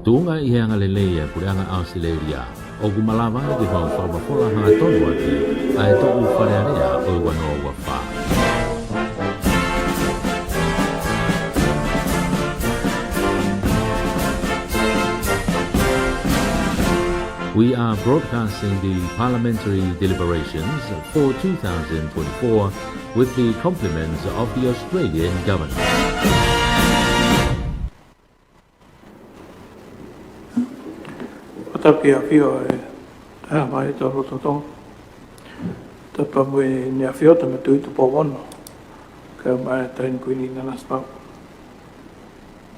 Tunga i hanga lele e pure anga Australia. O gumalava e ki whau whapafola hanga tonu ati, a e toku wharearea o i wano wa wha. We are broadcasting the parliamentary deliberations for 2024 with the compliments of the Australian government. Tapi afio e mai to roto tapa mo ni afio te me tu po wono ka mai tren kuini na naspa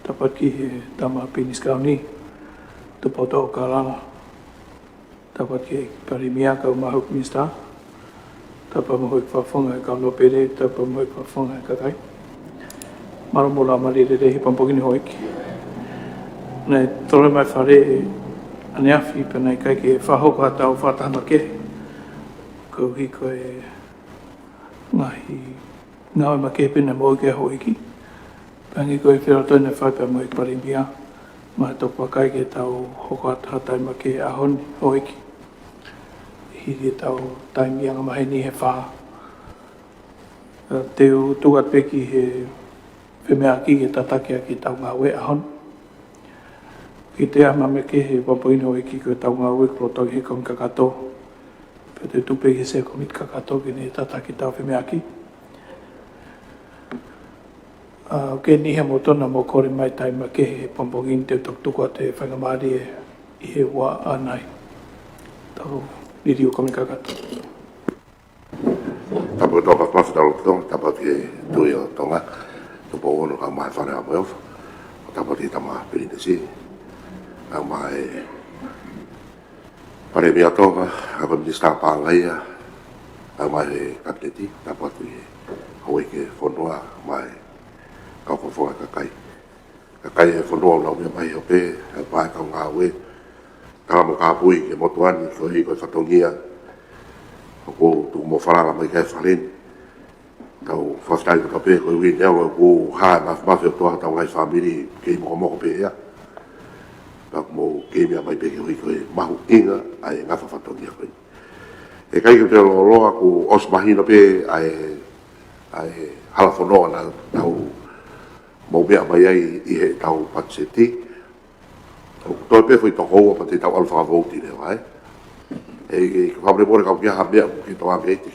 tapa ki tama pinis kauni to po to kalala tapa ki parimia ka ma huk mista tapa mo huk fa fonga ka no pere tapa mo huk fa fonga ka kai maro mo la mari de hi pampogini hoik ne tole mai fare ane afi pena kai ke whahoko atau whatahana ke ko hi koe ngahi ma ke pena mo ke hoiki pangi koe whiro tōne whaipa mo i parimia ma tokwa kai ke tau hoko atahatai ma ke ahon hoiki hiri tau taimianga mahe ni he wha teo tuat peki he whemea ki ke tatakia ki tau ngā we ahon ki te ama me ke he wapoino e ki ko tau ngā ue kloto he kon kakato. Pe te tupe ke se komit kakato ki ne tata ki tau whimea ki. Ke ni he motona mo kore mai tai ma ke he pompongin te tuktuko te whangamari e i he wā anai. Tau niri o komit kakato. Tapu toka mawhitalo tonga, tapu te tui o tonga. Tupo ono ka mai whare a moeofa. Tapu te tama pirite si. Ang mai pare mi atonga ako minister pangai ang mai kapteti dapat ni hoi ke fondoa mai ka ko fo ka fondoa no me mai ope pa ka ngawe ka mo ka pui ke motuani ko hi ko fatongia ko tu mo fala mai ka falen ka fo stai ka pe ko wi ne ko ha ma fe to ta ngai family ke mo pe ya pa mo ke mea mai peke hui koe mahu inga ai ngā whawhatongia koe. E kai ke te loa ku os mahina pe ai hala whanoa na tau mau mea mai ai i he tau patseti. Toi pe hui toko ua pa te tau alwha vauti ne wai. E ka whamre more kau kia ha mea ki tau ame te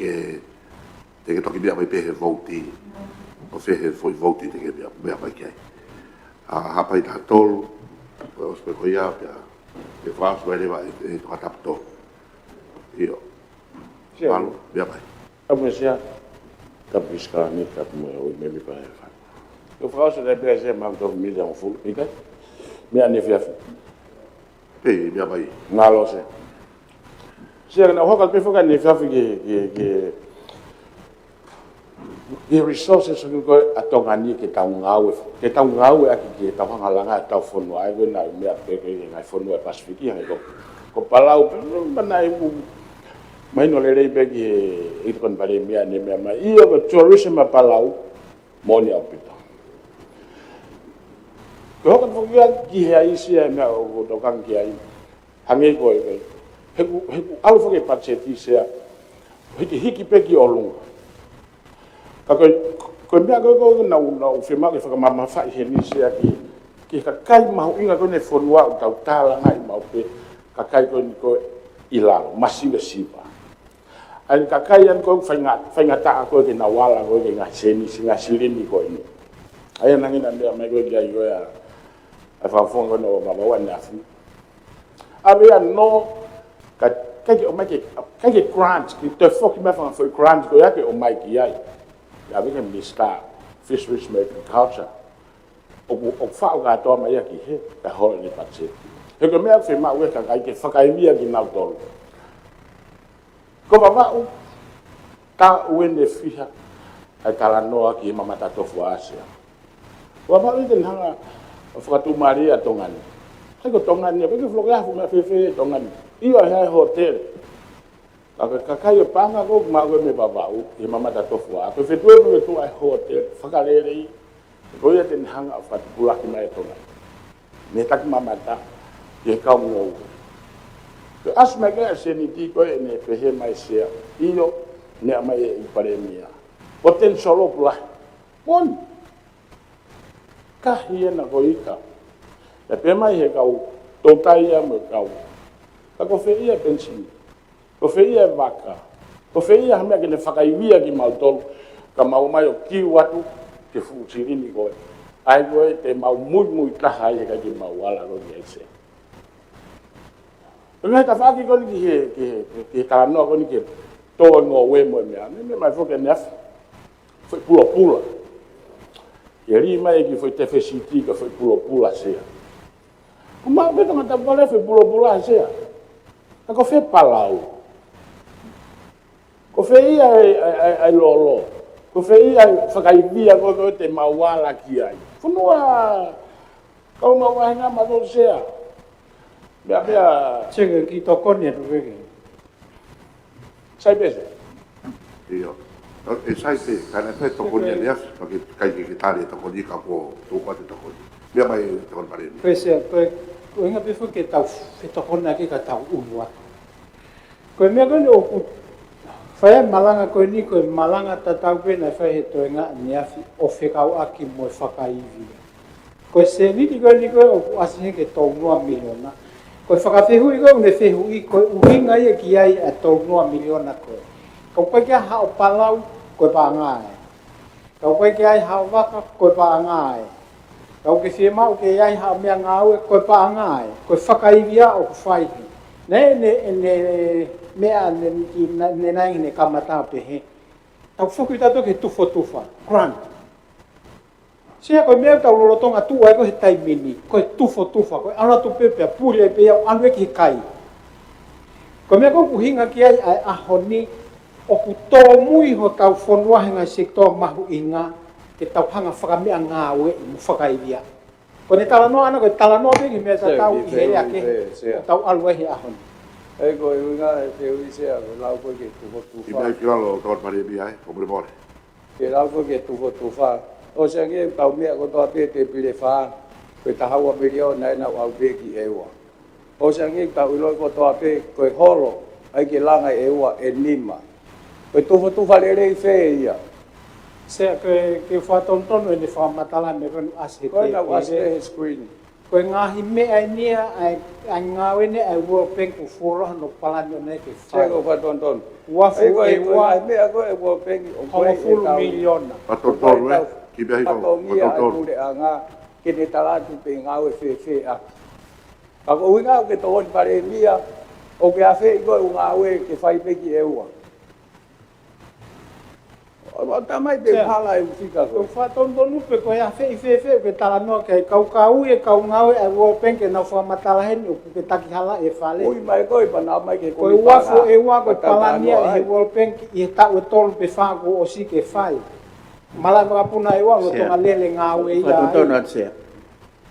ke toki mea mai pe he vauti. O fe he foi vauti te ke mea mai ki ai. Hapai ta tolu os pe koia pe faz vele vai e to adapto io falo via vai amusia capisca ni cap mo o me pa fa eu faço de beze ma do milhão full ika me ane via pe via vai na lo se na hoka pe foka ni fa ke resources ko atonga ni ke tau ngau aki ke tau hangalanga tau fono ai na me pe ke ngai fono Pacific ai ko palau mana ibu mai no le be ke i kon pare me ane me mai i o tourism palau moni apita ko ko fokia ki ai si me o to kan ki ai hangi ko he au foke patseti se hiki pe ki olunga ko mea ko na firma ke whaka mama whai he nisi ki ka kai mahu inga ko ne whonua o tau tāla ngai mau pe ka kai ko ni ko ilalo, masiwa siwa. Ai ka kai an ko whaingata ko ke na wala ko ke ngā seni, ngā silini ko ini. Ai nangina mea mai ko kia i koe a whawhonga no mawawa ni afu. Abea no ka kai ke o mai ke grant, ki te whoki mea whanga whoi grant ko yake o mai ki ai. Ya we can start fisheries agriculture. O whao ngā toa mai aki he, ka hora ni patse. He ko mea whi mau e ka kai ke whakaimia ki nau tolu. Ko mawau, tā uene whiha, ai tala noa ki mamata tofu Asia. Wa mau i ten hanga, whakatumari a tongani. Hai ko tongani, peke whlokafu mea whewhe tongani. Iwa hea hotel. Ka kai o panga ko ma ko me babau e mama ta tofu a pe fetu no tu ai hotel fakalere ko ia ten hanga fa pula ki mai tona me tak mama ta e kau ngou. Ke asma ke se ni ti ko ne pe he mai se io ne mai I paremia. Poten solo pula. Pon. Ka hiena ko ika. E pe mai he kau totai ia me kau. Ka ko fe ia pensi. Ko fe ia vaka. Ko fe ia me ke ne whakaivia ki mautolu. Ka mau mai o ki watu te fu sirini ko. Ai ko te mau mui taha ia ka ki mau ala ro ia se. Ngai ta faki ko ni ke ta no ko ni ke to ngo we mo me. Me mai fo ke nef. Foi pula. E ri mai ki foi te fesiti ka foi pula se. Kuma be tanga ta vale foi pula se. Ka ko fe palau. Ko fe ia ai lolo. Ko fe ia whakaivia ko te mawala ki ai. Funua kau mawahina mato sea. Bea. Chega ki tokoni tu vege. Sai pese. Io. E sai te, kana te tokoni ia, pake kai ki tare tokoni ka ko tu ko te tokoni. Bea mai te kon pare. Pese ko inga pe fo ke tau fe tokoni ki ka tau unwa. Ko me ko o ku fai malanga ko ni ko malanga tatau pe na fai he toenga niafi o fe kau aki mo whakaivi. Ko se ni ko o asi ke tau noa miliona. Ko whakawhehu I ko une whehu I ko uhinga ia ki ai a tau noa miliona ko. Kau koe kia hao palau, koe pa ngai. Kau koe kia ai hao waka, koe pa ngai. Kau ke whie mau ke ai hao mea ngāue, koe pa ngai. Koe whakaivia o ku whaihi. Ne mea ne nai ne kamata pehe. Tau whuku tato ke tufa. Grant. Sia koe mea tau lolotonga tu ai ko he taimini. Koe tufa. Koe ana tu pepea, puri ai pea, anu eki he kai. Koe mea ko kuhinga ki ai ahoni, o ku tō mui ho tau whonuahenga sektor mahu inga ke tau hanga whakamea ngāwe I mu whakaivia. Ko ne talanoa ana koe talanoa bengi mea sa tau I here ake tau aluehi ahoni. Ei koe unga e te ui sea, ko lau koe ke tufa. I mai ki lalo tōn pare bi ai, ko mure more. Ke lau koe ke tufa. O sea nge tau mea ko toa pe te pile whaa, koe tahaua milio nai nau au pe ki ewa. O sea nge tau iloi ko toa pe koe holo, ai ke langa ewa e nima. Koe tufa lere I whee ia. Sea ke whatontono e ne whamatala me konu ase Koe nau ase he screen. Koe ngahi mea nia ai ngāwe ne ai World Bank u whoroha no palani o ne ke whai. Sea ko whatontono. Wafu e wa Ai mea koe e World Bank o koe e hawafulu tau. miliona. Patotoro e, ki bea hiko, Patongia ai patotoro. kure a ngā, ke ne talatu pe ngāwe whee a. Ako ui ngāu ke tohoni pare mia, o ke a whee koe u ngāwe ke whai peki eua. O tamai te pala e utika Ko koe. whatontonu pe koe a whee ke talanoa ke kau e kau ngāwe ai World Bank e nau whamatala heni o ke takihala e whale. Ui mai koe pa nā mai ke Koe wafu e wa koe palania e he World Bank I he tau e tolu pe whāko o si ke whai. Malai wakapuna e wa lo tonga lele ngāwe ia ai.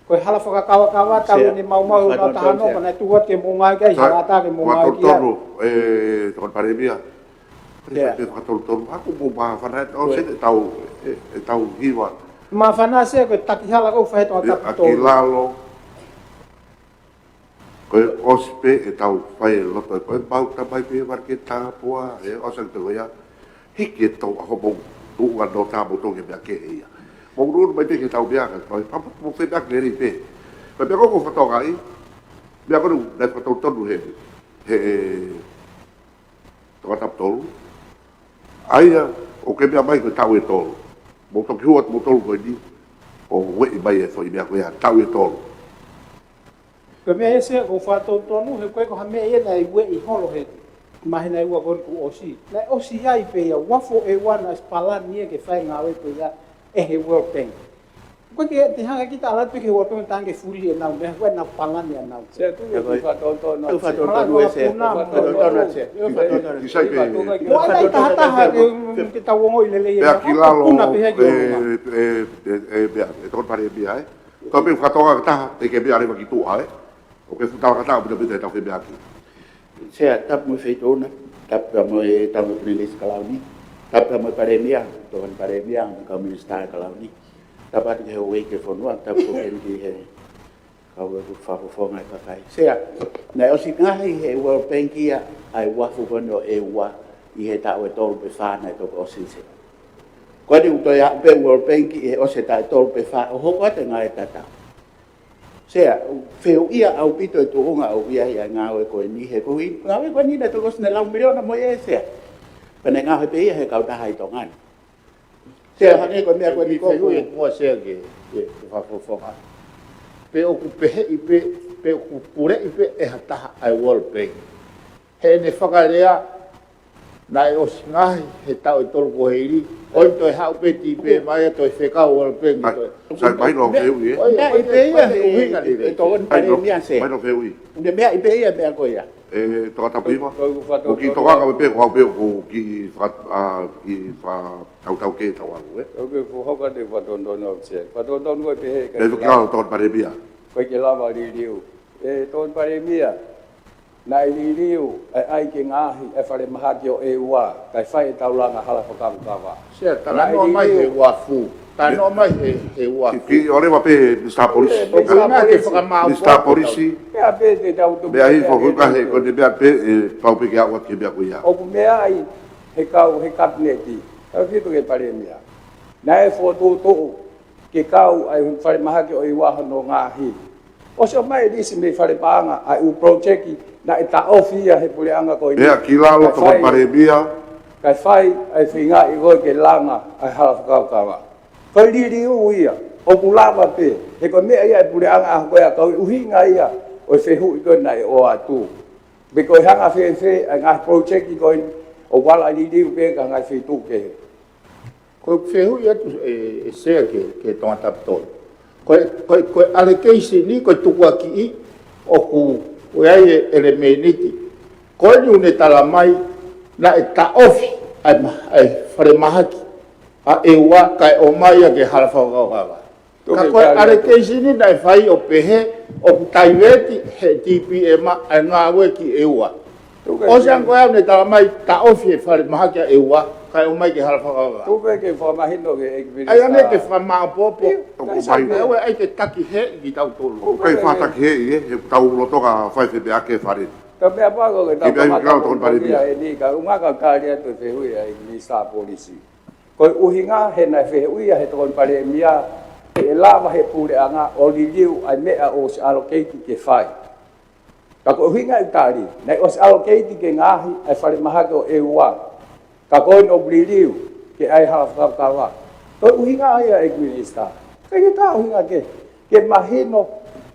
Koe hala whakakawa tau ni mau na tahano pa nai tuat ke mungai kai hangata ke mungai kia. Patotoro e tōn pare bi ai. Te patotoro, aku mo ba whanai, o se te tau hiwa. Ma whana se koe takihala kou whaheto a Aki tapitoro. lalo, koe ospe e tau whai e loto, koe bauta mai pe warke tāpua, e osa te goia, hiki e tau aho mou tuunga no tāmo tonge mea ke ia. Mou ruru mai pe ke tau beaka, koe papa mo whi beaka neri pe. Koe mea koko whatonga i, mea konu nai whatau tonu he toka tap tolu. Aia, o ke mea mai koe tau e tolu. Mou toki huat mou tolu koe ni, o wei mai e whai mea koe a tau e tolu. Koe mea ese ko whatotonu he koe ko ha mea ia nai ue I holo he mahina I ua koni ku osi. Nai osi hai pe ia wafo e wana spalani e ke whai ngāwe pe ia e he World Bank. Koe ke te hanga ki ta alatu ke World Bank tange furi e nau, mea koe nau palani e nau. Se tu e whatontono. Ki sai pe, Ko ai nai tahataha ke tauongo I lele ia. pea ki lalo, Puna pe hea ki orunga. e tokon pare bia e. Ko pe whatonga ka taha, te ke bia rewa ki tua e. O ke whutawa ka taha, pita pita e tau ke bia ki. Sea tap mo feitona, tap mo e tamo prilis kalauni, tap mo paremia, tokan paremia, ka minister kalauni. Tap at ke we ke fonwa, tap ko ken ki he. kau ku whafofonga i kakai. Sea, nei o si ngahi he World Bank ia ai wafu kono e wa i he tau e tolu pe whāna i toko o sise. Koe ni utoi a pe World Bank i he o se tai tolu pe whāna, o hoko ate ngā e tatau. Sea, wheu ia au pito e tuunga au ia ia ngāwe koe ni he kuhi. Ngāwe koe ni na toko sine lau miliona mo e sea. Pane ngāwe pe ia he kau taha i tongani. Sea, hane koe mea koe ni wheu e koko. mua sea ke whafofonga. Pe o ku pehe i pe o ku pure i pe e hataha ai World Bank. He ne whakarea na e o singahi he tau e tolu ko heiri. Oi to e hau pe ti pe mai to e whekau World Bank. Sai mai no feu i. Nā i pe ia e tōn pare mea se. Mai no feu i. Ne mea i pe ia mea koe ia. E toka tapima. O ki toka ka pe ko pe ko ki fa tau ke tau alu e. O ke fu hoka te whatondono se. Whatondono e pehe. E to ka to pare bia. Koe ke lava li riu. E tōn pare mia. Nā i li riu ai ke ngāhi e whare maha ki o e ua. Kai whai e taulanga hala whakamu kawa. Sea, tala noa mai he wafu. Tala noa mai he wafu. Ki ore wa pe Mr. Police. O ka mea ke whakamau. Mr. Police. Mea pe te tau tu. Mea hi fo ka he ko de mea pe e pau pe ke awa ke mea ko ia. O ku mea ai he kau he kabineti. Tau ki tu ke pare mia. Nā e fo tō tō. Ke kau ai whare maha ki o i waha no ngāhi. O se o mai risi me whare paanga ai u projekti na e ta ofia he pureanga ko i. Mea ki lalo to pare bia. Kai whai ai whinga i goe ke langa ai hala whakau kawa. Kai riri u ia, o ku lava pe, he koe mea ia e pureanga a koe a kau uhinga ia, o i whehu i koe nai o atu. Me koe hanga whe ai ngā projekti koe o wala riri u pe ka ngai whetu ke he. Koe whehu i atu e sea ke tonga tapitoi. Koe ale keisi ni koe tukua ki i o ku ai e le meniti. Koe ni une tala mai na e ta ofi ai whare mahaki. A e ua kai o mai a ke harafa o kawa. Ka koe ale keisi ni na e whai o pehe o ku taiweti he TPM a ngā ue ki e ua. O sean koe au ne tala mai ta ofi e whare mahaki a e ua kai o mai ke harafa o kawa. Tupe ke whamahino ke ekviri. Ai ane ke whamaapopo. Kai Ewe ai ke taki he i tau tolu. kai fa ki he he tau loto ka fai fe be ake fare. Ta mea pako ke tau Ki bea grau tōn pare bia. e ni ka unga ka kāri atu e whehui ai ni sa polisi. Koe uhinga he nai whehui he tōn pare mia e lava he pure anga o li liu ai mea o se allocated ke whai. Ka koe uhinga i tāri, nei o se allocated ke ngahi ai whare mahake o e ua. Ka koe no li liu ke ai hala whakakawa. Koe uhinga ai a equinista. Ka ke tā uhinga ke mahino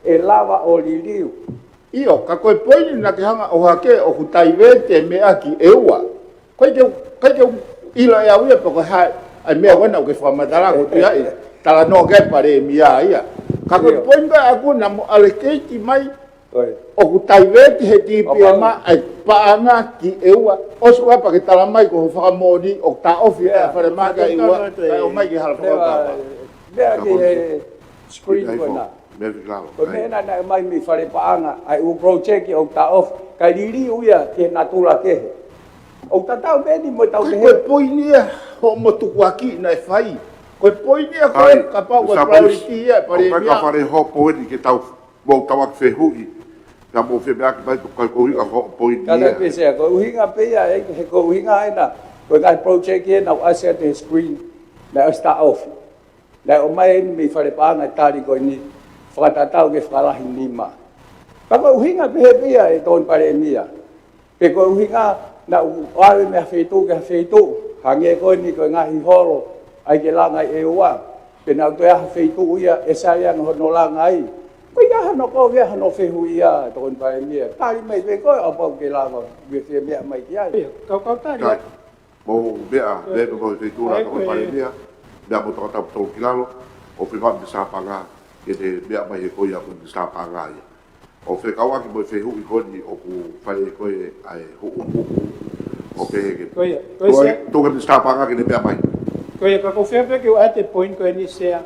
e lava o li liu. Io, ka koe poini na ke hanga o hake o hutaiwete mea ki e ua. Koe ke ilo e awia pa koe hai, ai mea wana o ke whamatara ko tu hai, tala no kai pare mia ia. Ka koe poini ka aku na mo aleketi mai, o hutaiwete he TPM ai paanga ki e ua. O sua pa ke tala mai ko whakamoni o ta ofi e whare maka e ua, kai o mai ki hala whakakawa. Mea ki he screen koe nā. Mea ki lalo. Ko mena na mai mi whare paanga ai u project o ta off kai riri uia ke natula ke. O ta tau beni mo tau ke. Koe poini e ho mo tukuaki na e whai. Koe poini e koe ka pau koe priority e pare mea. Ka whare ho poini ke tau mo tau ak whehui. Ka mo whe mea ki mai koe uhinga ho poini e. Kada pese ko uhinga pe ya he ko uhinga ina. Ko kai project e na asset the screen na start off. Na o mai mi whare paanga tari ko ni whakatatau ke whakarahi nima. Pako uhinga pehepia e tōn pare mia. Pe ko uhinga na uawe mea whetu ke whetu. Hange koe ni koe ngahi horo ai ke langa e ua. Pe na utoe aha whetu uia e saiang hono langa ai. Koe ia hano koe vea hano whehu ia tōn pare mia. Tari mai pe koe apau ke langa wea mea mai ki ai. Kau tari. Mo mea, mea ko whetu la tō pare mia. Mea mo toka tau tō ki lalo. O whiwha me sāpanga. Ke te mea mai he koe a koe ni sāpanga ia. O whekau aki mo e whehu i koni o ku whare koe ai huku. O ke heke. Tōka ni sāpanga ke ne mea mai. Koe ka ko whewhe ke o ate point koe ni sea.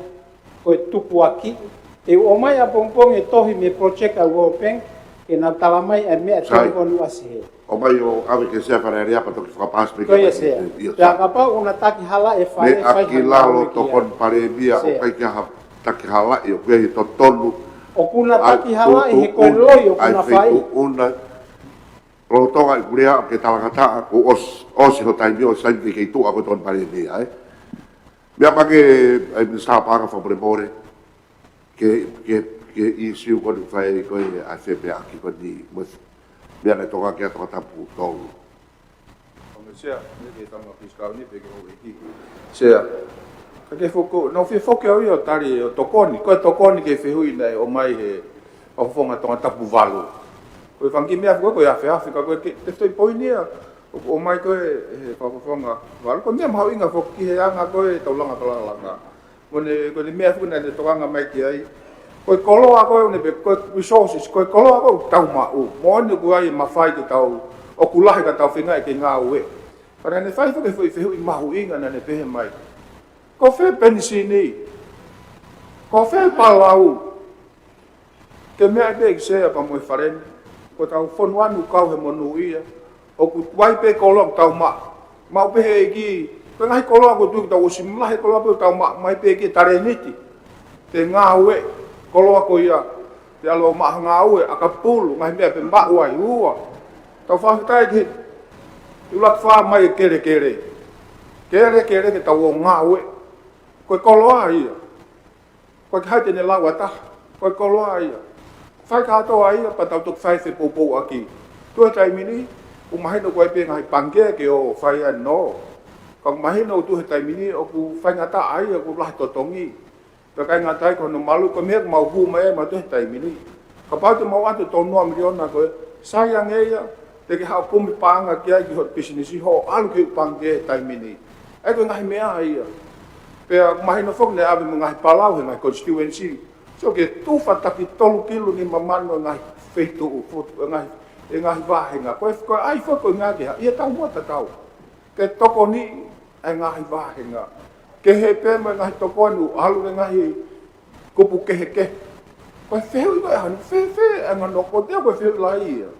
Koe tupu aki. E o mai a pongpong e tohi me project a World Bank. Ke na tala mai a mea tohi o nua se he. O mai o ave ke sea whare areapa toki whakapāspe. Koe sea. Pea ka pau una taki hala e whare. Me aki lalo tokon pare mia o kai ki aha taki hala i o kuehi to tonu O kuna taki hawa he koe loi o kuna whai. Una rotonga i kurea ke tawangata o osi ho taimi o saimi ke tu ako ton pare ni ai. Mea pake ai minister panga fa premore ke i siu ko ni fai ko a fe pe aki ko ni mo mea le tonga ke to tapu tolu. Sea, ne tama fiscal ni peke o iki. Sea. Ke foko, no fe foke o yo tari o tokoni, ko tokoni ke fe hui nei o mai he o fonga tonga tapu valu. Ko fangi mea ko ya fe Afrika ko te toi poinia o mai ko he fonga valu ko mea mau inga foki he anga ko e taulanga langa. Ko ne mea fu nei tonga mai ki ai. Ko koloa ko ne be ko resources ko koloa ko tau mau. Mo ne ko ai mafai ke tau o kulahi ka tau finga ke ngā ue. Para ne fai foke foi fehu i mahu inga na ne pehe mai. Ko fe pensini. Ko fe palau. Ke mea te ikisea pa moe whareni. Ko tau whonu anu kau he monu ia. O ku wai pe kolong tau ma. Mau pehe iki. Ko ngahi kolong ko tuki tau osi mlahe kolong pe tau ma. Mai pehe ki tare niti. Te ngā ue. Kolong ko ia. Te alo ma ngā ue. Aka pulu. Ngahi mea pe mba uai ua. Tau whawhitai ki. Ulak wha mai kere. Kere ke tau o ngā ue. Koe koloa ia. Koe haite ne laua ta. Koe koloa ia. Whai katoa ia pa tau tuk whai se popo aki. Tua taimini, u mahino koe pe ngai pangke ke o whai anō. Kau mahino tu he taimini o ku whai ngata ai o ku lahi totongi. Pe kai ngatai kono malu ko mea mau hu mai ma tu he taimini. Ka pau te mau atu tonua miliona koe. Sayang ia. Te ke hao kumi panga ki ai ki hot pisinisi ho alu ki pangke taimini. Ai koe ngahi mea ia. Pea mahino fok ne awe ngahi palau he ngai constituency. So ke tufa taki tolu kilu ni mamano ngahi feitu ngahi vahenga. Koe ai fok koe ngaki ha. Ia tau mua tau. Ke toko ni ai ngahi vahenga. Ke he pema ngahi toko anu alu ngahi kupu kehe. Koe fehu iwa hanu fe anga noko te koe fehu lai ia.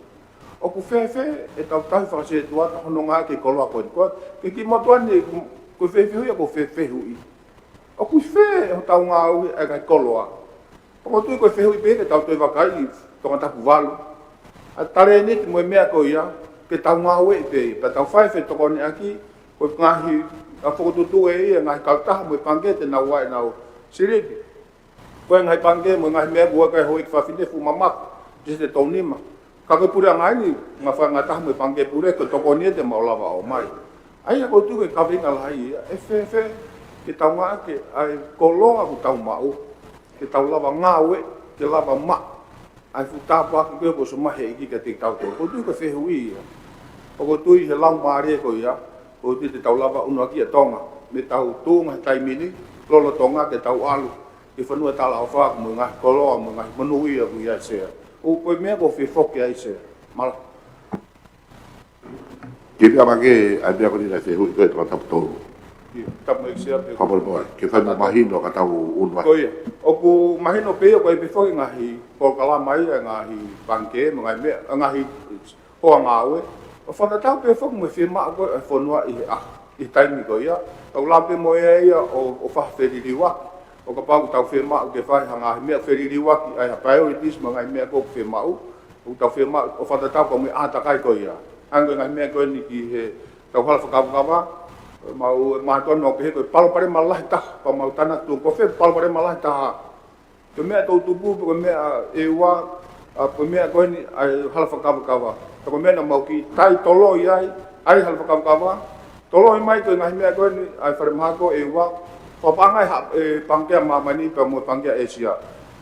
O ku fefe e tau tahi whakase tua ta hono ngā ke koloa koe koe. Ke ki motuane koe fefe hui a koe fefe hui. O ku fe o tau ngā ui e kai koloa. O ko tui koe fefe hui peke tau toi wakai tonga tapu walu. A tare ni te moe mea koe ia ke tau ngā ui e pei. Pa tau whaife toko ni aki koe ngahi a whakotutu e ia ngahi kautaha moe pange te nau wai nau siripi. Koe ngahi pange moe ngahi mea bua kai hoi ki whawhine fu mamaku. Jese te tau nima. Ka koe pura ngai ni, ngā whangataha me pange pure, ko toko nia te maolawa o mai. Ai ako tu ke kawinga lai ia, e whewhe, ke tau ngā ke, ai koloa ku tau mau, ke tau lava ngā ue, ke lava ma, ai fu tāpua ki koe ko so mahe iki ka te tau tō, ko tu ke whehui ia. O ko tu i he lau maare ko ia, ko tu te tau lava unua ki a tonga, me tau tūnga he taimini, lolo tonga ke tau alu, ke whanua tala o whaku mo ngā koloa, mo ngā manuia ku ia sea. O koe mea ko whefoke ai se. Mala. Ke mea mange, ai mea koni nai whehui koe tonga tapu tolu. Tapu e sea pe. Whamoe, ke whanu mahino ka tau unua. Koe, o ku mahino pe o koe whefoke ngahi polkala mai, ngahi panke, ngahi hoa ngā ue. O whanatau pe whefoke mo whima koe e whanua i taimi koe ia. Tau lape mo e ia o whawheriri waki. O ka pau tau whemau ke whai hanga mea wheriri waki ai ha priorities ma ngai mea kōku whemau. O tau whemau o whatatau ka mea ātakai ko ia. Hanga ngai mea koe ni ki he tau hala whakawakawa. Mau mahatoan o ke he koe palapare malahi taha. Pa mau tana tu ko whe palapare malahi taha. Ke mea tau tupu ko mea e ua. Ko mea koe ni ai hala whakawakawa. Ko mea na mau ki tai tolo i ai hala whakawakawa. Tolo i mai koe ngai mea koe ni ai wharemahako e ua. Papangai pangkea mamani pa mo pangkea Asia.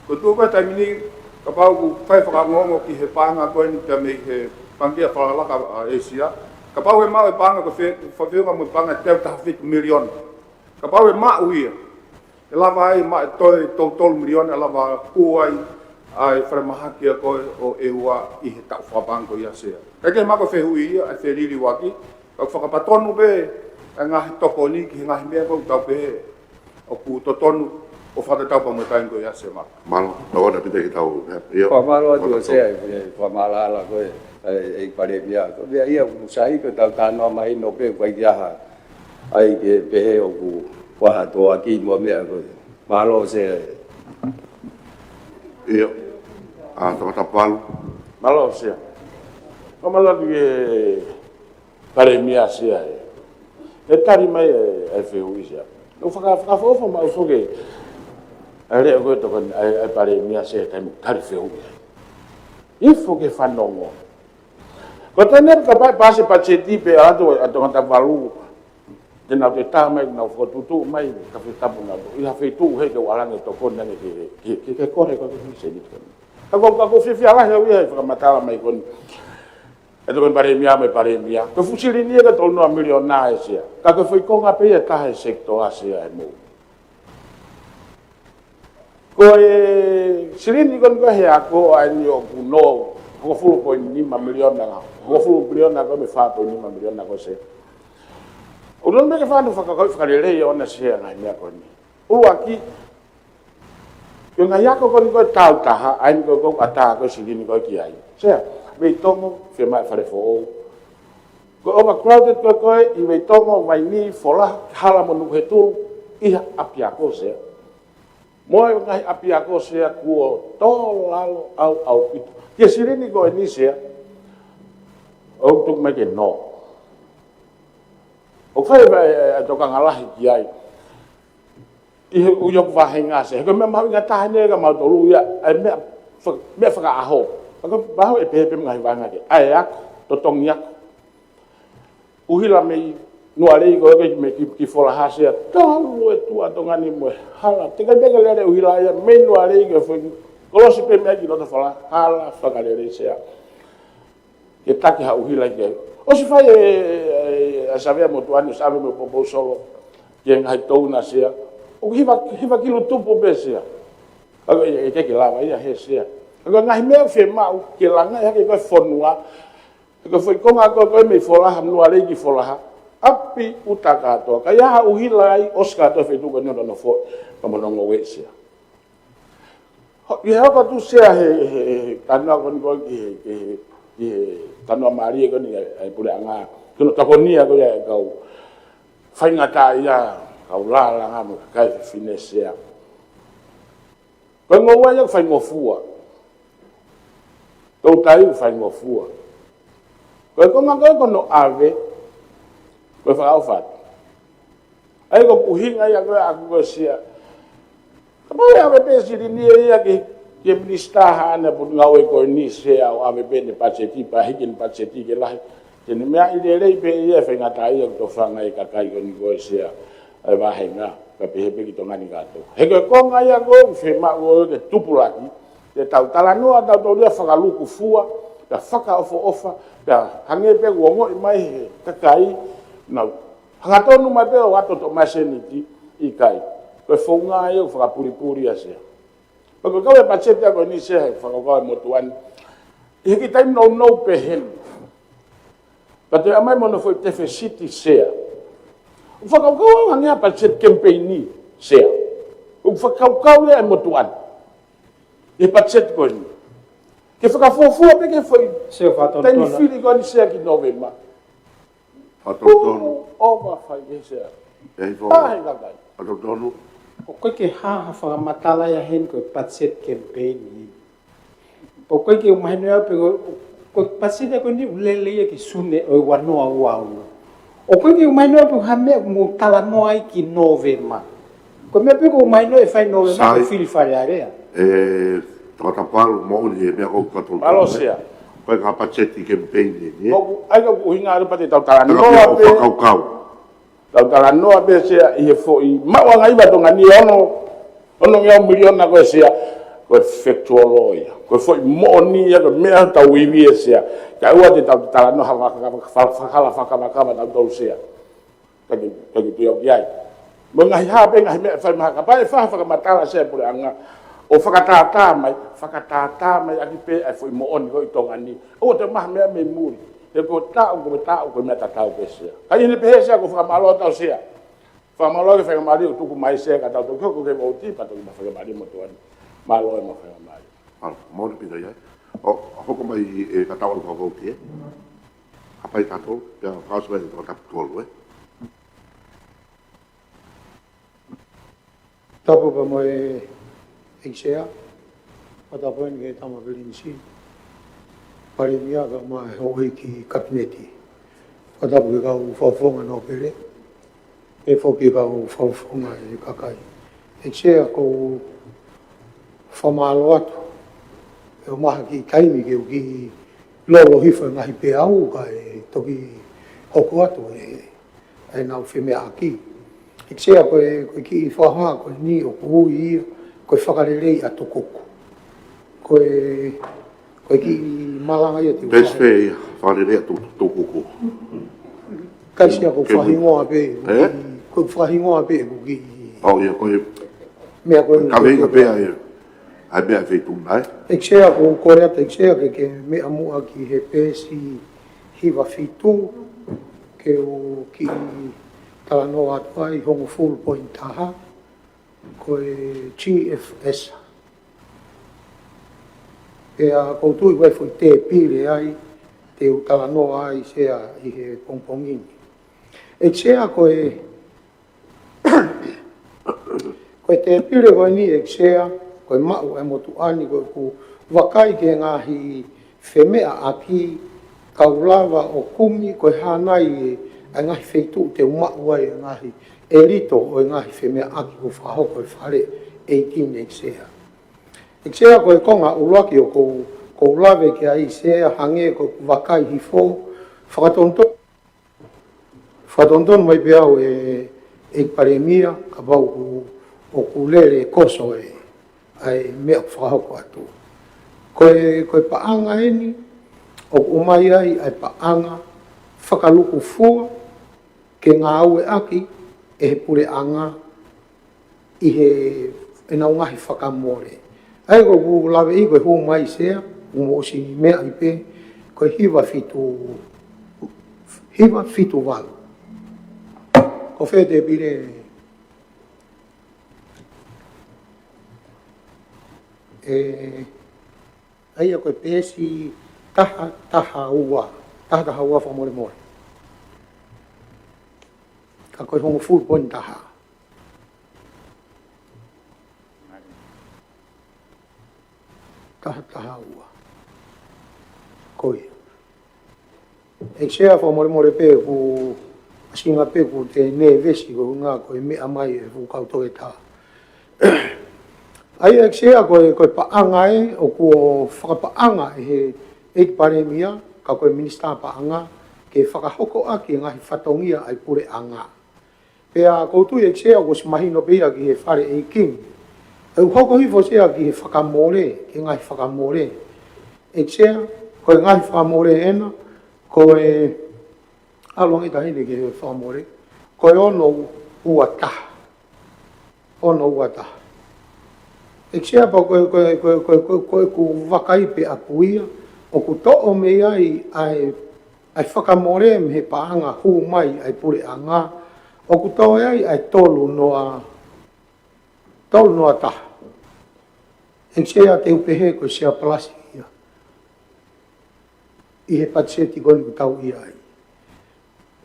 Ko tu ko taimini ka pau ku fai whakangongo ki he panga koe ni ka me he pangkea whakalaka Asia. Ka pau he mau e panga ko whawhiunga mo panga teu tahawhik milion. Ka pau he mau ia. E lava ai ma toi tol milion e lava kuai ai wharemahakia koe o e ua i he tau whapanga ko ia sea. Kake mako whehui ia ai wheriri waki. Ka whakapatonu be e ngahi toko ni ki ngahi mea ko tau pe o ku totonu o whatatau pa mo taim ko ia se ma. Malo, na ona pita ki tau. Whamalo atu o sea, whamalala koe, e pare mea. Vea ia usai ko tau tānoa mai no pe kwai ki aha. Ai ke pehe o ku waha toa ki mua mea koe. Malo o sea. Ia. Tangata palu. Malo sia. Kamala di pare mia sia. E tari mai e feu sia. No faka fo ma so ke ale go to kan ai pare mia sia tari feu. Ifo ke fanongo. Ko tener ka pa se pa cheti pe ato tangata palu. Tena te tama na fo tutu mai ka fe tapu na. Ia fe tu he ke wala ne to kon na ke kore ko se dit kan. Ako fifi ala ya wi fa matala mai kon. Eto kon pare mia mai pare mia. Ko fusili ni ka tolno milion na sia. Ka ko foi kon ape ta he sector asia mo. Ko silini kon ko he ako anyo kuno. Ko fu ko ni milion na. Ko fu milion na ko me fa to ni milion na ko se. Unon me ke fa no fa ka le yo na sia na mia kon. Uaki yung ngayako ko tau taha ain ko ata ko sigini ko kiai sea me tomo firma fare fo ko overcrowded ko i me tomo vai ni fola hala mo nuhetu i apiako sea mo ngai apiako sea ko to lalo au pito ye sirini ko ni sea o tuk me ke no o fai to ka ngalahi kiai I uyok vahenga se ko me ma nga tahne ga ma tolu ya me fa aho ko ba e pe ngai vanga ke ai ak to tong yak uhila me no ale go ke me ki fola ha se tolu e tu atongani mo hala te ga be le uhila ya me no ale ke fo ko se pe me ki no to fola hala fa ga le se ya ke taki ha uhila ke o se fa e sabe mo tu ano sabe mo po solo que ngai to na se o hiva kilo tupo besia aga e ke lava ia hesia aga ngai me fe mau ke langa ya ke fonua ke foi konga ko me fola no ale ki fola api utaka to ka ya uhilai oscar to fe tu ko no fo como no wesia ye ha tu sia he tanwa kon ko ke tanwa mari ko ni ai pule anga ko ta ko ni ko ya ko fainga ta ya kau la ngam kai finesia ko ngowa ya fai ngofua to tai fai ngofua ko nganga ko no ave ko fa alfat ai ko uhinga ya ko aku sia ko ya be siri ni ya ke minister hana pun ngawe ko ni sia ave be ne pacheti pa hikin pacheti ke la ni mea ide le pe ia fa ngata ia to fa ngai ka kai ko ni ko sia ai va henga ka pepe ki tonga ni gato he ko nga ya go fe ma go ke tupulaki te tau tala no ata to dia fa luku fua ta faka ofa ta hange pe go mai ka kai na hanga to no ma pe o ato to maseniti i kai ko fo nga ya fa puri ase ko ko pa chete ko ni se fa ko mo tuan e ki time no pe hen pa te amai mo no foi te fe city sea Fakau hanya paset campaign ni sea. Fakau ya motuan. E paset ko ni. Ke fakafofu pe ke foi. Se faton. Tem filho ko ni sea ki novembra. Faton. O ba fai sea. Ei vo. Engagai. Faton. O que ha fa matala ya hen ko paset campaign ni. O que o mai no pe ko paset ko ni ulele ki sune o wano au. O que o mai no pe hame mo tala no ai ki novembra. Ko me pe ko mai no e fai novembra ko fili fare area. Tata palu mo ni me ko ka tolu. Alo sia. Ko ka pacheti campaign ni. O ai ko hinga ro pate tau tala no pe. Kau. Tau tala no pe sia i fo i ma wa ngai ba to ngani ono ya milion na ko sia ko effectualoia. Ko foi mo ni ya ko me ta wivi sia. Ka ua te tala no hala whakawakama na tau sea. Kagi pio kiai. Mo ngai hape ngai mea whai maha kapai whakamatala sea pure anga. O whakatata mai aki pe ai fwoi mo oni ko i tonga ni. O te maha mea me muri. Te ko tau ko mea tatau pe sea. Kai hini pehe sea ko whakamalo tau sea. Whakamalo ke whakamari o tuku mai sea ka tau tau ko ke mo tipa tau ma whakamari mo tuani. Malo e ma whakamari. Mo ni pita iai. O hoko mai e katawa ko ko tie. Apai tato, ya kaso e ko tap tolo Tapu pa mo e sea. Watapoen ke tama belinsi. Paremia ka ma hoi ki kabineti. Watapoe ka ufafonga no pere. E foki ka ufafonga e kakai. E sea ko famalo atu. E o maha ki kaimi ke uki lolo hifa ngahi pe au ka e toki hoko atu e nau whemea aki. E sea koe ki i whaha koe ni o kuhui ia koe whakarelei atu koko. Koe ki malanga ia te uwhahe. Pes fe ia, whare atu tukuku. Kaisia ko whahingoa pe. Koe whahingoa pe ki. Au ia koe. Mea koe. Kawenga pe ai. Ai mea whetu nai. Eksea ko kore ata eksea ke mea mua ki he pesi hiwa fitu. Ke o ki talanoa atu ai hongo full point taha. Koe GFS. E a koutu i wai foi te pire ai, te utalanoa ai sea i he pongpongini. E sea koe, koe te pire koe ni e sea, koe mau e motu ani koe ku wakai ke ngahi whemea aki, kaulawa o kumi koe hanai e ngahi wheitu te umau ai e ngahi e rito o e ngahi whemea aki ko whahoko e whare 18 e sea. E sea koe konga uloaki o ko lawe ke ai sea hange ko wakai hifo whakatonton mai pe au e paremia ka bau o kulere koso ai mea whakahoko atu. Koe paanga eni o umai ai paanga whakaluku fua ke ngā aue aki e he pure anga i he e nau ngahi whakamore. Ai ko ku lawe i koe hu mai sea, umo si mea i pe, koe hiwa fitu walu. Ko whete pire, aia koe pesi taha ua whamore more. Ka koe hongo full point taha. Taha ua. Koe. E sea whamore pe ku asinga pe ku te ne vesi ko ngā koe mea mai e ku kautoke tā. Ai e sea koe paanga e o kua whakapaanga e he paremia ka koe minista paanga ke whakahoko aki ngahi whatongia ai pure anga. Pea koutu e sea ko si mahino pia ki he whare e king. E hoko hifo sea ki he whakamore, ki ngahi whakamore. E sea, koe ngahi whakamore ena, koe alongi tahine ki he whakamore, koe ono uataha. Ono uataha. E sea pa koe ku wakaipe akuia, o ku to'o me ai whakamore me he paanga hu mai ai pure anga, o ku to'o ai tolu noa taha. E sea te upehe ko sea plasi ia. I he patseti koni ku tau ia ai.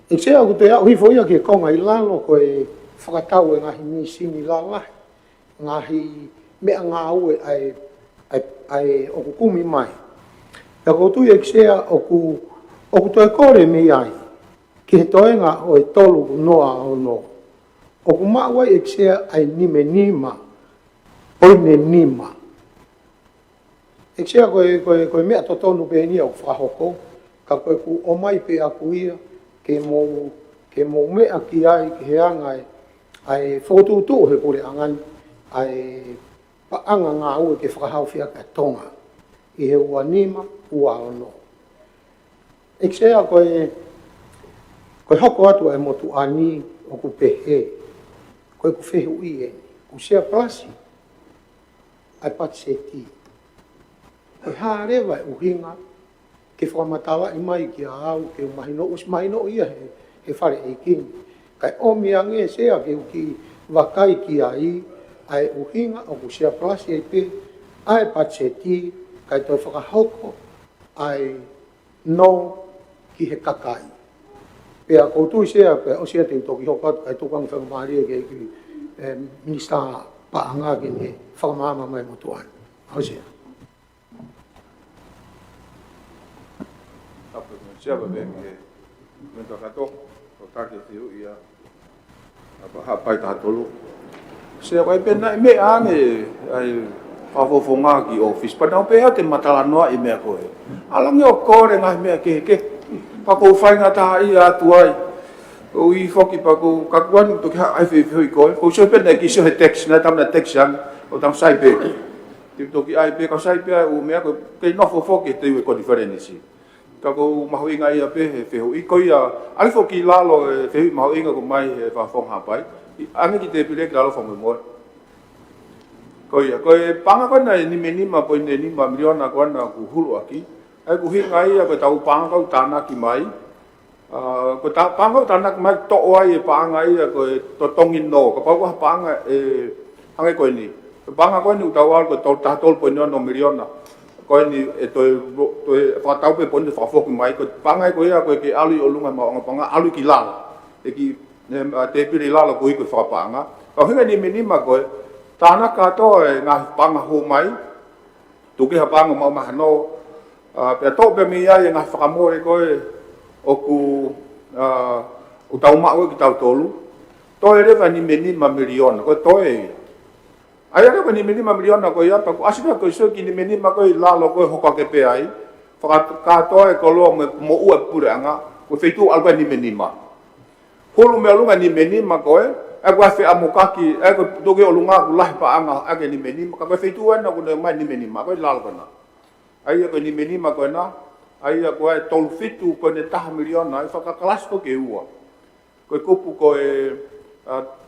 E sea ku te au hifo ia ke konga i lalo ko e whakatau e ngahi nisini lalahi. Ngahi mea ngā ue ai o kukumi mai. E koutu e sea o ku toi kore me ai. Ki he toenga o e tolu noa o no. O ku mawai e sea ai nime nima. Oine nima. E sea koe mea totonu pe nia o whahoko, ka koe ku omai pe aku ia, ke mo mea ki ai, ki he anga ai whotutu he kore angan, ai paanga ngā ue ke whakahau whia ka tonga, i he ua nima, ua ono. E sea koe hoko atu ai motu ani o ku pehe, koe ku whehu i e, ku sea plasi, ai patseti. Koe hārewa e uhinga, ke whakamatawa i mai ki a au, ke mahino ia he whare e kini. Kai omi ange sea ke uki wakai ki ai, ai uhinga o ku sea plasi e pe, ai patseti, kai toi whakahoko, ai no ki he kakai. Pea koutu i sea, pea o sea te utoki hoko, kai tukang whakamaria ke minista paanga ki ne whakamama mai motuan. Hau sea. apa siapa bem que mentok kato tak itu ia apa ta tolu siapa pena me ane ai fafofonga ki office pa não pe te matala no i me ko alang yo ko re ngai me ke pa ko fai nga ta ia tuai o i foki pa ko kakuan to ka ai fe ko so pena ki so text na tam na text yang o tam sai pe ti to ki ai pe ka sai pe o me ko ke no fofoki te ko diferenci kako mahu inga ia pe fe ho i ko ia ali fo ki lalo fe mahu inga ko mai fa fong ha pai anga ki te pile lalo fong mo ko ia ko panga ko na ni menima po ni ma miliona ko na ku hulu aki ai ku hinga ia ko tau panga ko tana ki mai ko ta panga tana ki mai to ai panga ia ko to tongin no ko pa ko panga anga ko ni panga ko ni tau al ko to ta tol po no miliona ko ni to fa tau pe pon fa fo ki mai ko panga ko ia ko ke alu o lunga ma panga alu ki la ki te pili la ko i ko fa panga ko hinga ni menima ko tana kato nga panga ho mai tu ke panga ma mahano pe to pe mi ya nga fakamore ko o ku o tau ma ko ki tau tolu to ere va ni menima miliona ko to e ai ka ni menima miliona ko ya pa ko asiba ko so ki ni menima ko la lo ko ho ka ke pe ai fa ka to e ko lo mo u pura nga ko feitu algo ni menima holu me lunga ni menima ko aku afe amokaki aku doge olunga ku lah pa anga age ni menima ka feituan aku na mai ni menima ko lal kana ai ko ni menima ko na ai ko ai tol fitu ko ne tah milion ai fa ka kelas ko ke ua ko kupu ko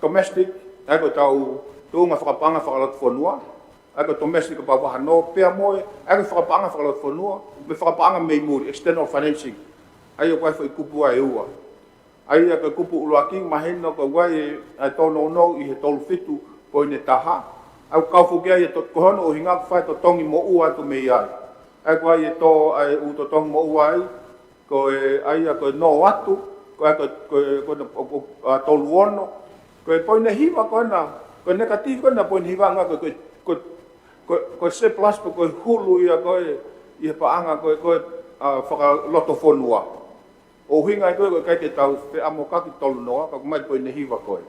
domestic aku tau tu nga fa panga fa lot fonua aku domestic pa wa no pe mo aku fa panga fa lot fonua me fa panga me muri external financing ai ko ai kupu ai ua ai ka kupu uloaki mahena ko wai ai tono no I he tol fitu po ne taha au ka fu ge to kono o hinga fa to tongi mo ua to me ai ko ai to ai u to tong mo ua ai ko ai ko no atu ko to luono ko po ne hiva ko na ko negatif ko na po ne hiva nga ko se plus ko hulu ia ko I pa anga ko fa loto fonua o hinga ko kai te tau pe amoka ki tolu no ka mai po ne hiva ko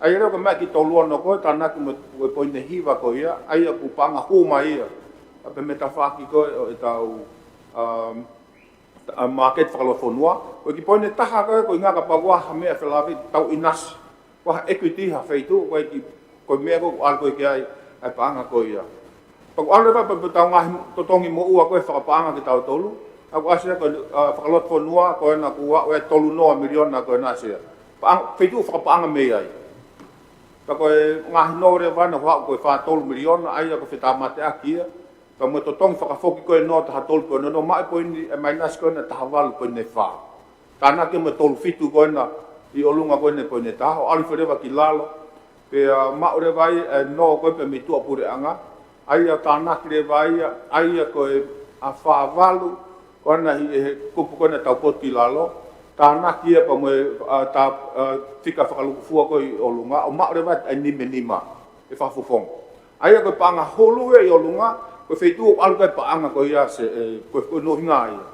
ai ro ko mai ki tolu no ko tana ku po ne hiva ko ia ai ku panga hu mai ia pe metafaki ko e tau market falofonua ko ki po ne taha ko nga ka pa wa me fa lavi tau inas wa equity ha feitu ko ki ko me ko algo ki ai panga ko ia ko algo pa tau nga to tongi mo ua ko fa panga ki tau tolu aku asia ko fakalot fonua ko na ku wa tolu no milion na ko na sia pa fetu fa panga me ai pa ko ngah no re va na wa ko fa tolu milion ai ko feta mate akia pa mo to tong fa foki ko no ta tolu ko no mai ko ni minus ko na ta wal ko ne fa kana ke mo tolu fitu ko na I olunga ko ne ko ne ta o ali fere va kilalo pe ma ore vai no ko pe mitu apure anga ai ta na kre vai ai ko a fa valu ona hi kupu kona tau poti lalo tana kia pa mo ta tika whakaluku fua ko I olunga o maore wat ai nime nima e whafufong ai ko panga holu I olunga ko feitu alga pa anga ko ia se ko no hinga ia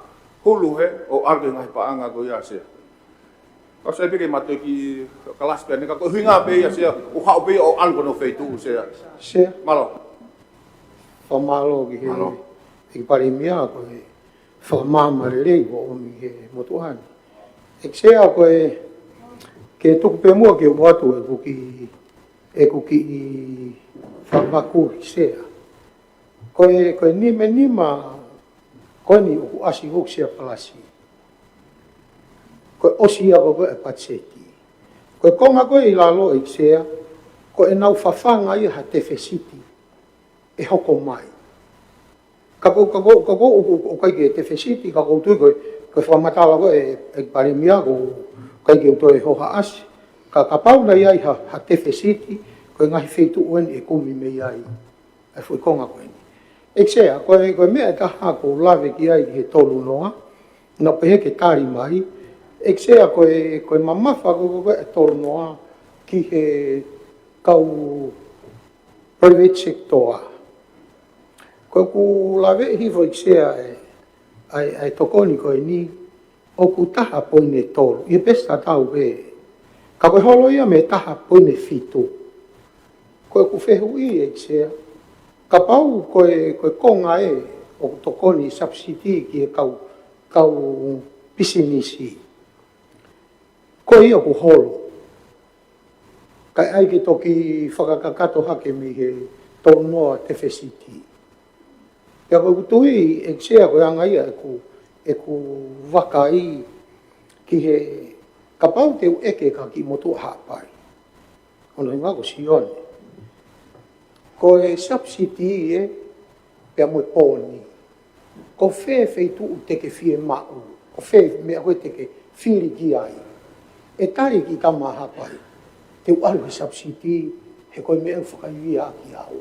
holu he o alga ngai pa anga ko ia se ko se peke mato ki kelas pe ka ko hinga pe ia se o ha pe o alga no feitu se malo o malo ki he pare mia ko fa mama le o mi he motuhan eksea ko ke tu pe mo ke watu e ku ki fa baku sea ko ni menima ko ni o asi o sia palasi ko osia ko e patseti ko konga ko I lalo eksea ko e nau fafanga I ha te fesiti e hoko mai kako o kai ke te fesiti kako tu ko fa matala ko e parimia ko kai ke to e ho as ka pau na ia ha te fesiti ko ngai feitu on e ko mi me ai e foi konga ko ni eksea ko me ta ha ko lave ki ai he tolu noa no pe ke tari mai eksea ko mama fa ko e tolu noa ki he kau private sector ko ku lave hi foi sea ai tokoni ko ni o ku taha poine tolu, i pesta tau e. Ka koe holo ia me taha poine fitu. Koe ku whehu i e sea. Ka pau koe konga e, o ku tokoni subsidi ki e kau pisinisi. Koe ia ku holo. Kai ai ki toki whakakakato hake mi he tonoa te whesiti. Ia koe kutui e sea koe anga ia e ku waka i ki he kapau te eke ka ki motu hapai. Ono inga ko sione. Koe subsidi e pia moe pōni. Ko whewheitu u teke whie mau. Ko mea koe teke whiri ki ai. E tari ki kama hapai. Te ualu he subsidi he koe mea whakaiwia ki au.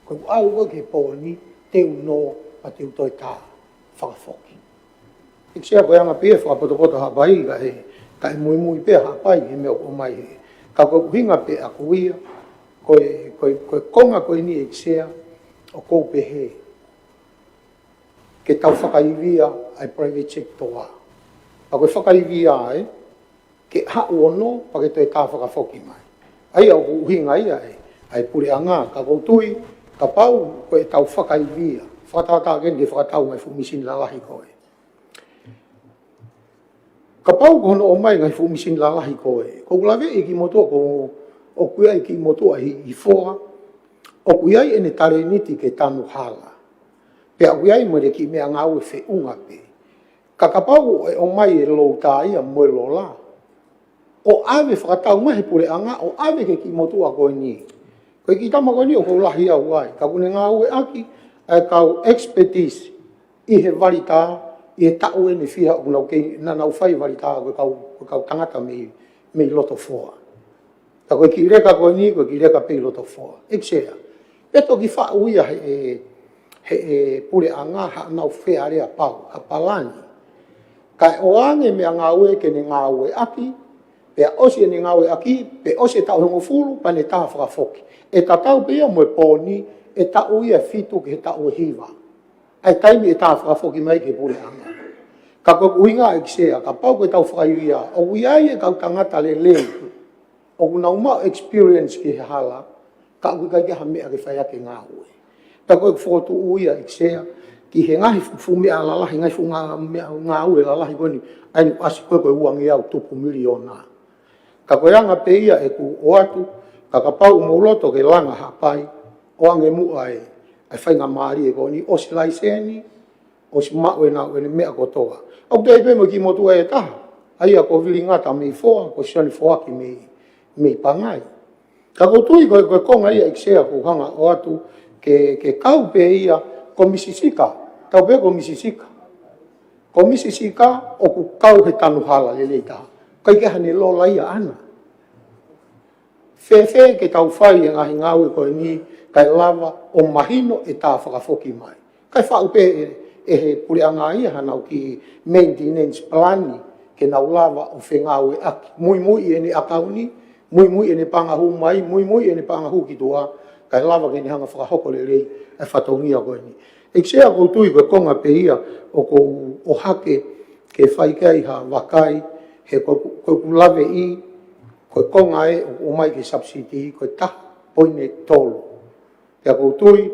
Koe ualu koe ke pōni te uno pa te utoi tā whakafoki. Ik sea koe anga pia whakapoto hapai ka he ka e mui pia hapai he mea o mai he. Ka koe kuhinga pia aku ia koe konga koe ni ik sea o kou pehe. Ke tau whakaiwia ai private sector a. Pa koe whakaiwia ai ke hau ono pa ke toi tā whakafoki mai. Ai au kuhinga ia ai pure anga ka koutui ka pau koe tau whakaiwia. Whakatata gen ke whakatau mai fumisin lalahi koe. Ka pau kono o mai ngai fumisin lalahi koe. Ko lawe e ki motua o kuiai ki motua hi foa. O kuiai ene tare niti ke tanu hala. Pea kuiai mwere ki mea ngau e whiunga pe. Ka pau o mai e lou tā ia moe lola. O ave whakatau mahi pure anga, o ave ke ki motua koe ni. Koe ki tama koe ni o kou lahi au ai. Ka kune ngau e aki, ai kau expertise i he varita, i he tau ene whiha o kunau kei nanau whai varita koe kau tangata mei loto foa. Ta koe ki reka koe ni, koe ki reka pei loto foa. Eksea. Peto ki wha uia he pure anga ha nau whea rea pau, ha palani. Kai o ange mea ngau e ke ne ngau e aki, pe osi ni ngau e aki, pe osi tau hongo fulu, pa ne taha whakafoki. E tatau pe ia moe pōni, e tau ia fitu ke he tau e hiva. Ai taimi e taha whakafoki mai ke pule anga. Ka koe uinga e kisea, ka pau koe tau whakaiwia, o uiai e kau tangata le lei, o kuna umau experience ke he hala, ka koe kai ke hamea ke whaiake ngau e. Ta koe whotu uia e kisea, ki he ngahi fu mea lalahi, ngai fu ngau e lalahi koe ni, ai ni asi koe koe uangi au tupu miliona. Ka koe anga pe ia e ku o atu, ka pau mauloto ke langa hapai, o ange mua e whainga maari e koni, o si laiseni, o si mau e nau e mea kotoa. Au te epe mo ki motua e taha, ai a ko vili ngata mei foa, ko siani foaki mei pangai. Ka kotui koe konga ia iksea ku hanga o atu, ke kau pe ia ko misisika, tau pe ko misisika. Ko misisika o ku kau he tanu hala lelei taha. Kai ke hane lola ia ana. Fefe ke tau whai e ngahi ngau e koe ni, kai lava o mahino e tā whakafoki mai. Kai whau pe e he pure anga ia hanau ki maintenance plani, ke nau lava o whengau e aki. Mui e ne akauni, mui e ne pangahu mai, mui e ne pangahu ki tua, kai lava ke ne hanga whakahoko le rei e whatongia koe ni. E kisea koutui koe konga pe ia o hake ke whaikai ha wakai, he koe kulawe i, koe konga e o mai ke subsidi, koe ta poine tolu. Pea koutui,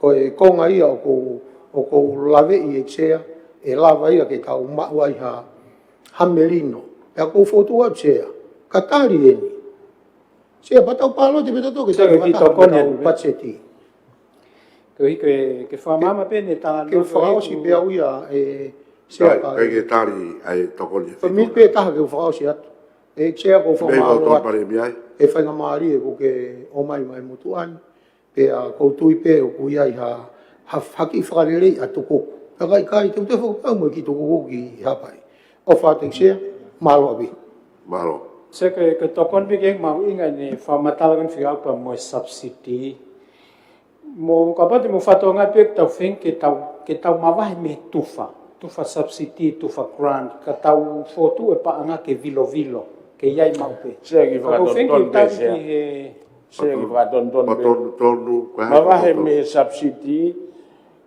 koe konga ia o kou lawe i e kisea, e lava ia ke tau maua i ha merino. Pea kou fotua sea, ka tari eni. Sea patau palo te petato ke tau patau patseti. Ke whamama pene tā ke whakaosi pea uia e sea ka. Kai ke tari ai tokoni. Pa mi pe taha ke whakaosi atu. E sea ko whamalo atu. E whainga maari e ko ke o mai motuani. Pea koutui pe o kuia i ha haki whakarelei atu koko. Pea kai te ute whakapau mo ki toko koko ki hapai. O whatek sea, malo abi. Malo. Se ke tokon bigeng mau inga ni whamatalagan whiapa mo subsidi. Mo kapati mo whatonga pe tau wheng ke tau mawahi me tufa subsidi, tufa grant, ka tau fotu e paanga ke vilo, ke iai mau pe. Se ki whakatonton pe sea. Se ki whakatonton pe. Mawahi me subsidi,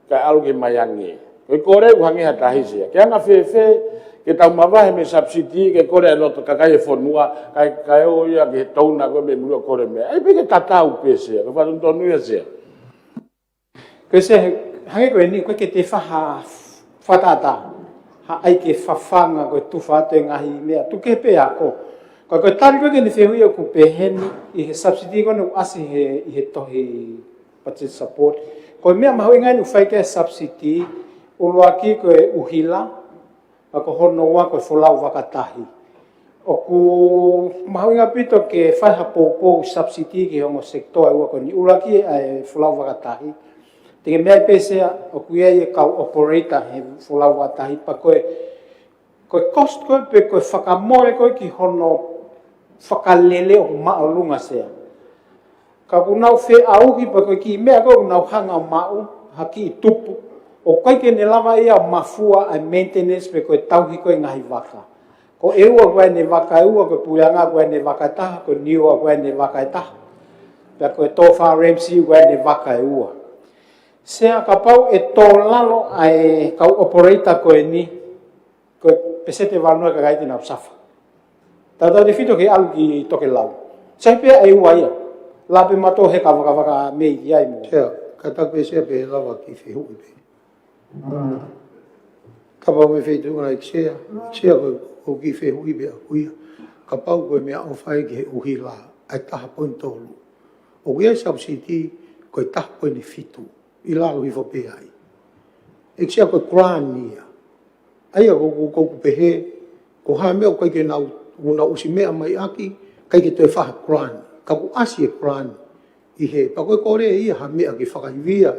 ka alu ke mayangi. Koe kore uhangi hatahi sea. Ke anga whewhe, ke tau mawahe me subsidi ke kore loto kakai fonua kai o ia ke tauna ko me mua kore me ai pe ke tatau pese ko fa tonu ia se ke se hange ko ni ko ke te faha fatata ha ai ke fafanga ko tu fate ngahi me tu ke pe ako ko tali ko ke ni fe hui ko pe hen I he subsidi ko no asi he to he budget support ko me ma hui ngai no fai ke subsidi o loaki ko uhila ako hono wa ko folau wakatahi o ku mahuinga pito ke fai hapopo subsidi ke hongo sektor wa ko ni ulaki ai folau wakatahi tinge mea pese o ku ye ka operator he folau wakatahi pa ko cost ko pe ko fakamore ko ki hono fakalele o maolunga se ka ku nau fe au ki pa ko ki mea ko nau hanga mau haki tupu o kai ke ne lava ia mafua a maintenance pe ko tauhi ko ngahi waka ko eua ko ne waka eua ko puanga ko ne waka ta ko niwa ko ne waka ta pe ko tofa remsi ko ne waka eua se ka pau e to lalo ai ka operator ko ni ko pesete vano ka kai tina safa tata de fito ke algi to ke lau sai pe ai wa ia la pe mato he ka waka me ia mo ka ta pe se pe lava ki fe hu pe Kapau me feitu na iksia ko ki fe hui be hui kapau ko me au fai ke uhi la ai taha poin tolu o ia subsidi ko taha poin fitu I la lo fo pe ai iksia ko krania ai ko pehe ko ha me ko ke na una usi me mai aki kai ke te fa kran ka ku asi kran I he pa ko re I ha me aki fa via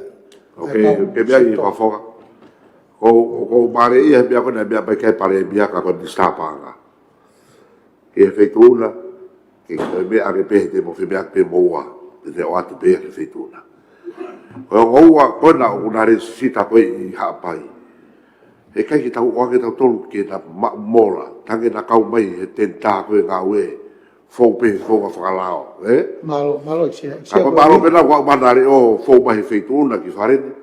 okay ke bia I fa foga o mare ia bia ko na bia pa kai pare bia ka ko distapa nga e feituna ke me ave pe de mo fe bia pe moa de o atu be ke feituna o wa ko na una resita ko I ha pai e kai ki tau o ke tau tolu ke na mola tange na kau mai e tenta ko nga we fo pe fo fa lao malo ka malo pe na wa manare o fo mai feituna ki fare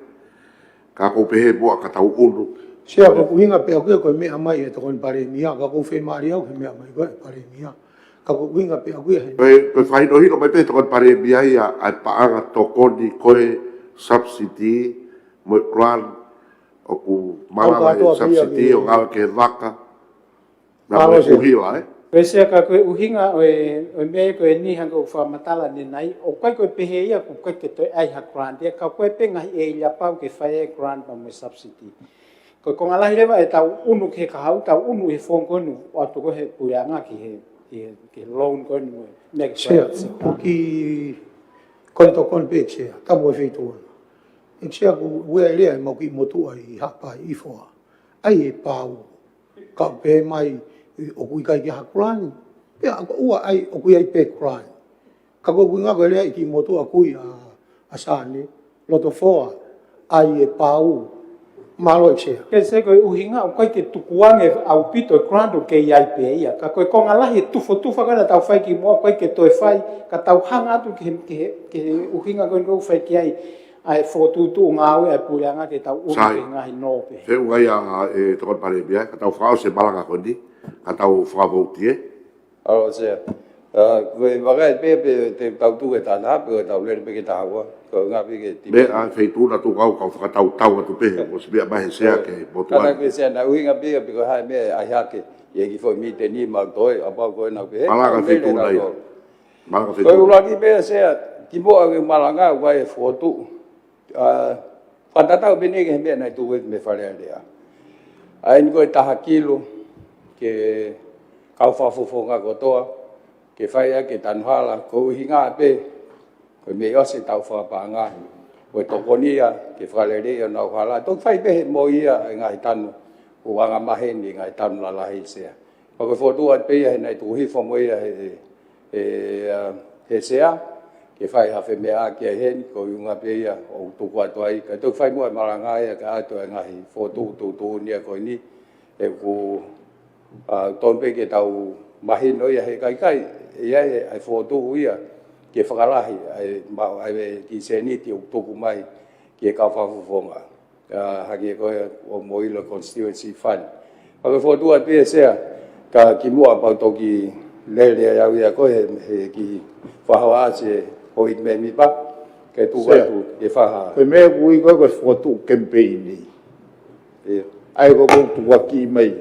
ka ko pe bo ka tau ulu sia ko winga pe ko me amai e to kon pare mia ka ko fe mari au me amai ko pare mia ka ko winga pe he ko fai no hino mai pe to kon pare mia ia ai pa anga to kon ko subsidi mo kran o ku mala subsidi o ga ke vaka na mo uhila pese ka ko uhinga o me ko ni hanga fa matala ni nai o kai ko pe ia ko kai ke to ai ha grant dia ka ko pe ngai e ia pau ke fai grant pa mo subsidy ko ko ngala hile e tau unu ke ka hau tau unu e fon ko nu o to ko he puanga ki he ke loan ko ni me ko ki kon to kon pe che ta mo fe to e che ko we le mo ki mo tu ai ha pa I fo ai e pau ka pe mai o kui kai ki hakuran pe ako ua ai o kui ai pe kran ka ko kunga ko le ki motu a kui a sani loto foa ai e pau malo che ke se ko uhinga o kai ke tukuange au pito kran do ke ai pe ia ka ko ngala he tufo kana tau fai ki mo kai ke to fai ka tau hanga tu ke uhinga ko fai ki ai fotu tu ngau e puanga ke tau uhinga hi no pe fe uai a e to pare bia ka tau frau se balanga ko di ka tau frau tie alo se ko vaga pe te tau tu e tana pe tau le pe ke tau ko nga pe ke ti be a feitu na tu kau ka tau tu pe o se bia mai se ke botu kana ke se na uhinga pe ko ha me a ha ke ye ki fo mi te ni ma to a pa ko na pe malanga feitu na ia malanga feitu ko ula ki pe se ki bo a malanga wa e fotu Patata bene ke me na tu me fare dia. Ai ni ko ta hakilo ke kau fa fo nga ko toa ke fai ke tanhala ko hinga pe ko me yo se tau fa pa nga ko to konia ke fare dia na hala to fai pe mo ia nga tanu ko nga ma he ni nga tanu la hi se. Ko fo tu at pe na tu hi fo mo ia he sea ke fai ha fe mea ke hen ko yunga pe ia o tu kwa to ai ka to fai mo maranga ia ka to nga hi fo tu ni ko ni e ku ton pe ke tau mahi no ia he kai ia ai fo tu ia ke fakalahi ai ma ai ki se ni ti tu ku mai ke ka fa fonga ha ke ko o moilo constituency fund Ako fotua pia sea ka ki mua pa to ki le ya ya ko he ki fahawa se ho it me mi pa ke tu wa tu e faha. Koe mea kui koe koe whakatu campaign ni. Ai ko tu waki mai.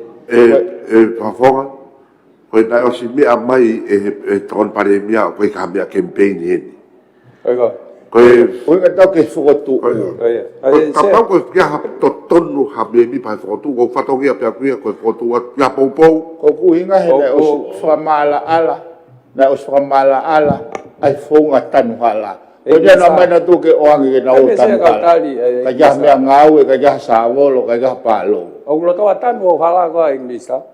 Pafonga, koe nai o si mea mai e ton pare mea koe ka mea campaign heni. Koe ka tau ke whakatu. Tapau koe kia ha tonu ha mea mi pai whakatu, ko whatongia pia kuia koe whakatu wa kia poupou. Ko kuinga he nai o si whamala ala, nai o si whamala ala, ai whonga tanu hala. Ko dia na mai na tu ke oangi ke na o tanu hala. Ka jah mea ngau e ka jah savolo, ka jah palo. O lo toa tanu o hala ko Englisa.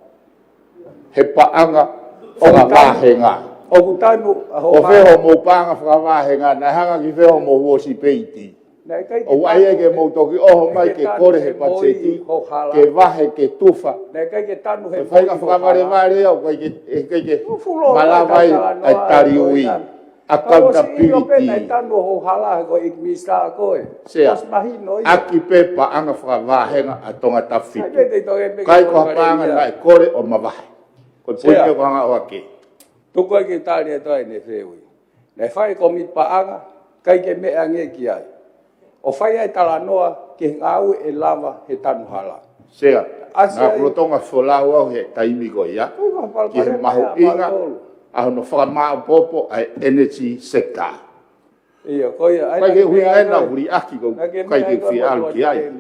He paanga o ka wahenga. O kutanu o feho mo panga whakawahenga, na hanga ki feho mo huosi peiti. O ai ke mo toki oho mai ke kore he patseti, ke wahe ke tufa. Nei kai ke tanu he whai ka whakamare au kai ke malawai ai tari ui. Accountability. Nei tanu ho hala ko Englisa ko e. Sea, aki pe paanga whakawahenga a tonga tawhitu. Kai ko hapanga na e kore o mawahe. Ko puike ko hanga o ake. Tuko ke tali to ai ne feui. Nei fai ko mit paanga kai ke me ange ki ai. O fai ai tala noa ke ngau e lava he tanu hala. Sea, na protonga folau au he taimi ko ia. Ki he mahu inga, au no whakamau popo ai energy sector. Ia, ko ia. Kai ke hui ai na huri aki ko kai ke whialu ki ai.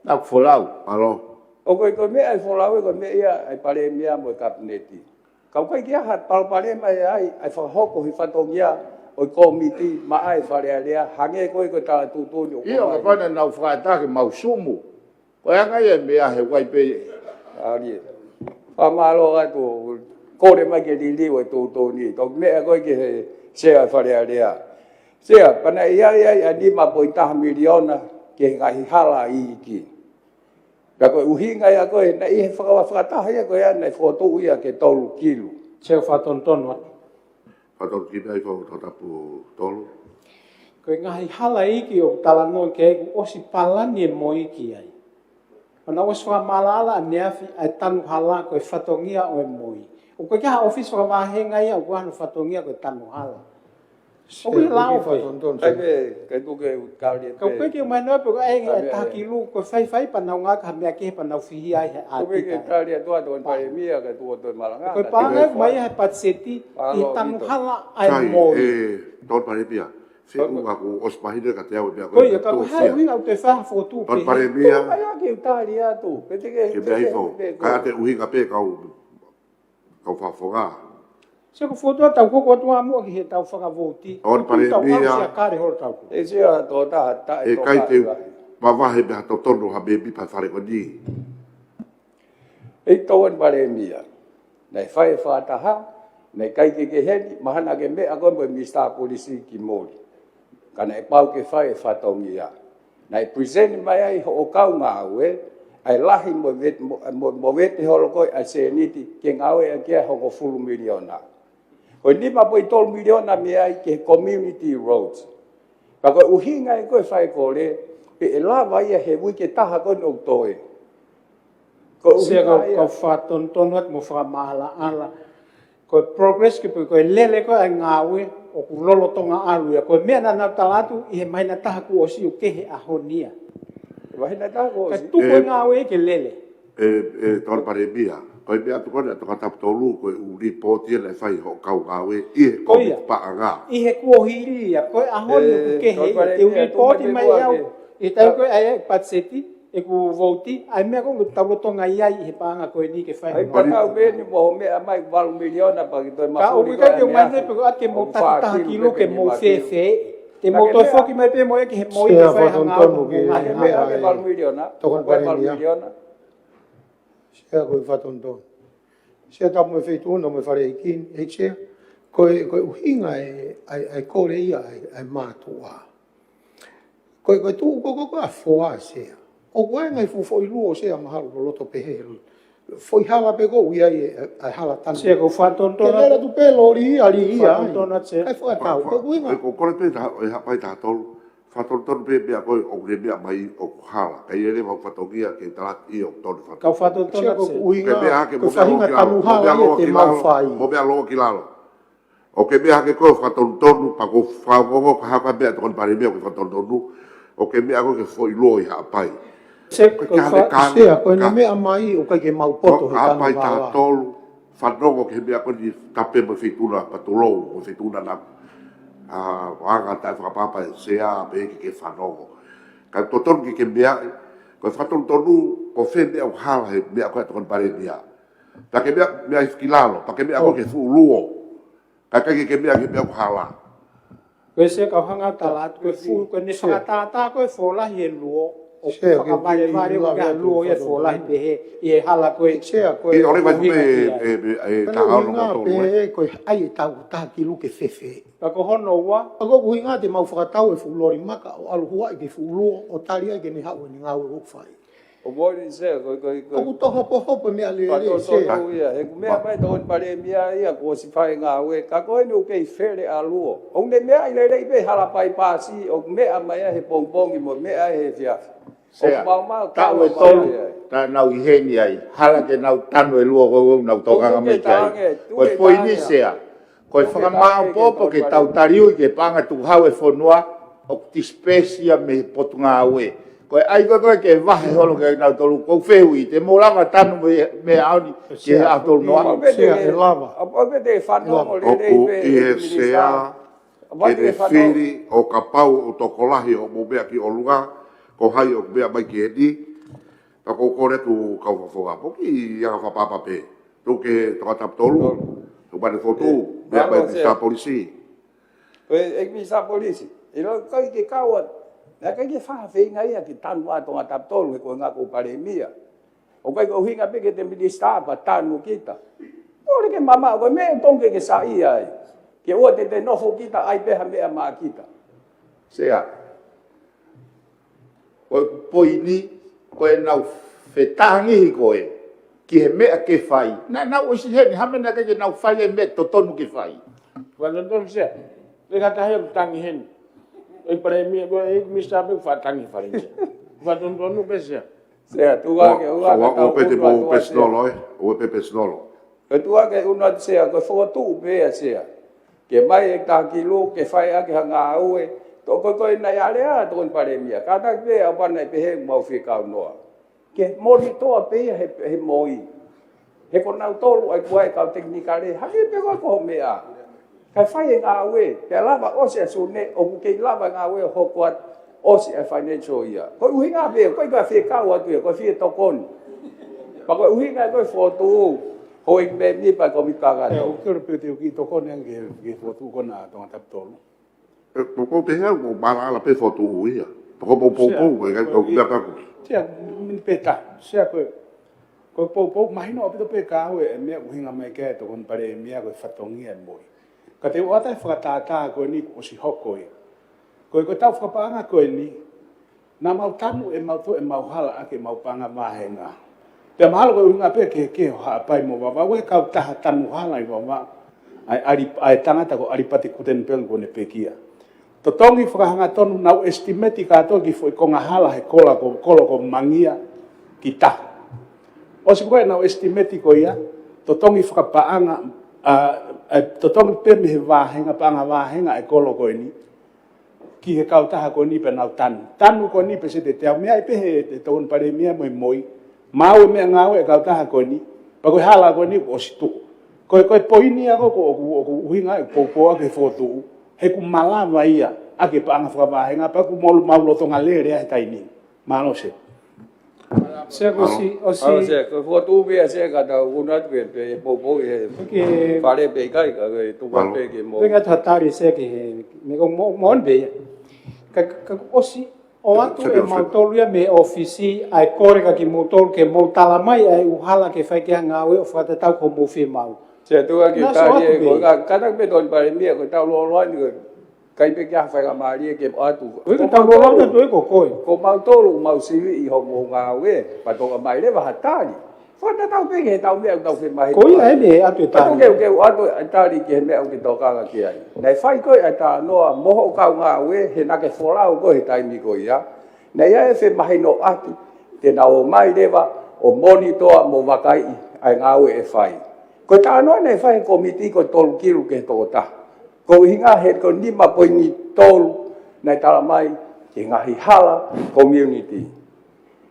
Na folau. Alo. O ko me ai folau ko me ia ai pare mia mo kabineti. Kau kai kia hat palpare mai ai whahoko hi whatongia o komiti ma ai whare alea hange koe ko tala tūtūni o ia ka pana nau whakatake mausumu ko anga ia mea he wai pe ali pamalo ga tu kore mai ke lili o tūtūni to mea koe ke he sea whare alea sea pana ia ni ma poita miliona ke ngai hala i ki ka ko uhinga ya ko na I whakataha ia ko ia nei whotu ia ke tolu kilu. Seu whatonton wat. Whatonton ki nei ko tapu tolu. Ko ngahi hala iki o talanoa ke o si palani e mo iki ai. Ona o swa malala neafi ai tanu hala ko e whatongia o e moi. O ko kia office whakawahenga ia o kua hana whatongia ko e tanu hala. O kui lao fai. Kai tu ke kauri. Kau koe ke mai noa pe ko ai ngai taki lu ko fai pa nau ngā ka mea ke pa nau fihi ai he ati. Ko ke kauri tua tuan pai mia ka tua tuan malanga. Ko panga mai he patseti I tanu hala ai moi. Tuan pai mia. Se unga ko os pahine ka te au mea. Ko ia ka hai winga o te wha fotu. Tuan pai mia. Ko ia ke utari atu. Pete ke. Ke mea ifo. Ka te uhinga pe kau whafonga. Se ko foto tau ko tu amu ki he tau whakavoti. On pare mia. Se kare hol tau. E se a to ta e kai te wawahe me hato tonu ha bebi pa whare ko ni. E tauan pare mia. Nei whae whataha, nei kai ke heni, mahana ke mea koe mo mista polisi ki mori. Kana e pau ke whae whatongia. Nei present mai ai ho o kau ngā ue, ai lahi mo vete holo koe ai se niti, ke ngā ue a kia hoko fulu miliona. Ko ni ma poi tol miliona me ai ke community roads. Pa ko uhinga e ko fai ko le pe e lava ia he wi ke taha ko no toe. Ko uhinga ko fa ton wat mo fa mala ala. Ko progress ke ko lele ko ai ngawe o ku lolo tonga alu ya ko me na talatu I he mai na taha ku o si o ke he ahonia. Vai na taha ko si. Ka tu ko ngawe ke lele. Ton pare bia. Ko me atu ko to kata tolu ko uri poti le fai ho kau gawe I ko pa anga. I he ko hiri ya ko ahoni ku ke he te uri poti mai au. I tau ko ai patseti e ku voti ai me ko tau tonga ia he panga ko ni ke fai. Ai pa ka be ni mo me mai val miliona pa ki to ma. Ka o ka ke mai ne pe ko ate mo ta kilo ke mo fe. Te mo to foki mai pe mo e ke he mo I fai hanga. Me val miliona. Tokon val miliona. Sea koe whatonton. Sea tapu me whaitu no me whare ikin, hei sea, koe uhinga ai kore ia ai mātua. Koe tū koko a whoa sea. O koe ngai fufo I luo sea maharu lo loto pehe. Foi hala pe ko ia ai hala tanu. Sea ko whatonton. Ke lera tu pe lori ia li ia. Whatonton at sea. Kai whakatau. Koe uhinga. Ko kore pe ta e hapai ta tolu. Whatonton pe mea koe o le mea mai o hala. Kai ele mau whatongia ke talat i o tonu whatongia. Kau whatotona ko uinga, ko whahinga tanuhala ia te mawhai. Mo mea loa ki lalo. O ke mea hake koe whatontonu, pa ko whaongongo ka haka mea tukon pare mea koe whatontonu, o ke mea koe ke fo ilo i haapai. Se koe na mea mai o kai ke maupoto he haapai tanuhala. tā tolu, whanongo ke mea koe ni tape mo whituna, patulou, mo whituna na wanga tai whakapapa se a pe ke whanongo. Ka totonu ke mea, koe whatontonu, ko whe mea o hala he mea koe tukon pare mea. Pa ke mea ifkilalo, pa ke mea koe ke fuuluo. Kai ke mea o hala. Koe se kau hanga talat, koe fu, koe ne whakatata koe wholahi e luo. O whakavare vare o kia luo e wholahi pehe, i e hala koe. I ore mai e tāhano mo tōru. Pehe koe ai e tau tāki luke whewhe. Ka ko hono ua. Ako kuhi ngā te mau whakatau e whulori maka o aluhua i ke whuluo o tari ai ke ni hau e ni ngau e uwhai. O mori se koe Oku toha pohopo mea le se. He mea mai tōn pare mea ia ko si whae ngā ue. Ka koe nu kei where a luo. O ne mea i le rei pe harapai pāsi. O mea mai he pongpongi mo mea he fiafi. Sea, tau e tolu, ta nau i heni ai. Hala ke nau tanu e luo kou nau tokanga me kai. Koe poi ni sea. Koe whakamao popo ke tau tariu i ke panga tu hau e whanua o ti specia me potu ngā ue. Koe ai koe ke wahe holo ke nau tolu kou whehu i te moranga tanu me auni ke a tolu noa. Sea e lava. O te whanongo le rei pe. I he sea, ke te whiri o ka pau o tokolahi o mo mea ki o lunga, ko hai o mea mai ki edi, ka ko kore tu kau whawha poki i anga whapapa pe. Tu ke toka taptolu, tu mane fotu, mea mai misa polisi. Koe ek misa polisi. I lo kai ke kaua, na kai ke whawhenga ia ki tanu a tonga taptolu he koe ngā ko pare mia. O kai ko hinga pe ke te minista pa tanu kita. Ore ke mama, koe mea tonge ke sa ia ai. Ke ua te nofo kita ai peha mea maa kita. Sea, koe poi ni, koe nau whetangihi koe, ki he mea ke whai. Nau isi heni, hamena ke nau whai e mea totonu ke whai. Whanonton sea, e kata hea tangi hen. E pare mea koe e mista pe whatangi wharinse. Whanonton pe sea. Sea, tua ke ua O pe te mo pesnolo e, o pe pesnolo. Koe tua ke una sea, koe whakatu pea sea. Ke mai e tāki lō, ke whai ake hanga aue, tō koe nai alea tōn pare mia. Ka tak pea wana i pehe mau whikau noa. Ke mori toa pea he moi. He ko nau tolu ai kuai kau teknikare, hake pe koe koho mea. Kai whai e ngā aue, pea lava ose a sune, o kukei lava ngā aue hokuat, ose a financial ia. Koe uhi ngā pea, koe ka whikau atu ia, koe whie tokoni. Pa koe uhi ngā koe whotu hoi me ni pa ko mi kaga. O kero pe te ki tokoni ange ke fotu kona tonga taptolu. Ko pe hea ko mara ala pe fotu uia. Ko po ko mea paku. Tia, min peta, sea koe. Koe po mahino apito pe kawe e mea uhinga mai kea tokon pare mea koe whatongia e moi. Ka te uatai whakatata koe ni o si hoko e. Koe tau whakapanga koe ni, nā mau tanu e mau to e mau hala ake mau panga mahenga. Te mahalo koe uhinga pe ke ho haapai mo wawa, ue kau taha tanu hala i wawa, ai tangata ko aripati kuten pelu kone pekia. Totongi whakahanga tonu nau estimeti kātoki fo i konga hala he kolo ko mangia ki taha. O si koe nau estimeti ko ia, totongi whakapaanga, totongi pe me he wāhenga, paanga wāhenga e kolo ko ni, ki he kau taha ko ni pe nau tanu. Tanu ko ni pe se te teau, mea i pe he te tokon pare mea moi, mau e mea ngāo e kau taha ko ni, pa koe hala ko ni o si tuku. Koe poini ako ko uhinga e popoa ke fotu, he ku malama ia, ake paanga whakawāhenga, pa ku maulotonga lere a he taini. Malo se. Se osi se ko fotu be se ka ta unat pe popo e pare pe kai ka tu pe ke mo. Venga tatari se ke me ko mon be. Ka osi o atu e mautoluia me ofisi ai kore ka ki motol ke mo tala mai ai uhala ke fai ke nga we of ta tau ko mo fi mau. Se tu ki tari ko ka ta pe don pare mi ko tau lo ni kai pe kia whai ka maari ke atu. Ui ka tau rola na tue ko koe. Ko mau tolu mau siwi i ho mo ngā we, pa toka mai le wahatari. Fota tau penge tau mea tau fe mai. Koi ai me atu ta. Ke atu atari ke mea ke toka ki ai. Nei fai koi ata noa moho kau ngā we he na ke folau ko he taimi ko ia. Nei ai fe mai no ati te na o mai lewa o monitor mo wakai ai ngā we e fai. Ko ta no nei fai komiti ko tolu kilu ke tota. Ko hinga he ko ni ma poingi tolu nei tala mai ke ngahi hala community.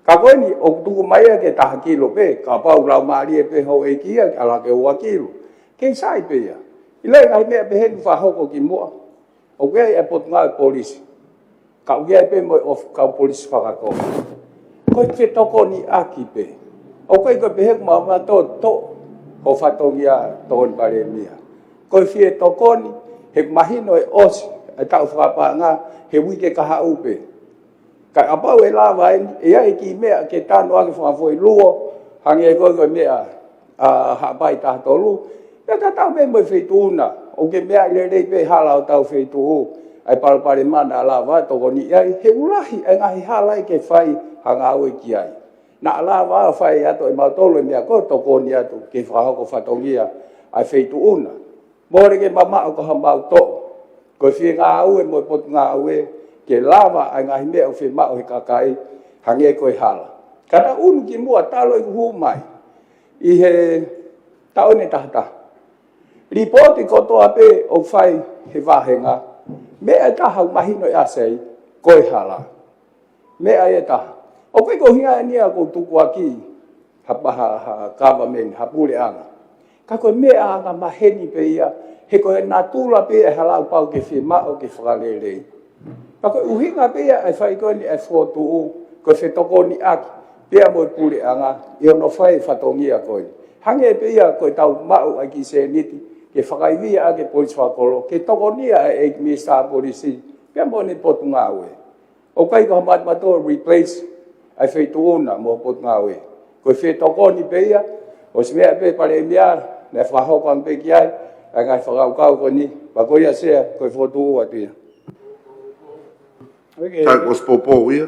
Ka koe ni o tuku mai ke taha kilo pe, ka pau rau maari e pe hau e kia, ka la ke ua kilo. Kei sai pe ia. I lei ngai mea pe henu whahoko ki mua. O kei e potu ngā polisi. Ka uke e pe moi of ka polisi whakako. Koe te toko ni aki pe. O kei koe pe heku maa tō tō. Ko whatongi a tōni pare mia. Koe fie toko ni, heku mahino e osi. E tau whakapa ngā, he wike kaha upe. Ka apau e lawa e ai ki mea ke tano ake whakafoi luo, hangi e koe mea hapai tahtolu, e ka tau me moi whetuna, o ke mea le rei pe hala o tau whetu, ai parapare mana lawa toko ni ai, he ulahi e ngahi hala e ke whai hanga au e ki ai. Na lawa a whai ato e mautolo e mea ko toko ni atu ke whahoko whatongia ai whetu una. Mōre ke mama o ko hamau to, ko whie ngā au e moi potu ngā au e, ke lava ai ngahi mea o whi mao he kakai hange koe hala. Kana unu ki mua talo i kuhu mai i he taone tahata. Ripoti kotoa pe o whai he wahenga mea taha mahino i asei koe hala. Mea e taha. O koe ko hinga e nia ko tuku aki ha government hapule anga. Ka koe mea anga maheni pe ia he koe natula pe e halau pau ke whi mao ke whakalelei. Pako uhinga pia ai whai koe ni e whotu u, koe whetoko ni aki, pia moi pure anga, i ono whai whatongia koe. Hange pia koe tau mau ai ki se niti, ke whakaivia a ke polisi whakolo, ke toko nia e mista polisi, pia moi ni potu ngā ue. O kai ko hamat mato replace ai whetu una mo potu ngā ue. Koe whetoko ni pia, o si mea pe pare mea, ne whahoko an pe ki ai, ai ngai whakaukau ko ni, pako ia sea, koe whotu u atia. Tai ko spopo ia.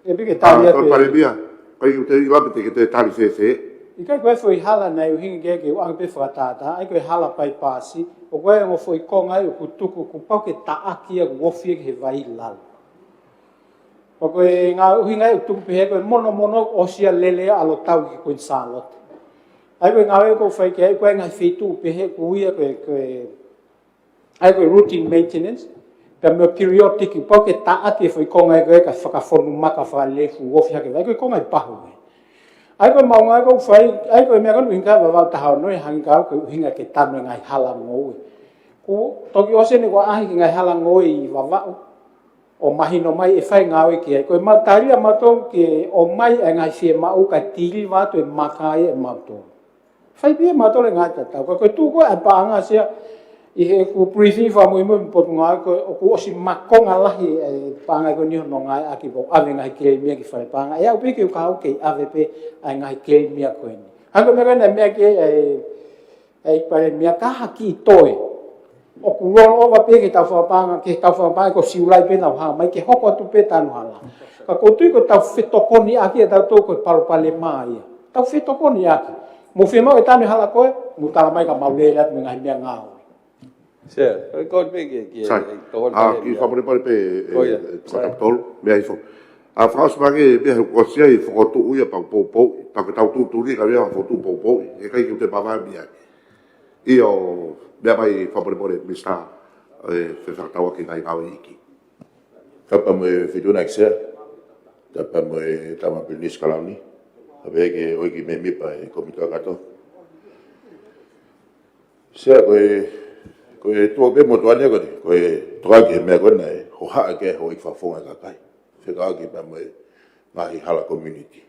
E bige talia pe. Pare bia. Kai u te lape te ke te tali se. I kai koe foi hala nei u hingi ke u ang pe whakatata, ai koe hala pai pasi, o koe ngo foi konga ai u kutuku ku pau ke taaki a wofie ke he vai lal. O koe ngā u hinga ai u tuku pe he koe mono osia lele alo tau ki koe salot. Ai koe ngā koe whai ke ai koe ngai whetu pe he kuia ai koe routine maintenance, pe me periodic po ke taati foi konga e ka whakafonu maka whalefu wofi hake ai koe konga i pahu e. Ai koe maunga koe whai, ai koe mea kanu hinga wawau tahao noi hangi kau koe hinga ke tanu ngai hala ngoi. Ku toki ose ni kua ahi ki ngai hala ngoi i wawau, o mahino mai e whai ngawe ki ai. Koe mau taria matou ke o mai e ngai whie mau ka tiri watu e makai e matou. Whai pia matou le ngai tatau, koe tu koe ai paanga sea, i he ku briefing wha mui mui potu ngā koe o ku osi makonga lahi e pāngai koe niho no ngai aki po ave ngai kei mea ki whare pāngai. E au peke u kahau kei ave pe ai ngai kei mea koe ni. Hanko mea koe na mea ke e pare mea kaha ki toe. O ku rolo owa peke tau whapanga ke tau whapanga ko siulai pe nau haa mai ke hoko atu pe tanu hala. Ka kotui ko tau whetokoni aki e tau tō koe parupale maa ia. Tau whetokoni aki. Mo whemau e tanu hala koe, mu tala mai ka maulele atu me ngai mea ngāo. Sir, ko pe ki to ki famore pare pe tol me ai fo a France mage be ko sia i fo tu ia pa po ta que tau tu ri ka via fo tu po e kai ki te pa va bia io be mai famore pare mi sta fe fa tawa ki ngai gawe iki ka pa me fidu na xe ta pa me ta ma penis kalani ave ke o ki me mi pa e komito gato sia koe tua ke motuania koe toa ki mea koe nei, ho haa ke ho i whafonga ka kai. Whika aki pa mai ngahi hala community.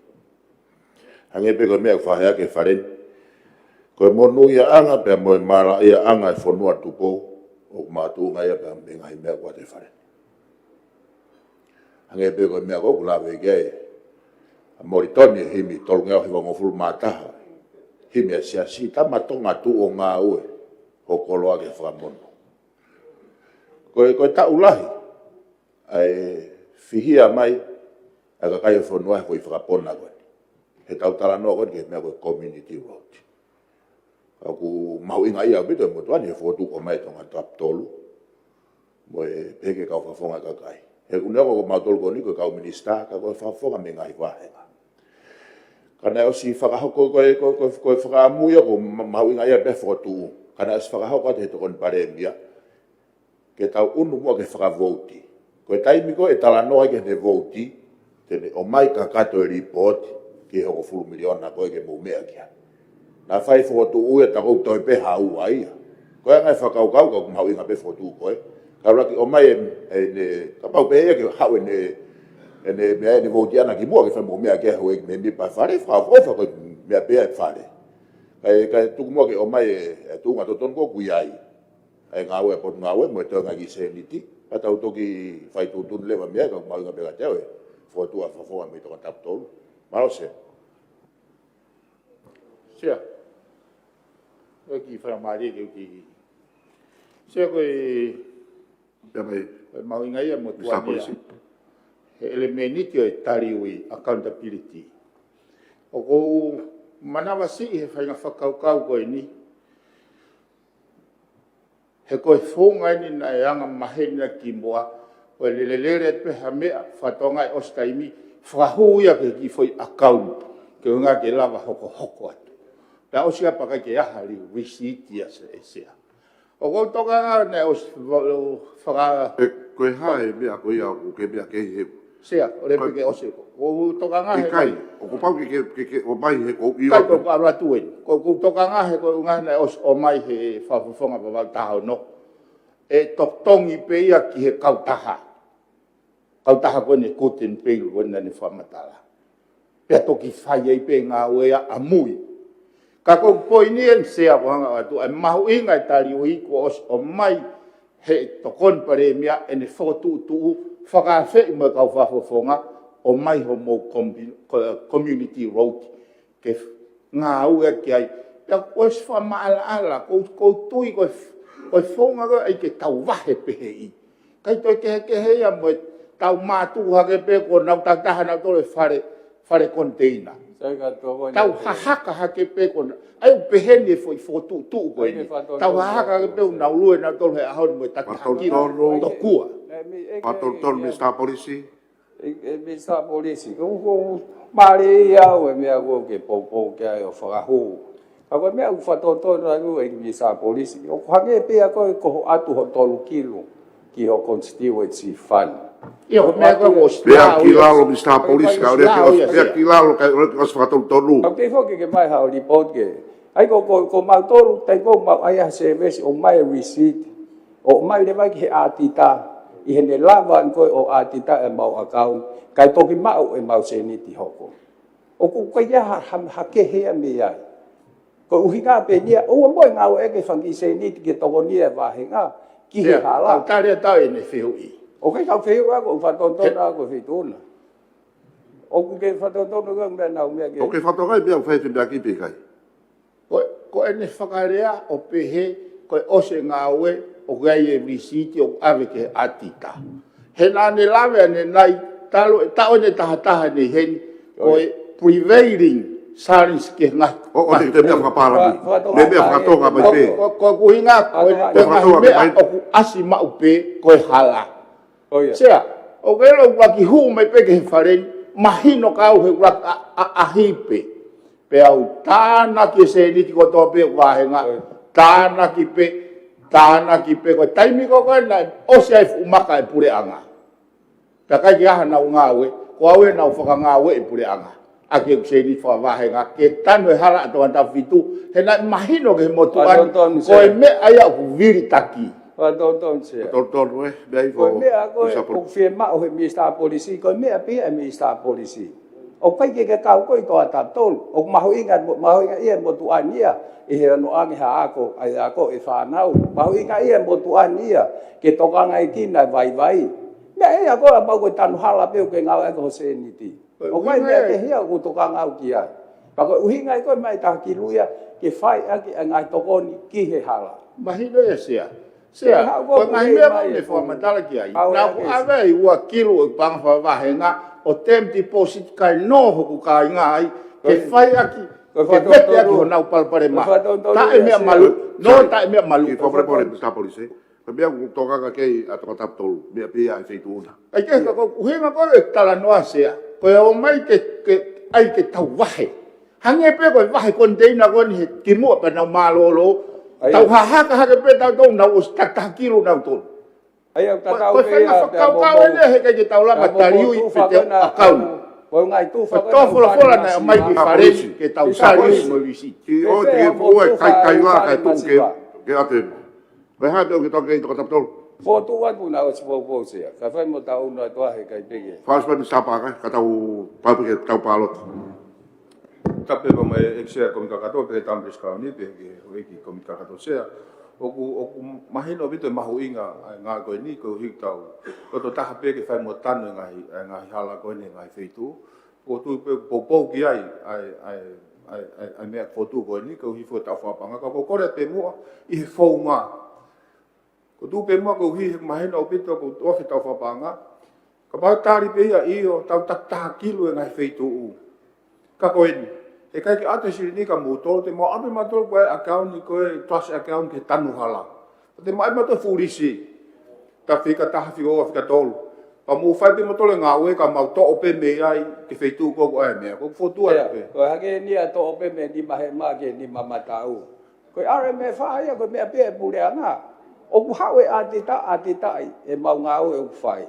Hange pe koe mea whahea ke wharen. Koe monu ia anga pe moe mara ia anga e whanua tupo o mātua ia pe me ngahi mea koe te wharen. Hange pe koe mea koe kulawe ke ai. A moritoni e himi tolungea hiwa ngofuru mātaha. Himi a siasi tamatonga tu o ngā ue. O koloa ke whakamono. Koe ta ulahi, ai whihia mai, a ka kai whanua koe whakapona koe. he tau tala no ko ke me ko community road aku mau inga ia bito mo tuani he fotu ko mai tonga tap tolu mo e peke ka fa fonga ka kai he kuna ko ma tolu ko ni ko ka minista ka ko fa fonga me ngai wa he kana o si fa ko fa mu yo ko mau inga ia be fotu kana si fa ko te to kon paremia ke tau unu mo ke fa voti ko tai mi ko e tala no ke de voti te o mai ka kato report ke ho fulu miliona ko ke mo mea kia na fai foto u e ta ko to pe ha u ai ko nga fa ka ka ko ma inga pe foto ko ka ra ki o mai e ne ka pa pe ke ha we ne me ne voti ana ki mo ke fa mo mea ke ho me mi pa fare fa ko me pe fare ka tu mo ke o mai e tu nga to ton ko ku ai ai nga we po nga we mo to nga ki se niti pa ta to ki fai tu le va me ka ma inga pe ka te foto a favor me to tap tolu malo se sia o ki fa mari ke ki sia ko ya mai mau ingai mo tua elementi o tariwi accountability o ko manawa si he fa nga fakau ko ni he ko fonga ni na yanga mahena kimboa o le pe hamea fatonga o staimi fahuia ke ki foi account ke nga ke lava hoko atu ta o sia paka ke ahali receipt ya se o ko toka ne o fra ko hai me a ko ia ko ke me ke he sia o le ke o se o toka nga he kai o ko pau ke o mai he ko i ko ara tuen ko toka nga he ko nga ne o mai he fa fonga ba ta no e toktongi pe ia ki he kautaha au taha ko ne koten pe ko na ne famatala pe to ki fai ai pe nga we a mui ka ko poini en se a wanga atu a mau inga tali o o mai he to kon pare mia en fotu tu faka fe mo ka fa fonga o mai ho mo community road ke nga u ki ai ya ko fa mala ala ko tui ko fonga ko ai ke tau va he pe i kai to ke he ya mo tau matu ha ke pe ko na ta ta na to fare container tau haka ha ke pe ko ai pe he ni foi foto tu ko ni tau haka ke pe na lu na to he ha mo ta ki to ku pator Mr. Policy Mr. Policy ko mari ya we me ko ke po ke ai o fa hu ako me u fa to na lu e Mr. Policy o ha ke pe ko atu ho to kilo ki o constituency fund io me ko Pea kilalo Mr. Police ka ore pea kilalo ka ore ko fa tolu. Au te foki ke mai ha report ke. Ai ko mau tolu tai ko mau ai se ves o mai receipt. O mai le vai ke atita i hene lava ko o atita e mau account. Kai toki mau e mau se ni ti hoko. O ko ya ha ke he me ai. Ko uhinga pe ni o mo nga o e ke fangi se ni ti ke to ni e va hinga ki he hala. Ta re ta e ne feu o kai ka feu ko fa tonto na ko fituna o ke fa tonto no ga na o me ke o ke fa tonto ga be fa te ki pe kai ko ene fakarea o pehe ko o se ngawe o gai e visiti o ave ke atita he na ne lave ne nai talo ta o ne ta ne hen ko prevailing silence ke nga o te me fa para me fa tonga ba pe ko kuinga ko me asi ma upe ko hala oh yeah sia o gelo wa ki hu me pe ke fare mahino ka o he wa a hipe pe au tana ki se ni ko to pe wa he nga tana ki pe ko taimi ko na o se fu maka e pure anga ta ka ya na nga we ko awe na fa nga we e pure anga a ke se ni fa wa he nga ke tano hala to anta fitu he na mahino ke mo to an ko me aya ku viri taki wa don se Tonton we be ko me a ko confirma o Mr. Policy ko me a pe Mr. Policy o kai ke ka ko to ata tol o mahu inga ia mo tu ania e no ang ha ako ai ako e fa nau mahu inga ia mo tu ania ke to ka ngai kina vai me e ako ba ko tan hala pe ke ngau e ko se ni ti o mai me ke hia ko to ka ngau ki ai pa ko uhinga ko mai ta ki luia ke fai aki ngai to ko ni ki he hala mahino e sia sia ko ngai me fo matala ki ai na ko ave i wa kilo pang fa va henga o tem deposit kai no ho ku kai ngai ke fai aki ke vete aki ho nau palpare ma ta e mea malu no ta e mea malu Ki fofre pore Mr. Police. Ka mea toka ka kei ato tap tolu. Mea pia ai feitu una. ai ke ko uhinga ko e tala noa sea ko o mai ke ai ke tau wahe hange pe ko wahe container ko ni ki mo pa na malolo tau ha ka pe tau tau na o ta kilo na to ai au tatau ko fa na ka ele he ke tau la matariu i pe te akau Ko ngai tu fa to fola na mai ki fare ke tau sari mo visi Ki o te o kai wa kai tu ke ate. Vai ha do ke to ke to tap tolu. Fo tu wa tu na o spo po se. Ka fa mo tau no to he kai pege. Fas pa Mr. Paka ka tau pa ke tau palot. Tape pa mai eksea komika kato pe tambris kauni pe ke weki komika kato sea. Oku mahino bito mahu inga ngā koe ni ko hik tau. Ko to taha pe ke whai mo tanu ngai hala koe ni ngai wheitu. Ko tu pe popou ki ai mea fotu koe ni ko hi fo tau whapanga. Ko kore pe mua i he fou ngā. Ko tu pe mua ko hi mahino bito ko toa ke tau whapanga. Ka pau tāri pe ia iyo tau taha kilo ngai wheitu u. Ka koe ni. E kai ki ate siri ni ka mūtoro, te mau ape matoro koe account ni koe trust account ke tanu hala. Te mau ape matoro furisi. Ta whika taha whika whika tolu. Pa mū whai pe matoro ngā ue ka mau to ope me ai ke wheitu koko ai mea. Ko fotu ai pe. Ko hake ni a to ope me ni mahe ma ke ni mamatau. Ko RMF ai ko me ape pure anga. O ku hawe atita e mau ngā ue u whai.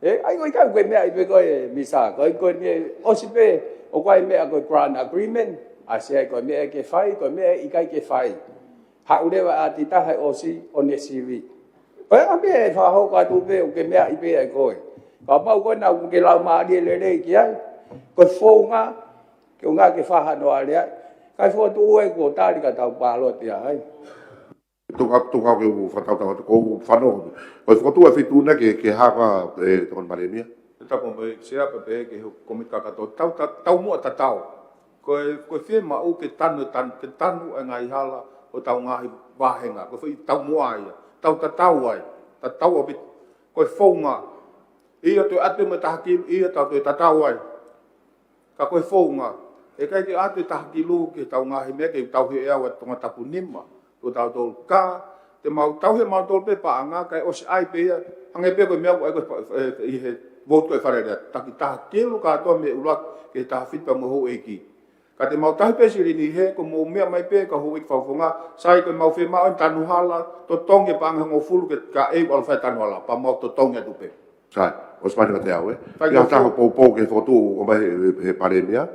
E ai ko ikai koe mea i pe koe misa. Ko ni osipe o kai mea ko grant agreement a se ko mea ke fai ko mea i kai ke fai ha ulewa ati ta hai osi one CV pa ambe fa ho ka tu pe o ke mea i pe ai ko ka pa ko na ke la ma di le le ki ai ko fo nga ke fa ha no ale kai fo tu e ko ta ri ka tau pa lo ti ai Tu ka ke u fatau ko fano. Ko fotu e fitu na ke ha ka e ton paremia. Ta ko mai sea pe ke komika kato tau mo ta tau. Ko fie ma o ke tanu ngai hala o tau ngai wahenga. Ko fi tau mo ai. Tau ai. Ta tau obi. Ko fonga. Ia to ate me tahaki ia tau to tau ai. Ka ko fonga. E kai ke ate tahaki lu ke tau ngai me ke tau he ea tonga tapu nima. To tau to ka te mau tau he mau to pe pa anga kai os ai pe ange pe ko me ko i he vote koe wharerea, taki taha kelo katoa me urak ke taha whitpa mo ho eki. Ka te mau tahi pesi rini he, ko mo mea mai pe ka ho eki whawhonga, sai koe mau whi mau en tanu hala, to tonge pa anga ngō fulu ke ka e wala whai tanu hala, pa mau to tonge tupe. Sai, o smani ka te au e. Ia taha pōpō ke whotu o mai he paremia,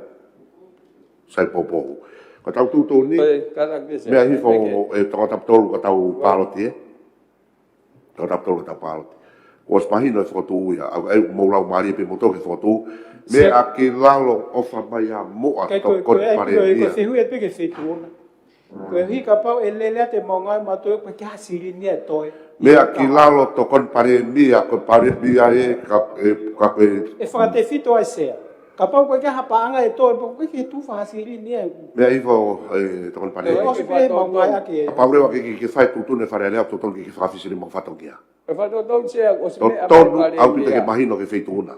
sai pōpō. Ka tau tūtō ni, mea hifo e tonga taptolu ka tau pāloti e. Tonga taptolu ka tau pāloti. O smahino e whotu ia, au e mōrau maari pe moto ke whotu, me a ke lalo o whamai a moa to kon pare ia. Ko whihu e peke whetu ona. Ko e hui ka pau e lelea te maungai matoe, ko ke hasiri ni e toe. Me a ke lalo to kon pare mia, kon pare mia e ka pe... E whakate whito ai sea. Ka pau ko ke hapaanga e toe, ko ke tu hasiri ni e. Me a hifo to kon pare mia. E osi pe maungai ake. A paurewa ke whai tutune whare lea, to tonu ke whawhisiri mo whatongia. e fa to don se o se me tonu au pita ke mahino ke feitu una.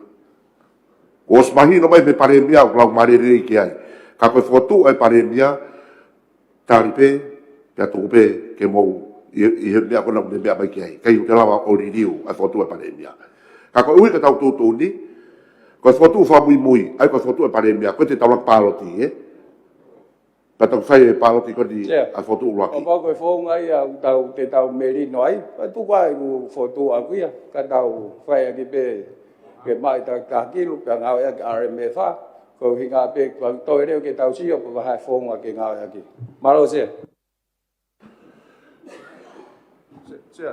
O os mahino mai pe pare mia o lau marere ki ai. Ka koe fotu ai pare mia, tari pe, pia tuku pe, ke mou, i he mea kona mune mea mai ki ai. Kei te lawa o ririu ai fotu ai pare mia. Ka koe ui ka tau tūtū ni, koe fotu wha mui mui, ai koe fotu ai pare mia, koe te taulang pāloti, pa tau whai e pāloti koe ni ai fotu uruaki. O pa koe whonga ia, tau te tau merino ai, pa tu kwa i fotu a kuia, ka tau whai a ki pe, ke mai ta kilu, ka ngau ea ki RMFA, ko hi ngā pe, toi reo ke tau sio, pa hai whonga ke ngau ea ki. Maro se.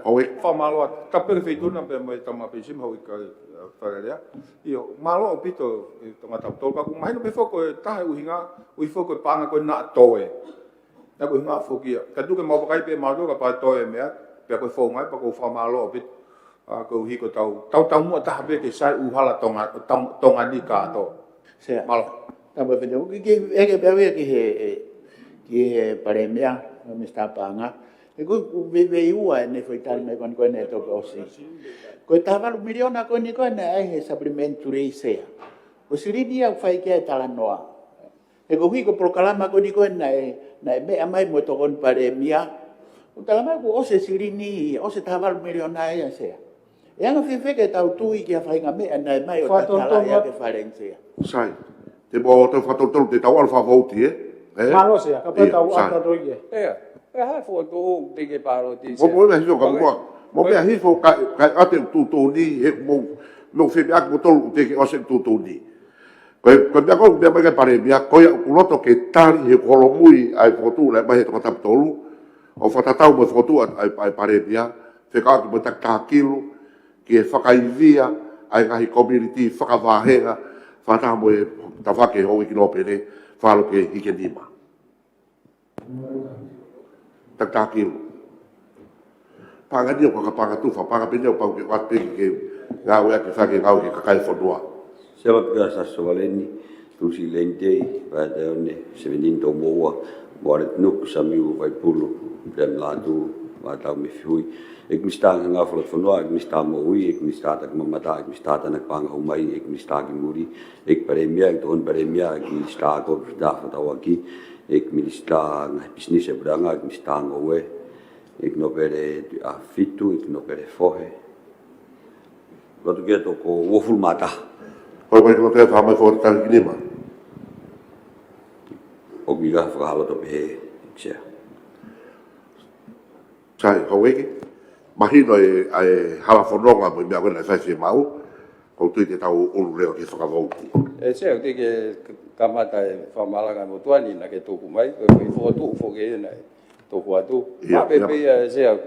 Oe. Whamaloa, tapere whituna pe mai tama pe sim hau i ka wharerea. Io, malo o pito i tonga tau tolka, ku mahino pe whoko e tahe uhinga, ui whoko e pānga koe nā toe. Nā koe hinga whokia. Ka tuke maupakai pe mātua ka pāi toe mea, pe koe whongai, pa koe whamalo o pito. Koe hiko tau mua taha pe ke sai uhala tonga ni kāto. Sea. Malo. Tama whenau, eke pewe ki he pare mea, me sta pānga. E koe vei ua e ne whaitari mai koe ne toke osi. Koe tāwaru miliona koe ni koe ne ai he supplementary sea. O sirini au whai kia e tala noa. He ko hui ko prokalama ko ni ko na me amai mo to kon pare mia. O talama ko o se sirini o se taval miliona ya se. E anga fe ke tau tui ki a whainga me ana mai o tatala ya ke wharense. Sai. Te mo te whatotolo te tau alfa vauti, Malo se, ka pa tau ata roige. E hai foto te ke paro ti se. Mo me hiso ka mo. Mo me hiso ka ate tu ni he mo fe ak mo tolu te ke o se tu ni. Ko me ko me me pare mia ko ya kuloto ke tari he kolomui ai foto le mai to tap tolu. O whatatau mo foto ai pare mia. Fe ka mo tak kilo ki e whakaivia ai ngahi community whakavahenga whata mo e tawhake ho i kino pere whalo ke hike nima. Tak kilo. Panga dio ka panga tufa, panga pene o pau ke wate ke ngau e ke whake ngau ke kakai whanua. Sewa pika saso waleni, tusi lentei, wate one, 17 tau moa, moaret nuk samiu vai pulu, dem latu, watau me fihui. Ik mista nga voor het vandaag, ik mista mooi, ik mista tak mamata, ik mista tak pang humai, ik mista ki muri, ik paremia, ik don paremia, ik mista ko da fatawaki, ik mista nga business e branga, ik mista ngoe, ik no pere afitu, ik no pere fohe. Wat ik het ook woful mata. Hoi mai kino te whamai fōre tari kinima. Ook mi ga verhalen op he, ik zeg. Sai, hau eke. Mahino e hala whanonga mo i mea wena e whaiwhi mau, ko tui te tau ulu reo ki whakavauti. E se o te ke kamata e whamalanga mo tuani na ke tōku mai, ko i whotu whoke e nei tōku atu. Ma pepe e se o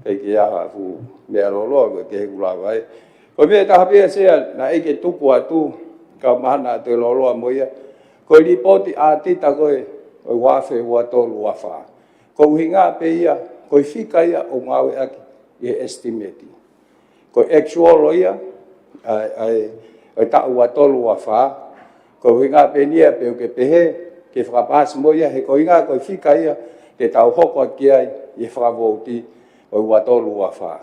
kei ke aha fu mea loloa ko ke hekula vai. Ko mea taha pia se na e ke tōku atu ka mahana te loloa mo ia. Ko i ripoti a tita koe o wafe ua tolu wawha. Ko uhinga pe ia, ko i whika ia o ngawe aki. I estimate. Ko actual loia ai ta ua tolu wa fa ko hinga penia pe ke pehe ke frapas moia he ko hinga ko fika ia te tau hoko ki ai i fravoti o ua tolu wa fa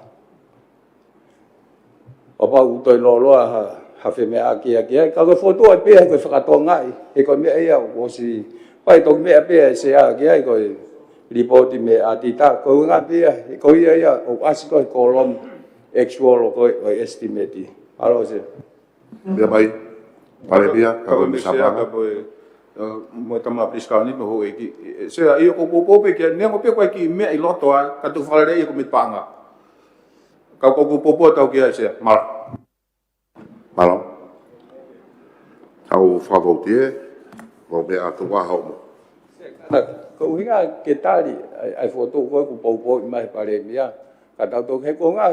o pa u toi lolo ha fe me aki ai ka ko foto ai pe ko fratonga e ko me ia o si pai to me pe se aki ai ko ripoti me atita ko nga pia ko ia o asiko kolom actual ko estimate alo se Mea mai pare mia ka ko misapa mo tama priska ni mo eki se ia ko pope ke ne mo pe ko ki me i loto a ka tu fale i ko mit panga ka ko popo tau ki se mal malo tau favoutie mo me atu wa ho ko hinga ke tali ai foto ko popo mai pare mia ka tau to he ko nga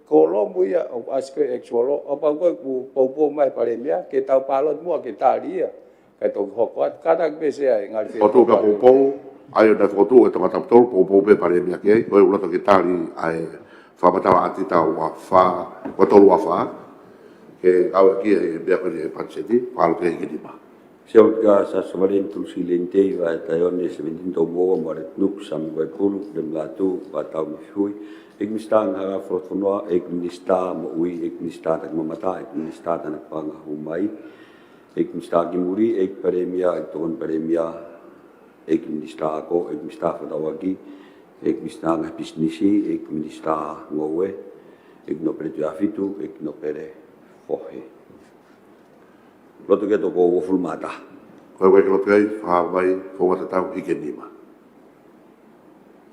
ko lombo ia o aske exolo o pa ko popo mai pare mia ke tau palot mo ke tali ia ka to hoko kada be se ai ngal fe foto ka popo ai na foto e tama tol popo pe pare mia ke o ulo to ke tali ai fa bata ati ta wa fa ko to wa fa ke au ki e be ko ni panseti pal ke ki di ma Sewa pika saso waleni, tusi lentei, wate one, 17 tau moa, moaret nuk sami vai pulu, dem latu, watau me fihui. Ik mista nga frot whanua, ik mista mo ui, ik mista tak mamata, ik mista tanak panga humai, ik mista ki muri, ik paremia, ik tohon paremia, ik mista ako, ik mista whatawaki, ik mista nga bisnisi, ik mista ngowe, ik no pere tuafitu, ik no pere fohe. Loto ke toko woful mata. ko e ko kai fa vai ko ta tau hike nima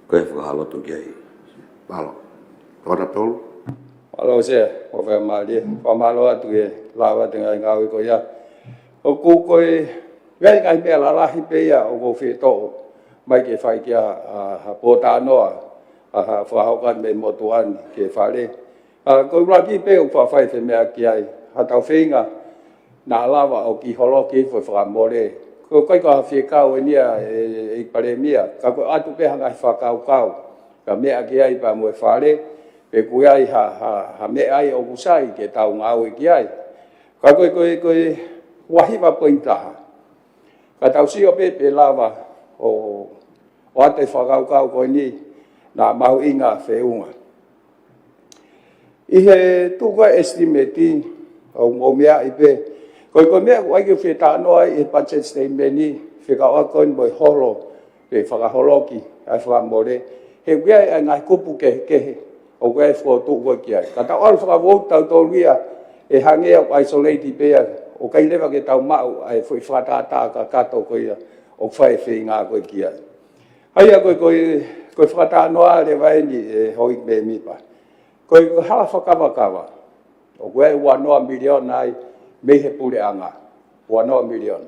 Ko e whakahaloto ki ai. malo ko ta tol alo se o ve mali pa malo atu e lava tenga ngau ko ia o ku ko e vei kai pe la la hi pe ia o go fe to mai ke fai ki a pota no a fa ho kan me motuan ke fale a ko ra ki pe o fa fai te me ki ai ha tau feinga na lava o ki holo ki fo fra more ko kai ka fi ka o nia e pare mia ka ko atu pe hanga fa ka ka me ki ai pa mo fale pe ku ai ha me ai o kusai ke tau ngau ki ai ka ko wahi va pointa ka tau si o pe lava o ate fa ka ko ni na mau inga feunga i he tu ko estimate o mo mea i pe Ko mea ko ai ke feta no ai budget statement ni fika o ko mo holo pe faka holoki ai fa more he wea ngai kupu ke o wea fo tu ko ki ai ka ta ol faka vo ta to ria e hange o isolate pe o kai leva ke tau mau ai foi fata ta ka to ko ia o fai fe nga ko ki ai ai ko fata no ale vai ni hoi me mi pa ko hala faka kawa o wea wa no million ai me he pule anga wa no million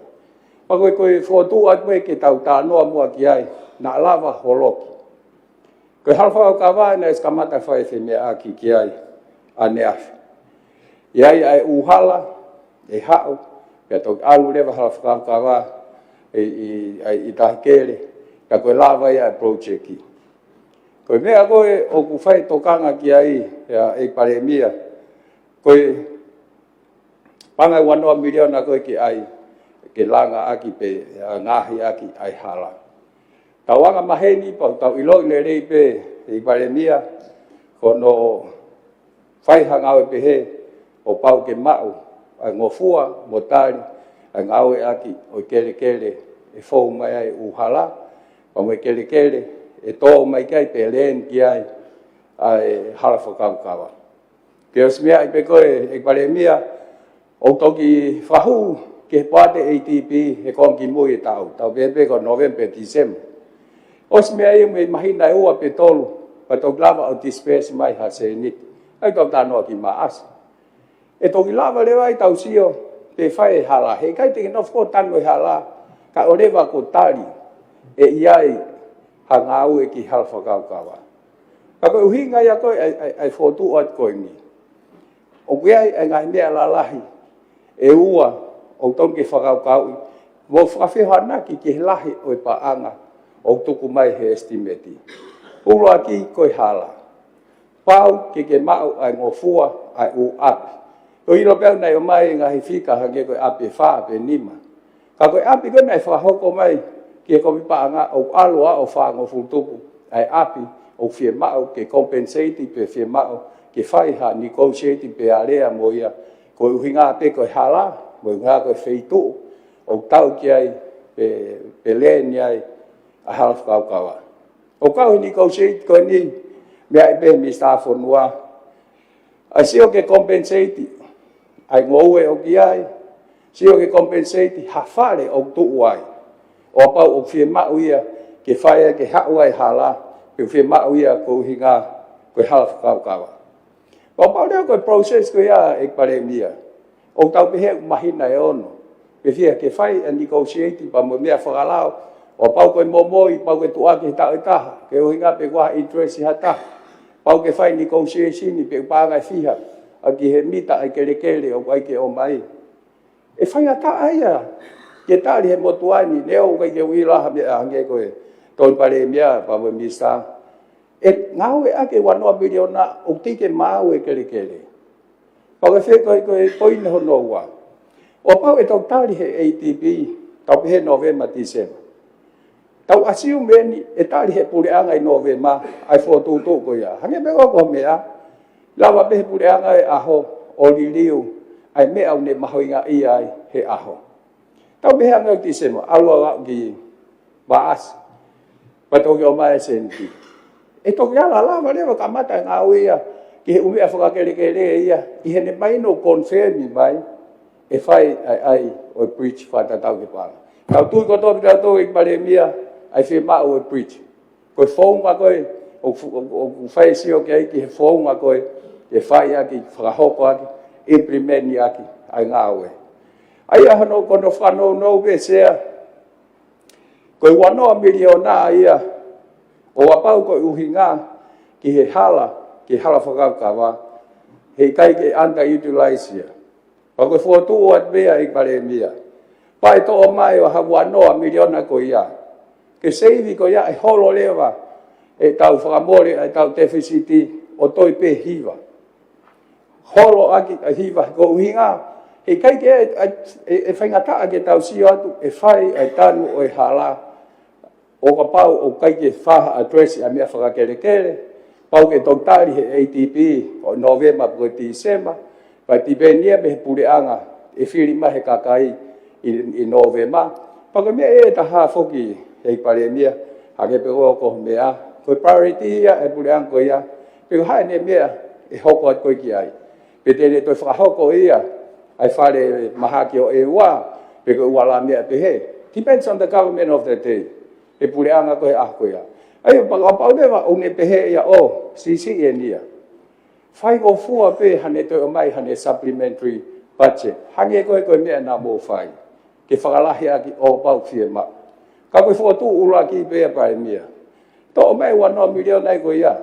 pa ko fotu at me ke tau ta no mo ki ai na lava holoki ko halfa ka va na eskamata fa fe me aki ki ai ane af ia ai uhala e hau pe to alu leva halfa ka va e ta kele ka ko lava ia project ki ko me ko o ku fai to kanga ki ai e pare mia ko panga wano million na ko ki ai ke langa aki pe ngahi aki ai hala tawanga maheni pa tau ilo le rei pe i pare mia kono fai hanga pe he o pau ke mau ai ngofua motari ai ngau aki o kele e fo mai ai uhala pa mai kele e to mai kai pe len ki ai hala fakawa ke osmia i pe ko e pare mia o toki fahu ke pate ATP e kon ki mo e tau be ko November December os me ai me mahina o pe tolu pa to glava o dispes mai ha se ni ai to ta no ki maas e to glava le vai tau sio pe fai hala he kai te no fo tan no hala ka o le va ko tali e iai ha ngau e ki halfa ka wa ka ko hinga ya ko ai fotu ot ko ni o ai ngai me la lahi e ua o tonke whakaukau mo whakawhihana ki lahi o e paanga o tuku mai he estimeti. Ulo aki koe hala. Pau ke mau ai ngofua ai u api. O ilo pēu nei o mai ngahi whika hange koe api wha api nima. Ka koe api koe nei whakahoko mai ki e koe paanga o aloa o wha ngofu tuku ai api o whie mau ke compensate pe whie mau ke whaiha negotiate pe area mo ia ko uhinga pe ko hala mo nga ko feitu o tau ki ai pe leni ai a half kawa o ka ni ko sei ko ni me ai pe mi sta fo noa a sio ke compensate ai ngoe o ki ai sio ke compensate ha fale o tu ai o pa o fie ma uia ke fai ke ha uai hala pe fie ma uia ko uhinga ko half kawa o pa le ko process ko ya e pare mia o tau pe he mahina e ono pe fia ke fai a negotiate pa mo mea whakalao o pau koe momoi pau ke tua ke ta ke o hinga pe kwa interest hata pau ke fai negotiation pe pa ga fiha a ki he mita ai kele o kai ke o mai e fai ata aia ke ta ri he motuani leo kai ke wila ha me ange koe ton pare mia pa mo misa e ngau e ake wanoa miliona o tike mau e kele. Pau e wheko e poine hono ua. O pau e tau tari he ATP, tau he November, December. Tau asiu meni e tari he pureanga i November, ai whotutu ko ia. Hange me o ko mea, lawa be he pureanga e aho, o liliu, ai mea au ne mahoinga i ai he aho. Tau be hanga o December, alua wau ki baas, patau ki o mai senti. E toki ala lava lewa ka mata ngā uia ki he umea whakakele ia i he ne mai no confirmi mai e whai ai o preach whatatau ki pāna. Tau tui ko topi tau tō i pare mia ai whi mao o preach. Koe whaunga koe o whai sio ki ai ki he whaunga koe e whai aki whakahoko aki implementi aki ai ngā ue. Ai ahano kono whanau nou be sea koe wanoa miliona ia o apau ko uhinga ki he hala whakaukawa, he kai ke underutilize ia. Pa koe whotu o at mea i pare mia. Pai to o mai o hawa noa miliona ko ia. Ke seivi ko ia e holo lewa e tau whakamore e tau deficiti o toi pe hiva. Holo aki a hiva ko uhinga. He kai ke e whaingataa ke tau sio atu e whai e tanu o e hala. O ka pau o kai ke whaha address a mea whakakele, pau ke toktari he ATP o November ko December, pa ti benia me he pureanga e whiri mahe kakai i Novema. Paka mea e ta ha foki hei pare mea, hake pe o ko mea, koe priority ia e pule anko ia, pe hae ne mea e hoko at koe ki ai. Pe tene toi whakahoko ia, ai whare maha ki o e ua, pe koe uala mea pe he. Depends on the government of the day. E pule anga koe ako ia. Ai paka paunewa o ne pe he ia o, sisi e nia. Whai o fua pe hane toi o mai hane supplementary budget. Hange koe mea na mō whai. Ke whakalahi aki o pau fie ma. Ka koe fua tu ula ki pea pae mea. To o mai wanoa miliona i koe ia.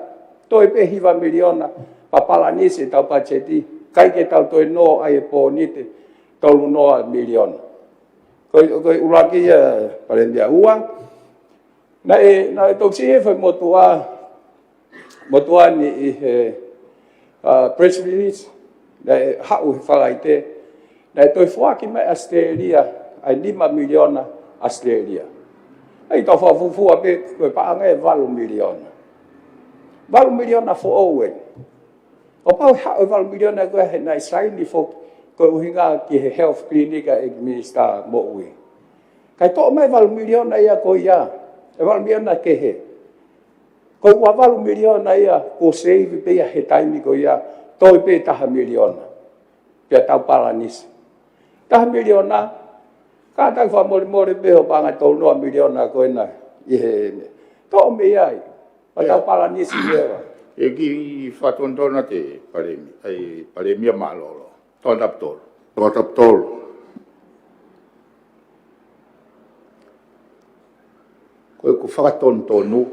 To e pe hiva miliona. Papala nisi tau budgeti. Kai ke tau toi no ai e po nite. Tolu noa miliona. Koe ula ki ia pae mea ua. Na e tau si e whai motua ni i he press release. Na e hau he whalai te. Na e toi fua ki mai Australia. Ai 5 miliona Australia. Ai tau whafufua pe koe paanga e 8 miliona. 8 miliona fo owen. O pau hao 8 miliona koe he nai saini fo koe uhinga ki he health clinic e minister mo ui. Kai to mai 8 miliona ia koe ia. E 8 miliona ke he. Koe ua 8 miliona ia ko save pe ia he taimi koe ia. Toi pe taha miliona. Pia tau paranisi. Taha miliona. Ka tau wha mori peho panga tau noa miliona koe na i he me. Tō me iai. Pa tau pala nisi mewa. E ki whatondona te paremia malolo. Tōna ptolo. Tōna ptolo. Koe ku whakatontonu.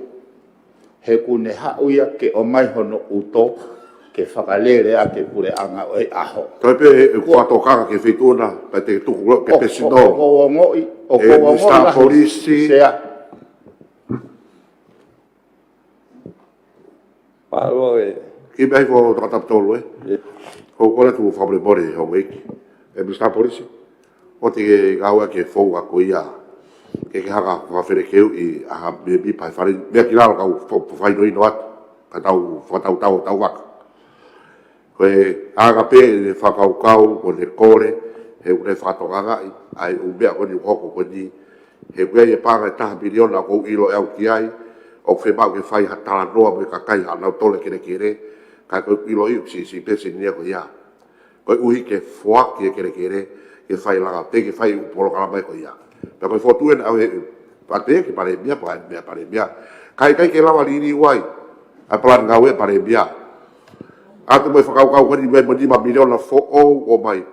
He ku ne hauia ke o mai hono uto. Ke whakalere a ke pure anga o e aho. Toi pe e kuatokanga ke whituna, pe te tuku ke pesino. O koa ngoi, o koa ngoi. E Star Polisi. Sea. Paro e. Ki behi ko trataptolo e. Ko kore tu whabre bore ho wiki. E Star Polisi. O te gaua ke fou a kuia. Ke haka whawhere keu i aha bebi pai whare. Mea ki raro kau whaino ino atu. Ka tau waka. Koe aga pe le whakaukau o le kore, he ure whakatonganga ai umea koni ukoko koni, he ue e panga e taha miliona ko ilo e au ki ai, o whemau ke whai hatala noa mo i kakai hanau tole kere, kai koe ilo iu si pesi nia ko ia. Koe uhi ke whaki e kere, ke whai langa pe ke whai upolo kalamai ko ia. Pea koe whotuen au he pate ke pare mia, pare mia. Kai ke lawa lini uai, a plan ngau e pare mia. Atu mai whakaukau kani mai mo 5 miliona fo o mai.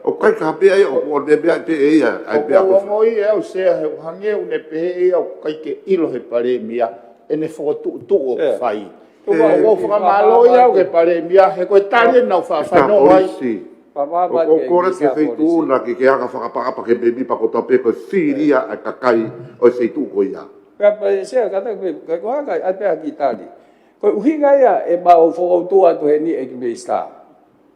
O kai ka pea e o ne mea pe e ia. O ngoi e au sea he hange u ne pe e au kai ke ilo he pare mia. E ne whakotu o whai. O whakamalo i au ke pare mia. He koe tari nau whawhano ai. O kore ke wheitu na ke anga whakapakapa ke bebi pakotoa pe koe whiria a kakai o e wheitu ko ia. Pea pa sea kata koe haka a pea ki tali. Koe uhinga ia e mau whakautua tu he ni e ki me sta.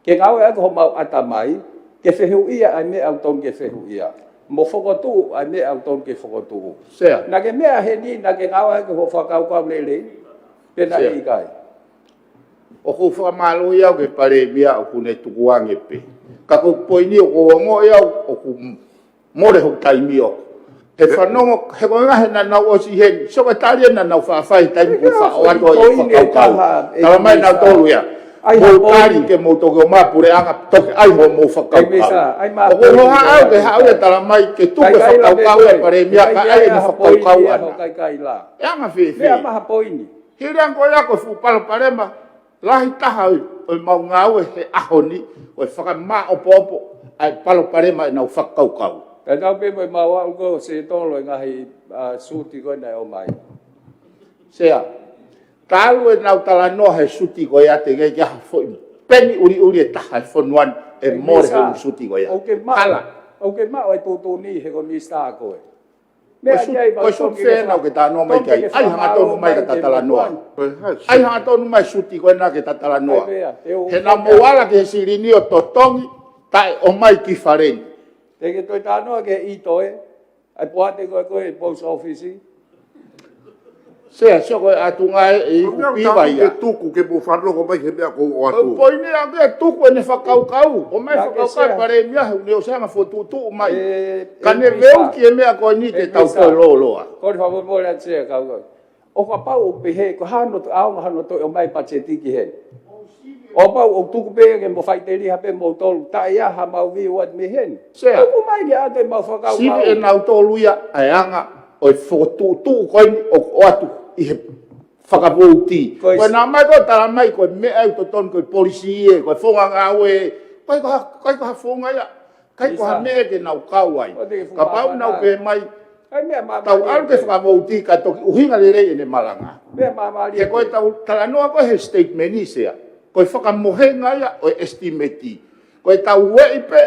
Ke ngau e ako ho mau atamai, ke whehu ia ai me au tong ke whehu ia. Mo whakautu ai me au tong ke whakautu. Sea. Na ke mea he ni, na ke ngau e ako ho whakaukau lele, pena i kai. O ko whakamalo i au ke pare mia o kune tukuange pe. Ka ko poini o koongo i au o ku more ho taimi o. He whanongo, he koe ngahe na nau o si hen, so ka taria na nau whawhai taimi ku wha o ato i whakaukau. Tala mai nau tolu ia. Mo tari ke mo toke o mapure anga toke ai ho mo whakaukau. O ko honga au ke hau ia tala mai ke tuke whakaukau ia pare mia ka ai na whakaukau ana. E anga whiwhi. Mea maha poini. Hirean koe ako whupalo parema, lahi taha o mau ngau e he ahoni, o e whakama o popo, ai palo parema e nau whakaukau. Ka tau pe mai mawa uko se tolo ngahi suti koe nei o mai. Sea, talu e nau tala noa he suti koe ate ngai kia hafoi. Peni uri e taha e whonuan e more he suti koe ate. Auke mao e tūtū ni he ko ni staa koe. Koe suti whenau ke tā noa mai kai. Ai hanga tonu mai ka tatala noa. Ai hanga tonu mai suti koe na ke tatala noa. He na moala ke he sirini o totongi, tai o mai ki whareni. Te ke toi tānoa ke i toe, ai poate koe post office. Sea ko atunga e upi vai Ke tuku ke mo whanro ko mai ke mea ko o atu. Poi ni a mea tuku ne whakaukau. O mai whakaukau pare mea ne o sanga fotutu mai. Kane veu ki e mea ko ni te tau ko loloa. Ko ni whamu mo rea tia kau kau. O ka pau o pehe, ko hano to aonga hano to o mai pachetiki he. O pau o tuku pe ke mo whaiteri hape mo tolu. Ta ia ha mau vi uat me hen. Sea. Tuku mai ke ate mau whakaukau. Sivi e nau tolu ia ai anga o fotutu ko o atu. I he whakapouti. Koe nā mai ko tala mai koe mea au to ton koe polisi e, koe whonga ngā oe, koe ko ha whonga ia, kai ko ha mea ke nau kau ai. Ka pau nau pe mai, tau alu ke whakapouti ka toki uhinga le rei ene malanga. Ke koe tau tala noa koe he statement i sea, koe whakamohenga ia o estimati. Koe tau wei pe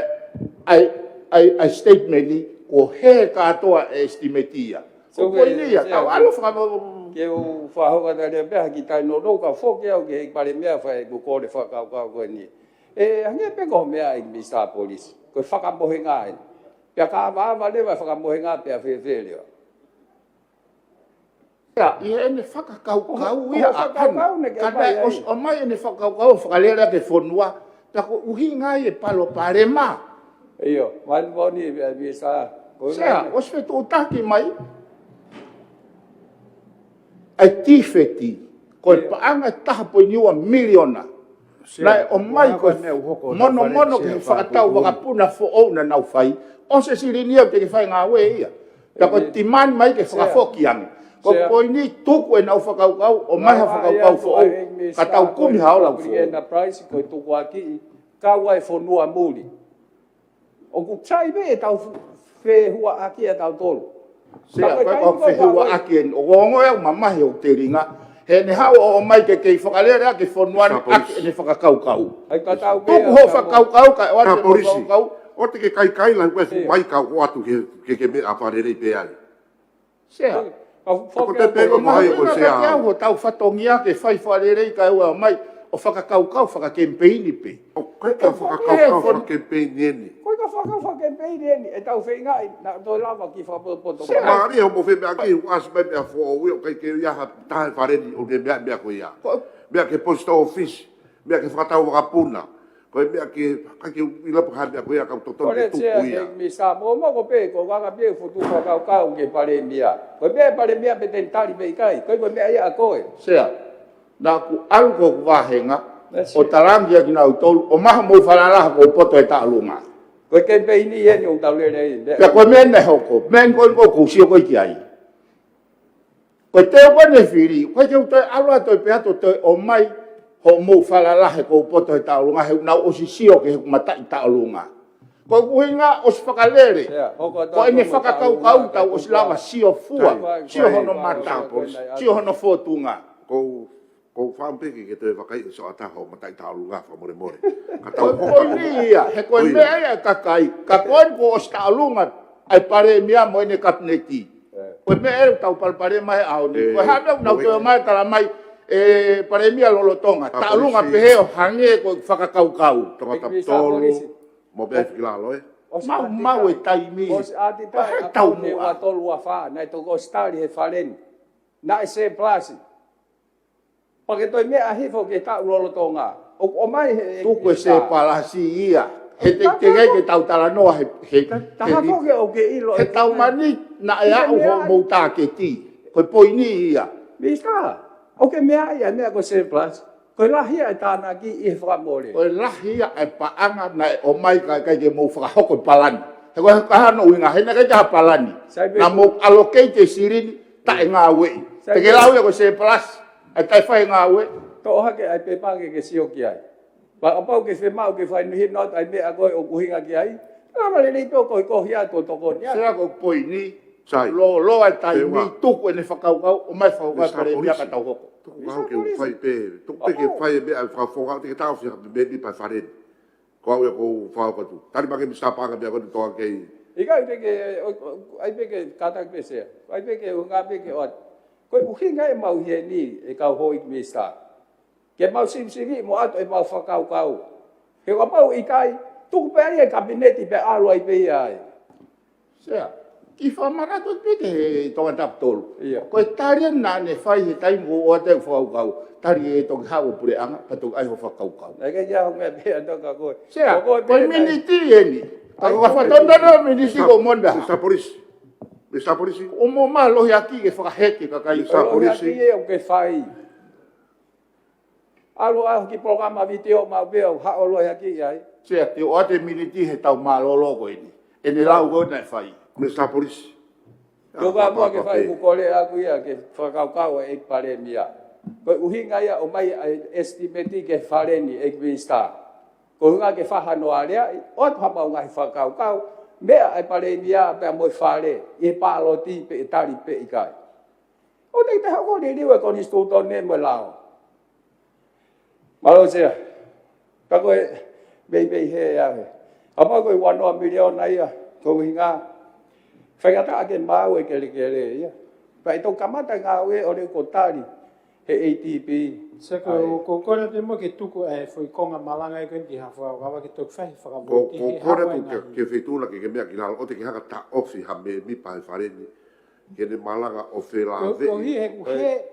ai statement i, ko he katoa estimati ia. So koe ni ia, tau alu whakapouti. Ke o whahoka ta rea mea ki tai no roka whoke au ke hei pare mea whae ku kore whakau koe ni. E hange peko mea i Mr. Police. Koe whakamohe ngā e. Pea ka awaawa lewa whakamohe ngā pea whewhe leo. Ia, ia ene whakakaukau ia a kana. Kana o mai ene whakaukau whakalera ke whonua. Pea ko uhi ngā e palo pare mā. Iyo, wani wani Mr. Sea, os whetu utaki mai. Ai tifeti, koe paanga taha po niua miliona. Nai o mai koe mono ke whakatau wakapuna fo ou na nau whai. O se sirinia te ke whai ngā we ia. Pea koe timani mai ke whakafoki ange. Koe poi ni tuku e nau whakaukau, o mai ha whakaukau fo ou. Ka tau kumi haolau fo ou. Ena price koe tuku aki, kaua e whonua muli. O ku chai me e tau whehua aki e tau tolu. Sea koe ko whehua aki en o gongo e mamahi o te ringa. He ne hao o mai ke kei whakalere ke whonuan aki ne whakakaukau. Tuku ho whakaukau ka o ate whakaukau. O te ke kai lang koe fu mai ka o atu ke me aparere pe ai. Sea. Ko te pego mai ko sea. Ka ho tau whatongia ke whai wharere ka ua mai o whakakaukau whakakempeini pe. O koe ka whakakaukau whakakempeini eni. Koe ka whakakaukempeini eni e tau whengai na toi lava ki whapoto. Maari ho mo whi mea ki uas mai mea fo ui o kai ke iaha tahe whareni o ne mea ko ia. Mea ke post office, mea ke whakatau wakapuna. Koe mea ke kaki ilapu kai mea ko ia kau toton ke tuku ia. Kore tia mi sa mo ko pe ko waka pe futu whakaukau ke pare mia. Koe mea pare mia pe tentari pe kai. Koe mea ia a koe. Sea. Na ku alu ko wahenga o tarangia ki nau tolu o maha mo whanaraha ko poto e taalunga. Koe ke peini e ni o tau lere e. Pea koe mea ne hoko, mea koe ko kusio koe ki ai. Koe teo koe ne whiri, koe ke utoi alua toi peato toi o mai ho mo whanaraha ko poto e taalunga heu nau osisio ke heu matai taalunga. Koe kuhinga os whakalere, koe ne whakakaukau tau os lawa sio fua, sio hono matapos, sio hono fotunga. Ko whampeke ke te wakai so ataho matai tālunga whamore. Koe ni ia, he koe mea ia kakai. Ka koe ko os tālunga ai pare mea mo ene kapneti. Koe mea ere tau pare mai au ni. Koe hana unau te mai tala mai pare mea lolotonga. Tālunga peheo hange koe whakakaukau. Tonga taptolo, mo bea whilalo e. Mau e taimi. Os ati tai a tau ne wa tolu a wha, nai toko stari he wharen. Na e se plasi. Pake toi mea hifo ke tau lolotonga. O mai he... Tuku e se palasi ia. He te ngai ke tau tala noa he... Taha koke o ke ilo... He tau mani na e au ho mouta ke ti. Koe poini ia. Mista, o ke mea ia mea ko se plus. Koe lahia e tāna ki i he whakamore. Koe lahia e paanga na o mai kai ke mou whakahoko palani. He koe kahano uinga, he na kai kaha palani. Na mou allocate sirini, ta e ngā wei. Te ke lau ia ko se plus. Ai tai whai ngā ue. Tō hake ai pepake ke sio ki ai. Pa apau ke whemau ke whai nuhi not ai mea koe o kuhinga ki ai. Ngā le tō koe kohi ato toko ni. Sera koe poi ni. Lo ai tai mi tuku e ne whakaukau. O mai whakaukau pare mea ka tau hoko. Tuku ngau ke whai pe. Tuku pe ke whai mea whakawhongau te ke tau whiha me ni pai wharen. Ko au e ko whakau. Tari make mi stapanga mea koe toa kei. Ika ai peke katak pe sea. Ai peke unga peke oat. Koe uhinga e mau hie ni e kau hoi ki mista. Ke mau simsimi mo ato e mau whakaukau. He ka mau i kai, tuku pe ai e kabineti pe alo ai pe ai. Sea, Ki whamarato pete he tonga taptolu. Ia. Koe taria nā ne whai he taimu o te whakau. Tari e tonga hau pure anga, patung ai ho whakau. Nai ka ia honga pia toka koe. Sea, koe miniti e ni. Tako ka whatondana miniti ko monda. Mr. Police. Mr. Police. O mo ma lohi aki ke whakaheke ka kai. Mr. Police. Ki e o ke whai. Alo aho ki programa video ma veo, ha o lohi aki ai. Sea, te o ate miniti he tau malolo koe ni. E ne lau koe nai whai. Mr. Police. Ko va mo ke fai ku kole aku ia ke whakau e pare mia. Ko uhinga ia o mai estimate ke fare ni e vista. Ko hunga ke whahano area, o papa ngai whakau mea ai pare mia pe mo fare e paloti pe tari pe ikai. O te hako ni niwe ko ni stuto ne mo lao. Malo se. Ka ko be he ya. Apa ko 1 million na ia ko hinga whaingata ake mau e kere ia. Pai tau kamata ngā ue o reo kotari he ATP. Saka ko kore te mo ke tuku e foi konga malanga e kundi hawha o kawa ke tuk whahi whakaboti he Ko hawa kore e tu ngahi. ke whetūna ke mea ki lalo, o te ki haka ta ofi ha me mi pae whareni. Ke ne malanga o whela O vei. hi he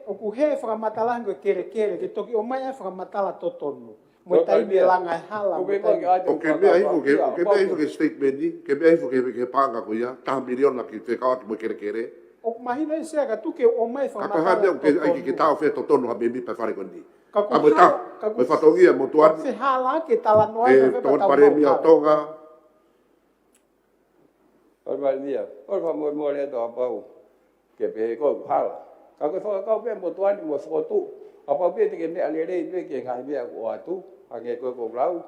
ku he whakamatalang ko kere ke toki o mai e whakamatala totonu. Mo tai me langa e hala. Ko beko ki ato O ke mea hifo ke statement ni, ke mea hifo ke panga ko ia, taha miliona ki te kawa ki mo kere. O mahina e sea ka tuke o mai Ka whakamatala koha mea ke tau whea totonu ha me mi pae whare koni. Ka A mo ta, me whatongia mo tuani. Se hala ke tala noa E tongan pare mi a tonga. Or vai mia. Or va mo le to apau. Ke pe ko hala. Ka ko whakau pe mo tuani mo whakotu. Apau pe te ke mea le rei pe ke ngai mea o atu. Ange ko rau.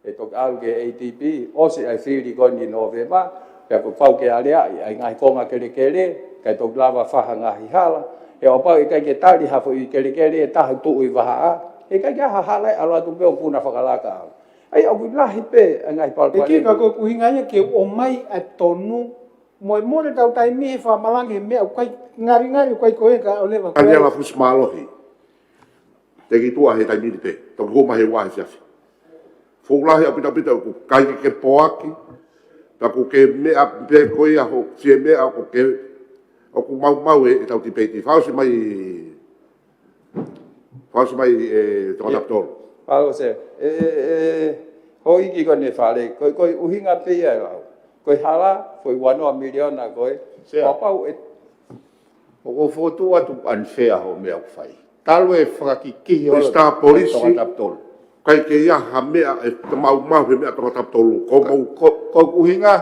E tok au ke ATP. O se ai whiri koni no vema. Ka ko pau ke alea ai ngai konga kere. Ka tok lava whaha ngahi hala. E o pau i kai ke tari hafo i kere e taha tu i waha a. E kai ke hahalai alo atu peo puna whakalaka. Ai au lahi pe ngai palpare. E ki ka ko kuhinga ia ke o mai a tonu. Moi mole tau tai mihe whamalangi mea kai ngari kai koe ka o lewa. Ania la fus malohi. Te ki tua he tai miri pe. Tau homa he wahi fiafi. Fōlahi apita ku kai ke poaki. Ta ku ke mea pe koe a ho. Sie mea o ke o ku mau e tau tipeti. Whausi mai tonga taptoro. Palo se. Ho iki ko ne fale. Ko uhinga pe ia lau. Ko hala foi 1 million na ko. O pau e O ko fotu atu unfair ho mea whai. Talo e whakakiki o Mr. Police. tonga taptolu. Kai ke ia ha mea e te mau he mea tonga taptoro. Ko mau Ko kuhinga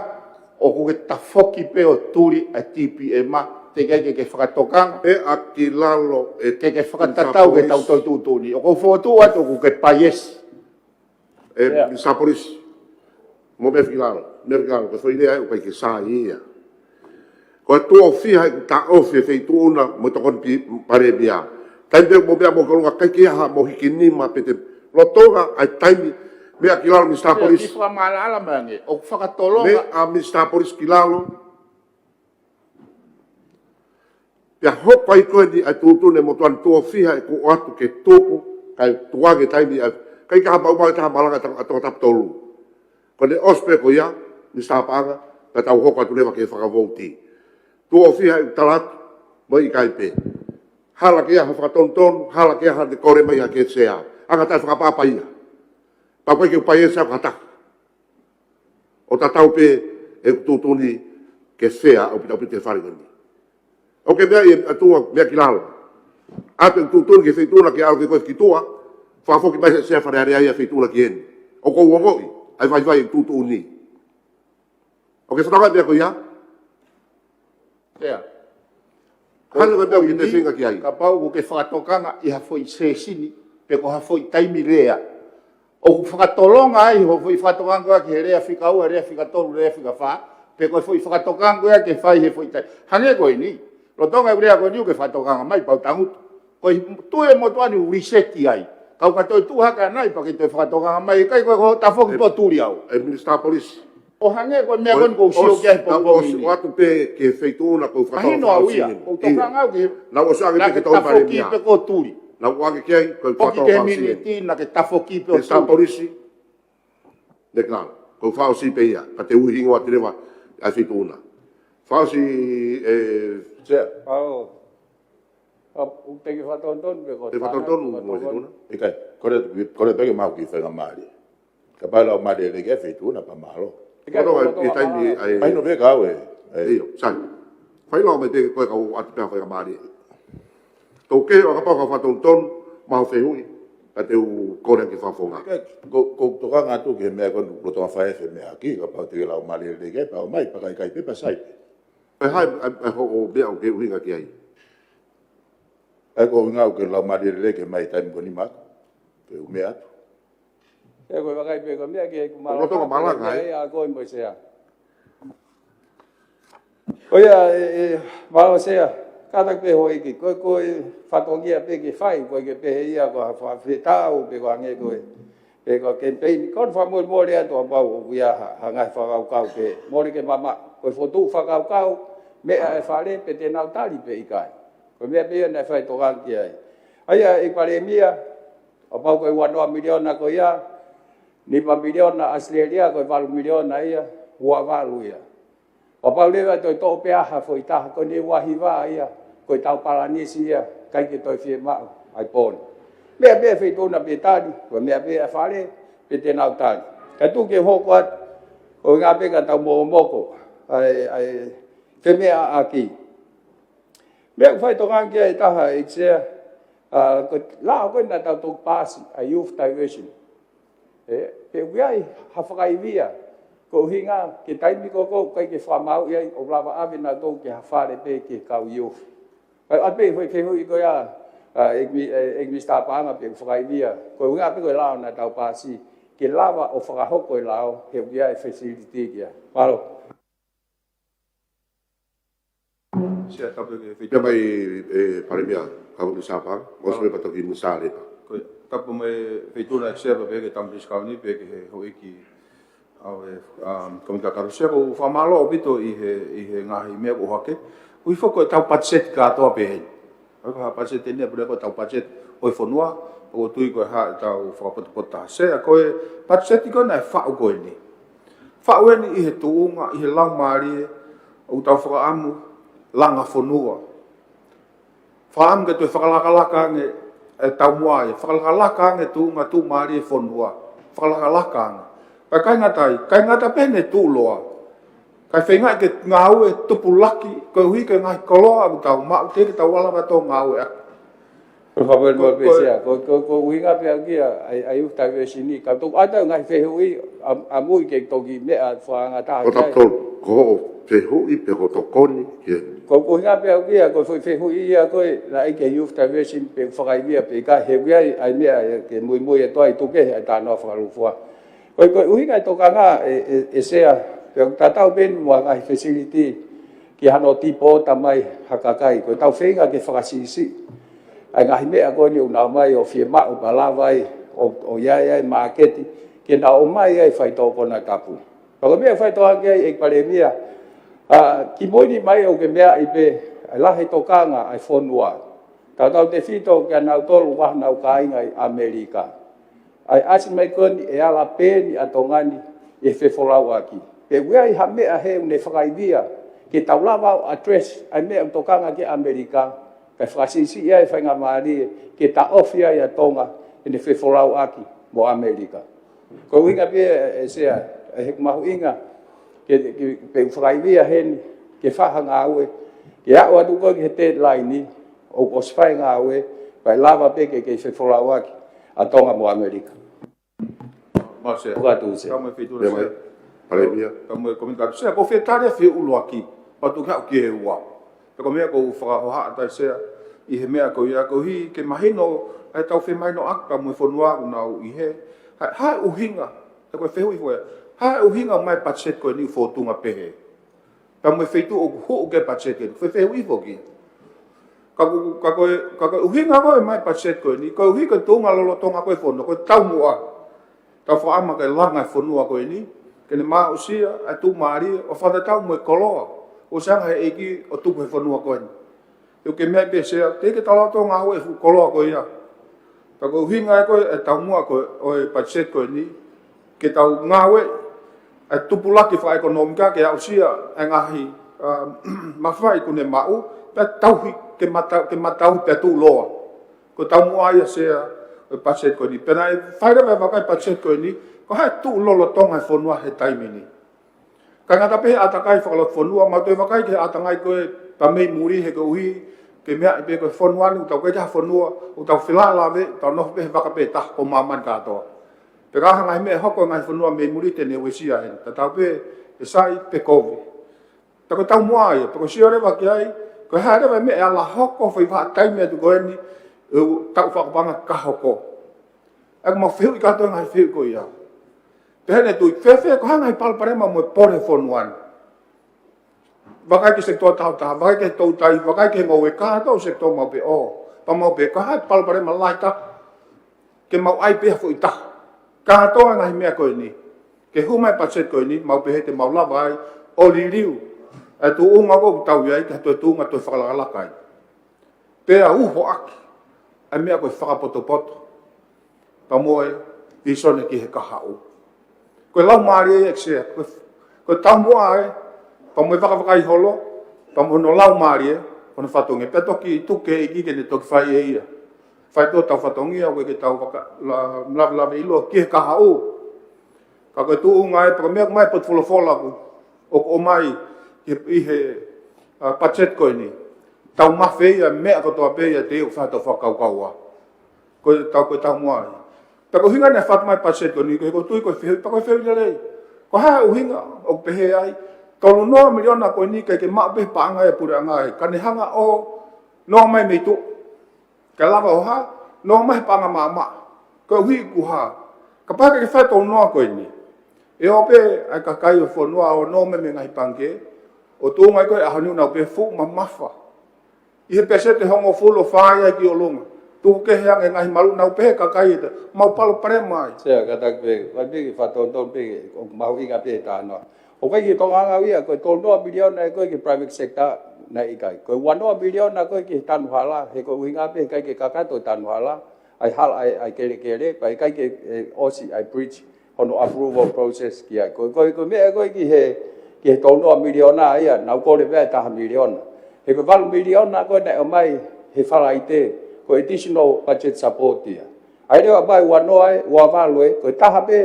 o ku ke tafoki pe o turi a TPMA te ke whakatokanga. e a ki lalo e Ke whakatatau ke tau tau tūtuni. O ko fotu atu ku ke paiesi. e Mr. Police. Mo me filalo, ko foi idea o kai ke sa ia. Ko tu ofia e ta ofia fe tu una mo to kon pare bia. Tai be mo bia mo ko kai ke ha mo hikini ma pete. Lo toga ai tai me a kilalo Mr. Police. Ki whamalala mange. O Me whakatolonga. a Mr. Police kilalo. Pia hopa i koe di ai tūtune mo tuan tu ofia e ku atu ke tuku kai tuage tai ni kai ka ba ta malanga ta taptolu. Ko ne ospe ko ia, ni sa panga, ka tau hoko atu lewa ke whakavouti. Tu o whiha i talat, mo i kaipe. Hala ke ia ha whakatonton, hala ke ia ha de kore mai ha ke sea. Anga tai whakapapa ia. Pa koe ke upai e sea kata. O ta tau pe e tutuni ke sea au pita pita wharigani. O ke mea i atua mea ki lalo. Ate tutuni ke feituna ke au ke koe kitua, whafoki mai sea wharearea ia feituna ki eni. O kou wangoi. Ai vai tutu ni. O ke whanaka mea ko ia? Ea. Hana ka mea ki te whinga ki ai. Ka pau ko ke whakatokanga i hafoi se sini, pe ko hafoi taimi rea. O ku whakatolonga ai, ho foi whakatokanga ki he rea whikaua, rea whikatolu, rea whikawha, pe ko foi whakatokanga ia ke whai he foi tai. Hange koe ni, lo tonga rea koe ni o ke whakatokanga mai pau tangutu. Koe tue mo tuani uriseti ai. Kau katoi tu haka nai pa ki te whakatokanga mai, kai koe ko tafoki po turi au. E Minister Police. O hange koe mea koe kou sio kia he pongongi ni. O atu pe ke feituna kou Mahino whakatokanga au ia, o tokanga au ki Na o sa na ke ke tau pare tafoki mea. pe ko turi. Na o ake kia kou Poki ke whakatokanga miniti na ke tafoki pe o Minister turi. Police. Ne klan. Kou whao si pe ia. Ka te uhingo a te rewa a feituna. Fausi Sia. O pegi fatonton be ko. Te fatonton mo se tuna. Ikai, kore peke mau ki whenga maari. Ka pai lau maari le ke whetu na pa malo. Koto ai tai ni Pai no veka au e. Iyo, sai. Fai lo me te koe kau atu pia whenga maari. Tau ke o ka pau ka fatonton mau whehui. Ka te u kore ki whafonga. Ko toka ngatu ki he mea konu roto a whae whe mea ki, ka pau te lau maari le ke pau mai, pakai kai pepa sai. Ai hai ho o bea o ke uhinga ki ai. Ai ko ngau ke lau maari le ke mai taimi koni mako. Pe u mea atu. E ko pakai pe ko mea ki ku mala. Roto ka malanga ai. Ai a ko mo sea. Oia malo sea. Kada pe hoi ki ko fatongia pe ki fai ko ke pe ia ko fa fetau pe ko nge ko pe ko campaign kon fa mo le ato pa o ia ha ngai fa kau pe mo ke mama ko fotu fa kau me e fa le pe te nau tali pe ikai ko me pe na fa to gan ki ai ai e pare mia o pa ko 1 milion na ko ia ni pa milion na Australia ko 4 milion na ia wa valu ia o pa le to pe ha foi ta ko ni wa hiva ia ko tau Palanisi ia kai ki toi fie ma ai pon me be fe to na pe tadi ko me be fa le pe te nau tali ka tu ke ho ko o nga pe ka tau mo ko ai fe me aki me fai to gang ke ta ha itse ko la ko na tau to pass a youth diversion pe wiai ha fa via ko hinga ke tai mi ko kai ke fa mau ia o lava ave na to ke ha fa le pe ke kau youth ai pe foi ke hui ko ya ek mi sta pa nga pe fa via ko nga pe ko la na tau pasi ke lava o fa ho ko lao he via facility kia paro Sia tapu ke whetu. Pia mai pare mea ka wani sāpang. O se me patoki musa le pa. Ko tapu mai whetu na sia pa peke tampi skauni peke he hoi ki au e komika karu sia ko whamalo o pito i he ngahi mea ko hake. Ui whako tau patset ka atoa pe hei. Ako ha patset tenia pune ko tau patset oi whanua o tui koe ha tau whakapotapota. Sea koe patset i koe nai whao koe ni. Whao e ni i he tuunga, i he lau maari o tau whakaamu langa whanua. Whaamu ke tue whakalakalaka nge tau mua e. Whakalakalaka nge tuunga tu maari e whanua. Whakalakalaka nge. Kai ngata pene tū loa. Kai whenga ke ngāu e tupu laki, koe hui ke ngai koloa ku tau mau te ke tau alawa tō ngāu e. Ko whapere mo pesia, ko uhinga pia kia ai utai vesi ni, ka tō ata ngai whehui a mui ke toki mea whaanga taha. O tato ko whehui pe ko tokoni ke. Ko uhinga pia kia, ko whehui ia koe na ike utai vesi pe whakaivia pe ka hewia ai mea ke mui e toa i tuke ai tānoa whakarufua. Ko uhinga i toka ngā e sea, pe tatau ben mua ngai facility ki hano tipo tamai hakakai, ko tau whenga ke whakasisi. Ai ngahi mea koe ni unau mai o fie mau palawai o iai maaketi ke na o mai ai whai tōko na tapu. Pako mea whai tōha ke ai pare mea ki moini mai o ke mea i pe ai lahe tōkanga ai whonua. Tātau te whito ke anau tolu wahanau kāinga i Amerika. Ai asi mai koni e ala pēni a tōngani e whewholau aki. Pe wea i ha mea he une whakaivia ke taulawa address ai mea tōkanga ke Amerika. Kai whakasisi ia e whainga maari ke ta ofia ia tonga e ne whewholau aki mo Amerika. Ko inga pia e sea, e heku mahu inga, ke whakaivia heni, ke whahanga aue, ke au atu koe ki he deadline ni, o swhainga aue, kai lava peke ke whewholau aki a tonga mo Amerika. Mase. Pukatu se. Kamu e whetu Mai pare mea. Kamu e komika. Sea ko whetare whiu ulo aki, patu kia o ki he ua. Ko mea ko whakahoha atai sea, i he mea ko ia ko hi ke mahino ai tau whi maino aka mui whanua unau i he. Hae uhinga, te koe whehui hoi, hae uhinga mai patset koe ni whotunga pehe. Ka mui wheitu o huu ke patset ke, whehui hoki. Ka koe uhinga koe mai patset koe ni, koe uhi koe tunga lolo tonga koe whonua, koe tau mua. Ka whaama koe langa whanua koe ni, kene maa usia, ai tu maari, o whanatau mui koloa. O sanga he eki o tupu he whanua koe ni. Eu ke mea pe sea, te ke tala tō ngā hoi e koloa koe ia. Ta koe uhinga e koe, e tau mua koe, o e patset koe ni, ke tau ngā hoi, e tupu laki wha ekonomika, ke au sia, e ngahi, mawhai kune mau, pe tauhi ke matau pe tu loa. Ko tau mua ia sea o paset ko ni. Pena e whaira me wakai paset ko ni, ko hai tu lolo tonga e whonua he taimini. Ka ngata pehe atakai whakalot whonua, ma toi wakai ke atangai koe pamei muri he ko uhi, ke mea i pe koe whonua ni, utau koe jaha whonua, utau whilalawe, tau noho pehe wakape taha ko maman katoa. Pe kaha ngai mea hoko ngai whonua mei muri tene wesia hen, ta tau pe e sai pe kovi. Ta ko tau mua ia, ko siore waki ai, ko haere me ala hoko whai wha taimea tu koe ni, tau whakapanga ka hoko. Eko mau whiu i katoa ngai whiu ko ia. Pehene tui, whewhe ko hangai palparema mo e pore whonuan. Wakai ke sektoa tau taha, wakai ke tau tai, wakai ke ngau e kātau sektoa mau pe o. Pa mau pe, ko hangai palparema laita, ke mau ai peha fu i taha. Kātoa ngai mea koe ni. Ke humai patset koe ni, mau pehe te mau lava ai, o li riu. E tu unga ko tau iai, ke hatu e tu unga toi whakalakalakai. Pea uho aki. Ai mea koe whakapoto-poto. Pa moe, i sone ki he kahau. Koe lau maari e eksea. Koe tau mua e, pa moe whakawakai holo, pa moe no lau maari e, kona whatonge. Pea toki i tuke i kike ne toki whai e ia. Whai tō tau whatongi au koe ke tau lawe ilo ki he kahau. Ka koe tu unga e, pa mea mai pot wholofola ku. O mai, i he patset koe ni. Tau mawhi ia mea katoa pe ia te iu whato whakaukaua. Koe tau mua e. Pako hinga ne whatu mai patset koe ni, koe tui koe whihui, pako whihui lelei. Ko haa uhinga o pehe ai, tolu noa miliona koe ni ke maa pehe paanga e pure anga e, kane hanga o noa mai mei tu. Ka lava o haa, noa mai paanga maa maa. Koe hui ku haa. Ka paka ke whato noa koe ni. E o pe, ai ka kai o whanua o noa me ngai pange, o tō ngai koe ahaniu nau pe fu ma mafa. I he pese te hongo fulo whaia ki o lunga. Tu ke heang e ngahi malu nau pehe ka kai ita. Mau palo pare mai. Sea katak pe, vai pe ki whatonton pe, o mau inga pe tānoa. O kai ki tonga anga wia, koe tōnoa miliona e koe ki private sector na ikai. Koe wanoa miliona koe ki tanu hala, he koe inga pe kai ki kakato tanu hala. Ai hal ai kere, pai kai ki osi ai preach hono approval process ki ai. Koe mea koe ki he tōnoa miliona ia, nau kore vea taha miliona. He koe walu miliona koe nei o mai he whala i te, koe additional budget support ia. Ai rewa mai wanoa e, ua walu e, koe taha pe,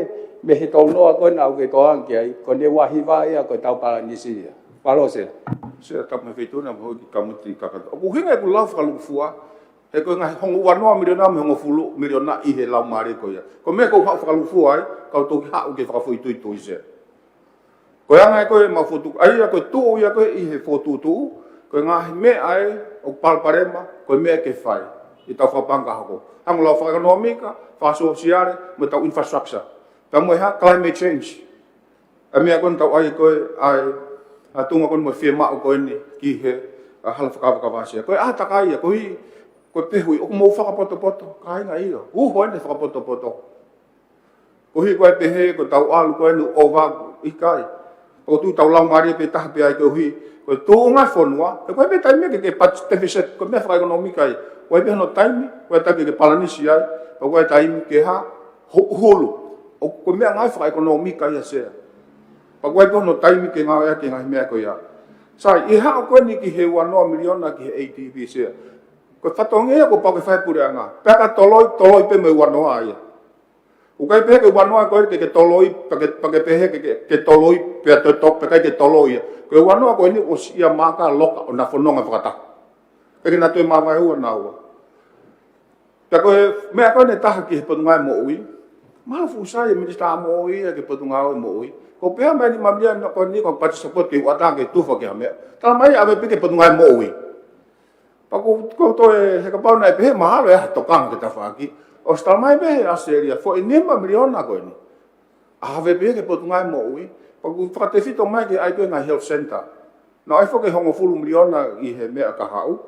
me he tōnoa koe nau ke toang ki ai, koe ne wahiwa ia, koe tau para nisi ia. Walo se. Se tau me whituna mo ki kamuti kakata. O kuhinga e ku lau whakalufua, he koe ngai hongo wanoa miliona me hongo fulu miliona i he lau maare koe ia. Koe mea kou whakalufua ai, kau toki hau ke whakafuitui se. Koe anga e koe mawhutu, ai a koe tuu ia koe i he whotutu, koe ngahi mea ai o palparema, koe mea ke whai, i tau whapanga hako. Hango lau whakanomika, whasosiare, me tau infrastructure. Pea moe ha, climate change. A mea koe tau ai koe, a tunga koe moe whia mao koe ni, ki he hala whakawakawasia. Koe atakai ia, koe pehui, o mou whakapoto-poto, ka inga ia, uho ene whakapoto-poto. Koe koe pehe, koe tau alu koe nu o wagu, i kai. O tu tau lau maria pe taha pe ai koe hui, koe tō ngai whanua, e koe pe taimia ke pat deficit, koe mea whakaekonomika ai, koe pe hano taimi, koe take ke palanisi ai, koe taimi ke ha hulu, o koe mea ngai whakaekonomika ia sea. Pa koe pe hano taimi ke ngā ea ke ngai mea koe ia. Sai, i hao koe ni ki he wanoa miliona ki he ATV sea. Koe whatongea koe pake whaipure anga, peka toloi pe me wanoa ia. Ukai pehe ke wanoa koe ke toloi, pake pehe ke toloi, pea te tok, pekai ke toloi. Koe wanoa koe ni o ia maka loka o na whanonga whakata. Eke na tue mawai ua na ua. Pea koe, mea koe ne taha ki he patungai mo ui. Maha fusai e minister mo ui e ke patungai mo ui. Ko peha mai ni mamia na koe ni koe pati support ke uata ke tufa ke hamea. Tala mai ave pe ke patungai mo ui. Pa ko toe he kapau na e pehe mahalo e tokanga ke tawhaki. O stala mai mehe aseria, fo e nema miliona koe ni. Ave pehe ke patungai mo ui. Pa ku whakatewhito mai ke ai koe ngai health center. Na ai whake hongo fulu miliona i he mea ka hau.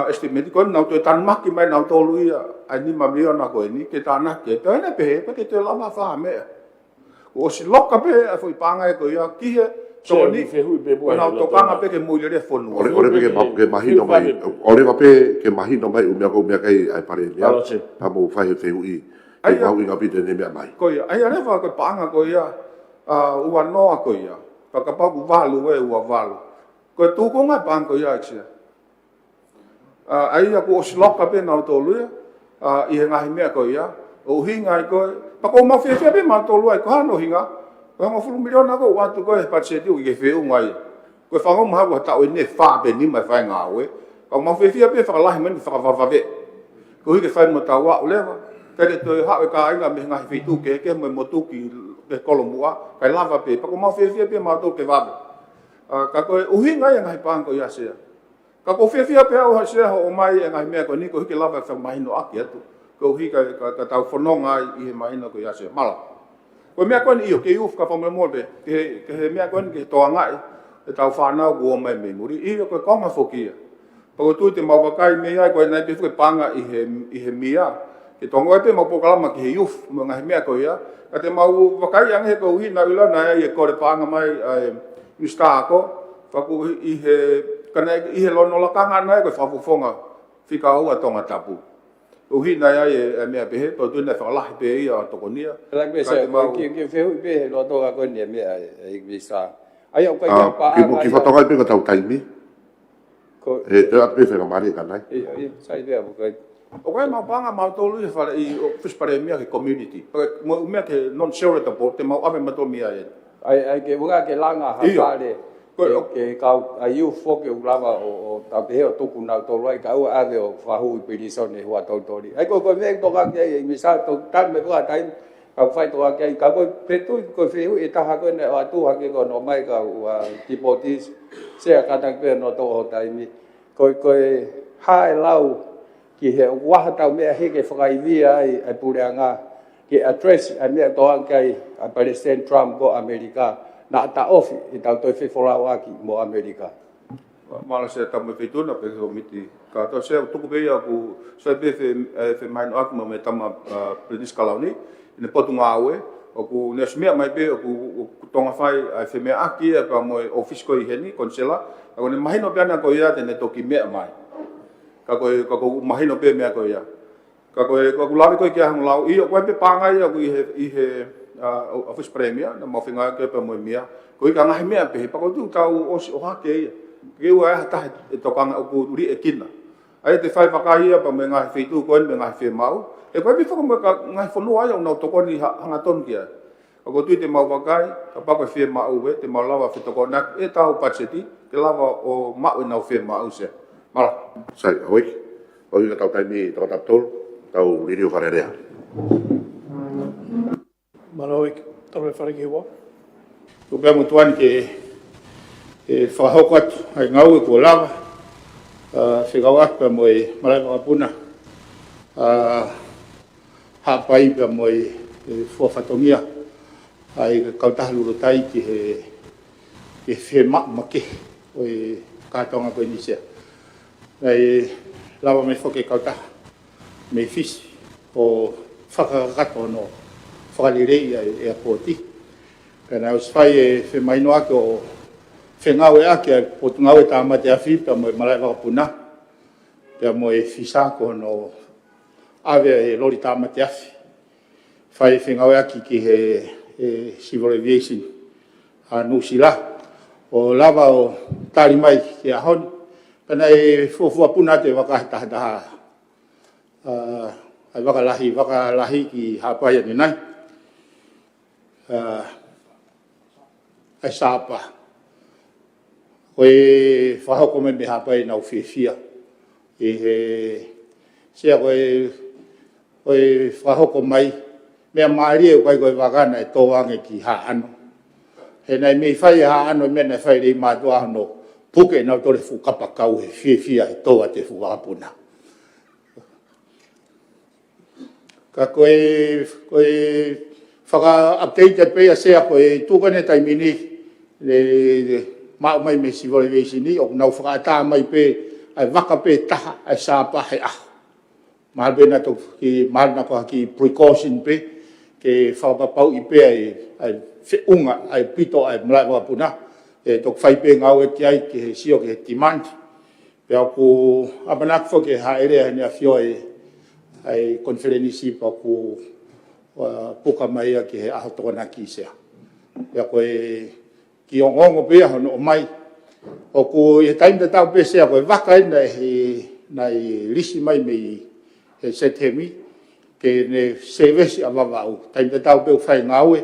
Estimate koe, nau tue tanmaki mai nau tolu ia, ai nima miliona koe ni, ke tāna ke. Pea ene pehe, pa ke tue lama whaha mea. O si loka pehe, ai fwoi pāngai koe ia, kihe, so ni, o nau tokanga pe ke muilere whonu. Ore ke mahino mai, ore pe ke mahino mai umea kou mea kai ai pare mea, pa mo whai whehu i, ke mau inga pite ne mea mai. Koe ia, ai arewa koe pānga koe ia, ua noa koe ia, pa ka paku walu e ua walu. Ko tu ko ngai pang ko ya sia. Ai aku oslok ka pe na to lu ya. I ngai me ko ya. O hinga ko pa ko ma fe pe ma to lu ai ko no hinga. Ko ma fu milion na ko wa tu ko pa se tu ke fe u ngai. Ko fa ko ma wa ta o ne fa be ni ma fa nga we. Ko ma fe pe fa la men fa va ve. Ko hi ke fa mo ta wa le wa. Ka de to ha ka nga me ngai fe tu ke mo tu ki ke kolomua kai lava pe pa ko ma fe pe ma to ke va. Ka ko uhinga yang hai pang ko ya sia. Ka ko fe pe o sia o mai ngai me ko ni ko ke lava fa mai no aki atu. Ko hi ka tau fononga I mai no ko ya sia mala. Ko me ko ni yo ke uf ka fa mo be ke me ko ni ke to ngai e tau fa na go mai me muri I ko ko ma fokia. Pa ko tu te ma wa kai me ai ko nai pe fu panga I he mia. Ke tongo pe mo po kala ma ke uf mo ngai me ko ya. Ka te mau wa kai yang he ko hi na ila na ye ko le panga mai Mista ko faku I he kana I he lono la kanga na ko fa fonga fika o tonga tapu o hi na ye me be to tu na fa la be ya to konia la be se ki fe be lo to ka ko ni me ai visa ai o ka pa ki mo ki fa to ga be ko tau tai mi ko e te ap fe ka mari ka nai sai be ko o ka ma panga ma to lu fa I office para me ke community mo me ke non sure to te ma ave ma to mi ai ke bunga ke langa ha pare ke ka ai u fo ke ulanga o ta pe o tuku na to lai ka u ave o fa hu pe di so ne wa to ri ai ko me to ka ke mi sa to tan me ka tai ka fai to ka ka ko pe tu ko fe u eta ha ko ne wa tu ha ke ko no mai ka wa tipo dis se ka ta pe no to o tai mi ko hai lau ki he wa ta me he ke fa vi ai puranga ke address a me to an kai a President Trump go America na ta off I ta to fe fola wa ki mo America mala se ta me fitu na pe komiti ka to se tu ko be ya ku se be fe mai no ak mo me tama predis kalani ne potu ngawe o ku ne smia mai be o ku tonga fai a fe me aki pa mo office ko I heni konsela ko ne mai no pe na ko ya te ne to ki me mai ka ko mai no pe me ko ya ka ko lawi ko ki hang lau I ko pe panga ya ku I he office premier na mo finga ke pe mo mia ko I ka ngai me pe pa ko tu tau o ha ke ke wa ta to kanga ku ri ekina ai te fai pa kai pa me ngai fe tu ko me ngai fe mau e ko pe fa ko ngai fo no ai no to ko ni hanga ton kia ko tu te mau pa kai ka pa ko fe mau we te mau lava fe to ko na e tau pacheti te lava o mau na fe mau se mala sai oi o I tau tai mi to tap tol tau lirio farerea. Maloi, tau le whare ki hua. Ko pia mo tuani ke whahoko atu, ai ngau ko lava, whikau atu pia mo malai wakapuna, hapai pia mo fuawhatongia, ai kautaha lurutai ki he whemak make, o kātonga koe nisea. Ai lava me whoke kautaha, me fisi o whakakato no whakalirei e a poti. Pena os whai e whemaino ake o whengau e ake a potungau e tāmate a whipa mo e malai wakapuna. Pea mo e fisako no ave e lori tāmate afi. Whai e whengau e ake ki he civil aviation a Nusila. O lava o tari mai ki a honi. Pena e fuafuna te wakahitahataha. Ai wakalahi ki hapai ane nai. Ai sāpa. Koe whahoko me hapai nau whiwhia. E he sea koe whahoko mai. Mea maari e koe wakana e tōwange ki haano. He nei mei whai e haano mea nei whai rei mātua hono. Puke nau tore whukapakau he whiwhia e tōwa te whukapuna. Ka koe whaka-update pe a sea koe tūkane taimini le mau mai me civil aviation ni o nau whakaata mai pe ai waka pe taha ai sāpa he aho. Mahal pe na to ki mahal na koha ki precaution pe ke whakapapau I pe ai whiunga ai pito ai mlai wapuna e tok whai pe ngau e ki ai ki he sio ki he timandi. Pe au ku apanak whoke haere hene a whio ai konferenisi pa ku puka mai ki he aho tōna ki sea. Ia koe ki ongongo pia hono o mai O ko e taim te tau pese a koe waka ina nei risi mai me he setemi ke ne sevesi a wawau. Taim te tau peu whai ngaue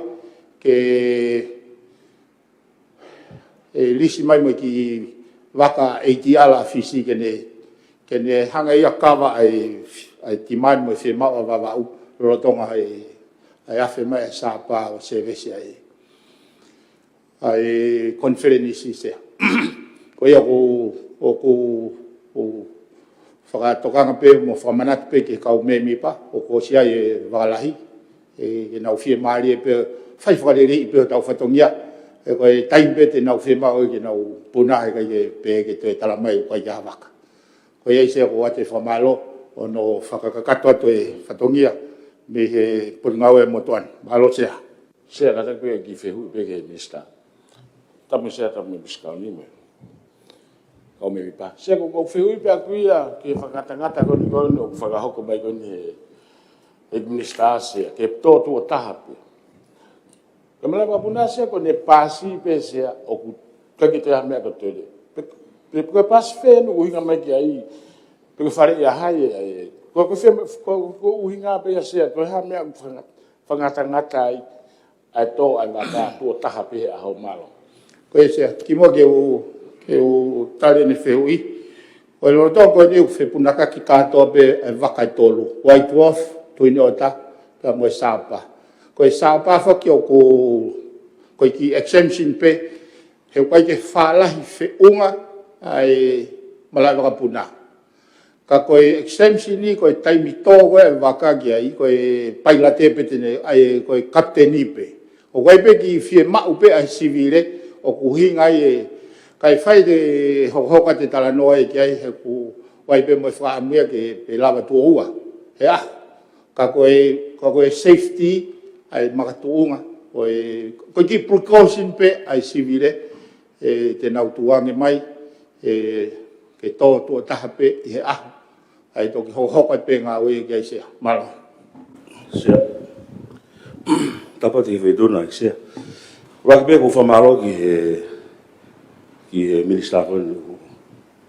ke risi mai mo ki waka e ti ala fisi ke ne hanga ia kawa ai ti mai mo se mau a wawau rotonga ai afe mai a sāpā o sevesi ai konferenisi se. Ko ia ko whakatokanga pe mo whamanat pe ke kau me mi pa o ko sia e wakalahi e nau fie maari e pe whai whakareri i pe o tau whatongia e koe taim pe te nau fie mao ke nau puna e kai pe ke te talamai kai ia waka. Ko ia se ko ate whamalo o no whakakakato atu e whatongia me he purngau e motuan. Malo sea. Sea kata koe ki whehu pe ke nista. Tamu sea tamu biskau ni me. Kau me pipa. Sea ko whehu pe a kuia ke whakatangata koni koni o whakahoko mai koni he nista sea. Ke tōtu o taha pe. Kamala wapuna sea ko ne pasi pe sea o ku kaki te hamea ko tere. Pe koe pasi whenu uhinga mai ki ai. Pe koe whare ia hai e. Ko uhinga pe ia sea. Koe hamea whangatangata ai. Ai tō ai ngata tō taha pe a hau malo. Koe sea, ki mo ke o tare ne whehui. O lo tō koe ni u whepunaka ki kātoa pe e wakai tōlu. White Dwarf, tuine o ta, ka moe sāpa. Koe sāpa whaki o koe ki exemption pe, he kai ke whālahi wheunga ai malai waka puna. Ka koe exemption ni, koe taimi tō koe e waka ki ai, koe pailate pe tene, ai koe kapteni pe. O koe pe ki fie mau pe ai sivire, o kuhinga ai kai whai de hoka te talanoa e ki ai he ku wai pe mo whaamuia ke pe lava tua ua. He ka koe safety ai makatuunga, koe ki precaution pe ai sivire te nau tuange mai ke tō tua taha pe i he ahu. Ai toki hoka pe ngā ue ki ai sea. Maro. Sea. Tapati whaiduna i sea. Waki pe ko whamaro ki he minister koe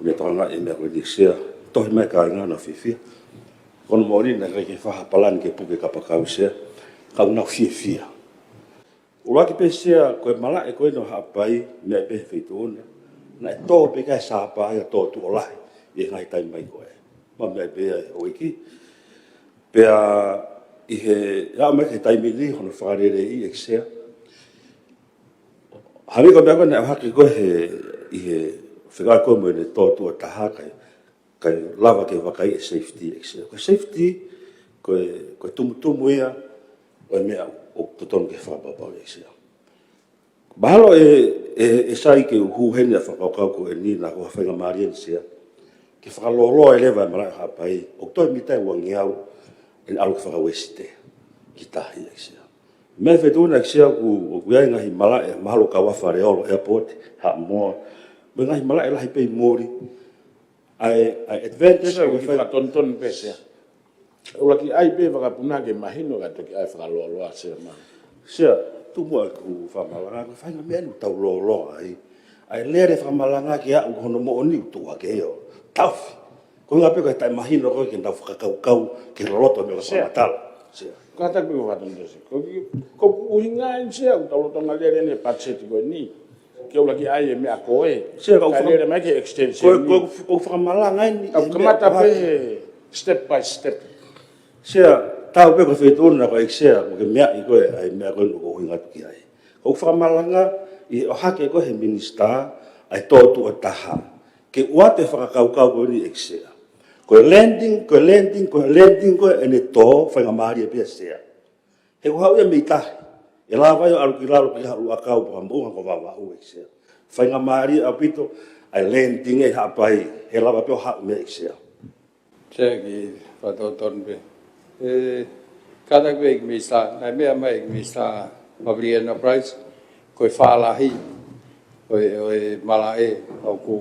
ne tanga e mea koe di sea. Tohi mai ka inga na whiwhia. Kono mori na kai ke whahapalani ke puke kapakau sea. Kau nau whiwhia. O waki pe sea koe mala e koe no hapai mea pe whaituna. Na e tō pe kai sāpa ai a tō tu o lahi. I ngai tai mai koe. Ma mea pe o iki. Pea i he ia mai ke taimi li hono whakarere i e sea. Hami ko mea koe ne haki koe i he whikai koe mo ne tōtua taha kai lava ke wakai e safety e sea. Koe safety, koe tumutumu ia, o mea o tutonu ke whapapau e sea. Mahalo e sai ke uhuheni a whakakau ko e ni na kua whainga marien sea. Ke whakaloloa e lewa e marai hapai, o toi mitai wangiau en alu ke whakawesite ki tahi e sea. Me whetuna ki sea ku iai ngahi mala e mahalo ka wawhare olo airport, ha moa. Me ngahi mala e lahi pei mori. Ai advantage ko whaka tonton pe sea. Ula ki ai pe whakapuna ke mahino ka toki ai whakaloloa sea maa. Sea, tu mua ku whamalanga, ku whainga mea nu tau loloa ai. Ai lere whamalanga ki au hono mo oni utua ke eo. Taufi. Ko ngā peko e tai mahino koe ke ndau whakakau ke loloto me o whamatala. Sea. Kata ku whatun desi. Ko uhinga in sea, ku tauloto nga lere ne patseti koe ni. Ke ula ki ai e mea koe. Sea, ka lere mai ke extension ni. Ko whamalanga ni. Au kamata pe step by step. Sea, tau peko whetuna ko e sea, ko ke mea i koe, ai mea koe nuko uhinga tuki ai. Ko whamalanga i o hake koe he minister, ai tōtu o taha. Ke uate whakakaukau koe ni e sea. Koe landing, koe ene tō, whainga maari e pia sea. He ko hau ia mei tahi. E la vai o alu ki lalo ki haru akau pa mbuha ko wawahu e sea. Whainga maari a pito, ai landing e hapai, he lava pio hau me e sea. Sea ki whatoton pe. Kata koe ik mista, nai mea mai ik mista Public Enterprise, koe whaalahi, koe mala e, au ku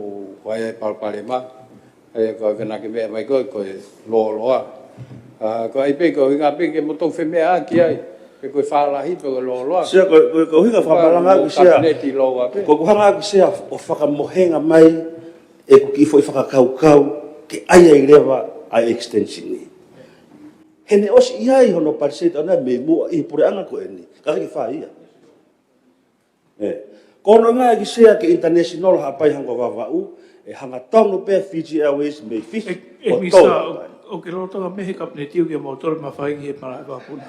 wai e palpale ma. Ai ko kana ke mai ko loloa ko ai pe ko nga pe ke mo to fe me a ki ai Pe koe whaalahi pe koe loa. Sia ko hinga whamalanga ki sia. Kabineti loa pe. Ko hanga ki sia o whakamohenga mai e ko ki foi whakakau ke aia i rewa a extension ni. Hene osi iai hono pariseta na me mua i pure anga ko eni. Kaka ki wha ia. Kono ngā ki sia ke international hapai hanga wawau e hanga tongo pe Fiji Airways me Fiji. O ke rotonga mehe kapineti uke motor ma whaingi he mara e wapuna.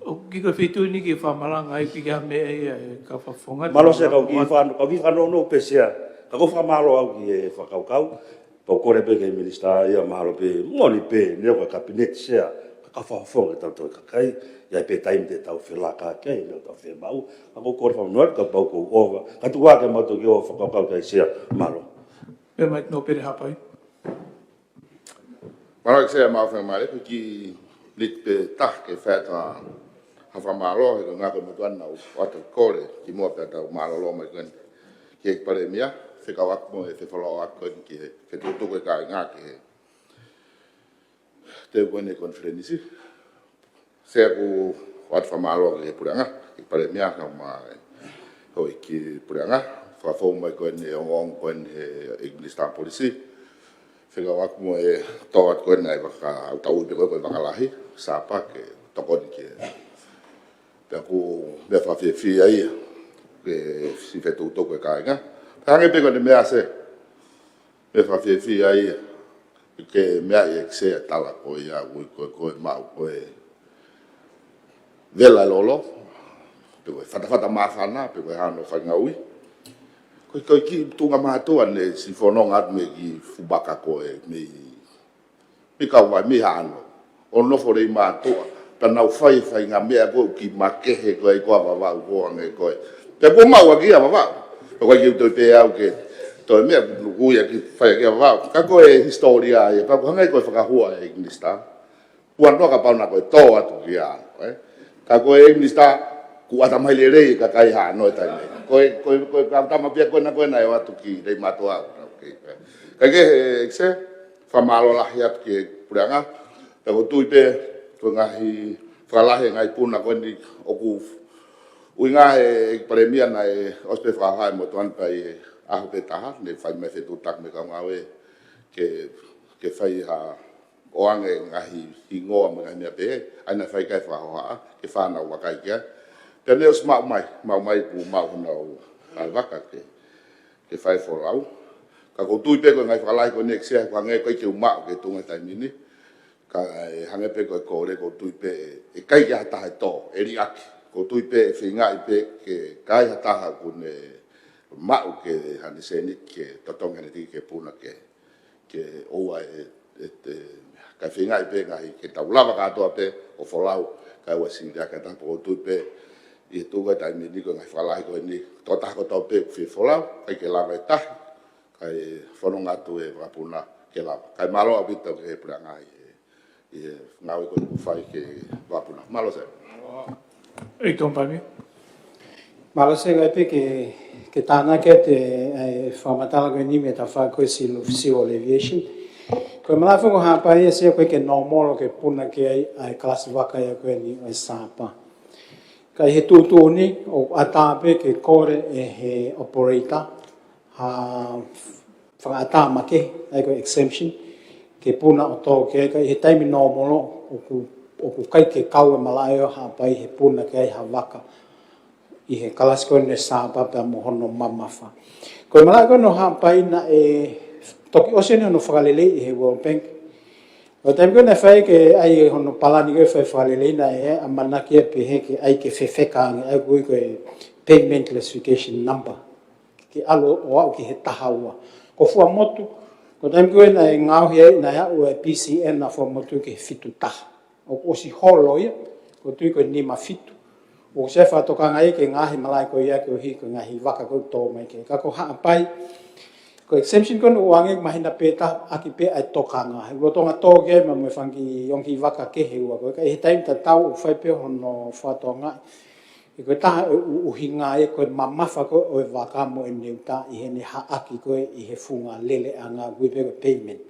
O ki koe whitu ni ki whamaranga i ki kia me e ka whafonga. Malo se kau ki whanono pe sia. Ka ko whamalo au ki e whakaukau. Pau kore pe ke minister ia mahalo pe ngoni pe neo ka kabineti sia. Ka whafonga tau toi kakai. Ia pe taim te tau whelaka kei neo tau whemau. Ka ko kore whamonuat ka pau ko ova. Ka tuwa ke mato ki o whakaukau kai sia malo. Pe mai no pere hapai. Mara ke sea mau whamare ki lit pe tah ke wheta hawa malo he ngā koe mutuan nau wata kore ki mua pe tau malo lo mai kuen ki ek pare mia whekau aku mo e whewhalo aku ki he whetutuko e kai ngā ki he te kuen e konferenisi sea ku wata whamalo ki he puranga ki pare mia kau mai hoi ki puranga whawhau mai kuen e ongong kuen he English Policy Whikau aku mo e tōat koe nei waka au tau ipe koe koe wakalahi, sāpa ke tokoni ke. Pea ku mea whawhiawhi ai, ke si whetu toko e kāinga. Pea hange pe koe ne mea se, mea whawhiawhi ai, ke mea i ekse tala koe ia ui koe mau koe vela lolo, pe koe whatawhata mawhana, pe koe hano whainga ui. Koe ki tunga mātua ne si whanonga atu me ki fubaka koe me kauwai me hano. O nofo rei mātua, ta nau whai ngā mea koe ki makehe koe koa wawau koange koe. Pea koe maua ki a wawau. Koe ki utoi pe au ke toi mea kuia ki whai ki a wawau. Ka koe historia e, pa koe hangai koe whakahua e Englista. Puan noa ka pauna koe tō atu ki a. Ka koe Englista ku atamai le rei ka kai hano e tai nei. Koe tama pia koe na e watu ki rei matua. Ka ke ekse, whamalo lahi atu ki puranga. Ka ko tui pe, koe ngahi whalahe ngai puna koe ni oku ui ngahe e paremia na e ospe whahai mo tuan pai e aho pe taha, ne whai me whetu tak me kau ngawe ke whai ha oange ngahi ingoa mo ngahi mea pe, aina whai kai whahoha, ke whanau wakai kia. Te neos mau mai pu mau honau alwaka ke whai whorau. Ka ko tui pe koe ngai whalai koe nek sea kua ngai koe ke umau ke tunga taimini. Ka hange pe koe kore ko tui pe e kai ke hataha tō, e ri aki. Ko tui pe e whingai pe ke kai hataha kune mau ke hane seni ke totonga ne tiki ke puna ke oua kai whingai pe ngai ke taulawa katoa pe o wholau kai wasi ka tapo ko tui pe I tuga taimi ni ko ngai whalai koe ni tō taha ko tau pe whi wholau, kai ke lawa e tahi, kai whanonga tu e wapuna ke lawa. Kai malo a wita ke he puranga I ngawe koe whai ke wapuna. Malo se. Ei tōn pami. Malo se ngai pe ke tāna ke te whamatala koe ni me ta wha koe civil aviation. Koe malafungo hapai e sea koe ke nomolo ke puna ke ai klasi waka ia koe ni ai sāpa. Kai he tūtū ni o atāpe ke kore e he operator ha whakaata make ai koe exemption ke puna o tō ke kai he taimi nōmolo o ku kai ke kau e malaio hapai he puna ke ai ha waka I he kalasko ne sāpa pe mohono mamafa. Koe malaio no hapai na e toki ose ni no whakalele I he World Bank. O taimi koe na whai ke ai hono palani koe whai whalelei na e a manaki e pehe ke ai ke whewhekaangi ai koe payment classification number. Ke alo o au ki he taha ua. Ko fua motu, ko taimi koe na e ngauhi ai na ia ua PCN na fua motu ke fitu taha. O osi holo ia, ko tui koe nima fitu. O se whatokanga i ke ngahi malai koe ia koe hi koe ngahi waka koe tō mai ke. Ka ko haa pai, ko exemption kono uange mahina peta aki pe ai tokanga. He rotonga toge ma me fangi yonki waka ke he ua ko he time ta tau fai pe hono fatonga. E ko ta uhinga e ko mamafa ko o waka mo en neuta I he ne ha aki ko I he funga lele anga we pe payment.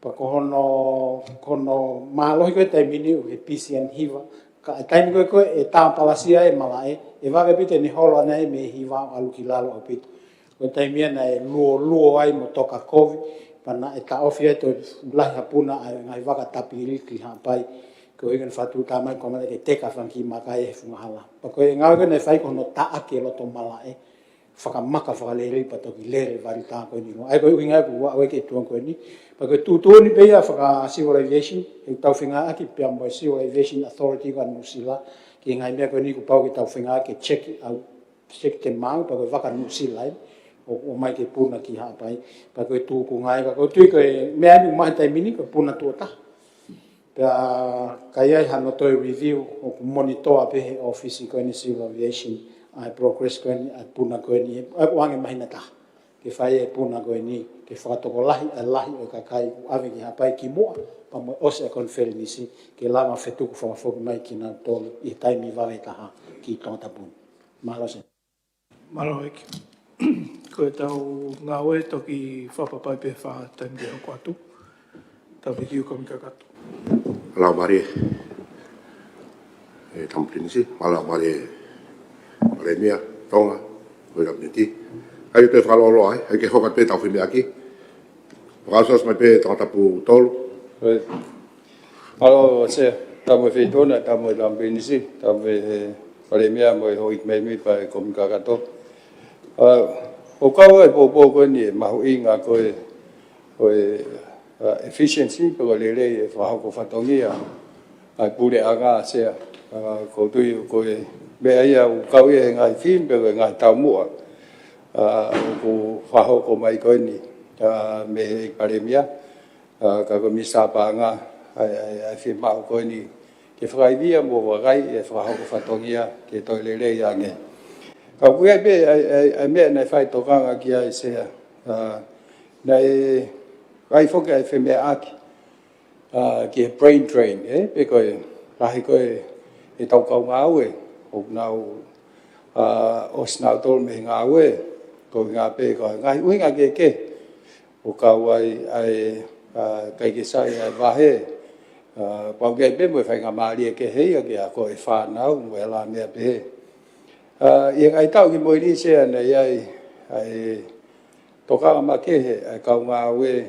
Pa ko hono malo ko te mini o he PCN hiva ka taimi ko e ta palasia e mala e va pite ni holo na e me hiva alu kilalo o pito ko taimi na e luo ai mo toka covid pana e ta ofia to la hapuna ngai va ka tapiri ki ha pai ko igen fatu ta mai ko ma ke teka fanki makai e fungahala pa ko ngau ke ne fai ko no ta ake lo to mala e whakamaka whakalere pa toki lere vari tā koe ni. Ai koe uinga ku wa oe ke tuan koe ni. Pa koe tūtō ni pia whaka Civil Aviation, e tau whinga aki pia mo Civil Aviation Authority ka Nusila, ki ngai mea koe ni ku pau ke tau whinga ke check te mau, pa koe waka Nusila o mai ke puna ki hapai, pa koe tū ku ngai, ka koe tui koe mea ni umai tai mini, koe puna tuata. Pia kai ai hano toi review o ku monitoa pehe office koe ni Civil Aviation, ai progress koe ni, ai puna koe ni, ai wange mahina ta. Ke whai e puna koe ni, ke whakatoko lahi o kakai ave ki hapai ki moa, pa mo ose a konferi nisi, ke lama whetuku whakafoki mai ki nā tolu, i taimi wawe taha ki tōta pun. Mahalo se. Mahalo eki. Koe tau ngā oe toki whapapai pe wha taimi ki hoko atu. Tau wiki uka mika katu. Malau mari e tampri nisi, malau mari Mare mia, tonga, koe ka minti. Hai te whalolo ai, hai ke hoka te tau whime aki. Whakasas mai pe tangatapu tolu. Alo, se, tamu e whitona, tamu e tampri nisi, tamu e mare mia mo e hoik mei mi pa e komika kato. O kaua e pōpō koe ni e mahu inga koe efficiency, peko lere e whahoko whatongia, ai pure anga sea, ko tui koe mea ia u kau ia ngai fin pe ngai tau mua ku whahoko mai koe ni me e paremia ka ko misa pa nga ai fi mau koe ni ke whakaivia mo wagai e whahoko whatongia ke toi lere ia nge ka kuia pe ai mea nei whai tokanga ki ai sea nei gai whoke ai whi mea aki ki brain drain pe koe rahi koe e tau kau ngā ue o nau o snau tol me ngā ue ko ngā pe ko ngai uinga ke o kau ai kai ke sai ai wahe pau ke pe mo fai ngā mari ke hei ke a ko e whanau mo e la mea pe i ngai tau ki moi ni se nei ai toka ma ke he ai kau ngā ue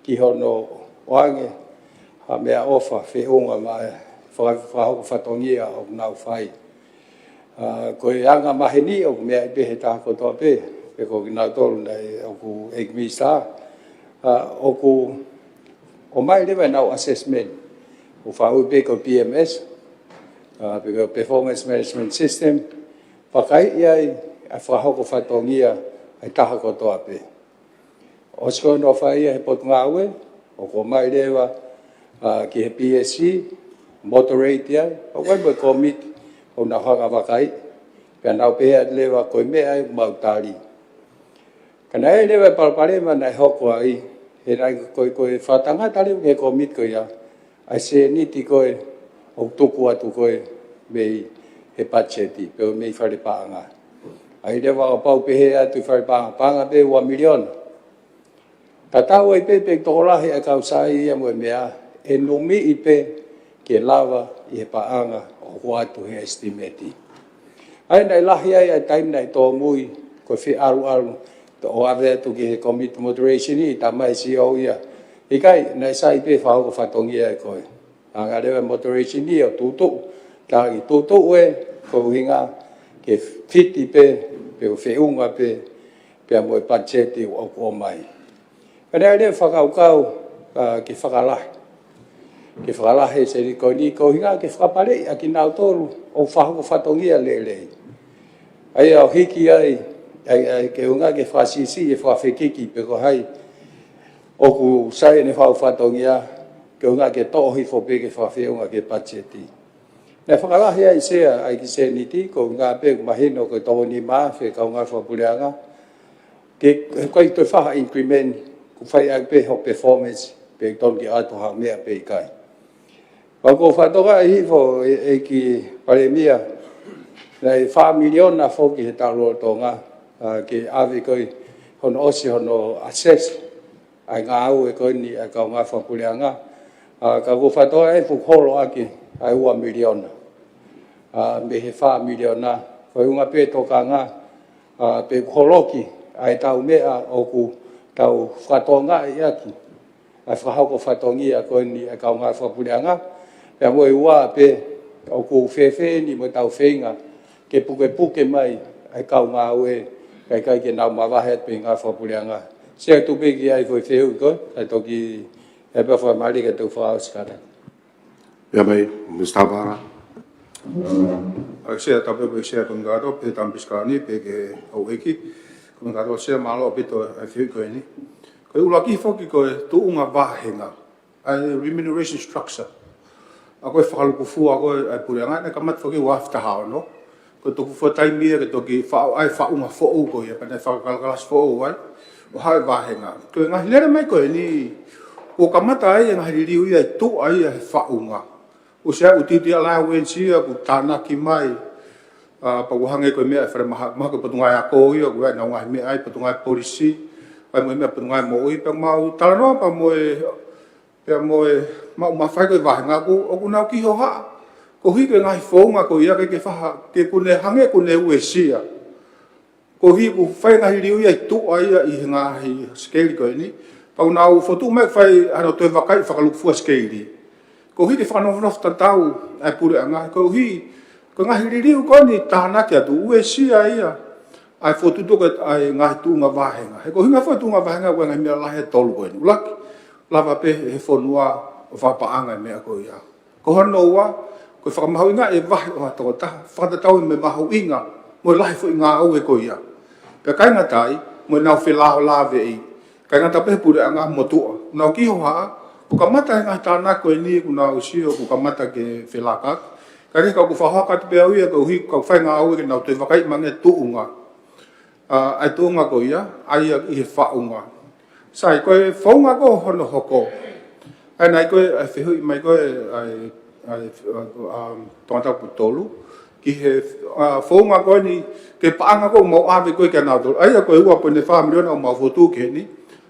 ki hono wange ha mea ofa fe unga mai whahoko whatongia o nau whai. Ko e anga maheni o mea i pehe tā kotoa pe, pe ko ki nau tolu nei o ku ekmi sā. O mai lewa nau assessment, o whau pe ko PMS, pe ko Performance Management System, whakai iai a whahoko whatongia ai taha kotoa pe. O sko no whai ia he pot ngā ue, o ko mai lewa ki he PSC, moderate ia, o wai mo commit o na hanga wakai, pia nau pēa lewa koe mea ai mautari. Kana e lewa palparema nai hoko ai, he rai koe whatanga tari ke commit koe ia, ai se niti koe o tuku atu koe mei he pacheti, peo mei whare paanga. Ai lewa o pau pehe atu whare paanga pe 1 milion. Ka tau ai pepe tokolahi a kausai ia mo mea, e nomi i pe ke lava i he paanga o watu he estimati. Ai nei lahi ai taim nei tō mui ko whi aru o ave atu ki he commit moderation i ta mai si o ia. I kai nei sai pe whao ko whatongia e koe. Anga rewa moderation i o tūtu. Ka ki tūtu e ko hinga ke whiti pe o whiunga pe a moe pacheti o ko mai. Ka nei rewa whakaukau ki whakalahi. Ke whakalahe se ni ko hinga ke whakapare a ki nau tolu o whahoko whatongia le. Ai au hiki ai ke unga ke whasisi e whawhekiki pe ko hai o ku sai ne whatongia ke unga ke tohi whope ke whawheunga ke pacheti. Ne whakalahe ai sea ai ki se niti ko unga pe mahino ko tōni maa whe ka unga whapureanga ke koe toi whaha increment ku whai ai pe ho performance pe ton ki ato ha mea pe kai. Wako whatonga i hifo e ki paremia, nei 4 milion na whoki he talo tonga, ki awe koi hono osi hono assess, ai ngā au e koi ni ai kau ngā whapureanga, ka ko whatonga e fukholo aki ai 1 milion. me he wha miliona. Koe unga pe tokanga pe holoki ai tau mea o ku tau whatonga i aki. Ai whahauko whatongi a koe ni a kaunga whapureanga. Pea moe ua pe o ku whewhe ni mo tau whenga ke puke mai ai kaunga aue kai ke nau mawahet pe ngā whapureanga. Sea tupe ki ai koe whehu koe, ai toki e pe wha mari ke tau whaau skara. Ia mai, Mr. Vara. Sea tape pe sea kongado pe tampiskani pe ke au eki. Kongado sea malo pito ai whehu koe ni. Koe ulaki whoki koe tuunga wahenga. Ai remuneration structure. A koe whakaluku fua koe ai pureanga, ne kamat whoki wafta hao no. Koe toku whataimia ke toki ai whaunga who'u koe, pane whakalakalas who'u ai. O hae wahenga. Koe ngahi lere mai koe ni, o kamata ai ngahi riu ia tu ai ai whaunga. O sea utiti allowance ia ku tānaki mai. Pakuhange koe mea e whare maha koe patungai a kō ia, koe nau ngahi mea ai patungai polisi. Ai moe mea patungai mo ui, pe mau talanoa pa moe mau mawhai koe wahenga ku, o ku nau ki ho haa. Ko hi koe ngahi whaunga koe ia ke whaha, ke kune hange kune ue sia. Ko hi ku whai ngahi riu ia tu ai i ngahi skeli koe ni. Pau nau whotu mai whai ano toi wakai whakalukfua skeli. Ko hi ke whakanof tantau ai pure anga. Ko hi, ko ngahi riu koe ni tāna kia tu ue sia ia. Ai whotu toke ai ngahi tu ngā wahenga. He ko hi ngā whotu ngā wahenga koe ngahi mea lahe tolu koe ni. Ulaki, lava pe he whonua o whapaanga mea koe ia. Ko hono ua, koe whakamahau inga e wahi o hatoko taha. Whakatatau me mahau inga, mo lahi fo inga au e koe ia. Pea kai ngā tai, mo nau whelaho lawe i. Kai ngā tapehe pure anga motua. Nau ki ho haa, ku kamata e ngā tāna koe ni, ku nau sio, ku kamata ke whelakak. Kai ni kau ku whahoaka te pea uia, kau hi, kau whai ngā au e ke nau te wakai mange tuunga. Ai tuunga koe ia, ai i he whaunga. Sai, koe whaunga ko hono hoko. Ai nai koe, ai whehui mai koe, ai tōngata putolu. Ki he whaunga koe ni, ke paanga ko mau awe koe kia nātoro. Ai a koe ua koe ne whamiriona o mau whotu ke ni.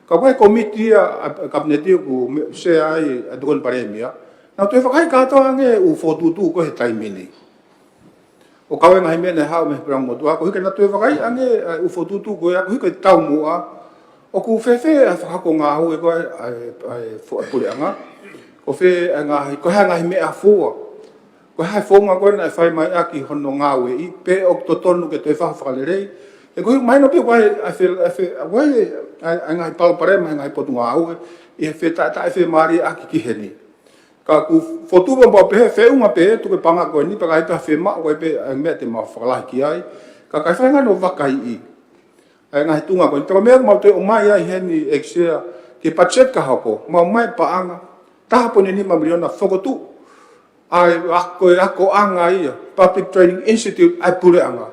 Ka koe komiti a kabineti ku se ai a tukon paremia. Nau te whakai katoa nge u whotutu koe he taimini. O kawe ngahi mea ne hao me perang motua. Ko hike na tue whakai ange u whotutu koe a ko hike tau mua. O ku whewhe a whakako ngā hu e koe ai pule anga. Ko whe ngahi, ko hea ngahi mea fua. Ko hea whaunga koe na e whai mai aki hono ngā ue i. Pe o totonu ke tue whakalirei. E ko hike mai no pe koe ai ngahi palaparema, ai ngahi potu ngā ue. I he whe ta e whe maari aki ki heni. Ka ku whotuwa mbao pehe wheunga pehe tuke panga koe ni. Paka hita whe maa koe pe mea te maa whakalahi ki ai. Ka kai whainga no wakai i. Ai ngahi tunga koe. Taka mea mau te o mai ai heni eksea ke pachet ka hako. Mau mai paanga. Taha pone ni mamiliona whokotu. Ai ako anga ia. Public Training Institute ai pure anga.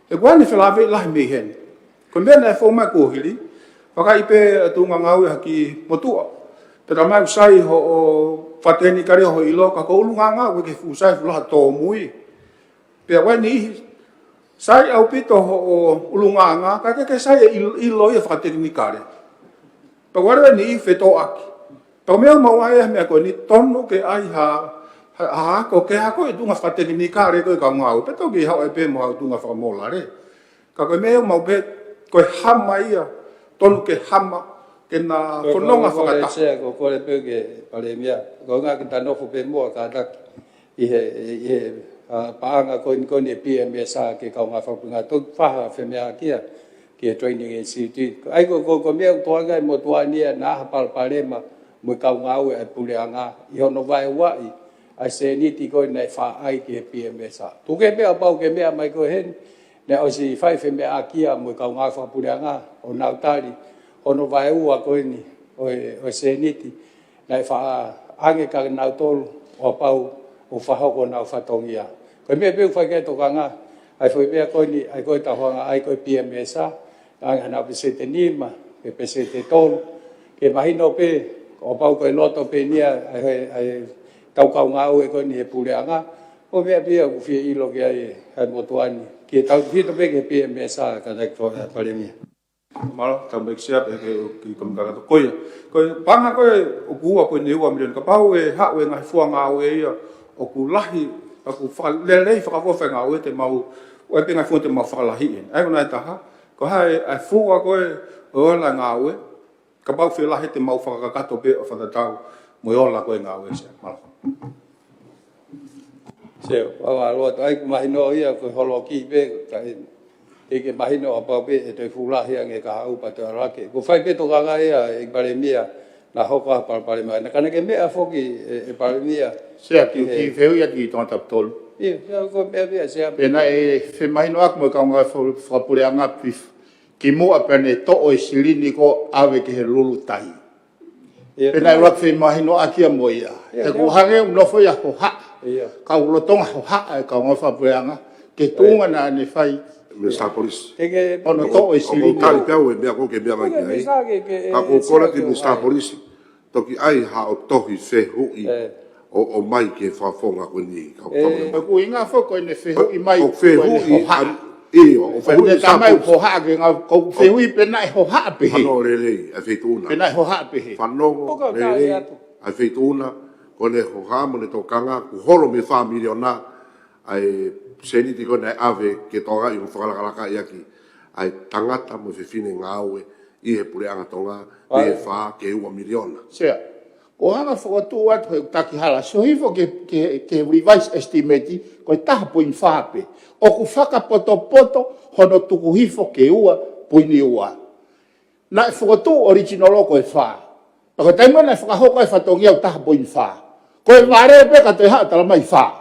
E kua ni whelawe lahi mei heni. Koe mea nei whau mai kōhiri. Wakai pe tunga ngau haki motua. Peta mai usai ho o whateni kare ho ilo. Ka ko ulunga ngau ke usai fulaha tō mui. Pea wai ni sai au pito ho o ulunga ngā. Ka ke sai ilo ia whateni ni kare. Pea wai ni wheto aki. Pea mea mawai mea koe ni tonu ke ai ha ko ke ha ko e tunga whateni ni kare koe ka ngau. Pea toki hao e pe mo hau tunga whakamolare. Ka koe mea mau pe koe hama ia. Tonu ke hama. Ke nā whanonga whakata. Ko sea ko kore pe ke pare mea. Ko ngā ki tanofo pe mua ka taki. I he paanga ko ni PMSA ke kaunga whapunga. Tuk whaha whe mea kia. Ki Training Institute. Ai ko mea utoanga i mo tuania nā hapal parema. Mui kaunga au e pule anga. I hono vai wai. Ai se niti ko nei wha ai ki he PMSA. Tuke mea pau ke mea mai ko hen. Ne o si whai whe mea kia mui kaunga whapule anga. O nautari. Ono vai ua koe ni, o se niti, nei wha ange ka nau tolu, o pau, o whahoko nau whatongia. Koe mea peu whai kei toka ngā, ai whai mea koe ni, ai koe tahuanga, ai koe PMSA, anga nau pese te nima, ke pese te tolu, ke mahino pe, o pau koe loto pe nia, ai taukau ngā ue koe ni he pule anga, o mea pia ku whia ilo ke ai motuani, ki tau hito pe ke PMSA, ka nei pare mea. Malo, tau mai kisia pe ki kamkaka to koia. Koe panga koe o kua koe ne ua milion. Ka pau e hau e ngahi fua ngā ue ia o ku lahi aku fa le fa ko fa ngau te mau o pe nga fonte mau fa la hi ai ko na ta ha ko hai ai fu ko o la ngau ka pau fe la he te mau fa ka to pe o fa ta mo o la ko ngau se mal se wa lo ai ku mai no ia ko holo ki be ka e ke mai no pa pe e te fu la hi nge ka u pa te ra ke ko fai pe to ga ga ia e pare mia na hoka pare mai na kana ke me a foki e pare mia se ki feu ia ki ton tap tol ia ko me ia se pena e fe mai no ak mo ka nga fra pure anga pif ki mo apene to o silini ko ave ke lulu tai pena ro fe mai no akia mo ia e ko hange no foi a ho ha ka ulo tonga ho ha ka nga fra pure anga ke tunga na ne fai Minister Police. Ono to e silini. Ko tali pau e mea ko ke mea mai ai. Ka ko kola ki Minister Police. Toki ai ha o tohi fe hui. O mai ke fa fonga ko ni. Ko inga fo ko ne fe hui mai. O fe hui o fe hui sa mai ho ha ke nga ko fe hui pe nai ho ha pe. Ano rele a fe tuna. Pe nai ho ha pe. Fano rele a fe tuna ko ne ho ha mo ne to kanga ku holo me fa miliona ai seni tiko nei ave ke toga i whakalakalaka i aki ai tangata mo whiwhine ngāue i he pure anga tonga i he wha ke ua miliona. Sea, o hanga whakatu atu he taki hala, so hifo ke revised estimate ko i taha poin whape. O ku whakapoto hono tuku hifo ke ua poini ua. Na e whakatu original o ko e wha. Ako taimana e whakahoko e whatongi au taha poin wha. Ko e whare pe ka te haa tala mai wha.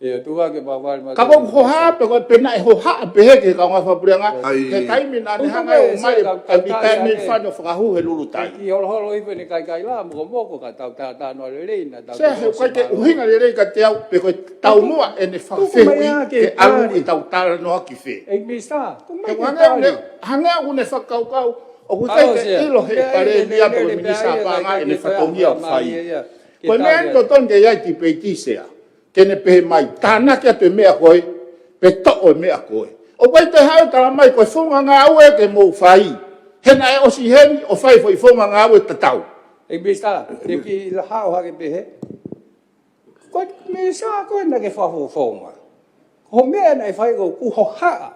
Tu va ke ba ma ka ko ho ha pe ko pe na ho ha pe he ke ka nga fa prenga ke tai mi na hanga o mai ka mi tai mi fa no fa hu he lulu tai ki holo holo i pe ni kai kai la mo ko ka ta no le le na ta se he ko te uhinga le ka te au pe ko tau mo e ne fa fe ke alu i tau ta no ki fe e mi sta ke hanga u ne fa kau kau o ku tai ke ilo he pare mi a pe mi sa pa nga e ne fa tongi au fai ko me ando ton ke ya ti pe ti sea kene pe mai tana ke te mea koe pe to o mea koe o pai te hau tala mai koe fonga ngā ue ke mou fai hena e osi heni o fai foi fonga ngā ue tatau e bista te ki la hau ha ke pe he ko me sa ko na ke fa fo fonga ho mea na fai ko ku ho ha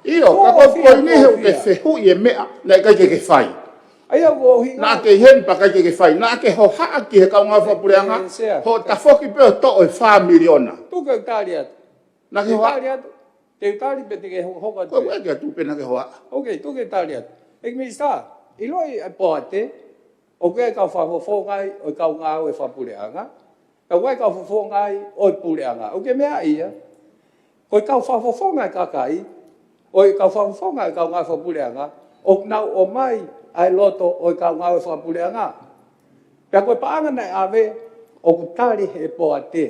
io ka ko ni he ke fe hu e mea na ka ke fai ai o hi na ke hen pa ka ke fai na ke ho ha ki he ka nga fa pureanga ho ta foki pe to o fa miliona tu ke talia na ke ho te tali pe te ke ho ka ko ke tu pe na ke ho okay tu ke talia ek mi sta i loi a poate o ke ka fa fo ngai o ka nga o fa pureanga ka wai ka fo ngai o pureanga o ke mea ia ko ka fa fo ngai ka kai o ka fa ngai ka nga fa pureanga o na o mai ai loto o ka ngau fa puleanga pe ko paanga nei ave o ku tali he poate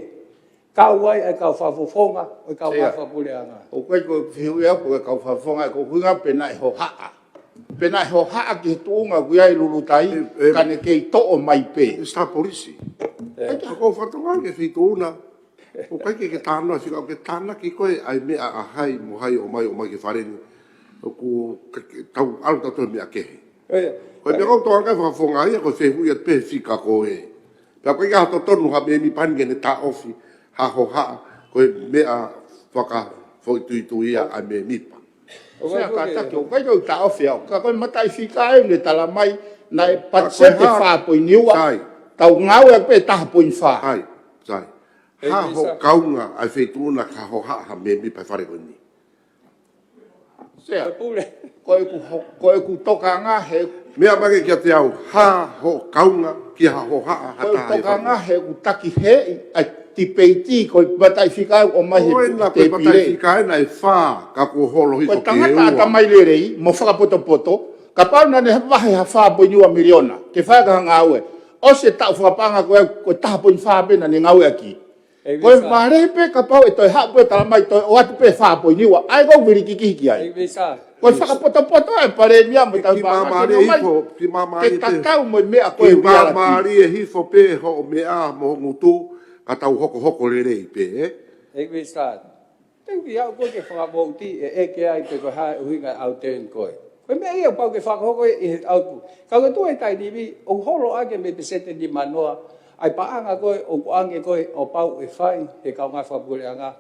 ka wai ai ka fa fonga o ka ngau fa puleanga o ko fiu ya ko ka fa fonga ko hunga pe nai ho ha ki tunga ku ai lulu tai ka ne ke to o mai pe sta polisi ko fa tonga ke fituna o kai ke tana fika ke tana ki ko ai me a hai mo hai o mai ke fareni o ku tau alta to me ke ko me ko to ka fa fonga ia ko fe hu ia pe fika ko e pa ko ga to tonu ha me mi pan ge ne ta ofi ha ho ha ko me a faka fo tu ia a me mi pa o se ka ta ko ko ta ofi ka ko matai fika e ne tala mai na e pat se te fa po niwa tau ngau e pe ta po fa ai sai ha ho kaunga ai fe tu na ka ho ha me mi pa fare ko ni se ko ku toka nga he mea mage kia te au ha ho kaunga ki ha ho ha hata ko toka nga he ku taki he a ti peiti ko batai fika o mai he te batai fika na e fa ka ko holo hi ko tangata ta mai le rei mo fa poto ka pa na ne va ha fa bo ni wa miliona ke fa ka nga we o se ta fa panga ko ta po fa be na ni nga we aki ko mare pe ka pa e to ha po ta mai to o atu pe fa po ni wa ai go viri ki ai ko fa poto e pare mi am ta ba mari hifo ki mari te ta mo me a ko e ba mari hifo pe ho me a mo ngutu ka tau hoko le rei pe e vi sta te vi au ko ke fa bo ti e ke ai pe ko ha uinga au ten ko ko me ia pa ke fa hoko e au ka ko tu e tai di vi o holo a ke me pesete di manoa ai paanga koe o kuange koe o pau e whai he kaunga whapureanga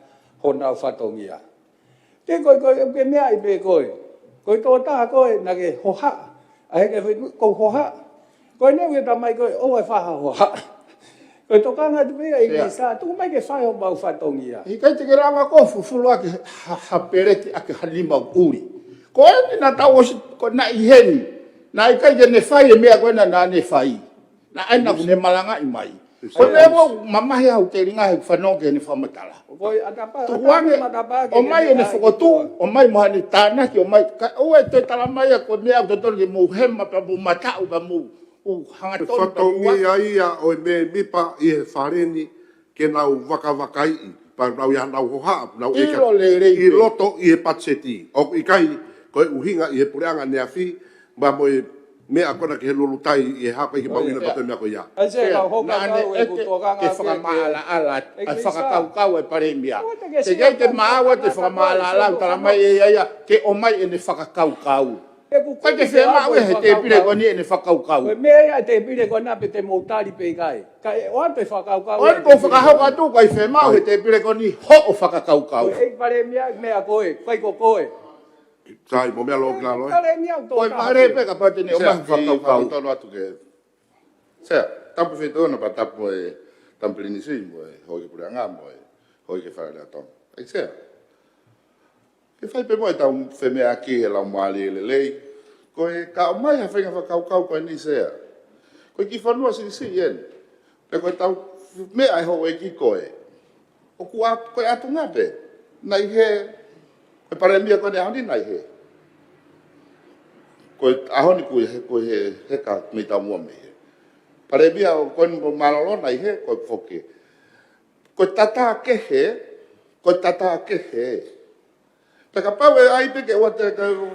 hona o whatongia. Te koe ke mea i pe koe. Koe tō taha koe na ke hoha. A he ke kou hoha. Koe neu ke tamai koe o e whaha hoha. Koe tō kanga tu pia i nisa, tuku mai ke whai o pau whatongia. I kai te ke ranga ko fufulu ake hapereti ake halima uri. Koe ni na tau osi na iheni. Na i kai ke ne whai e mea koe na ne whai. Na aina ku ne malanga i mai. Koe lewo mamahi au te ringa he whanonge ni whamatala. Koe atapa, o mai e ne whakotu, o mai moha ni tānaki, o mai, ue te talamai a koe mea au te tolu ke mou hema pa mou matau pa mou hangatonu. Whatongi ia o me mipa i he whareni ke nau waka i, pa nau ia nau hoha, nau eka. I loto i he patseti. O i kai, koe uhinga i he pureanga nea fi, ma moe mea kona ke he lulutai i he hapa i ke mauina pato mea koe ia. Ai se kau hoka kau e kutokanga ke whakamaala ala, ai whakakau e pare mea. Te kei te maawa te whakamaala ala, talamai e ia, ke o mai e ne whakakau. Kai te whema ue he te pire koni e ne whakakau. Koe mea ia te pire kona pe te moutari pe kai. Kai o ante whakakau. Oi ko whakahau atu kai whema ue te pire koni ho o whakakau. Koe pare mea koe, kai ko koe. Sai, mo mea lo ki la loe. Koe pare pe ka pate ni o mahi whakakau. Tano atu ke. Sea, tampu whetona pa tapu e tampilini sui mo e hoi ke pureanga mo e hoi ke whare lea tonu. Ai sea. Ke whai pe mo e tau whemea ki e lau maali e lelei. Koe ka o mai ha whenga whakau koe ni sea. Koe ki whanua si en. Pe koe tau mea e ho e ki koe. O koe atu ngape. Nai he. Koe pare mia koe ne ahoni nai he. Koe ahoni koe he ka mei tau mua me he. Pare mia koe mo malolo nai he koe whoke. Koe tata ke he. Koe tata ke he. Peka pau e ai peke ua te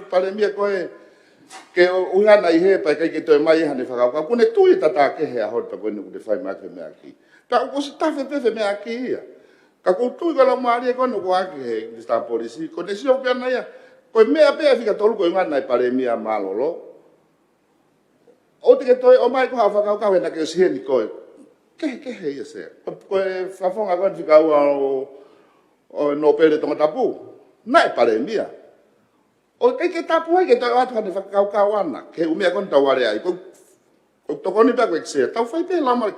pare mia koe ke unga nai he pa kai ke toi mai hane whakau. Kune tui tata ke he ahori pa koe nuku te whai mak mea ki. Ka o si tafe pefe mea ki ia. Ka kutui ka lau maari e koe nuku aki he ni sta polisi. Ko ne sio pia na ia. Koe mea pia fika tolu koe unga nai pare mia malolo. O te ke toi o mai ko hao whakau kau he na ke o sihe ni koe. Ke he ia se. Koe whafonga koe fika ua o no pere tonga tapu. Nai pare mia. O ke tapu ai ke toi atu hane whakau kau ana. Ke umea koe tau ware ai. Koe tokoni pia koe kisea. Tau whai pe lamari.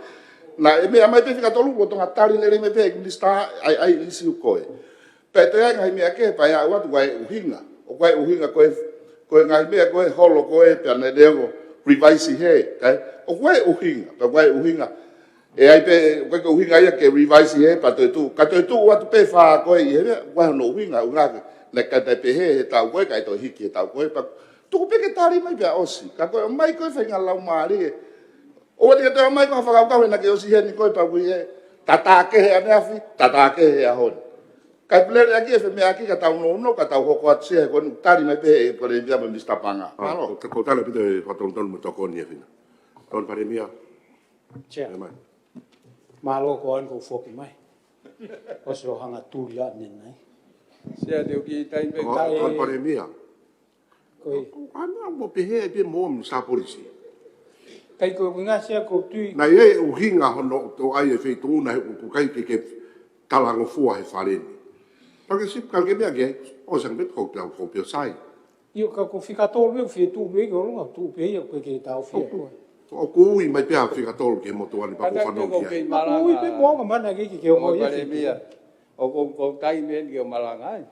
Na e mea mai pe fika tolu ko tonga tari lere me pe ni sta ai isi u koe. Pe te ai ngai mea ke pa ia watu koe uhinga. O koe uhinga koe ngai mea koe holo koe pe ane lego revise he. O koe uhinga. Pa koe uhinga. E ai pe koe uhinga ia ke revise he pa toi tu. Ka toi tu watu pe wha koe i he mea. Koe no uhinga unga ne ka te pe he tau koe kai toi hiki tau koe. Pa tuku pe ke tari mai pe osi. Ka koe mai koe whainga lau maari e. O te te mai ko whakau na ke o si he ni koe pa kui he. Tata ke he ane afi, tata ke he ahon. Kai plere aki e whemea aki ka tau no ka tau hoko atu se he koe tari mai pe e kore via me mista panga. Ko tala pito e whatonu tonu me toko ni e whina. Ton pare mia. Chair. Malo ko an ko foki mai. O se o hanga tūri a nenai. Sea te uki tai pe kai. Ton pare mia. Koe. Ana mo pe he e pe mo msa polisi. Kai ko nga sia ko tui. Na ye uhinga hono to ai e feitu na ku kai ke talango fua he fareni. Porque se calque mea ke o sang bet ko tau ko pio sai. Io ka ko fika tolu e fitu be ko longa tu be ia ko ke tau fia. O ku i mai pia fika tolu ke mo to ani pa ko fano ki. Ui pe mo mana ke o mo ia. O ko tai men ke malanga.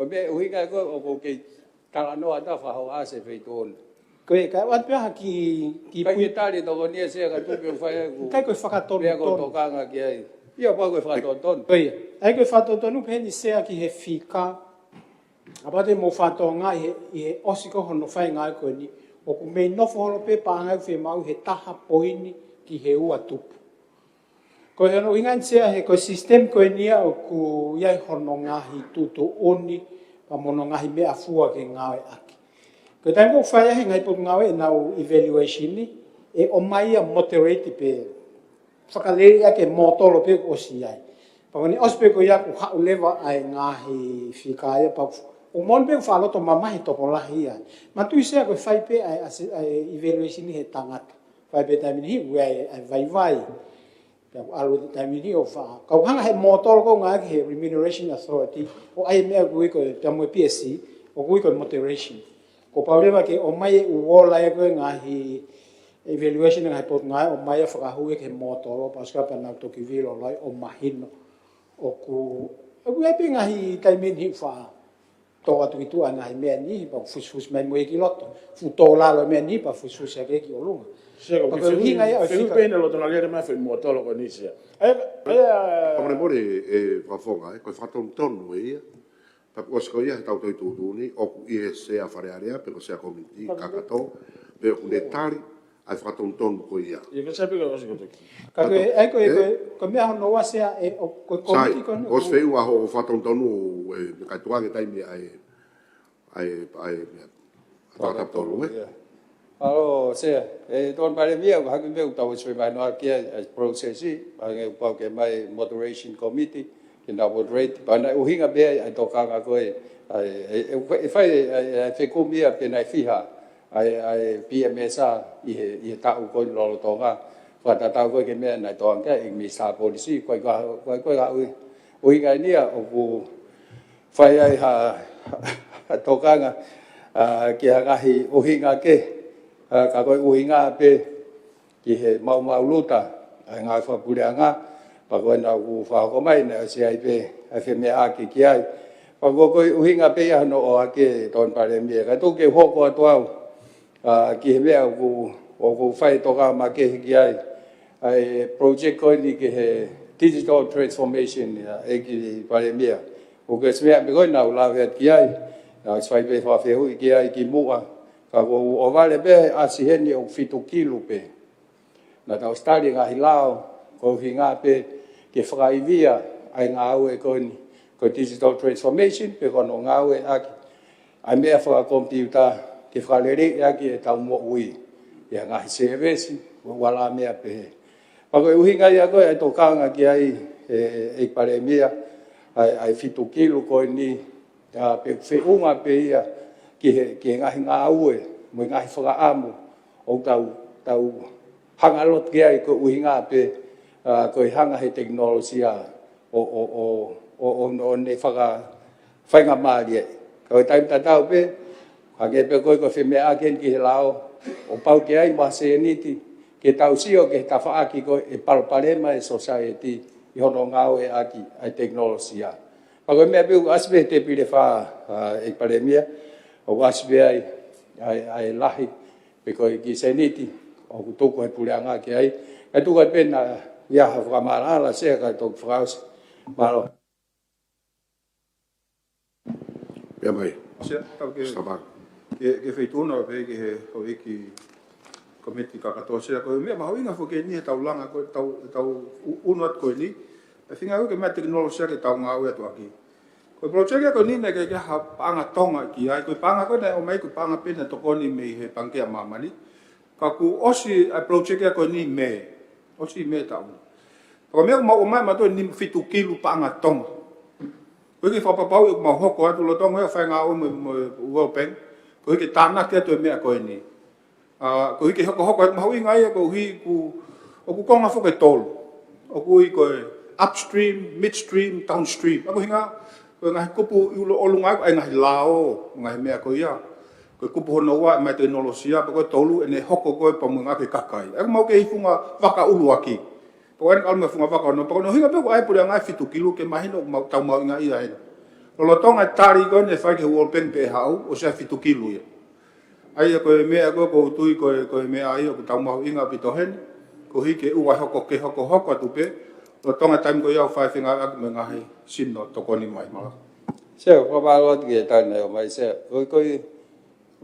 O be uhinga ko o ko ke talano ata fa ho ase feitu. Koe kai wan pia ki pui tali to ni se ka tu pe fa kai ko whakatonu pe ko to kanga ki ai ia pa ko whakatonu koe ai ko whakatonu pe ni se ki he fika apate mo whatonga i he osiko hono whai ngai koe ni o ku mei nofo hono pe pāngai whi mau he taha poini ki he ua tupu koe hono ingan sea he koe sistem koe nia o ku iai hono ngahi tuto oni pa mono ngahi mea fua ke ngawe aki. Ko tai ko fai he ngai pot ngawe nau evaluation ni e o mai a moderate pe whakale ia ke motolo pe o si ai. Pa ni ospe ko ia ku ha uleva ai ngahi fikaia pa o mon pe whaloto mamahi toko lahi ai. Ma tu se ko fai pe ai evaluation ni he tangata. Fai pe tai ni hi ai vai. ya alu tami ni o fa ka hanga he motor ko nga he remuneration authority o ai me ko ko tamo PSC o ko moderation ko problema ke o mai u wola e ko nga hi evaluation nga pot nga o mai fa hu ke motor pas ka pa na to ki vilo lai o mahino o ku e nga hi tami ni fa to atu itu ana me ni pa fus me mo ki lot fu to la lo me ni pa fus ke ki o lunga se ko ki Filipe lo to la lere ma fe mo to lo ko ni sia Pare more e fafonga ko faton tonu ia pa ko sko ia tau to tu ni o i se a fare area pero se a comiti kakato pe un detali ai faton tonu ko ia e que sabe ko se ko ka ko me no wa se e o comiti ko o se u a ho faton tonu e ka tua que tai mi ai ta tonu Alo, se don pare mia ko hakin be tau se mai no kia process ai pa ke mai moderation committee que na moderate pa na uhinga be ai toka ka ko ai fai comia pe na fiha ai PMSA i ta ko lo tonga fa ta ta ko ke me na tonga ke mi sa policy ko ga uhinga ni o ku fai ai ha toka nga ke ga hi uhinga ke ka koe uhinga pe ki he mau luta ai ngā whapureanga pa koe na u whahoko mai na se ai pe ai whemea ki ki ai pa koe uhinga pe ia no o ake ton pare mie ka tuke hoko atu au ki he mea o ku whai toka ma ke ki ai ai project koe ni ki he digital transformation e ki pare mie o ke smea pe koe na u lawe ki ai swai pe whawhehu ki ai ki mua ka o vale be asiheni o fitu kilo pe na tau stari nga hilao ko hinga pe ke whakaivia ai ngā au e koni ko digital transformation pe kono ngā au e aki ai mea whakakompiuta ke whakalere aki e tau mo ui ia ngā hisevesi wala mea pe pako e uhinga ia koe ai tokanga ki ai e pare mea ai fitu kilo koe ni pe whiunga pe ia ki ngahi ngā ue, mo ngahi whakaamu, o tau hanga lot ki ai ko uhinga pe, ko hanga he teknolosia o ne whainga maari e. Ko taim tatau pe, hake pe koe ko whemea aken ki he lao, o pau ki ai ma se niti, ke tau sio ke ta whaaki ko e palparema e society, i hono ngau e aki ai teknolosia. Pako mea pe u aspe te pire wha e paremia, o wasbe ai lahi pe ko ki seniti o tuku e puleanga ki ai e tuku e pena ia ha whakamara se ka tok fraus malo Pea mai se tau ke Sabak ke feituna pe ke ho iki komiti kakato se ko me ma hoinga fo ke ni tau langa ko tau unot ko ni e finga ko ke ma teknologia ke tau ngau e to aki ko project ko ni ne ke ha panga tonga ki ai ko panga ko ne o mai ko panga pena to ko ni me he pangke mamani ka ku osi a project ko ni me osi me ta ko me o mai ma to ni fitu kilo panga tonga ko ke fa pa pau ma ho ko atu lo tonga fa nga o mo o pen ko ke tana ke to me ko ni ko ke ho ma hui ngai ko hi ku o ku konga fo ke tol o ku ko upstream midstream downstream ko hinga ko ngai kupu ulo olunga ai ngai lao ngai mea ko ia ko kupu hono wa mai teknologia ko tolu ene hoko ko pa munga ke kakai e mau ke ifunga waka ulu aki ko en alma funga waka no ko no hinga pe ko ai pura ngai fitu kilo ke mahino mau tau mau ngai ia lo tonga tari ko ne fa ke wol pen pe hau o sa fitu kilo ia ai ko mea ko tui ko mea ai ko tau mau inga pitohen ko hi ke uwa hoko ke hoko tu pe lo tonga time ko ia fa finga ak me ngai sinno to ko ni mai mala se ko ba lo ke tan ne mai se ko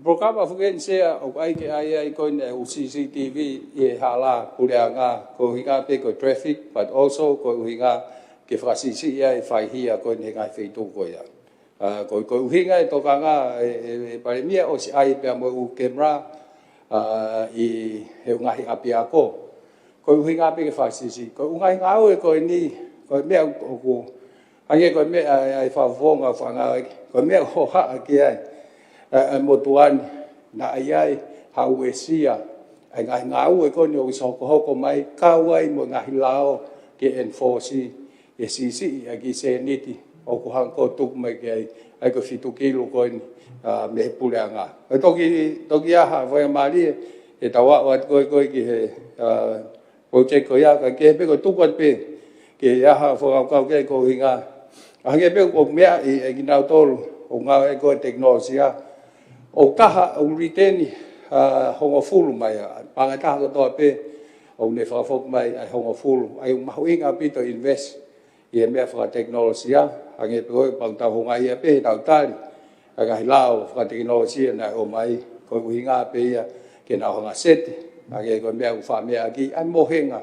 programa fugen se o ai ke ai ko ne CCTV e hala pureanga ko hinga pe ko traffic but also ko hinga ke frasisi ai fai hia ko ne ngai feitu ko ia ko hinga to kanga e pare mia o si ai pe mo u camera i he ngai apia ko hinga pe ke frasisi ko ngai ngau ko ni ko me ko ai ko me ai fa vonga fa ngai ko me ho ha ki ai motuan na ai hauesia ai ngau ko ni o so ko mai kawai mo ngai lao ke enforce e sisi a ki se niti o ku hang ko tuk mai ke ai ko fitu kilo ko ni me puleanga e toki aha foi mali e tawa wat ko ki he project ko ya ka ke pe ko tukot pe ke aha fo ka ke ko hinga ange pe ko mea e ginau tolu o nga e ko teknologia o taha o riteni hongo fulu mai panga taha ko to pe o ne fa fok mai ai hongo fulu ai mahuinga pito invest e me fa teknologia ange pe ko pang ta honga ia pe tau tali aga hilao fa teknologia na o mai ko hinga pe ia ke na honga sete age ko me fa me aki ai mohenga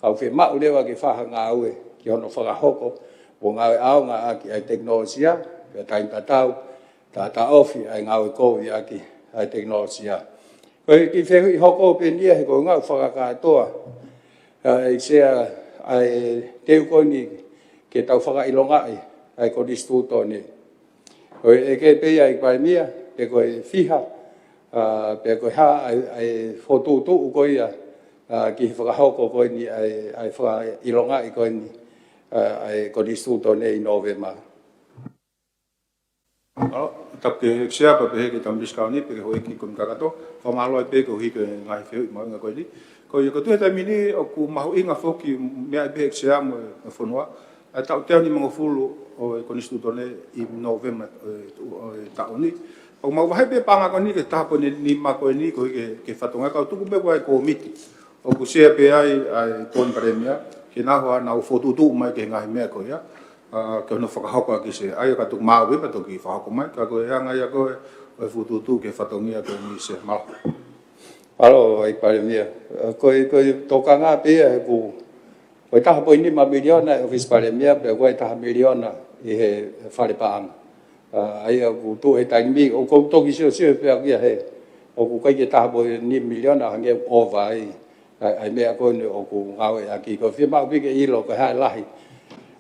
ka fe ma ule wa ke fa hanga ue ki ono fa hoko o nga au nga aki ai teknologia pe tai patau ta ofi ai nga ko ia ki ai teknologia ko ki fe hoko pe ni he ko nga fa ka toa ai se ai te ko ni ke tau fa ilonga ai ko distuto ni ko e ke pe ai pa mia pe ko fiha pe ko ha ai foto tu ko ia ki fa hoko ko ni ai fa ilonga ko ni ai ko distuto nei novema tap ke sia pa pe ke tam diskani pe ho ki kum kagato fa malo pe ko hi ke ngai fe mo nga ko ni ko yo tu ta mini o ku ma inga foki me pe sia mo fonwa ta te ni mo fulu o ko distuto nei in novema ta oni o ma vai pe panga ko ni ke ta po ni ma ko ni ko ke fatonga ka tu ku be ko miti o ku sia pe ai kon premia ke na ho na foto tu mai ke ngai me ko ya ke no whakahoko ki se ai ka tuk māui pa toki whahoko mai ka koe hanga ia koe o e fututu ke whatongia koe ni se mal alo ai pare mia koe toka ngā pia he ku koe taha po ini ma miliona e ofis pare mia pe koe taha miliona i he whare paanga ai ku tu he taimi o kou toki sio pia kia he o ku kai ke taha po ni miliona hange ova ai mea koe o ku ngawe aki koe whia mau pike ilo koe hae lahi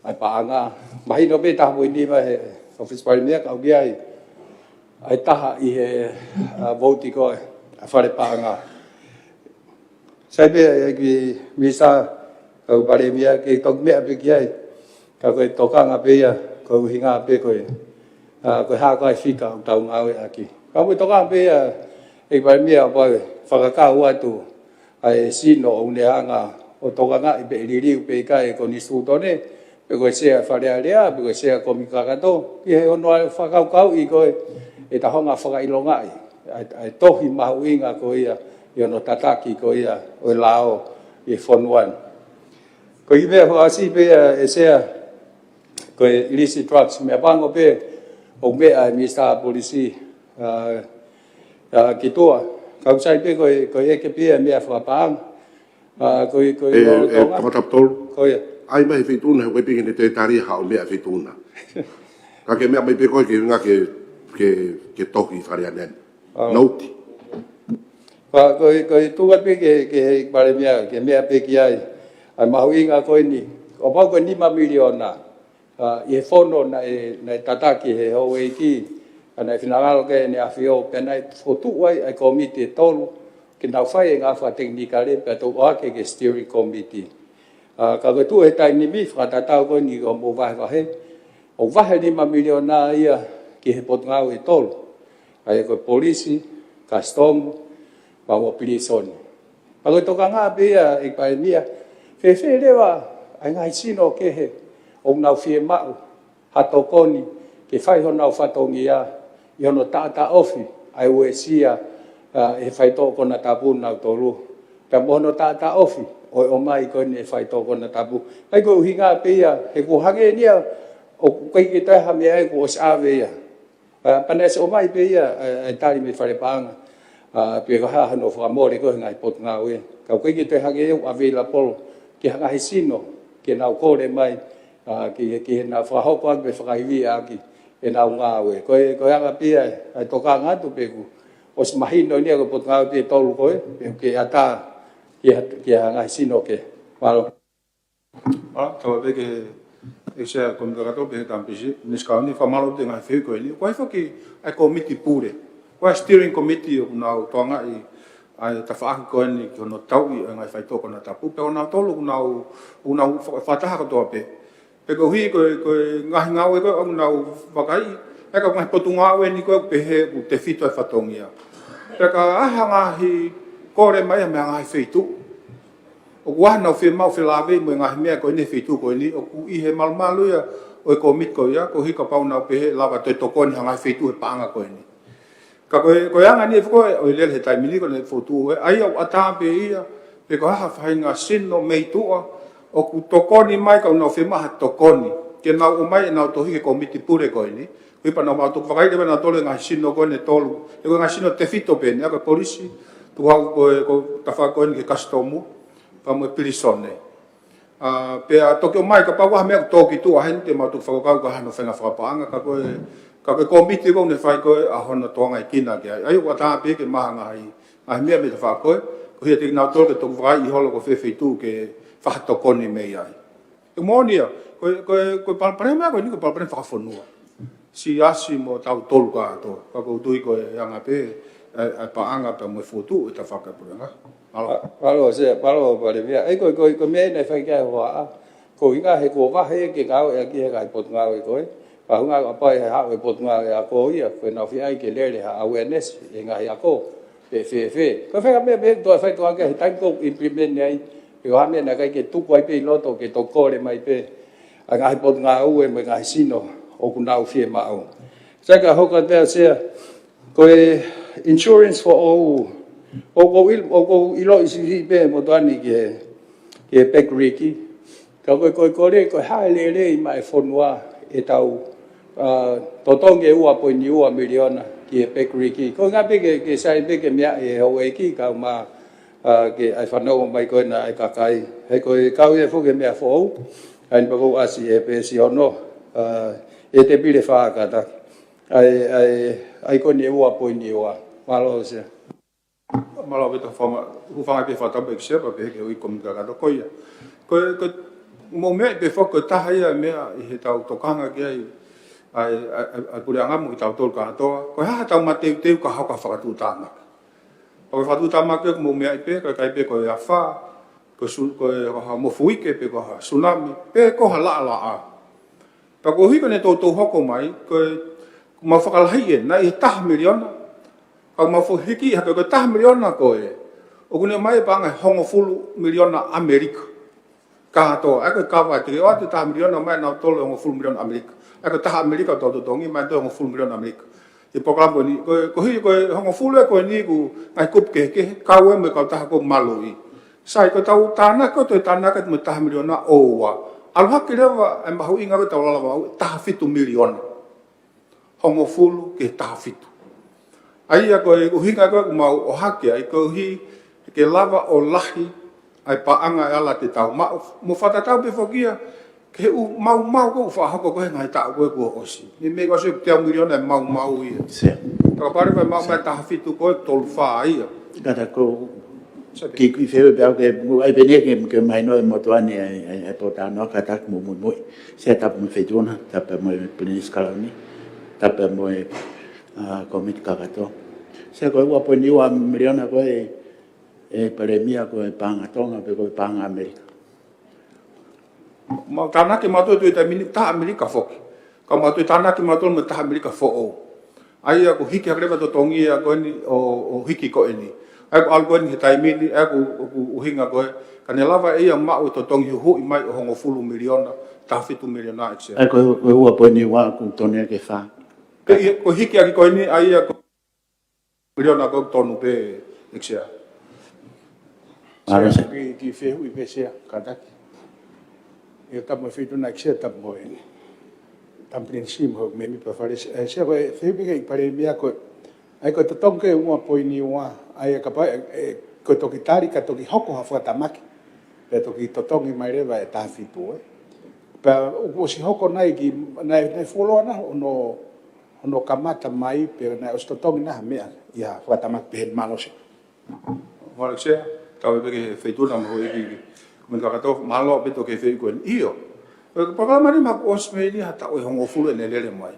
ai paanga mai no be ta moi ni ma he office par mia ka gi ai taha i he voti ko a fare paanga sai be gi visa o pare mia ke tok me be gi ai ka ko toka nga be ya ko hinga be ko ko ha ko fika tau nga aki ka mo toka be ya e pare mia ba fa ka wa tu ai sino o ne anga o toka nga be ri be ka e ko ni su to ne pe ko se fare area pe ko se ko mi ka to ki he ono fa kau i ko e ta honga fa ilonga ai to hi ma winga ko ia yo no tataki ko ia o lao i fonwan ko i be ho asi pe e se ko illicit drugs me bango pe o me a mista policy ki to ka sai pe ko e ke pe me fa pang ko ko ai mai fituna ko pe ni te tari ha o me fituna ka ke me mai pe ko ke nga ke toki farianen noti ko tu wat pe ke pare mia ke me pe ki ai ma huinga ko ni o pa ko ni ma miliona e fono na tataki he ho e ki ana finala ke ni afio pe na fotu ai committee tolu ke na fai nga fa technical pe to wa ke steering committee ka tu e tai ni mi fra tata ko ni o mo va he o va he ni ma miliona ia ki he pot ngau e tol ai ko polisi custom pa mo prison pa ko to ka nga pe e pa mia fe le wa ai ngai sino ke he o na fie ma ha to ko ni ke fai ho na fa to ngia yo no ta ofi ai we sia e fai to ko na tapu na to lu pa mo no ta ofi o mai ko ni fai to ko na tapu ai ko hinga pe ya he ko hange ni o kai ki ta ha me ai ko sa ve ya pa na so mai pe ya ai tali me fare pang pe ko ha no fa mo ko ngai pot nga we ka kai ki ta hange o ave la pol ki hanga hisino ki na ko le mai ki na fa ho pa be fa vi a ki e na nga we ko hanga pe ai to ka nga tu pe ku os mahino ni ko pot nga te to ko ke ata ki hanga sino ke malo to be ke ese con gato be tampisi niskani fa malo de ngai fe ko ni ko fa ki a committee pure ko steering committee na tonga i ai ta fa ko ni ko no tau i ngai fai to ko na tapu pe ona tolu una fa ta ko to pe pe ko hi ko ngai ngau ko una fa kai e ka ngai potunga we ni ko pe he u te fito e fatongia pe ka aha ngahi kore mai me ngai fai tu o wa na fe mau fe lave mo ngai me ko ni fai tu ko ni o ku i he mal malu ya o ko mit ko ya ko hi ka pa una pe he lava to to ko ni ngai fai tu e pa nga ko ni ka ko anga ni ko o le he tai mili ko le fotu ai o ata pe ia pe ko ha fa nga sin no mei tu o ku to ko ni mai ka no fe ma to ko ni ke na o mai na to hi ko miti pure ko ni ko pa na ma to vai de na to le nga sin no ko ne tolu e ko nga sin no te fito pe ne ko polisi tu ha ko ta fa ko ni ke customu pa mo pilisone pe a to ke mai ka pa wa me to ki tu a gente ma tu fa ko ka no fe nga fa pa anga ka ko komiti ko ne fai ko a hono tonga kina ke ai o ta pe ke ma nga ai me me fa ko he te na to ke to vai i holo ko fe tu ke fa to ko ni me ai e monia ko pa me ko ni ko pa fa fonu si asi mo ta tol ka to ko tu ko anga pe pa anga pe mo fotu ta fa ka pura palo se palo pare via ai ko me ne fai ka wa ko inga he ko va he ke ga e ki ga pot nga ko pa hunga apa e ha e pot nga ya ko ia ko na fi ai ke le ha awareness e nga ya ko fe ko fe me to fa to ga tan ko implement nei pe ha me na ga ke tu ko pe lo to ke to ko le mai pe a ga pot nga u e me ga sino o ku na u fi ma o sa ga ho ka te se ko insurance for all o ko ilo isi pe mo to ani ke pe kriki ko le ko ha le mai fonwa e tau totonge ua po ni ua miliona ki e pekuri ki ko nga pe ke sai pe ke mia e ho e ki ka ma ke ai fano mai ko na ai kakai he ko ka e fo ke mia fo ai pa ko asi e pe si ono e te pile fa ka ta ai ko ni ua po ni ua malo se malo be to forma u fa pe fa ta be se pa pe ke u kom ka to ko ia ko mo me pe fo ko ta ia me i he tau tokanga ke ai pure anga mo tau tol ka to ko ha tau mate te ka ha ka fa tu ta ma ko fa tu ta ma ke mo me pe ka kai pe ko ya fa ko su ko ha mo fui ke pe ko ha tsunami pe ko ha la a pa ko hi ko ne to hoko mai ko ma fa ka lai na i ta miliona ka ma fo hiki ha ko ta miliona ko e o ku ne mai pa nga hongo fulu miliona amerika ka to a ko ka va te o te ta miliona mai na to hongo fulu miliona amerika a ko ta amerika to tongi mai to hongo fulu miliona amerika e program ko ni ko hi ko hongo fulu ko ni ku ai kup ke ka we me ka ta ko maloi sai ko tau tana ko to tana ka mo ta miliona o wa al hak le wa e ma hu inga ko ta la wa ta fitu miliona hongo fulu ke ta fitu ai ko e hinga ko ma o hake ai ko hi ke lava o lahi ai pa anga ala te tau ma mo fata tau pe fokia ke u mau ko fa hako ko ngai ta ko osi ni me ko se te miliona mau i se ka pare va mau ta fitu ko tol fa ai kada ko ki fe be ke ai bene ke mai no mo to ani ai to ta no ka ta mo se ta mo fe jona ta pe mo plenis kalani ta pe mo komit ka to se ko wa po ni wa miliona ko e premia ko e panga tonga pe ko panga amerika ma tana ke ma to ta mini ta amerika fo ka ma to tana ke ma to me ta amerika fo o ai ko hiki akre to tongi ko ni o hiki ko ni ai ko algo ni ta mini ai ko hinga ko ka ne lava e ma o to tongi hu mai o hongo fulu miliona ta fitu miliona exe ai ko wa po ni wa ku tonia ke fa ko hiki aki ko ni ai ko miliona ko tonu pe exe Ara se ki fe hui pe se kadaki. E ta mo fitu na xe ta mo e. Tam prinsip me mi pa fare se ko fe pe ke pare mia ko ai ko tong ke un po ni wa ai ka pa ko to kitari ka to ki hoko ha fa tamaki. Pe to ki to tong i mai re va ta fitu e. Pa o si hoko nai ki nai folo na ono kamata mai pe na o to tong na me ya fa tamaki pe malo se. Wala se tau ke feituna mo e men ka to malo beto ke fe ko io programa ni ma ko smeli hata o hongo fulu ne lele mai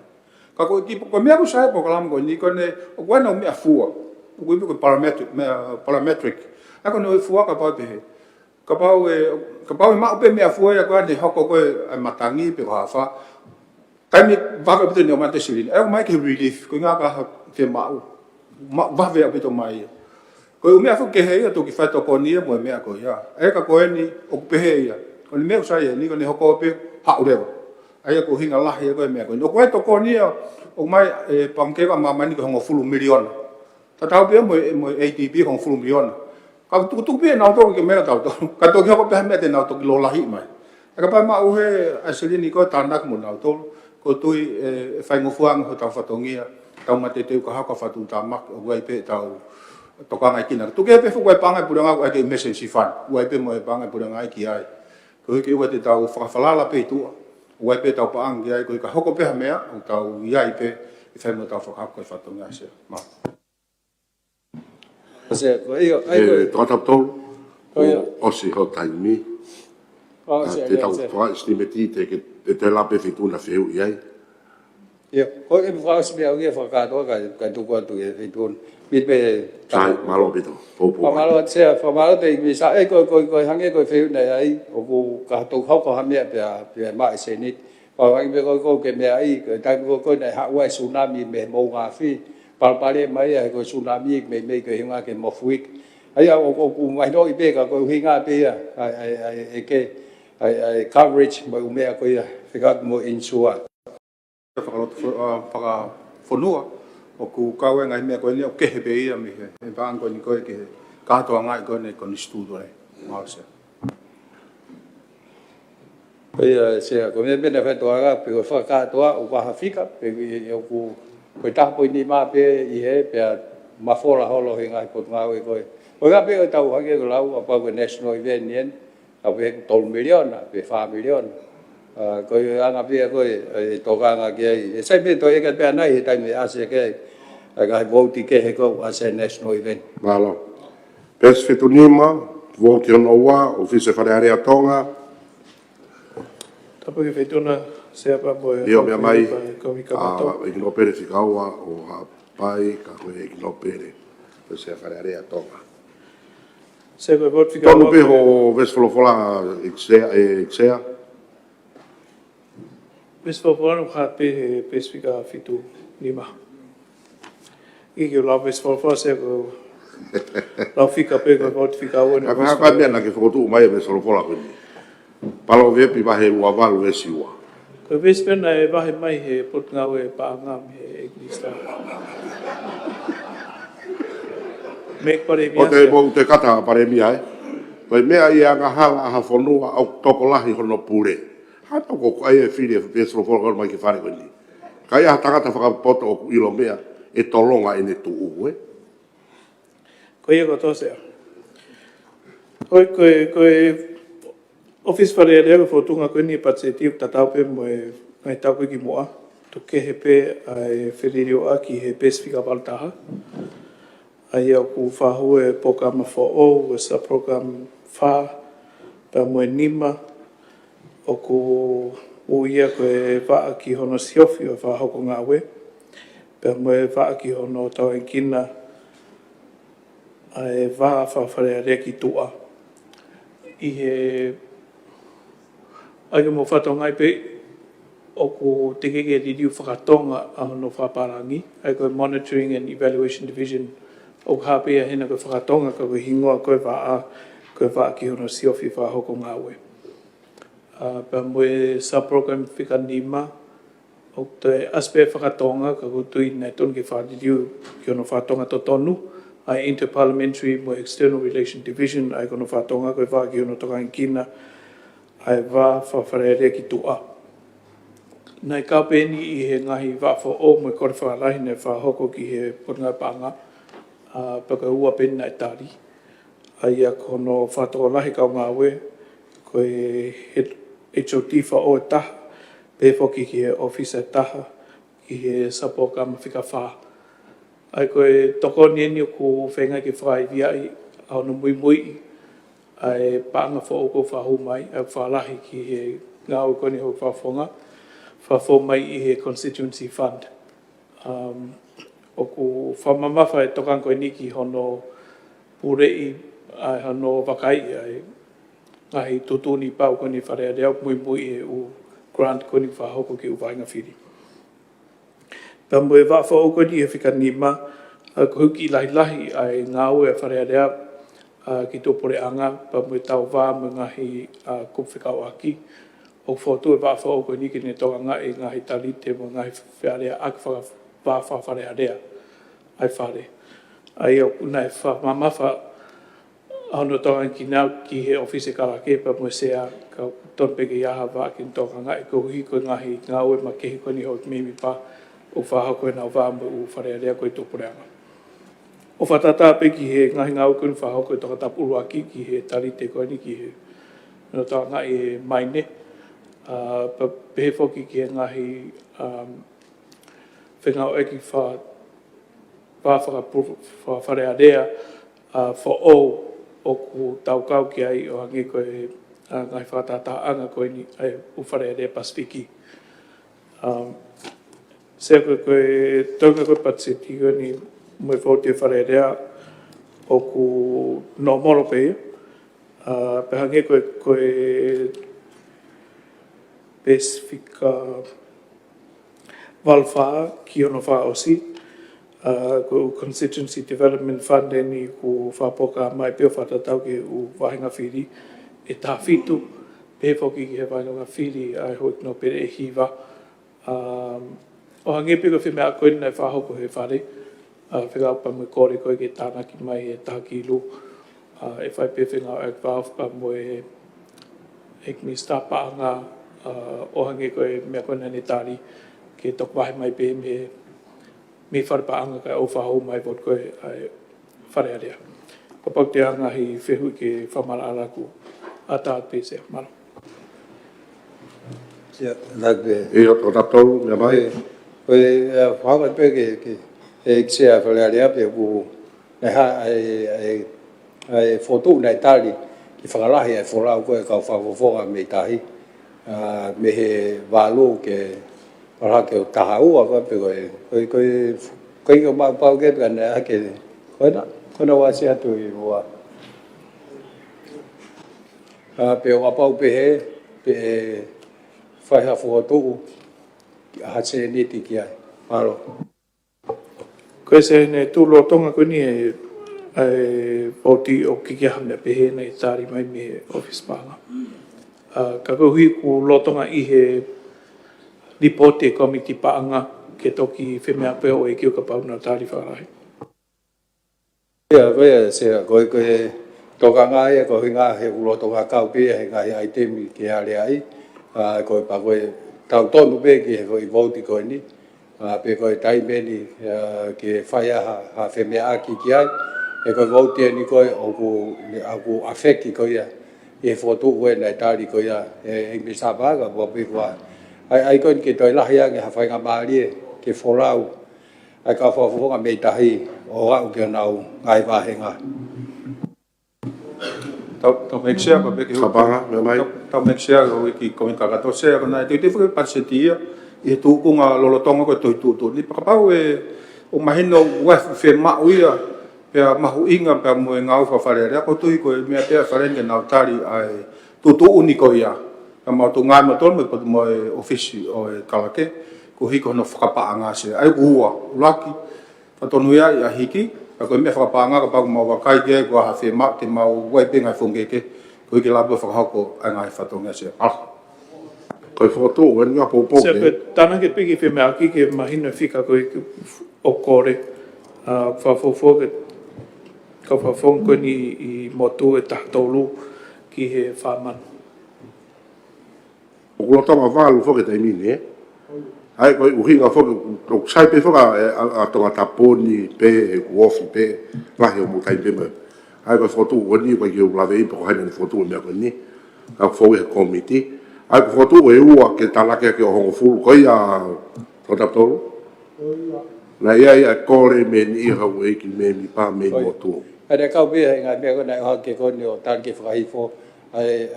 ka ko ki ko me ko sai programa ko ni ko ne o bueno me afua Ui ko parametric. Ako no fua ka pa pe. Ka pa ma pe me fua ya ko de hoko ko matangi pe ha fa. Kai mi va ka pe no ma te silin. Ai mai ke relief ko nga ka te ma va ve pe to mai. Ko me afu ke he to ki fa to ko ni mo me ko ya. Ai ka ko ni o pe he ya. Ko ni me sa ya ni ko ni hoko pe ha u de. Ai ko hinga la ya ko me ko. No ko to ko ni o mai pangke ka ma mani ko ngo fulu million. Ta tau pe mo ADB ko fulu million. Ka tu pe na to ke me ta to. Ka to ke ko pe me te na to lo la hi mai. Ka pa ma u he asili ni ko tanak mo na to ko tu fa ngo fuang ho ta fa to ngia. Tau ma te ka ha ka fa tu ta mak o wai pe tau to ka ngai kina. Tu ke pe fu ko pa ngai pu nga ko ke emergency fund. Wai pe mo pa ngai pu ngai ki ai. Ko ke wa te tau fa fa la pe tu. Wai pe tau pa ang ai ko ka hoko pe mea o tau iai pe i fai mo tau whakako e whatonga se. Ma. Se ko io ai ko tau tau o si ho taimi. Te tau wha estimeti te lape whituna whiu iai. Ia, ko e mwhas mea ungia whakatoa ka tuku atu e whituna. Mit pe sai malo bito. Malo se malo te mi sa e ko hange ko whiu nei ai o ku ka tu hoko ha mea pe mai se nit. Ko ai be ko ke mea ai ko nei ha wa tsunami me mo nga fi. Pare mai ai ko tsunami me ke hinga ke mo fuik. Ai o ku mai no i be ka ko hinga pe ai ke ai coverage mo mea ko ia fikat mo insua. Whaka whanua o ku kawe ngai mea koe ni o kehe pe ia mi he. E paan koe ni koe ke katoa ngai koe nei koni studo nei. Mao se. Ia se ko me bene whetoa ga pe ko whakatoa o ka hawhika pe o ku koe tapo ni ma pe i he pe mafora holo he ngai pot ngau koe. Ko ga pe o tau hange ko lau a pa ko national event nien a pe 3 million pe 5 million. Ko anga pia ko to nga ke e sai pe to e ka pe nai tai me ase ke ga vote ke he ko as a national event. Malo. Pes fetunima vote on owa o fise fare area tonga. Tapo ke fetuna se apa mo Io me mai e no pere fikaua o ha pai ka ko e no pere se fare area tonga. Se ko vote fikaua. Tonu pe ho vesfolofola exea. Best for one hat pe pesfika fitu lima. Iki la best for se ko la fika pe ko vot fika one. Ka ka me na ke foto mai me solo fola ko. Palo ve pi ba he wa valu e siwa. Ko best pen na ba he mai he pot ngawe pa ngam he eglista. Make pare mi. O te mo te kata pare mi ai. Ko me ai anga hala ha fonua au tokolahi hono pure. Hato ko ai e fili e pesro fora mai ke fare con ni. Kai a tangata whaka poto o ilo mea e tolonga e ne tu uwe. Ko ia ko tose. Ko office fare e reo fotunga ko ni patse tiu tatau pe mo e mai tau ki moa. To ke he pe ai feririo aki he pesfika valtaha. Ai au ku whahu e programa for o sa program fa pa mo nima o ku uia ko e waa ki hono siofi o wha hoko ngā we. Pea mo e waa ki hono tau en kina a e waa whawhare a reki tua. I he ake mo whato ngai pe o ku tekeke ririu whakatonga a hono whaparangi. Ai koe Monitoring and Evaluation Division o ka hapea hena koe whakatonga ka koe hingoa koe waa ki hono siofi wha hoko ngā we. Pa moe sa program whika nima o te aspe whakatonga ka kutui nei tonu ke whātiriu ki ono whātonga to tonu ai Interparliamentary mo External Relation Division ai kono whātonga koe wha ki ono toka kina ai wā whawharearea ki tua. Nei ka pēni i he ngahi wā wha o mo kore whakarahi nei whahoko ki he poringa pānga pa ka ua pēni nei tāri. Ai a kono whātoka lahi kau ngā we koe HOT wha o e taha, pe whoki ki he officer taha, ki he sapokama whika wha. Ai koe toko nieni o ku whenga ki whai viai, au no mui mui, ai paanga wha o ko whahu mai, au whalahi ki he ngā o koni ho whawhonga, whawho mai i he constituency fund. o ku whamamafa e tokan koe niki hono purei ai hono wakai ai ngahi tutuni pau koe ni wharea reo mui mui e u grant koe ni whahoko ki u vainga whiri. Pa mui wawha o koe ni e whika nima ko huki lahi ai ngāu e wharea rea ki tō pore anga pa mui tau wā mui ngahi kumwhikau aki o whotu e wawha o koe niki ne toka ngai ngahi talite mui ngahi wharea aki whaka wharea rea ai whare. Ai o kuna e whamamafa hono toka ki nau ki he ofise karake pa mui sea ka tonpeke iaha wā ki toka ngai ko hui koe ngahi ngāu e ma kehi koe ni hau mimi pa o whaha koe nau wā mui u wharea rea koe tō pore anga. O whatata pe ki he ngahi ngāu koe whaha koe toka tapuru aki ki he talite koe ni ki he no toka ngai e maine pa pehe whoki ki he ngahi whengau eki whawharea rea o ku taukau ki ai o hangi koe ngai whakatata anga koe ni u wharea rea Pasifiki. Sea koe tonga koe patsiti koe ni mui whautia wharea rea o ku no moro pe pe hangi koe Pasifika Walwha ki ono wha osi ko Constituency Development Fund ni ku whapoka mai peo whatatau ki u wahinga whiri e tā whitu pe whoki ki he wahinga whiri ai hoi no pere e hiwa o hangi piko whimea koe nei whahoko he whare whekau pa mui kore koe ke tānaki mai e tā kilu e whai pe whengau e whauwha moe e mi stapaanga o hangi koe mea koe nani tāri ke tok wahi mai pe me wharepaanga kai o whahau mai vot koe ai wharea rea. Kapau te anga hi whehui ke whamara araku a tāt pe se mara. E o tō tātou mea mai. Koe whaunga pe ke e kisea wharea rea pe ku nei ha ai whotu nei tāri ki whakarahi ai whorau koe kau whawawonga me tahi me he wālo ke Parake o taha ua koe pe koe ko mau pau ke pe ne ake koe na wasi atu i mua. Pe o apau pe he pe whaiha whuotu a se niti ki ai. Maro. Koe se ne tūlo tonga koe ni e poti o kikiahame pe he nei tāri mai me office pānga. Ka koe hui ku lotonga i he ripote komiti paanga ke toki whemea peo e kio ka pauna tāri wharahi. Ia, koe se koe toka ngai ko hinga he ulo toka kau pe he ngai ai temi ke ale ai koe pa koe tau tonu pe ki he koe voti koe ni pe koe tai meni ke whaia ha whemea aki ki ai e koe voti ni koe au afeki koe ia e whotu koe nei tāri koe ia e misapaka po pe koe ai koe ki toi lahi ange hawhai ngā maari ke whorau ai ka whawhonga mei tahi o au ke nau ngai wāhenga. Tau meksia pa peke tau meksia o ki komi kakato sea kona te te whake patsetia i he tūkunga lolotonga koe toi tūtu ni pakapau e o mahino wefu whe mau ia pia mahu inga pia mue ngau whawharerea ko tui koe mea pia wharenge nau tari ai tūtu uni koe ia. Ka mau tu ngai matol me patu mo e ofisi o e kalake ko hiko no whakapaanga se ai ua laki patonu ia ia hiki ka koe mea whakapaanga ka pau mau wakai ke ko ha whe mak te mau waipe ngai whongeke ko hiki lapu whakahoko ai ngai whatonga se Koe whoto o ngā pōpō se koe tāna ke piki whemea aki ke mahina whika koe o kore whawhawhau ke ka whawhong koe ni i motu e tahtolu ki he whamana. O kula tama wālu whoke tai mine, ai koe uhinga whoke, o sai pe whoka a tonga taponi pe, e kuofi pe, lahi o mutai pe mai. Ai koe whotu wani, koe ki o lawe i, pako haina ni whotu mea koe ni, a whoke he komiti. Ai koe whotu e ua ke talake ke o hongo fulu, koe a totaptoro. Na ia kore me ni i hau e ki me mi pā me i motu. Ai kau pia ngai mea koe nai hake koe ni o tāke whakahifo. Ai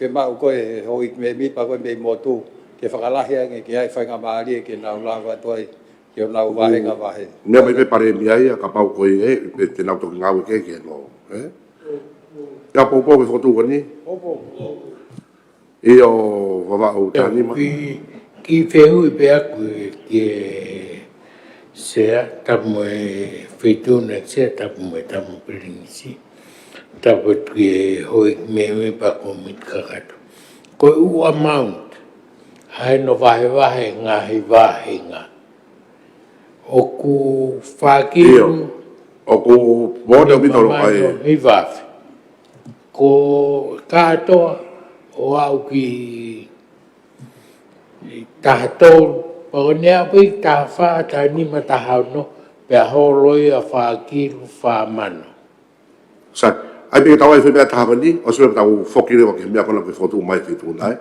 ke mau koe hoi me mi pa koe me motu ke whakalahi ange ke ai whainga maari ke nau lawa toi Yo nau wahe nga wahe. Nea mai pe pare mi ai ka pau ko e pe te nau to ngau ke no. Ya popo ke fotu ni. Popo. E o vava o tani ma. Ki fehu pe aku ke sea tamu e feituna sea tamu e tamu piringisi. Tamu ke hoi me pa komit kakato. Ko u amount hai no vahe ngahi vahe nga. Oku whakiru. Oku boda mitoro ai. Hi vafe. Ko katoa o au ki tahatou pagonea pui taha ta ni matahau no pe holoi a whakiru whamano. Sa, ai pe tawai fe be taha ni, o se tau fokire o ke mea kona pe fotu mai te tu nai.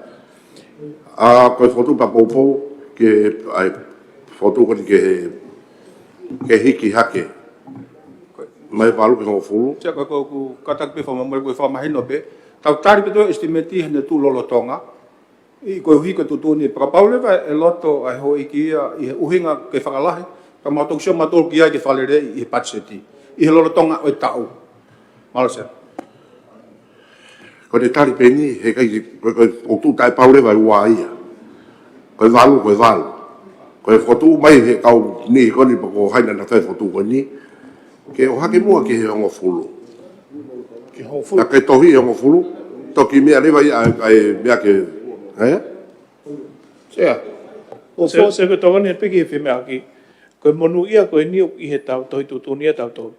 A ko fotu pa popo ke ai fotu ko ke hiki hake. Mai valu ke ho fulu. Tia ko katak pe fama mo ko fama hino pe. Tau tari pe to estimati ne tu lolotonga. I ko hiko tu tu ni pra paule va e loto ai ho iki i uhinga ke whakalahi. Ka matok sio matok ki ai ke whalere i patseti. I lolotonga o tau. Malose. Ko te tari pe ni he kai o tu tai paule vai ua ia. Ko valu. Ko fotu mai he kau ni ko ni ko haina na fe fotu ko ni. Ke o hake mua ke he ongo fulu. Ke ho fulu. Ta ke tohi ongo fulu. Toki mea lewa ai mea ke... Sea. Se ko tawani e piki e whime aki. Koe monu ia koe ni i he tau tohi tutuni e tau tohi.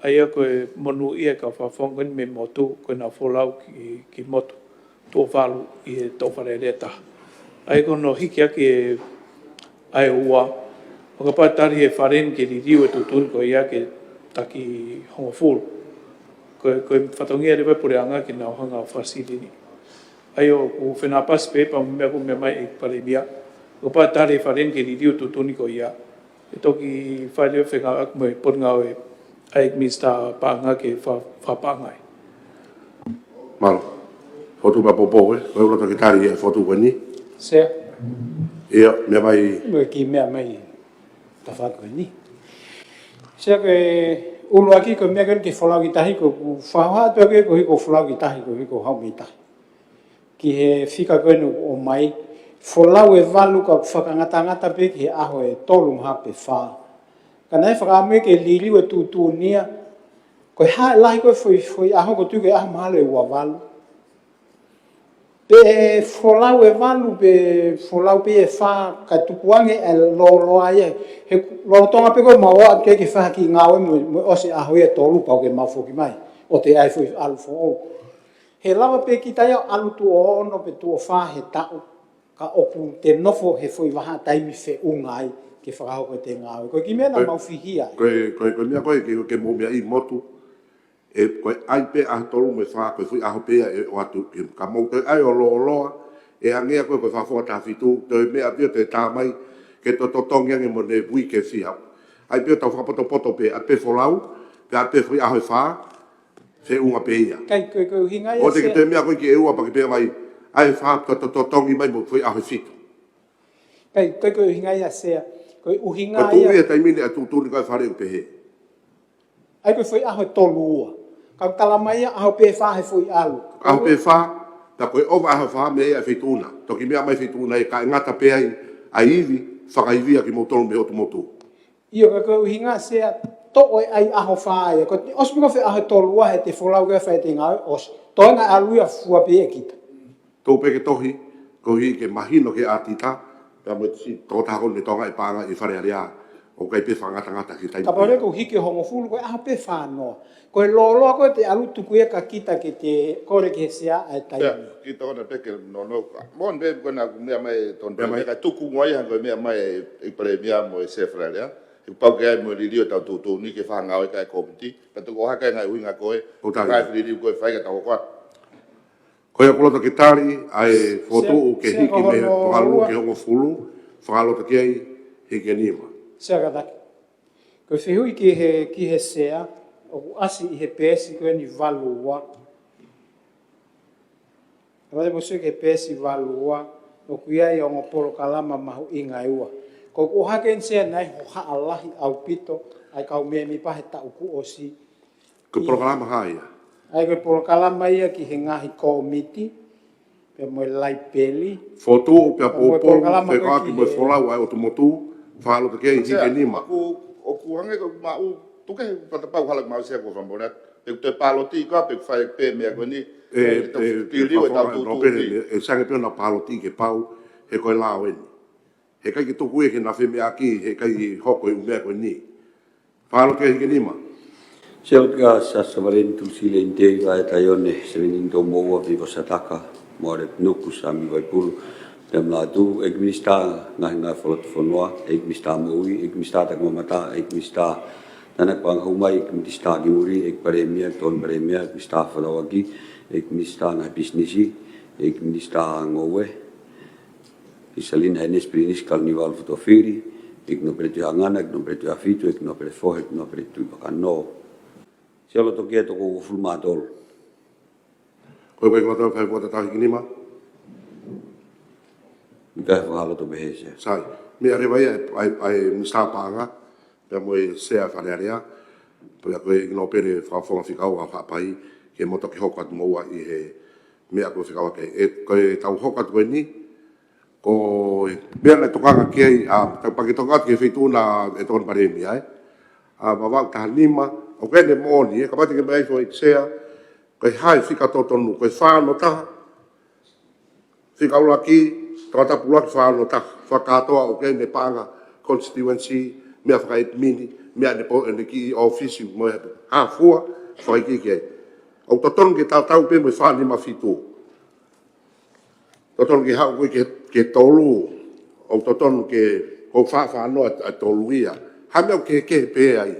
Aia koe monu ia ka whawhonga ni me motu koe nga wholau ki motu. Tō whalu i he tōwhare rea taha. Aia koe no hiki aki e ai ua. O ka pātari e wharen ke ririu e tutuni koe ia ke taki honga fulu. Koe whatongia rewa pure anga ki nga hanga o whasiri ni. Ai o ku whenā pasi pepa mea ku mea mai e pare mia. O pātari e wharen ke ririu tutuni koe ia. E toki whaeleo whenga aku mai ponga o e ai mista pānga ke whapāngai. Malo. Fotu pa popo e. Koe ulo toki tari e fotu koe ni. Sea. Ia, mea mai... Mea ki mea mai ta whako ni. Sea koe ulu aki ko mea koe ke whalau ki tahi ko whahoa tua koe ko hiko whalau ki tahi ko hiko hau mi tahi. Ki he whika koe no o mai whalau e walu ka whakangata pe ki he aho e tolu hape wha. Ka nei whakaame ke liliu e tūtū nia koe hae lahi koe foi aho ko tuke aho mahalo e ua walu. Pe whalau e walu pe whalau pe e wha ka tukuange e loloa ia. He lolotonga pe koe maua ke ke wha ki ngawe mo ose aho e tolu pau ke mawhoki mai. O te ai foi alu fo o. He lawa pe ki tai alu tu o ono pe tu o wha he tau. Ka opu te nofo he foi waha taimi fe ungai ke whakahau koe te ngawe. Koe ki mea na mawhihia. Koe mea koe ke mo mea i motu. E koe ai pe a tolu me wha, koe fui aho pea e o atu ka mou koe ai o loa, e angea koe koe whawhoa ta whitu, te mea pia te tā mai, ke to tongi ange mo ne bui ke whihau. Ai pia tau whapoto pe a pe wholau, pe a pe fui aho e wha, se unga pe ia. Kai koe hinga ia o te mea koe ki e ua pa ke pea mai, ai wha to tongi mai mo fui aho e whitu. Kai koe hinga ia sea, koe uhinga ia. Koe tu ia taimine a tūtūni koe whare u pe he. Ai koe fui aho e tolu ua. Ka kalamaia aho pe wha he fui alu. Aho pe wha, ta koe ova aho wha me ea whituna. Toki mea mai whituna e ka ngata pe ai a iwi, whakaivia ki motonu me otu motu. Io ka koe uhinga sea, to oi ai aho wha ai. Os piko whi aho tolua he te wholau koe whae te ngau os. Toenga aluia fua pe e kita. Tō pe ke tohi, ko hi ke mahino ke atita, pia mo si tōtako ne tonga e pānga i whare area, o kai pe whangata ki taimi. Ka pare ko hike hongo fulu koe aho pe whanoa. Koe loloa koe te alu tuku e ka kita ke te kore ke sea ai taimi. Ki tōna peke no. Mon be kona mea mai ton pe ka tuku ngoi hanga mea mai e pare mea mo e se whare area. I pau ke ai mo lirio tau tūtū ni ke whangau e kai komiti. Pato ko haka ngai uinga koe, kai lirio koe whaiga tau kwa. Koe akulota ke tari, ai fotu ke hiki me whakalu ke hongo fulu, whakalota ke ai hiki nima. Sea kataki. Koe whihui ki he sea, o asi i he pēsi koe ni valua. Wale mo sui ke pēsi valua, o kuia i ongo polo kalama mahu inga iua. Ko ko haken se nai ho ha Allah au pito ai kau me mi pa ta ku osi. Ko programa hai. Ai ko programa ia ki hinga hi komiti pe mo lai peli. Foto pe po pe ka ki mo fola wa o motu fa lo ke ki nima. O ku hange ko ma u tu ke pa ta pa hala ma se ko fa bona. Pe te paloti ka pe fa pe me ko ni e sange pe na paloti ke pau he ko la wen. He kai ki to ku e ke na fe me aki he kai hoko u me ko ni. Fa lo ke ki nima. Selga sasavalentu silente vai taione sevenindo moa vivo sataka more nuku sami vai pulu dem ladu ek mista nga folot fonwa ek mista moi ek mista tak mata ek mista nanak pang humai ek mista giuri ek premia ton premia ek mista folawagi ek mista na businessi ek mista ngowe isalin hanes prinis carnival fotofiri ek no pretu angana ek no pretu afito ek no prefo ek no pretu bakano Selo toki to ko fulmatol. Ko ko ngata fa ko ta ki nima. Nga fa halo to behese. Sai. Me arriva ai mista panga. Per mo se a fare area. Per ko no per fa fo fica o fa pai che mo to ki hokat mo i he me a ko fica ke e ko ta hokat ko ni ko be le to ka ke a ta pa ki to ka ke fituna e ton paremi ai. A va ta nima o kene moni e kapati ke mai fo itsea ko hai fika totonu ko fa no ta fika ula ki trata pula fa no ta fa ka to o kene panga constituency me fa it mini me ane po ene ki office mo ha fua fa ki ke o totonu ke ta pe mo fa ni ma fitu totonu ke ha ko ke tolu o totonu ke ko fa no a toluia ha me ke pe ai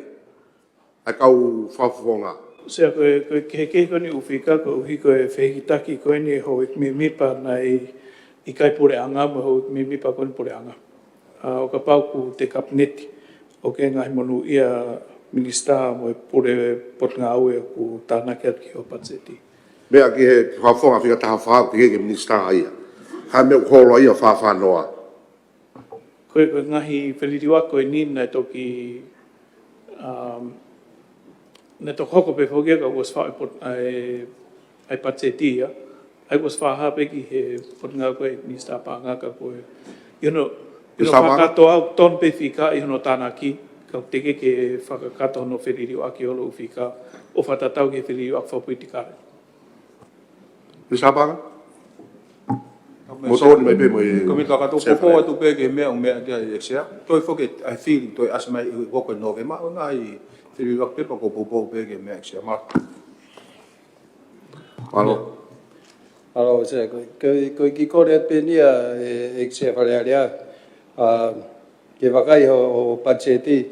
a kau whafonga. Sea koe ke koni uwhika, ko uhi koe whehitaki koe ni ho ik mi mipa na i kai pure anga, mo ho ik mi mipa koni pure anga. O ka pau ku te kapneti, o ke ngai monu ia minista mo pure potnga aue ku tāna kia ki o patseti. Mea ki he whafonga whika taha whao te ke minista ia. Ha mea kolo ia whawhanoa. Koe ngahi wheniriwa koe nina toki ne to hoko pe fogia ka was fa ai patsetia ai was fa ha pe ki he potnga ko ni sta pa nga ka ko fa ka to ton pe fika no tana ki ka te ke fa ka to no feriri wa ki o fika o fa ta tau ke feriri wa fa politika ni sa pa mo to ni mai pe mo ko mi ka to ko to pe ke me o me dia exia to fo ke I feel to as mai ko ko no ve ma ngai Fili wak pepa ko popo pege me aksia ma. Alo. Alo, se ko ki kore penia eksia falearia ke vakai ho patseti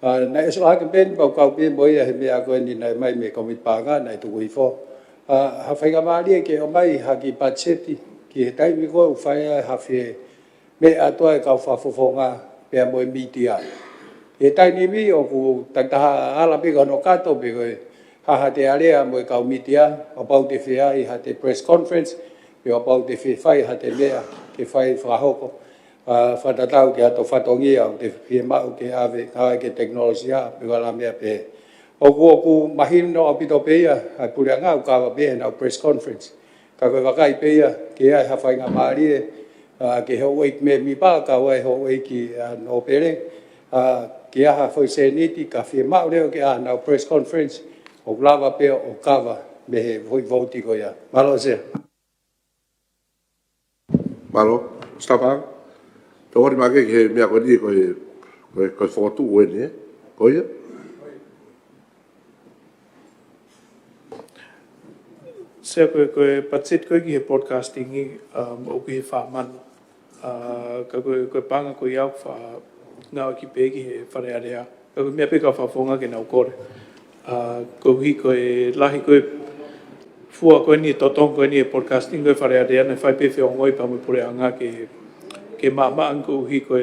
na eso ha ke ben pa ka pe boia he me ako ni na mai me komit panga na tu wi fo ha fai ga mali ke o mai ha ki patseti ki tai mi ko fai ha fe me atoa ka fa fofonga pe mo media e tai ni mi o ku ta ala pe no kato pe ha te area mo ka media about the fair ha te press conference pe about the fair ha te mea ke fai fra hoko fa ta tau ke ato fatongi au te firma o ke ave ka ke teknologia pe la mea pe o ku mahin no apito pe ya ha pulanga ka va be na press conference ka ko va kai pe ya ke ai ha fai nga mari ke ho wait me mi pa ka wa ho wait ki no pere ke ha foi se niti ka firma o ke na press conference o lava pe o kava me voi voti ko ya malo se malo stapa to ori ma ke me ko di ko foto o ne ko ya se ko patsit ko ki podcasting o ki fa man ko panga ko ya fa nga ki pe ki fa area ko me pe ka fa fonga ke na ko ko hi ko lahi ko fua ko ni totong ko ni podcasting ko fa area na fa pe fe ngoi pa mo pure anga ke ma ang ko hi ko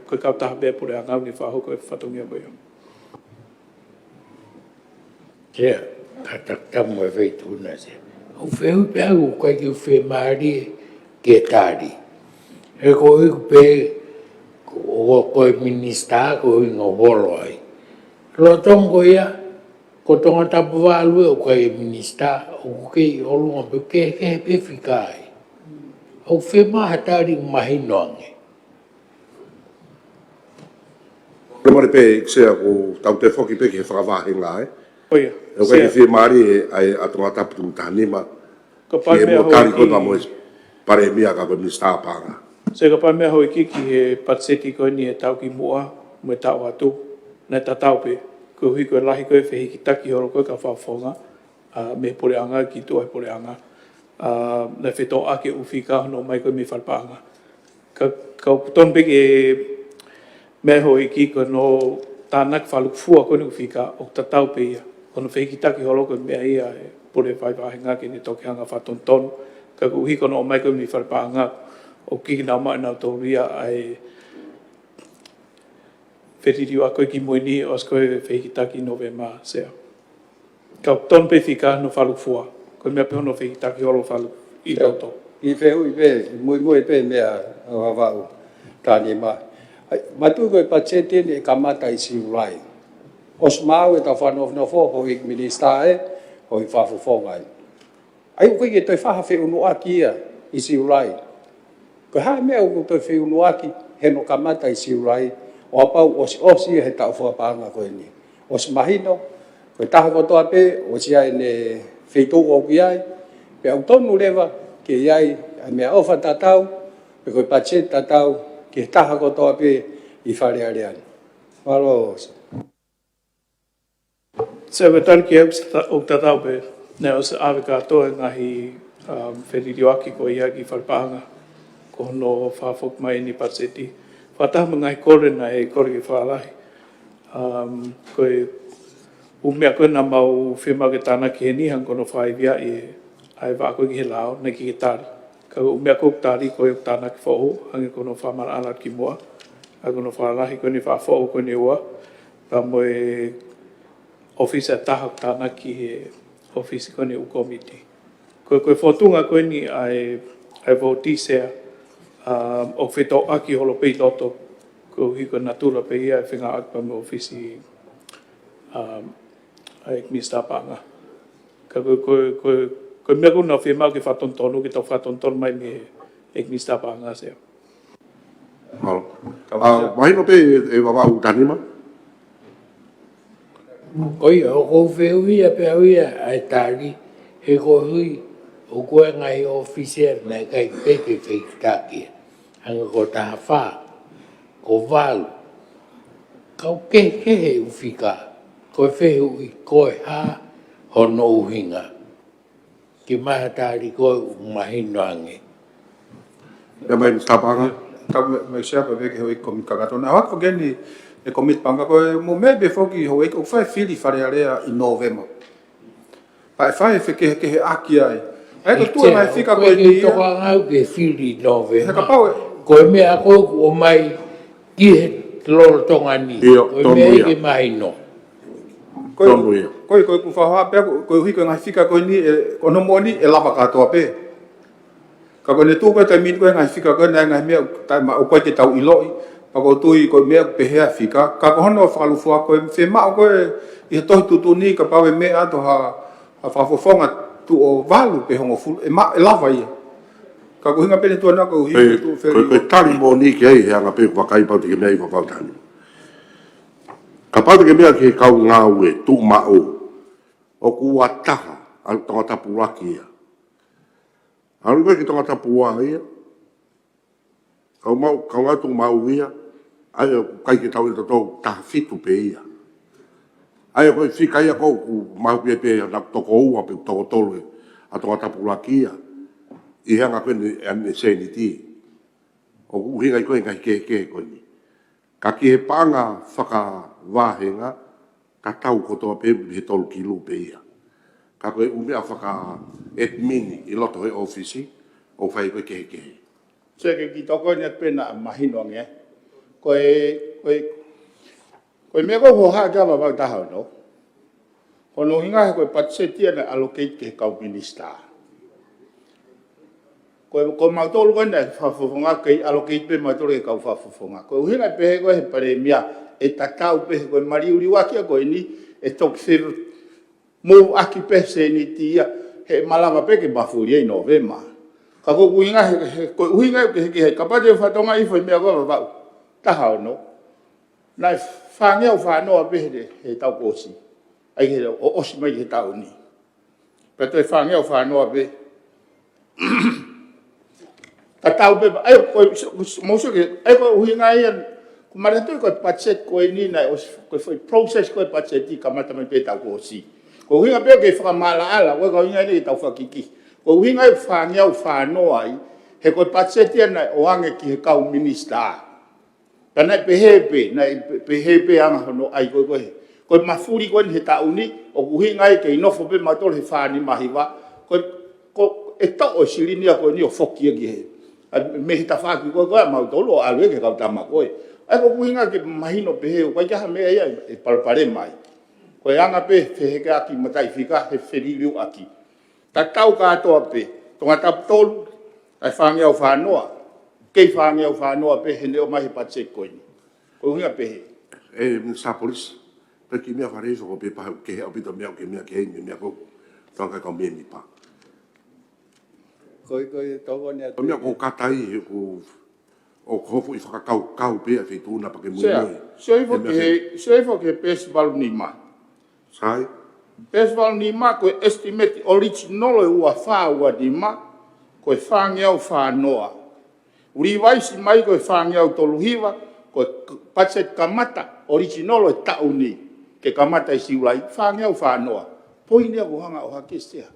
ka ta be pure anga ni fa ho ko fa tongia ko yo ke ta mo ve tu na se o feu pe o ko ke fe mari ke tari e ko pe koe minista ko inga holo ai. Lo tongo ia, ko tonga tapu walu o koe minista, o kei olunga pe ke pe fikai. O fe maha tari mahinoange. Le mare pe se ko tau te foki pe ke whakawāhenga Oia. E koe ke mari ai atonga tapu tu tanima. Ka pai Ke mea mo tari ko hoi na ki, mo pare mia ka ko minista panga. se ka pai mea hoi ki he patseti koe ni e tau ki mua, mo e tau atu, na ta tau pe, ko hui koe lahi koe whehi ki taki horo koe ka whawhonga, me pore anga ki tua e pore anga. Na wheto ake uwhi ka hono mai koe me whalpaanga. Ka ton peke mea hoi ki koe no tānak whalukfua koe ni uwhi ka o ta tau pe ia. Kono whehi ki taki horo koe mea ia e pore whaipahenga ki ni toke hanga whatonton. Ka uhi kono o mai koe me whalpaanga o ki nā mai nā tōria ai whetiriu a koe ki moini o as koe whehitaki no ve mā sea. Ka ton pe whika no whalufua, koe mea pehono whehitaki holo whalu i tauto. I whehu i pe, mui pe mea o hawau tāni mai. Matu koe patsete ni e kamata i siulai. Os mau e ta whanofnofo ho ik minista e, ho i whafufongai. Ai koe ke toi whaha wheu aki ia i siulai. Ko hae mea uko toi wheu aki he no kamata i siulai, o apau osi he tau whapanga koe ni. Os mahino, koe taha kotoa pe, o si ai ne wheitou o ki ai, pe au tonu lewa, ke iai a mea ofa tatau, pe koe pache tatau, ke taha kotoa pe i whare areani. Walo osa. Se we tari ki au tatau pe, ne o se awe katoa ngahi wheririo aki ko ia ki whalpaanga, ko no whafok mai ni patseti. Whataha ngai kore na e kore ki whaalahi. Koe umea koe na mau whima ke tāna ki he nihan kono whaivia i ai wā koe ki he lao, nei ki ke tāri. Ka umea koe tāri koe tāna ki whaoho, hangi kono whamara alat ki mua. A kono whaalahi koe ni whaoho koe ni ua. Ka moe ofisa taha tāna ki he ofisi koe ni ukomiti. Koe whotunga koe ni ai voti sea. O whetau aki holo pei loto, ko hiko natura pei ia e whenga akpa me ofisi ai minista panga. Ka koe mea kuna whemau ke whatontonu, ke tau whatontonu mai me e minista panga sea. Mahino pe e wawau tanima? Oi, o kou wheu ia pe au ia ai tāri, he ko hui, o koe ngai officer na kai peke whekitakia. Hanga ko taha whā, ko walu. Kau ke he uwhika, koe whehu i koe hā, hono uhinga. Ki maha tāri koe umahino ange. Ia mai mstapanga? Tau me sea pa veke hoi komit kakatona. Hak whageni e komit panga koe mo me be foki hoi o whai whiri whare area i Novema. Pai whai whike ke he aki ai. Ai to tua mai whika koe ni ia. Koe toka ngau ke whiri Novema. He ka pau e. Koe mea koe o mai ki he lolo tonga ni. Koe mea ike mahino. Koe ku whaha pia, koe hui koe ngai whika koe ni, ono mo ni e lava katoa pe. Ka koe ne tū koe tai mini koe ngai whika koe ngai mea, o koe te tau iloi, pa koe tui koe mea pehea whika. Ka koe hono whalufua koe, whe mao koe i he tohi tutu ni, ka pawe mea ato ha whafofonga tu o walu pe hongo fulu, e lava ia. Ka koe hinga pene tuana koe hui tu wheri. Koe tari mo ni ke ei, hanga pe wakai pau te ke mea i wapau tani. Ka pau te ke mea ke kau ngā ue, tu mao, o kua taha, al tonga tapu waki ia. Aru koe ki tonga tapu wā ia. Kau ngā tu mau ia, ai o kai ke tau i tatou taha fitu pe ia. Ai o koe whika ia kou ku mau pia pe na toko ua pe toko tolu e, a tonga tapu waki ia. I hanga koe ni ane se ni ti. O uhinga i koe ngai ke koe ni. Ka ki he panga whaka wāhenga, ka tau kotoa pe he tolu kilu pe ia. Ka koe umea whaka admin i loto he ofisi, o whai koe ke. Se ke ki toko ni pena mahino nge. Koe mea koe ho haa kia wawau taha no. Kono hinga he koe patse tia na allocate ke kau minister. ko mautolo ko na fafonga ke allocate pe mautolo ka fafonga ko hina pe ko he premia e tatau pe ko mari uri wa ki ko ni e tok ser mo aki pe se ni tia he malava pe ke bafuri no vema ka ko uinga ko uinga ke ka pa de fatonga I foi me ko ba ta ha no na fangea fa no pe de he tau ko si ai ke o si mai he tau ni pe to fangea fa no pe tatau be ai ko mo so ke ai ko uinga ia kumare to ko patset ko ni na ko foi process ko patset ti kamata me peta ko si ko uinga be ke fa mala ala ko uinga ni tau fa kiki ko uinga fa ngau fa no ai he ko patset ti na o ange ki ka u minister kana pehepe na pehepe anga no ai ko mafuri ko ni ta uni o uinga ke no fo be matol he fa ni mahiwa ko e to o silini ko ni o foki ge me hita whaki koe koe mau tolo alwe ke kau tama koe. Ai ko kuhinga ke mahino peheo, koe jaha mea ia e parpare mai. Koe anga pe wheheke aki matai whika he whiriru aki. Ta tau katoa pe, tonga tap tolu, ai whangeau whanoa, kei whangeau whanoa pe he neo mahi patse koe ni. Koe kuhinga pehe. E sa polis, pe ki mea whareso ko pe pahe ke he apita mea ke mea ke hei mea kou, whanka kau mea mi pa. Koi toko ni atu. Mea ko katai ko o kofu I whakakau kau pe a whetuna pa ke mui mui. Seifo ke festival ni ma. Sai? Festival ni ma ko estimate original e ua whaua ni ma ko e whangeau whanoa. Uri waisi mai ko e whangeau toluhiwa ko patset kamata original e tauni ke kamata I siulai whangeau whanoa. Poine a kuhanga o hakestea.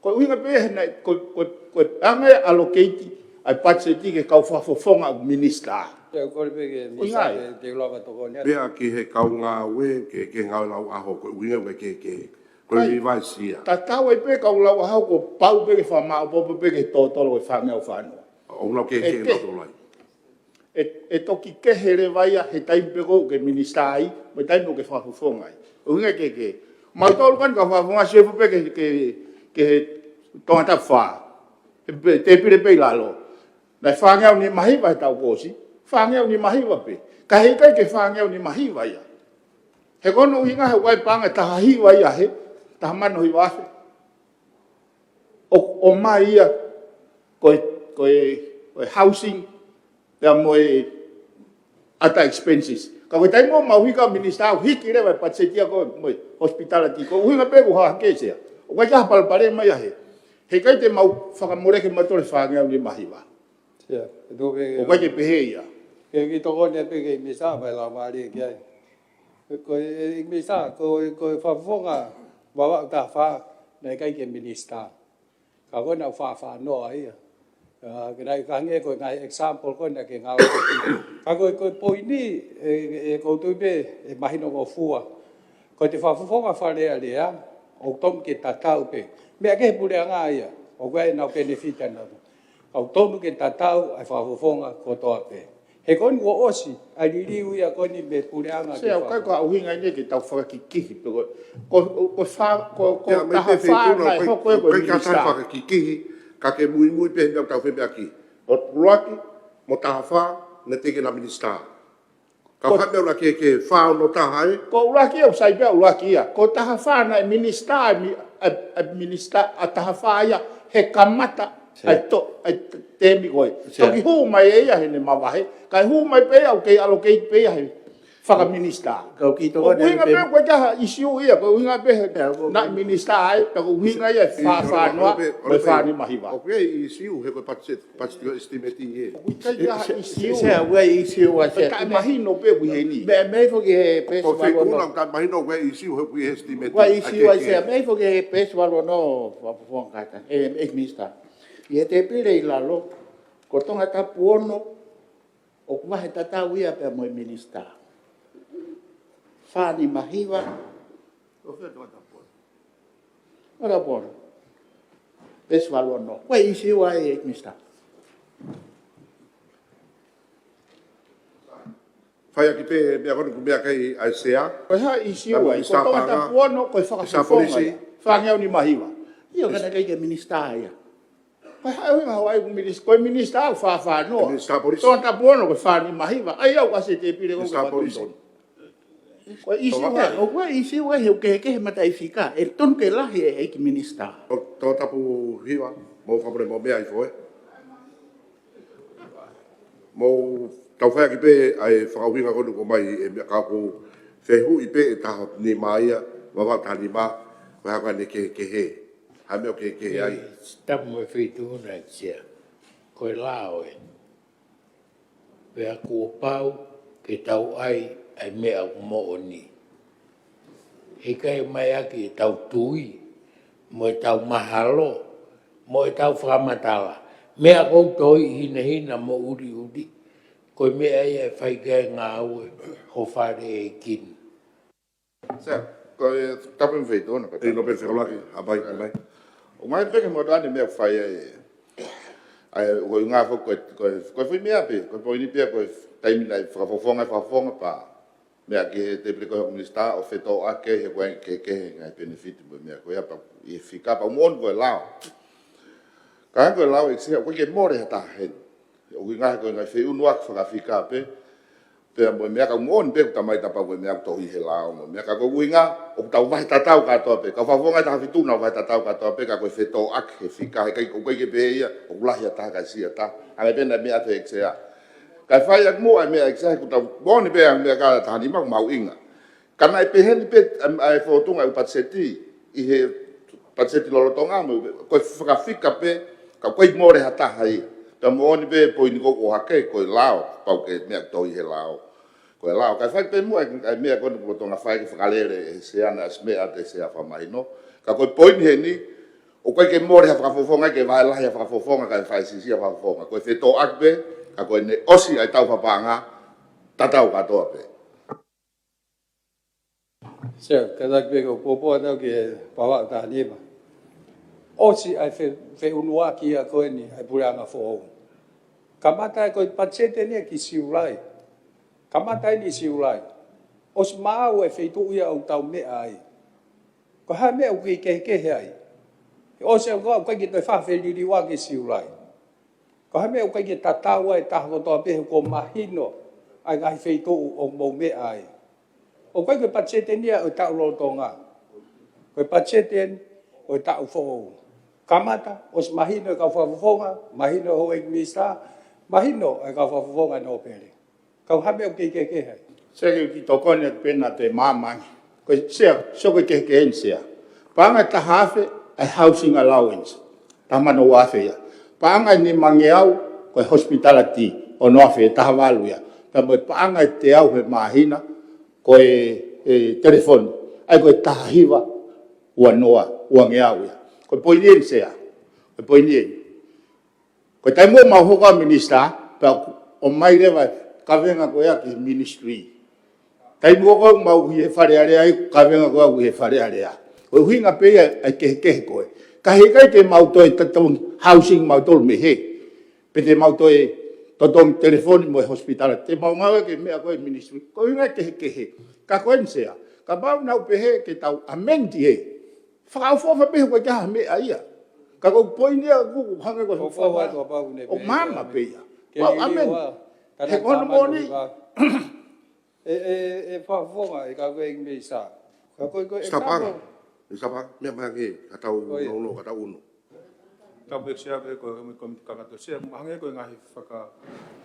Ko uinga pe na ko anga allocate ai patseti ke kau fafofonga minister. Te ko pe ke misa te lova to ko ne. Bea ki he kau ngā we ke ngau lau aho ko uinga we ke ko rivaisia. Ta tau e pe kau lau aho ko pau pe ke whama o pe ke tōtoro e whangau whanua. O lau ke lau lai. E toki ke here vaia he taimpe ko ke minister ai, me taimpe ke fafofonga ai. Uinga ke mautolu kan ka fafofonga sefu pe ke tonga ta wha. Te pire pe lalo. Nai whangeau ni mahiwa he tau kōsi. Whangeau ni mahiwa pe. Ka hei kai ke whangeau ni mahiwa ia. He kono uhinga he wai panga taha hiwa ia he. Taha mano hi wafe. O mai ia koe housing. Pea moe ata expenses. Ka koe taimo mauhika minister au hiki rewa patsetia koe moe hospitality. Ko uhinga pe kuha hakesea. O kai kaha palpare mai ahe. He kai te mau whakamoreke matore whangeau ni mahiwa. O kai ke pehe ia. Ke ki toko ne pe ke misa mai la mari ke ai. Ko e misa ko whafonga wawa ta wha nei kai ke minister. Ka ko na wha no ai. Ke nai ka nge ko ngai example ko na ke ngau. Ka ko poini e ko tu be e mahino ko fua. Ko te whafonga whare alea. O tom ke tatau pe. Mea ke pule anga ia. O koe nau benefita na. O tomu ke tatau ai whafofonga ko toa pe. He koni o osi, a liriu ia koni me pule anga. Se au kai ko auhinga ne ke tau whakakikihi. Ko taha whana e hoko e koe minister. Kai ka whakakikihi, ka ke mui pe hea tau wheme aki. O ruaki, mo taha wha, ne teke na minister. Ka whameu la ke whao no taha e. Ko uraki au sai pia uraki ia. Ko taha whana e minister, a taha whaia he kamata ai temi koe. Toki huu mai e ia he ne mawahe. Kai huu mai pe au kei allocate pe ia he whakaminister. Kau ki toko ne. Uhinga pe koe kaha isiu ia. Koe uhinga pe na minister ai. Tako uhinga ia whanoa koe whani mahiwa. O koe isiu he koe patitio estimati e. Kai kaha isiu. Se au e isiu a se. Kai mahino pe uhe ni. Me fo ke he pesu valo no. Ko whikuna kai mahino koe isiu he koe estimati. Koe isiu a se. Me fo ke he pesu valo no. Wapufongata. E minister. I te pire I lalo, ko tonga tapu ono, o kumahe tatau ia pe moe minister. Whani mahiwa. O whea tonga tapu ono. Ora pono. Pesu valo no. Koe isi ua e minister. Whai aki pe mea koni kumea kai ai sea. Koe ha isi ua e, ko tonga tapu ono, koe whakafonga ia. Whangeau ni mahiwa. Io kana kai ke minister ia. Koe hae ngā wai koe minista au whawhanoa. Minister Police. Tōna tapuano koe whani mahiwa. Ai au ase te pire kong Minister Police. Koe isi wai, o koe isi wai heu kehe mata i whika. E tonu ke lahi e eiki minista. Tō tapu hiwa, mō whapure mō mea i fōe. Mō tau whea ki pē ai whakauhinga konu ko mai e mea kako whehu i pē e taho ni maia, wawa tani mā, koe haka ne kehe. Hai meo kehe ai. Tapu e whituna i tia. Koe lao e. Pea kua pau ke tau ai mea mo o ni. E kai mai aki e tau tui, mo e tau mahalo, mo e tau whamatala. Mea kou toi hina mo uri. Koe mea ia e whaikai ngā ue, ho whare e kin. Sea, koe tapu me whituna. E no pe whekalaki, abai, abai. O mai peke mo tane mea whai ai o ngā fo koe fui mea pe, koe poini pia koe taimina i whakafofonga pa. Mea ke te pili koe minista o whetō ake he koe ke ngai benefiti mo mea koe apa i whika pa umon koe lao. Ka koe lao e sea, koe ke more hata hen. O ngā koe ngai whi unuak whakawhika pe. Pea mo mea ka umon pe kutamai tapa koe mea kutohi he lao. Mea ka koe uinga, o kutau wahi tatau katoa pe. Ka whawonga taha whituna o wahi tatau katoa pe, ka koe whetō ake he whika. He kai koe ke pe ia, o kulahi ataha kai si ataha. Angai pena mea te eksea. Kai whai ak mua mea eksea kutau moni pe ang mea ka tahani mau mau inga. Kana e peheni pe ai whotunga u patseti, i he patseti lorotonga mo, koe whakawhika pe, ka koe more hataha i. Ta moni pe po ini koko hake, koe lao, pau ke mea toi he lao. Koe lao, kai whai pe mua ai mea kone lorotonga whai ke whakalere e seana as mea te sea whamaino. Ka koe poini he ni, o koe ke more ha whakafofonga, ke vai lahi ha whakafofonga, kai whai sisi ha whakafofonga. Koe whetō akpe, ka koe ne osi ai tau whapanga, tatau katoa pe. Seo, kada ke ko popo tau ke pawa ta lima. Osi ai fe unua ki a koe ni ai puranga fo. Kamata ko patsete ni ki siulai. Kamata ni siulai. Os mau e fe tu ia o tau me ai. Ko ha me o ke ai. O se ko ki te fa fe li wa ki siulai. Ko ha me o ki tatau ai ta ho to pe ko mahino ai ai fe tu o mo me ai. O koe koe patsete nia o tau lotonga. Koe patsete o tau fo. Kamata, os mahino e ka whafonga, mahino ho e misa, mahino e ka whafonga no pere. Kau hame o ke hai. Se ki tokone pena te mamangi. Koe sea, so koe ke ensea. Panga ta hafe ai housing allowance. Tamano wafe ya. Panga ni mangeau koe hospitality o noafe ta walu ya. Tamo panga te au he mahina koe telefone. Ai koe tahiwa ua noa, ua ngeau ya. Koe poinien sea. Koe poinien. Koe taimo mahoka minista, o mai rewa kawenga koe aki ministry. Taimo koe mau hi he whare area, kawenga koe au hi he whare area. Koe huinga pea ai kehe koe. Kahe kai te mautoe tatong housing mautol me he. Pe te mautoe tatong telefoni mo e hospitala. Te maungawe ke mea koe ministry. Koe huinga kehe. Ka koe nsea. Ka bau nau pehe ke tau amendi he. Whakaufofa pehe koe kaha mea ia. Ka koe poinea kuku hanga koe whakaufofa. O mama pea. Wau amen. He kono moni. E whafonga e ka koe me sa. Ka koe koe e Stapanga. Stapanga. Mea mangi katau nono, katau uno. Tau pe sea pe ko kakato sea mange ko ngahi whaka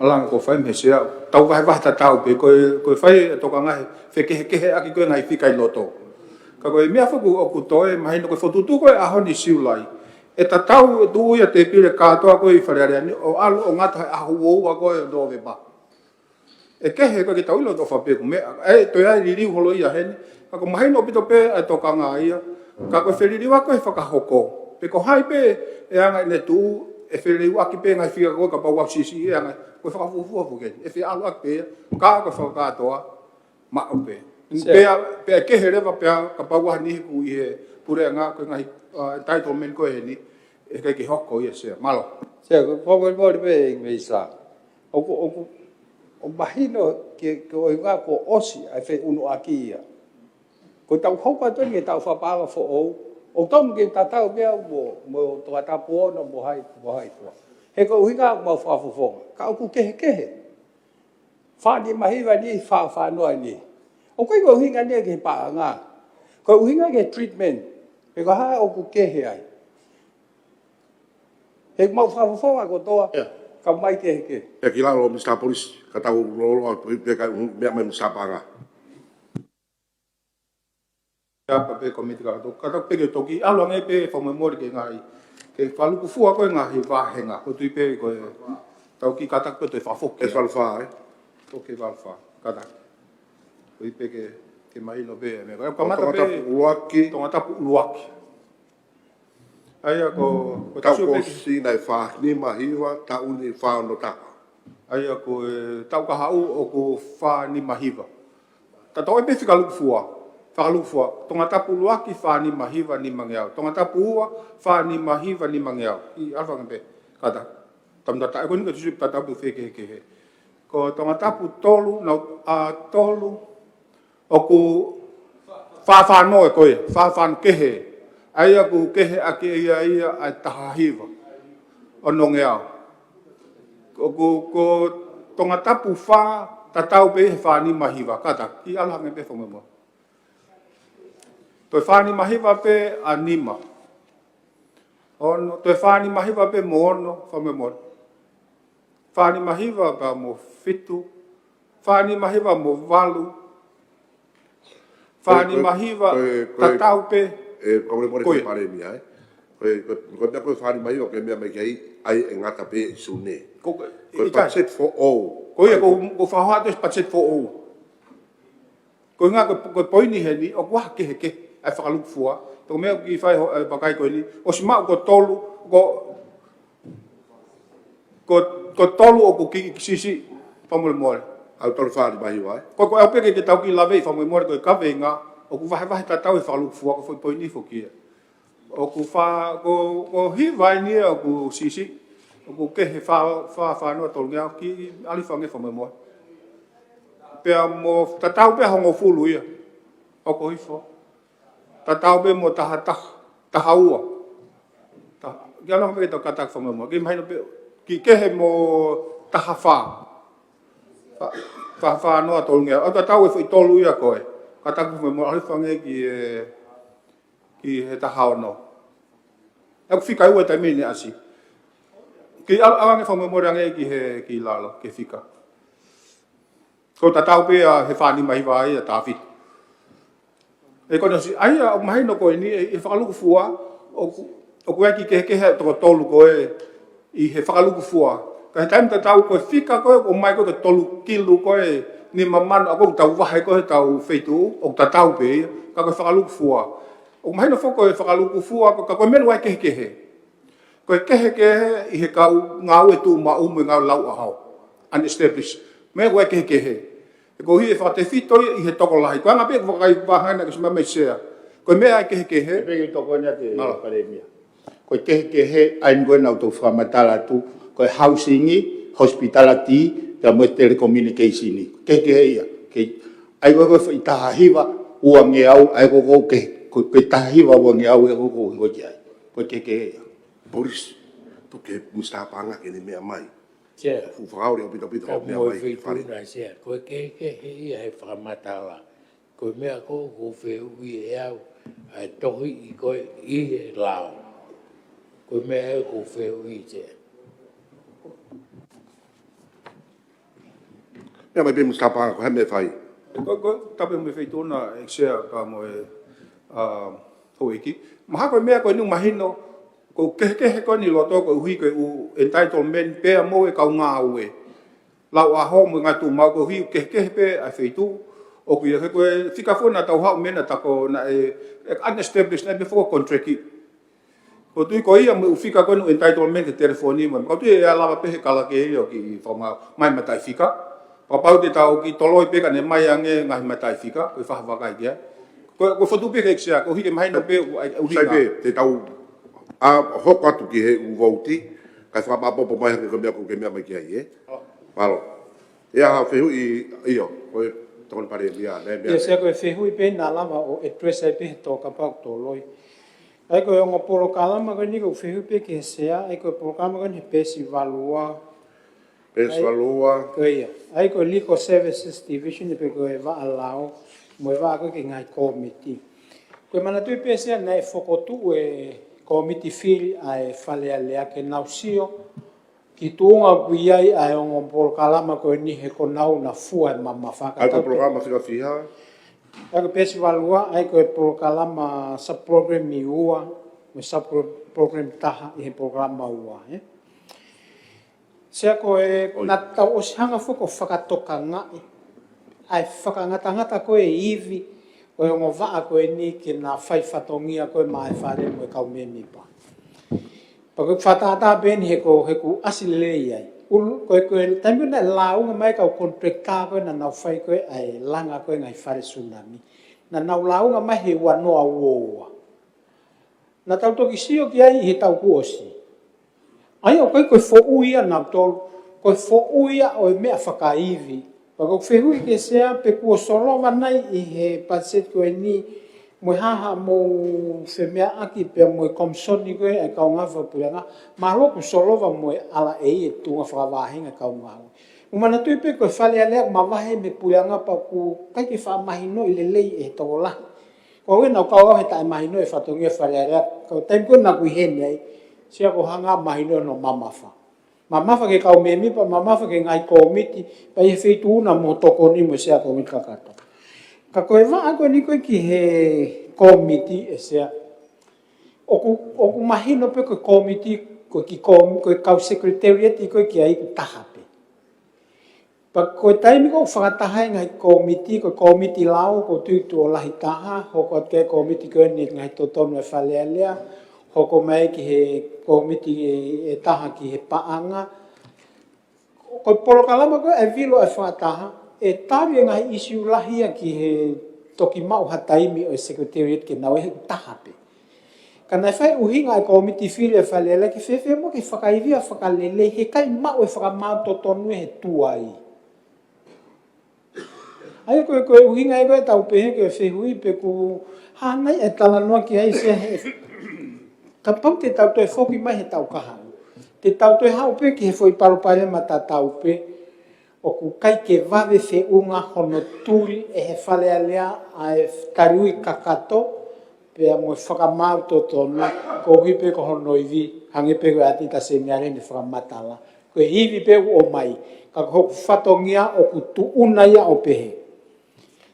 alanga ko whai me sea tau vai wahta tau pe ko whai toka ngahi whekehe aki ko ngahi whikai loto. Ka koe mea whaku o kutoe mahi no koe whotutu koe aho ni siulai. E ta tau tu ia te pire katoa koe i wharearea ni o alu o ngata ahu oua koe o dove ba. E kehe koe ki tau ilo to whapeku mea. E toi ai ririu holo ia heni. Ka koe mahi no pito pe ai toka ngā ia. Ka koe wheririwa koe whakahoko. Pe ko hai pe e anga ne tu e wheririu aki pe ngai whika koe ka pau au sisi e anga. Koe whakafufua puken. E whi alu aki pe ka koe whakatoa ma au pe. Pea kehe rewa pea ka pauaha nihi ku i he purea ngā koe ngahi entitlement koe he ni e kai ki hoko i e sea. Malo. Sea, koe whakauari pe e me isa. O mahino ke o ngā ko osi ai whi unu aki ia. Ko tau haupa toni e tau whapawa fo ou, O tom ke tatau mea mo toa tapu ono mo hai tua. He ko uhinga mo whawhawhonga. Ka oku kehe. Whani mahiwa ni whanoa ni. O koe ko uhinga nia ke paa ngā. Ko uhinga ke treatment. He ko haa oku kehe ai. He mau whawhawhonga ko toa. Ka mai kehe. E ki lalo Mr. Police, ka tau lolo mea mai Mr. Panga. Apa pe komiti ka to ka pe ke toki alo ngai pe fo memori ke ngai ke falu ku fu ko ngai va henga ko tu pe ko tau ki kata pe to fa fo ke falfa to ke falfa kata ko pe ke mai no be me ko mata pe luaki to mata luaki aya ko tau ko si nai fa ni mahiwa ta uni fa no ta aya ko tau ka hau o ko fa ni mahiwa ta to pe fika lu fu whakalufua. Tonga tapu luaki whani mahiwa ni mangeau. Tonga tapu ua whani mahiwa ni mangeau. I alfa ngampe. Kata. Tamdata. Eko nika tusu tatapu wheke he. Ko tonga tapu tolu. Tolu. Oku whawhano e koe. Whawhano kehe. Aia ku kehe ake ia ai tahahiwa. O nongeau. Ko tonga tapu wha tatau pe whani mahiwa. Kata. I alfa ngampe whamemo. Toi whani mahiwa pe anima. Toi whani mahiwa pe mo ono, whamemon. Whani mahiwa pa mo fitu. Whani mahiwa mo walu. Whani mahiwa tatau pe. Koe more koe pare mia, Koe mea koe whani mahiwa koe mea mai kei ai e ngata pe sune. Koe patset for all. Koe ko whahoato is patset for all. Koe ngā koe poini he ni, o kua kehe. Ai whakalukufua. Tō mea ki whai pakai koe ni. O si mau ko tolu, ko tolu o ko ki sisi whamule more. Au tolu whaari mahi wai. Ko au peke ke tau ki lawe i whamule more koe kawe ngā. O ku wahe tatau i whakalukufua ko whai poini fo kia. O ku ko hi vai ni o ku sisi. O ku kehe whanua tolu ngā ki aliwhange whamule more. Pea mo tatau pea hongo fulu ia. O ko hifo. Tatau be mo taha ua. Ki ala me to katak fa mo. Ki mai no be ki kehe mo taha fa. Fa no atol nge. O tatau e foi tolu ia koe. Katak mo ali fange ki he taha no. Aku fika ua ta mini asi. Ki ala nge fa mo range ki he ki lalo ke fika. Ko tatau be he fa ni mai vai ta fit. E kona si, aia, o mahi no koe ni, e whakaluku fua, o koe ki kehe toko tolu koe, i he whakaluku fua. Ka he taimta tau koe whika koe, o mai koe ke tolu kilu koe, ni mamano, a koe tau wahe koe tau wheitu, o ta tau pe, ka koe whakaluku fua. O mahi no whako e whakaluku fua, ka koe menu ai kehe. Koe kehe, i he kau ngā ue tū ma umu ngā lau ahau, unestablished. Mea koe kehe. E ko hi e whate whitoi i he toko lahi. Ko anga pe ko whakai wahana ki sima mei sea. Ko mea ai kehe. E peki toko nia te paremia. Ko kehe ai ngoe nau tau whamatala tu. Ko housing, hospitality, ka mo telecommunication. Kehe ia. Ai koe koe i taha hiwa ua nge au. Ai koe taha hiwa ua nge au e koe koe ki ai. Ko kehe ia. Boris, to ke Mr. Panga ke ni mea mai. Sia. Fu whakauri o pito Ka mea moe mai. whituna sia. Koe ke ia he whakamatala. Koe mea ko whiu e au. Ai tohi i koe i he lao. Koe mea ko whiu i sia. Mea mai pe Mr. Panga ko he me whai. Ko tape me whituna e sea ka moe hoiki. Maha koe mea koe nu mahino. Ko kehe ko ni loto ko hui ko entitlement pe mo e kau ngā ue. Lau a ho mo ngā tu mau ko hui kehe pe a feitu. O ku ia ko fika fona tau hau mena tako na unestablished na before contract. Ko tu ko ia mo fika ko no entitlement ke telefoni mo. Ko tu ia lava pe kala ke o ki forma mai matai fika. Pa pau te tau ki toloi pe ka ne mai ange ngai matai fika ko fa va kai dia. Ko fotu pe ke sia ko hi ke mai no pe u hi te tau a hoko atu ki he uvauti, kai whakapapopo mai hake ke mea mai ki ai, Malo. Ia ha whehu i iyo, koe tokon pare mea, ne mea. Ia sea koe whehu i pe nā lama o e presa i pe tō ka pau tō loi. Ai ko ngo polo kalama ko ni ko fehu pe ke sea ai ko polo kalama ko ni pesi valua. Pesi valua. Ko ia. Ai ko Legal Services Division pe ko va alao mo va ko ke ngai committee. Ko mana tu pe sea na fokotu committee feel ai fale ale ke nausio ki tunga kuiai ai ngo polo kalama ko ni he ko nau na fua mama faka. Ai ko programa fica fiha. Ako pesi valua ai ko programa sa program ni ua me sa program taha i programa ua se ko na ta o hanga foko fakatoka nga ai fakangata ko ivi o ngo va ko ni ki na fai fatongia ko mai fare mo ka me mi pa ko fatata ben he ko asilele ai ko también na lau mai ka contracta ko na fai ko ai langa ko ngai fare tsunami na lau nga mai he wano awoa na tau toki sio ki ai he tau kuosi ai o ko fo uia na tol ko fo uia o me afakaivi ko fehu ke sea pe ko solo vanai i he paset ko ni mo haha mo femea aki pe mo komsoni ko e ka nga fa puanga malo ko solo va mo ala e tu nga fa va hinga ka nga umana tu pe ko fale ale ma va he me puanga pa ku kai ki fa mahino ile lei e to la ko we na ka wa ta mahino e fa to nge fale ale ko tem ko na ku hen nei sia ko hanga mahino no mama fa ke ka me mi pa mama fa ke ngai komiti pa e fe tu na mo to ko ni mo sia ko mi ka ka ka koe waa koe ni koe ki he komiti e sea. O ku mahino pe koe komiti koe ki koe kau secretariat i koe ki ai ku taha pe. Pa koe taimi koe whakataha ngai komiti, koe komiti lau koe tui tu o lahi taha, hoko ke komiti koe ni ngai totonu e whalea lea, hoko mai ki he komiti e taha ki he paanga. Koe polo kalama koe e vilo e whakataha, e tari ngai isi ulahia ki he toki mau hataimi o secretariat ke nau e tahape. Kana fai uhinga e komiti fili e whalele ki whewhe mo ki whakaivia whakalele he kai mau e whakamau totonu he tuai. Ai koe uhinga e koe tau pehe ke whehui pe ku hanai e talanoa ki ai se he. Ka pau te tau toi whoki mai he tau kahau. Te tau toi hau pe ki he whoi parupare ma ta tau pe. O ku kai ke wawe whe unga hono turi e he whale alea a e tariui kakato pe a mo whakamau to tonu ko hipe ko hono iwi hangi pe ko ati ta se miare ni whakamatala ko hivi pe o mai ka ko whatongia o ku tuuna ia o pehe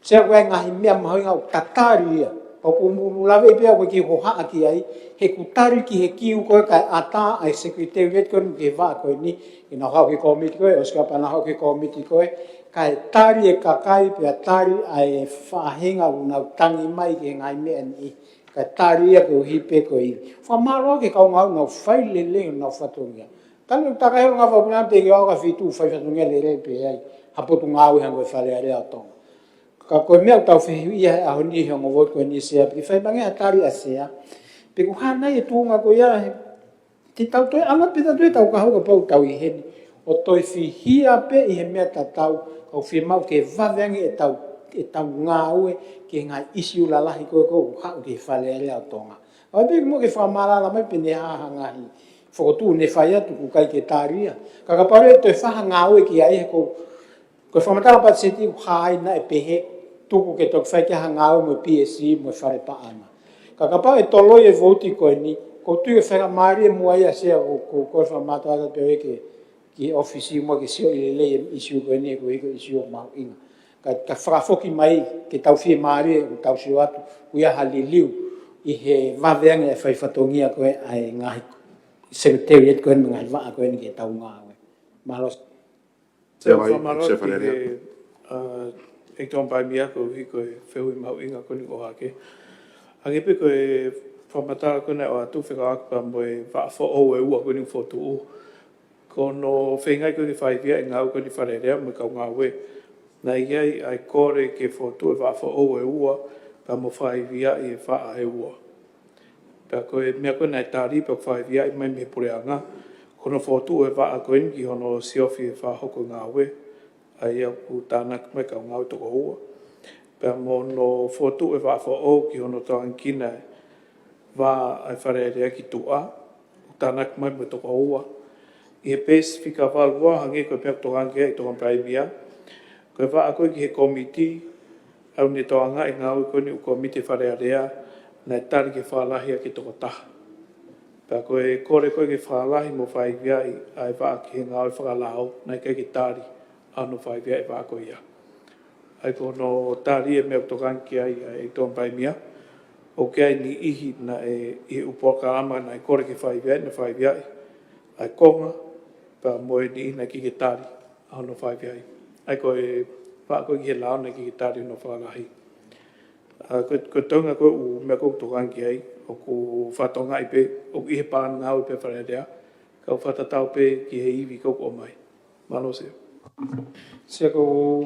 se koe ngahi mea mahoinga o tatari ia o ku mulawe pe ko ki hoha aki ai he ku tari ki he kiu koe ka ata ai secretariat ko ni ke wa koe ni ina hau ki komiti koe, o skapa na hau ki komiti koe, kai tari e kakai pia tari ai whahinga una tangi mai ki ngai mea ni, kai tari e ko hipe ko i. Whamaro ke kau ngau ngau whai lele ngau whatungia. Tanu takai ngau whapuna te ki au ka whitu whai whatungia lere pe ai, hapotu ngau hango e whale are au tonga. Ka koe mea tau whehu ia a honi hiongo voi koe ni sea, pi whai bange a tari a sea, pe ku hana e tuunga koe ia te tau toi anga pita toi tau kahau ka pau tau i heni. O toi whihia pe i he mea ta tau, kau whimau ke waweangi e tau ngāue ke ngai isi ulalahi koe koe hau ke whale ale au tonga. Au pe mo ke whamarala mai pe ne haha ngahi. Whakotu ne whai atu ku kai ke tāria. Kakapau e toi whaha ngāue ki ai he koe. Koe whamatala pat seti hai na e pehe tuku ke tok whai ke ha ngāue mo PSC mo whare paana. Kakapau e toloi e voti koe ni, ko tu e whaka maari e mua ia sea ko koe whamatoa pewe ki ofisi mua ke sio i le isiu koe ni ko iko isiu mau inga. Ka whakafoki mai ke tau whie maari e tau sio atu uia hali liu i he waweanga e whai whatongia koe ai ngahi secretariat koe ni ngahi waa koe ni ke tau ngāwe. Malos. Se whamarot e tōn pai mia ko hi koe whehui mau inga koe ni o hake. Hake pe koe whamatara kone o atu whakaakpa mo e whaafo o e ua kone whotu u. Kono whengai kone whaivia e ngau kone wharerea mo kau ngāwe. Nā iai ai kore ke whotu e whaafo o e ua pa mo whaivia i e whaa e ua. Pea koe mea kone ai tāri pa whaivia i mai me pureanga. Kono whotu e whaa kone ki hono siofi e whahoko ngāwe. Ai au ku tānak mai kau ngāwe toko ua. Pea mo no whotu e whaafo o ki hono tāngkina e va ai whare rea ki tua, tanak mai mo toka ua. I he pēs whika whalua hange koe pēp tokange i tokan praimia. Koe wha a koe ki he komiti, au ne toanga i ngau koe ni u komiti whare rea, nei tari ke whalahia ki toka taha. Pea koe kore koe ke whalahi mo whaivia i ai wha ki he ngau i whakalao, nei kai ki tari anu whaivia i wha koe ia. Ai kono tari e mea tokange ai i tokan praimia, o ke ai ni ihi na e upokarama na e kore ke whaivia na whaivia ai konga, pa moe ni ihi na ki ke tari anu whaivia ai koe wha koe ki he lao na ki ke tari no whalahi. Ko taunga koe u mea kou tokange ai, o ku whatonga i pe, o i he pāna ngau i pe wharerea, kau whatatau pe ki he iwi kou o mai. Malo se. Se ko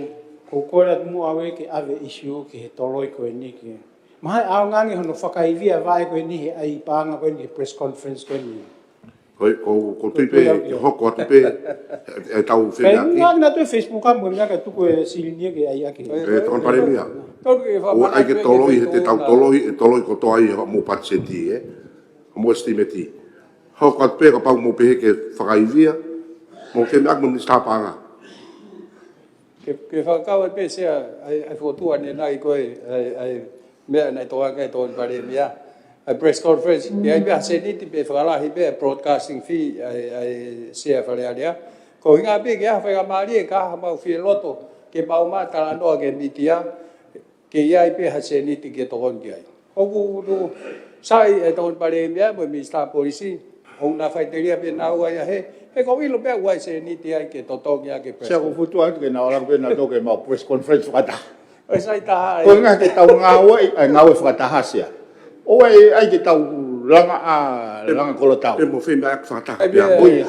kore atu mua awe ke ave issue ki he toloi koe ni ki. Mahai ao ngangi hono whakaivia vai koe ni he ai pāanga koe ni he press conference koe ni. Ko tui pe, hoko atu pe, e tau whenea ki. Ngangi na tue Facebook a mua ngaka tuku e silinia ke ai ake. E tokan pare mea. O ai ke toloi, he te tau toloi, e toloi ko toa i mo patseti e, mo estimeti. Hoko atu pe ka pau mo pehe ke whakaivia, mo ke meak mo ni stapanga. Ke whakau e pe sea, ai whotua ne nai koe, ai mea nei toa kai toa pare mea. A press conference, e ai mea se niti pe whakalahi pe broadcasting fee ai sea whalearea. Ko hinga pe ke aha whakamari e kaha mau whie loto, ke mau mā tala noa ke mitia, ke iai pe ha se niti ke tokon ki ai. Hoku tu sai e tokon pare mea, mo mi star polisi, hong na whaiteria pe nau ai he, he ko wilo pe wai se niti ai ke totongi ai ke press conference. Sia ko futu atu ke na orang pe na toke mau press conference whakata. Oi sai taha. Ko ngā te tau ngāua ai ngāua whakataha sia. O ai te tau langa kolotau. E mo whenea ak whakataha pia moi.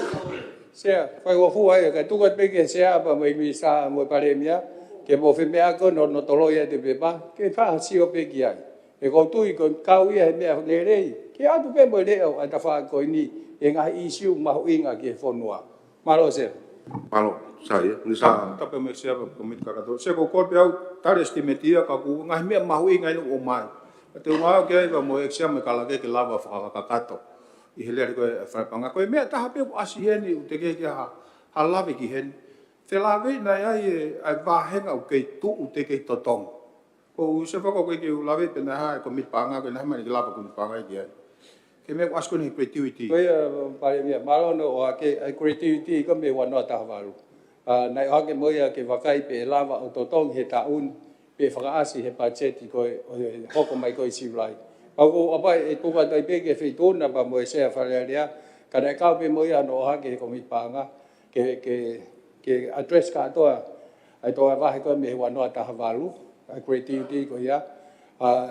Sia, whai wafu ai, kai tukat peke sea pa mai mi sa mo pare mea, ke mo whenea ko no toloi ai te pepa, ke wha si o peki ai. E koutui ko kau ia he mea le rei, ke atu pe mo leo ai ta wha ko ini, e ngahi isiu mahu inga ki e whonua. Malo se. Malo, sai, ni sa. Tape me sea ko mit kakato. Se ko korpe au tare estimetia ka ku ngahi mea mahu inga ino o mai. Te unga ke ai va mo exia me kalake ke lava whakakato. I he lere koe whaipanga. Koe mea taha pe asi heni u te ke ha lawe ki heni. Te lawe nei ai wāhenga u kei tu u te kei totong. Ko se whako koe ke u lawe pe nei hae ko mit panga koe nei mani ke lava ko mit panga i ki ai. Ke mea asko ni creativity. Koe pare mea marono o ke creativity ko me wanoa taha waru. Nei hake moia ke wakai pe lava o totong he taun pe whakaasi he pacheti koe hoko mai koe siulai. Ako apai e tuka tai pe ke whituna pa mo e sea wharearea, ka nei kau pe moia no hake he komi panga, ke address ka atoa, ai toa wahe koe me he wanoa taha waru, ai creativity ko ia,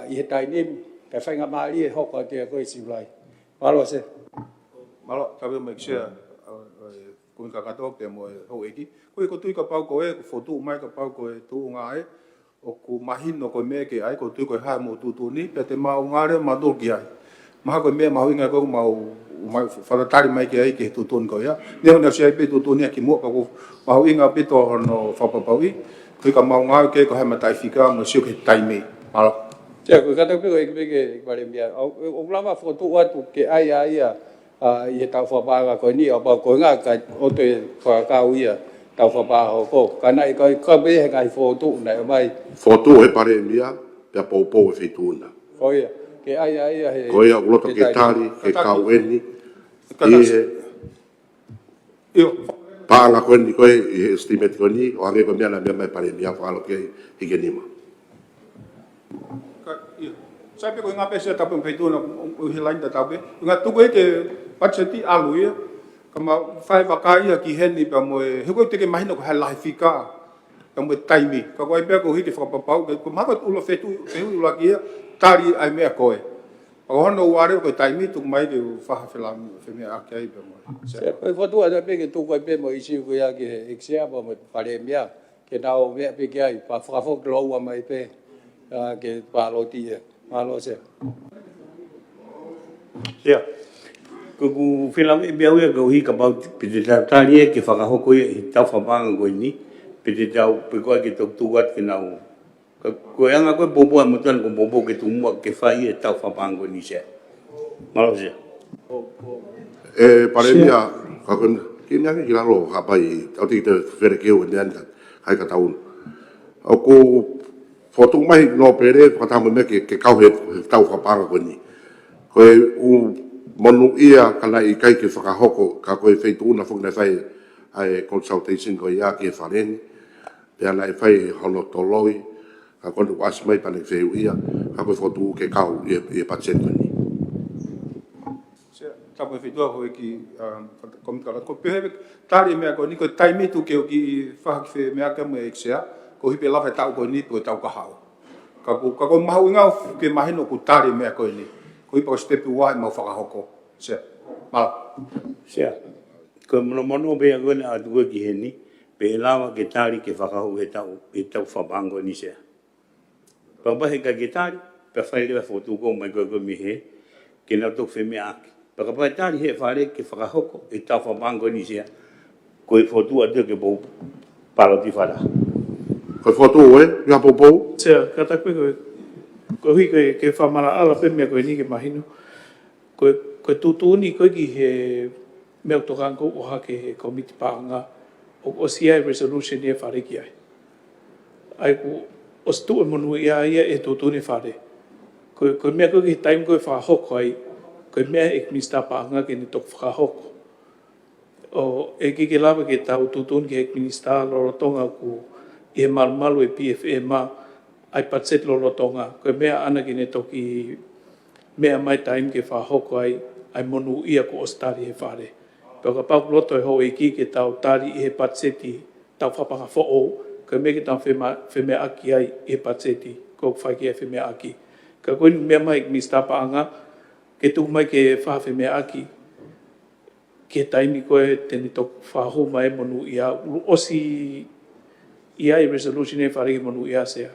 i he tainim, ka whainga maari e hoko te koe siulai. Malo se. Malo, kawe mai sea, kumi ka katoa pe mo e hau eki. Koe ko tui ka pau koe, ko fotu mai ka pau koe tuu ngā e, o ku mahino ko me ke ai ko tu ko ha mo tu ni pe te mau ngare ma do ki ai ma ko me ma winga ko mau fa tari mai ke ai ke tu ko ya ne no se ai pe tu ni ki mo ko ma winga pe to no fa pa wi ko ka mau ngare ke ko ha ma tai fika mo se ke tai me ala te ko ka te pe ke pare mia o lava foto wa tu ke ai i ta fa ba ko ni o ba ko nga ka o te fa ka wi tau whapaho ko. Kana i ka behe kai whotu nei o mai. Whotu he pare mia, pia pou e whituna. Koia, ke ai he... Koia, ulota ke tari, ke kau eni. Pāanga koe ni koe, i estimate koe ni, o ange koe mea na mea mai pare mia, whaalo ke hige nima. Sai pe koe ngā pese tapu whituna, uhi lainda tapu. Ngā tuku e ke pacheti alu ia, kama whai wakai ki heni pa moe, he koe teke mahina ko hai lahi whika, ka moe taimi. Ka koe pia ko hiki whakapapau, ko maka ulo whetu ula kia, tari ai mea koe. Pa ko hono uare koe taimi, tuku mai ke whaha whemea ake ai pa moe. Se koe whatua ta peke tu koe pe mo isi koe aki he eksea pa mo pare mea, ke nao mea peke ai, pa whakafok loua mai pe, ke pāloti e, malo se. Yeah. Ko filam e bia uia ko hi ka pau pete tari e ke whakahoko i tau whapanga koe ni, pete tau pe koe ke tau tuat ke nau. Ko e anga koe popo a mutan ko popo ke tumua ke whai e tau whapanga koe ni se. Malaysia. Paremia, kakun, kini ang kilalo hapai, au ti te fere keu ni anda, hai ka taun. Aku fotung mai no pere patamu me ke kau he tau kapanga ko ni. Ko u monu ia kana I kai ke whakahoko ka koe whaituna whunga whai ai consultation ko ia ke whaneni. Pea nai whai hono toloi ka konu wasi mai pane wheu ia ka koe whotu ke kau I patsen ko ni. Tapo e whitua hoi ki komikala. Ko pehe tari mea ko ni ko taimi tu ke o ki whahaki whe mea ka mea eksea ko hipe lawe tau ko ni po tau ka hao. Ka ko mahu ingau ke mahino ku tari mea ko ni. Ko hipa ko stepu wai mau whakahoko. Sea. Mala. Sea. Ko mono bea gone a tua ki he ni. Pe lawa ke tari ke whakahu he tau whabango ni sea. Pampahe ka ke tari. Pe whai lewa whotu ko mai ko mi he. Ke na tok whe mea aki. Pakapai tari he whare ke whakahoko e tau whabango ni sea. Ko e whotu a te ke pou paroti whara. Ko whotu e, ia pou? Sea, kata koe ko hui ke whamara ala pe mea koe ni ke mahino. Koe tutuni koe ki he mea tokanko o hake he komiti pāanga o CI resolution e whare ki ai. Ai ko o stu e monu ia e tutuni whare. Koe mea koe ki time koe whahoko ai koe mea e minista pāanga ke ni tok whakahoko. O e ke lawa ke tau tutun ke minista lorotonga ku e malu e PFA ma ai patset lorotonga. Koe mea ana ke ne toki mea mai time ke whahoko ai monu ia ko ostari he whare. Peo ka pau loto e ho e ki ke tau tari i he patseti tau whapanga fo'o. Koe mea ke tau whemea aki ai i he patseti ko whai ke whemea aki. Ka koe mea mai minista pāanga ke tu mai ke whawhi mea aki, ke taimi koe teni tok whaho mai monu ia, osi ia I resolution e whare ke monu ia sea.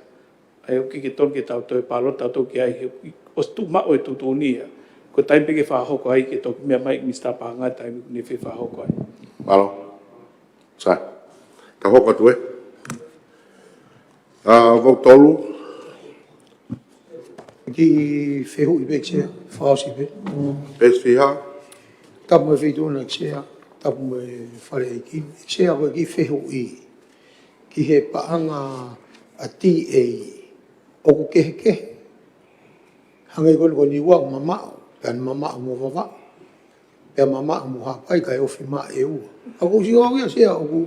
Ai o ke ton ke tau toi palota tau ki ai, os tu mao e tutuni ia. Ko taimi ke whaho ko ai ke tok mea mai mista pāngai taimi ne whi whaho ko ai. Malo. Sai. Ka hoka tu e. Vau tolu. Ki whehu I pekse, whaosi pe. Pes whiha? Tapu me whituna eksea, tapu me whare iki. Eksea koe ki whehu I. Ki he paanga a ti e oku kehe kehe. Hangai koe ko ni wau mamao, pean mamao mo wawa. Pea mamao mo hapai kai ofi maa e ua. Ako si ngau ia sea oku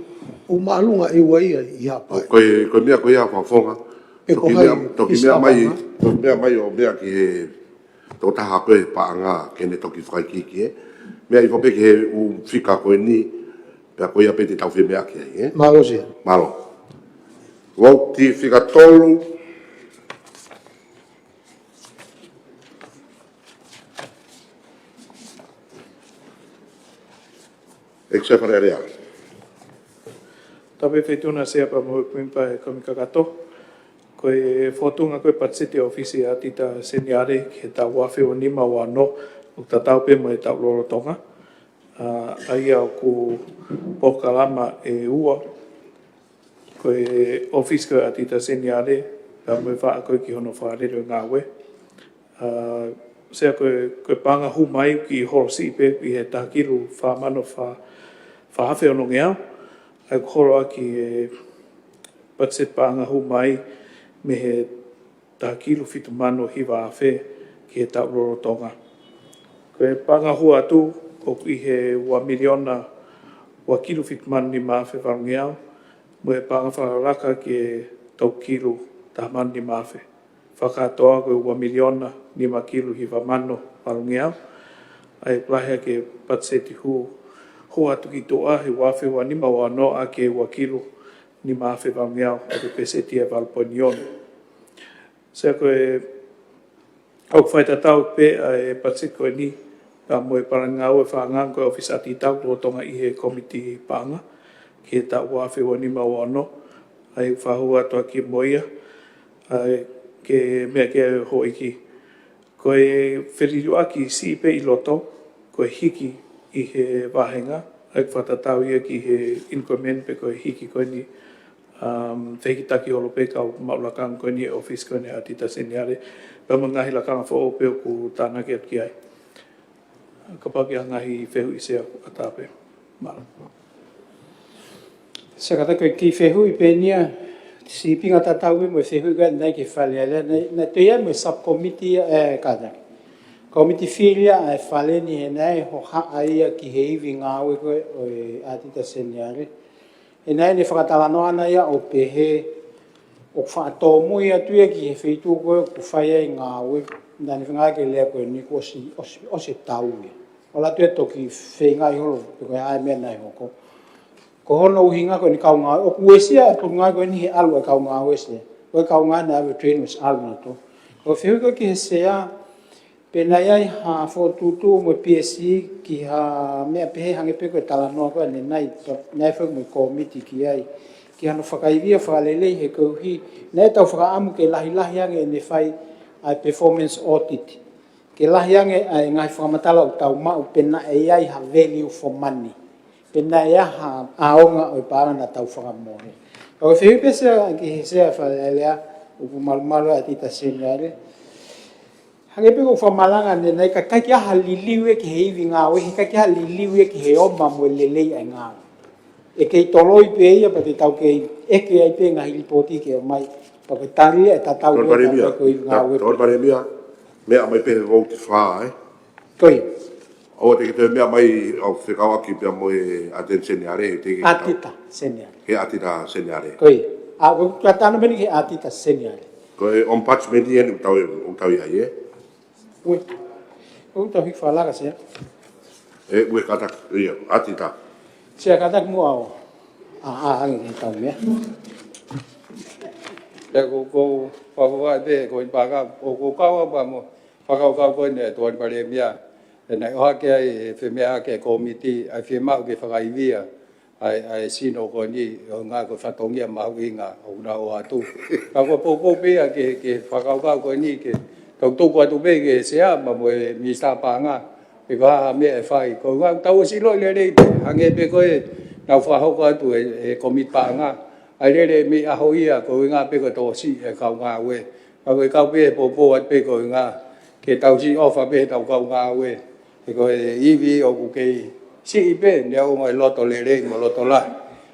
maalunga e ua ia I hapai. Koe mea koe ia whafonga. Toki mea mai o mea ki he tō taha koe paanga kene toki whaikiki e. Mea I whape ki he u whika koe ni pea koe ia pete tau whi mea ki ai. Malo se. Malo. Wau ti whika tolu. Ekse whare rea. Tape whetuna sea pa mohu kuimpa e komikakato. Koe whotunga koe patsete ofisi a tita seniare ke ta wafe o nima wano o ta tau pe mo e tau lorotonga. Ai au ku pokalama e ua. Koe ofisi koe a tita seniare pa mo e wha koe ki hono whaarero ngāwe. Sea koe panga hu mai ki horo sipe ki he takiru whamano whahafe ono ngeau. Ai horo aki e patsete panga hu mai me he takiru fitu mano hiwa awhe ki he tau rorotonga. Koe panga hua atu o I he ua miliona ua kilu fitu mano ni mawhe wharangiau. Mo he panga whakaraka ki he tau kilu ta mano ni mawhe. Whakatoa koe ua miliona ni ma kilu hiwa mano wharangiau. Ai plahea ke patseti hua atu ki toa he wafe ua nima ua noa ke ua kilu ni mawhe wharangiau o te peseti e Valponione. Sea koe au whaitatau pe e patsit koe ni ka moe parangau e whaangang koe office ati tau rotonga I he komiti pānga ki he tau wafe wa nima o ano ai whahua toa ki moia ai ke mea ke ho iki koe whiriru aki si pe I loto koe hiki I he wahenga ai whatatau ia ki he increment pe koe hiki koe ni whekitaki holo pe kau maulakang koe ni office koe ni a tita seniare pa mga hilakanga fo o peo ku tāna ki atu ki ai. ka paki ngahi fehu i sea atape mala se kata ko ki fehu i penia si pinga tatau mo fehu ga nai ke fale ala na te ia mo subcommittee kada committee filia ai fale ni nai ho ha ai ki heivi ngawe ko o atita seniare e nai ni fakatala no ana ia o pehe o fa to mo ia tu ki feitu ko ku fai ngawe dan vinga ke le ko ni ko si o se tau o la tu to ki fe ngai ho ko ai me nai ho ko hono uhinga ko ni kaunga o kuesia ko nga ko ni alwa kaunga wese ko kaunga na we train was alwa to ko fe ko ki sea penaya ha fo tutu mo PSC ki ha me pe hange pe ko tala no ko ni nai to nai fo mo committee ki ai ki ano whakaivia whakalele he kouhi nei tau whakaamu ke lahi ange ne whai ai performance audit ke lahi ange ai ngai whakamatala o tau mau pena e ai ha value for money pena ia ha aonga o para na tau whakamore o whiupe sea ki he sea whalelea upu malumalu a tita senare hange pe ko whamalanga ne nei ka kai kia ha liliwe ki he iwi ngāwe he kai kia ha liliwe ki he oma mo lelei ai ngāwe e kei toloi pe ia pa te tau kei eke ai pe ngahi lipoti ke o mai pa ke tari e tatau Tol Paremia, mea mai pe vouti whaa, Koi. O te te mea mai au whekau aki pia mo e aten seniare. Atita seniare. He atita seniare. Koi. A ko tana meni ke atita seniare. Koi on patch meni en utau ia ye. Ui. Utau hik whalaga sea. E ue katak ia atita. Sea katak mua o. Ange ke tau mea. E ko whakawai pe ko in paka o ko kawa pa mo whakawai ko ne tuan Paremia e nei oha ke ai whemea ke komiti ai whemau ke whakaivia ai sino ko ni o ngā ko whatongia mahu i ngā o ngā o atu ka ko popo pia ke whakawai ko ni ke tau tuku atu pe ke sea ma mo e mista panga e ko ha mea e whai ko ngā tau silo le rei pe hange pe ko e nau whahoko atu e komit panga ai rere mi aho ia ko ngā pe ko tosi e kau ngā we ka ko kau pe popo at pe ko ngā ke tau si ofa pe tau kau ngā we e ko iwi o ku ke si pe ne o mai loto le re mo loto la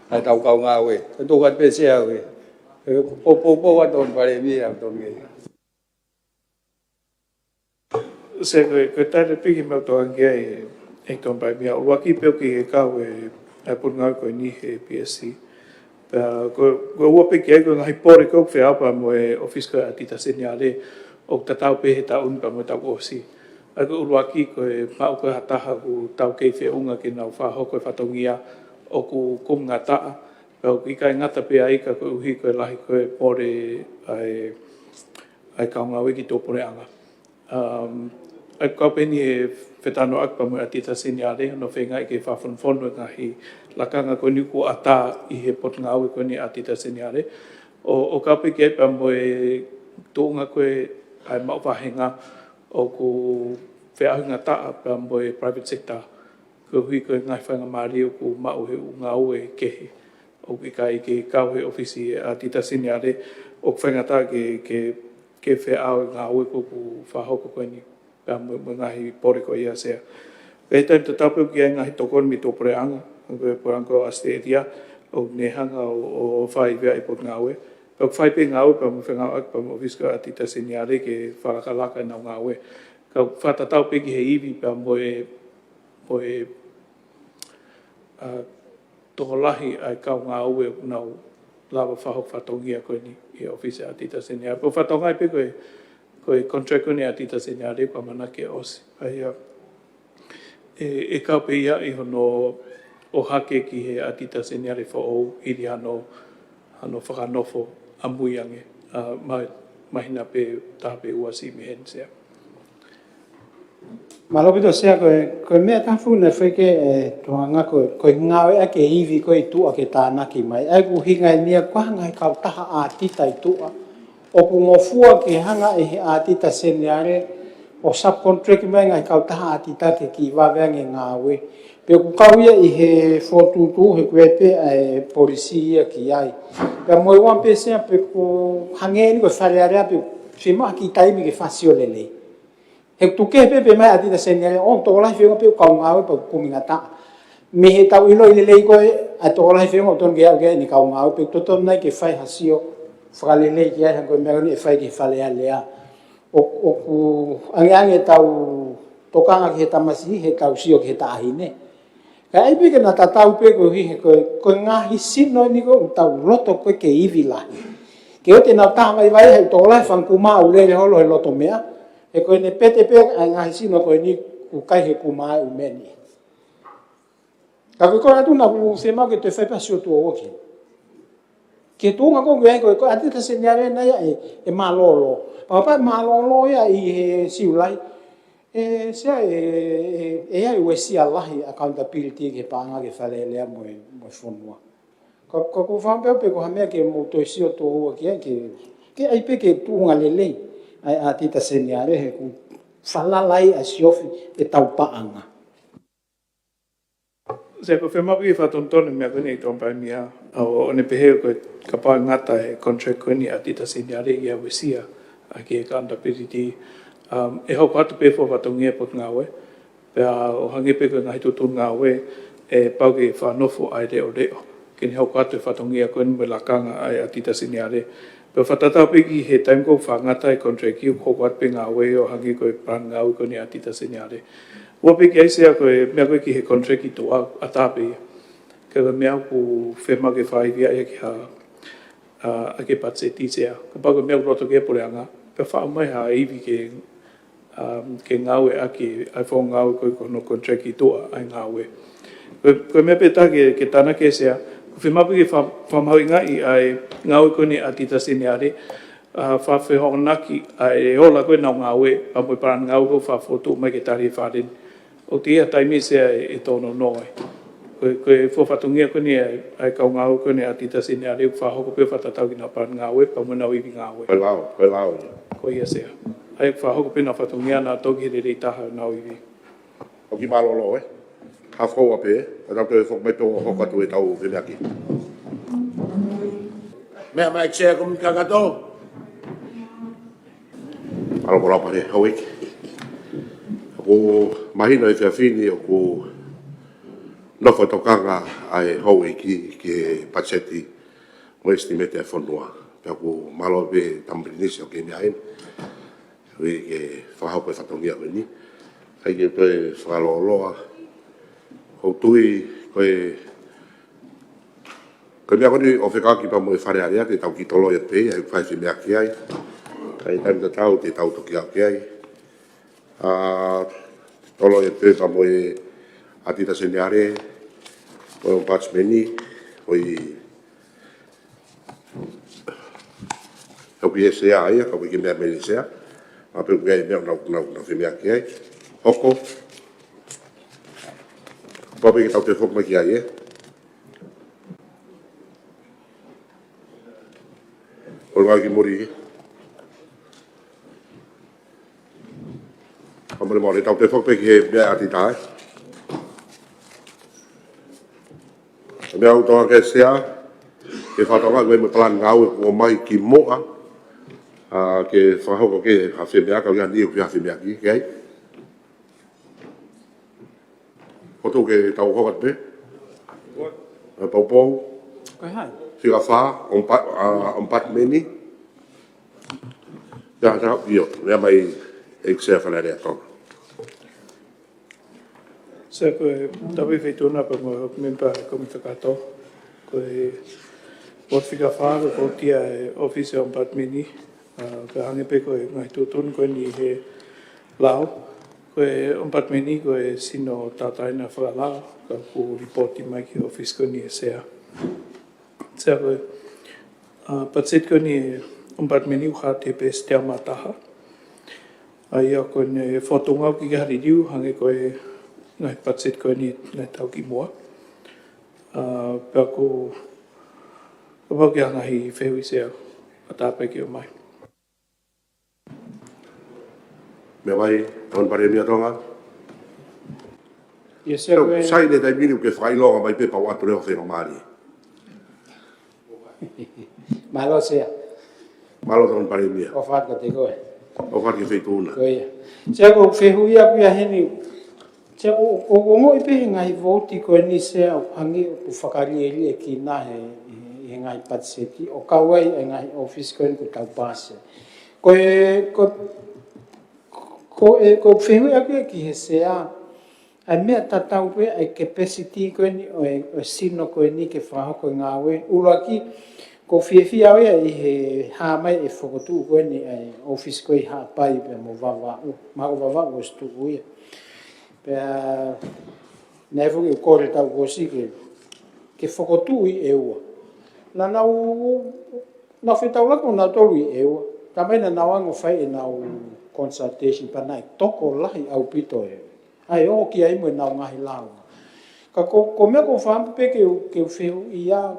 ai tau kau ngā we to ka pe se we popo wa don Paremia don ge se ko tare piki me to ange e ton Paremia o waki pe ki kau e pun ngā ko ni he PSC ko ua pe ke ko ngai pore ko fe apa mo e office ka atita seniale o tatau pe he ta un pa mo ta ko si a ko uruaki ko e pau ko hataha ku tau ke fe unga ke nau fa ho ko fatongia o ku kum ngata o ki kai ngata pe ai ka ko uhi ko lahi ko e pore ai ka nga we ki to pore anga ai ka pe ni fetano akpa mo atita seniale no fe ngai ke fa fon ngahi lakanga ko ni ku ata I he pot ngau ko ni atita seniare o ka pe ke pa mo e tonga ko ai mau wahenga o ku wheahunga taa pa mo e private sector ko hui ko ngai whanga maari o ku mau he ngau e kehe o ki kai ke kau he ofisi atita seniare o whanga taa ke wheau ngau e ko ku whahoko ko ni pa mo ngahi pore ko ia sea kei taim te tapu ki ai ngahi tokon mi tō preanga ko e poranko Asteria o nehanga o whai vea I pot ngawe. Pau whai pe ngawe pa mo whenga ak pa mo viska atita seniare ke wharakalaka nau ngawe. Ka whatatau pe ki he iwi pa mo e tokolahi ai kau ngawe nau lava whahok whatongia koe ni I office atita seniare. Pau whatongai pe koe contract koe ni atita seniare pa mana ke osi. E kau pe ia I hono o hake ki he atita seniare fo o iri hano whakanofo amui ange mahina pe tape uasi mihen sea. Malopito sea koe mea tafu na wheke tuhanga koe ngawe ake iwi koe tua ke tānaki mai. Ai ku hinga nia kwa ngai kau taha atita I tua. O ku ngofua ke hanga he atita seniare o subcontract mai ngai kau taha atita ke ki waweange ngawe. Pe ku kauia I he fotutu he kuepe ai polisia ki ai. Pe moi wan pe sea pe ku hangeni ko wharearea pe whima ki taimi ke whasio lelei. he tu ke pe mai ati da senia on to la fe pe ka nga pe ku minga ta me he tau ilo ile le ko a to la fe on ton ge ni ka nga pe to to nai ke fai hasio fra le le ke ha ko me ni fai ke fa le a o ku ange tau tokanga ke tamasi he tau sio ke ta hine ka ai pe ke na ta tau pe ko hi ko nga hi sino ni ko tau loto ko ke ivila ke o te na ta mai vai he to la fan ku ma u le ho lo loto mea e ko ne pete pe nga hi sino ko ni ku kai he ku ma u meni ka ko na tu na ku se ma ke te fai pa sio tu o ke tu nga ko ko ati ta segnare na ya e malolo pa malolo ya i siulai sia ai we sia Allah accountability ke panga ke fale le mo fonua ko fa pe ko ha me ke mo to sio to ke ai pe ke tu nga lele ai ati ta segnare he ku fala lai a siofi e tau paanga se ko fema ki fa tonton me ko ni ton pa mia o ne pehe ko kapa ngata e contract ko ni ati ta segnare ya we sia ke accountability e ho kwatu pe fo vatongia pot ngawe pe o hangi pe ko ngai tu ngawe e pau ke fa no fo ai de o de ke ni ho kwatu vatongia ko ni la kanga ai atita siniare pe fatata pe ki he time ko fa ngata e contract ki ko kwat pe ngawe o hangi ko pan ngau ko ni atita siniare wo pe ki se ko me ko ki he contract ki to atape ke me ku fe ma ke fa ia ki ha a ke patseti se ko pa ko me ko to ke por anga pe fa mai ha ivi ke ngau e aki ai fo ngau ko no contract ki to ai ngau e ko me peta ke tana ke se ko fi mapu ki fa mau inga i ai ngau ko ni atita siniare fa fe ho naki ai ola ko na ngau e pa mo para ngau ko fa foto mai ke tari fa din o tia taimi se e tono noi ko fo fatungia ko ni ai ka ngau ko ni atita siniare fa ho ko pe fa tatau ki na para ngau e pa mo na wi ngau e ko lao ko ia se ai fa ho pina fa tungia na toki de taha na iwi o ki malolo ha fo ape ta ko fo me to ho ka tu e tau ve aki me mai che kom ka ka to alo ko la pare ho ik ko mahina e fini o ko no fo to kanga ai ho iki ke pacheti mo estimate e fonua pe ko malo be tambrinisi o ke mi ai we ke fa ho pe fatongia ni ai ke pe fa lo loa o tui ko mi agoni o fe ka ki pa mo fare area te tau ki tolo e pe ai fa fi me aki ai tam da tau te tau to ki ai tolo e pe pa mo atita segnare o patch meni o o ki se ai ka ki me me se a pe que me na fimia que ai oko papi que tau te fok mai ai o vai que mori como le tau te fok pe que me atita me auto que sea que fa tonga me plan ngau o mai ki moa ke fa ho ke ha fe bia ka ga ni ha fe bia ki ke o to ke tau ho pe pa po ko hai si ga fa on pat meni ya io me mai exe fa la re to se ko tavi feito na pa mo me pa como ta kato ko o fica fa ko tia office on pat meni ka hange pe ko ngai tutun ko ni he lao ko on pat meni ko sino tata na fra la ka ku report mai ki office ko ni se ko patset ko ni on pat meni u khate pe stia mata ai ko ne foto ngau ki ga riu hange ko ngai patset ko ni na tau ki mo pa ko ba ki ngai fe wi se ata pe ki mai me vai on pare mia tonga yes sai de dai mini che fai lo mai pe pa wa pre fe no mari malo sea malo on pare mia o fa ka te ko O ka ki feituna. Koia. Tia ko whehui aku ia heni. Tia ko ngoi pe ngai voti ko ni se au hangi o whakarieli e ki na he ngai patseti. O kawai e ngai office ko ni ko tau pase. Ko whehui aku e ki he sea. Ai mea tatau pe ai capacity ko ni o sino ko ni ke whahoko ngawe. Uraki ko fiefia ia I he ha mai e whakotu ko ni ai office ko I ha pai pe mo vava u. Ma o vava o stu uia. Pe nevo ke kore tau ko si ke whakotu I e ua. Na na whetau lako na toru I e ua. Tamai na nawango whai e nau consultation pa nai toko lahi au pito e. Ai o ki ai mo na ngahi lao. Ka ko me ko fam pe ke feu ia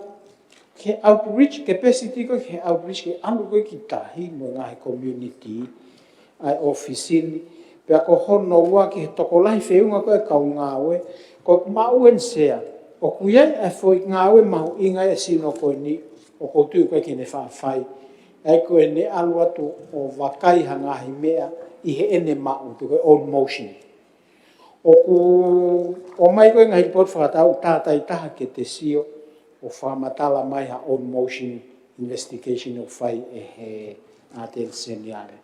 ke outreach capacity ko ke outreach ke anu ko ki tahi mo ngahi community ai office pe ko hono wa ki toko lai feu nga ko ka ngawe ko mau en sea o kuia e foi ngawe mau inga e sino ko ni o ko tu ko ki ne fa fai ai ko ne alu atu o wakai hanga hi mea I he ene mau to ko old motion o mai ko ngai pot whakatau tātai taha ke te sio o whamatala mai ha on motion investigation o whai e he atel seniare.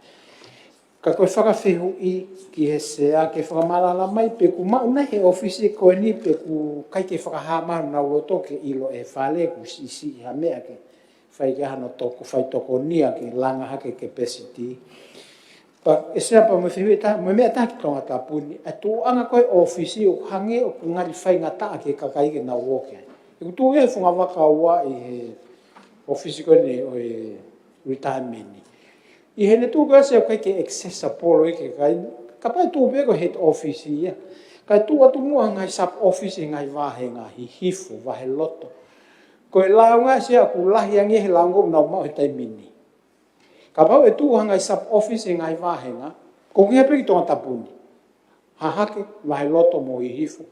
Ka koe whakawhehu I ki he sea ke whakamalala mai pe ku mauna he office koe ni pe ku kai ke whakahama na uloto ke ilo e whale ku sisi ha mea ke whai ke hano toko whai toko nia ke langa hake capacity. Pa e sea pa me whewe ta me mea ta ki tonga tapuni e tu anga koe office o hange o ngari whai ngata ke kakai ke na woke. E ku tu e whunga waka ua I he office koe ni o e retirement. I hene tu koe se o kai ke access apolo I ke kai kapai tu pe ko head office ia. Kai tu atu mua ngai sub office ngai wahe ngai hifu wahe loto. Koe lao ngai se aku lahi angi he lango na mau he taimini. Ka pau e tu hanga sub office ngai wahenga ko ngia pe ki tonga tapuni ha hake wahe loto mo I hifu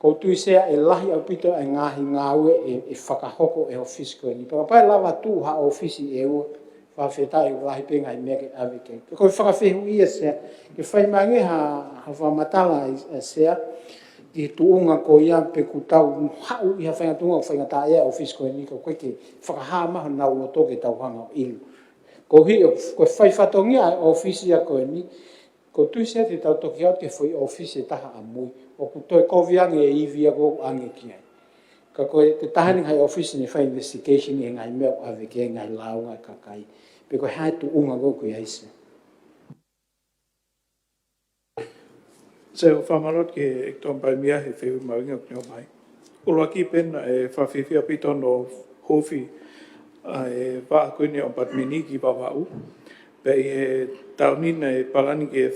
ko tu sea e lahi au pito e ngahi ngawe e whakahoko e office ko ni pa pai lava tu ha office e ua fa feta e lahi pe ngai meke avike ko whakawhehu ia sea ke whai mange ha whamatala sea ki tuunga ko ia pe ku tau hau I ha whainga tunga o whainga ta ea office ko ni ko koe ke whakahama na ua toke tau hanga ilu ko hi ko fai fatongi a office ya ko ni ko tu se te tau toki au te foi office taha amui o ku toi ko viang e ivia ko ange ki ai ka ko te tahani hai office ni fai investigation e ngai me ave ke ngai lau ngai kakai pe ko hai tu unga go ko yaise se o whamarot ke ekton pai mia he whewe maunga kino mai o laki pen e whawhiwhia pito no hofi e wha koene o patmini ki wawau. Pe e taunina e palani ke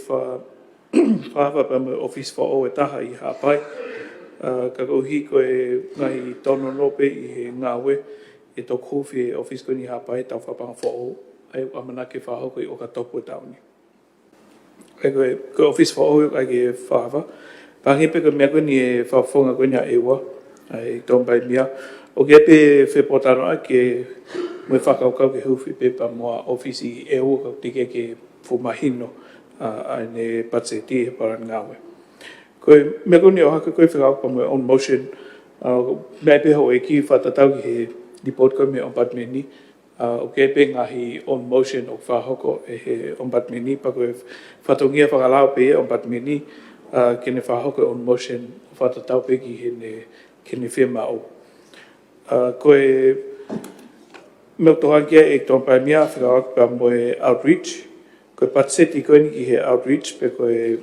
whawa pa me office for o e taha I hapai. Ka kohi ko e ngahi tono nope I he ngawe e to kofi e office ko ni hapai tau whapanga for o. Ai amana ke whahoko I o ka topu e tauni. Ko office for o ai ke whawa. Pangi pe ko mea ko ni e whawhonga ko ni a ewa. Ai tombai mia. O ke pe whepotano a ke me whakaukau ke huwhi pe pa moa ofisi e ua kau tike ke fumahino a ne patseti e paran ngawe. Koe me kuni o haka koe whakaukau me on motion mea pe ho e ki whatatau ki he dipot koe me on patmeni o ke pe ngahi on motion o whahoko e he on patmeni pa koe whatongia whakalao pe e on patmeni kene whahoko on motion o whatatau pe ki he ne kene whima o. Koe me tohangia e tompai mia whakawak pa moe outreach. Koe patseti koe ni ki he outreach pe koe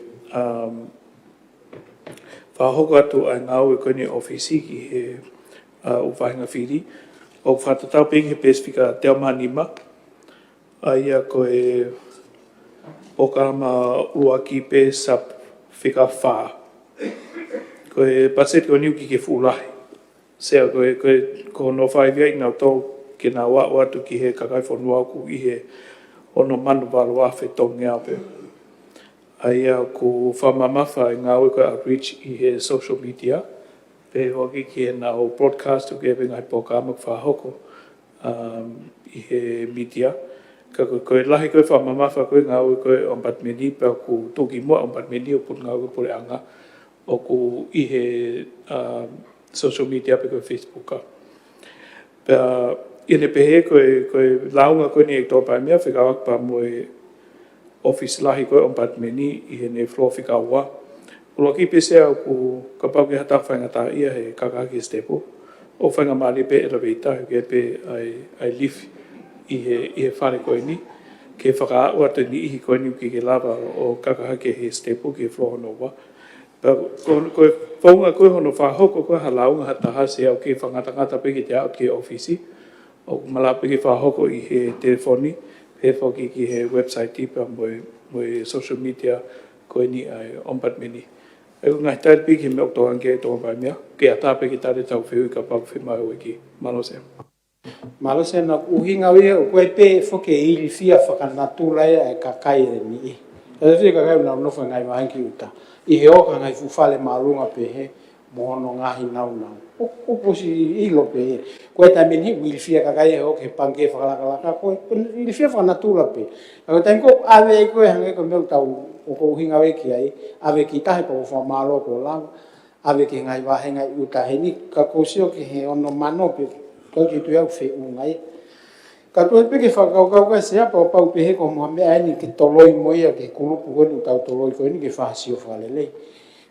whahoko atu ai ngau e koe ni ofisi ki he uwhahinga whiri. O whatatau pe he pesifika te amanima. Aia koe o karama uaki pe sap whika wha. Koe patseti koe niu ki ke fulahi. Sea koe no whaivia I ngau tau ke nā watu ki he kakai whanua ku I he ono manu walo awhe tongi ape. Aia ku whamamawha I ngā koe outreach I he social media. Pe hoki ki he nā o broadcast o ke ngai poka amak whahoko I he media. ka ko lahi ko fa mama fa ko nga ko ompat meni pa ku tuki mo ompat meni pun nga ko pore anga o ku I he social media pe ko Facebook ka pa ine pe ko launga ko ni to pa mea fika pa mo office lahi ko ompat meni I he ne floor fika wa ulo ki pese ku ka pa ke hata fa ngata ia he kaka ki stepo o fa nga mali pe elevator ke pe ai lift I he whare koe ni, ke whakaua te ni ihi koe ni ki ke lava o kakaha ke he stepu ke whohono wa. Koe whaunga koe hono whahoko koe halaunga hataha se au ke whangatangata peke te au ke ofisi, o malape ke whahoko I he telefoni, he whoki ki he website tipa moe social media koe ni ai ompat meni. Eko ngai tae piki me oktohan ke tonga pai mea, ke ata peke tare tau whiui ka pau whimai oe ki. Malo se. Malo se na uhinga wea o koe pe foke ili fia whakanatula e kakai e ni. E fia kakai una unofa ngai mahanki uta. I he oka ngai fufale marunga pe he mohono ngahi nau nau. O posi ilo pe he. Koe ta meni ili fia kakai e oke panke whakalakalaka koe. Ili fia whakanatula pe. Ako tainko ave e koe hange ko meu tau o ko uhinga we ki ai. Ave ki tahe pa ufa malo ko lau. Ave ki ngai wahenga uta he ni. Ka kosio ki he ono mano pe. Kau ki tu au fe ungai. Ka tu pe ke whakau ka sea pa pau pe he ko mo me ai ki toloi moia ke kulupu ko ni tau toloi ko ni ke whahasio whalele.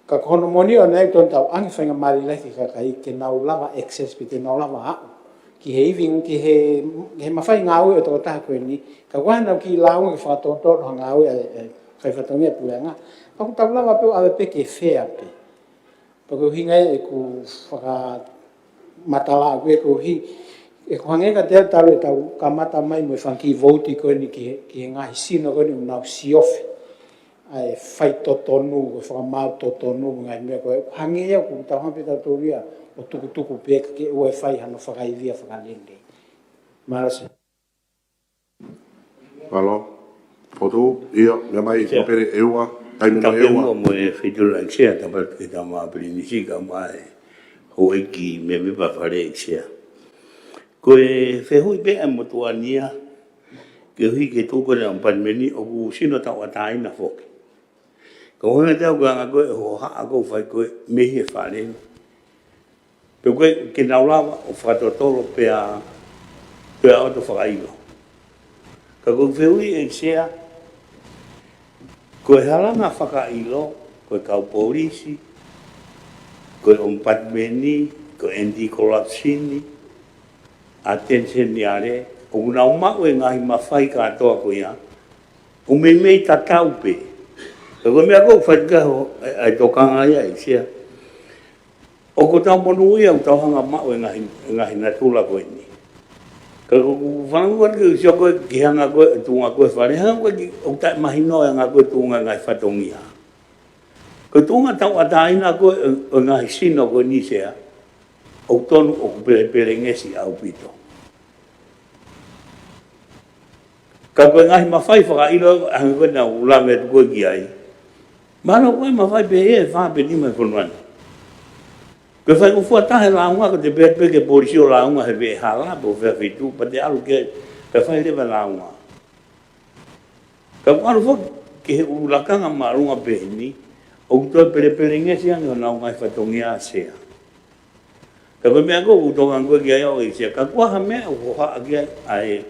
Ka kono moni o nei ton tau angi whainga mari lai ki kakai ke nau lava access pe te nau lava hao. Ki he iving ki he mawhai ngau e toko taha koe ni. Ka wahanau ki launga ke whatoto ngau e kai whatongia puenga. Ka ku tau lava pe awe pe ke whea pe. Pa ko hingai e ku whaka matala koe ko hi e ko hangega te talo e tau kamata mai mo fanki voti ko ni ki ngahi sino ko ni nau siofe ai fai totonu ko fa mau totonu ngai me ko hangea ko tau hampe ta toria o tuku pe ke o fai hano fa kai via fa lende marase Malo foto ia me mai ko pere eua tai no eua mo e fitula xia ta pa ke ta ma prinisi ka mai o eki me pa fare xia ko e fehui be a motuania ke hui ke tu ko na panmeni o ku sino ta wa tai na fok ko he ta ga ko ho ha ko fai ko me he fare pe ko ke na la o fa to pe a to farailo ka ko fehui e xia ko hala na fakailo ko ka polisi ko panmeni ko anti corruption attention ni are o una uma o ngai mafai ka to ko ya o me ta taupe ko me ko fatka ai to kanga ya isia o ko ta monu ya to hanga ma o ngai na tula ko ni ko vangu ko sio ko ki hanga ko tunga ko fare hanga ko o ta mahino nga ko tunga ngai fatongia ko tunga tau ataina ko ngai sino ko ni sea o tonu o pere ngesi au pito ka ko ngai mafai fa ilo ang ko na ulame ko giai mano ko mafai be e fa be ni me fonwan ko fa ko fuata la unha ko te be ke polisi la unha he be hala bo fa fitu pa te alu ke ka fa le la unha ka alu fo ke ulakanga marunga be ni o to pere ngesi ang na unha fa tongia sea ka me ko u to ngang ko giai o isia ka ko ha me o ha giai ai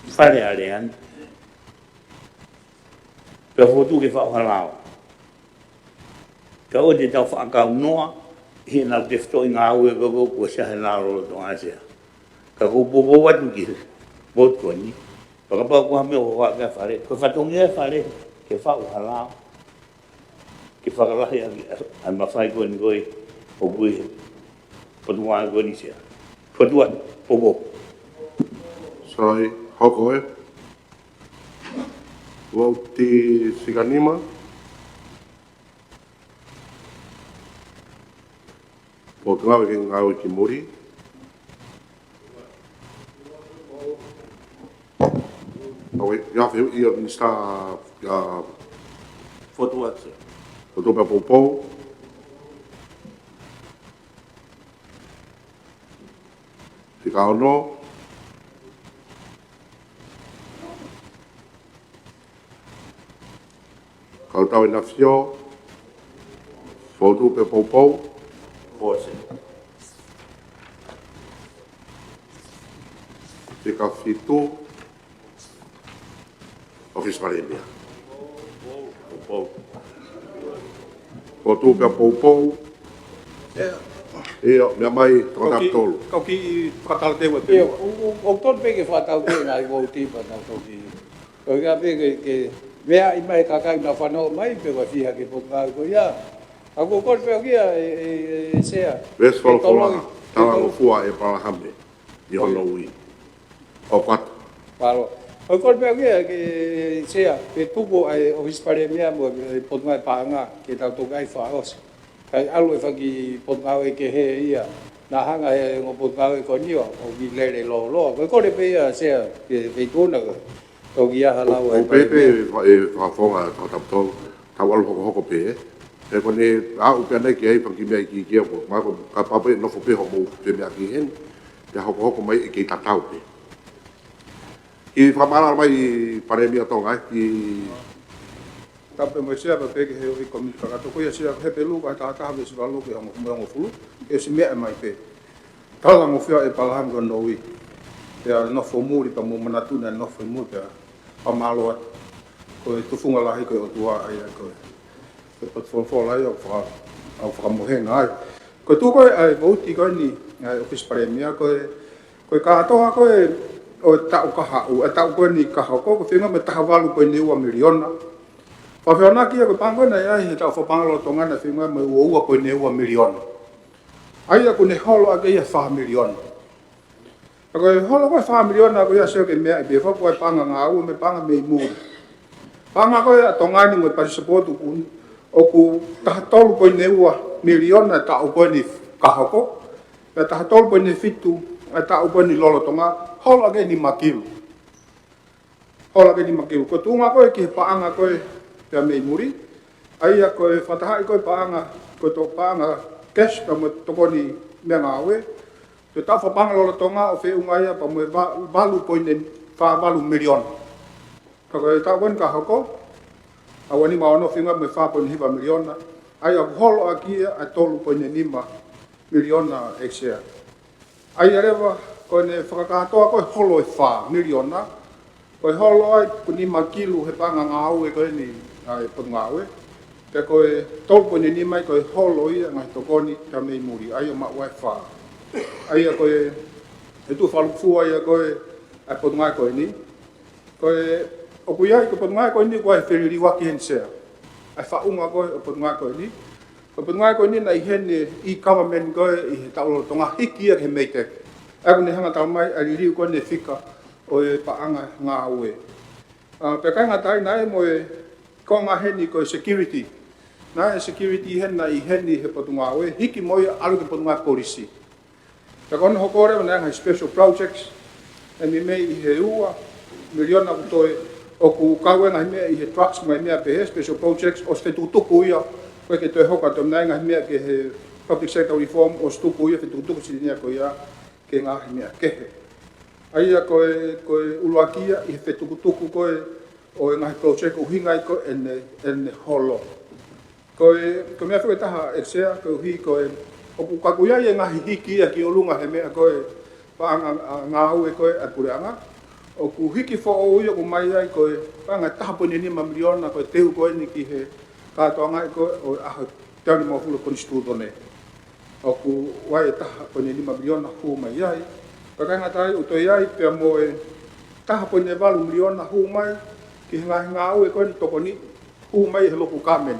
fare arean pe fotu ke fa halao ka o de ta fa ka noa he na de sto nga u ko sa na ro to asia ka ko bo wa tu ki bo ko ni pa pa ko me o wa ka fare ko fa to nge fare ke fa halao ke fa la ya a ma fa ko ni ko o bu Podua Gonisia. Podua Pobo. Sai hoko e. Wau ti siganima. Po ngau ke ngau ki muri. Awe ya fe ia ni sta ya Podua. Podua Popo. Tika ono. Kau tau ina fio. Fotu pe poupou. Pose. Te ka fitu. Office Maremia. Poupou. Fotu pe poupou. Ia, mea mai, tōna tolu. Kau ki whakatala te wa Ia, o tōn pe ke whātau te ngā i wau tīpa nā tōki. O ngā pe ke mea i mai kakai na whanau mai pe wa whiha ke pōngā ko ia. A ko kōr pe o kia e sea. Wes whalafola, tala no fua e parahame. I hono ui. O kwatu. Paro. O kōr pe o kia ke sea. Pe tupo ai o hispare mea mo pōngā pāngā ke tau tōkai whaos. Kai alu e whaki pōngā e ke he ia. Nā hanga he ngō pōngā e ko niwa. O ki lere lo lo. Ko kōre pe ia sea. Ke tōna ko. O ki aha lau e. O pepe e whafonga tātaptolu. Tau alu hoko pe e. E kone a upe nei ki ei pangi mea ki kia ko. Mā ko ka pape nofo pe homo pe mea ki hen. Te hoko mai e ki tatau pe. Ki whamara mai i paremia tonga ki... Tape mo sea pa peke he o i komiti kakato. Ko ia sea he pe luka e tātaha me si walo ke hongo fulu. E si mea mai pe. Tala ngo whia e palaham ko no i. Te a nofo muri pa mo manatuna nofo muri pe a pamalo at. Ko e tufunga lahi ko e o tua ai a ko e. Ko e patfonfola ai au whakamohenga ai. Ko tu koe ai vauti koe ni office paremia ko e kātoa ko e o tau kahau. E tau koe ni kahau ko whinga me taha walu koe ni ua miliona. Whawhiona kia koe pangoe nei ai he tau whapangalo tongana whinga me ua koe ni ua miliona. Ai a kone holo ake ia 5 miliona. A koe holo koe 5 miliona ko ia seo ke mea i befa koe panga ngā ua me panga me i mūri. Panga koe a tongani ngoe pasi sapotu kuni. O ku taha tolu koe ne ua miliona ta u koe ni kahako. E taha tolu koe ne fitu e ta u koe ni lolo tonga. Holo ake ni makilu. Holo ake ni makilu. Ko tunga koe ki he paanga koe pia me i muri. Ai a koe whatahai koe paanga. Koe tō paanga cash pa mo toko ni mea ngā ue. Te ta whapanga lolo tonga o whi ungaia pa mo valu koe ne valu miliona. Ka koe ta koe ni kahako. Awa ni maono whinga me 5.5 miliona. Ai a holo a kia a tolu poine 5 miliona exea. Ai a rewa, koe ne whakakatoa koe holo e 5 miliona. Koe holo ai ku 5 kilu he panga ngā ue koe ni potu ngā ue. Te koe tolu poine 5 koe holo ia ngai tokoni ta mei muri. Ai a maua e 5. Ai a koe e tu whalupua ia koe a potu ngā koe ni. Koe o kui ai ko patungai koe ni koe whiriri waki hen sea. Ai whaunga koe o patungai koe ni. O patungai koe ni nei hene i government koe i he tauro tonga hiki a ke meitek. Ego ne hanga tau mai a ririu koe ne whika o e paanga ngā ue. Pe kai ngā tai nai mo e ko ngā heni koe security. Nā e security hena i heni he patungai ue. Hiki moi alu ke patungai polisi. Pe kono hokore o nai special projects. E mi mei i he ua miliona kutoe o ku kawe ngai mea i he trucks mai mea pe he special projects o ste tutuku ia koe ke toi hoka tom nai ngai mea ke he public sector reform o stuku ia fe tutuku sirinia ko ia ke ngai mea kehe. Aia koe uluakia i he fe tukutuku koe o ngai project o hingai ko ene holo. Koe mea whake taha e sea koe hi koe o ku kakuia i ngai hiki ia ki o lunga he mea koe paanga ngā ue koe a kureanga. O ku hiki fo o ia ku mai ai koe panga tahapone 5 miliona koe teu koe ni ki he katoa ngai koe o aho teani mawhula konstitutone. O ku wai tahapone 5 miliona hu mai ai. Kakai tai utoi ai pia moe tahapone 8 miliona hu mai ki he ngā ue koe ni toko ni hu mai he loku kamen.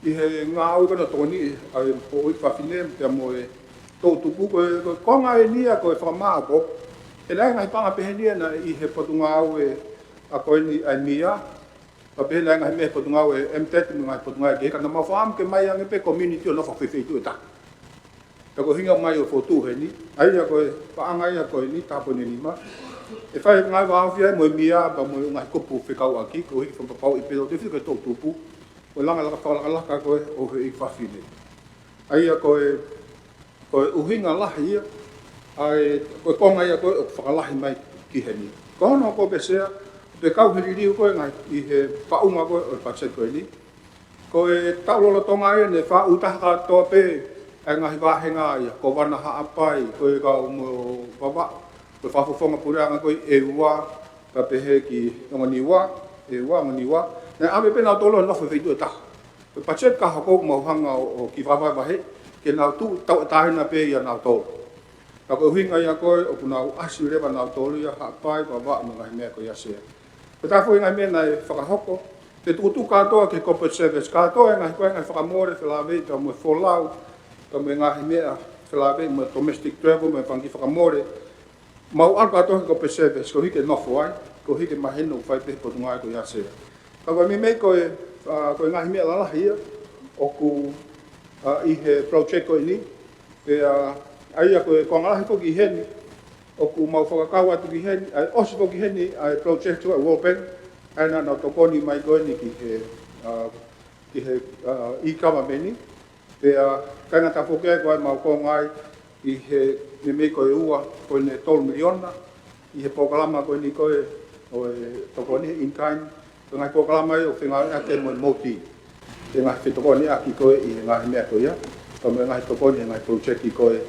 I he ngā ue koe na toko ni ai po ui whawhine pia moe tō tupu koe konga e nia koe whamaa ko. E lai ngai panga pehenia na i he potunga au e a koe ni ai mia. Pa pehenia ngai me potunga au e M30 ngai potunga e keka na mawhaam ke mai ange pe community o no whawhiwhitu e ta. Ta ko hinga mai o fotu he ni. Ai a koe paanga i a koe ni tapone ni ma. E whai ngai wawhia e moe mia pa moe ngai kupu whikau aki. Ko hiki whapapau i pedo te whika tō tupu. Ko langa laka whakalaka koe o he i whawhine. Ai a koe uhinga lahi ia. Ai koe konga ia koe o whakalahi mai ki he ni. Ko hono ko pesea, te kau hiri riu koe ngai i he whaunga koe o pakset koe ni. ko e taulolo tonga e ne wha utaha katoa pe e ngahi wahenga ia, ko wana haapai, ko e ka umo wawa, ko whafufonga pureanga ko e ua, ka pehe ki ngoniwa, e ua ngoniwa, ne ame pe nao tolo nofo whaitu e taha. Ko pachet ka hako mauhanga o ki wawai wahe, ke nao tu tau e tahina pe ia nao tolo. Ka ko hinga ia koe, o ku nao asi rewa nao tolo ia haapai, wawa ma ngahi mea ko ia sea. Ko tafo inga mea nai whakahoko, te tukutu katoa ke corporate service katoa e ngahi koe ngai whakamore whelawei ta mwe wholau, ta mwe ngahi mea whelawei mwe domestic travel mwe whangi whakamore. Mau ar katoa ke corporate service, ko hike nofo ai, ko hike maheno whai pehe potu ngai ko ia sea. Ka koe mi mei koe ngahi mea lalahi ia, o ku i he project koe ni, e aia koe ngalahi ko ki heni, o ku mau whakakau atu ki heni, ai osi ko ki heni, ai project koe World Bank, aina na tokoni mai koe ni ki he i-kama meni. Pea kainga tapoke koe mau ko ngai i he me mei koe ua koe ne 12 miliona. I he pokalama koe ni koe o tokoni in kind. Ko ngai pokalama i o whenga ake mo moti. Te ngai whetokoni aki koe i he ngahi mea koe ia. Ka mo ngai tokoni he ngai project i koe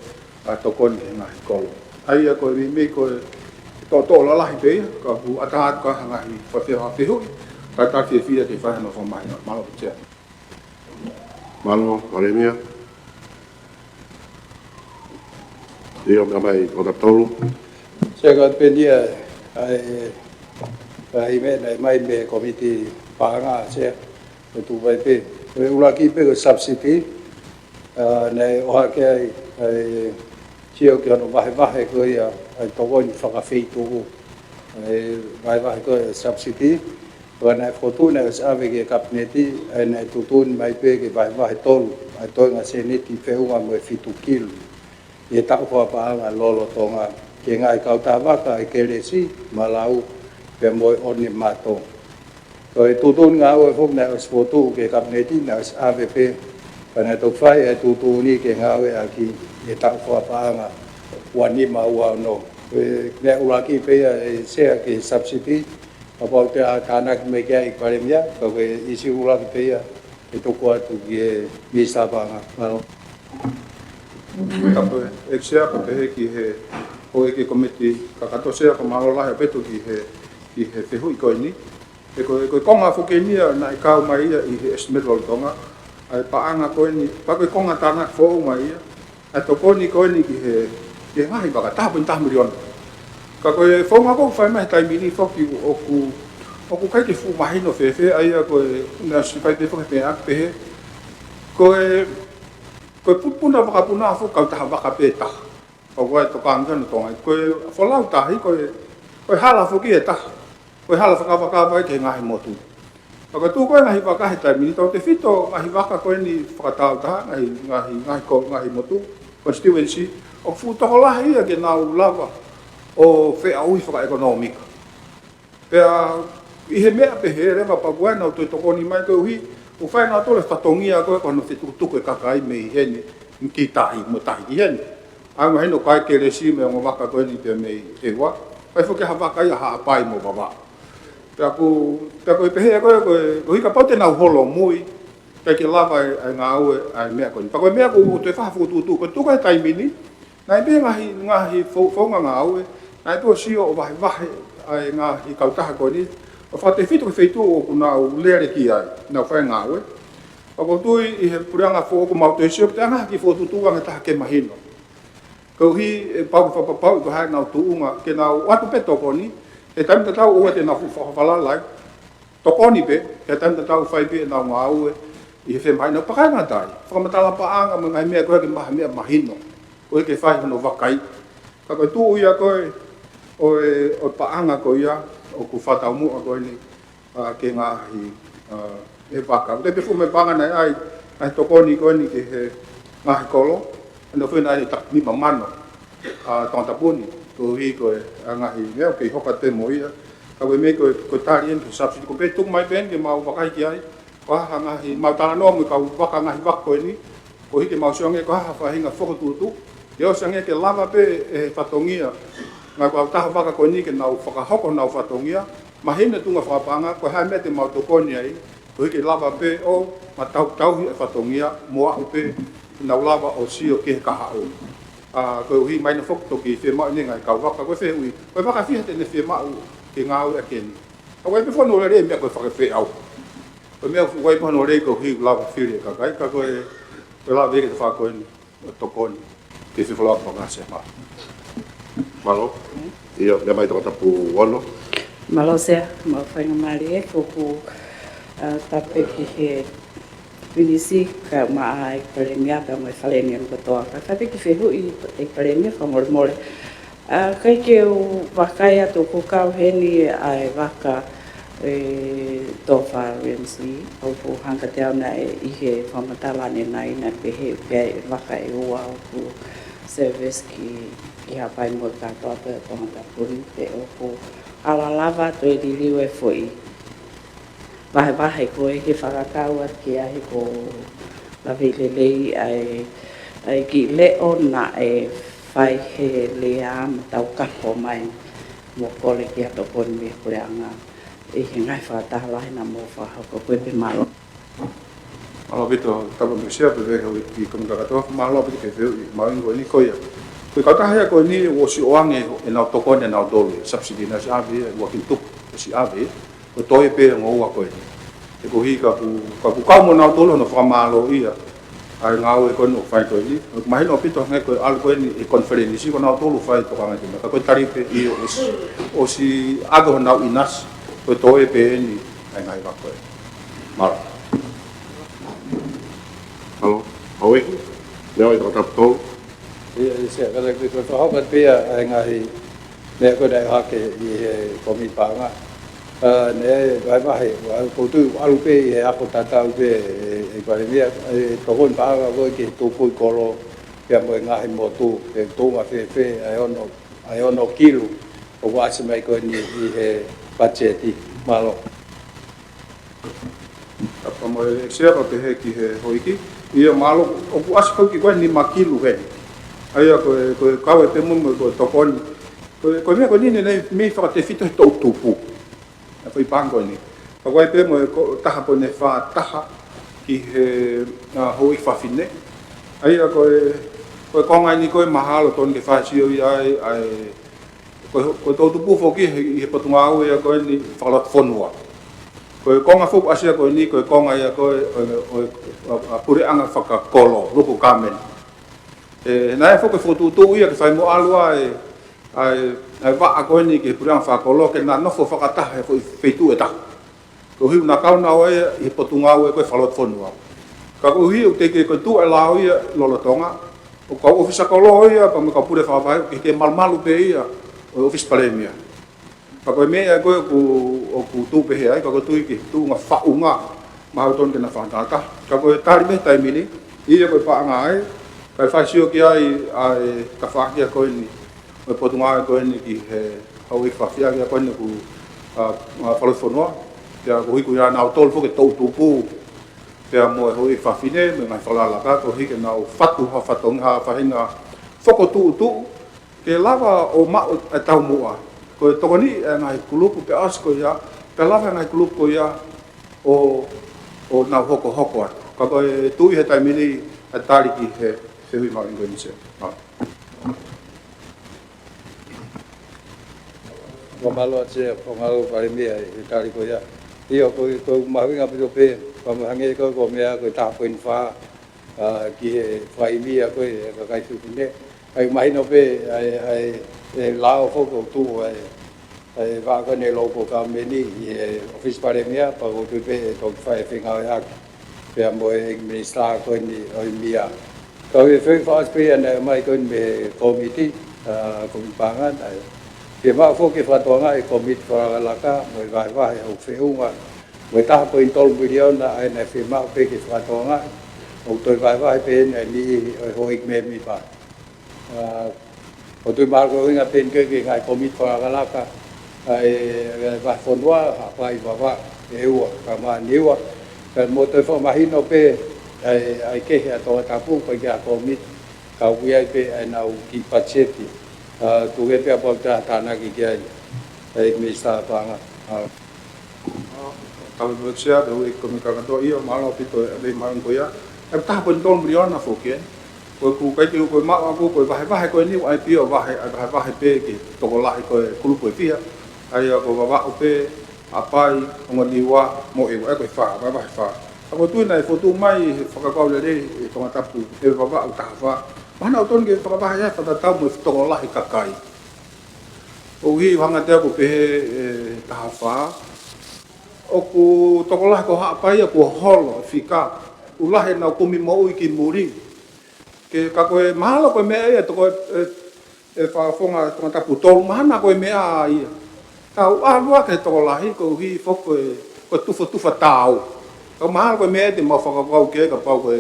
tokoni he ngai kolo. Aia koe me mei koe tō lalahi pei, ka hu atahat ka hangahi whawhiaha whihui, ka tāwhia whia ke whahana whamahina, malo pitea. Malo, Maremia. Io mea mai o taptolu. Sega pendia ai me nei mai me komiti panga se tu vai pe. Ula ki pe subsidy nei o ke ai tio ke no vahe ko ia ai tokoni whakawhitu vai ko subsidy o nei fotu nei ave ke kapneti nei tutun mai pe ke vai tolu ai toinga seneti feunga mo fitu kilo e tau pa lolo tonga ke ngai kau tawaka e keresi malau pe mo oni mato to e tutun nga o fok nei fotu ke kapneti nei ave pe pana to fai e tutuni ke ngawe aki e tau pa wani mau no ne ulaki pe se ke subsidy about the tanak me ke paremia ko isi ulaki pe e to ko tu ke visa pa no Tapo e sea ko pe ki he o e ke komiti ka kato sea ko malo la pe tu ki he fehui ko ni e ko konga foke ni na ka mai i he esmerol tonga ai paanga ko ni pa ko konga tanak fo mai a to ko ni ki he ngai baka tapu ta milion ka ko fo ma ko fa mai tai mini fo ki o ku kai ki fu mai no fe ai ko na si fa te fo pe ak pe ko pupuna baka puna fo ka ta baka pe ta o ko to ka ngan to ai ko fo la ta hi ko hala fo ki ta ko hala fa ka ba ke ngai mo tu ka tu ko ngai baka he tai mini to te fito ngai baka ko ni fa ta ngai ko ngai mo tu constituency o futoho lahi ia ke nau lava o whea ui whaka ekonomika. Pea i he mea pe he rewa pa buena o tui tokoni mai koe ui o whae ngā tole whatongia koe kono whetukutuku e kakai me i hene ki tahi mo tahi i hene. Ai mo heno kai ke resi me o waka koe ni pe me e wa. Pai whuke hawaka ia haa pai mo wawa. Pea koe pe he koe hika paute nau holo mui kai ke lava ai ngā ue ai mea koe. Pa koe mea koe o te whahafututu koe tuka e taimini nai be ngahi fonga ngā aue, nai po sio o wahi ai ngahi kautaha ko ni, o whate whitu ke wheitu o kuna o leare ki ai, nau whai ngā aue. O ko tui i he purianga fo o ku mauto e sio, te anga ki fo tutua ngai taha ke mahino. Kau hi e pau whapapau i ko hai ngau tuunga, ke ngau atu pe tokoni, e taim tatau ua te ngau whawalalai, tokoni pe, e taim tatau whai pe ngau ngā aue, i he whemai nau pakai ngā tai, whakamatala paanga mga mea koe ke maha mea mahino. O ke whai hono wakai. Ka koe tū ia koe o paanga koe ia, o ku whatau mua koe ni ke ngāhi e waka. Te pefu me panga nei ai tokoni koe ni ke he ngāhi kolo, ando whena ai tak nima mano tōntapuni. Tū hi koe ngāhi mea, ke hoka te mo ia. Ka koe me koe tari en ke subsidi. Ko pe tuk mai pen ke mau wakai ki ai. Ko haha ngāhi, mau tana noa mui kau waka ngāhi waka koe ni. Ko hike mau sionge ko haha whahinga whakatutu. Yo sange ke lava pe e whatongia, ngā kua taha waka koe ni ke nau whakahoko nau whatongia, mahina tunga whakapanga, ko hai me te mautokoni ai, Oi ke lava pe o matau tau hi fatongia moa pe na lava o si o ke ka hao. Ko hi mai na fok to ki fe ma ni ngai ka wa ka ko fe ui. Ko va ka fi te ne fe ma ke ngau e ken. Ko wai pe fo no le me ko fa fe au. Ko me fu wai po no le ko hi lava fi ka kai ka ko e la ve ke fa ko ni to ko ni. Ke fe fo pa se ma. Malo. Io le mai tocca pu wono. Malo se ma fa ngamari e ko tape ki he pinisi ka ma ai premia ka mo falenia ko to ka tape ki fehu I premia ka mo mo kai ke wakai atu ko ka heni ai waka to fa remsi o ko hanga te ana I he famatala ne nai na pe he pe waka e wa ko service ki ha pai mo ka to pe to ta puri pe o ko ala lava to I liwe foi Vai ko e whakakau ki ahi ko la vilelei ai ki leo na e whai he lea ma tau kapo mai mo kole ki ato koni me kore anga e he ngai whakatahalahi na mo whahako koe pe malo. Malo bito tapa me sia pe veho ki komikakato malo bito ke veo I mau ingo ni koia. Koe kautahaya ko ni o si oange e nau tokone nau dole subsidi na si ave ua kintuk si ave o toi pe ngo ua koe ni. E ko hi ka ku kau mo nau dole no whamalo ia. Ai ngau e koe no whai koe ni. Mahi no pito ngai koe al koe ni e konferenisi ko nau dole whai toka ngai tina. Ka koe taripe I o si ago nau inas koe toi pe ni ai ngai wa koe. Mara. Halo. Hoi. Leo I tocca tau. Ia se ka le ko fa ha pe ai ngai me ko dai ha ke I komi pa nga ne vai vai ko tu alu pe e a ko tata pe e pa mia e to kon pa ga ko ke to ko kolo ya mo ngai mo tu e to ma fe ai ono kilo o wa se mai ko ni e budgeti malo Apa mo e sia pa pe he ki he hoiki ia malo o ku as ko ki ko ni makilu he ai ko ka we te mo ko to kon ko me ko ni nei me fa te fito to tupu a foi pango ni pa ko pe mo ko taha po ne fa taha ki he hoi fa fine ai ko ngai ni ko mahalo ton ke fa si ai ko to tupu fo ki he patunga o ia ko ni fa lot fonua ko nga fo asia ko ni ko nga ia ko o pure anga faka kolo luku kamen na e fo ko fotu tu ia ke fai mo alua ai va ko ni ke pure anga faka kolo ke na no fo faka ta e fo feitu eta ko hi na ka na o e potunga o ko fa lot fonua ka ko hi o te ke ko tu ala o ia lolo tonga o ka ofisa kolo ia pa mo ka pure fa vai ke malmalu pe ia o office premia pa ko me ko ku tu pe ai ko tu ki tu nga fa unga ma ton ke na fa ta ka ko tari me tai mini I ko pa ngai ka fa sio ki ai ka fa ki ko ni o potunga ko ni ki he au I fa fia ki ko ni ku fa lo fono ya ko ku ya na tol fo ke to tu pu ya mo ho I fa fine me mai fa la ka ko hi ke na fatu ha fatong ha fa hinga foko tu ke lava o ma tau mua ko tokoni ngai kulupu pe asko ya pe lava ngai kulupu ya o na hoko ka ko tu he tai mili atari ki he se hui ma ingoni se ko malo se ko malo pare mia tari ko ya io ko ma winga pe pe ko ma hange ko mea ko ta pin fa ki he fai mia ko ka kai tu ne ai mai no pe ai lao fo ko tu ai va ko ne lo ko ka me ni office pare mia pa ko tu pe to fai finga ya pe mo e ministra ko ni oi mia ko e fe fa pe ne mai ko me committee ko pangan ai pe ma fo ke fa to nga e commit fa la ka mo vai vai o fe unga mo ta po in tol million ai ne fe ma pe ke fa to nga o to vai pe ne ni ho ik me mi pa o tu mar ko nga pen ke ngai commit fa la ka ai va fonwa ha pai va e u ka ma ni wa ka mo te fo ma hino pe ai ke ha to ta pu ko ya commit ka wi ai pe na u ki pacheti tu ke pe pa ta na ki ai mi sta pa nga Kalau bekerja dari komunikasi itu iya malah itu ada malam koya. Tak pun tahun beliau na fokus. Kau kai tu kau mak aku kau bahai kau ni ai pio bahai pe ke toko lah kau kulu kau pia. Ayo kau bawa upe apa ngodiwa mo e kau fa bahai fa. Aku tu nai foto mai fakakau jadi tong tapu e bawa tak fa. Mana uton ke fakabahai ya pada tahu mo toko lah kakai. Uhi hangat aku pe tahafa. Oku tokolah ko hapai aku hol fika ulah na ku mi mau iki muri ke ka ko malo ko me ya to ko fa fonga to ta putol mana ko me ai ta lu ke tokolah ko hi fo ko tu fa tau ko malo ko me de mo fa ko ke ka pa ko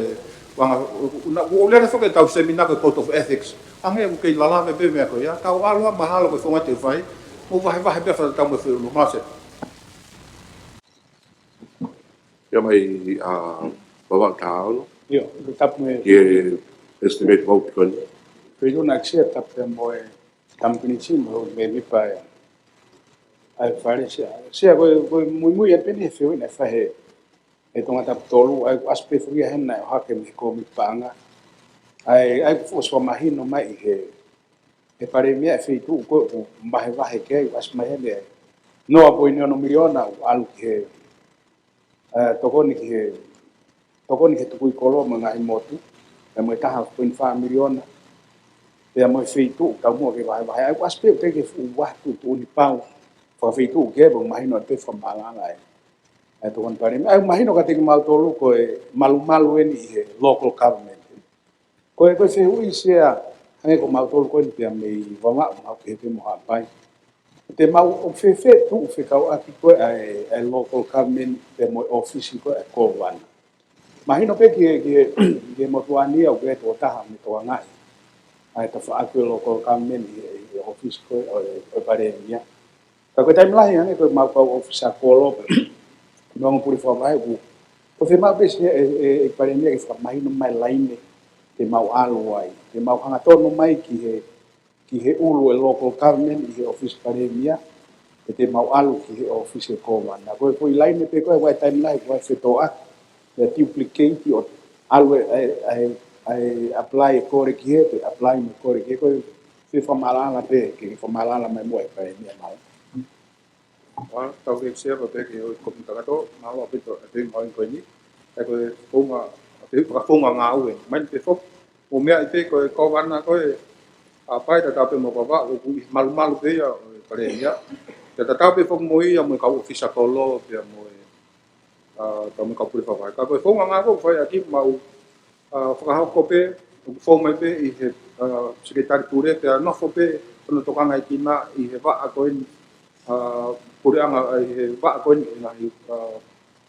wanga na o le fo ke tau seminar ko code of ethics ange ko ke lala me me ko ya ta lu mahalo ko fonga te fai mo vai be fa ta mo fi no mase ya mai bawa tahu Yo, tetap me. ye estimate vote kan Pero na ksia tap mo company sim ho me mi pa. Ai fare sia ko muy apeni fe na fa he. E tonga tap tolu ai aspe fri hen na ha ke mi ko mi panga. Ai fo so mahino mai he. E pare mi fe tu ko mai va he ke as mai he. No apo no miliona al ke tokoni ke tukui kolo mga imotu e mo taha 0.5 miliona e mo feitu ka mo ke vai ai aspe ke wa tu ni pau fa feitu ke bo mai no pe fa malanga e to kon pare ai mai no ka te mal tolu ko malu ni local government ko se ui sia ai ko mal tolu ko ni pe me va ma ke pe mo ha pai te mau o fe tu fe ka aki ko ai local government te mo office ko ko wan mahino pe ke mo tuani o ke to ta mi to ngai ai ta fa aki local government office ko o pare mia ka ko time lai ngai ko mau ko office ko lo no mo puri fa vai o fe ma pe e pare mia ke fa mahino mai laine te mau aluai te mau hanga tono mai ki he ulu local government i he office paremia e te mau alu ki he office ko wana ko ilaine pe ko vai time lai ko se toa e duplicate o alu ai apply ko re ki he apply mo ko re ki ko se famala pe ki famala mai mo e paremia mal tau ke sia ko pe ke ko ta to mau apito te mau ko ni ko funga ngau e mai te fo o mea te ko wana ko apa ita tape mo baba o malu pe ya pare ya ta tape fo mo ia mo ka ofisa kolo pe mo ta mo ka puri fa ka ko fo nga ko fa ya ki mau fa ha ko pe fo mai pe i he secretary ture pe no fo pe no to kanga ki na i he va ko in puri anga i he va ko in na i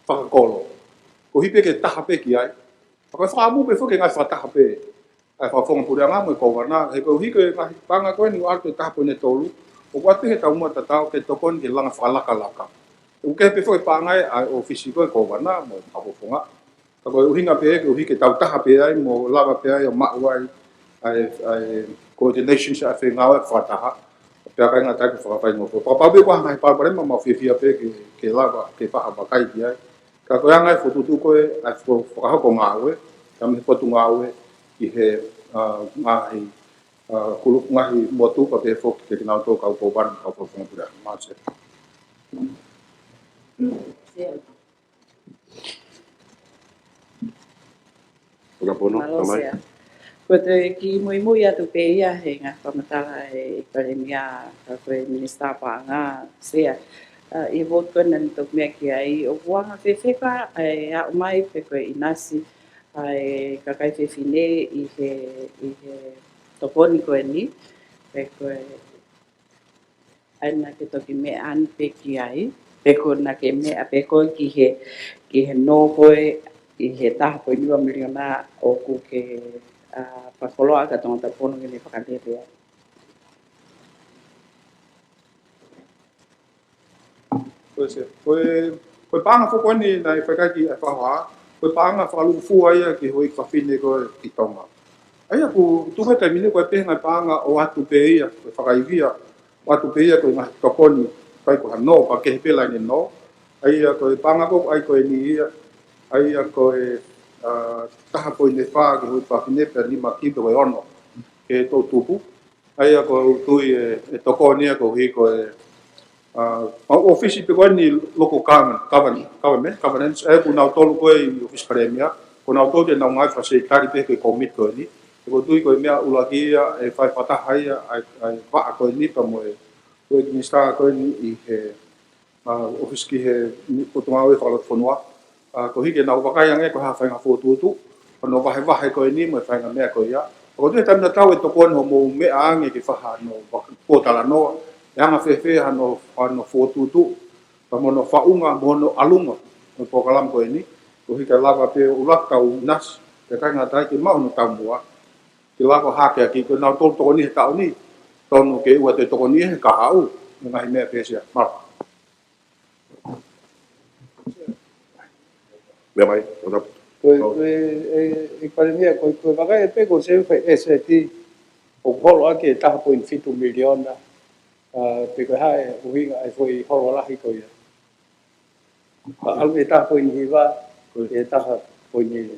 fa kolo ko hi pe ke ta pe ki ai fa mu pe fo ke nga fa ta pe ai fa fonga pura nga mo ko wana he ko hi ke panga ko ni alto ta po ne tolu o wa te ta mo ta ta ke to kon ke langa fala kala o ke pe fo panga ai ofisi ko wana mo ka fonga ka ko hinga pe ko hi ke ta ta pe ai mo lava pe ai ma wa ai coordination sa fe nga wa fa ta ha pe ka nga ta ke fa fa mo pa be ko mai pa bare ma fi pe ke lava ke fa ba kai dia ka ko nga fo tu ko ai fo ka ko nga we kam fo tu nga we i he ngahi kulu ngahi motu ka te fok ke nau to ka ko ban ka ko pura mase ora pono tamai ko te ki muy atu pe ia he nga pamatala e paremia ka ko minista pa nga sia i vot ko nan to me ki ai o wanga fe ka ai a mai pe ko inasi ai kakai fe fine i he toponi ko ni pe ko ai na ke to ki me an pe ki ai pe ko na ke me a pe ko ki he no ko i he ta ko ni wa miliona o ku ke pa kolo aka to ta pono ni pa kante pe ko panga fo ko ni na fa ka ki fa ha ko panga fa lu fu ai ki hoi fa fine ko ki tonga ai ku tu me termine ko pe nga panga o atu pe ia ko fa kai via o atu pe ia ko nga to koni kai ko no pa ke pe la ni no ai ko panga ko ai ko ni ai ko taha ko ne fa ko pa ne per ni ma ki to ono ke to tupu ai ko tu e to ko ni ko hi ko office pe ko ni local government e ku na to ko i office premier ko na to de na ngai fa se tari pe ko commit ko ni ko tu ko me ula ki e fa pata hai ai va ko ni to mo ko ni sta ko ni i office ki he ko to ngau e fa lo fonwa ko hi ke na wa ka yang e ko ha fa nga fo tu tu ko no va ko ni mo fa nga me ko ya ko tu tam na tau e to ko no mo me a nge ke fa ha no ko ta la no yang a fe ano fo tu tu pa mo no fa unga mo no alunga mo po kalam ko ni ko hi ka lava pe ulak ka unas ke ka nga ta ki ma no tambua ki la ko ha ke ki ko na to ni ka ni to no ke wa te to ni ka au nga hi me pe sia ma me mai ora ko e pandemia ko vaga e pe ko se fe ST o polo ake ta 1.5 million na pe ko hai uhinga ai foi holo la hi ko ya al eta ko ni va ko eta ko ni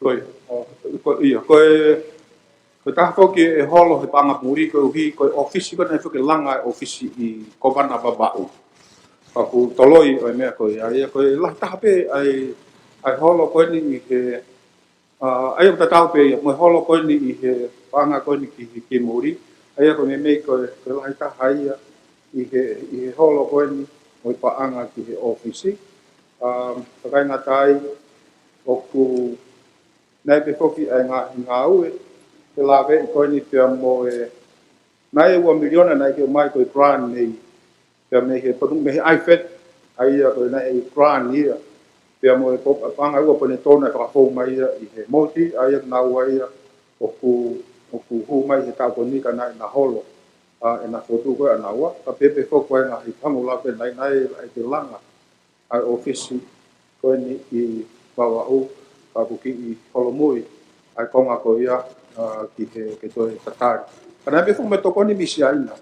ko ia ko ta fo ki e holo he panga puri ko hi ko office ko na fo ke langa office i ko bana babau pa ku toloi o me ko ia ko la ta pe ai holo ko ni ke ai ta tau pe mo holo ko ni he panga ko ni ki muri ai ko me ko la ta hai i holo ko ni mo pa anga ki he office ka nga tai o ku nai pe foki ai nga u te la ve ko ni pe mo nai 1 miliona nai ke mai ko grant nei pe me he po me ai fet ai ko nai grant ni pe mo ko panga u po ne tona ka fo mai i he moti ai na wai o ku hu mai he ta ko ni ka na holo e na foto ko ana wa ka pepe fo ko na i pangula pe nai ai te langa ai office ko ni i bawa o ka ku ki i holomoi ai konga ko ia ki ke to tatar kana be fo me to ko ni misiaina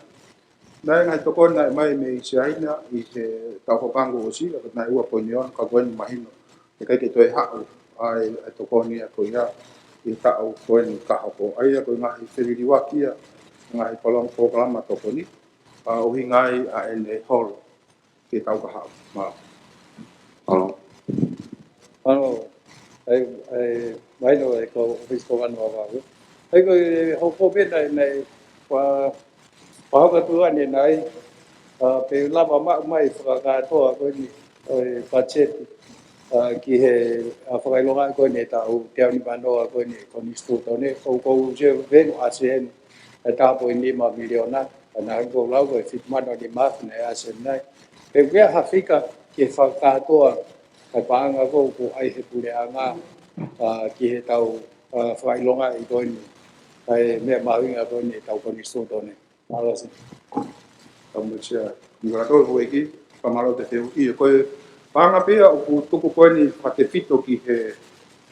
nai ngai to ko nai mai me misiaina i te ta ko pango o si ka nai ua ponion ka ko ni mahino e kai ke to ha ai to ko ni ko ia i ta o ko ni ka ko ai ko ngai se ri wa kia ngai polong program to ko ni o hingai a ene hol ke tau ka ha ma ano ai mai no ko office ko van wa ai ko ho ko be nei pa ka tu ani nai pe la ma mai fa ka to ko ni budget ki he fa ka lo ko ni ta o te ni ba no ko ni stu to ne ko je ve no asen ta po ni ma miliona na go la ko fit ma no di ma ne asen nai pe ge ha fika ke fa ka to ka pa nga ko ai he pule anga ki he tau fa ilonga I ko ni ai me ma winga ko ni tau ko ni stu to ne ala se kamusia ngora ho iki pamalo te i ko panga pe o ku tuku ko ni pate fito ki he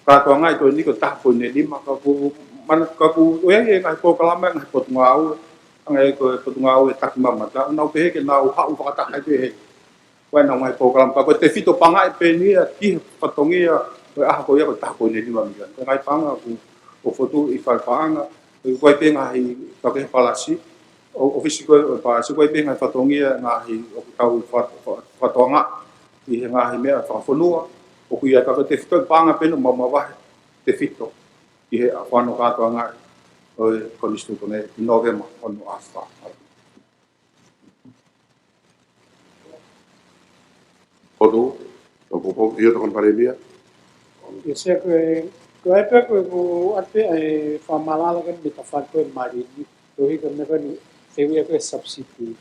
ka to ngai to ni ko ta ko ne lima ka ku man ka ku o ye ngai ko kala ma ngai ko ngau ngai ko ngau e tak mama ta na pe ke na ha u ka ta ai he wa na ngai ko kala pa ko te fito panga pe ni ki patongi ko ya ko ta ko ne lima mi ko ngai panga ku o foto I fa panga ko pe ngai ka ke palasi office ko pa se ko pe ngai patongi ngai o tau fa tonga I nga me fa fonua o ku ia ka te fito panga pe no mama wa te fito I he a whano katoa ngai o konistu kone I novema ono asta Kodu o ko ia to kon paremia e se ko ai pe ko ate ai fa malala kan bita fa ko mari to hi kan ne ni se wi ko substitute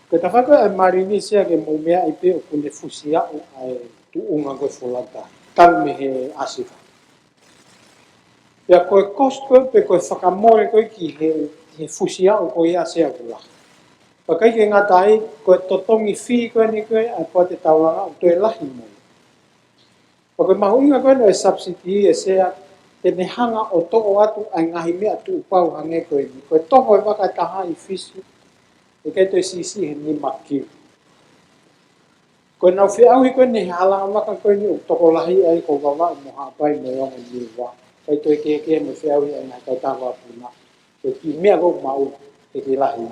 ko ta fa ko mari ni se ke mo me ai pe ko ne fusia o ai tu unga ko folata tal me he asifa ya ko costo pe ko fakamore ko ki he fusia o ko ia se akula pa kai ke ngatai ko totongi fi ko ni ko a ko te tawa o te lahi mo pa ko mahuinga ko no subsidy e se te mehanga o to o atu ai ngahi me atu pau hange ko ni ko to ho va ka taha I fisi e ke to sisi ni maki Ko na fe au ko ni hala ma ka ko ni to ko lahi ai ko wa mo ha pai mo yo ni wa. Kai to ke mo fe au ai na ka ta wa puna. Ke ki me ko mau ke lahi.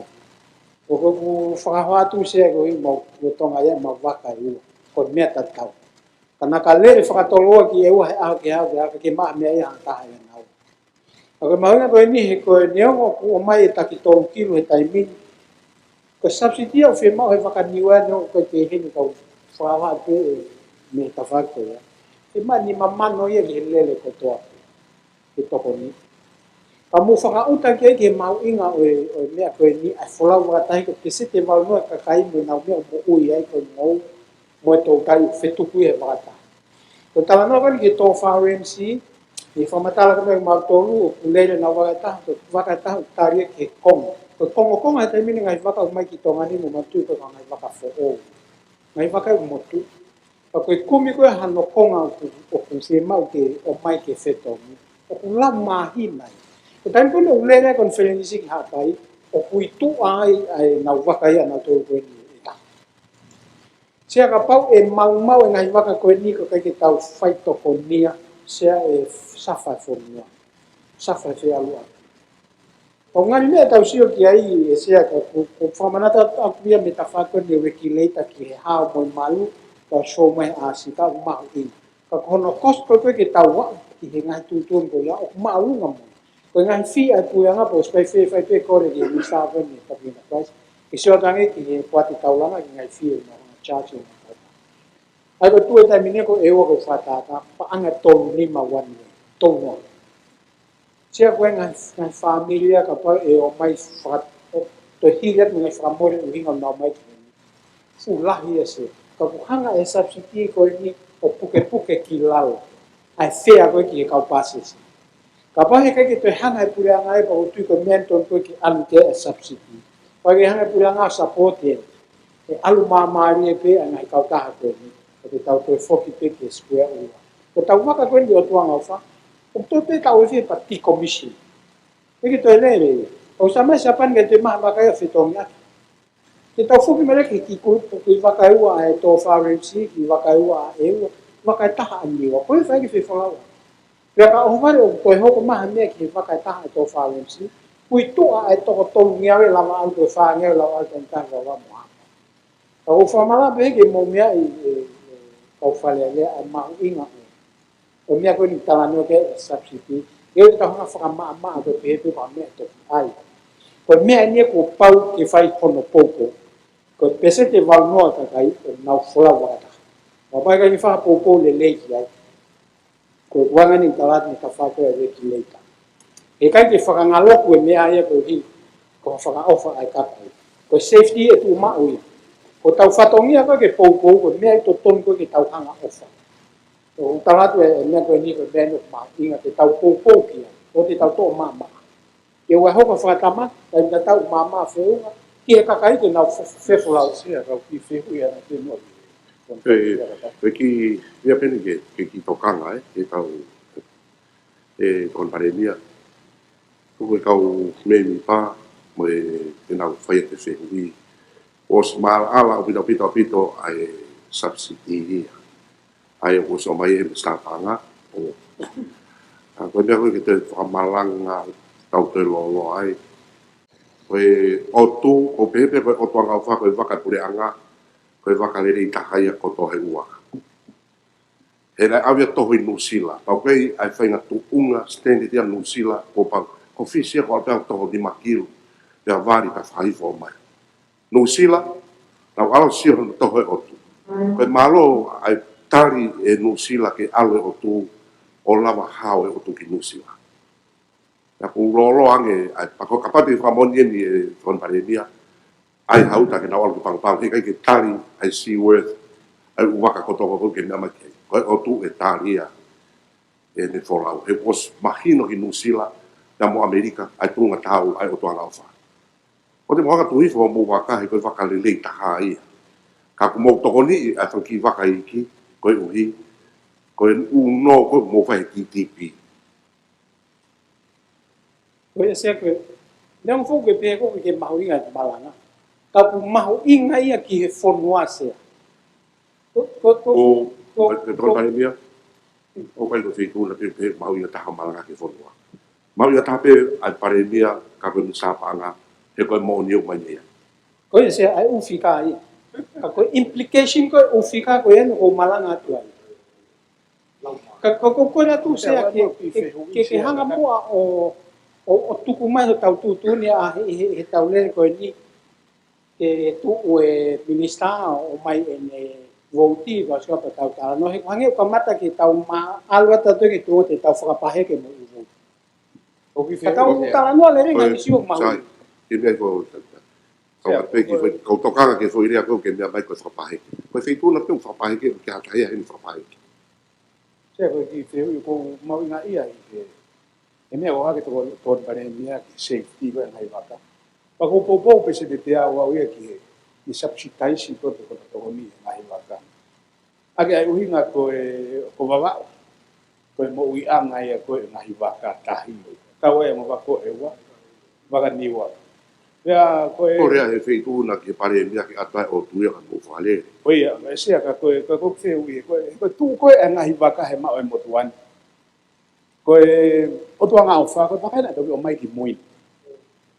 Ko ko fa tu se ko i mo to nga ya ma wa ka i ko me ta tau. Kana ka le fa to lo ki e wa a ke ma me ya ta ya na. Ako mahanga ko ni ko ni ko mai ta ki to kilo e tai min. Ko subsidy o fe ma o fa ka niwa no ko te hin ko fa wa te me ta fa ko ya. E ma ni mama no ye le ko to. Ke to ko ni. Ka mo fa ka uta ke mau inga o me ko ni a fola wa ta ko ke se te mau no ka kai mo na me mo u ye ko mo to kai fe tu ku e ba ta. Ko ta no ka ki to fa RMC e whamatala ka mai mautolu o kulele na wakata taria ke kong. Ko kongo hata mini ngai waka umai ki tongani mo matu ko ngai waka fo'o. Ngai waka umotu. Ka koe kumi koe hano konga o kunse mau ke o mai ke whetongi. O kula mahi mai. Ko taim kone ulele konferensi ki hatai o kuitu ai na waka ia na tolu koe ni ita. Sia ka pau e mau e ngai waka koe ni ko kai ke tau whaito ko nia. Sea e safa formua safa fe alua o ngani me tau sio ki ai e sea ka ko famanata akua me ta fa ko ni regulator ki ha mo malu ka show mai asita ma in ka kono cost ko ke tau wa ki ngai tu ko ya o malu ngam ko ngai fi a pu nga po spai fe pe ko re ni sa ve ni ka ni price ki sio tangi ki pati tau langa ki ngai fi na charge ai ko tu ta mine ko e wo ko fata ta pa anga tolu ni ma wan tolu sia ko ngai familia ka pa e o mai fat to hilet ngai famore ni ngam na mai fu la hi ese ka ko hanga e subsidy ko ni o puke kilal ai fe a ko ki ka pases ka pa he ka ki to hanga e pura ngai pa o tu ko menton ko ki anu ke subsidy pa ki hanga pura ngai support e alu mama ni pe ngai ka ta ko ni ko tau koe foki pe ke square ua. Ko tau waka koe ni o tuanga o wha, o to pe tau e pa ti commission. Eki to e lere, o sa mai sa pan ke te maha waka ia whetongi aki. Te tau foki mere ki waka ua e tō wharensi, ki waka ua e ua, waka e taha aniwa. Koe whai ki whewhalaua. Pea ka ohare o koe hoko maha mea ki waka e taha e tō wharensi, kui tua e toko tonu ngiawe lama au koe wha ngiawe lau au koe tanga wa moha. Ka o whamala pe ke mo mea kau fale le a mau inga o mea koe ni tala no ke subsidy e o ta hanga whaka maa ko pepe pa mea to ai ko mea ni ko pau ke whai kono poko ko pese te wau noa ka kai o nau whola wata o pai ka ni whaka poko le leiki ai ko wanga ni tala ni ka whako e reki leika e kai ke whaka ngaloku e mea ia ko hi ko whaka ofa ai kapai ko safety e tu maa ui ko tau whatongia koe ke pou ko mea i to tonu koe ke tau hanga ofa. O talatu e mea koe ni koe beno maa inga ke tau pou kia, o te tau tō maa maa. E wai hoka whakatama, kai mea tau maa wheunga, ki he kakai ke nau whewhulau. Sia, rau ki whehui ana te mua. Koe ki, mea pene ke ki tokanga ke tau e kon paremia. Koe kau me mi pā, mo e nau whaia te whehui. Os mal ala o pito ai subsidi ai o so mai e stapanga o a ko me ko te malanga tau te lo ai o tu o pepe o to nga fa ko va ka pure anga ko va ka le ta hai ko to he ua era avia to hi nusila pa ko ai fa nga tu unga stendi dia nusila ko pa ko fisia ko pa to di makil ya vari ka fai fo mai no sila na ala sia no tohe otu ko malo ai tari e no sila ke ale otu o lava hao e otu ki no sila na ku lolo ange ai pako kapati famoni ni e fon paredia ai hauta ke na wal pang ke ke tari ai see worth ai waka ko to ko ke na ma ke ko otu e taria e ne folau e pos mahino ki no sila na mo Amerika ai tunga tau ai otu anga fa o te moaka tui fo mo waka he koe waka lelei taha ia. Ka ku mo toko ni a whanki waka iki, koe uhi, koe uno koe mo whahe ki tipi. Koe sea koe, neong fo koe pehe koe ke mahu inga te malanga. Ka ku mahu inga ia ki he whonua sea. o ton pare mia o kai lo fitu na pe mau ia ta hamala ke fonua mau ia ta pe ai pare mia ka pe sa pa nga e ko mo ni o mai ia ko se ai u fika ai ko implication ko u fika ko en o malanga tu ai ko na tu se ke hanga mo o tuku mai tau tu ni a he tau le ko ni e tu o minister o mai en voti va so pa tau ta no he hange ka mata ki tau ma alwa ta to ki tu te tau fa pa he ke mo o ki fa tau ta no le ringa ki siu ma e me ko ko pe ki ko to ka ke foi ria ko ke me mai ko fa pa he ko fitu na pe fa pa he ke ka ta ia en fa pa he se ko ki te ko mau nga ia ke e me o ke to pare mia safety ko ngai vaka pa ko po pe se te a wa ia ki i subsidize to to ni ngai vaka age ai uhinga ko ko baba ko mo ui anga ia ko ngai vaka tahi ka wa mo ko e wa vaka ni wa ya ko rea e fitu na ke pare mia ke ata o tu ia mo fale o ia se ka ko fe ui ko tu ko ngai vaka he ma o mo tuan ko o tu anga o fa ko pa na to o mai ki moi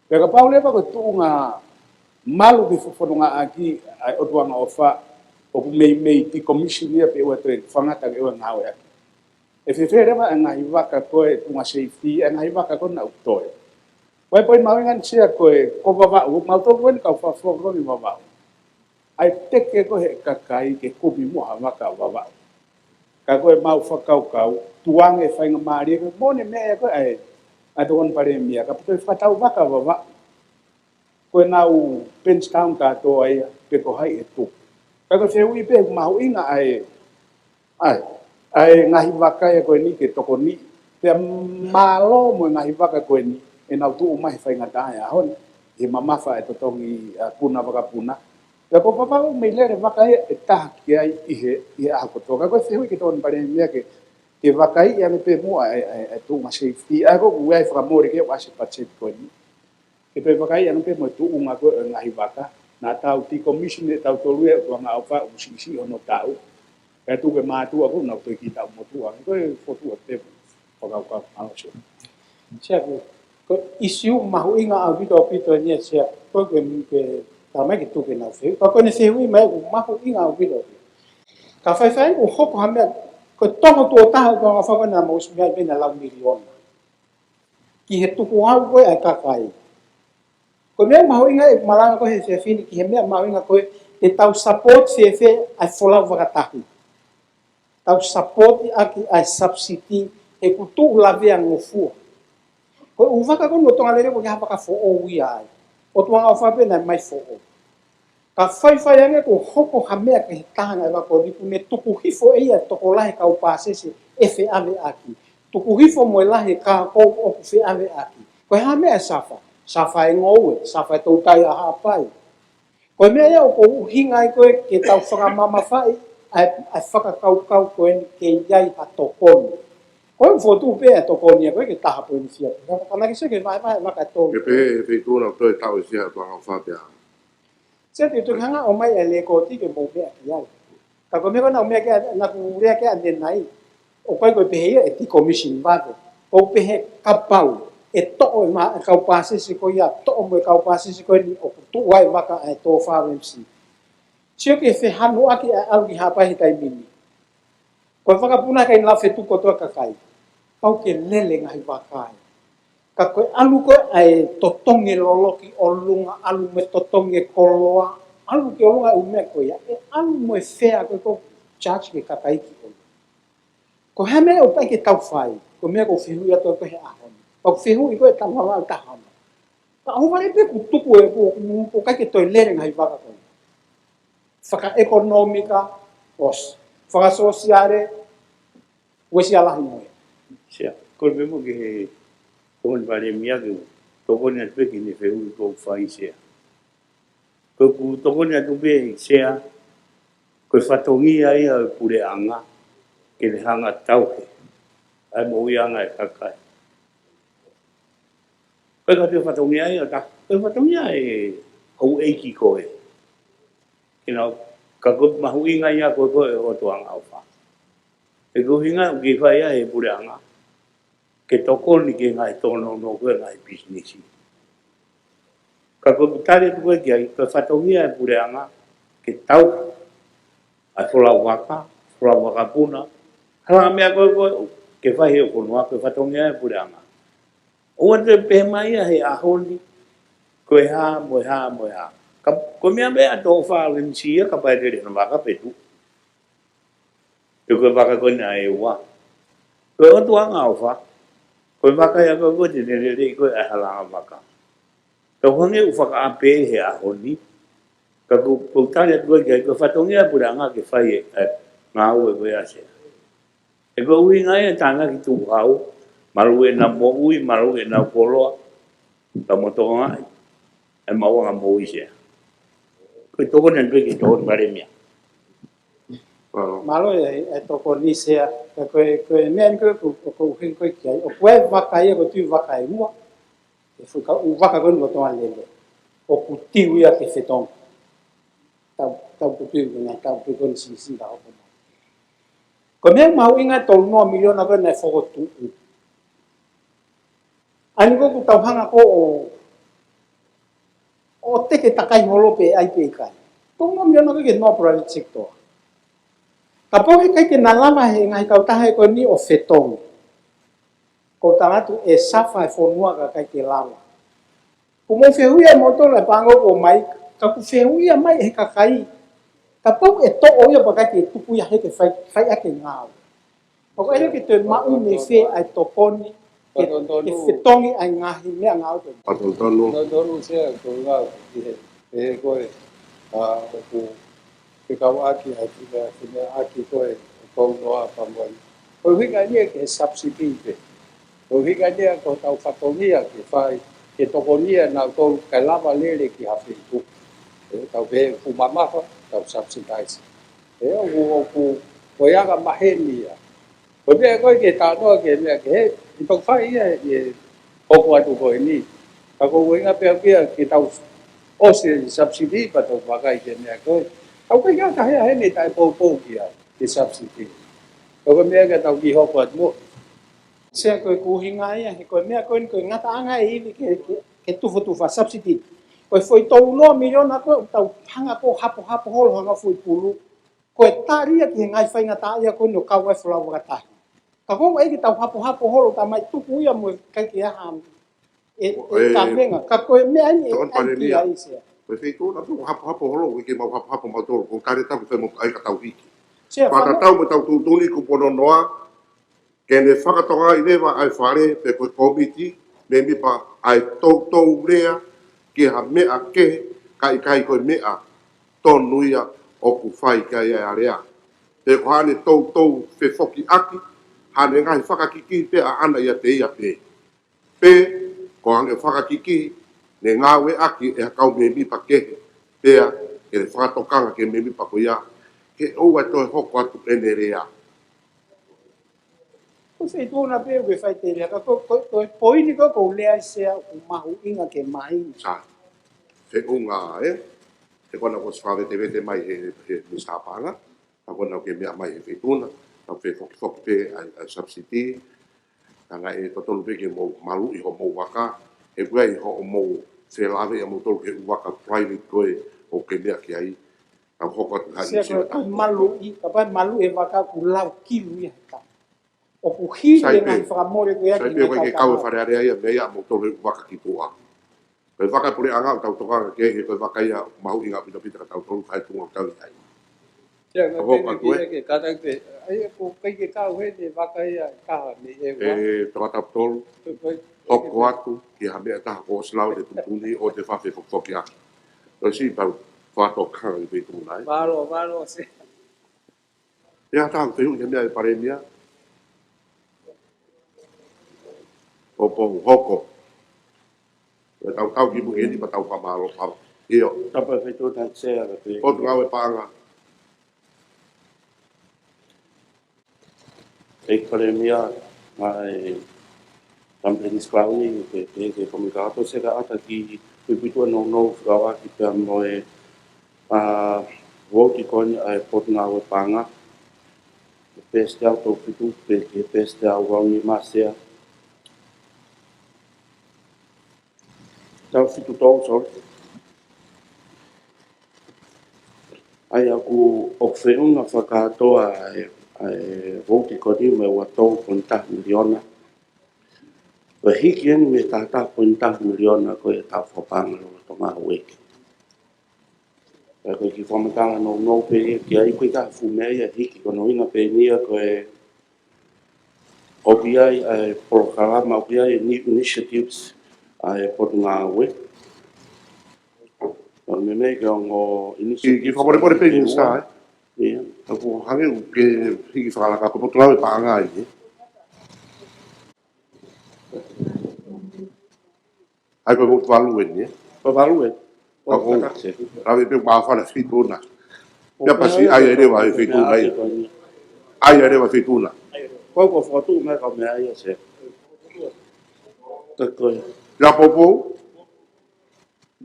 pe ka paule pa ko tu nga malu ki fofonga aki o tu anga o fa o mei ti commissioner pe o tre fangata ke o ngau ya e fe fe ba nga iwaka ko uma safety nga iwaka ko na utoy wai poi mau ngan sia ko baba u mau to wen ka fa fo ro ni baba ai teke ko he ka kai ke ko mi mo ha ka baba ka ko mau fa kau tuang e fa nga mari ko bone me ko ai a don pare mia ka to fa tau ba ka baba ko na u Penstown ka to ai pe ko hai e tu ka se ui pe mau inga ai ngahi waka e koe ni ke toko ni te malo mo ngahi waka koe ni e nau tu umai whai ngata e ahon e mamafa e totongi puna waka puna te ko papa me lere waka e taha ki ai i aha kotoka koe se hui ke toni pare mea ke waka i ame pe mua e tu uma safety a ko uai whakamore ke wasi patset koe ni ke pe waka i ame pe mo tu uma koe ngahi waka na tau ti commission e tau tolu e ko nga ofa usisi ono tau e tu ke matu aku na to ki tau motu a ko fotu te ko ka ano se ko isiu mahu inga a vito pito ni se ko ke tamai ki tu ke na fe ko ne se hui mai ku mahu inga a vito ka fai o hoko ha me ko tongo tu ta ko nga fa na mo smia be na la milion ki he tu ko ha ko ai ka kai ko me mahu inga e malanga ko he se fini ki he me mahu inga ko e tau support fe ai fola vakatahi tau support aki ai subsidy e kutu lave ngofu ko uvaka ko no tonga lere ko ha ka fo o wi ai o tuanga fa pe na mai fo o ka fai yange ko hoko hamea ke tanga ba ko di ne tuku hifo e ia to ko lahi ka upase se efe ave aki tuku hifo mo lahi ka ko o fe ave aki ko hamea safa e ngowe safa to tai a hapai ko me ia ko hinga ko ke tau whaka mama fai ai whaka kau ko ke iai ha tokoni ko fotu pe a tokoni ko ke taha po ni sia kana ke se ke vai ka to ke pe tu na to tau sia to nga fa pe se te tu hanga o mai ele ko ti ke mo pe ia ka ko me ko na me ke na ku ria ke ande nai o ko pe ia e ti commission ba o pe he kapau e to o ma ka pase se ko ia to mo ka pase se ko ni o tu wai vaka e to fa MC sio ke fe hanu aki au ki hapa hi kai mini ko vaka puna kai la fe tu ko to ka kai au ke lele ngai vaka ka ko alu ko ai totonge loloki o lunga alu me totonge koloa alu ke lunga u me ko ia e alu mo fe a ko charge ke ka kai ki ko hame o pa ke tau fai ko me ko fe hu ia to ko he a o fihu iko e tama wa ta hama ta ho vale pe kutuku e ko ka ke to lere ngai va ka faka economica os faka sociale wesi ala himo sia ko me mo ke ko vale mia ke to ko ne pe ki ne fe u ko fai sia ko ku to ko ne tu be sia ko fatongi ai pure anga ke le hanga tau ke ai mo ianga e kakai ko te fatongia e ta ko fatongia e o eiki ko e you know Ka ko mahuinga ia ko o tuanga o fa. E ko hinga ki fai e pureanga. Ke toko ni ke ngai tono no ko ngai business. Ka ko tare tu ki ai ka fatongia e pureanga ke tau a fola waka puna. Hala mea ko ke fai o kono ko fatongia e pureanga. O te pe mai he ahoni ko mo ha. Ko mea mea tō whālensia ka pai tere na waka petu. Ko waka ko na e wā. Ko o tuanga o wha. Ko waka ia ko te nere ko e halanga waka. Ko honge u whaka ape he ahoni. Ka ko tare atu ki ko whatongia puranga ke whai e ngā ue koe ase. E ko ui ngai e tanga ki tū hau. Maru e na mo ui, maru e na koloa. Ka motonga ai. E mawanga mo ise. Ko toko na ndoi ki toko mare mea. Malo e toko ni sea. Ko e mea nko ko uhin koe ki ai. O koe waka ia ko tui waka e ua. E fuka u waka koe ngo tonga lele. O puti uia ke whetong. Tau puti uia tau puti koe si da hopo. Ko mea mau inga tolu noa miliona koe na whoko tuu. Ani ko ku tau hanga ko o teke takai holo pe ai pe kai. Tonga miliona koe ke noa private sector. Ka pohe kai ke nalama he ngai kau tahe ko ni o whetong. Ko tangatu e safa e whonua ka kai ke lama. Ko mo whehuia moto le pango ko mai, ka ku whehuia mai he kakai. Ka pau e to oia pa kai ke tupu ia he ke whai ake ngāo. O ko ere ke te mau me whe ai toponi, ke whetongi ai ngahi mea ngāo te. Patoltonu. Patoltonu sea ko ngāo ki he koe. Ku ke kau aki ai tina aki koe kou noa pamuani. Ko hika nia ke subsidi pe. Ko hika nia ko tau whatongia ke whai, ke tokonia na kou kai lava lere ki hawhi ku. Tau pe fumamafa, tau subsidize. O ku iaga mahenia. Ko mea koe ke tānoa ke mea ke he, i tau whai ia e hoku atu koe ni. Ka kou inga pia kia ke tau ose subsidi pa tau wakai ke mea koe. Tau koe kia tahea hene tai pou kia ke subsidi. Ko mea ke tau ki hoku atu mo. Sea koe kuhinga ia, he koe mea koe ngata anga e iwi ke tufa subsidi. Koe foi tolu noa miliona koe tau hanga ko hapo holo hanga foi pulu. Koe tāria ki ngai whainga tāia koe no kau e whalau wakatahi. Ka koe eki tau hapo holo ta mai tuku ia mo kai ki aha e kāwenga. Ka koe mea ni e aiki a isea. Koe whetu na tuku hapo holo wiki mau hapo mautoro. Ko kare tau whai mo ai ka tau hiki. Pata tau mo tau tūtuni ku pono noa. Kene whakatonga i rewa ai whare pe koe komiti. Me mi pa ai tau rea. Ki ha mea ke kai koe mea tonu ia o ku whai kai ai area. Te ko hane tau whe whoki aki, hane ngai whakakiki pe a ana ia te ia pe. Pe, ko hane whakakiki, ne ngāwe aki e hakau me mi pa kehe, pea, ke le whakatokanga ke me mi pa ko ia, ke oua toi hoko atu ene rea. Ko sei tōna pēr koe whai te rea, koe poini ko lea i sea u mahu inga ke mahi. Sa, whe unga te kona ko swave te vete mai he misapanga, ta kona ke mea mai he whetuna, ta whe whoki pe ai subsidi, tanga e totolu pe ke mou malu i ho mou waka, e kua i ho mou whelave e mou tolu ke uwaka private koe o ke mea ki ai, ta hoko atu hai sea koe malu i, kapai malu e waka ku lau kilu i haka. O ku hiri ngai whakamore koe aki ngai kakao. Sai pe koe ke kau e whare area ia mea mou tolu uwaka ki tua. Koe waka pure anga o tau tokanga ke he koe waka ia mahu inga pita ka tau tolu whai tunga o tau i hai. Tia ngā pēne ke kātai te, ai ko kai ke kau he te waka ia kaha ni e wā. E toka tau tolu, hoko atu ki ha mea taha ko oslau le tuntuni o te whawhi whoki aki. Koe si pau whato kanga i pei tunga nai. Wāro se. Ia taha te hui mea e pare mea. Opo hoko. E tau ki muhi ni pa tau whamaro pao. Io. Tapa whetu tan sea. O tu ngau e pāanga. E kare mea mai Companies Crowning ke komunikato se ka ata ki puiputua no whawa ki pia mo e Voki koni ai potna o panga. Peste auto fitu pe ke peste au wangi masea. Tau fitu tau so. Ai aku o feunga whakatoa ai voki koni me watou punta miliona. Wa hiki eni me tata punta miliona ko e tau whapanga lo tonga weki. Ko ki whamatanga no pe ki ai koe ka fumea hiki kono inga pe nia ko e obiai ai programa obiai initiatives ai por ngā we. Me me ke ngo initiatives. Ki whapore pe ki sta Ia. Ko hange ke hiki whakalaka ko potulawe paanga i. Ai ko mo valu ni. Pa valu e. Ako rawe pe ma fala fituna. Ya pasi ai ere wa fituna ai. Ai ere wa fituna. Ko foto me ka me ai se. Ko Ya popo.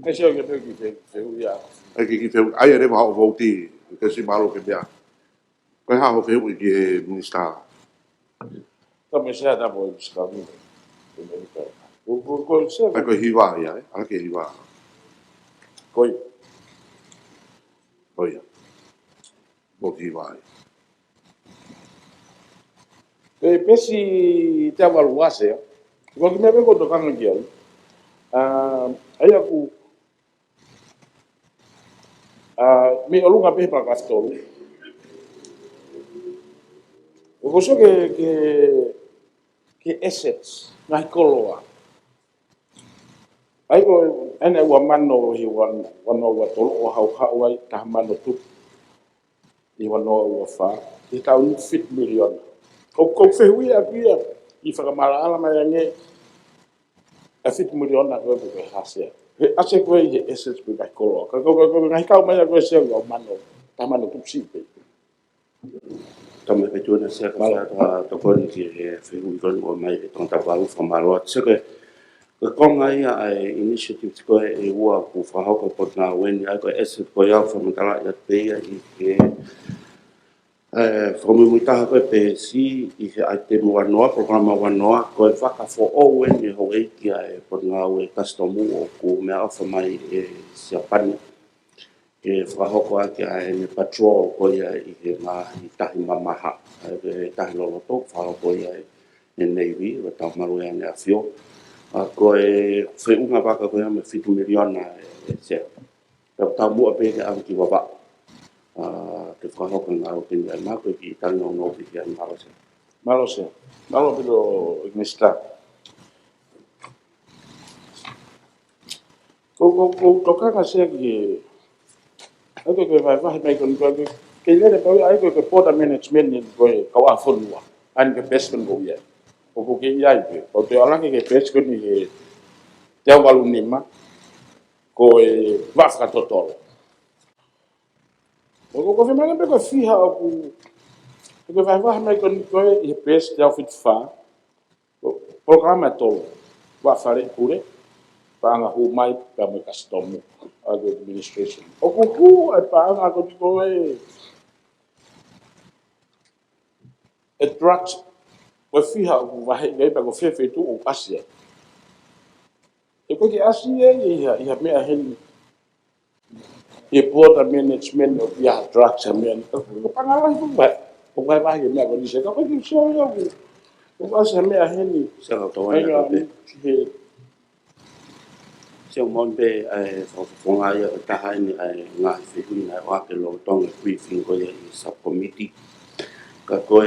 Ai se o ke pe ki fe ya. Ai ki fe ai ere wa voti ke si malo ke bia. Ko ha ho fe ki minista. Ta me se da bo ska mi. Ko se. Ai ko hiwa ya, ala ke hiwa. Koi. Oia. Bo hiwa. E pesi te avaluase. Ko ki me be ko to kanga ki ai. Ai aku mi olunga pe pa kastolu. O so ke assets ngai koloa. Ai ko ene wa mano hi wan wa tolo o hau ai ta mano tu. I wan o fa. I ta un fit million. Ko fe wi a pia I fa mala ala mai nge. A fit million na ko be hasia. Ase ko i assets be ka koloa. Ko ngai ka mai ko se o mano. Ta mano tu si pe. Tama pe tuna se ka ta to ko ni ki fe un kon o mai ton ta valu fa malo. Se ke konga ia ai initiatives ko e ua ku whahoko pot ngā weni ai ko asset ko iau whamatala ia te ia I ke whamumuitaha ko pe si I ke ai te wanoa, programa wanoa ko e whaka fo o weni ho eiki ai pot ngā ue customu o ku mea awha mai e siapani ke whahoko ai ke ai me patrol ko ia I ke ngā I tahi mamaha ai ke tahi loloto whahoko ia e Navy wa tau maru ia ne a fio ko e fe unga baka ko me fitu miliona se ta mo pe ke am ki baba te fa ho kan au tin ma ko ki tan no ki ya malo se bilo ignesta ko toka ka se ki ai ko vai mai kon ko ke le pa ai ko porta management ni ko ka wa fonua an ke investment go ya o ke ia I o te ala ke pes ko ni te walu ni ma ko e vafka totolo o ko fe manga pe ko fiha o ko vai mai ko e pes te fit fa programa tolo wa fare pure pa nga hu mai pa me custom administration o ko pa nga ko e drugs wa fiha o vai ngai pa ko fe tu o asia e ko ki asia ia me a hen e porta management of ya drugs men ko pangala ko ba o vai me ko ni se ko ki so yo ko asia me a hen se ko to ai se o mon be fo nga ia ta hai ni nga fe ni na wa ke lo tong briefing ko ia subcommittee ka ko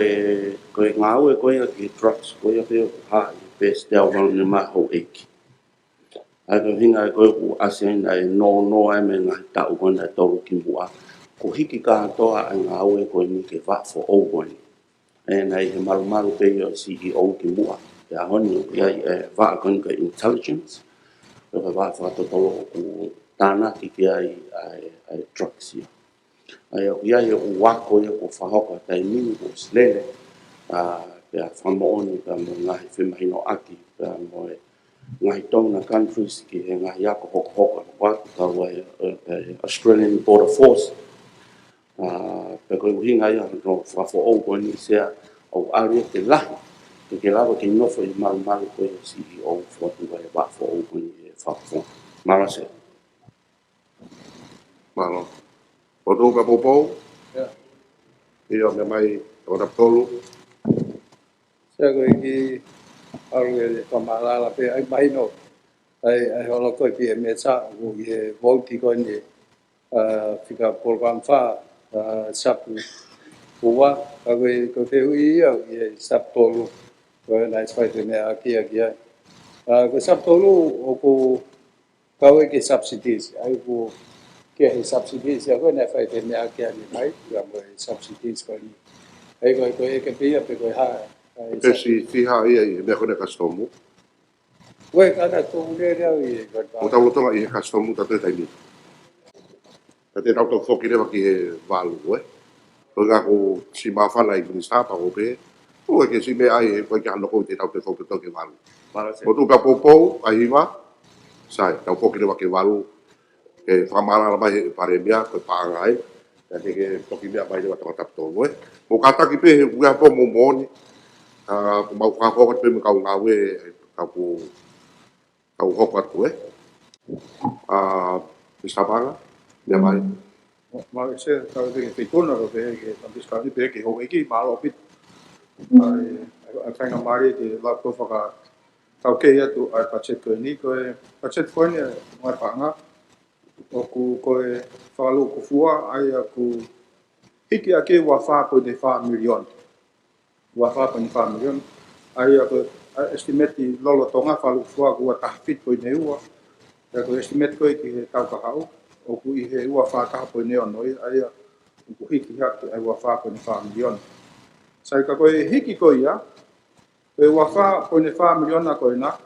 ngā ue ko ia ki drugs ko ia pe ha best del val ni ma ho ek ai ko hinga ko u asen ai no ai me nga ta u ko na to ki bua ko hiki ka to a ngā ue ko ni ke va fo o ko ni ai he malu pe ia CEO ki bua ya honi ia va ko ka intelligence ko va fa to ku tana ki ai drugs ia ai ia o wako ia ko whahoko tai mini o slele pe a whamaoni ka mo ngahi whemahino aki ka mo ngahi tōna countries ki he ngahi ako hoko watu ka wai Australian Border Force pe ko hinga ia no fa fo o ko ni se o ari te la ke la ko no fo mal mal ko si o fo tu vai ba fo o ko ni fa fo mala se malo o do ka popo ia me mai o da tolu se ko ki aru e kamala la pe ai mai no ai holo ko pi me sa o ye volti ko ni fica program fa sapu uwa ko te ui ye saptolu ko nai sai te me aki ko saptolu o ko kawe ke subsidies ai ko ke subsidies ya ko nai fai te me aki ni mai ya mo subsidies ko ni ai ko ke pia pe ko ha pe si fiha ia i me kone kastomu we kana to le le ko o tau tonga i kastomu ta te taimi ta te tau foki rewa ki he walu o nga ko si mawhana i minista pa o pe o ke si me ai e koe ki ano ko te tau te foki to ke walu o tu ka popou a hiwa sai tau foki rewa ke walu ke whamara mai he pare mea koe paangai ya te ke toki mea mai rewa tamatap tonu mo kata ki pe he uia po mo moni mau whakokat pe me kau ngawe kau hokat ko Mr. Panga mea mai ma se ta de que tona ro de que tanto escali pe que o iki malo pit ai tanga mari de la ko fa ka ke ya tu ai pachet ko ni ko pachet ko ni mai panga o ku ko fa lo ku fua ai ku iki ake wa fa po de fa million wa fa po ni fa million ai ko estimate lolo tonga fa lo fua ku ta fit ko ne wa ko estimate ko ki ta ka hau o ku i he ua whātaha po neo noi, ai o ku hiki haki ai ua whā po ne whā miliona. Sai ka koe hiki ko ia, koe ua whā po ne whā miliona koe na,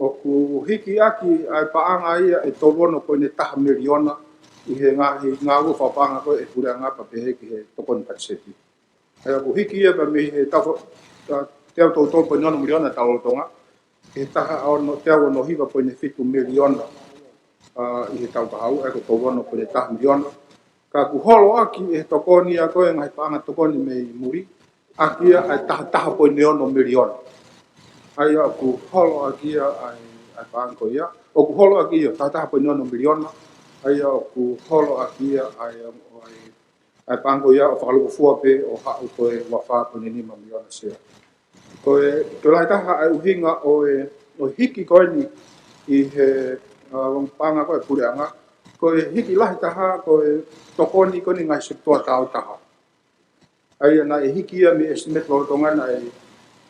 o ku hiki aki ai paanga ia e tolono po ne taha miliona, i he ngā ua whapanga koe e pure ngapa pe heki he tokoni patseti. Ai o ku hiki ia pa me he tau teo tau tau po niono miliona tau tonga, he taha ao teo no hiva po ne fitu miliona, i he tau kahau, e ko tōwano ko le taha miliona. Ka ku holo aki e tokoni a koe ngai paanga tokoni me i muri, aki ai taha po neono miliona. Ai a ku holo aki ai paanga ko ia, o ku holo aki ia taha po neono miliona, ai a ku holo aki ai paanga ko ia o whakaluku fua pe o hau koe wawha po ne 5 miliona sea. Koe lai taha ai uhinga o hiki koe ni i he panga koe pureanga, koe hiki lahi taha, koe tokoni koni ngai sektoa tau taha. Ai ana e hiki ia me estimate loro tongana e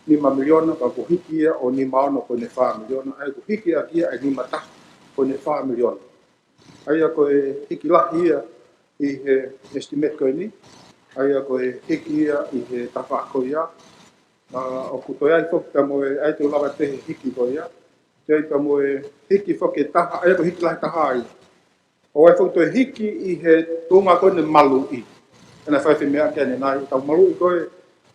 5 miliona, ka ko hiki ia o 5 ono ko ne 4 miliona, ai ko hiki ia kia e 5 taha ko ne 4 miliona. Ai a koe hiki lahi ia i he estimate koe ni, ai a koe hiki ia i he tafa ko ia, o kuto ai fok ka moe ai te ulawa te hiki ko ia, te ka moe hiki whake taha, ai ko hiki lahi taha ai. O ai whakto hiki i he tōnga koe ne malu i. Ena whaiwhi mea kia ne nai, tau malu i koe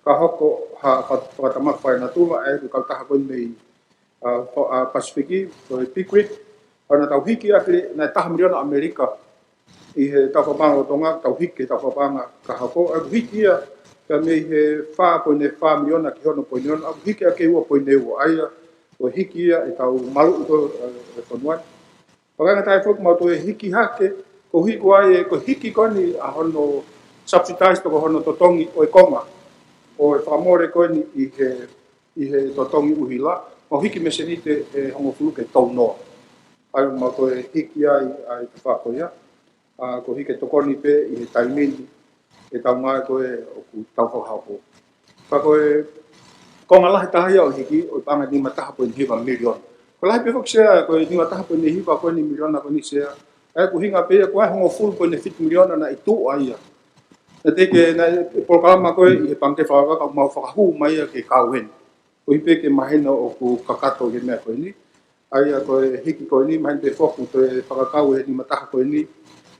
ka hoko ha whakatamak whai na tūla, ai ko kau taha koe nei Pasifiki, koe Pickwick. Ana tau hiki ake na taha miliona Amerika i he tau whapanga o tonga, tau hiki tau whapanga ka hoko. Ai ko hiki ia, ka me he wha koe ne 4 miliona ki hono koe neona, ai ko hiki ake ua koe neua. Ai ko hiki ia e tau malu ko e whanuan. Pakanga tai whuk mau to e hiki hake, ko hiko ai ko hiki koni a hono subsidized ko hono totongi o e konga. O e whamore koni i he totongi uhila, mau hiki mesenite e hongo fuluke tau noa. Ai mau to e hiki ai te whakoia, ko hiki tokoni pe i he taimini, e tau ngai koe o ku tau whakahaupo. Whakoe konga lahi taha ia o hiki, o panga 5.5 miliona. Ko lahi pe sea, ko 5.5 ko ni miliona ko ni sea. Ai ko hinga pe ko ai hongo full ko ni 5 miliona na itu ai. Na te ke na programa ko i pangke whaka ka mau whakahu mai ke kauhen. Ko hipe ke mahena o ku kakato ke mea ko ni. Ai ko hiki ko ni mahena pe foku te whakakau he ni mataha ko ni.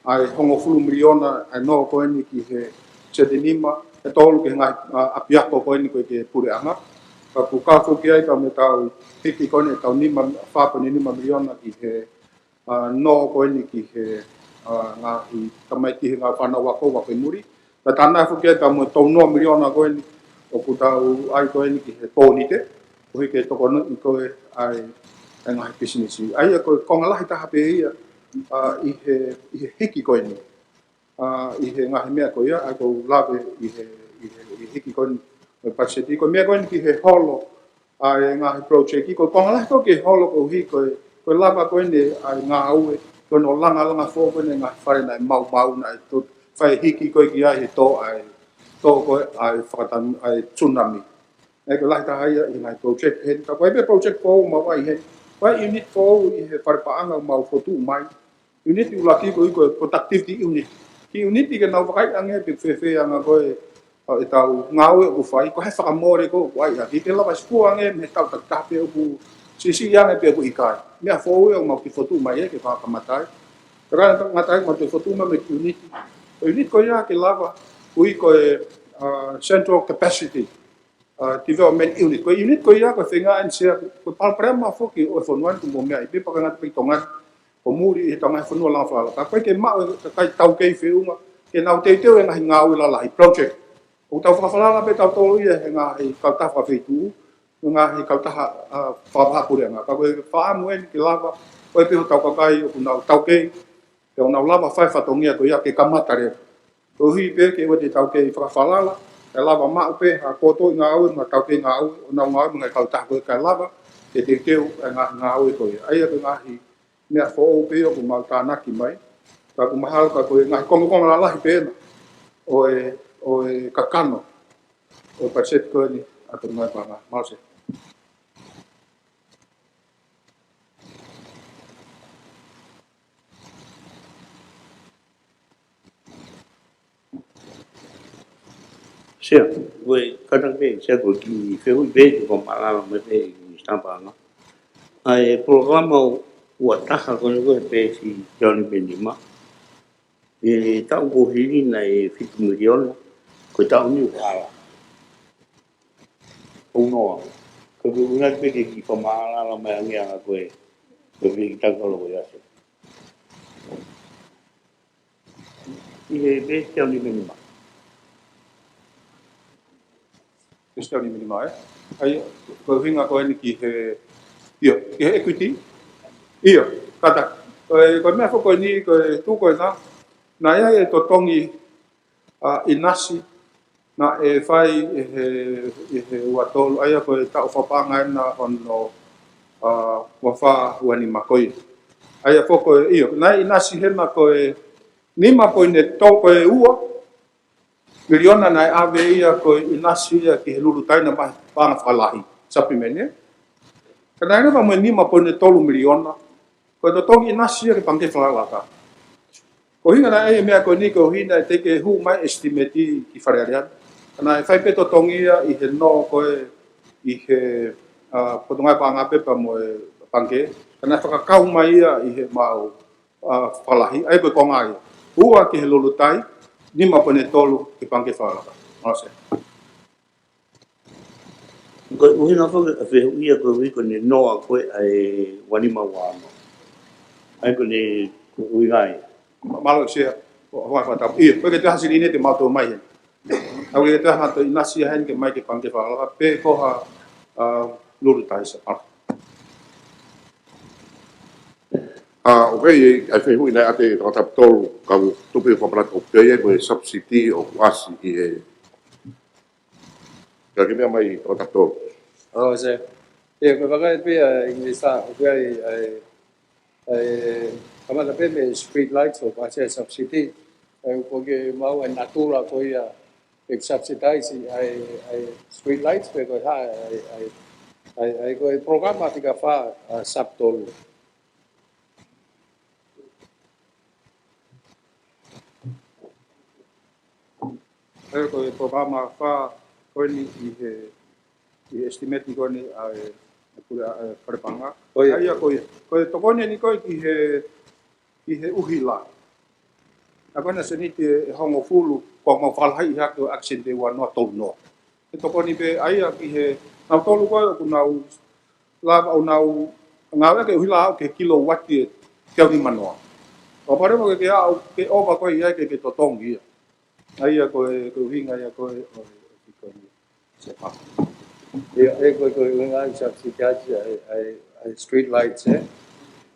Ai hongo full miliona ai no ko ni ki he sedenima. E tolu ke ngai apiako ko ni ko ke pure anga. Ka ku kako ki ai ka me tau hiki kone tau 5 miliona ki he no ko ni ki he ngā i tamai ki ngā whanau wako wako i muri. Na tāna fu ke ta mo tono miliona ko ni o ku tau ai ko ni ki he toni te. Ko ke toko no ko ai ngā business. Ai ko konga lahi ta hape ia i he hiki ko ni. I he ngā mea ko ia ai ko lawe i he hiki ko ni. Paseti ko mea ko ni ki he holo ai ngā project ko konga lahi ko ke holo ko hi ko lava ko ni ai ngā aue ko no langa fo ko ni ngā whare nai mau nai to whai hiki ko ki ai he to ai to ko ai whakatan ai tsunami. Ai ko lahi ta hai i ngā project he ta koe pe project ko ma wai he wai unit ko i he whare paanga mau fotu mai unit ulaki ko productivity unit ki unit ki na wakai ange pe fe anga ko e tau ngau e whai ko he whakamore ko wai a ki te lawa skua ange me tau tape o ku sisi yang e pe ko ikai mea fōu e o mau ki fotu mai e ke whakamatai Rana ngatai mo te fotu mai me unit unit ko ia ke lava ui ko central capacity development unit ko unit ko ia ko whenga en sia ko palprema foki o fonuan ku mo mea i pe pakanga te tongan o muri e tonga fonua la fala ka koe ke mau ka kai tau kei whiunga ke nau te teo e ngahi ngau ila lahi project o tau whakawhalala pe tau tolu ia he ngahi kautaha whawhitu ngahi kautaha whapapurenga ka koe whaamuen ke lava koe peho tau kakai o kunau tau kei ke o nau lava whai whatongia ko ia ke kamatare ko hui pe ke o te tau kei whakawhalala e lava mau pe ha koto i ngā au ma tau kei ngā au o nau ngā au ngai kautaha koe kai lava ke te teo e ngā au e koe aia ke ngahi mea fōo pe o ku mau tānaki mai ka ku mahal ka koe ngahi kongo la lahi pēna o e kakano o paset koe ni a te ngai panga mause Sia, voi kadang be sia ko ki fe hui be ko mala me be ni stampa no. Ai programa o taha ko ko be si Johnny Benima. E tau ko hiri na e fitu miliona ko tau ni ala. O no. Ko ko nga be ki ko mala la me ngia ko e. Ko be ta ko lo ya se. E be Johnny Benima. Estão em mínima é aí ko hinga ko ni ki he equity kata ko me fo ko ni ko tu ko na ia e to tongi inasi na e fai e watol ai ko ta o fapanga na ono wa fa wani makoi ai fo ko na inasi he ma ko ni ma po ne to ko ua miliona na ave ia ko inasi ia ki lulu taina ba panga falahi supplement kana ina ba mo ni ma pone tolu miliona ko to tongi inasi ia ki pange falala ka ko hinga na e mea ko ni ko hina te ke hu mai estimate ki farearian kana fai pe to tongi ia i he no ko i he potonga panga pe pa mo pange kana fa ka mai ia i he mau falahi ai ko ngai ua ki lulu tai ni ma pone tolu ki pange fala ose ko uhina fo fe ia ko wi ko ne no ko ai wani ma wa no ai ko ne ui gai malo se ho fa ta ko ke ta hasili te mato mai au ke ta ha to inasi hen ke mai ke pange fala pe ko ha lulu tai sa okay, ai whi hui nei ate o tap tolu ka tupi o whaparat o pēia ko e subsidi o kuasi i e ka ke mea mai o tap tolu. O se, e ko waka e pia inglisa o pia kamata pe me street lights o kuasi e subsidi ko ke mau e natura ko ia e subsidize ai street lights pe ko ha ai ko e programa tika fa subtolu. ko e programa fa ko ni i estimate ni ko ni ai pura prepanga ai ko to ko ni ko ki he uhila agora se ni te hongo fulu ko mo fal hai ha ko action de wa no to no to ko ni be ai ki he na to lu ko na la au na ngawe ke uhila ke kilowatt ke ni mano O pare mo ke a ke o ba ko ia ke to tongi. Ai ko hinga ia ko se pa. E ko nga sa si kaji ai street lights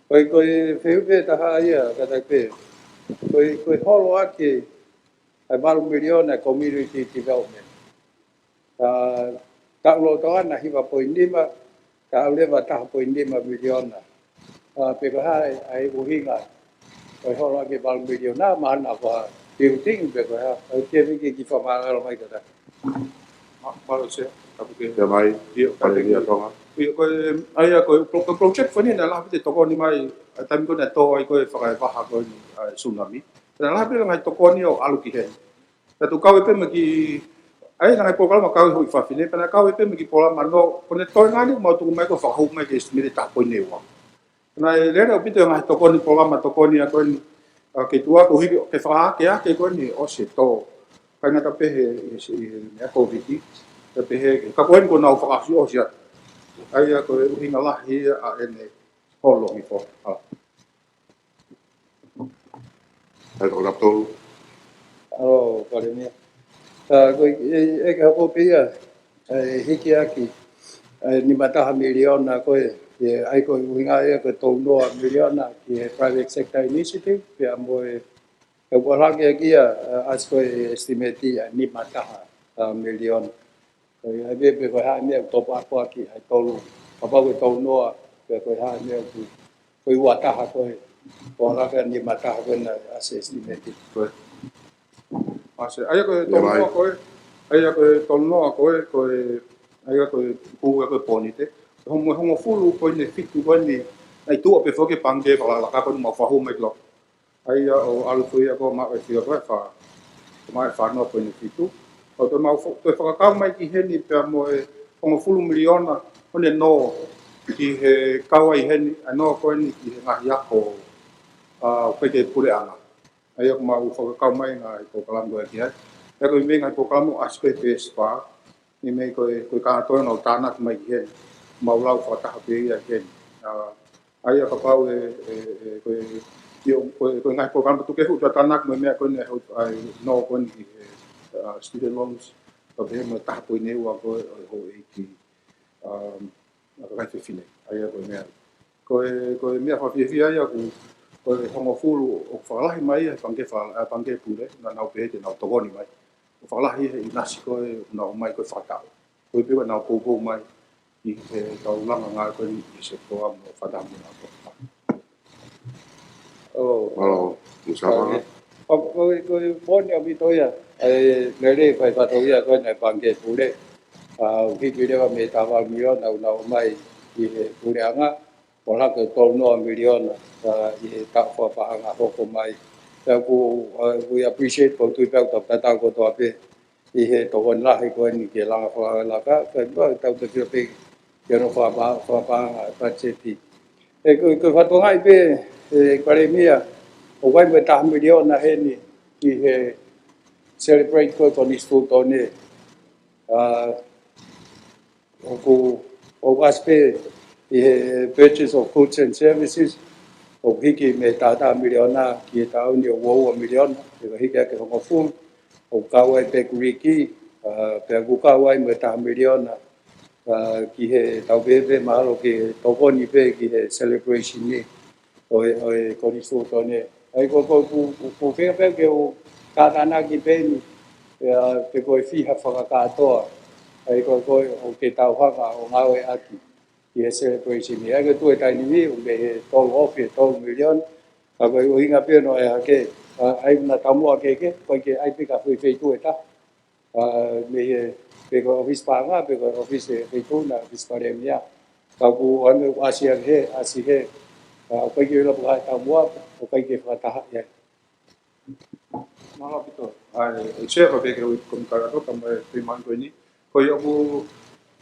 ko feu ta ha ia ka ta pe ko holo ake ai malu miliona community development. Ka lo to ana hiwa poinima ka leva ta poinima miliona. Pe ko ai uhinga ko holo ake malu miliona ma na ba building pe ko ha ke ki fa ma lo mai ka. Malu se aku ke ya mai pada dia tonga ko ai ko project fani na la te to ni mai tam ko na to ai ko fa fa ko tsunami na la pe ngai to ko ni o alu ki he ta tu kau pe maki ai ngai programa kau hui fa fine pe na kau pe maki programa no ko ne to ngani mo tu mai ko fa hu mai ke estimate ta ko ne wa na le na pito ngai to ko ni programa to ko ni ko ni ke tua ko hi ke fa ke ko ni o se to ka na ta pe he me ko viti ta pe he ka ko ko na fa si o sia ai ko hinga la hi a ene holo hi fo ai ko lapto Alo, Karemia. Ko e ka ko pia hiki aki ni mataha miliona ko ai ko winga e ko to no miliona ki private sector initiative pe mo e ko la ke ki as ko estimate ni mataha miliona ko ai be ko ha me to pa ko ki ai to lu pa ko to no pe ko ha me ko wa ta ha ko la ke ni mataha ko na as estimate ko Ase ai ko tono ko ai ko tono ko ai ko ku ko ponite homo fulu ko ne fitu ko ni ai tu pe fo ke pange pa la ka ko mo fa ho me lo ai o alu fu ya ko ma fi ko fa no ko ni fitu o to ma fo to fa ka mai ki he ni pe mo homo fulu miliona o ne no ki he ka wai he ni no ko ni ki nga ya ko pe ke pure ana ai ko ma fo ka mai nga ko kalam go ki ai ko me nga ko kalam aspect es pa ni me ko ka to no tanak mai he mau lau fa ta pe ya ke ai ka pa ko nga ko kalam tu ke hu tanak me ko ne ai no ko ni student loans ko be mo ta po ne wa ko ho e ki ka fe fine ai ko me ko me fa fi ai ko homo fulu o falahi mai pange pule na na pe te na to ni mai o falahi e nasi ko na mai ko fata ko pe na ko mai i to la nga ko ni se ko am fata mo na ko Halo, Musama. ko bon ya bi to ya ne le fa to ya ko na pange pule ki ki le me ta va milion na mai i pule anga Ola ke tol no milion i ta fa pa nga ho ko mai ta ku we appreciate ko tu pa ta ta ko to pe i he to on la he ko ni ke la fa la ka ba ta to pe ke no fa pa che ti e ko fa to hai pe pare mia o wai me ta milion na he ni i he celebrate ko to ni stu to ne o waspe purchase of goods and services o hiki me tata miliona ki ta ni wo milion ke hiki ke ho fu o kawai pe kuriki pe ku kawai me ta miliona ki he tau be malo ki to ko ni pe ki he celebration ni o ko ni so to ne ai ko pe ke o ka na ki pe ni pe ko fi ha fa ka to ai ko o ke tau ha o ngawe aki ki celebration ni aga tu tai ni u be to off to million a ko u hinga pe no ya ke ai na tamu ke ko ke ai pe ka fe tu eta me pe ko office pa nga pe ko office fe tu na office pa remia ka ku an asia he ko ke lo pa tamu ko ke fa ta ya Mala pito ai che ko pe ke ko ka to ka me pe man ko ni ko yo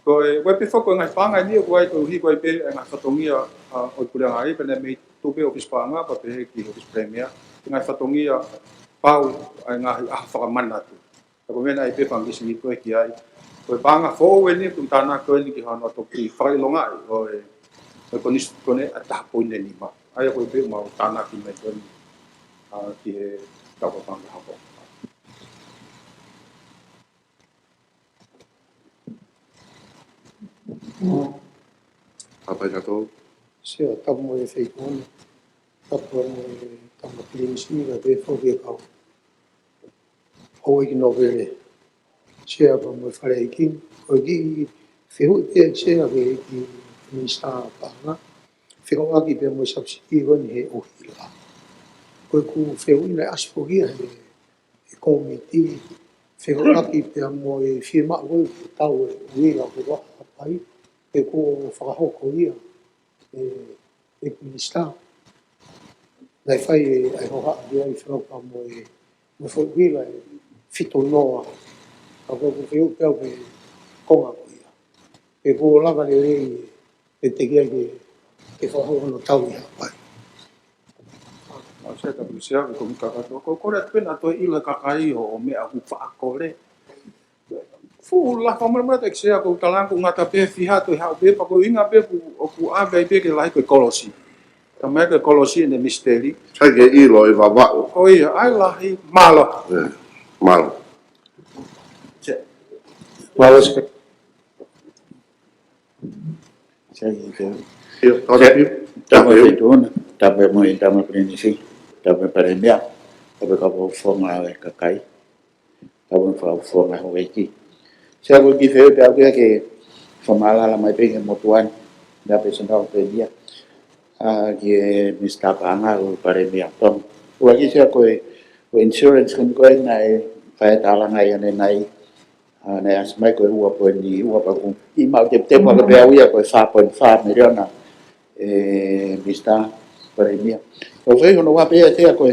ko wai pe foko ngai panga ni ko ai ko hi ko pe nga fatongia o kula ngai pe me tu pe office panga pa pe ki office premier ngai fatongia pau nga fa manna tu ko me nai pe pangi si ko ki ai ko panga fo we ni ku tana ko ni ki hano to ki fa longa ko ni ko ne ata po ne ni ma ai ko pe ma tana ki me ko ni ki he tau ka panga hapo. Apa kato? Sia tamu e feitona. Tapu mo e tama pilinisi ka te whoki kau. Hoi ki no vere. Sia pa mo e whare iki. Ko ki whihu e sia ke ki minista panga. Whihu aki pe mo e subsidi wani he ohila. Ko ku whihu ina aspogia he komiti. Whihu aki pe mo e whima ui tau e uira ko waka pai. E ko whakahoko ia. E minista. Nai whai e ai hoha ia i whaupa mo e me whuila e whito noa. A koe ku whiu pēo pe konga ko ia. E ko lava le rei e te kia ke whahono tau ia pai. Ma se ta pusia ko mi ka to ko re pena to ila ka kai o me a ku fa ko le. Fu la ka mo te se ko talang ku ngata pe fiha to ha pe pa ko inga pe ku a pe ke lai ko kolosi. Também que colosia de misteri. Sai ke ilo e vavao. O ia, ai lahi malo. Malo. Malo se. Sai ke. Tama feitona, tama mo e tama prenisi, tama paremia, tama ka po fonga e kakai, tama fa fonga ho iki. Sai ko ki feo pe aku ke famala la mai pe mo tuan, da pe senda pe dia. Ki mista panga o paremia pom. O aki sia ko insurance kan ko nai fa tala ngai ane nai nai asmai ko ua po ni ua pa ku. I mau te pa ka pe ia ko 5.5 miliona mista paremia. O fe no wa pe te ko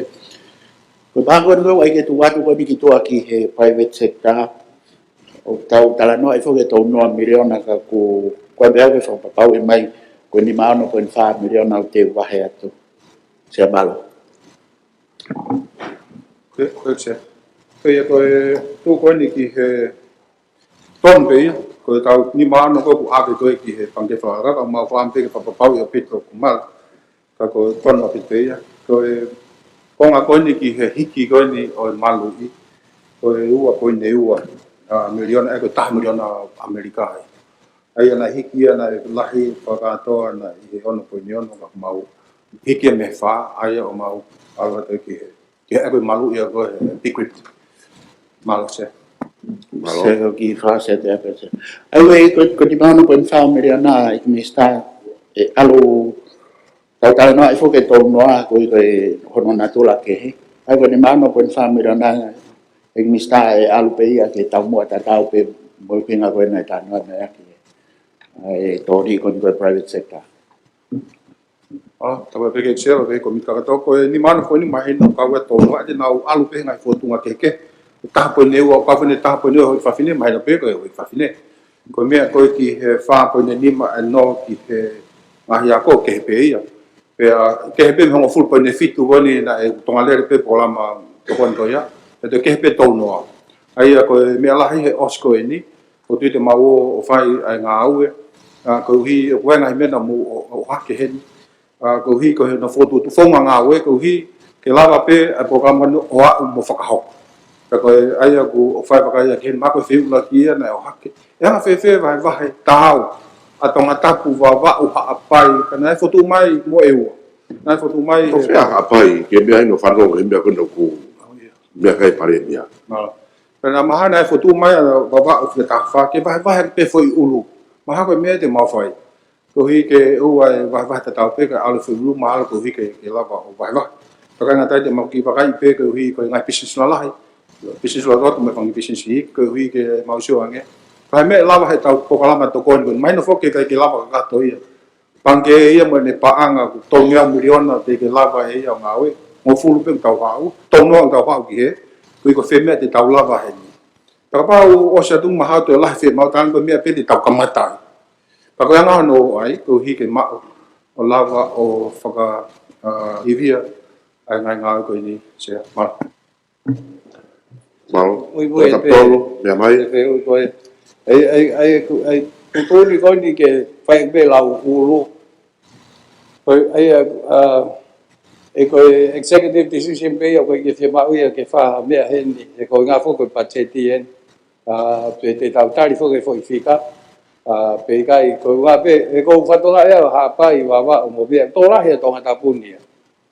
bango no ai ke tu watu ko biki tu aki he private sector. O tau tala no ai fo ke to no miliona ka ku ko be ave fo pa pau mai ko ni mano ko 5 miliona o te wahe atu. Se malo. Ko se. Ko tu ko ni ki he ton be ko tau ni mano ko ave ko ki he pange fa ka ma fa ampe ka pa pau yo pito ku mal. Ka ko ton o pito ya. Ko nga ko ni ki he hiki ko ni o malu i. Ko ua ko ni ua miliona e ko 10 miliona Amerika. Ai ana hiki ana lahi whakatoa ana i ono poinion o mau hiki me wha ai o mau ala te ki he eko malu ia ko big rip malu se Se ki fa se te apese. Ai wei ko di mano po fa miliona i mi sta alu tau tala no ai fo ke to no a ko hono natula ke he. Ai ko di mano po fa miliona i mi sta alu pe ia ke tau mo ta tau pe mo pinga ko na ta no na ki. Ai tori con quel private sector. Tava peke se ve ko mi ka to ko ni mano ko ni mai no ka we to wa de na alu pe ngai fo tunga keke. Ta po ne o ka fune ta po ne o fa fine mai no pe ko fa fine. Ko me ko ki he fa po ne ni ma no ki he ma ya ko ke pe ia. Pe ke pe mo full po ne fitu woni na e tonga le pe programa to kon to ya. E te ke pe to no. Ai ko me ala he osko ni. Ko tu te mau o fai ai nga au ko hi o ngai me na mo o ha ke hen ko hi ko na foto tu fonga nga we ko hi ke lava pe a programa no o mo fa ka ho ko ai ko o fai pa ka ke ma ko fi la ki na o ha ke ya fe vai vai tau a tonga tapu va o ha pai kana foto mai mo e o na foto mai Ko fea pai ke me ai no fa no ke me ko no ku me kai pare mia. Pena mahana e fotu mai baba o ta fa ke vai vai pe foi ulu. Maha ko me te mau fai. Ko hi ke o vai vai ta tau pe ka alu foi ulu ma ko hi ke lava o vai vai. Ka nga tai te mau ki pakai pe ko hi ko ngai business la lai. Business la ko me fang business hi ko hi ke mau sio ange. Ka me lava he tau ko kala ma to kon mai no fo ke ka lava ka to ia. Pangke ia mo ne paanga ko to ngia miliona te ke lava he ia ngawe. Mo fulu pe tau ha u. To no tau ha ki he. Ko feme te tau lava he ni. Ka pa o sa tu maha to la fe mau tan ko me pe te tau kamata. Pa ko nga no ai ko hi ke ma o lava o faka ivia ai nga ko ni se ma. Mau. Oi Ka polo me mai. Ai ko ni ko ni ke fai be lau ulu. Ai ko executive decision pe ko ke firma uia ke fa me hen e ko nga fo ko pacheti en pe te tau tari fo ke fo ifika pe kai ko wa pe e ko fa to ga ya ha pa I wa mo be to la he to ngata puni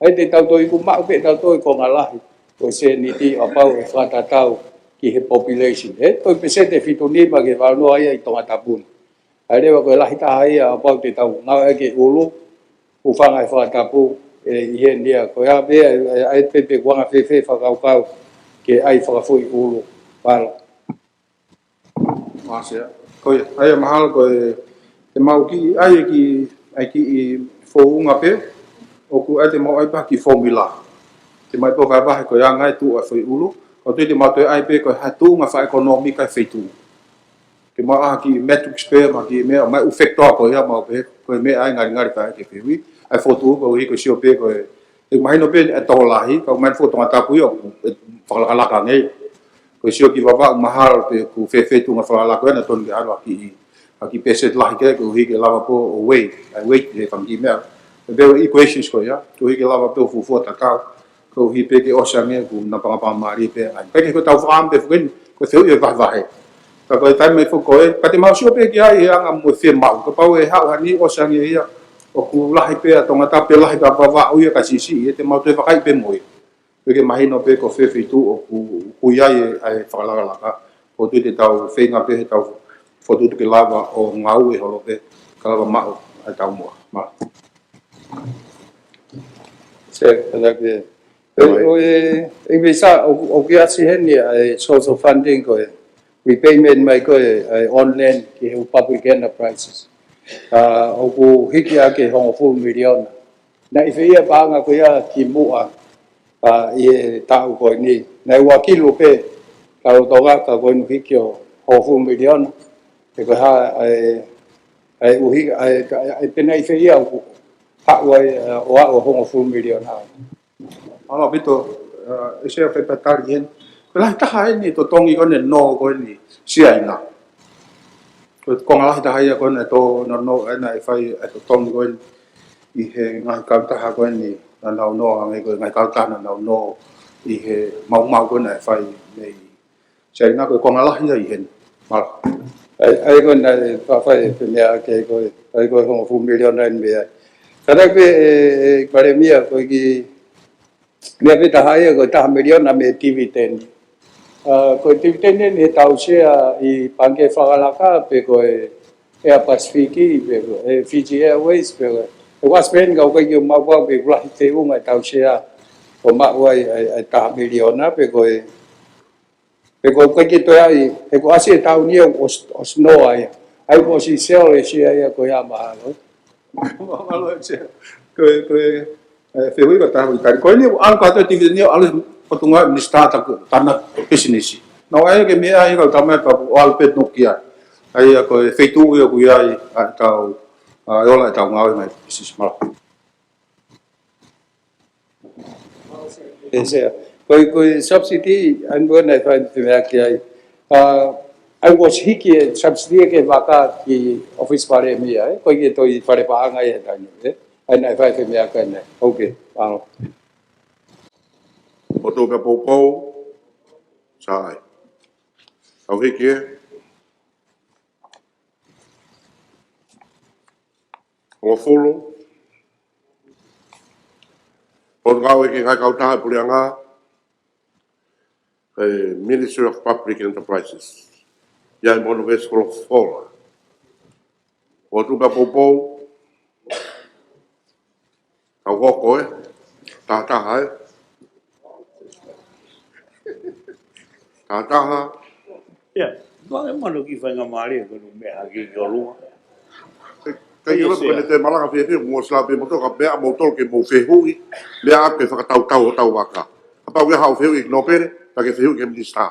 ai te tau to ku ma pe tau to ko ngala ko se ni ti apa o fa ta tau ki he population e to pe se te fituni ma ke va no ai to ngata puni ai le ko la hita ai apa te tau nga ke ulu u fa ngai fa ta pu e hen dia ko ya be ai pe ko nga fe fa ka ke ai fa fu ulu palo Masia. Koe, ai mahal koe te mau ki ai ki I fōunga pe o ku ai te mau ai pa ki formula. Te mai po ka ba ko ya ngai tu a foi ulu. O te mau te ai pe ko ha tu nga fa economic ai feitu. Te mau a ki metrics pe ma ki me mai u factor ko ya mau pe ko me ai ngai ka ke pe wi. Ai fotu ko hi ko sio pe ko e mai no pe e to lahi ko mai foto ngata pu yo fa la ka ngai. Ko sio ki baba mahal pe ku fe tu nga fa la ko na ton ke alo ki peset lahi ke ko hi ke lava po weight le fam ki me be equations ko ya to hi ke lava po fu ta ka ko hi pe ke osange ku na pa mari pe ai pe ke ko tau fam pe fu ko fe yo va he ka ko tai me fu ko e pa te mau sio pe ki ai anga mo fe mau ko pa we ha ni osange ya o ku lahi pe to nga ta pe lahi ka baba o ya ka sisi e te mau te fa kai pe moi porque imagino pe ko fe tu o ku ia ai fa la ka o tu te tau fe nga pe tau foto ke lava o ngau e holo pe ka lava ma ai tau mo ma se ala ke o e visa o ke asi hen ya source of funding ko repayment mai ko online ki public enterprises o ku hikia ke hong full million na ifia pa nga ko ya ki mu e tau ko ni na wa kilo pe ka to ga ka ko ni kio ho fu million e ko ha ai uhi ai penai fe ia ha wa o ho fu million ha ala bito e se fe patar yen ko la ta hai ni to tongi ko ne no ko ni sia ina ko ngala ta hai ko ne to no na fai to tongi ko I he ngai ka ta ha ko ni na no ngai ko ngai ka ta na no I he mau ko na fai nei sai na ko ngala hi hen ma ai ko na fa fai pe me ke ko ai ko ho fu million na me kada pe pare mia ko ki me pe ta hai ko ta million na me TV 10 ko TV 10 ni tau se I pangke fa la ka pe ko Air Pacific pe ko Fiji Airways pe ko was pen ga ko yo ma wa pe la te u ngai tau se ko ma wa ai ta million na pe ko ki to ai e ko asi tau ni o sno ai ko si sel e si ai ko ya ma no malo se ko fe hui ba ta hui ko ni an ka to ti ni al ko tunga ni start ta na business no ai ke me ai ko ta me pa al pet no kia ai ko fe tu yo ku ai tau ai ola tau ngau mai business mal ese ko subsidy an bo na fa te me ki ai I was hiki subsidy ke vaka ki office pare mi ai ko ki to I pare pa nga ye ta ni ai na fa te me ka ne okay pa o to ka popo sai au hiki o folo o ngau e ki ngai kauta puli anga Ministry of Public Enterprises ya mono ves ko fola o tu ka popo ka woko ta hai ta ha ya no e mano ki fa ngamari ko me hagi ko lu ka yo ko le te malanga fe mo sla pe mo to ka be mo to ke mo fe hui le a ke fa tau waka apa we ha fe no pere pa ke fe hui ke minister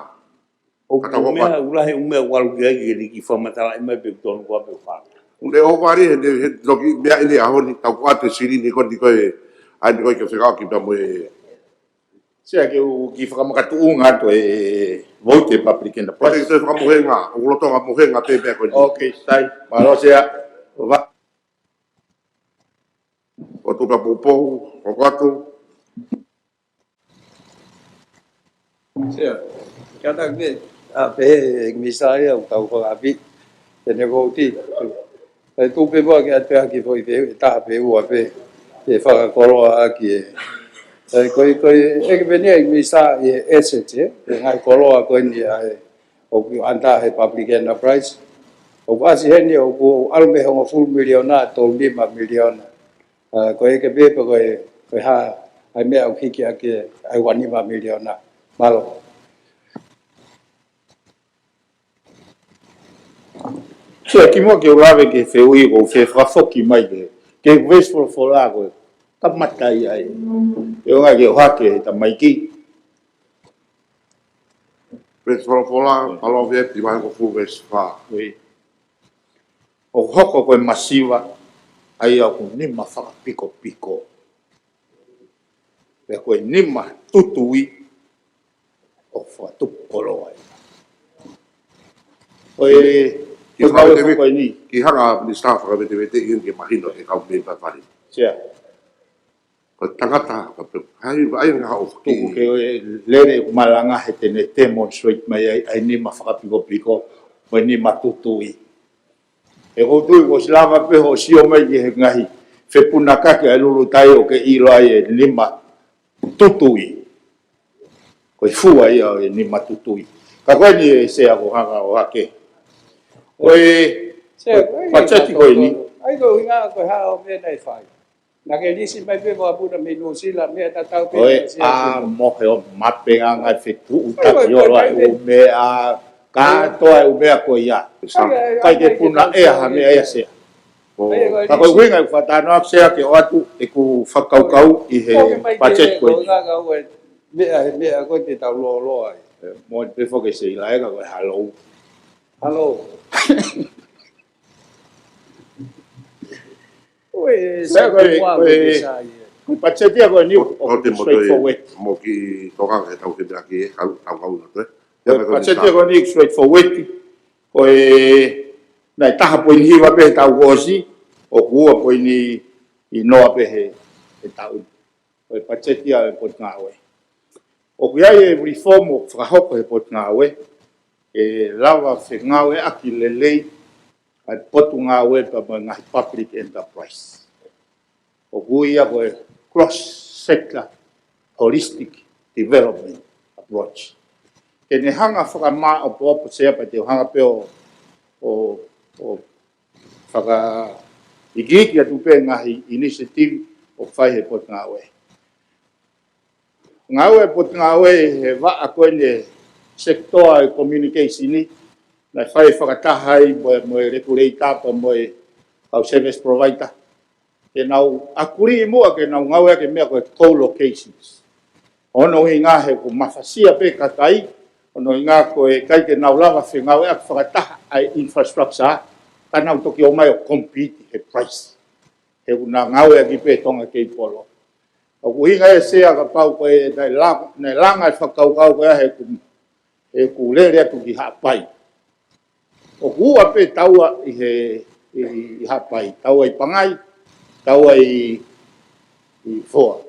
o me ula he me wal ge ki fa mata me pe ton ko pe fa le o vari he lo ki me ile a honi tau kwa te siri ni ko di ko ai ni ko ke fe ka ki pa mo se ke u ki fa ma ka tu nga to vote public in the place se fa mo henga o lo to mo henga pe pe ko okay sai malo se va o tu ka popo o kwatu Sia. Kada ke ape misalnya tau ko api tene ko ti. Ai tu pe bo ke ata ki foi te ta pe wo pe. Te fa ko ro a ki. Ai ko e ke venia misa e esete. Ai ko ro a ko ni ai o ki anta he public enterprise. O quasi heni o ko alme ho full miliona to 5 miliona. Ko e ke pe ko ha ai me au ki ke ai 5 miliona. Malo. Sia ki mo ke ulave ke feui ko fe frafoki mai ke ves for folago ka matai ai eu nga ke hake ta mai ki ves for fola alo ve ti mai ko fu ves fa o hoko ko masiva ai au ni ma fa piko pe ko ni ma tutui o fa tu polo ai ki hanga ni staff ka vete in ke mahino e ka me pa fari sia ko tangata ka pe ai nga o ki ke lere malanga he tene demonstrate mai ai ni ma fa piko mo ni ma tutui e ko tu ko slava pe ho sio mai ke ngahi fe punaka ke lulu tai o ke ilo ai ni ma tutui ko fu ai ni ma tutui ka ko ni se a ko hanga o hake Oi, pachati ko ini. Ai ko inga ko ha o me nei fai. Na ke lisi mai pe wa puta me no sila me ta tau pe. Oi, a mo he o mape anga fe tu uta yo lo o me a ka to o me ko ya. Ka ke puna e ha me ya se. Ka ko winga fa ta no se ke o atu e ku fa kau i he pachati ko. Me ko te tau lo ai. Mo pe fo ke se la ka ko hello. Hello. Oi, pachati ko ni o straightforward. Mo ki toka ke tau ke ki au no te. Pachati ko ni straightforward. Ko na taha po ni wa pe tau gosi o ku po ni i no pe he tau. Ko pachati a po ngawe. O ku ia reform o fra hoko po ngawe. E lava fe ngawe aki lelei ai potu ngawe pa ngai public enterprise. O kuia ko cross sector holistic development approach. Ke ne hanga whakama o po sea pa te hanga pe o whaka igiki atu pe ngahi initiative o whai he potu ngawe. Ngawe potu ngawe he wa a koe sector communication ni na fai whakatahai mo regulator pa mo au service provider ke nau akuri mua ke nau ngawe ke mea ko co-locations ono hinga he ko mafasia pe katai ono hinga ko kai ke nau lava fe ngawe ak whakataha ai infrastructure ka nau toki o mai o compete he price he una ngawe ki pe tonga ke polo o hinga e sea ka pau ko e nei langa whakau ko he ko e ku lere atu ki hapai. O kua pe taua i he hapai. Taua i pangai, taua i foa.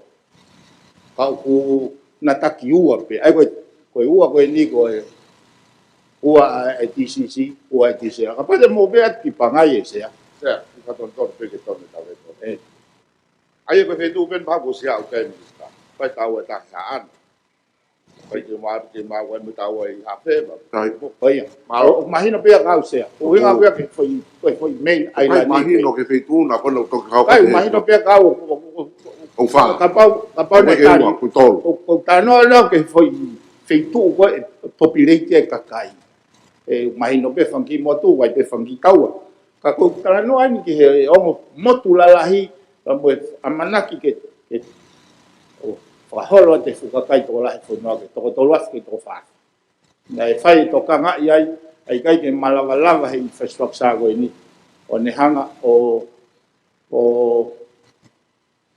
Kau ku nataki ua pe. Ai koe ua koe ni koe ua e TCC, ua e TCC. Ka pate mo beat ki pangai e sea. Sea, i katon pe ke tone tawe tone. Ai koe fetu pen papu sea au kai minista. Pai taua ta saan. Pai ke ma wa me tawa i hape ba. Pai. Imagino pe ngau sea. O winga pe ke foi main island. Imagino que fetu na kono to ka. Ai imagino pe ngau o fa. Ka pau ne tani. O tano no que foi fetu ko populate ka kai. Imagino pe fangi motu vai pe fangi kaua. Ka ko tano ani ke o motu lalahi mo amanaki ke holo te fukakai to la fo no ke to las ke to fa na fai to kanga ai kai ke malava he infrastructure go ni o ne hanga o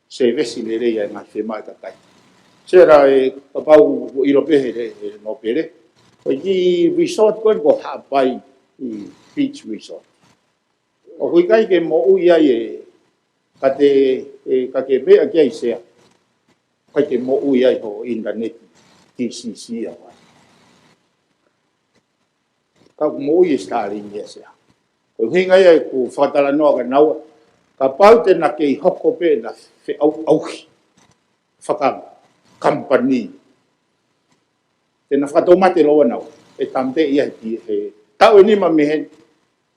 service le re na fe mai ka kai sera e pau i lo pe no pere o ki resort ko ha pai i beach resort o kai ke mo u ia e ka ke be a ke ai sea kai ke mo ui ai ho internet TCC a ka mo i Starling ya se ko hinga ia ku fatala no ka nau ka pau te na ke hoko pe na fe au whaka company te na whatomate loa nau e tamte ia he tau ni ma mehen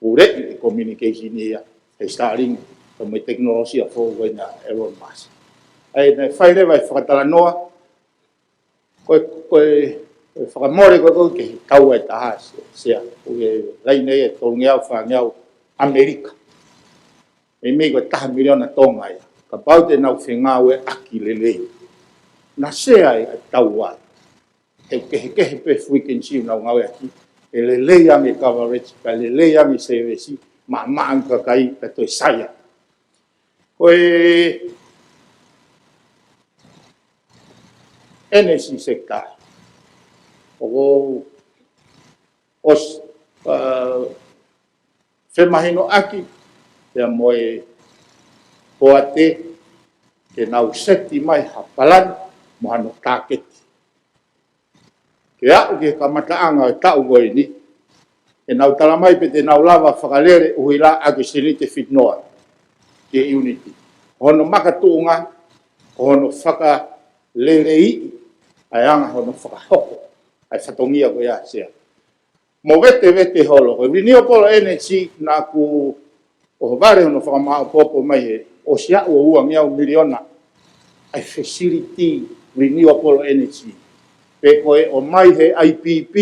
ure i communication ia he Starling ko me teknologia fo wena Elon Musk ai na whaile vai whakatala noa ko whakamore ko ke tau ai taha sea o e lai nei e tolngeau whangeau Amerika e mei ko taha miliona tonga ia ka pau te nau whengau e aki lelei na sea e tau ai he kehe pe frequency nau ngau e aki e lelei ange coverage ka lelei ange service ma maanga kai ka toi saia koe energy sector o os whemahino aki ia moe hoate ke nau seti mai hapalan mohano tāketi. Ke au ke kamataanga e tau ngoi ni e nau talamai pe te nau lava whakalere uhila ake silite fitnoa ke unity. Hono makatuunga, hono whakalere ai anga hono whakahoko ai whatongia ko ia sea. Mo vete holo, ko renewable energy na ku o vare hono whakamao popo mai he o sia ua uang iau miliona ai facility renewable energy. Pe koe o mai he IPP,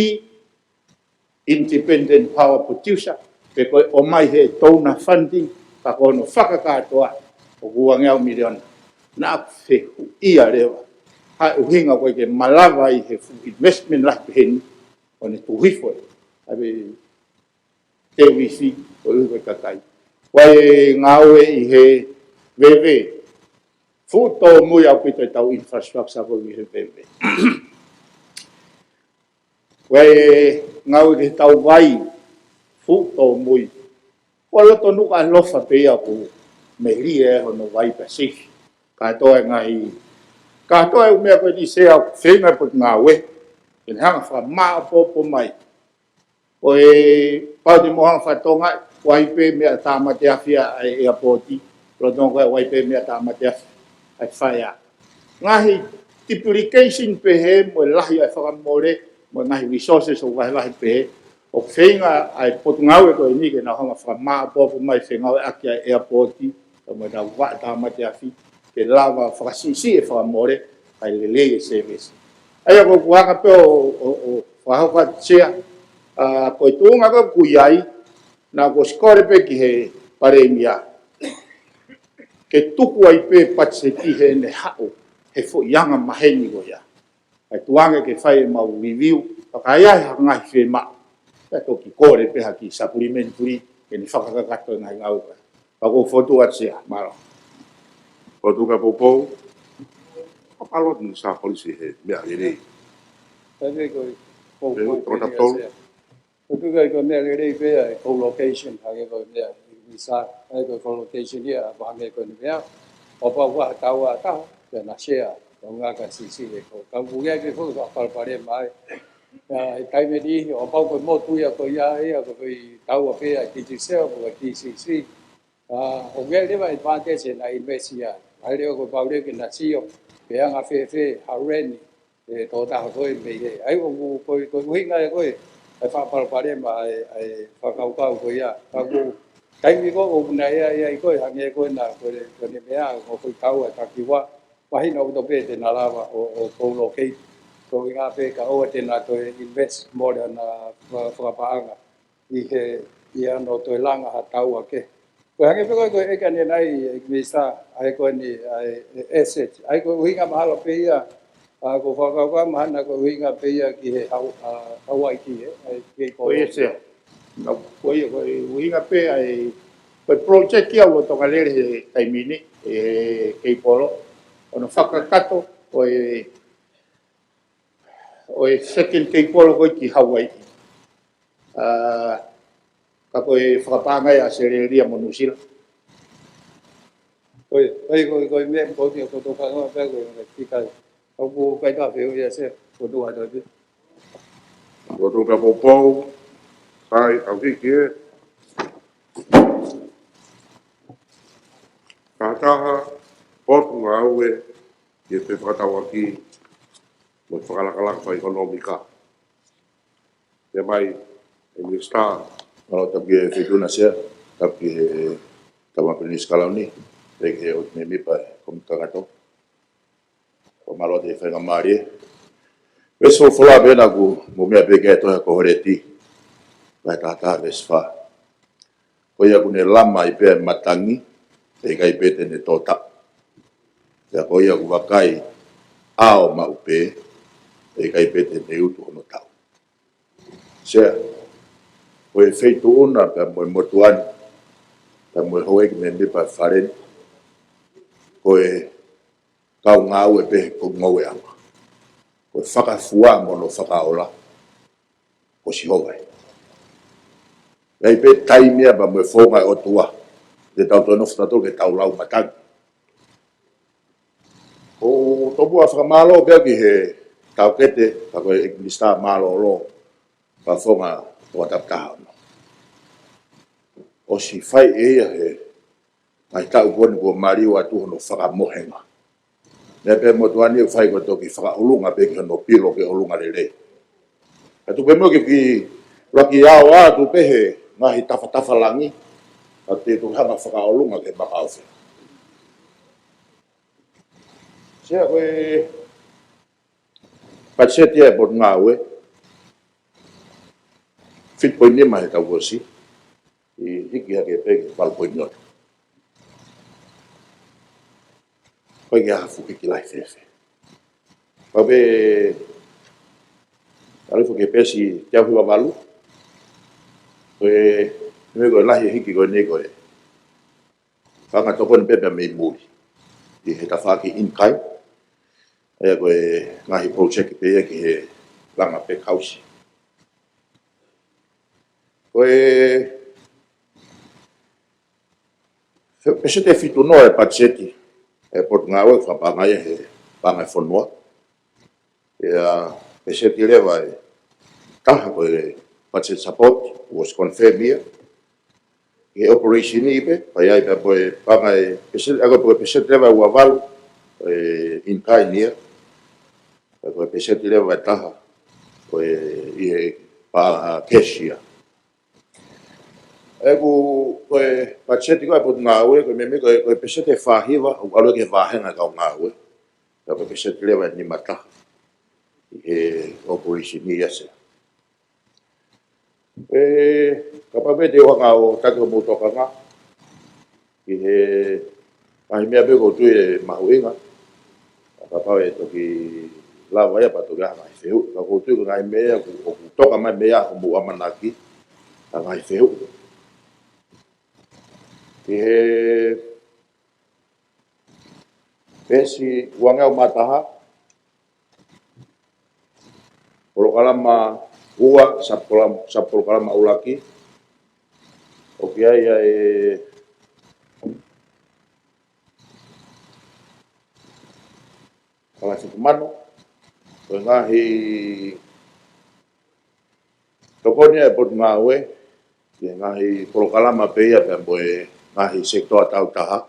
Independent Power Producer, pe koe o mai he tona funding, ka kono whakakatoa o uang iau miliona. Na whehu ia rewa. Hai uhinga koe ke malawa i he investment lah peheni, o ne tuhifo e. Abe TVC o uwe kakai. Wai ngawe i he VV. Futo mui au pito i tau infrastructure ko i he VV. Wai ngawe ke tau vai futo mui. Wala tonu ka lofa pe aku meri e hono vai Pacific. Katoa ngai katoa umea ko ni se au whenga po ngawe. Ken hanga wha maa popo mai. O e pau te mohang whatonga, waipe mea tāmate awhia ai airporti, rotonga waipe mea tāmate ai whaia. Ngahi duplication pehe, mo lahi ai whakamore, mo ngahi resources o wahi lahi pehe, o whenga ai potungau e koe nike na hanga whamaa popo mai whengau e aki ai airporti, o mo na wa tāmate awhi, ke lava whakasisi e whakamore, ai lele e service. Ai ako kuhanga pe o whahauka tsea, koe tūnga ka kuiai, nā ko skore pe ki he paremia. Ke tuku ai pe patseti he ne hao, he fo ianga maheni ko ia. Ai tuanga ke whai mau review, whakai ai hangai whe ma. Ka toki kore pe haki supplementary, ke ni whakakakato ngai ngau ka. Pako fotu atsea, maro. Fotu ka popou, kapalot ni sa polisi he mea ere. Tane koe popou. Tona tolu. Ko kai ko mea rei pe ai co-location hage ko mea visa ai ko co-location ia ba me ko mea o pa wa tawa ta na share ko nga ka sisi ko ka buya ke ko ka pare mai ai kai me di o pa ko mo tu ya ko ia ko tawa pe ai ki se ko ki sisi o ge le vai pa ke se na investia ai le ko pa le ke na sio pe nga fe ha reni e to ta ko me ai ko hinga ko ai whapalapare ma ai whakaukau ko ia. Kaku kaimi ko o kuna ia i koe hange koe nā koe ne mea o koe kau ai kakiwa. Wahina o tope te nā lawa o co-locate. Ko i ngā pe ka oa tēnā koe invest more na whakapaanga. I he i ano toi langa ha tau ake. Koe hange pe koe eka ne nai i mista ai koe ni asset. Ai koe uhinga mahala pe ia. Ko whakauka mahana ko winga peia ki he Hawaii ki he. Ko e sea. Ko e winga pe ai ko project ki au tonga lere he taimini e kei polo. Ono whakakato o e second kei polo ko ki Hawaii. Ka ko e whakapangai a sereria monusila. Ko mea ko ki o toka ngā pēko i tika. Aku kai ka feu ia se ko do ada bi. Fotu ka popou, Pai, alguém que é? Kataha, Portugal, e te whakatau aqui, mo whakalakalaka whai ekonomika. Te mai, e mi sta, Kalau tapi fituna sia, tapi tama penis kalau ni, lagi ot me mi pa kom kagato. Komalo de fenga mari. Weso fola bena ku mo me pege to ko horeti. Vai tata vesfa. Ko ia ku ne lama i pe matangi, e kai pete ne tota. Ya ko ia ku wakai ao ma upe, e kai pete ne utu no tau. Sia o e feito una pe mo motuan pe mo hoe que me pa faren ko e kau ngau e pe ko ngoe ama ko faka fua mo no faka ola ko si hoa e pe taimia ba mo fonga o tua de tau tono ftato ke tau lau matang o to bua faka malo pe ki he tau kete pa ko e lista malo lo pa fonga o tapta o si fai e he mai tau poni ko mari wa tu no faka mohenga ne pe mo tuani fai ko to ki faka ulunga pe ki no pilo ke ulunga lele atu pe mo ki lo ki awa tu pe he ngahi tafa langi ate tu hanga faka ulunga ke baka ofe sia ko pachete e por ngawe fit po ni mai tau si i hiki hake peke palpoinot. Koe ki hafu hiki lai fefe. Pape, alifo ke pesi tiau hiwa malu. Koe, nime koe lahi hiki koe ne koe. Whanga toko ni pepe mei muri. I he tawhaki inkai. Ea koe ngahi project pe ki he langa pe kausi. Koe, pese te fitu no e patseti e Portugal fa panga e panga fonua e pese te leva e taha ko e patset support was confirmed here e operation ibe pa ia pe panga e pese agora po pese te leva o aval e in kind here ko pese te leva taha ko e pa keshia Ego koe pacheti koe pot ngawe koe meme koe pesete fahiwa o alo ke vahenga ka ngawe ka koe pesete lewa ni mata e operation ni ese kapa be de wanga o tako mo toka nga ai me abe ko tu e mahuinga kapa e to ki lava ya pato ga mai feu ka ko tu ga me ko toka mai me ya mo amanaki ka mai feu he pesi wanga o mataha polo kalama ua sapolo kalama ulaki o kia ia e kala sikumano o ngahi tokonia e pot ngawe ngahi polo kalama peia pe boe ngahi sektor tau taha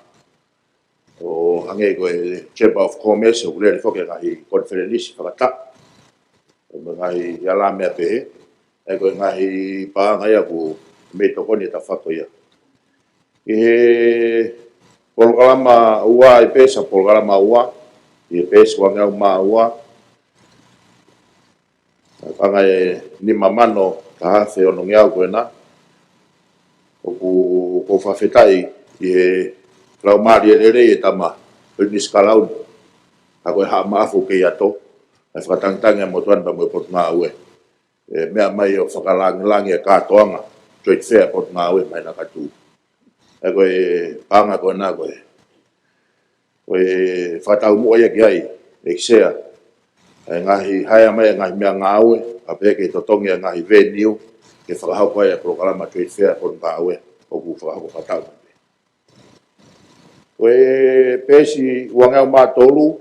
o hange ko Chamber of Commerce o le foke ngahi conference fakata o ngahi yala me pe e ko ngahi pa ngai aku me to koni ta fako ya programa ua e pesa programa ua e pesa wanga ma ua ngai ni mamano ta fe ono ngia ko na o whawhetai i he traumari e rei e tama Ernest Kalaun a koe haa maafu ke ato e whakatangtangi a motuan pa mo pot ngā ue mea mai o whakalangi e kātoanga trade fair pot ngā ue mai na katu e koe panga koe nā koe whatau mua ia ki ai e kisea e ngahi haia mai e ngahi mea ngā ue a peke totongi e ngahi venue ke whakahau koe e programa trade fair pot ngā ue o ku whakahau whatau koe pesi uangau mātolu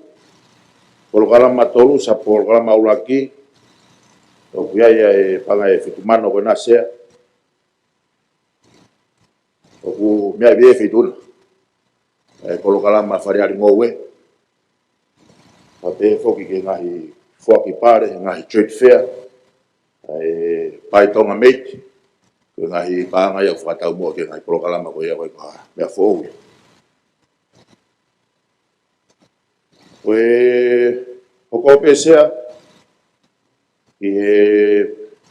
programa tolu sa programa ulaki o kuia e panga e fitumano ko na sea o ku mea be fituna kolo kala ma fari ali ngowe pa pe foki ke ngahi foki pare ngahi trade fair pai tonga mate ko ngahi panga ya fata mo ke ngahi kolo kala ma ko ya ko mea fo we o pesea i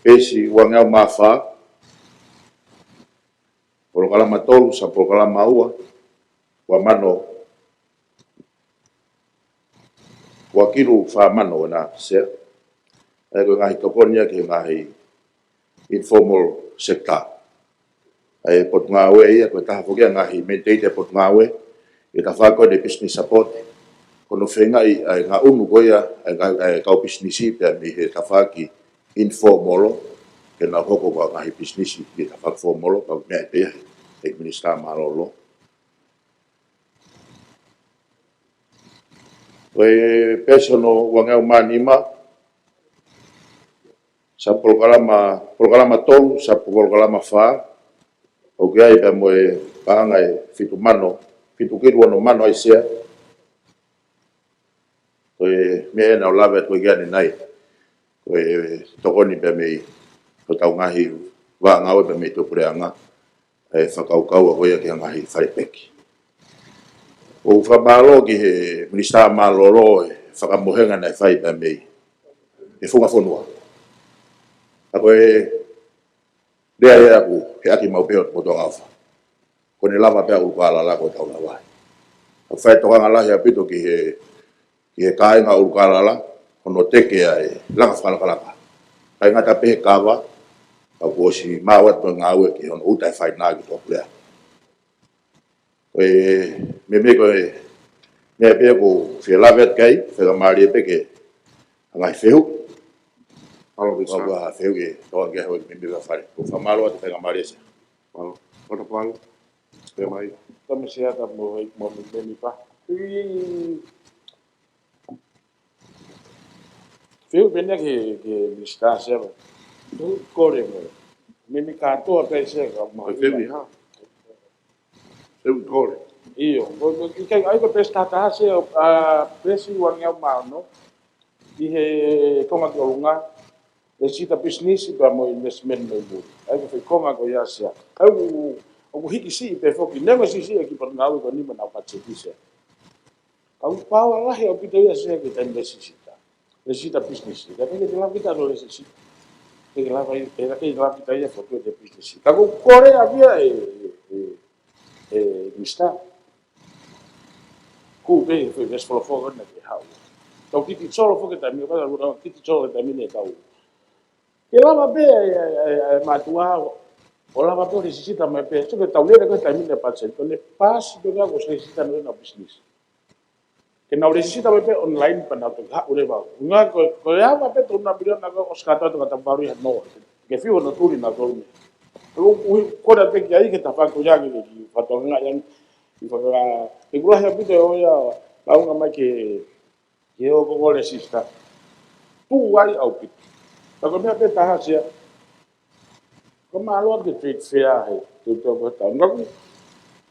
pesi wangau mafa polo kala matolu sa polo kala maua wa mano wa kiru fa mano na se ai ko ngai tokonia ke ngai informal sector ai pot ngawe ia ko ta fokia ngai medite pot ngawe e ta fa ko de business support kono fenga ai nga unu ko ia ai ka business pe mi he ta fa ki informal ke na hoko ko ngai business ki ta fa formal ko me pe e minister malolo we personal wangau manima sa programa tolu sa programa fa o que ai pe mo panga fitu mano fitu kiru no mano ai sia ko me na lava to gani nai ko tokoni pe me ko tau ngahi wa ngau pe me to preanga whakaukau a hoia ki ngahi whaipeki. O whamalo ki he minister malolo whakamohenga nei whaipa mei. E whunga whonua. Ako rea e aku he aki mau peo mo tonga wha. Ko ne lama pea urukala la ko tau na wai. O whai toka ngalahi apito ki he kāinga urukala la kono teke ai langa whalakalaka. Kai ngata pehe kawa ako si mawat mo ngawe ki on utai fai nagi to plea me ko me pe ko fe lavet kai fe la mari pe ke ngai feu alo bi sa feu ke to ke ho me ba fare ko fa malo te fe la mari se alo ora pal pe mai Kami siapa mo me pa feu bene ke ministra siapa tu kore mo me kato a pese ka mo feu ha feu kore io porque que ai ko pesta ta se a presi wanga mano di he konga ko lunga e sita business pa mo investment no bu ai ko konga ko ya sia au o hiki si pe foki nema si ki pa ngau ko ni mana pa tse au pa wala he o pito ya se ke ta investisita e sita business da ke la vita no le si que la vai era que la vita ya foto de business ka ko kore avia mista ku be foi ves polo fogo na que hau tau kiti solo fogo también para alguna kiti solo también e tau que lava be matua o lava be necessita me pe so que tau le que también e pace to le pas do ga vos necessita no na business que na necessita me pe online pa na to ha ure ba nga ko ya va pe to na bilio na ko skata to ka baru ya no que fiu no turi na dorme ko da pe que aí que ta fa ko ya que fa to nga ya y porque la figura de pito ya la una más que yo como resista tu vai ao pito la comida de tahasia como algo de trade fair aí tu bota não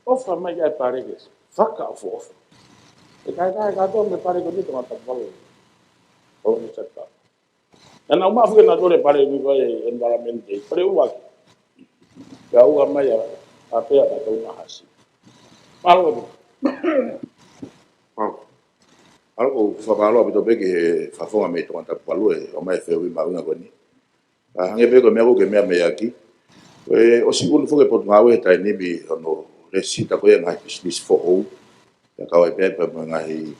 ofa mais já pare que faca ofa e cai to me pare que não tá bom ou não certo na uma foi na dole pare que vai environment pare o aqui já o mais a pé a to na hasi Algo. Algo whakalo apito peke whafonga me tonga tapalu o mai whewhi maunga koni. Hange peko mea kuke mea mea ki. O sikulu fuke potu ngawe he tai nibi ono resita koe ngahi business for all. Ya kawai pepe mo ngahi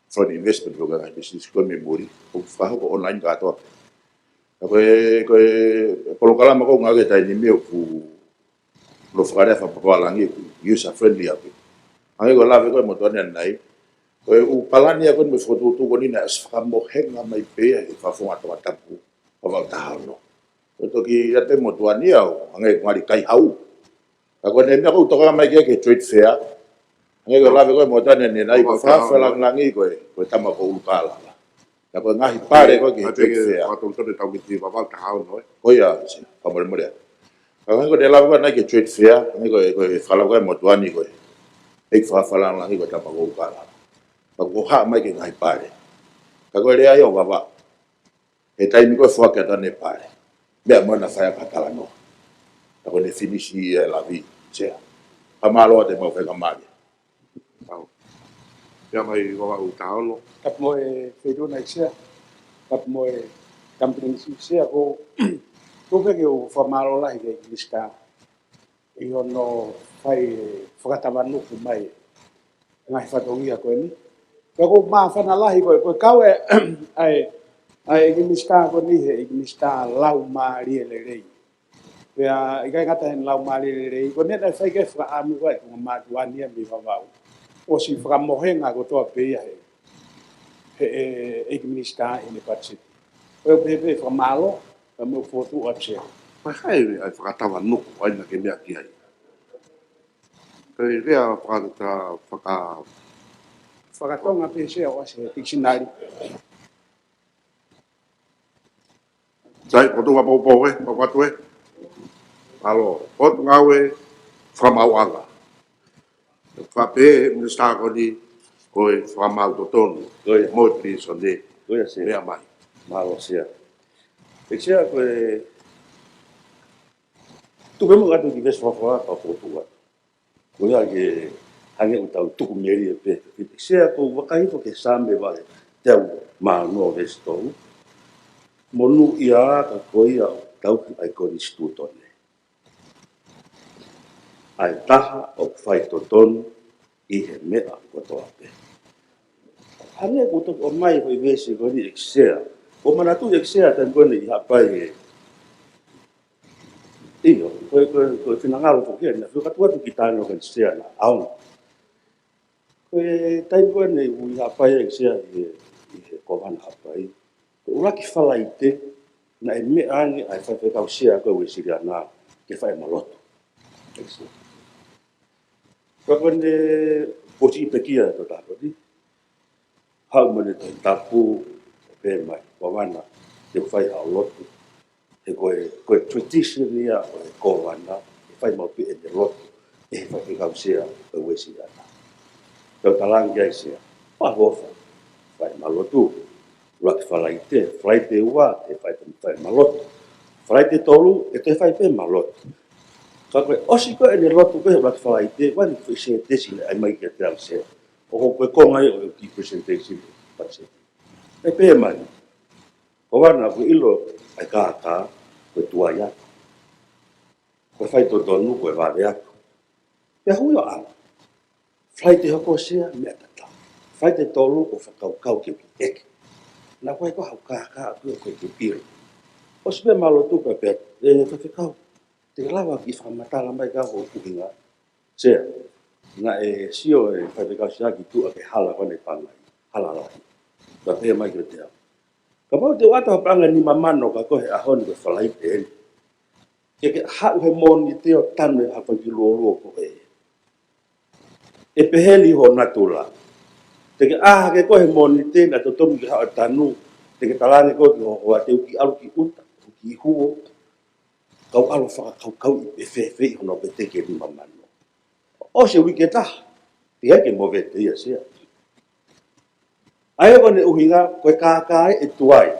foreign investment ko ngahi business koe me muri. O whahoko online katoa. Koe polokalama ko ngawe tai nibi o ku lo fare fa papalangi user friendly api ai go lave ko motone nai ko u palani ko me foto tu ko ni na fa mo henga mai pe fa fo ata tapu o va tahano to ki ya te motuani au ngai ngari kai hau ko ne me ko to ka mai ke trade fair ngai go lave ko motone ni nai ko fa langi ko tama ko ukala na ko ngahi pare ko ki trade fair ko to tau ki va tahano ko ya pa mo Ang ko dela ko na ke trade fair, ang ko fala ko mo tuani ko. Ek fala lang ko ta pago kala. Pago ha mai ke ngai pare. Ka ko le ayo baba. E tai mi ko fo ka ta ne pare. Be mo na fa ka kala no. Ta ko ne finisi la vie, c'è. Amalo de mo fe ka mali. Ya mai ko wa utalo. Tap mo e fedo na sia. Tap mo e camping sia ko ko ke o famalo la ke lista. I ono fai whakatamanu ku mai ngai whatongia koe ni. Ko ma whana lahi koe kau ai i mista ko ni he i mista lau maari le rei. Pea i kai ngata hen lau maari le rei. Ko nena whai ke whaamu koe ko matuania mi whawau. O si whakamohenga ko toa peia he i mista i ne patsiti. Koe pepe whamalo ka mo fotu o tse. Mai hai ai whakatamanuk ai na ke mea ki ai. Kei rea whakatonga pese o ase dictionary. Sai, potu wapau e, wapatu e. Alo, potu ngawe whamauanga. Whape, minister ko ni, koe whamau to tonu. Koe, moti sonde. Koe se. Mea mai. Malo sia. E sia koe... Tu vemo gato ki ves whawha pa potua. Koe a ke hange utau tuku meri e pe. E sia ko wakahito ke sambe vale. Teu maa no ves tou. Monu ia ka koe a tau ki ai koni stu tone. Ai taha o whai to tonu i he mea ko toa pe. Hange kuto o mai hoi vese koni eksea. O manatu eksea tan koni i hapai he. Iyo, koe whinangaro ko kia, na whikatua tu ki tāno kan sea na aonga. Koe tai kone ui hapai eksea i he kovana hapai. Uraki whala i te, na e me angi ai whaiwhekau sea koe ue siri ana ke whae maloto. Koe kone poti i pekia to tāko di. Hau mene to tapu, pe mai, kovana, te whae hao loto. E koe tradition ia o e kovana, e whai maupi e te loto, e whaiwhekau sea koe ue siri ana. Tau talangi ai sea, wahofa, whae malotu. Raki whalai te, whalai te ua, te whai maloto. Whalai te tolu, e te whai pe maloto. Ka koe, osi koe e ne loto koe, raki whalai te, wani koe se tesi le ai mai ke te au sea. O koe kongai o ki presentation, e pe mai. Ko wana koe ilo, ai kākā, koe tuai atu. Koe whai to tonu, koe wāre atu. Pea hui o ana. Whalai te hoko sea, mea tata. Whalai te tolu, o whakaukau ke ki eke. Na koe ko hau kākā atu koe te piro. O sipe malo tu koe pia, e whawhekau. Te lawa ki whamatala mai ka ho uhinga. Sea, na e sio e whawhekau sia ki tu a ke hala kone pangai. Hala lahi. Ka pia mai ki te au. Ka pau te wata hapanga ni mamano ka kohe ahoni koe whalai te eni. Ke hau he moni te o tanu e hapaki luo koe. E peheli ho natula. Te ke ke kohe moni te na to tomu ki hao tanu. Te ke talane koe ki hoa te uki alu ki uta, uki huo. Kau alo whakakau i pewhewhe i hono pe te ke rima mano. O se wike taha, te heke mo ve te ia sea. Ai kone uhinga, koe kākai e tuai.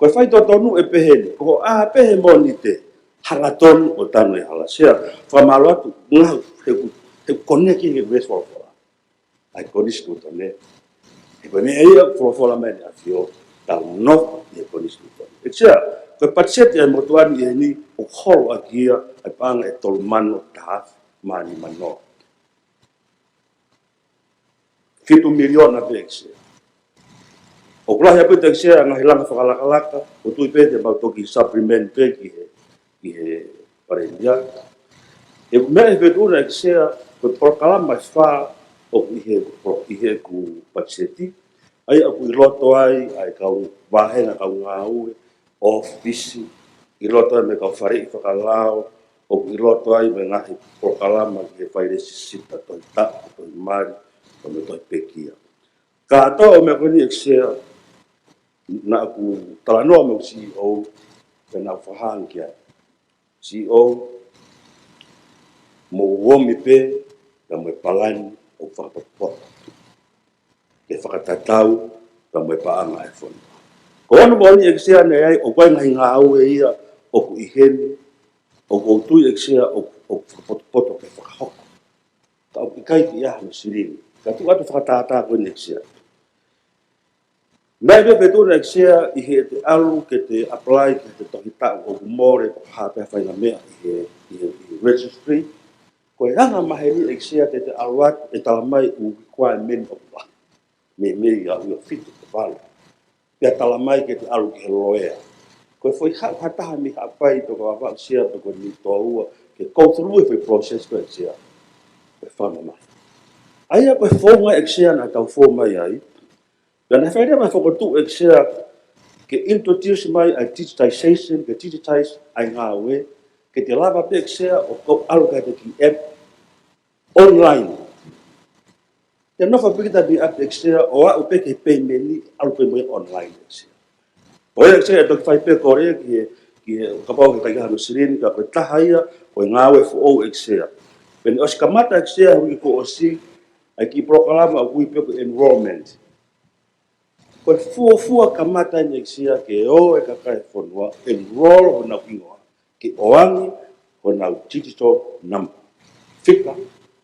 Koe whai to tonu e peheni, ko pehe moni te hanga tonu o tanu e hala sea. Whamalo atu, ngau, he kone ki he weswalwha. Ai konisku tone. E koe me eia wholofola mai ni a fio, tau no e konisku tone. E tia, koe patsete ai motuani e ni, o holo a kia, ai panga e tolu mano tahaf, mani mano. 7 miliona pe ekse. O kulahi apu te ekse, ngahi langa whakalaka, o tui pe te mautoki supplement pe ki he parendia. E mea e whetuna ekse, koe prokalama e wha, o i he ku patseti. Ai aku i loto ai kau wahenga kau ngāue, ofisi, i loto ai me kau whare i whakalao, o i loto ai me ngahi prokalama ki he whairesi sita toi tapu, toi mari, o me toi pekia. Ka ato o me koni eksea, na aku talanoa me usi o, pe na whahangia. CEO mo womi pe na mo palani o whakapoto. Ke whakatatau na mo paanga e whonu. Ko anu moni eksia nei ai o koe ngai ngā au e ia o ku iheni o koutu eksia o whakapoto ke whakahoko. Ka o kai ki ia no sirini. Ka tu atu whakatata koe eksia. Nai me petuna eksia i he te alu ke te apply ke te tohita o kumore o hape whainga mea i registry. Ko e anga maheri eksia te te aluat e talamai u requirement of law. Me ia ua fitu te wale. Pia talamai ke te alu ke loea. Ko e foi hataha mi hapai to ka wak sia to ko ni to ua ke go through e process ko eksia. Ko e whama mai. Aia ko e whonga eksia na tau whonga ai. Dan e whaere mai whakotu eksia ke introduce mai a digitization, ke digitize ai ngā ue, ke te lava pe eksia o kou aluka te ki app online. Te nofa pekita bi app eksia o a upe ke peimeni alupe mai online eksia. O e eksia e toki whai pe kore ki kapau ke kaikaha no sirini ka koe taha ia koe ngā ue fuou eksia. Pene osi kamata eksia hui ko osi ai ki proklama o hui pe ko enrollment. Ko fua kamata ni eksia ke o e kakai whanua enroll o nau ingoa ke oangi o nau digital number. Whika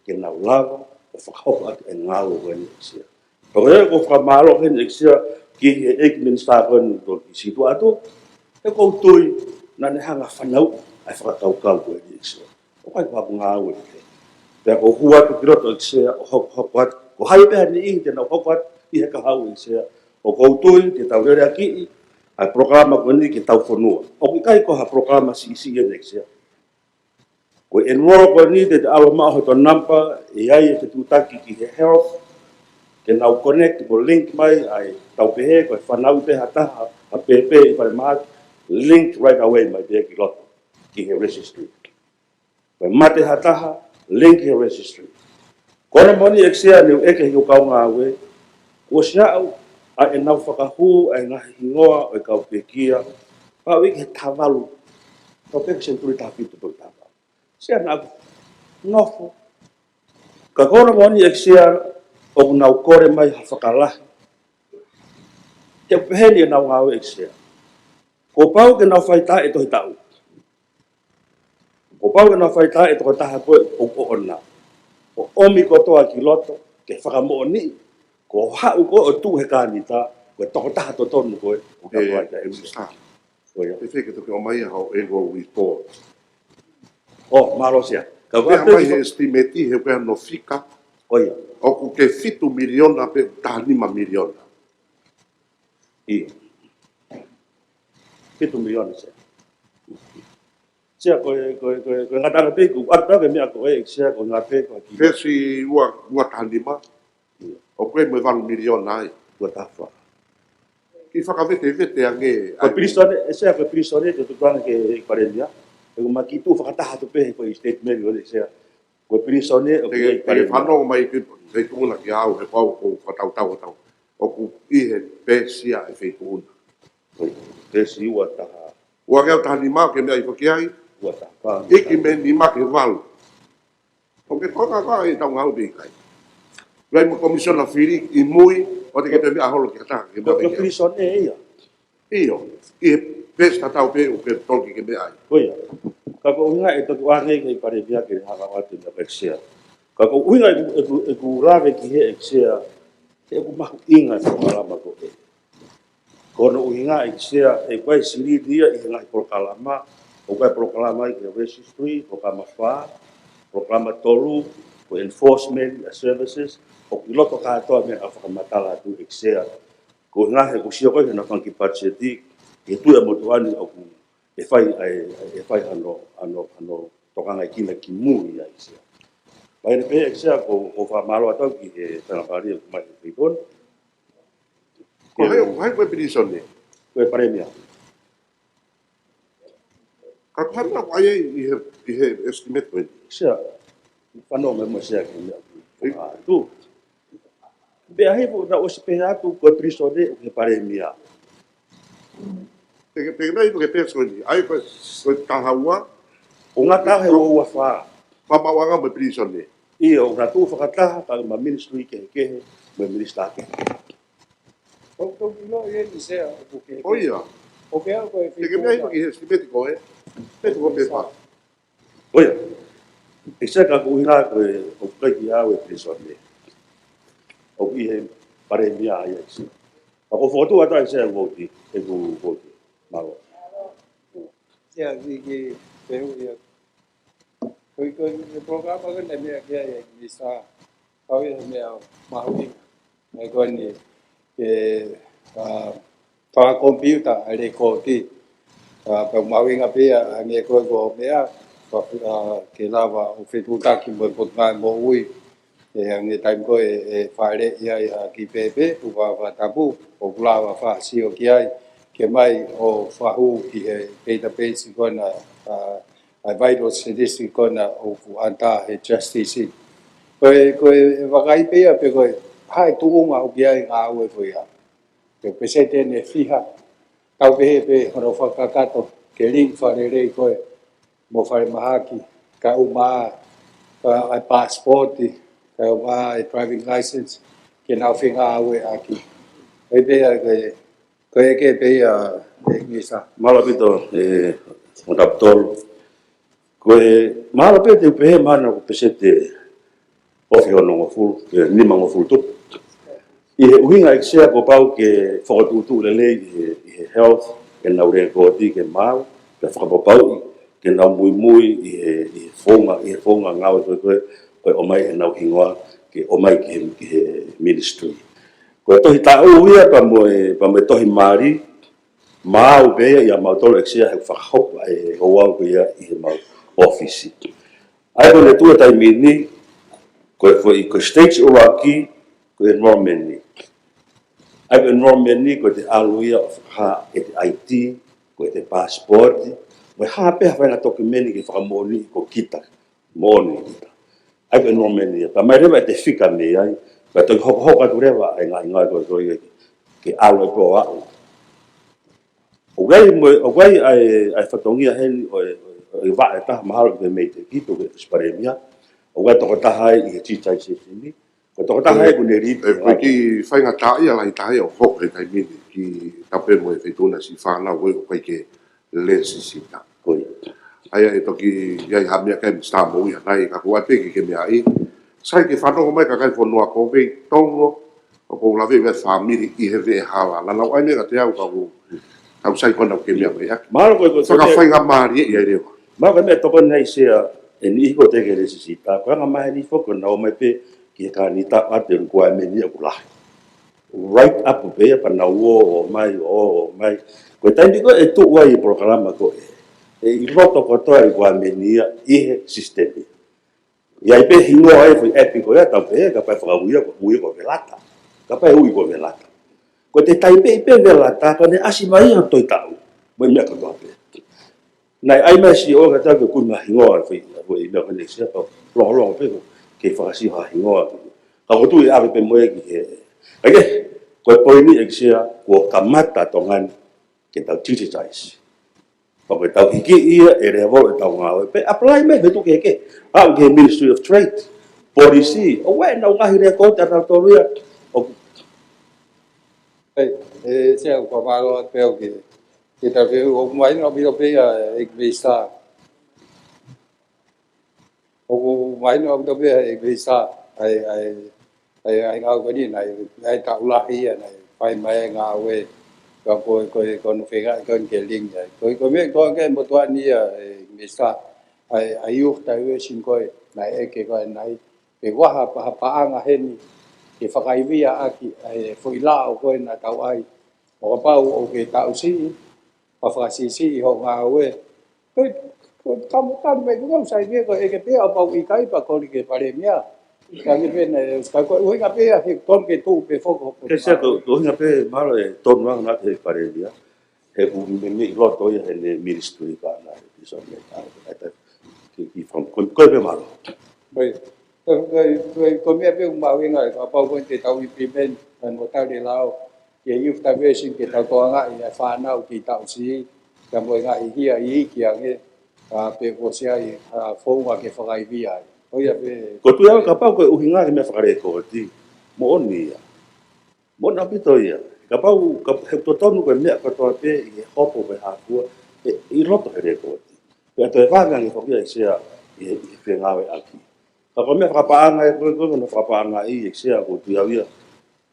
ke nau lava o whakahoko atu e ngāo o ni eksia. Pako e ko whakamalo ke ni eksia ki he eki minister ko ni to ki situ atu e koutui na ne hanga whanau ai whakakaukau ko ni eksia. O kai kwa ngāo e ke. Pea ko hua tu kiroto eksia o hoko atu. Ko hai peha ni ihi te nau hoko atu i he kahau eksia. O koutui te tau rere aki ai programa ko ni ke tau whanua. O ki kai ko ha programa si e eksia. Ko enroll ko ni te awa maho to nampa e ai e te tutaki ki he health ke nau connect ko link mai ai tau pehe ko e whanau peha taha a pepe i whare maat link right away mai pehe ki loto ki he registry. Ko e mate hataha link he registry. Kona moni eksia ni eke hi o kau ngā ue ko siau a e nau whakahu ai ngahi hingoa o e kau pekia pa wiki he tavalu kau peke senturi tapitu po tavalu. Sia na nofo. Ka kona moni eksia o nau kore mai ha whakalahi. Te peheni e nau ngāwe eksia. Ko pau ke nau whaita e tohi tau. Ko pau ke nau whaita e tohi taha koe o ona. O omi kotoa ki loto ke whakamo ni. Ko hau ko o tu he kānita ko toko taha to tonu koe o ka waita e usa. Te wheke toki o mai hao e go report. O, marosia. Ka wea mai he estimati he wea no fika. Oia. O ku ke 7 miliona pe taha 5 miliona. I. 7 miliona se. Sia koe ngatanga pe ku ata ke mea koe sia ko ngate ko ki. Pesi ua taha 5. O koe me 1 miliona ai. Ua tafa. Ki whakawete ange. Ko prisone, sia ko prisone te tuanga ke parendia. E ko makitu whakataha to pe ko statement o sia. Ko prisone o ke whanau mai ki te tūna ki au he pau ko whatau. O ku i he pēsia e whetūna. Pēsi ua taha. Ua ngau taha 5 ke mea i whakiai. Ua taha. Iki me 5 ke walu. O ke toka kua e tau ngau bikai. Rai mo komisiona whiri i mui o te ke te mea holo ki kataha. Ko prisone e ia. Iyo. I he pēsta tau pe o ke toki ke mea ai. Oia. Ka ko unga e toki wānei kei pare via ke haka wate na eksia. Ka ko unga e ku rave ki he eksia. E ku mahu inga te malama ko e. Kono uhinga eksia e kwai siri dia i ngai proklama. O kwai proklama i ke registry, proklama wha, proklama tolu, ko enforcement services. O ki loko katoa mea ka whakamatala tu eksia. Ko ngahe ko sia koe na whanki patseti. E tu e motuani o ku e fai ano tokanga kina ki mui ai sia. Pai ne pe eksia ko whamalo atau ki he tanapari o kumai he pipon. Ko hai koe pirisone? Koe paremia. Ka kuhana koe i he estimate koe? Sia, whanau me mo sia ki mea. Tu. Bea hei po na osi pehe atu koe pirisone o he paremia. Te nei ko ke peso ni ai ko tahaua O ngata he o wa fa. Papa wanga me prison ni. Ia o na tu whakataha ka ma ministry ke me minister ke. O no ye ni se o ke. O ia. O ke ko e Te ke mea hino ki he stipeti ko e. Peti ko me pa. O ia. E se ka kuhinga ko e o kai ki au e prison ni. O i he pare mia ia isi. A ko fotu ata e se a voti. E ku voti. Malo. Ya ki pe u ya. Ko programa ko ne me ke ya ni sa. Au ye me ma hu ni ko ni ke pa computer ale ko ti pa ma winga pe nge ko me ke lava o fetu ta ki mo ko ma mo ui nge time ko e fare ia ki pepe u va tabu o lava fa si o ki ai ke mai o fa u ki database ko na ai vai do statistics ko na o anta e justice ko vakai pe pe ko hai tu nga o ki ai nga o ko ia ke presente ne fiha tau pe ho fa kakato ke link fa re ko mo fa mahaki ka uma ai passport ka uma driving license ke na finga awe aki pe ke pe ngisa Malo pito o taptol. Ko e malo pito pe mana ko pesete o fi ono fu ke ni mango fu tu. I he uhinga eksea ko pau ke fotu le i health ke na ure ko ti ke mau ke fa pau ke na muy i fonga ngau ko o mai na hingoa ke o mai ke ministry. Ko to hita o ia pa mo to mari mau be ia mau to eksea he fa hop ai o wa ko ia i mau office. Ai ko le tu ta mini ko stage o aki ko enrollment ai enrollment ni ko te aluia ha e IT ko te passport mo ha pe ha na document ki fa moni ko kita moni kita ai enrollment ni ta mai reba te fika me ai pa to ho ka reba ai nga ko ke alu ko wa o gai ai fatongia hen o va ta mahalo ke me te kito ke sparemia o ga to ta hai i ti tai se ni ko to ta hai ko ne ri ko ki fai nga ta ia lai ta ia ho ke tai mi ki tape mo e fetuna si fa na we ko ke le si si ta ko ai to ki ia ha mia ke sta mo ia nai ka ko pe ke me ai sai ke fa no mai ka kai fo no ko ve tongo o ko la ve family i he ve ha la la ai me ka te au ka ko au sai ko na ke me ai malo ko so ka fai nga mari ia re ma ka me to ko nei se e ni ko te ke le si ta ko nga mai ni fo ko na o mai pe ki ka ni ta ate ko ai me ni ko la right up pe pa na o mai ko tai ni ko e tu wai programa ko e roto ko to ai ko me ni i sistemi ia pe hingo ai foi epico ya ta pe ka pa fa uia ko velata ka pa ui ko velata ko te tai pe velata ko ne asi mai to tau mo me ka pe nai ai mai si o ka ta ko na hingo ai foi me ko ne sia lo pe ke fa si ha hingo ka ko tu ia pe mo ki ke ko ni exia ko kamata tongan ke ta titi tais pa ko ta ki ia e re vo ta nga pe apply me tu ke au ke Ministry of Trade policy o we na nga hire ko ta to ria o se ko ma lo pe o ke ta ve o mai no bi pe ek visa o mai no bi pe ek visa ai nga ko ni nai ta ula hi nai pai mai nga we ko no fe ga ko ke ling ko me ko ke mo to ni visa ai u ta we sin ko nai ke ko nai pe wa pa anga hen ke fa kai via aki foi la o ko na tau ai o pa o ke tau si pa fa si ho nga we ko tam me ko sai ke ko ke pe o pa i kai pa ko ke pare mia ka ke pe na ko u nga pe ke ton ke tu pe fo ko ke se ko nga pe malo e ton wa na te pare dia e u me lo to ia ne ministry ka na so me ta ki from ko pe malo ko me pe un mau nga ka pa ko te tau implement an mo tau de lao ke yu ta ve sin ke tau ko nga i fa na ki tau si ka mo nga i hi ki ang ka pe ko sia i fo wa ke whakai via. O ia pe... Ko tu ia ka pau ko uhinga me whakare ko ti. Mo oni ia. Mo na pito ia. Ka pau ka to tonu ko me ka to pe i hopo pe ha ku i roto here ko ti. Pe to e vanga ni ko ia sia i whengawe aki. Ka ko me whakapaanga e ko no whakapaanga i sia ko tu ia.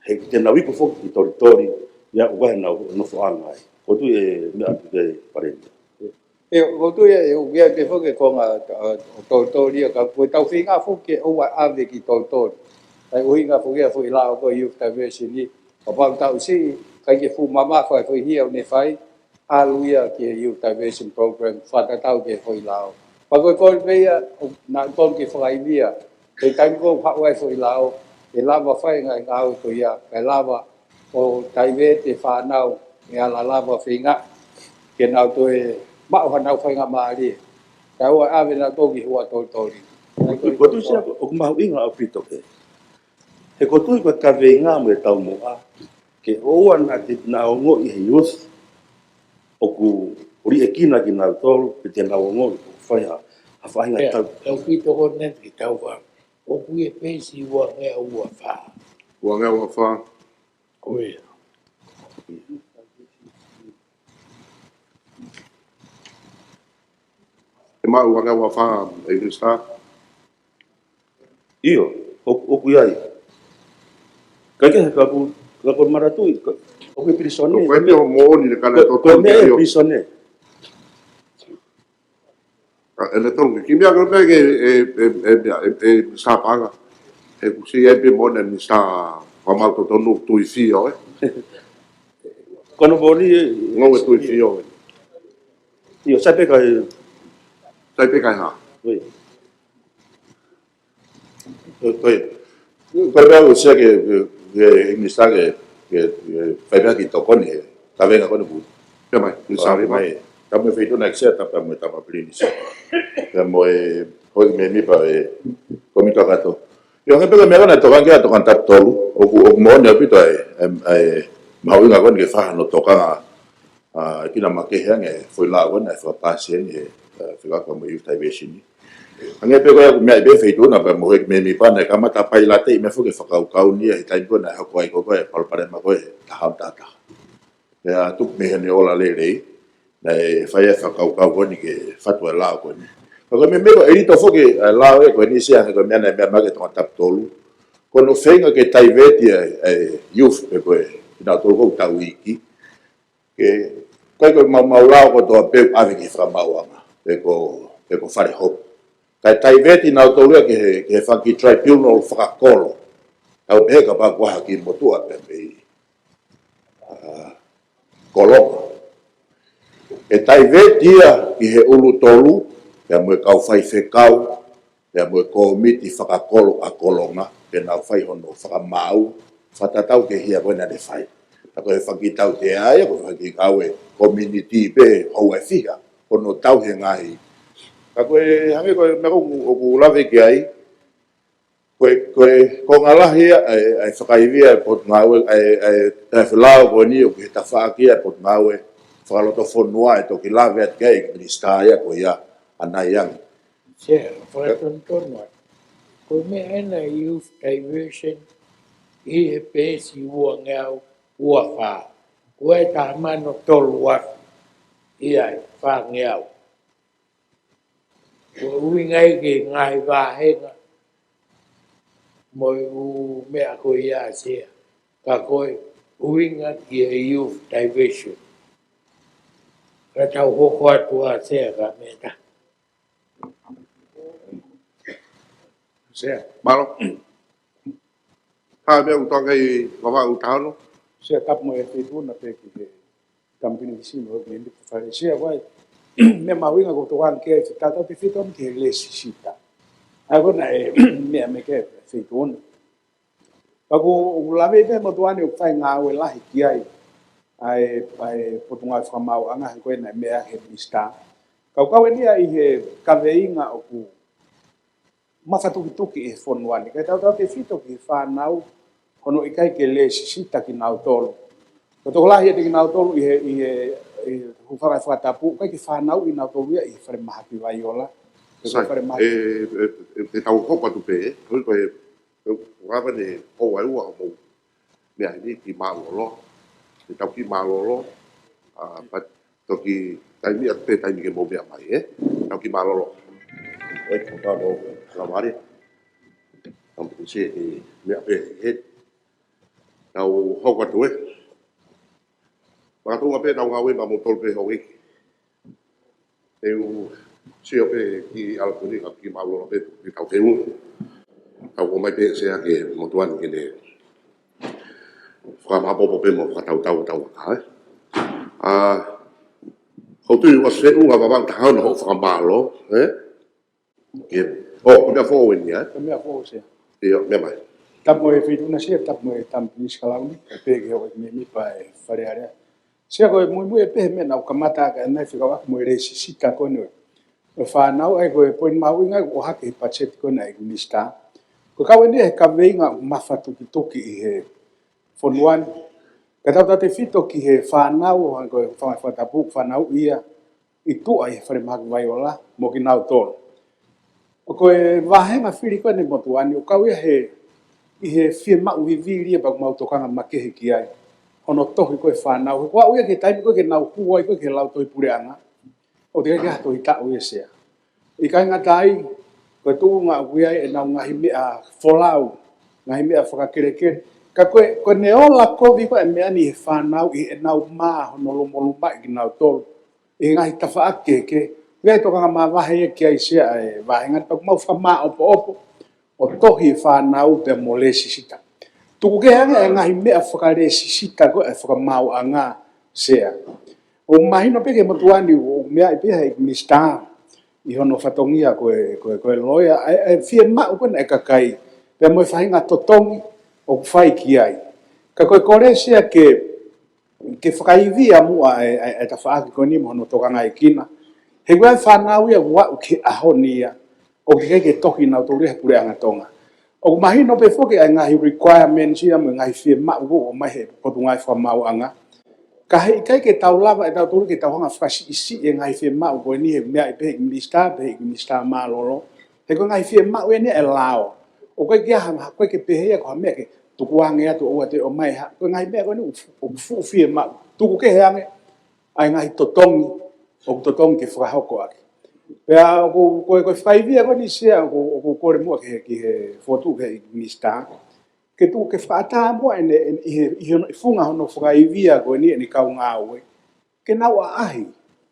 He te na wiku fo ki tori ia ko wa na no whaanga. Ko tu e me aki ke parente. E o tu e o via ke fo ke konga to ria ka ko tau finga fo ke o wa ave ki to ai o inga fo ke fo ila ko yu ta ve si ni o pa tau si ka ke fu mama fo fo hi o ne fai aluia ke yu ta ve sin program fa ta tau ke fo ila pa ko ve na ton ke fo ai via ke tai ko pa wa fo ila e lava fai ngai ngau to ia ka lava o tai ve te fa nau ya la lava finga ke nau to e ma o na fai nga mari ka o ave na to ki hua to Ko tu sia o ma inga o pito ke he ko tu ko ka venga me tau mo a ke o ana te na o ngo i youth o ku ori ekina ki na to pe te na o ngo fai ha fai nga tau o pito ko net ki tau wa o ku e pesi wa nge o fa Wa nga wa fa. o ia E ma wa nga wa fa e Minister. Iyo, o ku ai. Ka ku maratu o ku prisone. O ku o mo ni le kana to to me prisone. Ele tong ki mia ko pe e sa paga. E ku si e pe mo ni sa pa mal to no tu i fio Kono boli ngo tu i fio. Iyo sape ka ha. Oui. Pero o sea que Minister que fai ba ki to koni ta venga kono bu. Ya mai, ni sabe mai. Ta me feito na xia ta me ta plini. Ya mo ho me mi pa komito gato. Yo nge pega me gana to kan to kan tap tolu o mo ne pito ma winga kon ke fa no to ka kina make hange foi la wona fa pasen e fica como eu tá vendo ange pega me be feito na pa mo me mi pa na kama ta pai la te me fo ke fa ka ni e tai ko na ha ko ai ko pal pare ma ko ta ha ta ya tu me ne ola le le na fa ya fa ka ko ni ke fa to la ko ni ko me me e to fo ke la e ko ni sia ko me na me ma ke to tap tolu ko no fenga ke tai veti youth e ko na to ko ta wiki ke ko maulao ko to pe ave ki fra mauanga e ko fare hop kai tai veti na to le ke fa ki tribunal fra kolo au pe ka ba kwa ki motu a pe kolo e tai veti ki he ulu tolu ya mo ka fai fe kau ya mo ko miti fra kolo a kolonga ke na fai hono fra mau fatatau ke hia bona de fai ako e whakitau te aia, ko whakikau e community pe hau e whiha, ko no tau he ngahi. Ako e hange ko e mero o ku lawe ki ai, ko ngalahi e whakaivia pot ngawe, e whilao ko ni o ki he tawhaakia pot ngawe, whakaloto whonua e toki lawe at kei, Minister ia ko ia anai yang. Sia, whakatontonua. Ko me ana youth diversion, i he pesi ua ngau, ua wha. Ua e taha mano tolu wafu. Ia e wha ngeau. Ua ui ngai ke ngai wāhenga. Moi u mea ko ia sia. Ka koe uinga ki e youth diversion. Ka tau hoko atua sia ka mea. Sia, malo. Ha, mea utonga i wawa utano. Sia kap mo e whituna pe ki he kampini kisino me ndi fare sia wai me mawinga ko to wan ke tata te fiton ke lesi sita agora me ke whituna pago ulave be mo tuani o fai nga o la ki ai ai potunga fa mau anga ko na me a he mista ka ni ai he kaveinga o ku mafatu tuki e fonwani ka tata te fito ki fa nau kono ikai ke le sita ki nau tolo. Ko to la hia ki nau tolo i he hu whaka whatapu, kai ki whanau i nau tōwia i whare maha ki vai ola. Sai, te tau hopa tu pe, koe whawa ne o ai ua o mou. Mea ni ki mālolo, te tau ki mālolo, but toki taimi a te taimi ke mou mea mai, tau ki mālolo. Oi, kota no kawari. Tau mou se e mea pe he. Tau hoka tu e. Whakatunga pe tau ngawe ma mou tolpe hau eki. Eu sio pe ki alapuni ka ki mālolo pe ki tau te unga. Tau o mai pe sea ke motuan ke ne whakamahapopo pe mo whakatau tau waka. Hau tui was fe unga wawang tahau na ho whakamalo. Oh, mea fōu eni, Mea fōu sea. Ia, mea mai. Tapo e whituna sea, tapo e tampis kalauni, e pēke ho e me pa e wharearea. Sea koe mui e pehe mena o kamata ka nai whikawaka mo e reisi sita kone. E whanau ai koe poin mau inga o hake i pacheti kone e gunista. Ko kawe ni he kaweinga mawhatu ki toki i he whonuani. Ka tau tate whito ki he whanau, koe whatapu whanau ia, i tua i he whare mahaku vai ola, mo ki nau tōro. O koe wahenga whiri koe ne motuani, o kau ia i he whie mau i viria bak mau tokanga makehe ki ai. Ono tohi koe whanau. Koa uia ke taimi koe ke nau huai koe ke lau toi pureanga. O te kai hato i tau ia sea. I kai ngatai, koe tuu ngā uia e nau ngahi mea wholau, ngahi mea whakakerekere. Ka koe ne ola kovi koe mea ni he whanau i e nau maa hono lomolu mai ki nau tolu. I ngahi tawha ake ke. Wea tokanga maa wahe e ki ai sea e wahenga. Pak mau whamaa opo opo. O tohi whanau pe mo le sisita. Tuku ke hanga e ngahi mea whakare sisita ko e whakamau a ngā sea. O mahino peke motuani o mea i peha i mista i hono whatongia koe loia. E whie mau kona e kakai. Pe mo e whahinga totongi o whai ki ai. Ka koe kore sea ke whakaivia mua e ta whaaki koe ni mo hono tokanga e kina. He koe whanau ia wau ke ahonia. O ke kei ke toki nau tō reha pure anga tonga. O mahino pe foke ai ngahi requirements ia mo ngahi whie mau o mai he potu ngai whamau anga. Ka hei kai ke tau lava e tau tōru ke tau hanga whasi isi e ngahi whie mau koe ni he mea i pehe ki minista mālolo. He koe ngahi whie mau e ni e lao. O koe kia hanga koe ke pehe ia koha mea ke tuku ange atu o ate o mai ha. Koe ngahi mea koe ni o fu whie mau. Tuku ke he ange ai ngahi totongi o totongi ke whakahoko ake. Pea koe whaivia koe ni sea o kore mua ki he whotu ke minista. Ke tu ke whaata mua i funga hono whaivia koe ni kau ngā ue. Ke nau a ahi.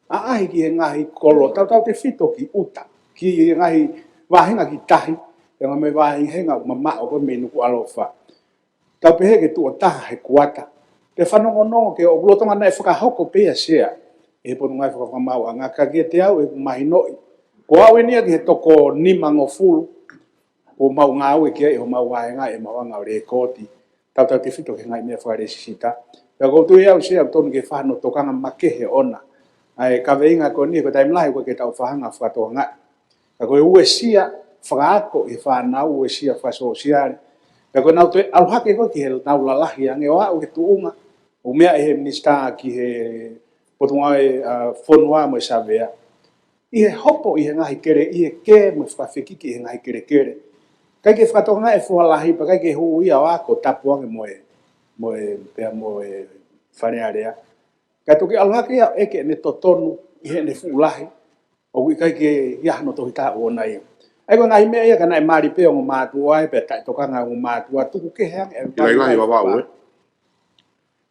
A ahi ki he ngahi kolo. Tau te whito ki uta. Ki he ngahi wahinga ki tahi. E ngā me wahinga o mamao koe me nuku alofa. Tau pehe ke tu o taha he kuata. Te whanongonongo ke o ulotonga nei whakahoko pea sea. E ponu ngai whakamau a ngā kakia te au e mahinoi. Ko au e nia ki he toko nimango fulu. O mau ngā au e kia e ho mau waenga e mawanga o re koti. Tau te whito ke ngai mea whakaresisita. Pea koutu e au sea tonu ke whano tokanga makehe ona. Ai kaweinga ko ni ko taimlahi ko ke tau whahanga whakatoa ngai. Ka koe ue sia whakaako e whanau ue sia whasosiare. Pea koe nau te aluhake ko ki he nau lalahi ange o au ke tuunga. O mea e he minista ki he potunga e whonua mo e savea. I he hopo i he ngahi kere, i he ke mo whawhikiki i he ngahi kere kere. Kai ke whakatonga e whualahi, pa kai ke hu ia wako tapuange mo e wharearea. Kai toki aluhake ia eke ne totonu i he ne whuulahi. O kui kai ke iahano tohi tā o nai. Ai ko ngahi mea ia ka nai maari peo ngo mātua e pe tai tokanga ngo mātua. Tuku ke heang e Ilahi wawau e.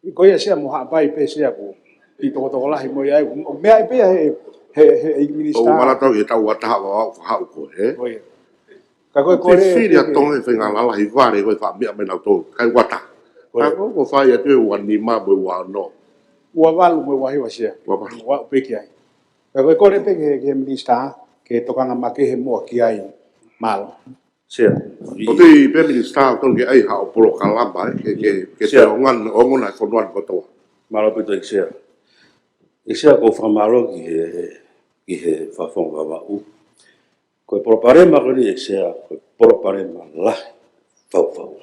I ko ia sea mo hapai pe sea ko. I toko lahi mo ia. Mea i pea he minista. O maratau e tau ataha wawau whahau ko he. Oia. Ka koe kore. Te whiri a tonga e whenga lalahi whare koe whamea me nau tō. Kai wata. Ka ko whai atu e wani mā mo wā no. Ua walu mo wahiwa sea. Ua upeki ai. Ka koe kore peke ke minista. Ke tokanga makehe mua ki ai. Malo. Sea. O te pe minista tonu ke ai hao polo kalamba ke te ongan ongona e whonuan kotoa. Malo pito i sea. I sea ko whamalo ki he whawhonga wau. Koe poroparema kori e sea, koe poroparema lahi whau.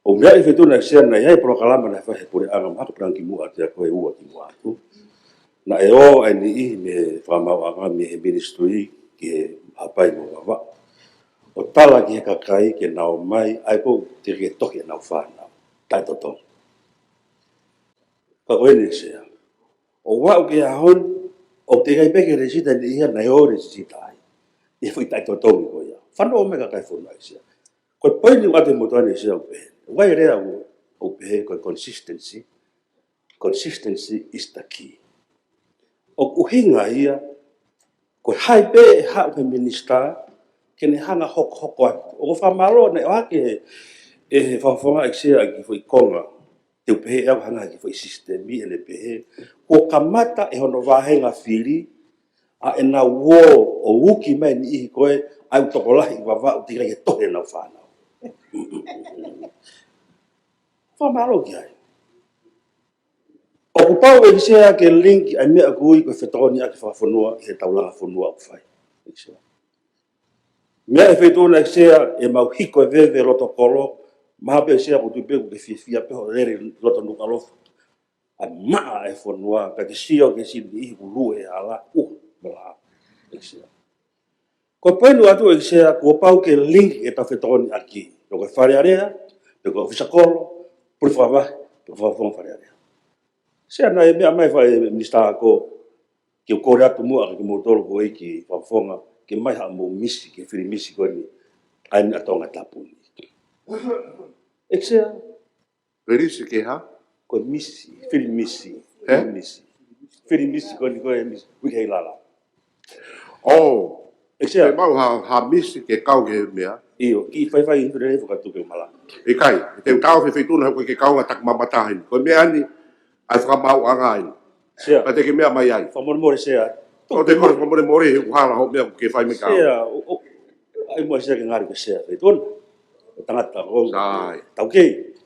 O mea i whetuna sia na iai prokalama na whahe pore anga maka prangi mua te a koe ua ki mua atu. Na e o ai ni i me whamau anga me he ministry ki he hapai mo wawa. O tala ki he kakai ke nao mai ai po te ke toki nao whanau. Tai totong. Ka koe ni sia. O wau ke ahon o te kai peke resita ni ia na o resita ai. I fui tai totong ko ia. Whanau o me kakai whona i sia. Koe poini wate motoane sia o pehe. Wai rea o pehe koe consistency. Consistency is the key. O uhinga ia, koe hai pe hao ke minister, kene hanga hoko atu. O whamaro na o hake e whawhonga eksea ki fwoi konga, te upehe au hanga ki fwoi systemi ele pehe, ko kamata e hono wahenga whiri, a e na wo o uki mai ni ihi koe, au tokolahi wawa o tika ke tohe na whanau. Whamaro ki hai. O kupau e kisea ke link ai mea kui koe whetoni ake whawhanua i he taulanga whanua o whai. Mea e whetona kisea e mau hiko e veve roto kolo, maha pe kisea ko tuipeku ke fia peho rere roto nuka lofa. Ai maa e whanua, ka te sio ke sini ihi ulu e ala, mala kisea. Ko poinu atu e kisea ko pau ke link e ta whetoni aki. No koe whare area, no koe ofisa kolo, puri whawahi, puri whawhonga whare area. Sea na e mea mai whae minister ko ki o kore atu mua ki mo tolo ko ki whawhonga ki mai ha mo misi, ki whiri misi ko ni ai ni atonga tapuni. Eksea? Verisi ke ha? Ko misi, whiri misi. Whiri misi ko ni ko e misi, wiki hei lala. Oh, eksea? E mau ha misi ke kau ke mea? Iyo, ki whai i whiri whakatu ke mala. E kai, te utao whiwhituna koe ke kau nga tak mamatahin. Koe mea ni, ai whamau anga ai. Sea. Pa te ke mea mai ai. Whamore sea. O te kore whamore he kuhala ho mea ke whai me kau. Sea, ai mua sea ke ngari ke sea. Whituna. O tangata, o tau kei.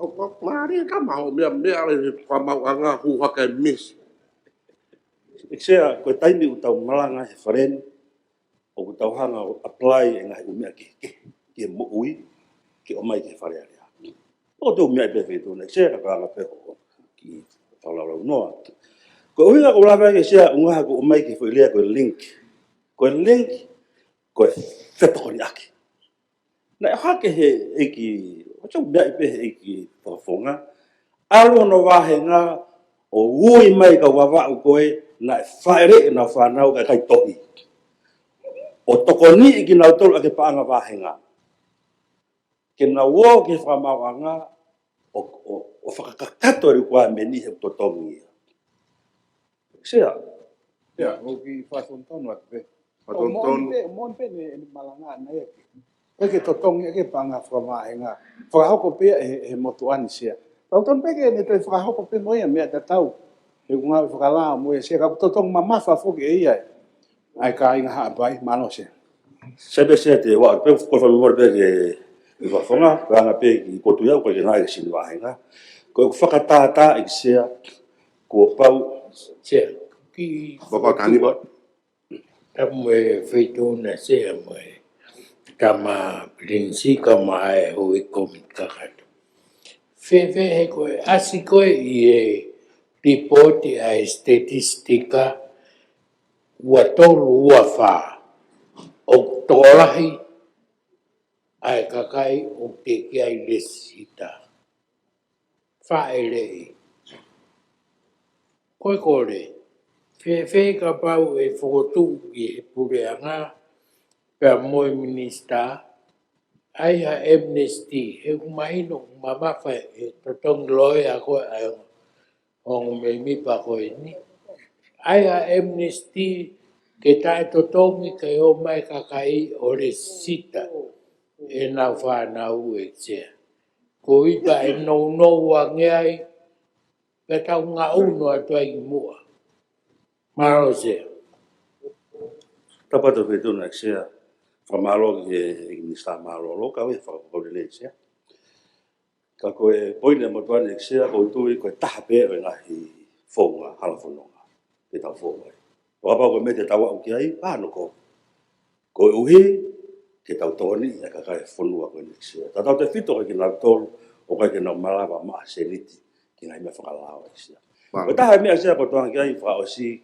O maari ka maho mea le whamau anga hu haka e misi. Sea, koe taimi u tau malanga he wharen, o ku tau hanga apply e ngahi umea ke mo ui, ke o mai ke whare area. O te umea i pepe tūne, sea ka kanga peho ki whalaulau noa. Koe uhinga ko lawa ke sea ungaha ko o mai ke whailea koe link. Koe link, koe whetokoni ake. Na e hake he eki, o tau umea i pehe eki whawhonga, alo no wahenga o ui mai ka wawau koe, na e whaere e na whanau ka kai tohi. O tokoni i ki nau tolu ake paanga wahenga. Ke na wo ke whamauanga o whakakakato ri kua me ni he totongi. Sea? Ia, o ki whatontono atu pe. O mon pe ne malanga na ia ki. Pe ke totongi ake paanga whamahenga. Whakahoko pe he motuani sea. Tauton pe ke ne te whakahoko pe moia mea te tau. He kunga whakalaa moia sea. Ka totong mamafa foki e ia. Ai ka inga haa pai, mano sea. Sebe sea te wa, pe koe whamimore pe ke i whawhonga, kanga pe ki kotu iau, koe ke nai ke sini wahenga. Koe whakatata i sea, kua pau. Sea, ki... Bapa tani ba? Tamu e whaitona sea moe. Tama prinsika mai ho i komit kakatu. Whewe he koe, asi koe i e ripoti a statistika ua tolu ua wha. O tōlahi ai kakai o te kiai lesita. Whaerei. Koe kore, whewe ka pau e whokotu i he pureanga, pia moe minista, ai ha amnesty, he kumahino mamafa e totong loe a koe ai hongo me mipa koe ni. Ai ha amnesty, ke tae totongi ke o mai kakai o le sita e na whanau e tia. Ko ita e nou wangeai, pe tau ngā uno atua i mua. Maro sea. Tapata whetuna e sea, whamalo ki e minister Malolo, ka we whakakorele sea. Ka koe poine motuane e sea, koe tui koe taha pe o ngahi whonga, hala whanonga, pe tau whonga. Wapau koe me te tawa uki ai, pāno ko. Koe uhi, ke tau toni e ka kai fonua ko ni sia ta tau te fito ke na tolu o ka ke na malava ma seniti ki na me whakalao sia o ta me sia ko toa ki ai fa o si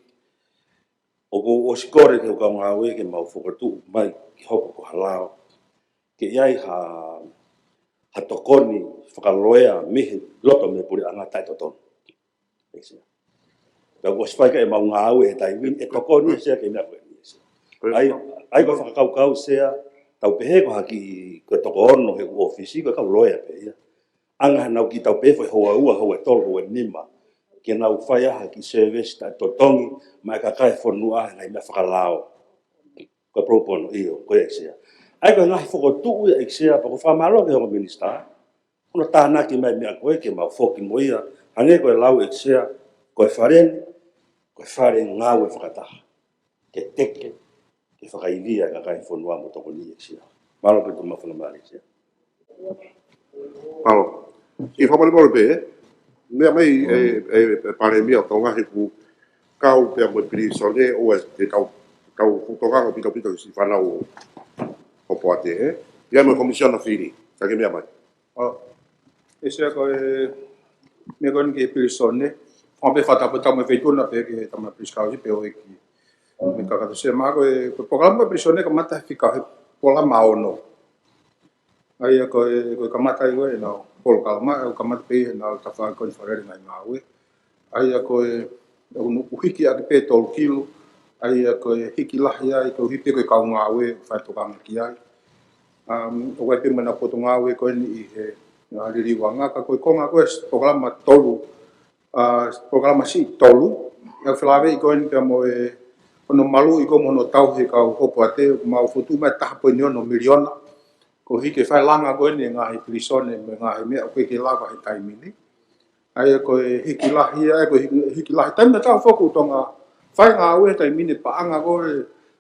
o skore ke o ka ngā we ke mau whakatu mai ki hoko ko halao ke iai ha tokoni whakaloea mihi loto me puri anga tai toton ka o spike e mau ngā we tai win e tokoni sia ke na we ai ko whakakau sia tau pehe ko haki ko toko ono he ko ofisi ko ka loea pe ia anga nau ki tau pehe foi hoa ua hoa tol hoa nima ke nau whaia haki service ta totongi mai ka kai whanua ngai me whakalao ko propono iyo ko exia ai ko ngahi whakotu ia exia pa ko whamalo ke hongo minister ono tāna ki mai mea koe ke mau whoki moia hange ko e lau exia ko e wharen ngāwe whakataha ke teke ke whakairia ka kai whanua mo toko ni exia malo pe tu mawhana mari exia Malo I whamare mora pe mea mai e pare mea tau ngahi ku kau pia mo piri sone o e te tau futonga o pito si whanau o poate ia mo komisiona whiri ka ke mea mai e sea ko me kon ke piri sone o pe fata pe tau me feituna pe ke tau me piri skausi pe o e ki me kakato se maa ko e programa piri sone ka mata fika he pola maono ai ko ka mata i we no pol kalma ka mata pe na ta fa kon farere ngai mawe ai ko unu hiki a pe tol kilo ai ko hiki lahi ai ko hipe ko ka ngawe fa to ka ki ai o we pe mana poto ngawe ko ni he na ri wanga ka ko nga ko programa tolu programa si tolu e flave ko ni ka mo e ono malu i ko mono tau he ka hopo ate ma o fotu ma ta po no miliona ko hike fai langa ko ni nga hi prisone me nga hi me ko ke lava hi tai mini ai ko hiki lahi ai ko hiki lahi tai na tau foku tonga fai nga we tai mini pa anga ko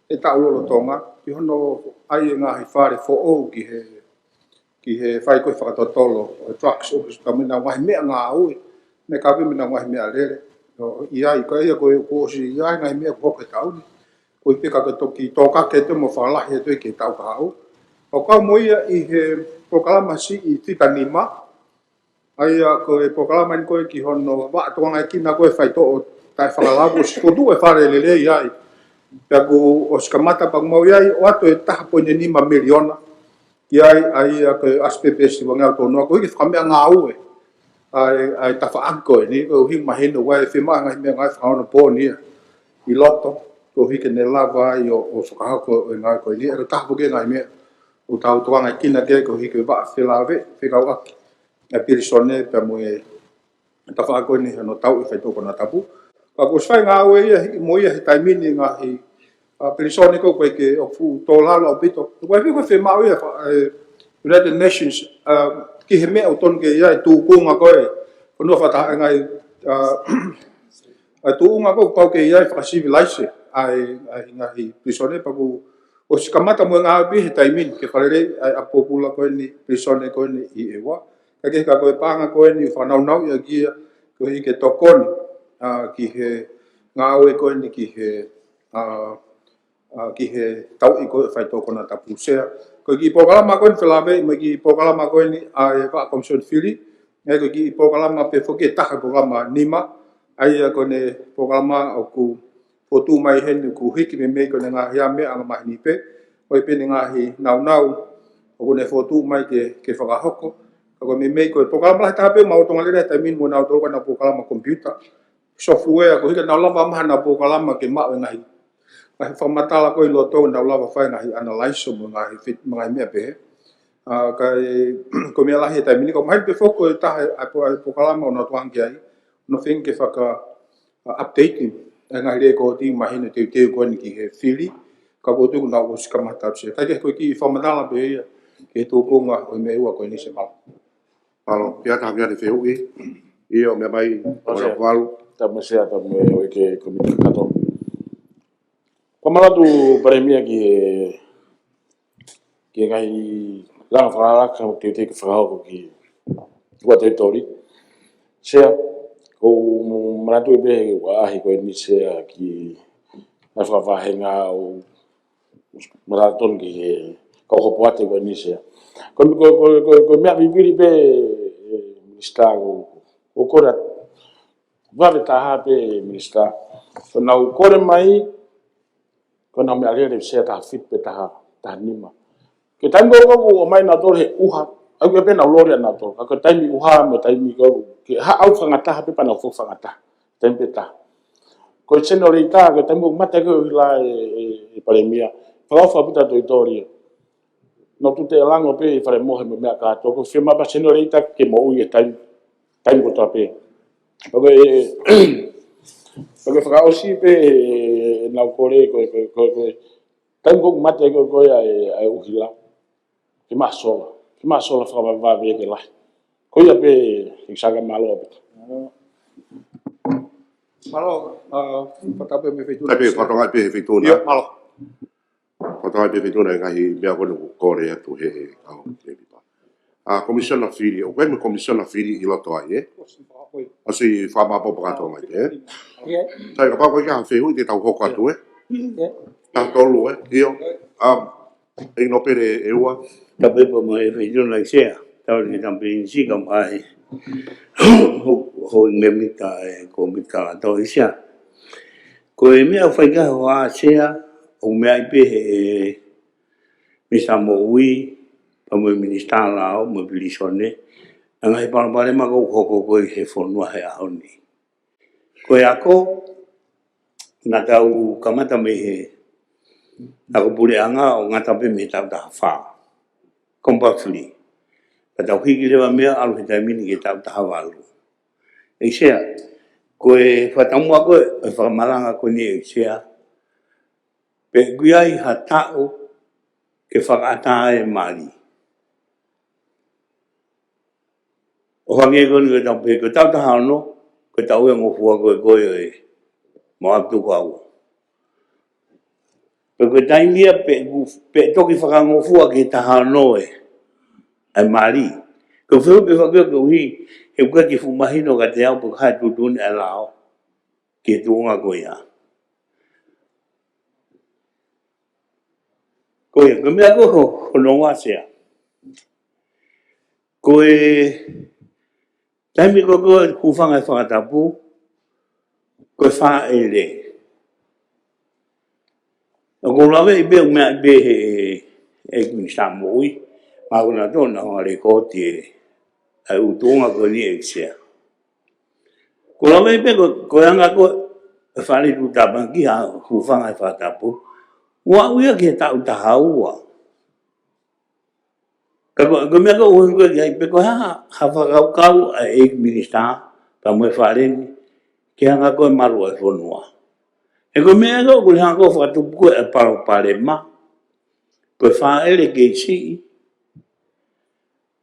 e ta lo tonga ki hono ai nga hi fare fo o ki he fai ko fa totolo trucks o ka mina wa me nga o me ka me na wa me alere ia i ko si ia nga me ko ke tau ni ko pe ka to ki to ka ke te mo fa lahi to ke tau ka o ka moia i he programa si i titanima ai ko e programa ko ki hono wa to nga ki na ko fai to tai fa la bo si ko du e fare le ai pe ko o skamata pa mo ia o ato e ta po ni ma miliona ki ai ko aspepe si wanga to no ko ki fa me nga u ai ta fa anko ni ko hi ma hino wa fe ma nga me nga fa no po ni i loto ko hi ke ne lava i o fa ko nga ko ni e ta po ke nga me o tau toanga kina ke ko hike va filave fica o a persone per mo e ta fa ko ni no tau e feito ko na tapu ka ko sai nga we mo ia tai mini nga hi a persone ko ke o fu to la o pito ko e ko fe ma we United Nations ki he me o ton ke ia tu ko nga ko e no fa ta nga a tu nga ko ke ia fa civilize ai nga hi persone pa ko o si kamata mo nga abi he taimin ke falere a popula ko ni prisone ko ni i ewa ka ke ka ko panga ko ni fa nau nau ya gia ko hi ke tokon ki he nga we ko ni ki he tau i ko fa tokona ta pusea ko ki programa ko ni flave mo ki programa ko ni a va commission fili e ko ki programa pe foke ta programa nima ai ko ne programa o ku o tu mai hen ku hiki me ko nga ya me ang mai ni pe o pe nga hi nau o ne fotu mai ke fa hoko ko me ko programa ta pe mau tonga le ta min mo na to ko na programa computer software ko hika na lava ma na programa ke ma nga hi ai fa matala ko lo to na lava fa nga hi analyze mo nga hi fit mai me pe ka ko me la hi ta min ko mai pe foko ta programa no to ang ai no fin ke fa ka updating nga le ko ti mahina te ko ni ki he fili ka bo tu na os ka mata se ka ke ko ki fa madala be ke to ko nga o me wa ko ni se mal Malo pia ta via de feu e o me mai o valu ta me se ta me o ke ko mi ka to ko mala tu premia ki ngai la fra ka te fa ko ki wa te tori se ko maratu be wa hi ko ni se ki na fa henga o maraton ki ko ho poate ko ni se ko me viviri pe minister ko kora va ta pe minister so na kore mai ko na me ale se ta fit pe ta nima ke tango ko mai na dole uha au ke na lore na to ka taimi uha me taimi ko ke ha au fangata pe pana fo fangata tempe ta ko senorita ke taimi mata ko la e palemia fa fa puta to itoria no tu te lango pe fare mo me ka to ko firma ba senorita ke mo u e taimi ko to pe porque fa aussi pe na kore ko tango mata ko ya e uhila ke masola fa va ve ke la ko ya pe isaga malo pe Malo, patape me feituna. Tapi patonga pe feituna. Yo, malo. Patonga pe feituna ngai mea ko kore atu he au ke pipa. Commissioner Fili, o me commissioner Fili i loto ai Asi fa ma po pato mai Sai ka pa ko ka fe hu te tau hoko atu Ta tolu io. E no pere e ua. Ta pe po mai feituna sea. Ta ni tampi si kam ai. Ho me mita ko mita to isia. Ko e mea fai ka hoa sea o mea i pe mi sa mo ui pa mo minister lao mo bilisone anga i pare ma ko ko he fonua he aoni. Ko e ako na tau kamata me he ako pule anga o ngata pe me tau ta fa. Compactly. Ka tau hiki lewa mea alu he taimini ke tau ta hawalu. E sea, ko e whatamua ko e whakamaranga ko ni e sea, pe guiai ha tau ke whakata e mari. O hange ko ni ke tau pe, ko tau ta hano, ko tau e ngofua ko e koe e mo aptu ko au. Pe ko taimia pe toki whakangofua ke ta hano e mari. Ko whiu pe whakua ko hi, he kua ki fumahino ka te au po kai tutune e lao, ke tuonga ko ia. Ko ia, ko mea ko hononga sea. Ko e, taimi ko kufanga e whakatapu, ko e wha e le. O ko lawe i be mea i be he kuni samoi, ma kuna tōna hoa le kōti e utuonga ko ni e sea. Ko lawe i be ko anga ko e whare tu tapangi ha kufanga e whakatapu, ua uia ke tau tahaua. Ko mea ko uhi koe ki pe ko ha whakaukau e minister, pa mwe whareni, ke hanga koe maru e whonua. E ko mea ko kule hanga ko whakatupu koe e paro pare ma, koe whaere ke si,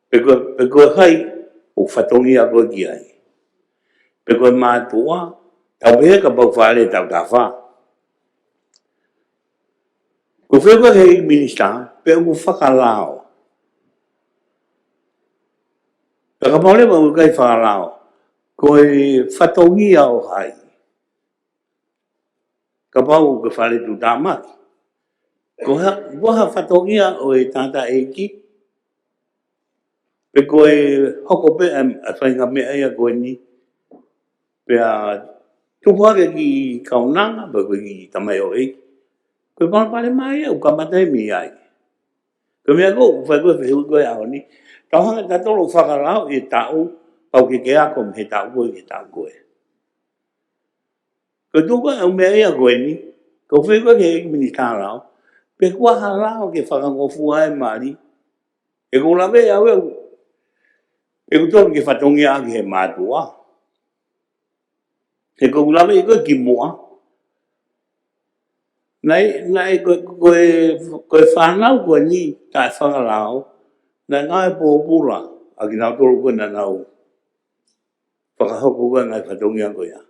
pe koe hai o whatongi a koe ki ai. Pe koe mātua, tau pehe ka pau whaere tau ta wha. Ko wheko hei minister, pe uku whakalao. Pe ka paule ma ukai whakalao, ko e whatongi a o hai. Ka pau ke whare tu tāmaki. Ko ha whatongi a o e tata eiki, pe ko e hoko pe a whainga mea ia koe ni, pe a tupuake ki kaunanga, pe koe ki tamai o eiki. Koe pare mai au kamatai mi ai. Koe mea ko, whai koe whehu koe ao ni. Tau hanga tatolo whakarao e tau, pau ke ako me he tau koe ke tau koe. Koe tuku au mea ia koe ni, ko whai koe ke eki minister rao, pe kua harao ke whakangofua e mari, e ko lawe au e kutoru ke whatongi a ki he mātua. E ko lawe e koe ki mua, Nai koe whanau koe ni tai whakarao, nai ngai pōpura, a ki nau tolu koe na nau. Whakahoko koe ngai whatongia koe ia.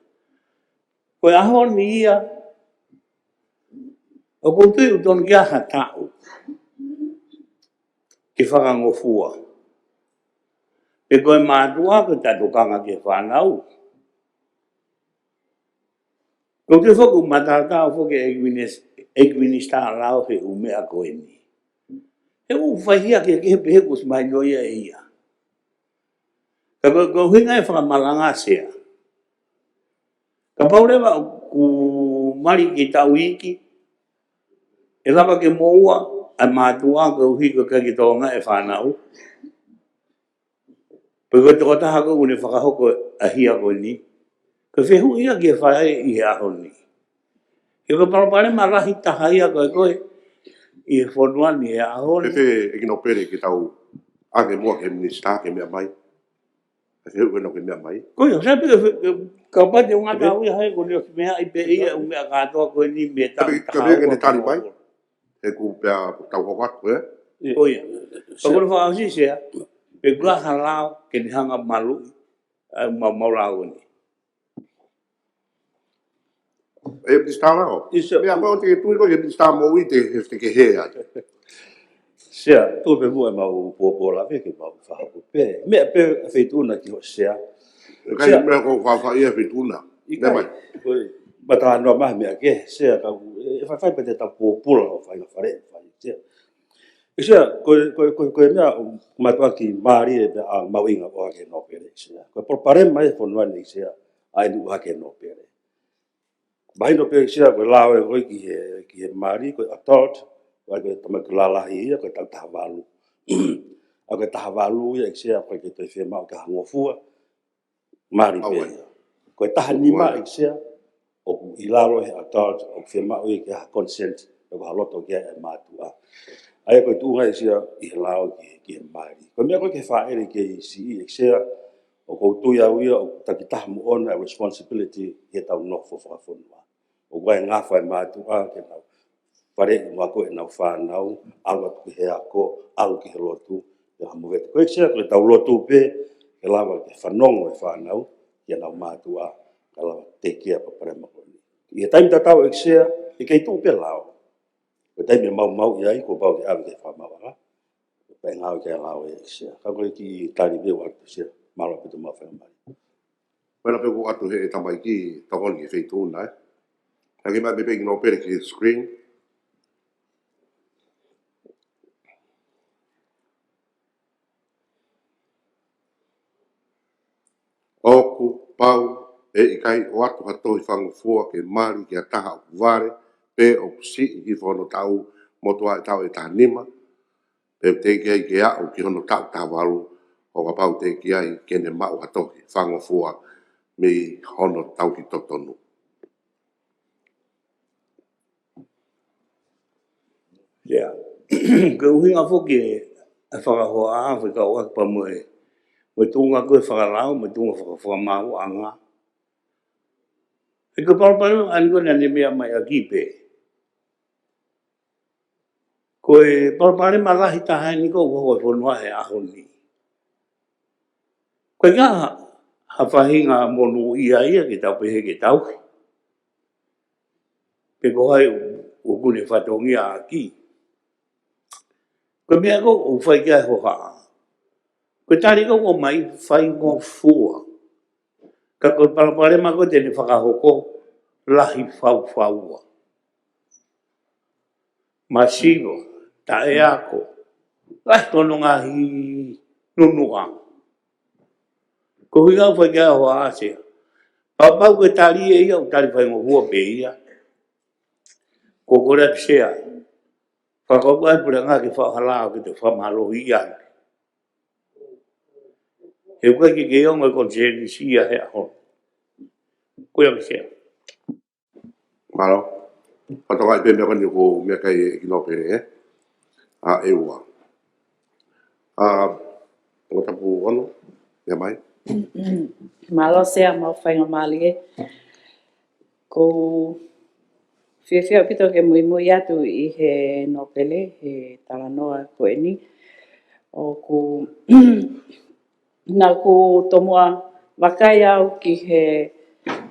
Koe aho ni ia, o koe utonu ki aha tau, ki whakangofua. E koe mātua koe tatukanga ki whanau. Ko te whaku matatao whake ek minister rao he umea koe ni. E o fai ia ke pe ko mai no ia ia ka ko hinga e fa malanga sea ka paure va ku mari ki tawiki e lava ke moua a matua ko hi ko ka ki tonga e fa nau pe ko to ta ha ko ne fa ko a hia ko ni ko fe hu ia ke fa i a ho ni e ko pare mara hi ta ia ko i fonua ni a ho Pepe e kino pere ki tau ake mua ke minista ke mea mai. E te hui no ke mea mai. Ko yo sabe ka pa de unha ta ui hai ko ni me ai pe ia un me ka to ko ni me ta Ka vea ke ne tari mai. E ku pea tau hokat koe. O ia. Pa ko fa asi se pe gua halao ke ni hanga malu ma maurau ni. E minista lao. Mea koe o te tui ko ke minista mo ui te ke hea. Sia, tu pe mua mau po la ve ke mau fa ko pe. Me pe feituna ki o sia. Kai me ko fa ia feituna. Me mai. Bata no ma me ke sia ka fa pe te ta po la fa fa re fa sia. Sia ko me ma to ki mari e a mawinga o ke no pe sia. Ko por pare mai fo no ni sia ai nu ha ke no pe. Mai no pe sia ko la ko ki mari ko atot wa ke tama klala ia ko ta valu a ko ta valu ia se ko ke te fe ma ka ngofua mari pe ko ta hanima se o ilalo he atot o fe ma o ke consent ko haloto ke e matua ai ko tu ngai se i lao ke mari ko me ko ke fa ere ke si se o ko tu ya wi o ta ki ta mo on responsibility he ta no fo fa fo o wa nga fa matua ke ta pare ma ko na fa nau alwa ku he ako al ki lotu ya mo vet ko se ko ta lotu pe ke lava ke fa nong e fa nau ya na ma tu a kala te kia pa pare ma ko ni e taim ta tau se e ke tu pe lao ko taim mau ya ko ba ke a ke fa ma ba pe nga ke lao e se ka ko ki ta ni be wa se ma lo pe tu ma fa ma Pela pe ko atu he tamai ki ta kon ki feituna. Ake mai pepe ki no pere ki screen. Oku, pau, e i kai o atu hato i whangu fua ke mari ki a taha o ware, pe o si i ki whono tau motua e tau e taha nima, pe te ki ai ke au ki hono tau taha walu, o ka pau te ki ai ke ne mau hato ki whangu fua me hono tau ki totonu. Ya. Ke uhinga foki e whakahoa a Afrika o akpa moe. Mo tunga koe whakarau, mo tunga whakawhamau anga. E ka parapara an koe nane mea mai a kipe. Koe parapara malahi taha ni ko koe whanua he aho ni. Koe ngā hawhahinga monu ia ki tau pehe ki tau. Pe ko hai o kune whatongi a ki. Koe mea ko o whai kia ho haa. Koe tari ko mai whai ngō fua. Ka koe parapare ma koe tene whakahoko lahi whau. Masigo, ta e ako. Lahi tono ngahi nunua. Ko hui ngā whai kia ho haa se. Pau koe tari e ia o tari whai ngō hua pe ia. Ko kore psea. Whakaupu ai pura ngā ki whahalao ki te whamalohi ia. He koe ki ke onga konseri sia he aho. Koe am sea. Malo. Patokai pe mea kani ko mea kai e kino pere e. A e ua. Ngo tapu ono. Ia mai. Malo sea mau whainga mali e. Ko whiawhia pito ke mui atu i he nopele, he talanoa koe ni. O ku nā ku tomua wakai au ki he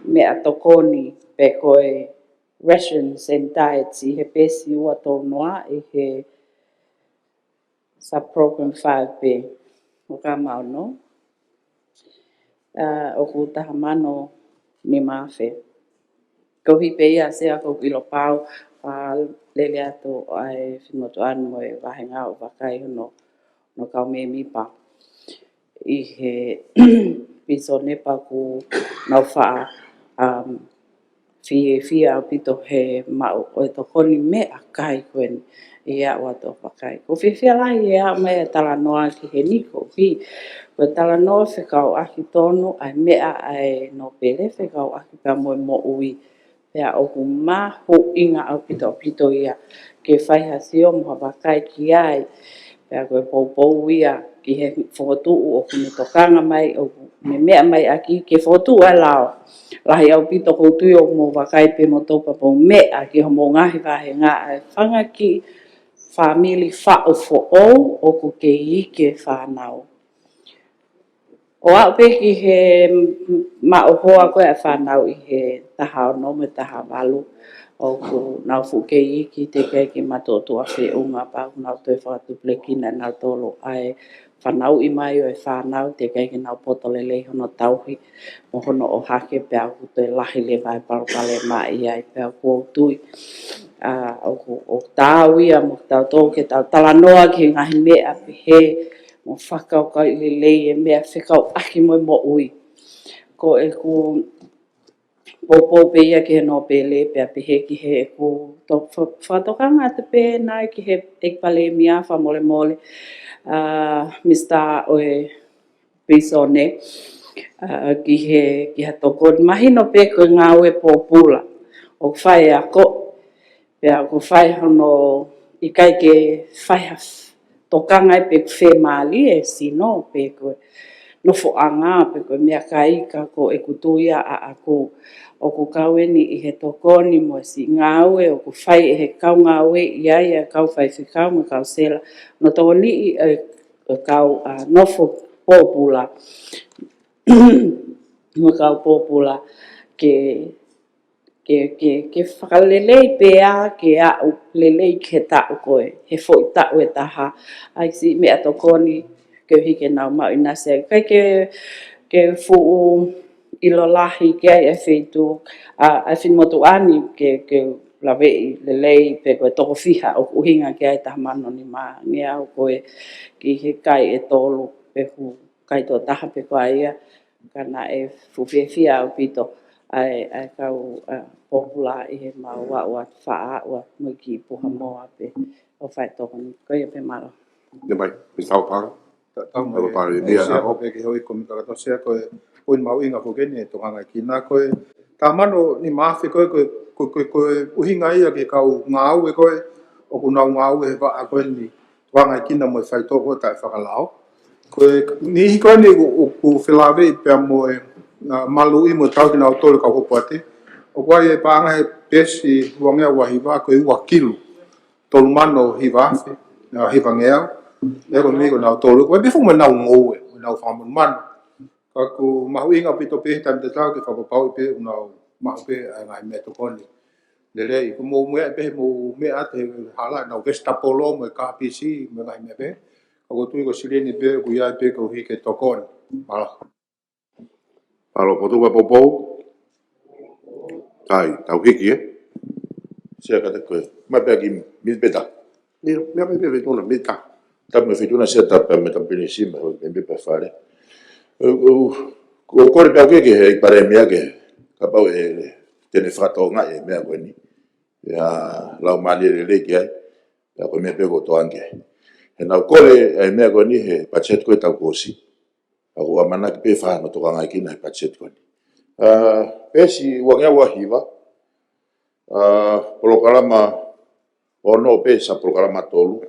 mea tokoni pe koe rations and diets i he pesi ua tonoa i he sub-program 5B. O ka mau no. O ku taha mano ni mawhe. Ko hi pe ia sea ko ilo pau wha lele atu ai whinotuan mo e wahenga o wakai no kau me mipa. I he piso nepa ku nau wha fia pito he mau o e tokoni mea kai koen i a wato wakai. Ko fia lai e a mea tala noa ki he niko pi. Ko tala noa whekau aki tonu ai mea ai no pere whekau aki pa moe mo ui. Pea o ku maho inga au pito ia ke whaiha sio moha wakai ki ai. Pea koe pou ia ki he whotu o kune tokanga mai o me mea mai aki ke whotu ai lao. Lahi au pito koutui o mo wakai pe mo topa po mea ki homo ngahi wahe ngā ai whanga ki family whao fo'ou o ku ke ike whanau. O au pe ki he maohoa koe a whanau i he taha o no me taha walu o ku nau fuke iki te kei ki matotua whi unga pa ku nau toi whakatu plekina nau tolo ai whanau i mai o e whanau te kei ki nau potolele hono tauhi mo hono o hake pia ku toi lahi le vai parupale mai ai pia ku o tui o tau ia mo tau tō ke tau talanoa ki ngahi mea pi he mo whakau ka i lei e mea whikau aki mo mo ui. Ko e ku popo pe ia ki he no pele pe a pehe ki he e ku whatokanga te pe nai ki he ekpale mia whamole mole Mr. Oe Pisone ki he toko mahino pe ko ngā ue popula o whai a ko pe a ko whai hono i kai ke whai tokanga e pe whe mali e sino pe ko no fo anga pe ko mea kai ka ko e kutuia a ako o ku kaweni i he tokoni mo si ngawe o ku whai e he kau ngawe i ai kau whai whikau me kau sela no toni i kau nofo popula mo kau popula ke whakalelei pea ke au lelei ke tau koe he fo tau e taha ai si mea tokoni ke hike nau mau ina se kai ke fu ilo lahi ke ai e whetu ai whin motu ani ke lawe i lelei pe koe toko whiha o uhinga ke ai taha mano ni maa ni au koe ki he kai e tolu pe hu kai to taha pe koe ia kana e fu whia au pito ai kau popula i he mau wa wha wa mo ki puha moa pe o whai tokoni koe pe maro. Ne mai, pisau pāra. Tau mai, e sea o pe ke hoi komi karato sea koe oi mau inga ko kene to hanga ki nā koe tā mano ni mawhi koe uhinga ia ke kau ngāu e koe o ku nau ngāu e wha a koe ni wanga kina mo e whai tōko tai whakalao. Koe ni hi koe ni ku whilawe i pia mo e malu i mo tau ki nau tōle kau hopo ate. O koe e paanga he pesi wangea wahiwa koe ua kilu tolu mano hiwawhi, hiwangeau. Ego ni ko nau tolu koe bifo mo nau ngou e, nau whamon mano. Ka ku mahu inga pito pe tam te tau ke whapapau i pe unau mahu pe ngai mea tokoni. Lelei, ku mou mea pe mou mea te hala nau vestapolo mo e KPC mo ngai mea pe. Ako tui ko sileni pe ku iai pe ko hike tokoni. Mala. Alo, potu wa popou. Ai, tau hiki e. Sia kata koe. Mai pe ki milpeta. Mea pe pe tuna milta. Tapu me fituna sia tapa me tampini si me hoi me pe fare. Ko kore pe ake ke e pare mea ke kapau e tene whakatau ngā e mea koe ni. Ia lau mali e le ki ai. Ia koe mea pe ko toange. He nau kore e mea koe ni he pachet koe tau kosi. Ako amana ki pe whahano toka ngai kina he pachet koe ni. Pesi wangea wahiwa. Polokalama ono pe sa polokalama tolu.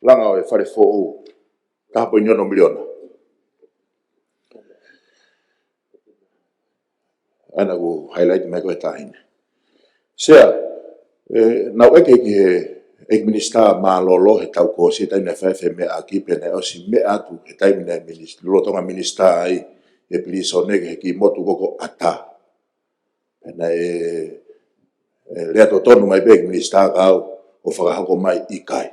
Langa o e whare fōu tahapo i nyono miliona. Ana ku highlight mai koe tahine. Sea, nau eke ki he ekminista maa lolo he tau kōsi he taimina whaiwhe mea aki pene o si mea atu he taimina lotonga minista ai e piliso nege he ki motu koko ata. Pena lea to tonu mai pe ekminista kau o whakahako mai i kai.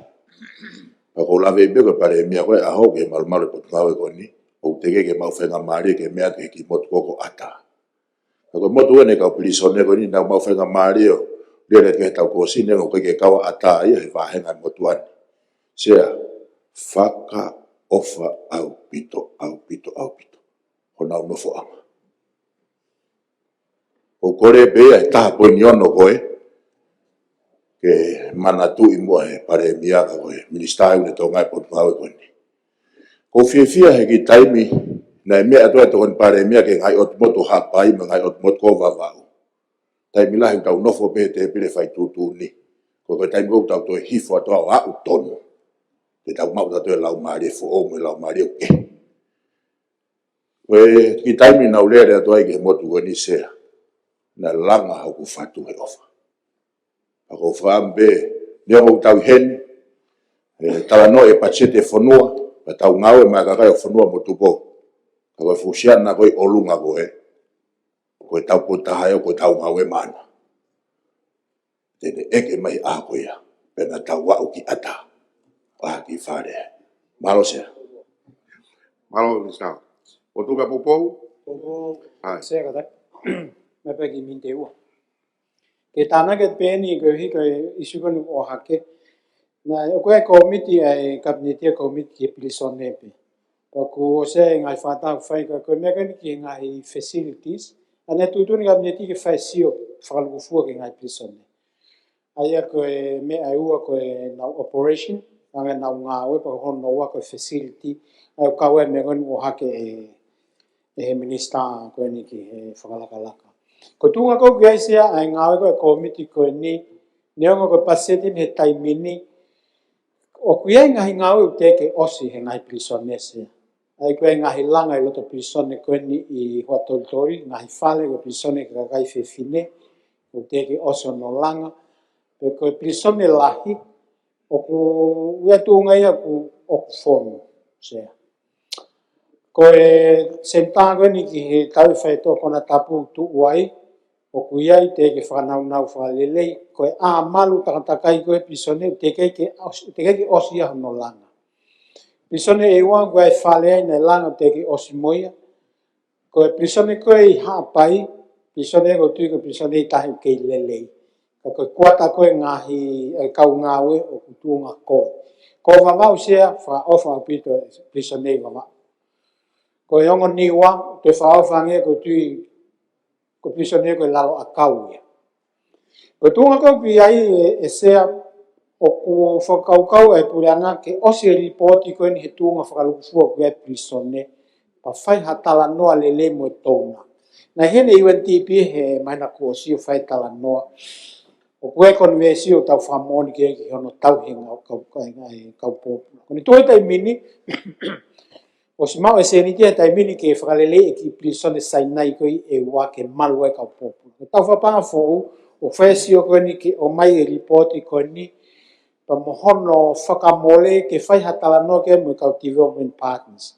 Pako lawe i beko pare mea koe aho ke malu malu potu ngawe koni o teke ke mau whenga maari ke mea ke ki motu koko ata. Ko mo tu ne ka prisone ko ni na mau fa Mario dia le ke tau ko sine ko ke kawa ata ia he va henga mo tuan sia faka ofa au pito hona no fo ama o kore be ai ta po nyono ko ke manatu i mo he pare mia ko minister ne to ngai po ngau ko ni ko fia he ki taimi na me ato kon pare mia ke ngai ot mo to ha pai ma ngai ot mo ko va tai mila he tau nofo pe te pile fai tutu ni. Ko tai mo tau to hifo to a utono. Te tau mau tau e lau maari fo o me lau maari o ke. We ki tai mi nau lere ato ai ke motu ko ni sea. Na langa hau ku fatu he ofa. Ako whaambe ni o tau hen. Tala no e pachete fonua. Pa tau ngau e makakai o fonua mo tupo. Ako e fusiana koi olunga ko ko tau po tahai ko tau ngau e mana. Tene eke mai a ko ia. Pena tau wau ki ata. Wa ki whare. Malo sea. Malo ni sa. O tu ka popou? Popou. Sea kata. Me pegi minte ua. Ke tana ke peni ko hi ko isu ko o hake. Na ko e komiti ai kabinete komiti ke pilisone pe. Ko se ngai fata fai ko me ki ngai facilities. Ane tutu ni gabineti ke fai sio whakalungu fua ke ngai prisone. Aia ko me ai ua ko na operation, anga na ngawe pa hono ua ko facility, ai kawe me ngon o hake e minister ko ni ki whakalakalaka. Ko tunga ko kia isia ai ngawe ko komiti ko ni, neongo ko paseti he taimini, o kuia ngahi ngawe uteke osi he ngai prisone sia. Ai koe ngahi langa i loto prisone koe ni i hoa toritori, ngahi fale ko prisone ka kai fefine, o teke oso no langa, pe koe prisone lahi, o ku ua tuunga ia ku oku fonu, sea. Koe senta koe ni ki he tau whaeto kona tapu tu uai, o ku iai teke whanau whalelei, koe a malu takatakai koe prisone, teke ke osi ahu no langa. Prisone e ua koe whale ai nei langa teke osi moia. Koe prisone koe i haapai, prisone ko tui ko prisone i tahi kei lelei. Koe kuata koe ngahi kau ngawe o kutunga koe. Ko vavau sea wha ofa apito prisone i vavau. Koe ongo niwa, te wha ofa nge ko tui ko prisone koe lalo a kau ia. Koe tunga koe pi ai e sea o ku whakaukau e puranga ke osi e ripoti koe ni he tunga whakalukufua koe prisone pa whai hatala noa lele mo e touna. Na hene UNDP he maina ko osi o whai tala noa. O koe konvesi o tau whamoni ki hono tau hinga o kau pōpuna. Koni toi tai mini, o si mau e se ni kia tai mini ke whakalele e ki prisone sainai koe e ua ke malu e kau pōpuna. Tau whapanga fōu, o whesi o koe ni ke o mai e ripoti koe ni, pa mohono whakamole ke whai hatala no ke mo kau development partners.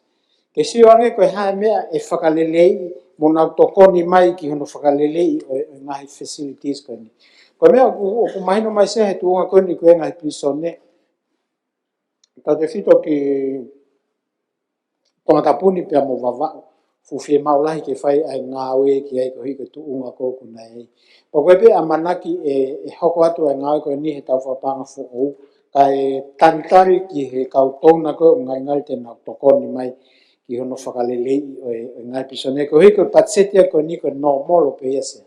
Ke siwange koe hae mea e whakalelei mo nau tokoni mai ki hono whakalelei o ngahi facilities koe ni. Koe mea o kumahino mai se he tuunga koe ni koe ngahi prisone. Tau te whito ki tongatapuni pia mo vavau. Fuwhie maulahi ke whai ai ngāwe ki ai kohi ke tuunga koe kuna ei. Pa koe pe a manaki e hoko atu ai ngāwe koe ni he tau whapanga fōou. Kai tantari ki he kautona koe o ngai ngai te nau tokoni mai ki hono whakalelei o ngai pisone. Koe koe patsetia koe ni koe no molo pe iase.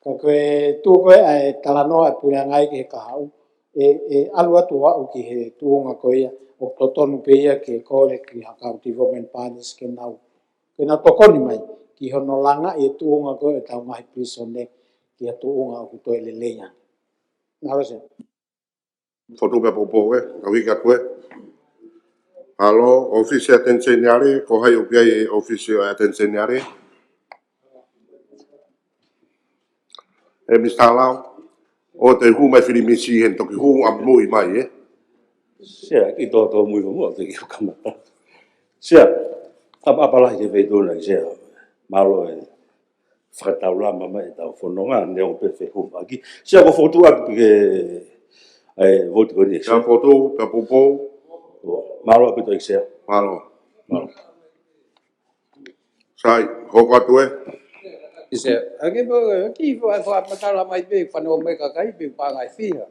Koe tu koe ai talanoa e purea ngai ki he kahau. E alu atu wau ki he tuunga koe ia. O totonu pe ia ke kore ki hakau development partners ke nau. Ke nau tokoni mai ki hono langa i tuunga koe e tau ngahi prisone ki a tuunga o kutoe leleia. Naro se. Foto pe popo awi ka koe. Halo, ofisi attenzioniare, ko hai upiai ofisi attenzioniare. E mi sta lao. O te hu mai fili misi hen toki hu am mui mai Sia, ki tō mui mo te ki o kamata. Sia, apalahi ke veitona ki sia, malo e whakatau lama mai tau whanonga, ne o pepe humaki. Sia, ko fotu atu ke voti ko ni. Sia foto, ka popo. Malo apito ki sia. Malo. Sai, hoko atu Ise, ake bo ki fo fa matala mai be fa no me ka kai be pa ngai fiha.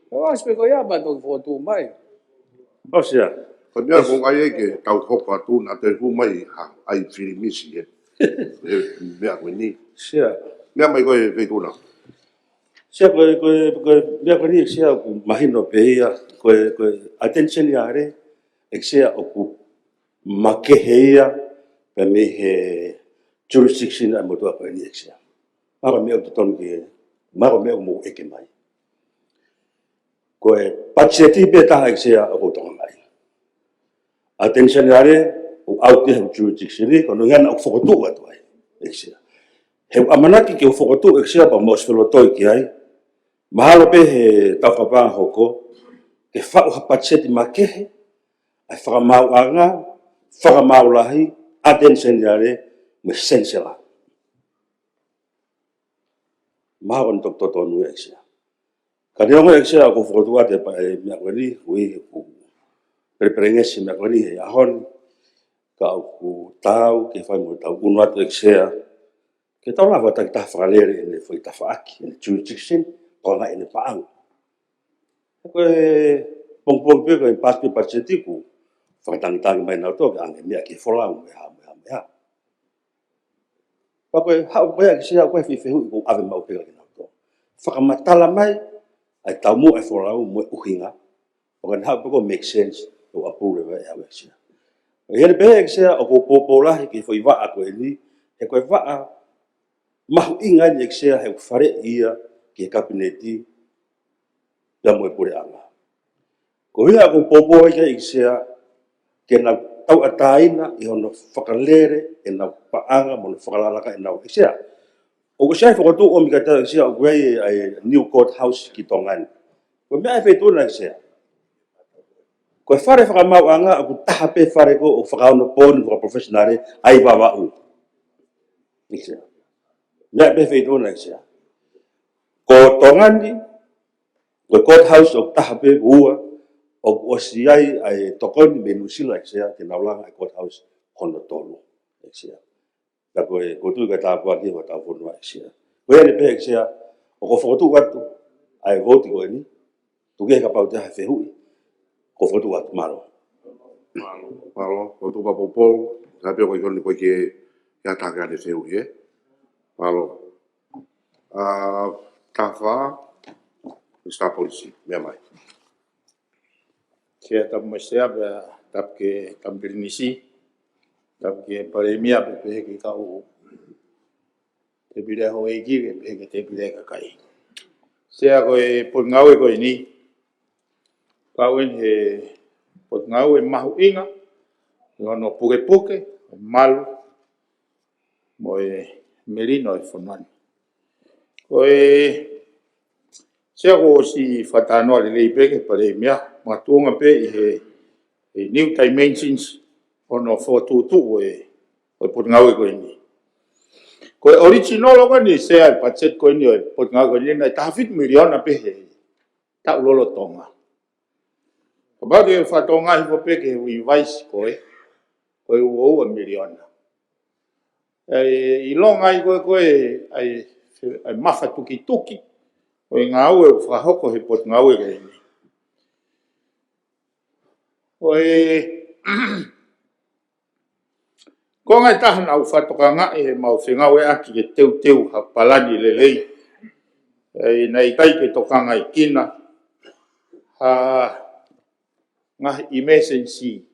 O aspe ko ya ba to fo tu mai. O sia. Ko mea ko ngai ke tau hopa tu na te hu mai ha ai fili misi e. Mea ko ni. Sia. Mea mai ko e veituna. Sia ko mea ko ni sia ku mahino pe ia ko attention ya re. Sia o ku makeheia pe me he jurisdiction a mo to ko ni sia. Mara mea to ton ke mara mea mo eke mai. Ko e pacheti be ta sia o to mai. Attention yare o out de jurisdiction ni kono yana o fokotu wa toi exia he amanaki ke o fokotu exia pa mos felotoi ki ai mahalo pe he tafapa hoko ke fa o hapacheti makehe ai fa mau anga fa mau lahi attention yare me sensela mahon to nu exia kadiongo exia ko fokotu wa te pa me ngani wi preparengesi me ngani ahon ka ku tau ke fai mo tau uno atu exea ke tau lava ta ta falere ne foi ta faaki ne jurisdiction ko nga ene paang ko pong pe ko pas pe parchetiku fa tang tang mai na to ga nge ke folang me ha pa ko ha ko ya exea ko fi fe ko ave mau pe na to fa matala mai ai tau mo e folang mo uhinga ko ha ko make sense to approve ya exea ele be exia o ko popola ke foi va a ko ni e ko va mahu inga ni exia he fare ia ke kabineti da mo pure anga ko ia ko popo ke exia ke na tau ataina i ono fakalere e na paanga mo fakalala ka na exia o ko sai fo to o mi ka ta exia o ko ai new court house ki tongan ko me ai fe to na exia ko fare fa mau anga aku tahape fare ko o fa no pon ko professionale ai baba u isia na be fe do na isia ko tongani ko court house o tahape ua o siai ai tokon menusila isia ke naulang ai court house kono tolu isia ta ko tu ka ta pa ki ko ta fo no isia ko ele be isia o ko fotu watu ai voti ko ni tu ke ka pa ta fe hui ko fotu at malo ko tu pa popo sa pe ko ni ko ke ya ta ga de feu ye malo ta fa sta polisi me mai Sia tam masia ba tap ke tampirnisi tap ke paremia be ke ka o te bile ho e ki be ke te bile ka kai sia ko e por ngau ko ni pauen he por ngau e mahu inga no puke malu mo e merino e fonan ko e sia ko si fatano le le pe ke paremia matunga pe e new dimensions ono foto tu e por ngau ko ni ko original ko ni sia budget ko ni por ngau ko ni na ta fit million pe he ta lolo tonga ba de fatonga hi pe ke we vice ko o o million i longa i ko ai mafa tuki o ngau e fa hoko he pot ngau e ni o ko ngai ta na u fa toka nga e mau finga we aki ke teu ha palani lelei nei kai ke toka ngai kina ha nga emergency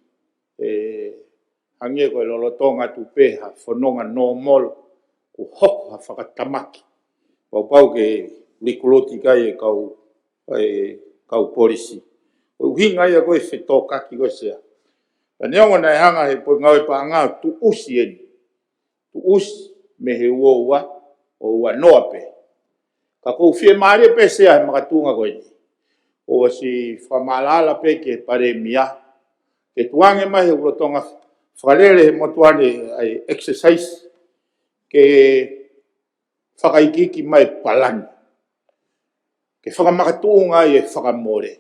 hange ko lolotonga tu pe ha fononga normal ku hok ha whakatamaki pau ke likuloti kai kau polisi o hinga ia ko e whetoka ki ko sea neongo na hanga he po ngau pa nga tu usien tu us me he ua noa pe ka ko fie mare pe sea makatunga ko ni o si famalala pe ke paremia ke tuange mai he ulotonga whakarere he motuane ai exercise ke whakaikiki mai palani ke whakamakatunga i e whakamore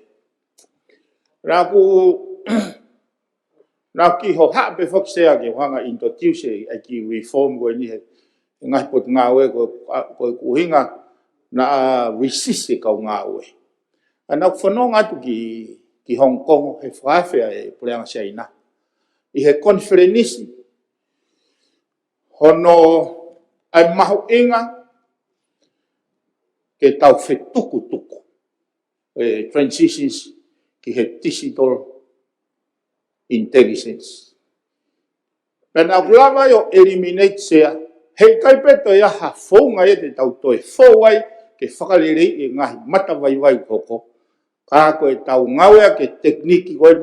Nā ki ho hape whaksea ke whanga introduce ai ki reform ko ni he ngai pot ngā oe ko kuhinga na resist ka ngā oe. Ana whanau ngatu ki Hong Kong he whawhea e Pureanga China. I he konferenisi hono ai mahu inga ke tau whetuku transitions ki he digital intelligence. Pena kulawa yo eliminate sea, hei kai peto ia ha whaunga e te tau toi whauai ke whakarere i ngahi mata waiwai koko. Ka koe tau ngawea ke tekniki koe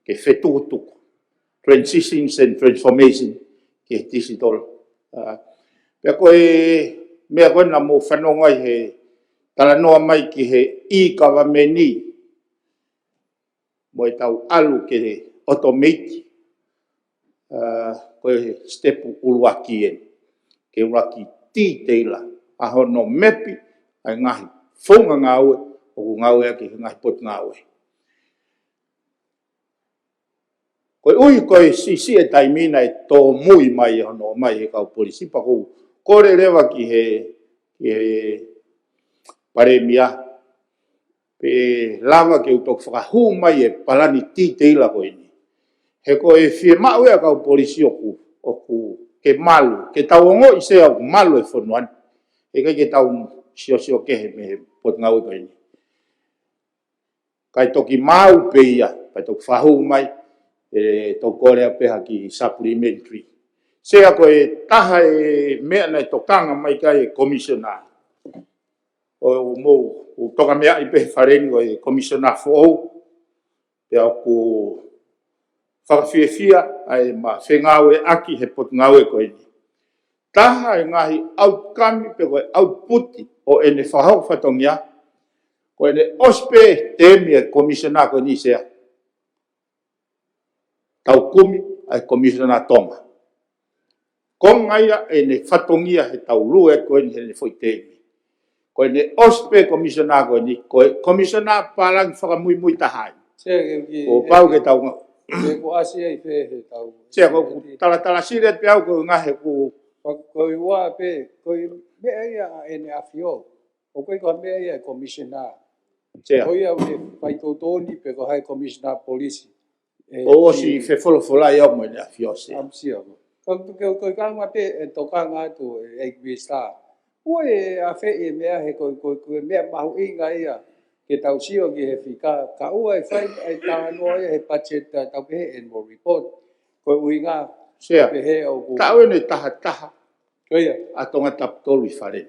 ke whetukutuku. Transitions and transformation ke digital. Pea koe mea koe na mo whanongai he tala noa mai ki he e-government mo e tau alu ke he automate koe step uruaki e ke uraki titeila a hono mepi ai ngahi whaunga ngaue o ku ngaue ake ngahi pot ngaue. Koe ui koe sisi e taimina e tō mui mai hono mai e kau polisi pa kou kore rewa ki he paremia pe lava ke utok whakahu mai e palani titeila koe ni. He koe fie mau ea kau polisi oku ke malu, ke tau ongo i sea oku malu e whanuan. E kai ke tau sio kehe me pot ngau koe ni. Kai toki mau pe ia, kai toki whahu mai, e tau korea peha ki supplementary. Sea koe taha e mea nei tokanga mai kai e commissioner. O mou, o toka mea i pehe wharengo e commissioner fōu. Pea oku whakawhiawhia ai ma whengau e aki he pot ngau e koe ni. Taha e ngahi outcome pe koe outputi o ene whahau whatongia. Koe ne ospe temi e commissioner koe ni sea. Tau kumi ai commissioner tonga. Konga ia ene whatongia he tau lue koe ni he foi temi. Koe ne ospe commissioner koe ni. Koe commissioner palang whakamui tahai. O pau ke tau ngau. Ko asia i pe he tau. Sia ko tala sire pe au ko ngahe ku ko wa pe ko me ia ene afio. O ko me ia commissioner. Sia. Ko ia me pai totoni pe ko hai commissioner police. O si fe fola ia mo ene afio se. Am sia. Ko ka ma pe to ka nga tu e vista. O e a fe e me he ko me ma inga ia. Ke tau sio ki he whika, ka ua e whai ai tā noa he budget tau pehe annual report. Koe uinga pehe au ku. Tau ene taha. Koia. A tonga taptolu i whare.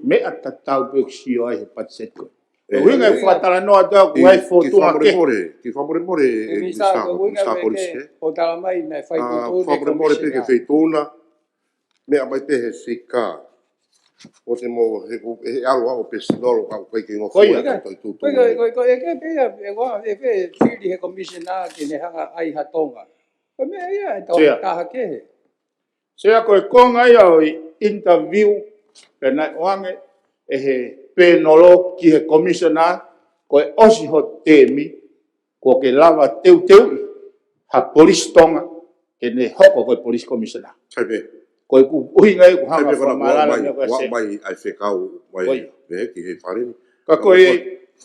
Me a tatau pe sio ai he budget koe. Uinga e whatara noa toa ku ai whotunga ke. Ki whamore e Mr. Police. O tala mai na whai tūtūne. Whamore pe ke whaitūna. Mea mai pehe whika. O te mo he aloa o pesinolo ka koe ki ngofu e toi tūtū. Koe e ke pia e ngoa e pe whiri he commissioner ki ne hanga ai hatonga. Koe mea ia e tau taha kehe. Sea koe konga ia o interview pe nai oange e he penolo ki he commissioner koe osi ho temi ko ke lava teu ha police tonga ke ne hoko koe police commissioner. Saipe. Koe ku uhinga e ku hanga whamarala me koe se. Mai ai whekau mai ki he wharini. Ka koe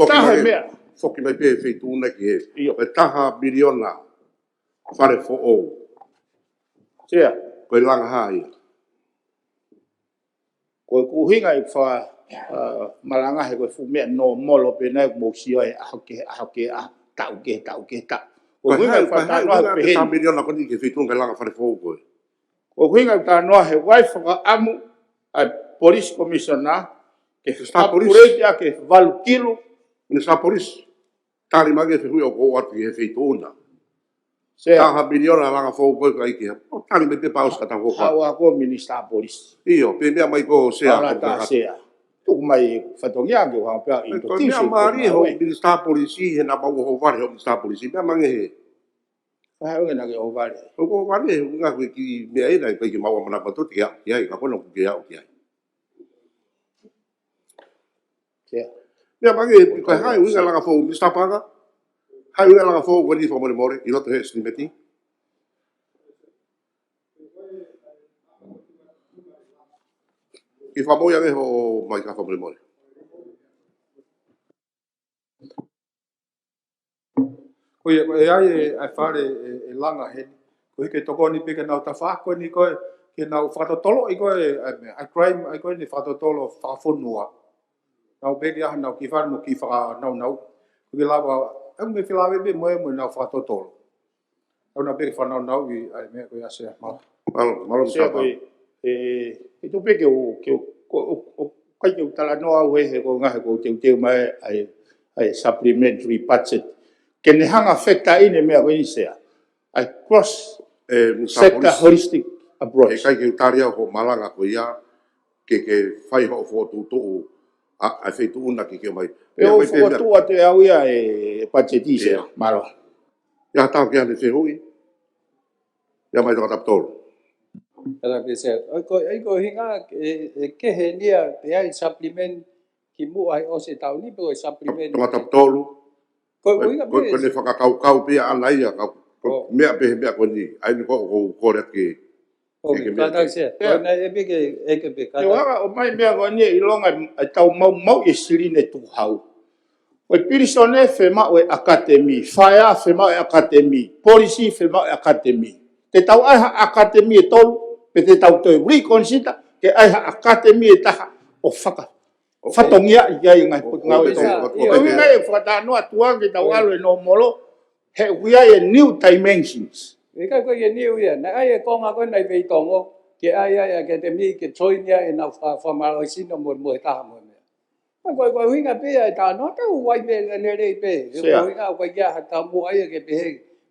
taha mea. Whoki mai pe whaitūna ki he. Koe taha miliona whare fo o. Sia. Koe langa hai. Koe ku uhinga e wha malanga he koe fu mea no molo pe nai mo sio e aho ke tau ke. Koe uhinga e wha tanoa pe he. Koe miliona koni ke whaitūna kai langa whare fo o koe. O hinga tanoa he waiwhaka amu ai police commissioner ke apureti a ke valu kilo. Ni sa police. Tari mage whihui o kou atu he whitūna. Taha miliona langa fōu koe kai kia. Tari me pe paus kata kōka. Hawa ko minister police. Iyo, pe mea mai ko sea. Arata sea. Tuku mai whatongia ke wang pia i to tisi. Mea maari ho minister police he na mau ho ware ho minister police. Mea mange he. Hai o nage o vale. O vale nga ko ki me ai dai ki mau mana patu tia ka kono ki ya o ki ai. Tia. Ya mange ko hai unga langa fo Mr. Paga. Hai unga langa fo ko ni fo more i loto he snimeti. Ki whamoia e ho mai ka whamore more. Ko e ai ai whare e langa he. Ko hike toko ni peke nau ta whako ni koe ke nau whatotolo i koe ai crime ai koe ni whatotolo whawhonua. Nau peke aha nau ki whare mo ki whaka nau. Ko ke lawa, au me whilawe be moe mo nau whatotolo. Au nau peke whanau i ai mea koe asea mala. Malo Sea koe, e tu peke o kai ke utala noa ue he ko ngahe ko teu mai ai supplementary budget. Ke ne hanga whekta ine mea koe nisea. Ai cross sector holistic approach. E kai ke utaria ho malanga ko ia ke whai ho fotu tu ai whaitu una ke mai. E o fotu ate au ia e budget isea, malo. Ia tau ke ane whehui. Ia mai toka taptoro. Ala pese. Ai ko hinga ke he nia te ai supplement ki mu ai o se tau ni pe supplement. Toka taptoro. Ko hinga pe. Ko ne whakakau pia ana ia mea pe mea ko ni ai ni ko kore ke. O ka se. Ko na e pe ke pe ka. Te waka o mai mea ko ni i longa tau mau e sirine tu hau. Oi pirisone fe ma o academy, fire fe ma academy, policy fe ma academy. Te tau ai academy e tolu, pe te tau toi reconsider ke ai academy e taha o whaka. Whatongia i ai ngai putunga o tolu. Ko winga e whakatano atua ke tau alo e no molo, he wia e new dimensions. E kai ko ye new ia, na ai e konga ko nei vei tongo, ke ai academy ke choinia e na fa malo sino mo taha mo. Ko hinga pe ai ta no ta wai be le re pe. Ko hinga ko ya ta mo ai ke pe.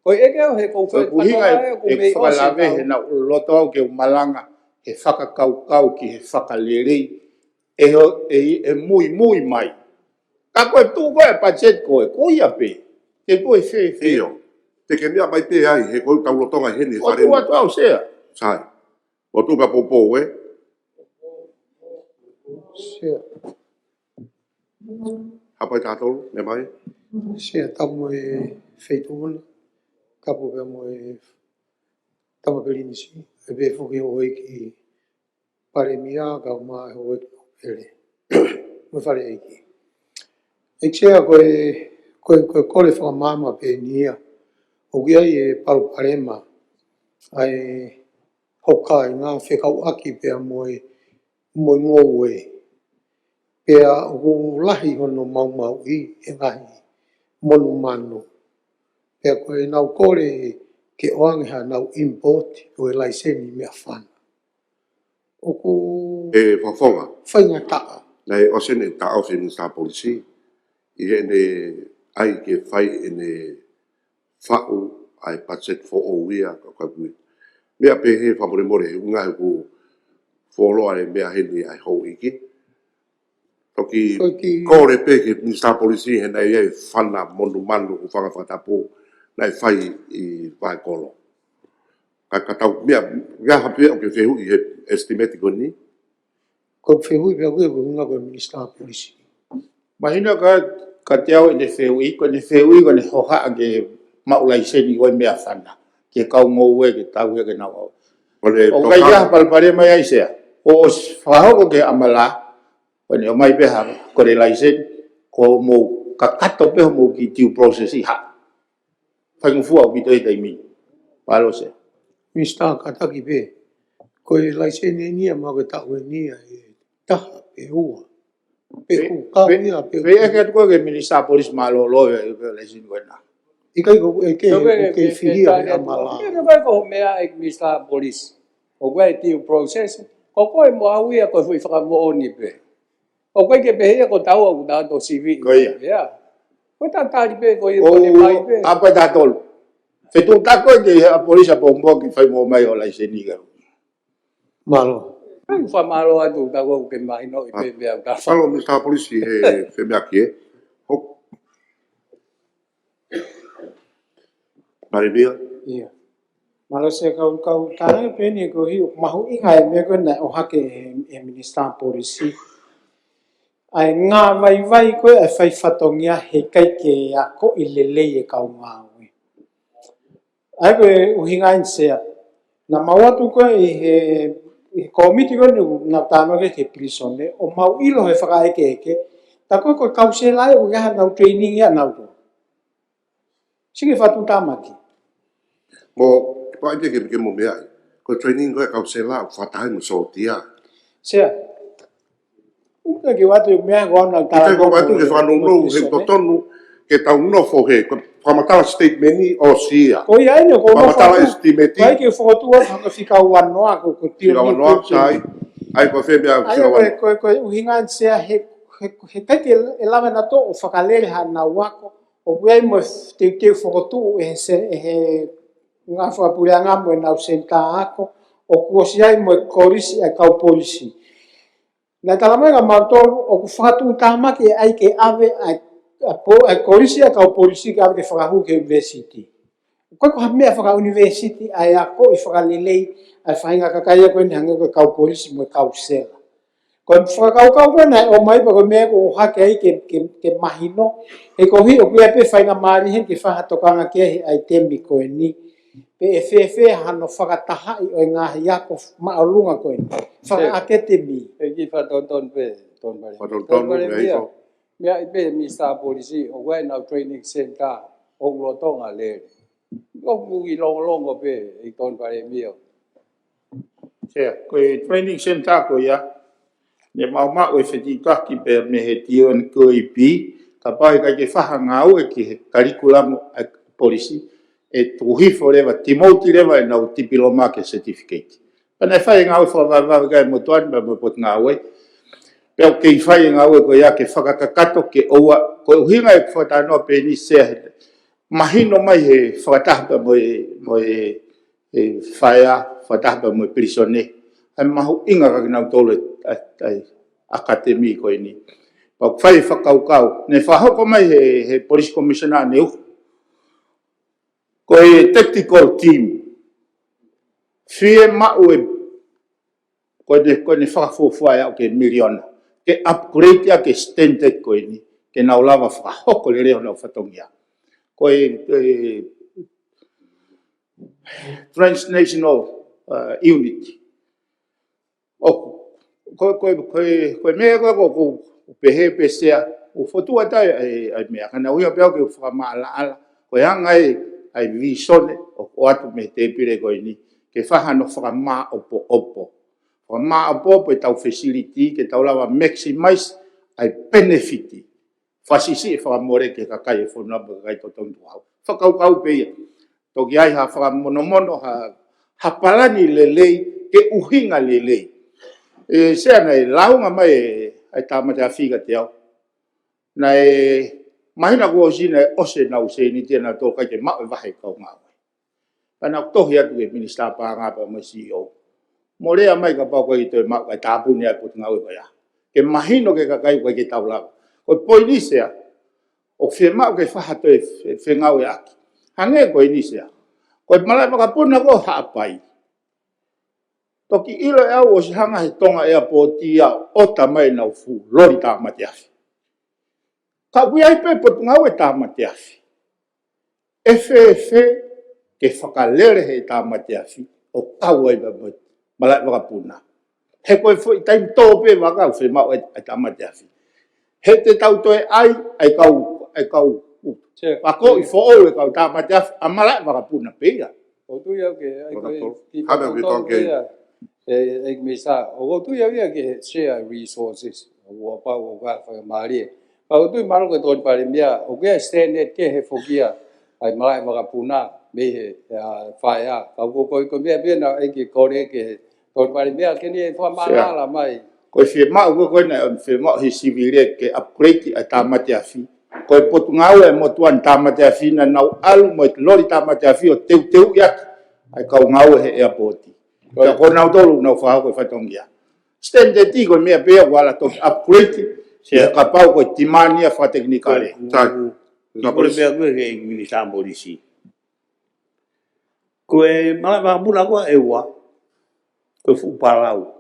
Ko e ke he ko fe ko hinga e whakalave he na loto au ke malanga he whakakau ki he whakalerei e mui mai. Ka koe tū koe pachet koe, ko ia pe. Te koe whe. Io. Te ke mea mai pe ai he koe tau lotonga hene. O tu atu au sea. Sai. O tu ka popo e. Sea. Hapai tātolu, me mai? Sea tamu e whaitūna. Kapu pia mo e tama pelinisi. E pe whuki hoi ki pare mia ka maa hoi ki pere. Mo whare eiki. E sea koe kore whakamama pe nia. O kia i e paru parema. Ai hoka i ngā whekau aki pia mo e ngō e. Pea o lahi hono mau i e ngahi monu manu. Pea koe nau kore ke oangeha nau import o e laiseni mea whana. Oku... E whawhonga. Whainga taa. Nei, o sene ta au sene sa polisi. I ene ai ke whai ene whau ai pachet fo o wia ka kapui. Mea pe he whamore more, unga he ku wholoa e mea hene ai hou iki. Toki kore pe ke minister polisi he nei e whana monu manu ku whanga whatapu nei whai i vai kolo. Ka tau mea hape o ke whehu i he estimate ko ni. Ko whehu i pia kuia ko hunga ko minister polisi. Mahina ka te au e ne whehu i, ko ne whehu i ko ne hoha ke maulai seni wai mea whana. Ke kau ngō ue ke tau ke nau au. O kai ia palpare mai ai sea. O whahoko ke amala. Wani o mai peha kore laisen ko mo ka kato peha mo ki due process i ha. Whaingufua o bito e taimi. Palo se. Mista kataki pe. Ko e laisen e nia ma ko tau e nia e taha pe ua. Pe u kau ia pe ua. Pe eke atu koe ke minister polis malo loe e pe laisen koe na. Ikai ko e ke whiria me amala. Ike koe ko mea e minister polis. O koe due process. Ko koe mo auia ko hui whakamu oni pe. O koe ke pehea ko tau au tātou CV. Koe ia. Koe tā tāri pe, koe pone mai pe. Apa tātolu. Whetu tako ke a polisa pombo ki whai mo mai o laiseni ka. Malo. Kai wha malo atu tako ke mai no i pe mea ka. Falo minister polisi he whemea ki e. Hok. Mare bia? Ia. Malo se kau tāne peni ko hi mahu inga e mea koe na o hake e minister polisi. Ai ngā vai koe e whai whatongia he kai ke a ko i lelei e kau ngā ue. Ai koe uhinga in sea. Na mawatu koe i he komiti ko na tama ke prison ne o mau ilo he whaka eke ta ko kausela e uga na training ya na to sige fatu tama ki mo pa ite ke mo mea ko training ko ka sela fatai mo so tia sia uga ke watu mea go na ta ko watu ke fa no no he ko tonu ke tau no fo he ko pamatala statement ni o sia ko ia ino ko pamatala estimate vai ke foto wa ka fika wan no ko tio ni no sai ai ko fe bia ko uhinga sia he ke elava na to o whakalere ha na wako o wei mo te whakatu e ngā whakapurea mo e nau senta ako o kuosi ai mo e korisi e kau polisi. Nā talamai ka mautoro o ku whakatu tāmaki e ai ke ave a korisi e kau polisi ke ave ke whakahu ke university. Koe ko hamea whaka university ai ako i whakalelei ai whahinga kakaia koe ni hange koe kau polisi mo e kau sela. Ko whakakau na o mai pa ko mea ko hake ai ke mahino e ko hi o kuia pe whainga maari hen ke whahatokanga kia he ai temi ko e ni pe e whewhe hano whakataha i o ngahi ako maarunga ko e ni whakaake mi e ki whatonton pe ton bari whatonton mea i pe mi sa polisi o wai nau training center o lotonga le o mugi longo pe i ton bari mea ko training center ko ya ne mau e whetika ki pe me he tio ni ko i pi, ka pai ka ke whaha ngau e ki he curriculum polisi, e tuhi fo lewa, Timothy lewa e nau tipiloma ke certificate. Pana e whai ngau whawawau kai mo tuan pa mo pot ngau e, peo ke i whai ngau e ko ia ke whakakakato ke oua, ko uhinga e whatanoa pe ni sea, mahino mai he whakatahpa mo e whaia, whatahpa mo e prisone, ai mahu inga ka kinau tolu ai akademi ko ini. Pa whai whakaukau. Ne whahoko mai he police commissioner neu. Ko e tactical team. Fie mau e ko ne whakafofua au ke miliona. Ke upgrade ya ke standard ko ini. Ke nau lava whahoko le reo nau whatongia. Ko e transnational unity. Koe mea ko pehe pesea o fotua tai ai mea kana uia peo ke whakamaala ala koe hanga ai visone o atu me te pire koe ni ke whahano whakamaa opo whakamaa opo e tau facility ke tau lawa maximize ai benefiti whasisi e whakamore ke kakai e whonua pa kakai totontu hau whakaukau peia toki ai ha whakamonomono ha palani lelei ke uhinga lelei e sea nei launga mai ai tamate a figa te au. Nei mahina ko sine ose na use ni tena to ka ke ma vai ka nga. Pana to hia tu minister pa nga pa mo CEO. Morea mai ka pa ko i to ma ka tapu ni a put nga o ya. Ke mahino ke ka kai ko ke taula. Ko poinisia o firma ke fa hato e nga o ya. Hange ko inisia. Ko mala ka puna ko ha pai. Toki ilo e au o si hanga he tonga e apoti au o tamai nau fu, lori tā mate afi. Ka kui ai pe potu ngau e tā mate afi. E ke whakalere he tā mate afi, o kau ai malai wakapuna. He koe fo i taim tō pe waka u whi mau e tā mate afi. He te tau toe ai kau. Wako i fo o e kau tā mate afi, a malai wakapuna pe ia. O tu iau ke, ai koe, ek misa o tu ya ke share resources o pa o ga fa mari o tu malo ke ton pare mia o ke standard ke he fogia ai mai ma puna me he fa ya ko mia bien na ke kore ke ton pare mia ke ni fa mala la mai ko fi ma ko na fi ma hi civile ke upgrade a tamate afi ko potungau e mo tuan tamate afi na nau alu mo lori tamate afi o teu ya ai ka ngau he airport ka kona tolu na fa ko fatongia standard ti ko me pe wala to upgrade se ka pau ko timania fa technicale na por me que ministra polisi ko e mala ba bula ko e wa ko fu palau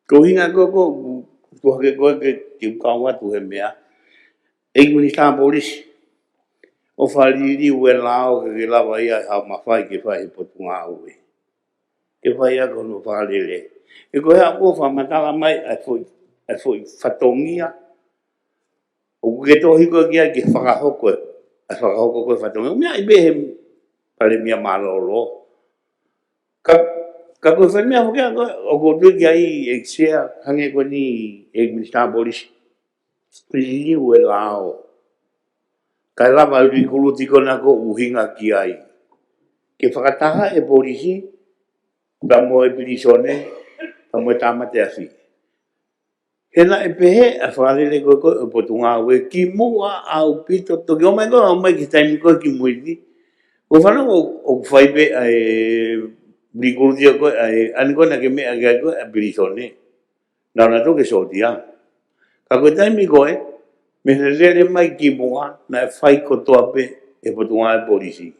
ko hinga ko ke ti ka wa tu he mea e ministra polisi o fali di we lao ke la va ia ha ma fai ke fai potunga we e vai a kono whalele. E koe a kua whamatala mai ai foi whatongia. O ke tohi koe kia ki whakahoko, a whakahoko koe whatongia. Mea i behe pale mia malolo. Ka koe whaimea whakea koe, o ko tui kia i e sea, hange koe ni e minister polisi. Liu e lao. Kai lava uri kuluti kona ko uhinga ki ai. Ke whakataha e polisi, pa mo e pilisone, pa mo e tamate afi. Hena e pehe, a whalele koe koe o potunga ue, ki mua au pito, toki o mai koe, o mai ki taimi koe ki muiti. Ko whanau o whaipe a e uri kuluti o koe, ani koe na ke mea kia koe a pilisone. Nauna toke sotia. Ka koe taimi koe, me lele mai ki mua na e whai kotoa pe e potunga e polisi.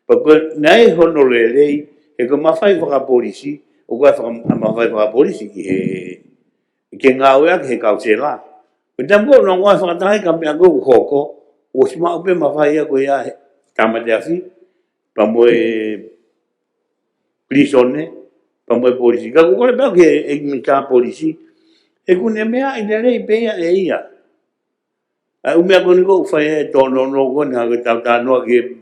Pa koe nei hono lelei e koe mawhai whaka polisi o koe mawhai whaka polisi ki ke ngā ua ke he kautela. Koe tampo no ngoa whakatahi ka mea koe hoko o si mao pe mawhai a koe a tamate afi pa moe prisone pa moe polisi. Ka kukore pēo ke e mika polisi e kune mea i lelei pēia e ia. Umea koni ko whai e tono no koni ha koe tau tānoa ke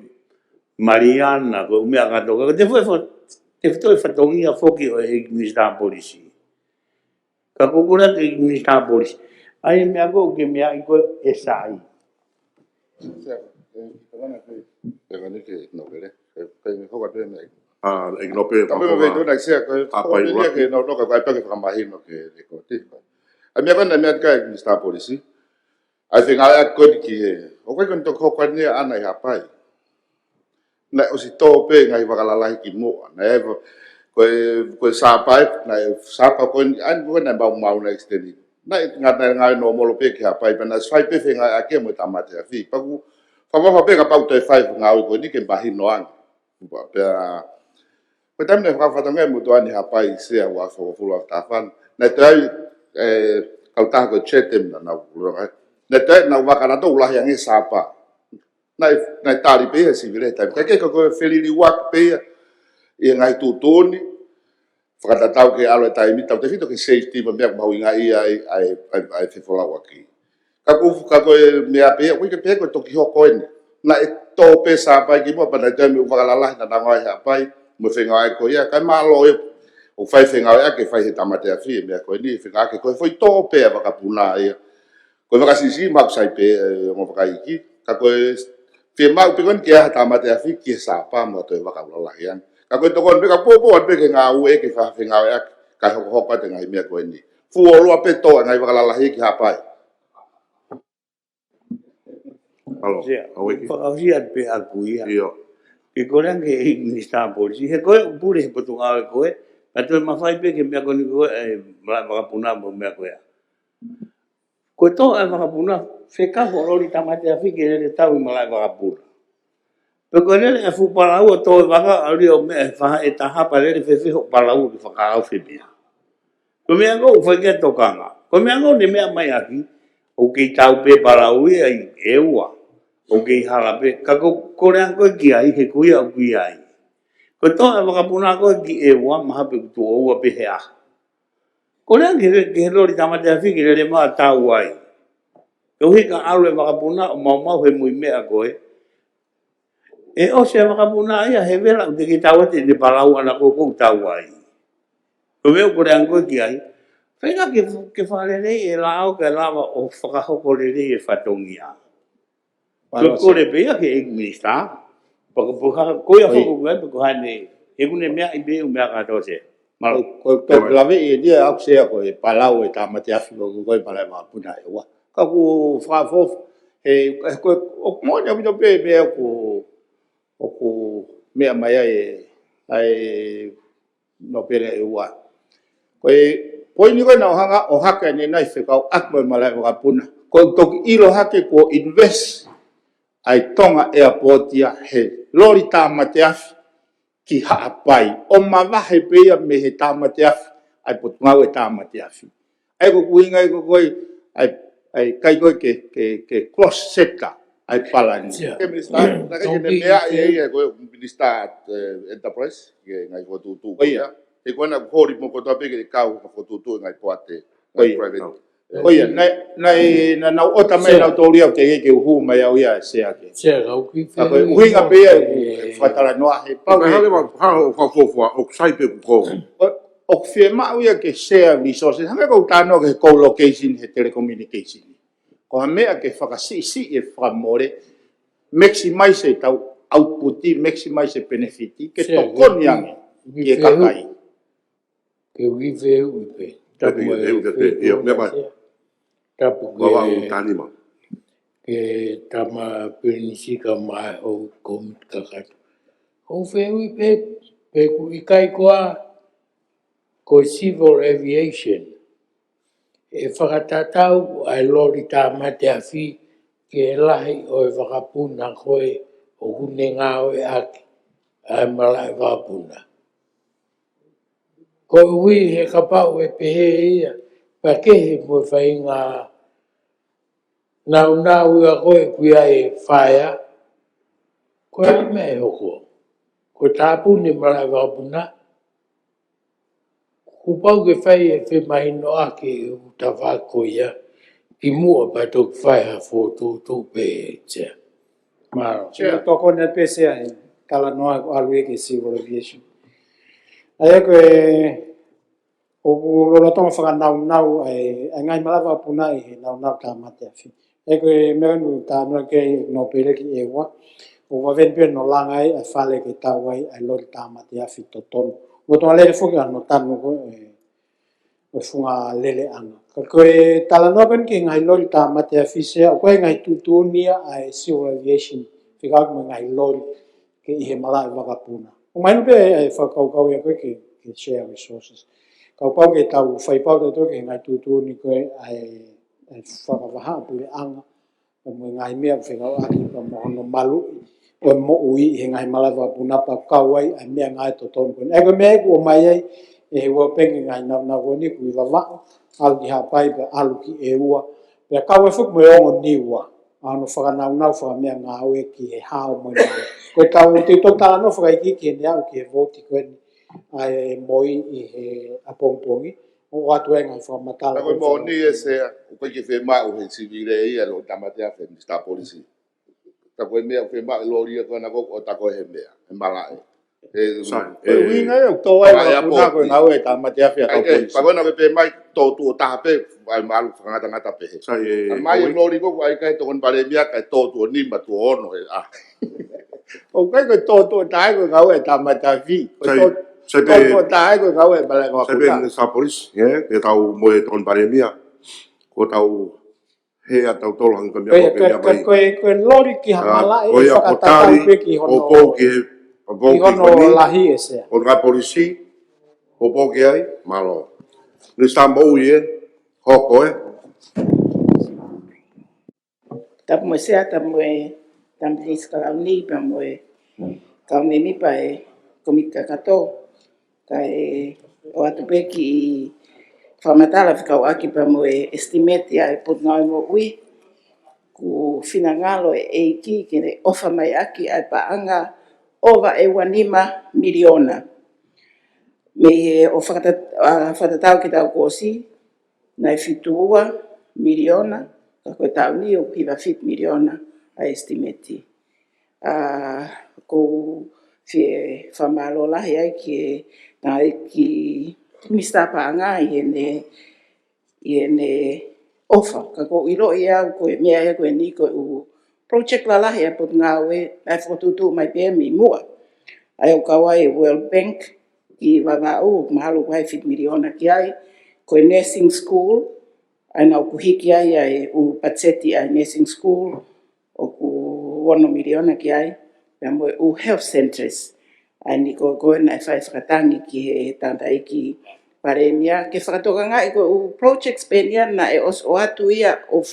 Mariana, ko umea katoka. Te whai whatongia whoki o e minister polisi. Ka kukura te minister polisi. Ai mea ko ke mea i koe e sai. Pegane ke no pere. Kai me foka te me. E no pere. Tapi me vedo na sia ko. Apa i ke no ka kai pa ke whakamahino ke ko te. Ai mea kona mea ka minister polisi. Ai whenga ea koni ki he. O koe koni toko kwani ana i hapai. Na o si tō pē ngai wakalalahi ki mua. Na e koe sāpai, na e sāpa koni, ai koe na mau na extendi. Na e ngai no molo pē ki hapai, pa na svai pē whenga ea kia mo tamate a whi. Paku, whawafa pē ka pau toi whai ngā ui koe ni ke mbahi noang. Pea, koe tamine whakawhatonga e mutuani hapai sea wa whakawhulu a tāwhan. Na te ai, kautaha koe chetem na nau kurongai. Na te na wakarato ulahi ange sapa. Na tari pea si vile tai. Ka ke ko felili wak pea. I ngai tutoni. Whakatatau ke alo e tai mi tau te fito ke safety ma mea mahu inga ia ai whiwhola waki. Ka ko mea pea. Kui ke pea koe toki hoko ene. Na e tō pe sapa ki mua pa na te mi uwakalalahi na nangoai hapai. Mo whenga ai ko ia. Kai malo e. O whai whenga ai ke whai he tamate a whi. Mea koe ni whenga ke koe whai tō pea wakapuna ia. Koe wakasisi mau sai pe mo wakaiki. Ka koe whia mau pe kon kia tamate a whi kia sapa mo toi wakaulalahian. Ka koe tokon pe ka pōpō an pe ke ngā ue ke whenga ea ka hoko hoka te ngai mea koe ni. Fuoloa pe toa ngai wakalalahi ki hapai. Alo, aweki. Whakausia pe aku ia. Ke korean ke i minister polisi. He koe pure he potunga e koe. Ka toi mawhai pe ke mea koe ni koe malai wakapuna mo mea koe. Koe tō e wakapuna, whekaho rori tamate a whike re tau i malai wakapuna. Pe koe rere e whupalau o tō e waka auri o mea whaha e tahapa rere whewhiho palau ki whakaau whipia. Ko mea ngō whaikia tokanga. Ko mea ngō ne mea mai aki, o kei tau pe palau i ai e ua, o kei hala pe. Ka korean koe ki ai, he kuia o ki ai. Ko tō e wakapuna koe ki e ua, maha pe kutu o ua pe he aha. Korean ke rori tamate a whiki rere maa tau ai. Ke hui ka alu e wakapuna o mau he mui mea koe. E o se wakapuna ia he vera o te ki tau ate ne palau ana koko tau ai. Ko meo Korean koe ki ai. Whenga ke whalere e lao ke lawa o whakahoko rere e whatongia. Ko kore pea ke ek minister. Pakapuha koe a whakoko e pako hane. He kune mea i beu mea kato se. Ko lave e dia au sea ko e palau e tamate afi ko ko palai ma puna e wa. Ka ku whakafof e ko o monia vino pe me ko mea mai ai no pere e wa. Ko e poi ni ko na hanga o haka ni nai whekau akmo malai ma puna. Ko toki ilo hake ko invest ai tonga airport ia he lori tamate afi. Ki haapai, o mawahe pea me he tamate afi, ai potungau e tamate afi. Ai ko kuinga ai ko koi, ai kai koi ke cross sector, ai palani. Ke minister, na kai ne mea e koe minister enterprise, ke ngai ko tu. Oia, e koe na kori mo ko toa peke kau ka fotutu ngai poate. Private. Oia, na o tamai na tori au te ke hu mai au ia se ake. Se au ki fe. Ako uinga pe fatala noa he pa. Pa hale wa ha o ka fofo o sai pe ko. O fe ma au ia ke share resources. Hanga ko tano ke co-location he telecommunication. Ko mea ke whakasisi e whamore, maximize tau outputi, maximize benefiti, ke tokoni ange, ki e kakai. Ke ui veu i pe. Tapu e me mai. Tapu Wa utani ma. Ke tama penisi ka mai o komit kakatu. O veu i pe, pe ku i kai koa, ko civil aviation. E whakatatau ai lori tā mate a whi ke lahi o e whakapuna koe o hune ngā o e aki ai malai whakapuna. Ko ui he kapau e pehe ia pa kehe mo whai ngā nau a koe kuia e whaia koe me e hoko. Ko tāpune malai whakapuna kupau ke whai e whi mahino ake u ta whakoia ki mua pa tok whai ha tō pe e tia. Maro. Tia toko na pese ai kala noa alue ke civil aviation. Ai koe o lolo tonga whakanau ai ngai malawa puna i he nau tā mate a whi. Ai koe meanu tā noa ke no pere ki e wa. O wavenpia no langai ai whale ke tau ai lori tā mate a whi to tonu. Mo tonga lere whuki ano tanu ko o funga lele anga. Ka koe tala noa pen ki ngai lori tā mate a whi sea, o koe ngai tutunia ai civil aviation. Whika aku ngai lori ke ihe malai wakapuna. O mai nupe ai whakaukau ia koe ke share resources. Kaupau ke tau whaipau tato ke ngai tutuni koe ai whakawaha pule anga. O mo ngai mea whikau aki pa mohono malu. O mo ui he ngai malai wakapuna pa kauai ai mea ngai to tonu koe. Ego mea ku o mai ai e he ua pengi ngai na koni kui wawao. Alu ki hapai pe alu ki e ua. Pea kaua fuk mo ongo ni ua. Ano whakanau whakamea ngā oe ki he hao mo ngā. Koe tau te totala no whakaiki ki he neau ki he voti koe ni. Ai moi i he apongpongi. O atu e ngai whakamatala. Koe mo ni e sea, koe ki whi mau he civile e ia lo tamate a whi star policy. Ta koe mea whi mau lo ria koe na koko o ta koe he mea. He malae. Uinga e o tō ai wakapuna koe ngā oe tā mate a whi a tau polisi. Pa koe na pe mai tō tu o tahape ai malu whangata pehe. Mai e lori koko ai kai tokon pare mea kai tō tu o nima tu ono e a. O kai koe tō tu o tae koe ngā oe tā mate a whi. Tō tu o tae koe ngā oe pala wakapuna. Sepe sa polisi, ke tau moe tokon pare mea. Ko tau he a tau tolo hanga mea kope mea mai. Koe lori ki hamala e whakatatau pe ki hono. Ki hono lahi e sea. O ngā polisi, o pōke ai, malo. Ni sa mou i e, hoko e. Tapu mo sea, tapu mo e tampilis kalauni, pa mo e kaunemi pa e komika kato. Ka e o atu pe ki whamatala whikau aki pa mo e estimate ai pot ngau mo ui. Ku finangalo e eiki kene ofa mai aki ai pa anga ova e 1 miliona. Me o whakatatau ki tau kōsi, nai whitua miliona, ka koe tau ni o kiwa 5 miliona a estimati. Ko whie whamalo lahi ai ki mista paanga i ene ofa. Ka ko ilo i au koe mea e koe ni koe u project la lahi a pot ngā ue, ai whakotutu mai pēr mi mua. Ai o kawa e World Bank, ki wawau, mahalo kai 5 miliona ki ai, koe nursing school, ai nau kuhiki ai u Patseti ai nursing school, o ku 1 miliona ki ai, pia moe u health centers, ai ni koe nai whai whakatangi ki he tanta iki paremia, ke whakatoka ngai koe u projects penia na e os o atu ia o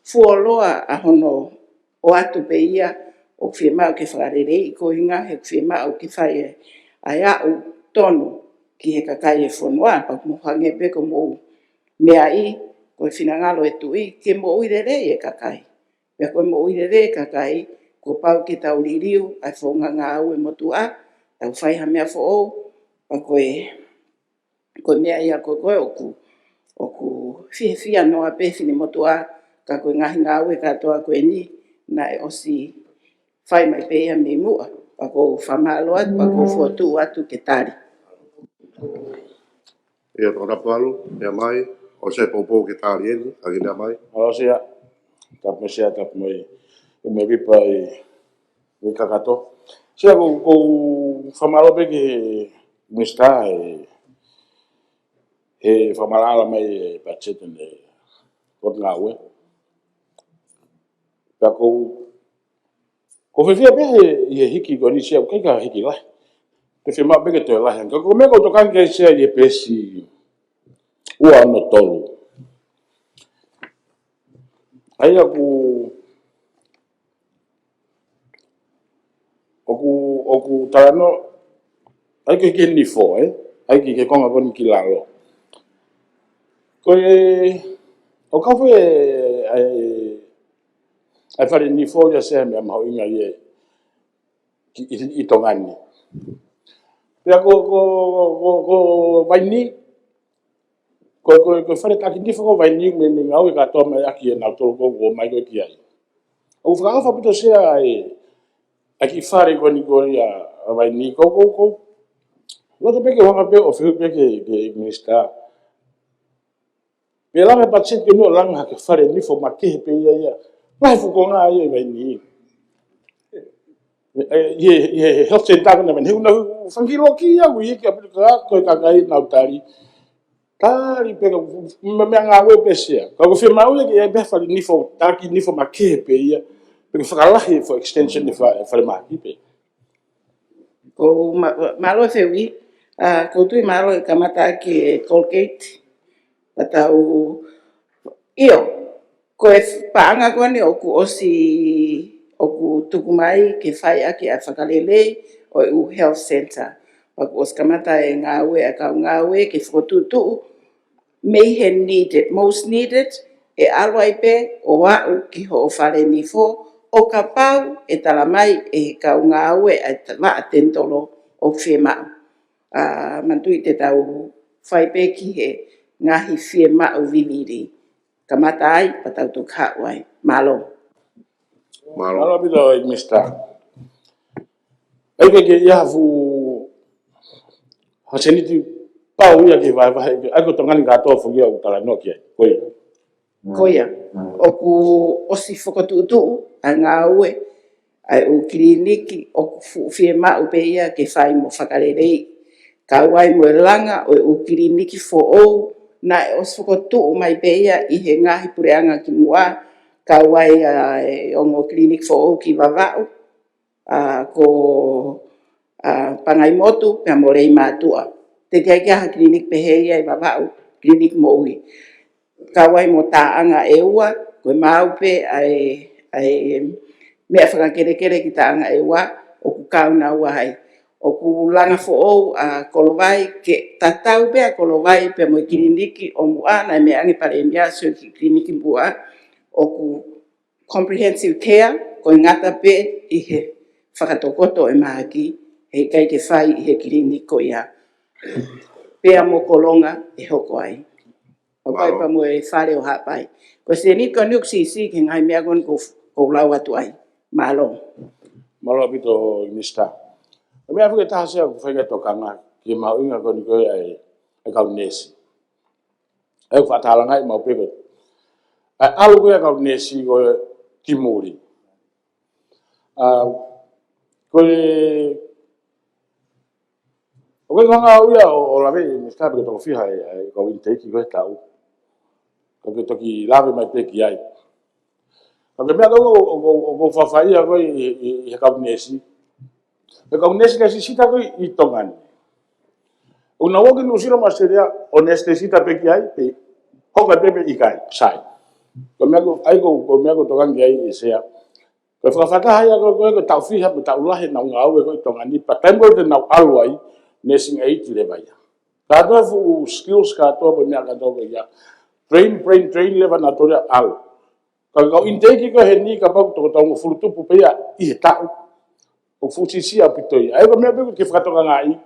fuoloa a hono o atu pe ia o whiemau ke whakarerei ko inga he whiemau ki whai ai au tonu ki he kakai e whanua pa mo hange pe ko mo mea i ko whinangalo e tui ke mo uirere e kakai. Pea koe mo uirere e kakai ko pau ki tau liriu ai whonga ngā au e motua tau whai ha mea who pa koe Ko mea ia ko oku fia no ape fini motua ka ko ngahi ngawe ka toa ko ni na e osi fai mai pe ia me mua pa ko famalo at pa ko fotu atu ke tari. Ia tōna palu, ia mai, o se popo ke tāri eni, agi nea mai. O sea, tap mai, me vipa i kakato. Sia ko famalo pe ke mista e famalala mai pachete ne pot ngawe. Pa ko fefia pe e hiki ko ni sia kai ka hiki lai. Te fema pe ke te lai. Ko me ko tokan ke sia e pesi ua no tolu. Ai aku tarano ai ke ni fo ai ke konga kon ki lalo. Ko o ka foi ai fare ni fo ya se me ma inga ye i tongani. Pea ko vai ni ko fare ta ki ni fo vai ni me ngau ka to mai aki na to ko mai ko ki ai. O fra fa puto se ai aki fare ko ni ko ya vai ni ko lo to pe ke wanga pe o fe pe ke minister. Pela me patse ke no langa ke fare ni fo ma ke pe ya. Vai fu ko nga ai vai ni. Ye health center na men huna fangilo ki ya wi ke aplika ko ka kai na utari. Tari pe me nga we pe se. Ka ko fe ma u ke be fare ni fo taki ni fo ma ke pe ya. Pe fa la for extension de fa ma ki pe. Ko malo fe wi ko tu malo kamata ki Colgate patau io ko paanga ko ni oku oku tukumai ke fai aki a whakalele o u health center. Paku os kamata e ngawe ke whotutu may he needed, most needed e alwai pe o wau ki ho o whare ni fo o ka pau e talamai e kau ngawe a wa atentolo o whemau. Mantui te tau whai pe ki he ngahi whemau viviri. Kamata ai patau tu kawai. Malo. Malo bito i mista. Eke ke iafu haseniti pau ia ke vai ai ko tongani ka to fugia u tala no ke koi. Koia. Oku osi whakatutu a ngawe ai o kliniki o whemau pe ia ke whai mo whakarerei. Kawai mo langa o kliniki fo o na o whakatutu mai pe ia i he ngahi pureanga ki mua. Kawai ongo klinik fo o ki wawau. Ko pangai motu pe morei matua. Te kia klinik peheia i wawau, klinik moui. Kawai mo taanga e ua, koe mau pe ai mea whakakere ki taanga e ua, o ku kauna ua hai. O ku langa fo o kolovai, ke tatau pe a kolovai pe mo kliniki o mua, na mea angi pare mea so ki kliniki mua, o ku comprehensive care, koe ngata pe i he whakatokoto e mahaki, he kai te whai i he kliniko ia. Pea mo kolonga e hoko ai. O pai pa mo e whare o hapai. Ko se ni ko nuk si ke ngai mea kon ko lau atu ai. Malo. Malo bito mista. Mea fuke taha sea ku whainga tokanga ki mau inga kon ko ai kau nesi. Ai whatala ngai mau pepe. Alu ko kau nesi ko kimuri. O ke konga uia o lawe mista pe to fiha ko intake ko tau. Ko ke toki lawe mai pe ki ai. Ko ke mea ko whawhaia ko i kau nesi. E kau nesi ka sisita ko i tongani. Una woki nusira maseria onestesita pe ki ai pe hoka pepe i kai sai. Ko mea ko tokangi ai i sea. Ko whakawhakahai ko tau whiha po tau lahe nau ngau e ko i tongani. Patai mo te nau alu ai, nesing eiti le vai. Katoa fu skills katoa po mea katoa po ia. Train leva na torea alu. Kau intake ko he ni ka pau toko tau ngufulutupu pe ia i he tau. O futisia pitoi. Ai ko mea pe ke whakatoka ngai,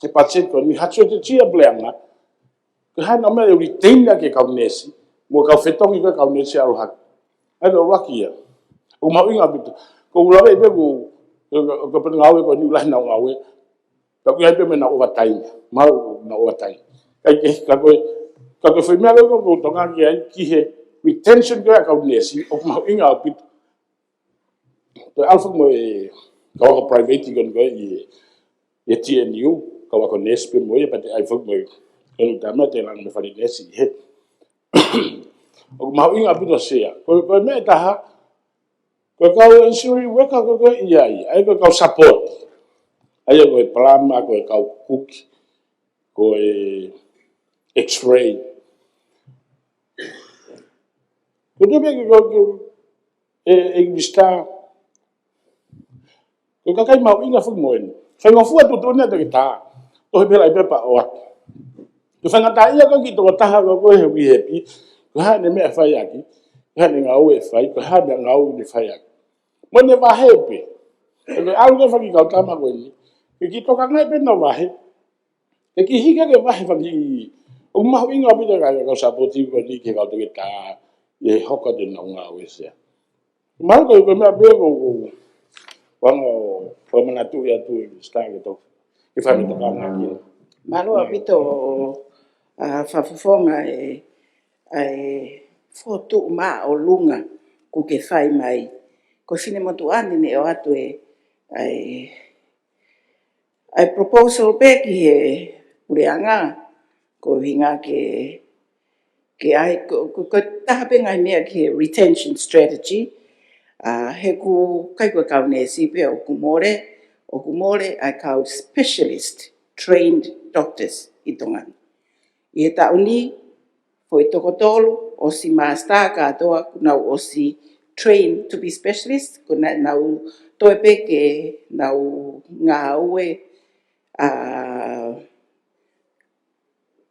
ke patset ko, mi hatso te tia bleanga, Ko hana me retain ke kaunesi. Mo ka fetongi ke kaunesi alohak. Ai ko rakia. O mau inga bitu. Ko ulawe be ko pengawe ko ni ulah na ngawe. Ka ku ai pe me na overtime. Mau na overtime. Ka ko foi me ko tonga ki he retention ke kaunesi o mau inga bitu. To alfa mo ko private ko ye TNU ka ko nespe mo ye pati ai fo mo ko dama te lang me fali nesi he. O mau inga bitu sea. Ko me ta ko kau ensure weka ko ia ai ko support ai ko plama ko kau cook ko x-ray ko debe ko mista ko kai mau inga fu moen fa ngo fu tu ne de ta to he pela pe pa o ko fa ngata ia ko ki to ta ko he wi happy ko ha ne me fa ya ki ha ne ngau e fa ko ha ne ngau ni fa ya mo ne va happy e algo fa ki ka ta ma ko ni ki to ka ngai pe no va he e ki higa ke va he fa ki o ma inga bi de ka support ko ni ke ka to ke ta e hoko de no ngau e se ma ko me be ko Wango pemana tu ya tu sta gitu. Ifa mi to kana ki. Malo apito fafufonga foto ma o lunga ku ke fai mai. Ko fine motu ani ne o atu ai proposal pe ki he ureanga ko hinga ke ai ko tape ngai mea ki retention strategy. He ku kai ko kaunesi pe o kumore ai kau specialist trained doctors i tonga. I ta uni po i toko tolu o si master ka toa kuna o si trained to be specialist kuna nau toe peke nau ngā ue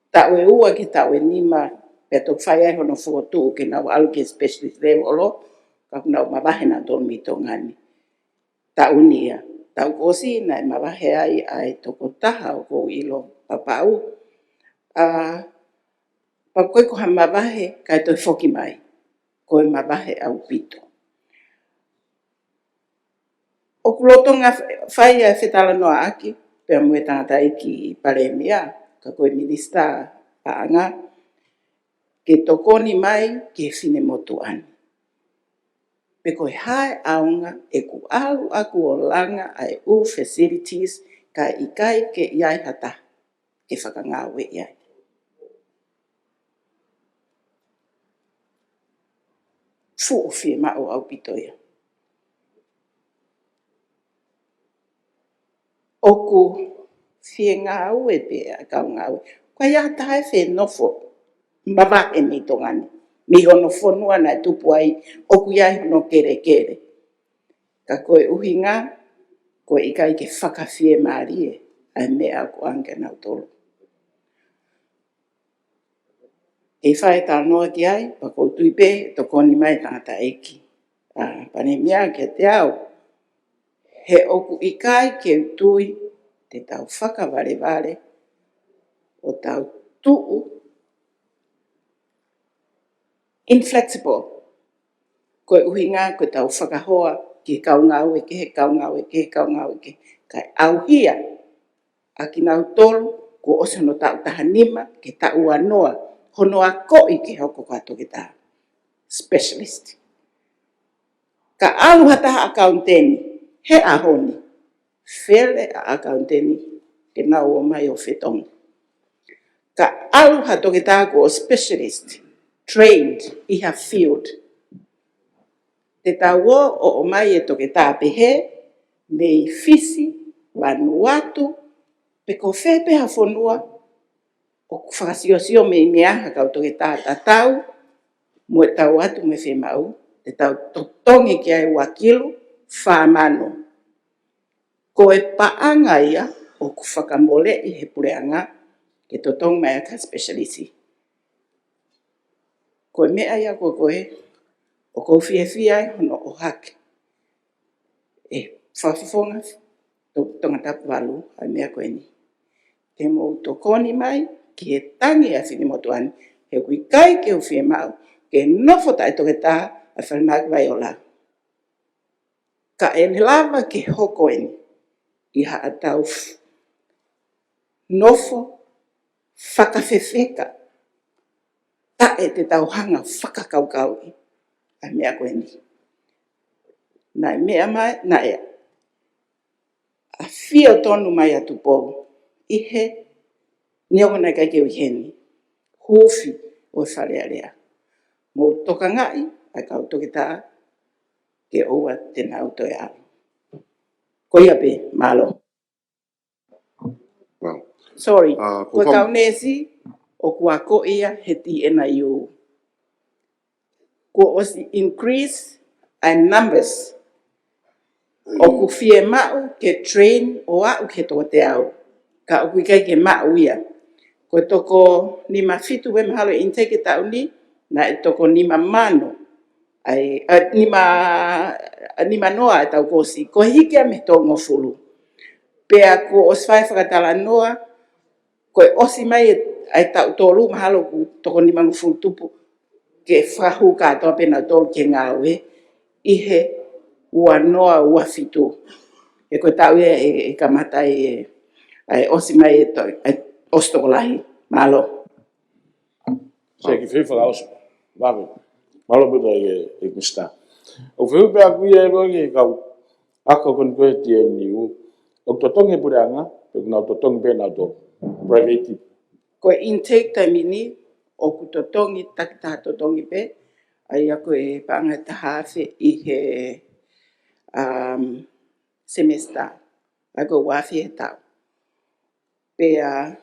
ta ue ua ki ta ue nima pe to whai ai hono whotu ke nau alu ke specialist level o ka kuna o mawahe na tonu mi tongani. Ta unia. Ta ukosi na mawahe ai toko taha o ko ilo papau. Pa koe ko ha mawahe kai toi whoki mai. Koe mawahe au pito. O kulotonga whai ai whetala noa aki. Pea mue tangata iki paremia. Ka koe minista paanga. Ke tokoni mai ke fine motu ani. Pe koe hae aunga e ku alu aku o langa ai u facilities ka ikai ke iai hata ke whakangawe iai. Fu o fie ma o au pitoia. Oku fie ngā ue pe a kau ngā ue. Kwa ia tae whe nofo mawa e mi tongani. Mi hono whonua nai tupu ai oku iai hono kere kere. Ka koe uhinga, koe ikai ke whakawhie maarie, ai mea ko anke nau tolo. E whae tā noa ki ai, pa kou tuipe, to koni mai tangata eki. Pane mea ke te au, he oku ikai ke utui, te tau whakaware ware, o tau tuu, inflexible. Koe uhinga, koe tau whakahoa, ki kau ngau eke, he kau ngau eke, he kau ngau eke. Kai au hia, a ki nau tolu, ko osono tau tahanima, ke tau anoa, hono a koi ke hoko kato ke tā. Specialist. Ka alu hataha akaunteni, he ahoni. Whele a akaunteni, ke nau o mai o whetonga. Ka alu hato ke tā ko specialist, trained, i ha field. Te taua o mai e toke tāpehe, mei fisi, Vanuatu, pe ko whepe ha whonua, o whakasiosio mei meaha kau toke tātatau, mo e tau atu me whemau, te tau totongi ki ai wakilu, whamano. Ko e paanga ia, o ku whakamole i he pureanga, ke totong mai aka specialisi. Ko e mea ia koe, o kou whiawhia hono o hake. E whawhifonga, tonga tapu walu, ai mea koe ni. Te mou tokoni mai, ki he tangi a whini motuani, he kui kai ke uwhia mau, ke nofo tai toke tā, a whalimaki vai o la. Ka e lava ke hoko eni, i ha atau nofo, whakawhewheka, ta e te tauhanga whakakaukau i, a mea koe ni. Nai mea mai, nai a whio tonu mai atu pou, i he niongo nei kai keu heni, hufi o wharea rea. Mō toka ngai, ai kau toki tā, ke oua tēnā utoe alu. Koia pe, malo. Sorry, ko kau nesi, o kua ko ia he ti ena iu. Ko osi increase and numbers. O ku fie mau ke train o au ke tō te au. Ka o kui kai ke mau ia. Ko toko nima fitu we mahalo intake tau ni, na e toko nima mano. Ai, nima noa e tau kosi. Ko hike a me tō ngofulu. Pea ko oswai whakatala noa, ko osi mai ai tau tōlu mahalo ku toko nima ngofulu tupu. Ke whahu katoa pena tōlu ke ngāwe. Ihe ua noa ua fitu. E koe tau e kamata e osi mai e ostokolahi. Malo. Se ki whiwha kausa. Wawe. Malo puta e mista. O whiwha pia kuia e koe ki kau. Ako kon koe ti e niu. O totongi pureanga. Pek nau totongi pena tō. Private. Koe intake taimini. O ku totongi, takitaha totongi pe. Ai ako e paanga tahawhi i he semester. Ako wafi e tau. Pea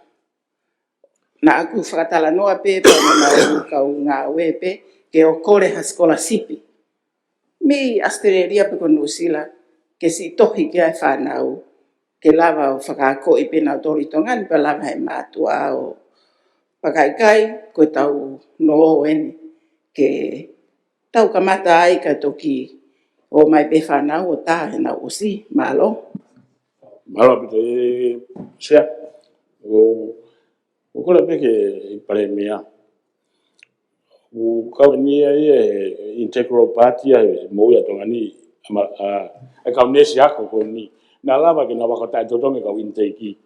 na aku whakatala noa pe, pēna kau ngā wepe, ke o kore ha skola sipi. Mi Australia pe ko New Zealand, ke si tohi ke ai whanau, ke lava o whakako i pēna o tori tongan, pe lava he mātua o pakaikai, ko tau noho eni, ke tau kamata ai ka toki o mai pe whanau o tā he nau osi, malo. Malo pita e sea. O kore peke i pare mea. O kau ni ai e integral party ai mo ia tonga ni a kau nesi ako ko ni. Na lava ke na wakatai totongi kau intake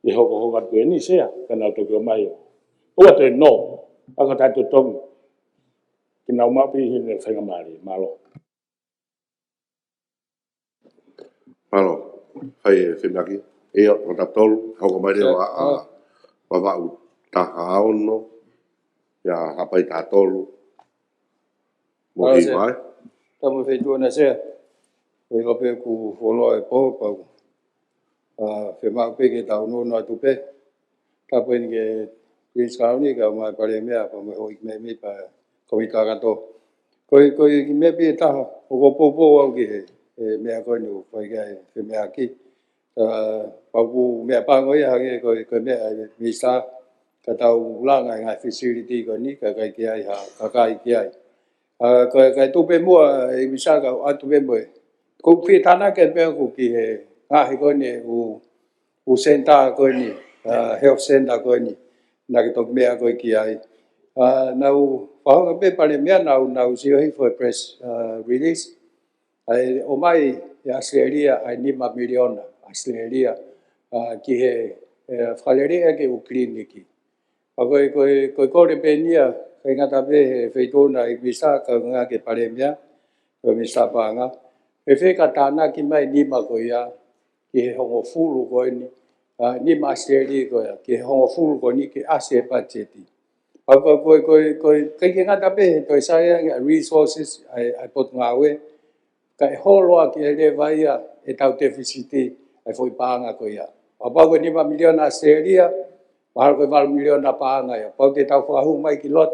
i hoko hoka tue ni sea kana toki o mai. O ate no wakatai totongi. Ki nau mapi hine whainga maari. Malo. Malo. Hai e whinaki. E o taptolu. Hoko mai reo a wawau taha ono. Ya hapai tātolu. Mohi mai. Tamu whaitua na sea. Koe lope ku whonoa e pō pau. Whemau peke tau nono atu pe. Tapu eni ke Queen's County ka mai pare mea pa me hoi me me pa komita kato. Koe ki mea pia taha. O ko pōpō au ki he mea koe ni koe kai he mea ki. Paupu mea pāngoi hange koe mea misa. Ka tau langa ngai facility ko ni ka kai ki ai ha ka kai ki ai kai tupe mua e misa ka atu be moe ko fi tana ke pe ko ki he ha he ko ni u senta ko ni health center ko ni na ki tok mea ko ki ai nau pa pe pale mea nau si hi for press release ai o mai Australia ai ni ma miliona Australia ki he faleria ke u kliniki. Koe kore penia, kai ngata pe he whaitona i misa ka ngā ke pare mea, ko misa pānga. He wheka tāna ki mai nima ko ia, ki he hongo fulu ko ni, nima Australia ko ia, ki he hongo fulu ko ni ki ase pacheti. Kai ke ngata pe he toi saia resources ai pot ngawe, kai holoa ki he lewa ia e tau deficiti ai fwoi pānga ko ia. Apako nima miliona Australia, mahal koe malu milion na paanga ia. Pau te tau whahu mai ki lot,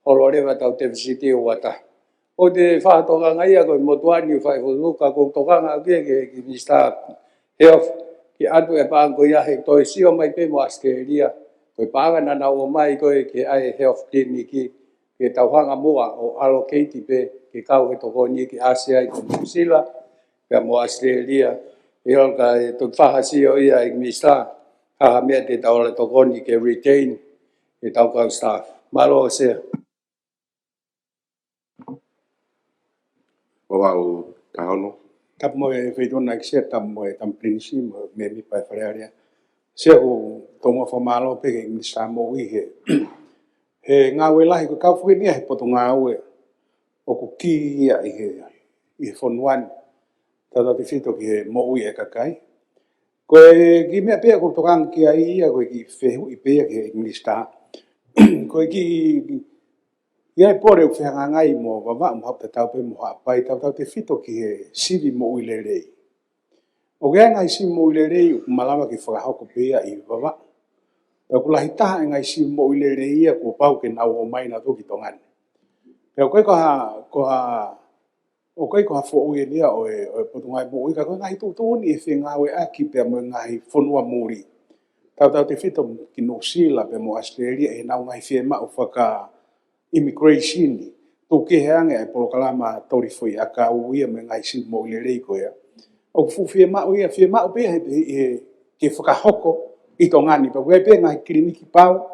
holo rewa tau te visiti o wata. O te whahatonga ngai a koe motuani whai hunuka, ko tokanga kia ki Mr. Health, ki atu e paanga koe ia he toi sio mai pe mo Australia. Koe paanga na nau o mai koe ki ai health kliniki, ki tau hanga mua o allocate pe, ki kau he toko ni ki Asia i ko New Zealand, pe mo Australia. Iol ka e tuk whahasio ia i Mr. Haha mea te taola tokoni ke retain e tau kau staff. Malo se. Wawau tahono. Tap mo e feitona ki se tam mo e tam prinsi mo me mi pai frearia. Se o tomo fa malo pe ke mi sa mo i he. He ngā wela hi ko kau fuki nia he poto ngā ue. O ko ki ia i he fonuan. Tata te fito ki he mo ui e kakai. Ko e ki mea pea ko tokang ki a ia ko e ki fehu i pea ki he minista. Ko e ki ia e pore u whengangai mo wawa mo hapta tau pe mo hapai tau te fito ki he sivi mo ui le rei. O gea ngai sivi mo ui le rei u malama ki whakahoko pea i wawa. Pea kula hitaha e ngai sivi mo ui le rei ia ko pau ke nau o mai na toki tongane. Pea koe ko ha fo ui nia o e potungai mo ui ka koe ngai tūtūni e whengawe aki pea mo ngai whonua muri. Tau te fito ki New Zealand pea mo Australia e nau ngai whiema o whaka immigration to ke hang e polokalama tori foi aka uia me ngai si mo le rei ko ya o fu fiema o pe he ke whakahoko i to ngani pa pe ngai kliniki pau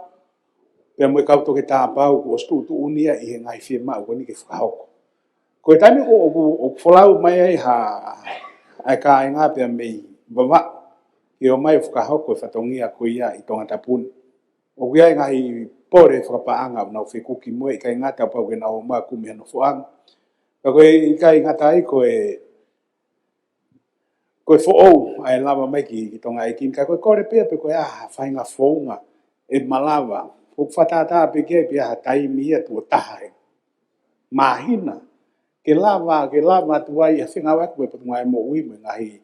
pe mo ka to ke ta pau ko stu tu unia i ngai fiema o ni ke whakahoko ko tani o folau mai ai ha ai ka nga pe me baba ke o mai whakahoko fatongia ko ia i to ngatapun o gea ngai pore whakapaanga na whikuki mo i kai ngata pau ke na o maa kumi hano whaanga. Ka koe i kai ngata ai koe whoou ai lava mai ki tonga i kin. Ka koe kore pia pe koe whainga whounga e malawa. Kuk whatata pe kia pia ha taimi ia tua taha he. Mahina. Ke lava tuai a whinga wak koe patunga e mo ui me ngahi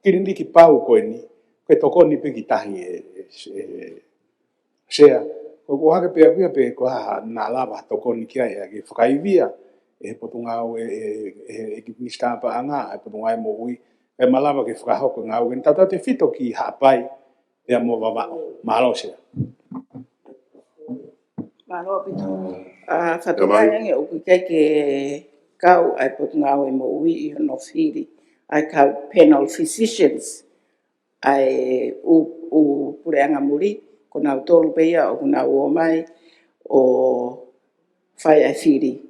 kirindi ki pau koe ni. Koe toko ni pe ki tahi sea. Ko hake pea pe ko na lava toko ni kia e ki whakaivia e potunga o e ki minista pa anga e potunga e mo ui e malava ki whakahoko ngā uen tata te fito ki hapai e mo wawa malo sea. Malo pito. Whatunga nge o kukai ke kau ai potunga o e mo ui i hono whiri ai kau panel physicians ai u pureanga muri ko nau tolu peia o nau o mai o whai ai whiri.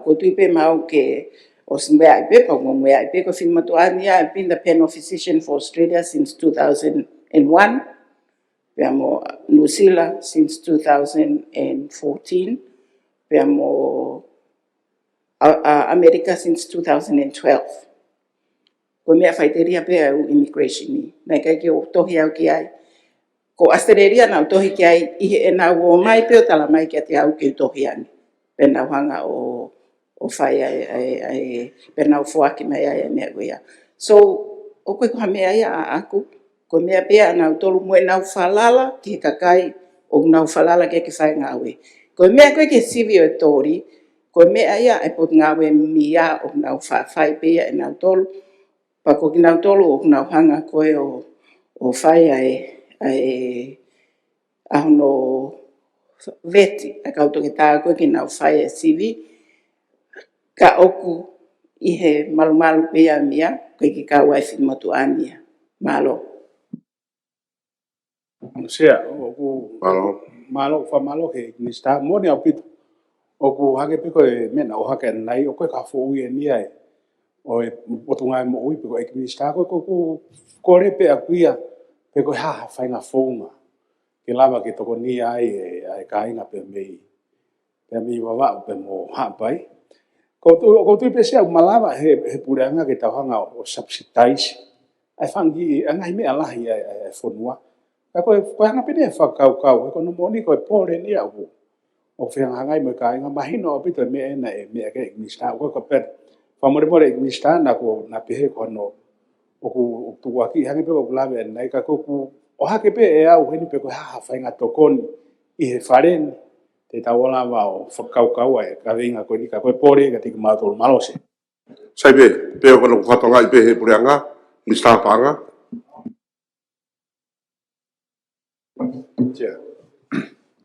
Ko tuipe mau ke o smea i pepa, ko mwea i pepa whinmatu ania. I've been the panel physician for Australia since 2001. Pea mo New Zealand since 2014. Pea mo America since 2012. Ko mea whaiteria pea u immigration ni. Nai kai ke o tohi au ki ai. Ko Australia nau tohi ki ai ihe e nau o mai peo tala mai ki ati au ki tohi ani. Pe nau hanga o whai ai pe nau fuaki mai ai mea goia. So, o koe koha mea ia a aku. Ko mea pea nau tolu moe nau whalala ki kakai o nau whalala ke whai ngawe. Ko mea koe ke sivi o tori. Ko mea ia e pot ngawe mia o nau whai pea e nau tolu. Pa ko ki nau tolu o nau hanga koe o whai ai ahono veti a kauto ke tā koe ki nau whai e sivi ka oku i he malu pea mia koe ki ka wai whinmatu ania. Malo. Sea, oku malo he minista moni au pito. Oku hake piko e mena o hake nai o koe ka fōui e nia e o e potunga e mo ui piko e minista koe kore pe a kuia pe koe whainga whounga. Ke lava ke toko ni ai e ka inga pe mei wawa pe mo hapai. Ko tui pe sea malava he pureanga ke tauhanga o subsidize. Ai whangi angai mea lahi e whonua. Ka koe hanga pene e whakau. Ko no moni koe pōre ni au. O whiangangai mo ka inga mahino o pito mea ena e mea ke minista. Koe ka pera. Whamore e minista na ko na pehe ko no o tuwaki hangi pe ko lawe nai ka ko o hake pe e au heni pe ko whainga tokoni i he wharen te tawola wao whakaukau e ka vinga ko ni ka koe pore ka tiki mātoro malose. Sai pe o kono whatonga i pe he pureanga, minista panga. Tia.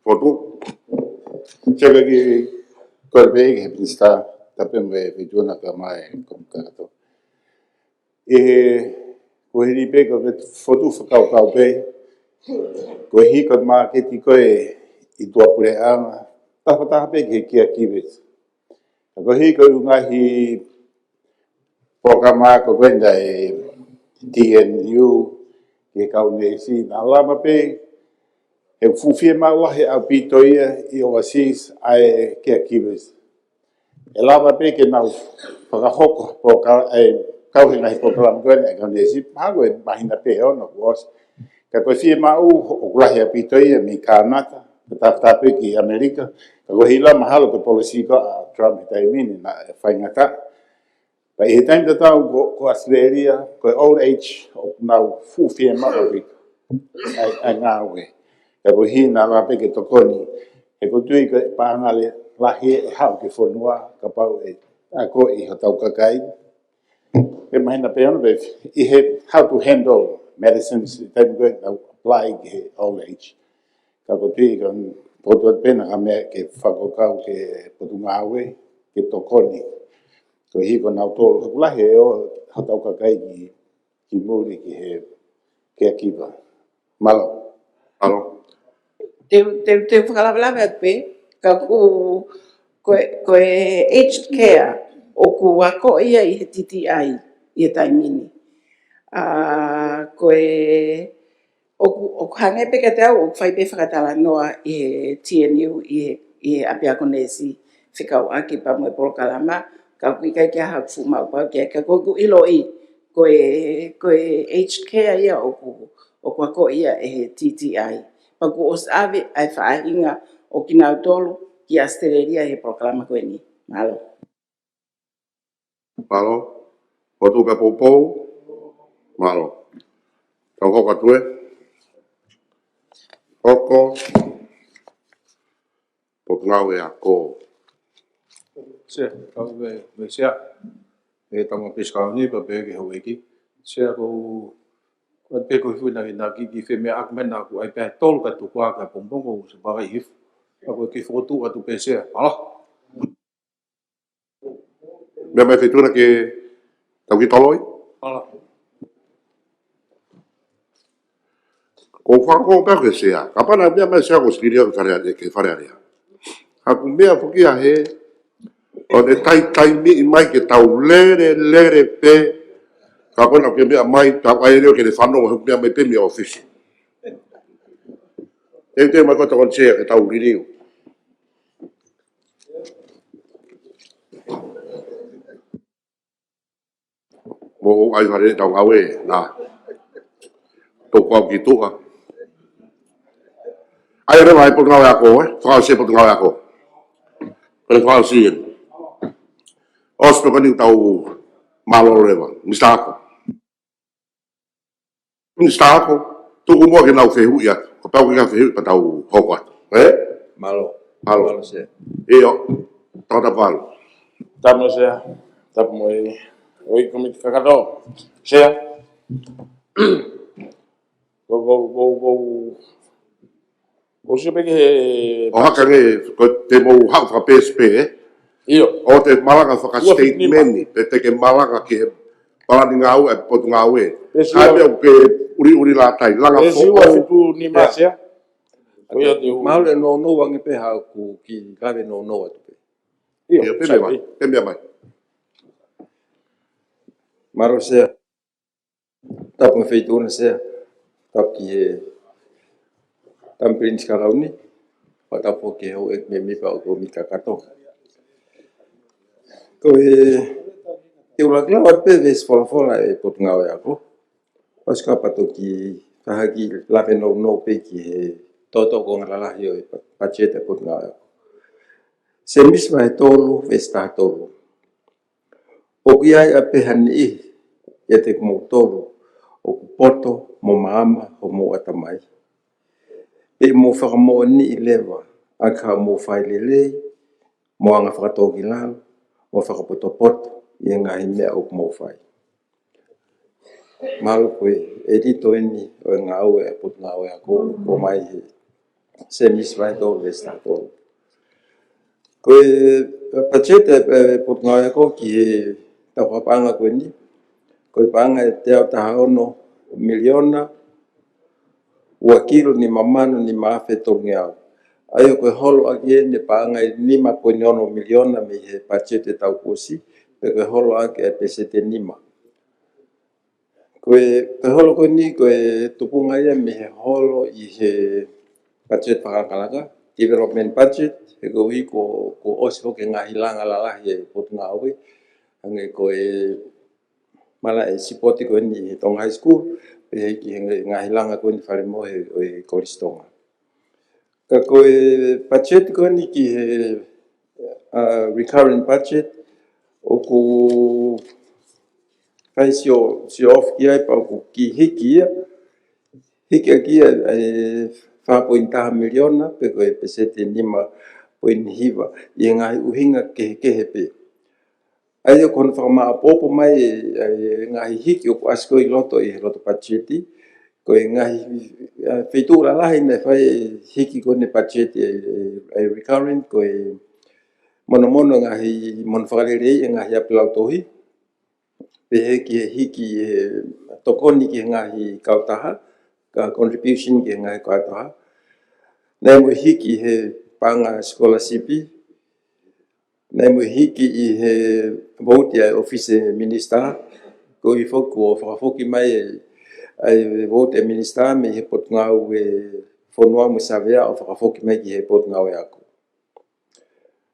Foto. Tia ki koe pe he minista tape me viduna ka mai komitato. E ko hiri pe ko foto whakaukau pe Ko hi ko ma ke ti ko I tua pure anga. Ta pe ke kia kiwis. Ko hi ko ngahi programa ko kwenda TNU ke kaunesi na lama pe e fufie mawahe a pitoia I overseas ai kia kiwis. E lama pe ke nau whakahoko po kauhinga hi program kwenda e kaunesi mago e mahina pe ono kuos. Ka koe fie mau o kulahi a pitoia mi kānata tape ki Amerika. Ka koe hila mahalo ke policy ko a Trump taimini na whaingata. Pa I he time tatau ko Australia, ko old age o nau fufie mau pito. Ai ngā ue. Ka koe hina lape ke tokoni. He ko tui ko pāngale lahi e hau ke whanua ka pau a ko I hatau kakai. Ke mahina pe ono pe I he how to handle medicines time ko apply ke old age. Ka ko tui ko poto pena ka mea ke whakokau ke potungawe ke tokoni. Ko hi ko nau tōru hakulahi e o hatau kakai ki muri ki he ke akiwa. Malo. Malo. Te whakalawalawe atu pe, ka koe aged care o ku wako ia I he titi ai I he taimini. Koe o ku hange pe ka te au o ku whai pe whakatala noa I he TNU I he apia konesi whikau aki pa mo e polokalama ka kui kai kia hau fumau pau kia ka koe ku ilo I koe aged care ia o ku wako ia e he TTI. Pa ku os ave ai whaahinga o ki nau tolu ki Australia he proklama koe ni. Malo. Malo. O tu ka popou. Malo. Tau hoka tue. Hoko. Potngau e a ko. Se, tau me sea. E tama piskau ni pa pe ke haweki. Se ko ko pe ko fu na ki fe me ak men na ku ai pe tol ka tu kwa ka pompong ko se ba hif. Ko ki foto atu pe se. Malo. Mea mai whetuna ke tau ki toloi? Malo. Ko whakako pēr ke sea. Ka pana mea mai sea ko skiria ke wharearea. Haku mea whukia he o ne tai mi mai ke tau lere pe ka pana ke mea mai tau ai reo ke ne whanonga huku mea mai pe mea ofisi. E te mai kota kon sea ke tau ririu. Mo ai whare tau awe na tōku au ki tuka. Ai rewa ai potu ngawe ako, whakao se potu ngawe ako. Kone whakao sien. Osto kani tau malolo rewa, mista ako. Mista ako, tuku mua ke nau whehu ia, ko pau ke ngā whehu pa tau hoko atu. Malo. Malo. Malo se. Eo, tau ta palo. Tamo se, tamo oi komiti kakato. Se. O se peke O haka nge, ko te mou hau wha PSP, Io. O te malanga whaka statementi, te ke malanga ke palani ngā ue, potu ngā ue. Kai mea ke uri la tai, langa fo. Esi ua fitu ni masea. Maule no no wange pe hau ku ki kawe no no atu pe. Io, pe mea mai. Maro sea. Tapu me feituna sea. Tapu ki he tampirin skalauni. Pa tapu ke hau ek me mipa o ko mika kato. Ko e ulakla wat pe ves fola e potu ngawe ako. Oska pato ki tahaki lape no pe ki he toto ko ngalahi o pachete potu ngawe ako. Se misma e tolu ves ta tolu. O kiai a pe hani ia te kumo tolu. O poto mo maama o mo atamai. E mo whakamo ni I lewa. Aka mo whailele, mo anga whakatoki lalo, mo whakapoto I ngahi mea o mo whai. Malo koe, e rito eni o ngā ue a putu ngā ue ako o mai he. Se miswai tō vesta tō. Koe pachete putu ngā ue ako ki he tau kapanga koe ni. Koe panga e te au taha ono miliona ua kilo ni mamano ni maafe tongiao. Ayo koe holo ake ne paanga i 5.9 miliona me he pachete tau kosi, pe koe holo ake e pesete 5. Koe holo koe ni koe tupunga ia me he holo i he budget whakakalaka, development budget, he koe hui ko osifo ke ngahi langa lalahi e potunga aue, hange koe mala e sipoti koe ni he tong high school, pe he ki ngahi langa koe ni whare mo he koristonga. Ka koe budget koe ni ki he recurrent budget, o ku kai si off ki ai pa ku ki hiki ia, hiki a kia 4.5 miliona, pe koe pesete 5.hiva, i ngahi uhinga kehe pe. Aia kono whakamaa popo mai ngahi hiki o ku asko i loto i loto budgeti, koe ngahi whetu lalahi nei whai hiki kone budgeti recurrent, koe mono ngahi mono whakarerei e ngahi apilau tohi, pe he ki hiki tokoni ki ngahi kautaha, ka contribution ki ngahi kautaha. Nei mo hiki he panga scholarshipi, nei mo hiki i he vote ai office minister, ko i foku o whakafoki mai ai vote minister me he potngau e whanua mo savea o whakafoki mai ki he potngau e ako.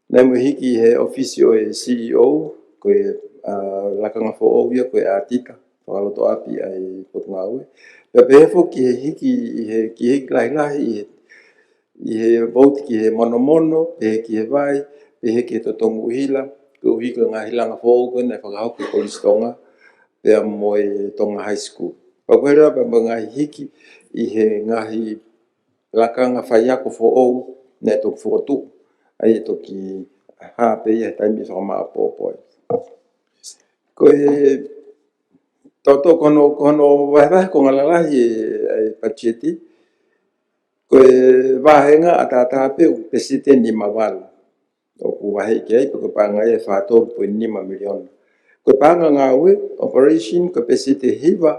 Nei mo hiki he office o e CEO, ko e lakanga fo ovia ko e atika, whakaloto api ai potngau e. Pe he foki he hiki ki hiki lahi i he vote ki he mono, pe he ki he vai, pe he ki he totongu hila, ko hiko ngahi langa fōu koe nei whakahoki kolistonga, pe a moe tonga high school. Pakuhera pa ngahi hiki i he ngahi lakanga whaiako fōu nei toku whakatu, ai toki hape ia taimi whakamaa pōpoi. Koe toto kono wahewahe ko ngalalahi e budgeti, koe wahenga atatape u pesite 5 wala. O ku wahe ki ai, koe panga e 4.5 miliona. Koe panga ngawe, operation, koe pesite hiva,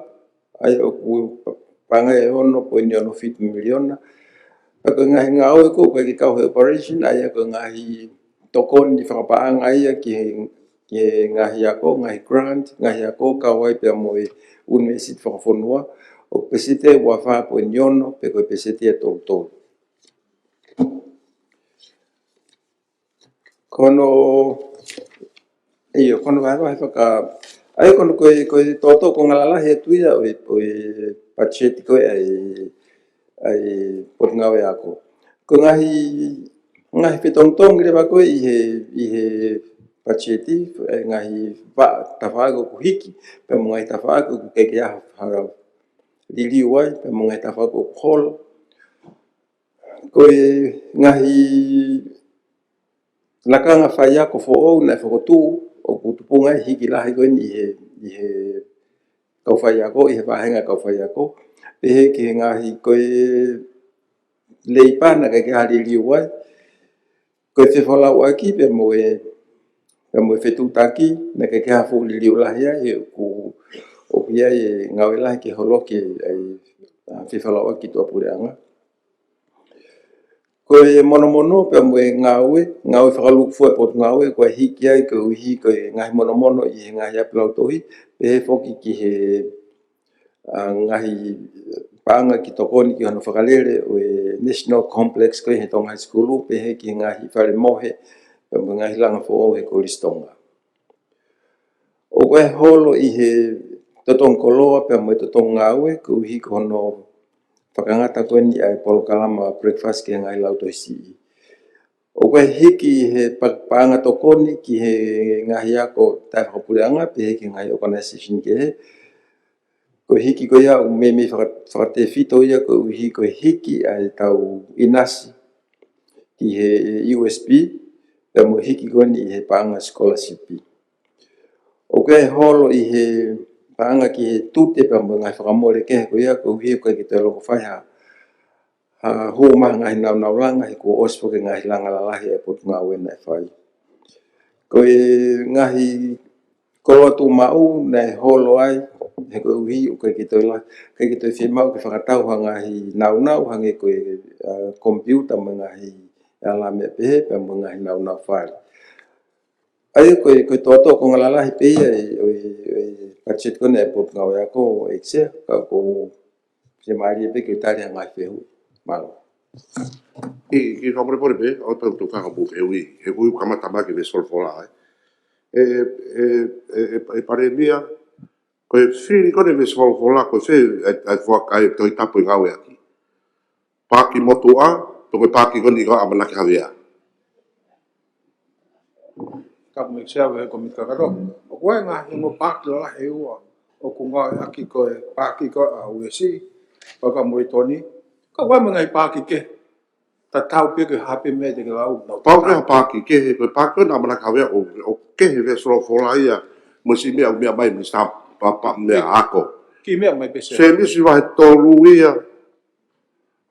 ai o ku panga e 1.5 miliona. Koe ngahi ngawe ko, koe ki kau he operation, ai koe ngahi tokon di whakapaanga ai ki ngahi ako, ngahi grant, ngahi ako, kawai pe moe university whakafonua, o pesite wa 4.9, pe koe pesite e tolu. Kono wahewahe whaka, ai kono koe toto ko ngalalahi e tuia o budget koe ai potngau e ako. Ko ngahi whetongtong rewa koe i he budgeti, ngahi tawhaago ku hiki, pe mo ngahi tawhaago ku keke aha liliu ai, pe mo ngahi tawhaago ku holo. Koe ngahi lakanga whaiako fōou nei whakotu, o ku tupunga hiki lahi koe ni i he kau whaiako, i he wāhenga kau whaiako, pe he ki ngahi koe leipana keke aha liliu ai, koe whewhalau aki pe moe whetutaki, na keke aha fu liliu lahi ai, o pia e ngawe lahi ke holoki ai whewhalau aki tua pureanga. Koe mono pe moe ngawe whakaluku fua pot ngawe, koe hiki ai, koe uhi koe ngahi mono i he ngahi apilau tohi, pe he whoki ki he ngahi paanga ki tokoni ki hana whakalere o e National Complex koe he tong high school, pe he ki ngahi whare mohe, pe moe ngahi langa fōou he koristonga. O koe holo i he totong koloa pe moe totong ngawe, koe uhi kono whakangata koe ni ai polokalama breakfast ki ngai lau toisi. O koe hiki he paanga tokoni ki he ngahi ako tai whakapureanga, pe he ki ngai organisation ke he. Koe hiki koe ia me whakate whito ia koe uhi koe hiki ai tau inasi ki he USB, pe mo hiki koe ni he paanga scholarship. O koe holo i he paanga ki he tute pa mo ngai whakamore ke koe ia koe uhi koe ki te loko whai huu maha ngahi nau langa he ko ospo ke ngahi langa lalahi e potu ngā wena e whai. Koe ngahi koloa tu mau nei holo ai he ko uhi o kai ki toi la kai ki toi whimau ke whakatau hanga hi nau hange koe computer mga hi ala me pehe pe mga hi nau whare. Ai koe toto ko ngalala hi pehe oi pachet ko ne pot ngau ya ko ekse ka ko se mari pe ke tari hanga fehu malo. I whamare pore pe, o tau tu whakapu ewi, he kui kamata maki ve solfola pare mia, koe whiri kone ve solfola, koe whi ai whakai toi tapu i ngawe aki. Pāki motu a, to koe pāki kone i ka amanaki hawea. Ka me sea ve ko mit ka ro o ko nga he mo pak la he o ku nga aki ko paki ko a uesi o ka mo toni ka wa nga paki ke ta tau pe ke happy me de la o Pau ke pāki ke he koe pāki kone amanaki hawea o ke he ve solfola ia, mo si mea mai mi sa papa mea ako. ki me mai pe Se nisi wahe tolu ia,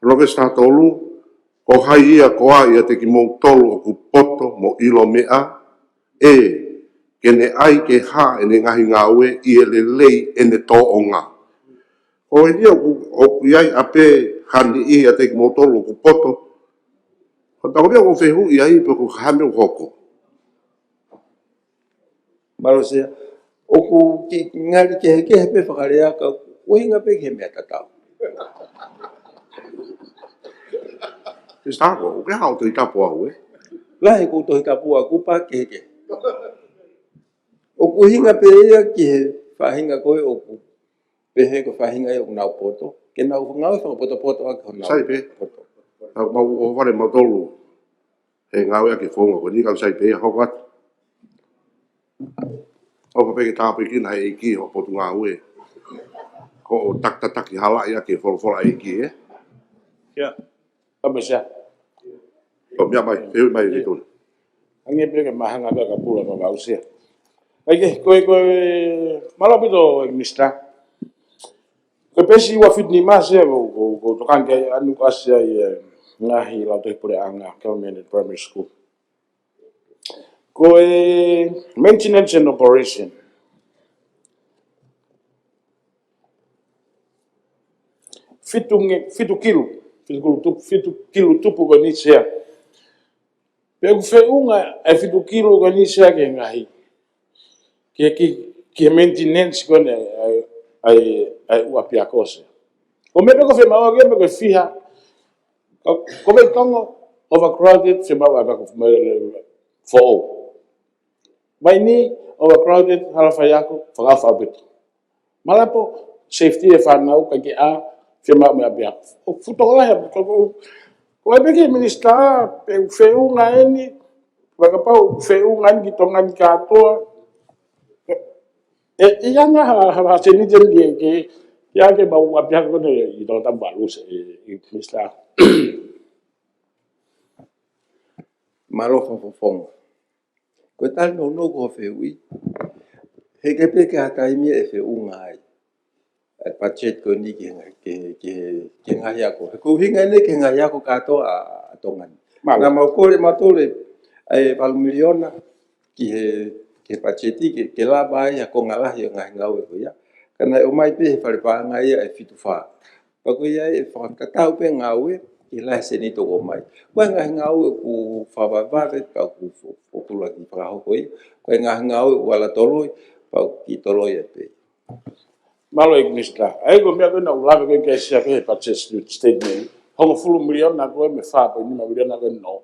roke sta tolu, ko hai ia koa ia te ki mou tolu o ku poto mo ilo mea, kene ai ke ha ene ngahi ngawe i ele lei ene tō o ngā. O e nia o iai ape hani i a te ki mou tolu o ku poto, o tau rea o whehu i ai pe ku hame o hoko. Malo sea, o ku ki ngari ke pe whakarea ka uhinga pe ke mea tatau. Te stako, o ke hao te i tapu au Lahe ku tohi tapu a kupa ke. O ku hinga pe ia ki he whahinga koe o ku pehe ko whahinga i o nau poto. Ke nau ngau whakapoto a ka nau. Sai pe, o whare matolu, he ngawe ake whonga, ko ni kau sai pe, hoko atu. O ka peke tāpu i kina he iki o potu ngā ue. Ko o taktataki halai ake wholofola iki Kia, ka me sea. O mea mai, whehu mai i tūna. Ange peke mahanga peka pula pa vausia. Aike, koe, malapito mista. Koe pesi ua fitni masia ko tokanke anu asia i ngahi lau te pure anga, Government Primary School. Koe maintenance and operation. Fitu kilo tupu ko ni sea. Pegu feunga e fitu kilo ko ni sea ke ngahi. Ki maintenance ko ne ai ua pia kose. Ko me peko fe mawa ke peko fiha. Ko me tongo overcrowded fe mawa peko for all. Mai ni overcrowded halafa yako whakafa abetu. Malapo safety e whanau ka ki a fe mawa me apia. O futokola hea ko e peke minister pe feunga eni wakapau feunga ni ki tonga ni katoa. Ia nga ha seni jen ke ia ke mau apia ko ne i do tam balu se i minister. Malo fonfonfonga. Ko tal no ko feui. He ke pe ke atai mi e feunga ai. E budget ko ni ke ngai ako. Ko hinga ne ke ngai ako kato a tongan. Na mau ko le matole ai val miliona ki ke budgeti ke la vai a ko ngala yo ngai ngau ko ya. Kana o mai pe fale pa ngai e fitu fa. Pa ko ya e fa katau pe ngau i la se ni to ko mai. Ko ngai ngau ku fa va va ka ku ku la ki pra ko i. Ko ngai ngau wala toloi pa ki toloi e pe. Malo ik minister. Ai go me na ula ko ke sia ke budget statement. Hongo fulu milion na ko me fa pa ni ma milion na ko no.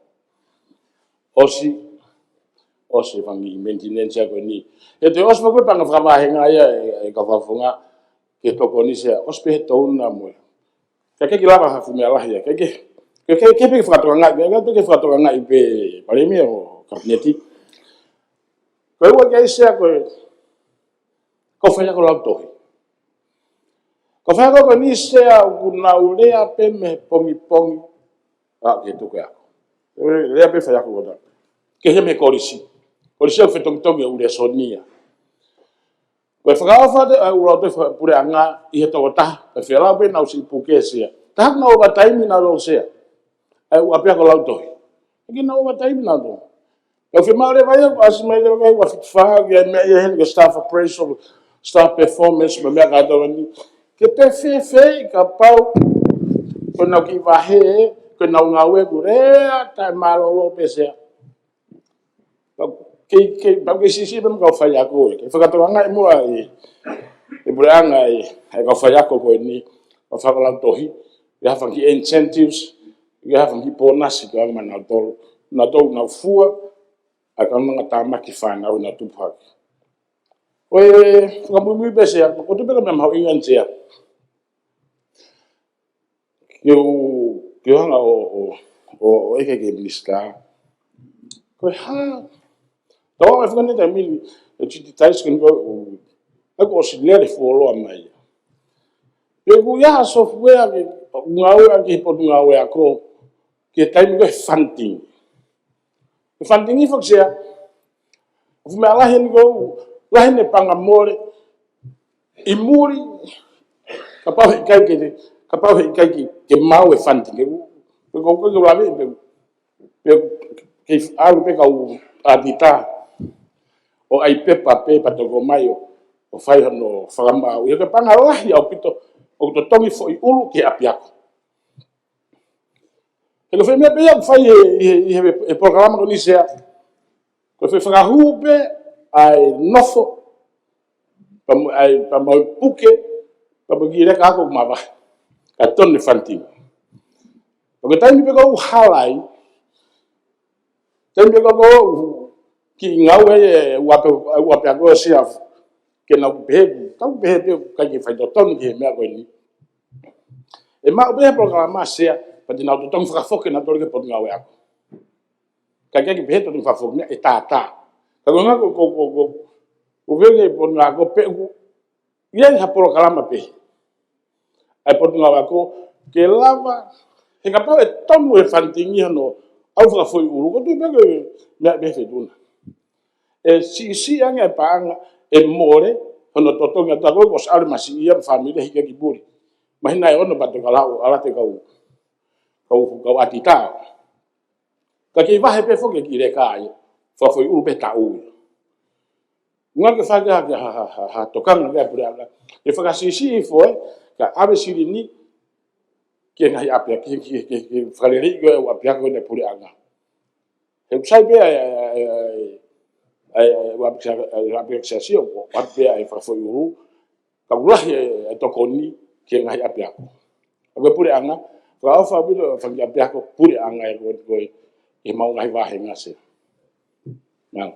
Osi vangi maintenance ko ni. E te os ko pa nga fa va henga ya e ka fa funga ke to ko ni se os pe to na mo. Ka ke lava ha fu me ala ya. Ke pe fa to nga ke fa to nga i pe pare mi o kabineti. Ko wa ke sia ko fa ya ko la to. Ko fa ko ni sea ku na ulea pe me pongi. Ah, ke tu ka. Le pe fa ko da. Ke he me korisi. Korisi o fetong tong ya ule sonia. Ko fa fa de ula te pure anga I he to ta. Pe fa la pe na usi pu ke sea. Ta na o ba taimi na lo sea. Ai u apia ko la to. Ke na o ba taimi na do. Ko fa ma le vai as me le vai wa fit fa ya me ye hen ke staff appraisal. star performance me mea kata ni ke te fe ka pau ko na ki va he ko na ngawe ku rea ta malolo pese ke sisi bem ka fa ya ko ke fa ka nga mo ai e buranga ai ka fa ya ko ni fa ka la tohi ya fa ki incentives ya fa ki bonus ka ma na na fua a ka nga tama ki fa na na tupa oe ka mu pese ya ko tu be ka me ma ingan sia yo hanga o eke ke minister ko ha to e fukani ta mili e chiti tais kun ko si le fo lo mai e ku ya software ke ngawe ke po ngawe ako ke tai mi ko funding ifo sia fu me ala hen go la hen panga mole imuri kapau kai ke mau e funding ko la ke alu pe ka adita o ai pepa to go mai o fai no fagama o ke panga la ya o pito o to tongi fo I ulu ke apiako ke fe me pe ya fai e programa ko ni sea ko fe faga hupe ai nofo pa mo puke pa bagi ka ko mava ka ton ni fanti o ke tani pe ko halai tani pe ko ki ngawe wape ako sia ke na behe ka ki fai to ton ki me ako ni e ma be programa sia pa di na to ton fa fo ke na to ke pot ngawe ako ka ki behe to fa fo ne ta ka nga ko vele pot ngawe ko pe ye ha programa pe ai pot ngawe ako ke lava e ka pa ton we fantingi no au fa fo uru ko tu be be fe duna e si anga panga e more ono totonga ta ko os alma si ia família hika ki buri mas na ono bato kala ala te kau atita ka ki va pe fo ke ki re kai fa foi uru pe ta u nga ke fa ha tokanga ga buri ala e fa ka si fo ka ave si ni ke na ya pe ki faleri go wa pe ko ne buri anga e sai be l'appréciation wa pe ai fa foi uru ka gula e to koni ke ngai apia ko pure anga fa bi fa ki apia ko pure anga e ko e mau ngai va henga se na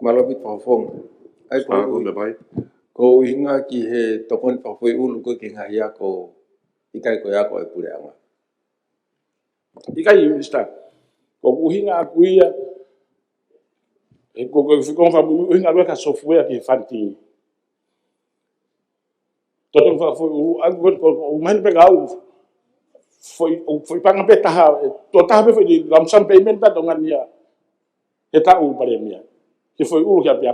Malawi Pafong ai ko inga ki he tokon pa foi ulu ko ki ngai ko ikai ko ya ko e pure anga ikai minister ko hinga kuia e ko fa mu hinga ka software ki fanti toton fa foi o man pe gau foi panga pe ta to ta be foi lam sam payment ta dongan ya e ta u pare mia que foi o que apia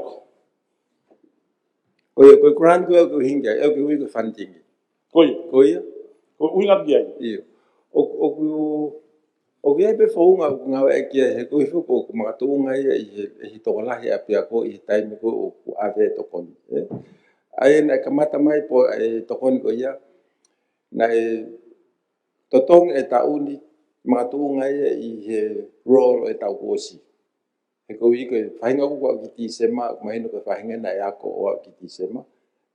o ko grant ko hinga e ko funding koi o inga bia o que pe fo nga e que he ko fo ko ma to nga e to la he apia ko I tai me ko o ave to kon ai na kamata mai po to kon ko ya na to tong e ta uni ma to nga I he role e ta ko si e ko I ko fa nga ko ki sema ma no ko fa nga na ya ko o ki sema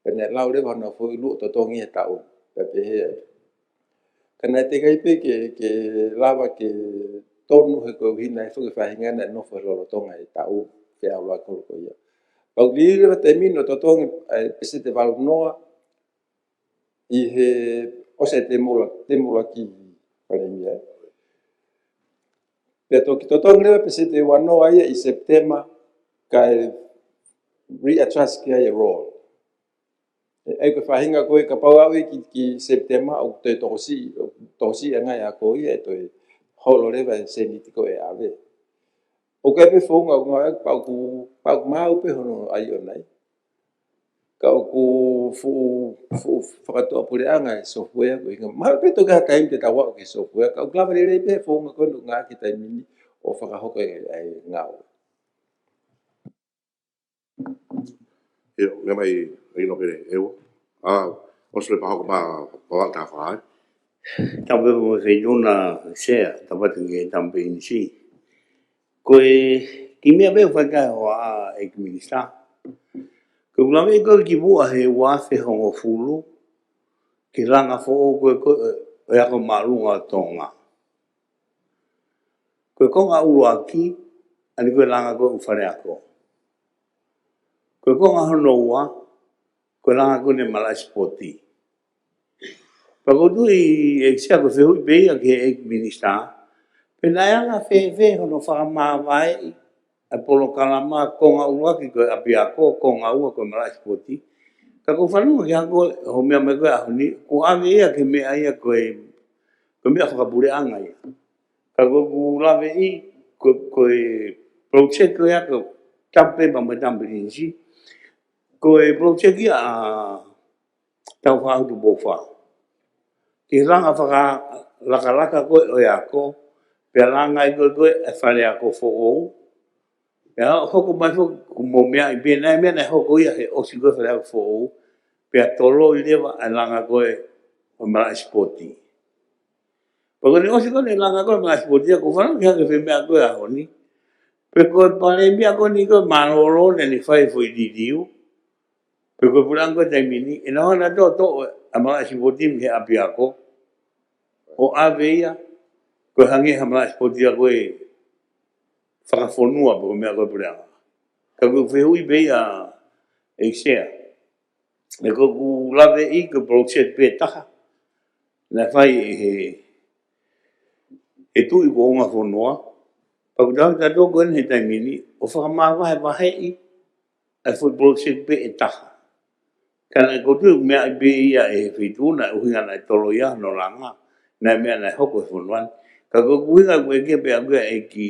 pene lau le na fo lu to tong e ta o pe he kana te kai pe ke lava ke tonu he ko hina fo ke fa hinga na no fo lo tonga I ta u ke ala ko ya pa li le termino to tong se te val noa I he o se te mula ki pare mia pe to ki to tong le pe se te wa noa I september ka readjust ke ai role e ko fa hinga ko ka pa wa ki september o te to si nga ya ko I to holo le va se ni ko e ave o ka pe fo nga pa ma o pe hono ai onai ka ku fu fa to pure anga software ko nga ma pe to ka time te ta wa ke software ka glava le pe fo nga ko nga ki ta mini o fa ho ko ai nga me mai no pere eu o se pa ko ba ta fa Tambe mo feituna sea tapatu ke tambe insi. Koe ki mea beo whaka o a e minista. Ko ulame ko ki bua he wafe hongo fulu ki ranga fo koe e ako marunga tonga. Koe konga ulu aki ani koe ranga koe ufare ako. Koe konga hono ua koe ranga koe ne mala spoti. Pakotu i eksia ko fehu i beia ke ek minista. Penayanga fe hono whakamawai a polo kalama konga ua ki koe api ako konga ua koe mala spoti. Ka ko whanua ki ako ho mea me koe ahoni. Ko ave ia ke mea ia koe mea whakapure anga ia. Ka ko lawe i koe project koe ako tampe pa me tampe insi. Koe project ia tau whautu bofa. Ki ranga whaka laka koe o ako. Pea ranga i koe e whare ako fo ou. Pea hoko mai fo mo mea i pēnei mea nei hoko ia he osi koe whare ako fo ou. Pea tolo i lewa a ranga koe o mara spoti. Pako ni osi koe ni ranga koe mara spoti ko whanau ki hake whemea koe ahoni. Pe koe pane mea koe ni koe manoro ne ni whai fo i didiu. Pe koe purang koe taimini. E na hana to a mara spoti mhe api ako. O ave ia. Koe hangi hamala spoti a koe whakafonua po mea koe puranga. Ka koe whehui beia e sea. E koe ku lawe i koe project pe taha. Na whai e tui ko onga whonoa. Paku tau tato koe he taimini. O whakamawahe wahe i. E whui project pe e taha. Kana ko tu mea i be ia e whituna uhinga na tolo ia no langa. Na mea na hoko e whonoan. Ka ko kuhinga koe ke pe agua e ki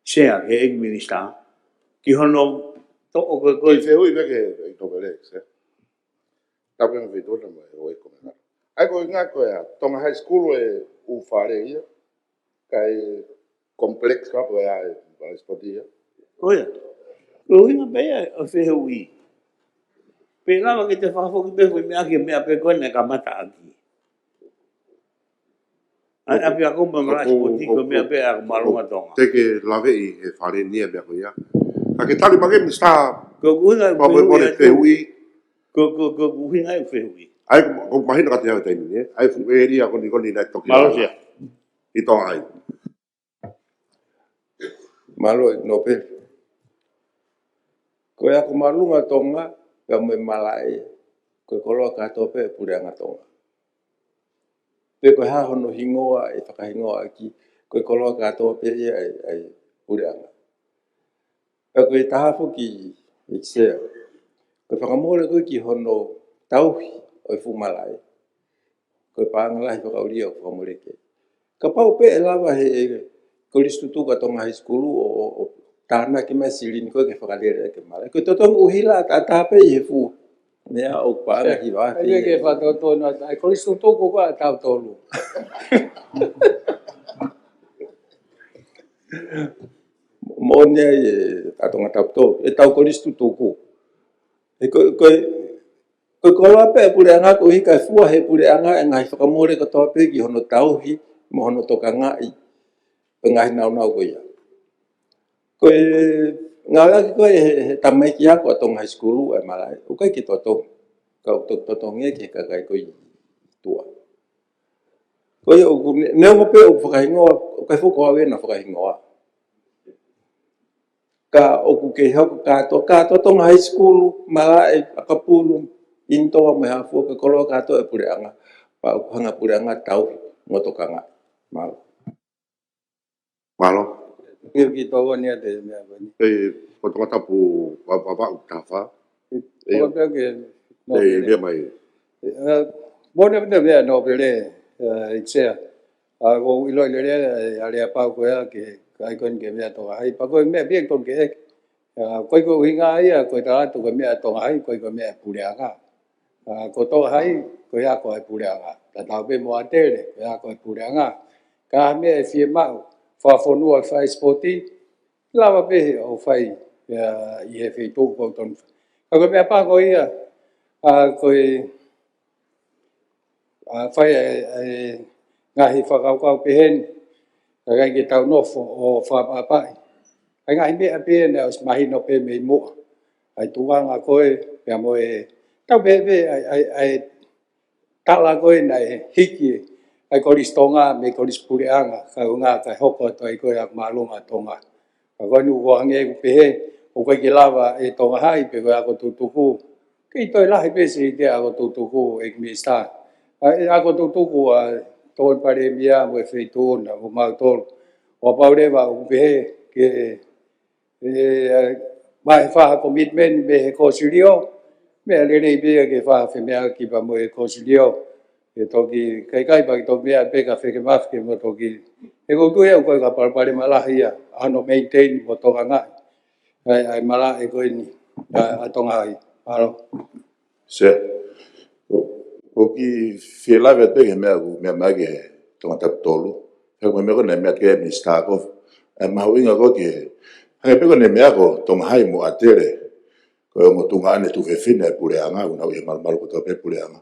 sea ke ek minista. Ki hono to o koe i whehui veke i tope le se tape me whituna mo e ko me ai ko ngā koe a tonga high school e u whare ia kai complex ka po e a spoti ia oia ko hinga bea o whehui pe lava ke te whakafoki pe fui mea ki mea pe koe ne ka mata aki ai api ako ma mara spoti ko mea pe ako marunga tonga te ke lawe i he whare nia mea ko ia ka ke tali mage mi sta ko kuhinga pa mo e whehui ko kuhinga e whehui ai ko mahina ka te hau taimini ai fu e ria koni nai toki Malosia i tonga ai Malo no pe. Ko ya ko marunga tonga ka me malai. Ko kolo ka to pe puranga tonga. Pe ko ha hono hingoa e whakahingoa ki. Ko kolo ka to pe ai puranga. Pe ko taha fo ki i sea. Ko whakamore ko ki hono tauhi o fu malai. Ko pangala hi whakauria o whakamore ke. Ka pau pe e lava he ko listutu ka tonga high school o tāna ki mai silini koe ke whakalere ke mara. Ko totong uhila ka tāpe i he fu. Mea o pāra hi wā. Ai ke whatoto no ai ko listutu ko ka tau tolu. Mo ne e tatonga tapto e tau ko listutu ko. E ko kola pe pule anga ko hika fua he pule anga e ngai whakamore ka tope ki hono tauhi mo hono toka ngai. Pengahi nau ko ia. Koe ngā koe he tamai ki ako atong high school e malai. O kai ki totong. Kau totong e ki kakai koe tua. Koe o neo ngope o whakahingoa, o kai whoko awe na whakahingoa. Ka o ku ke hoko ka totong high school malai akapulu intoa me hafu ka kolo ka to e pureanga. Pa o hanga pureanga tau ngotoka ngā. Malo. Malo. Ia ki tau ni ate mea bani. E ko tonga tapu papa utafa. Ko pe ke no. Mea mai. Bona pete mea no pele itsea. A ko ilo le ale pa ko ya ke ai kon ke mea to ai pa ko mea bien kon ke. Ko hinga ia ko ta to ko mea to ai ko mea pureanga. Ko to ai ko ya ko ai pureanga. Ta ta pe mo ate ko ya ko ai pureanga. Ka mea fie mau. Whafonua whai spoti, lawa pehe o whai i he whi tōku ton Ako me apa ko ia koe whai ngahi whakau pehen kai ki tau nofo o whapapai. Ai ngahi mea pehen os mahi no pe me mua. Ai tuanga koe pia moe tau bebe ai tala koe nai hiki ai koristonga me korispureanga ka unga ka hoko to ai koe ak malunga tonga. Ako ni uange pehe o koe ki lava e tonga hai pe koe ako tutuku. Kei toi lahi pesi te ako tutuku e kmista. Ako tutuku ton pare mia mo feituna o mautol. O paureva o pehe ke mai fa commitment me consilio me le nei be ke fa fe me ki pa mo consilio e toki kai pa to me pe ka fe ke mas ke mo toki e go tu e ko ka par pare mala ia ano maintain mo to nga ai mala e ko ni atonga ai aro se o ki fe la ve pe me ma ke to ta tolu e ko me ko ne me ke mi sta ko e ma winga ko ke e pe ko ne me ko to mai mo atere ko mo tunga ane tu fefine pureanga una o mal ko to pe pureanga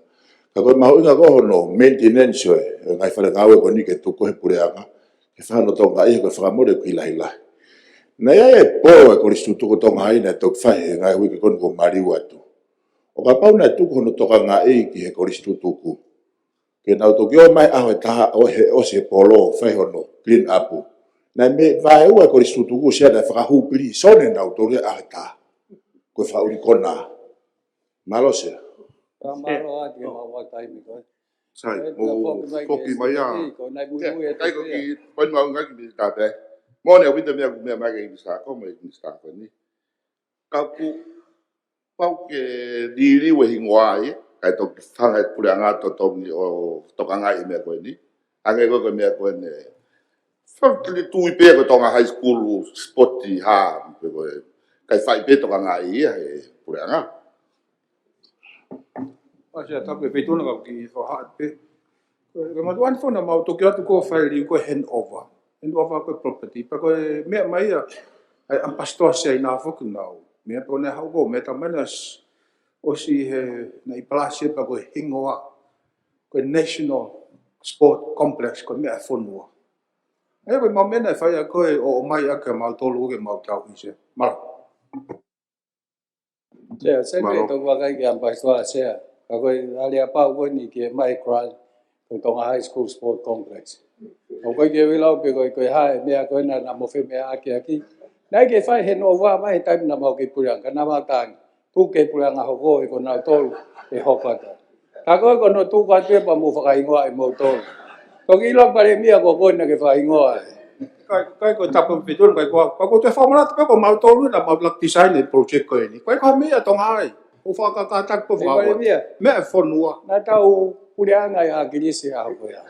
ka ko ma winga ko no maintenance e ngai fa ga ko ni ke tu ko pureanga ke fa no to ngai ko fa mo de ki la ila na ia e po e ko ristu ko to ngai na to fa e ngai wi ko ko mari watu o ka pau na tu ko no to ka ngai ki e ko ristu ku ke na to kio mai a ta o se polo fa no clean up na me vai o ko ristu ku se da fa hu pli so ne na to le a ta ko fa uri kona malo se Kamaro ati ma wa tai mi ko. Sai, mo foki mai a. Kai ko ki pon ma ngai ki ta te. Mo ne winda me ma ke sta ko me sta ko ni. Ka ku pau ke diri we hingwai kai to thanga pura nga to ni o to nga i me ko ni. Ange ko me ko ne. Fa ki tu i pe ko to high school sporty ha ko kai fai pe to nga i pura nga. Asia tape petuna ka ki fo hat pe. Ko ma duan fo na mau to kia tu ko file ko hand over. Hand over ko property. Pa ko me mai ai am pastor sei na fo ku nau. Me po ne hau go me ta manas o si he na I place pa ko hingoa. Ko national sport complex ko me fo no. Ai ko ma me na fa ya ko o mai a ka mau tolu ke mau tau ise. Mal. Ya, sempre to wa kai am pastor sea. Ako ali apa ko ni ke mai kral ko to high school sport complex. O ko ke wilau pe ko ha me ko na mo fe me aki. Nai ke fai hen over mai time na mo ke purang kana ma tang. Tu ke purang ho ko na tol e hokata. Ka ko no tu ka te pa mo fa kai ngwa e mo tol. To ki lo pare mi ko na ke fai ngwa. Kai ko tapu pitun kai ko te formula te ko mau tolu na mau lak design e project ko ni. Kai ko mi tong ai. O fa ka tak po fa. Me fonua. Na tau puranga ya kilisi ya ko ya.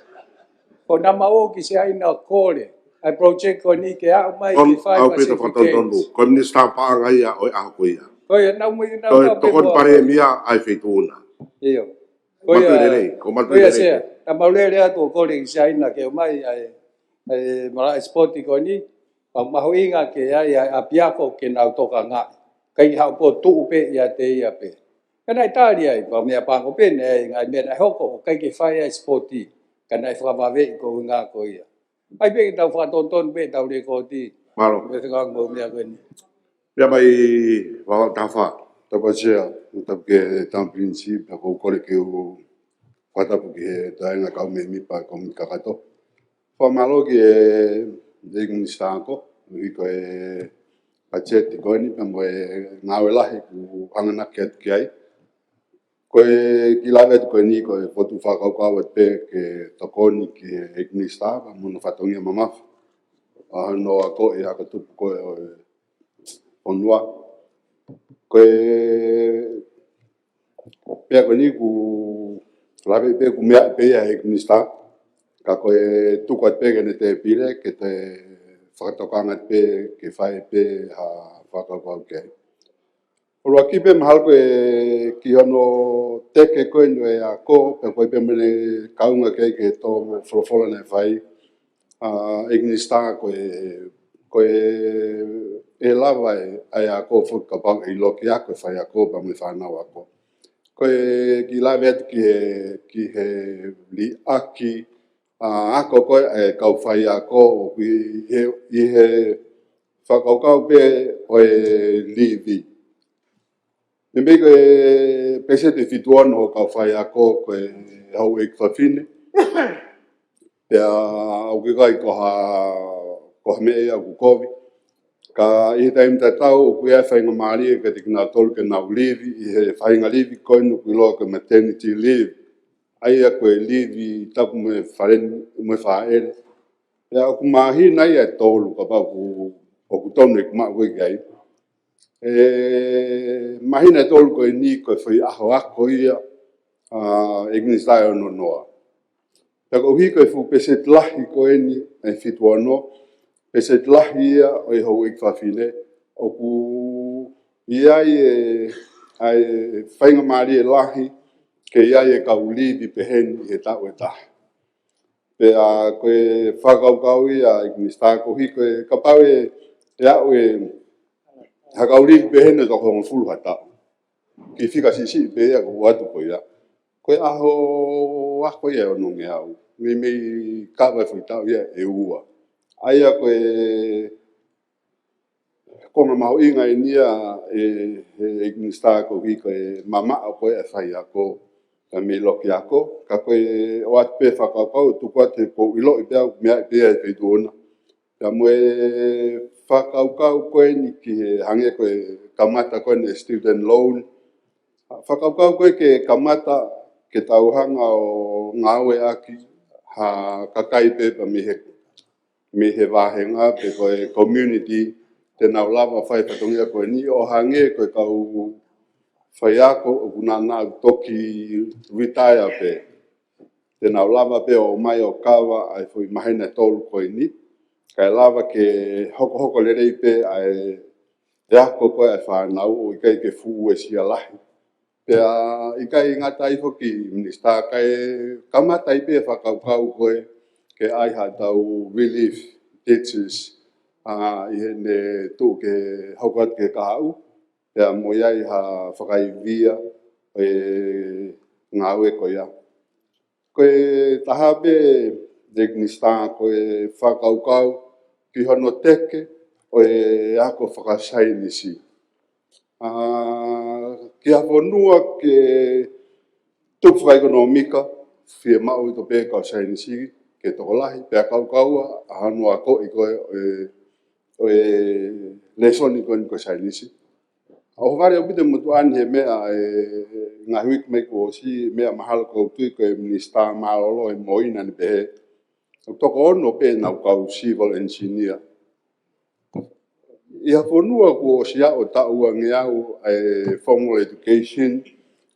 Ko na mau ki se ai na kole. Ai project ko ni ke a mai ki fai pa se ke. Ko ni sta pa ngai ya o a ko ya. Ko ya na mai na to kon pare mia ai feituna. Iyo. Ko ya ko mal ya se. Ta mau le to ko le sai na ke mai ai mara sport ko ni. Pa mau inga ke ya apia ko ke na to ka nga. Kai ha po tu pe ya te ya pe. Kana Italia pa me pa ko pe ne ngai me na hoko kai ke fai sporti. Kana fa va ve ko nga ko ya. Ai pe tau fa ton pe tau le ko ti. Malo. Me se ka mo me ko ni. Ya mai va ta fa. Ta pa sia, ta ke tan principe ko ko ke o pata porque ta nga ka me mi pa kom ka to. Fa malo ke de un stanco, mi ko e pacetti ko ni pa mo nga wela ku angana ket ke ai. Ko ki la vet ko ni ko fotu fa ka pe ke to ko ni ke ignista pa mo no fatongi mama. No ko e ka tu ko onwa ko pe ko ni ku la pe ku me pe ya ignista ka ko tu ko pe ke ne te pire ke te fa to ka ngat pe ke fa pe ha fa ka ke o aquí pe mal ko ki ono teke ko no e a ko pe pe me ka unha ke to frofola ne fai ignista ko e lava ai a ko fo ka pa I lo ki a ko fa ya ko pa me fa na wa ko ko ki la vet ki he li aki a ko ko e ka fa ya ko I he fa ka pe o livi me me ko pese te fituan ho ka fa ya ko ho e fa fine ya o ki kai ko me ya ko ka I taim ta tau ku ia whainga maari ka te kina tolu ke nau leave I he whainga leave koe no ku loa ka maternity leave ai a koe leave tapu me wharen me whaere ia ku mahi nai e tolu ka pau o ku tonu e kuma koe gai mahi nai tolu koe ni koe whai aho ako ia e gini stai ono noa ia ko hi koe fu pese tlahi koe ni e fitu anoa pese tlahi ia o I hou ik whawhine o ku iai ai whainga maari lahi ke iai ka ulivi pehen I he tau e taha. Pe a koe whakaukau ia I kini staa ko hi koe ka pau e au haka ulivi pehen e toko hongo fulu hatau. Ki whika sisi pe ia ko watu ko ia. Koe aho wako ia ono nge au. Me kawa whitau ia e ua. Aia koe konga maho inga nia e kini staa ko hi koe mama o koe e whai ako ka me loki ako ka koe o atu pe whakaukau tukua te ko ilo I pia mea I pia e whituona ka moe whakaukau koe ni ki he hange koe kamata koe ne student loan whakaukau koe ke kamata ke tauhanga o ngawe aki ha kakai pe pa me he wahenga pe koe community te nau lava whai patongia koe ni o hange koe kau whai ako o kuna nā toki retire pe. Te nau lava pe o mai o kawa ai fui mahina tolu koe ni. Kai lava ke hoko hoko le rei pe ai te ako koe ai whanau o ikai ke fu e sia lahi. Pe a ikai ngata I foki minista kai kamata I pe whakaukau koe ke ai hatau relief teachers I hene tū ke haukat ke kahau, pia mo iai ha whakaivia ngāwe ko ia. Koe taha pe Regnistan koe whakaukau ki hono teke o ako whakasainisi. Ki haponua ke tuku whaikonomika, whia mau I to pe kausainisi ke tokolahi, pia kaukaua hanua ko I koe lesoni koe ni ko sainisi. O whare o pite mutuani he mea ngā huik me ko si mea mahalo ko tui koe minista malolo e moina ni pehe. O toko ono pe nau kau civil engineer. I haponua ko si o taua ngeau formal education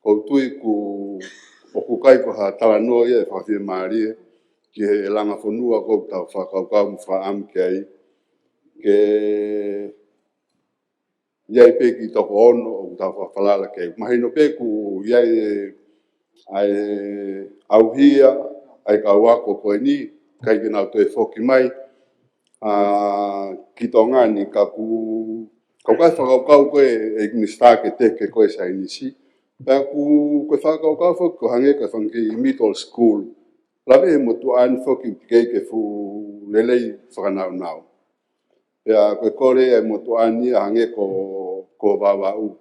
ko tui ku o kukai ko ha talanoa ia e whawhia maarie ki he langa whanua ko tau whakaukau mwhaam ki ai. Ke iai pe ki toko ono o tau whawhalala ke. Mahino pe ku iai ai auhia ai kauako koe ni kai ki nau toe whoki mai ki tō ngani ka ku kaukai whakaukau koe e kini stake teke koe sa inisi. Pea ku koe whakaukau whoki ko hange ka whangi middle school. Lawe he motu an whoki kei ke fu lelei whakanau nau. Pea koe kore e motu ani hange ko wawau.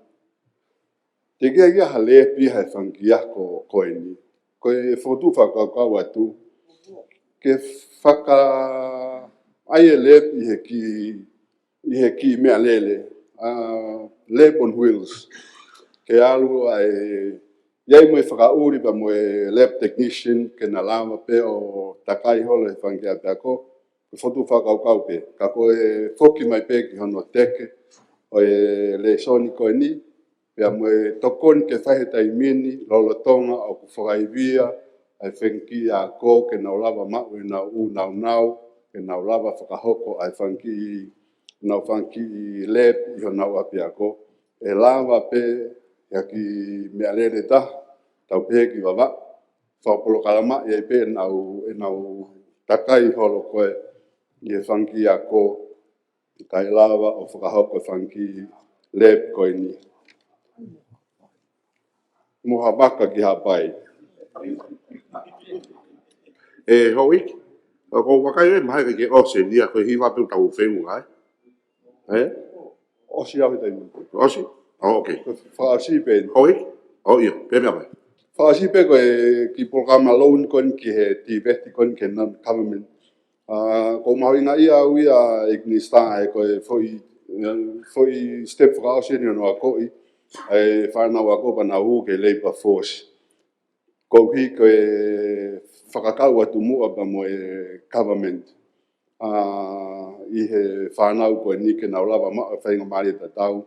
Te kia kia hale piha e whangia ko koe ni. Koe whotu whakaukau atu. Ke whaka ai e lep I he ki mea lele. Lep on wheels. Ke alu ai iai moe whakauri pa moe lab technician ke na lama pe o takai holo e whangia pe ako. Whotu whakaukau pe. Ka koe whoki mai pe ki hono teke o le soni koe ni. Pea moe tokoni ke whahe taimini lolo tonga o ku whakaivia ai whenki a ko ke nau lava mau e nau u nau nau ke nau lava whakahoko ai whanki nau whanki lep I ho nau api a ko. E lava pe ia ki mea lere ta tau pe ki wawa. Whakapolo kalama ia pe nau takai holo koe I e whanki a ko kai lava o whakahoko whanki lep koe ni. Moha waka ki hapai. E hoi, ko wakai e mahi ke ose nia koe hiwa piu tau whengu ngai. Osi au tei mu. Osi? Oh, okay. Whaasi pe. Hoi? Oh, iyo, pe mea mai. Whaasi pe koe ki programa loan kon ki he tiveti kon ke non-government. Ko mawina ia au ia Ignistar e koe foi step whakaose ni anō a koi e whanau a kopa na hu ke Labour Force. Ko hi koe whakakau atu mua pa mo e government. I he whanau koe ni ke nau lava maa whainga maari tatau.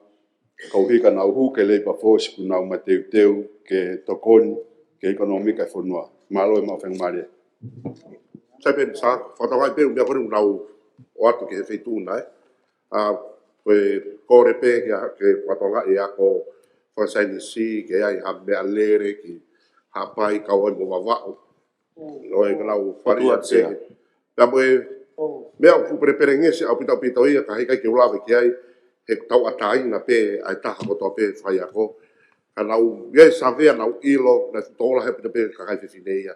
Ko hi ka nau hu ke Labour Force ku nau mateu teu ke tokoni ke ekonomika e whanua. Malo e maa whainga maari. Sai pen sa, whatangai pēru mea kore unau o atu ke he whaitūna koe kore pē ke whatangai ako whasaini si ke ai ha mea lere ki hapai kau ai mo wawau. No e kanau whari a te. Pea moe mea upu prepere ngese au pitau pitau ia ka heikai ke ulawe ki ai he tau ataina pē ai taha kotoa pē whai ako. Kanau iei sa vea nau ilo na tola he pita pē kakai whiwhineia.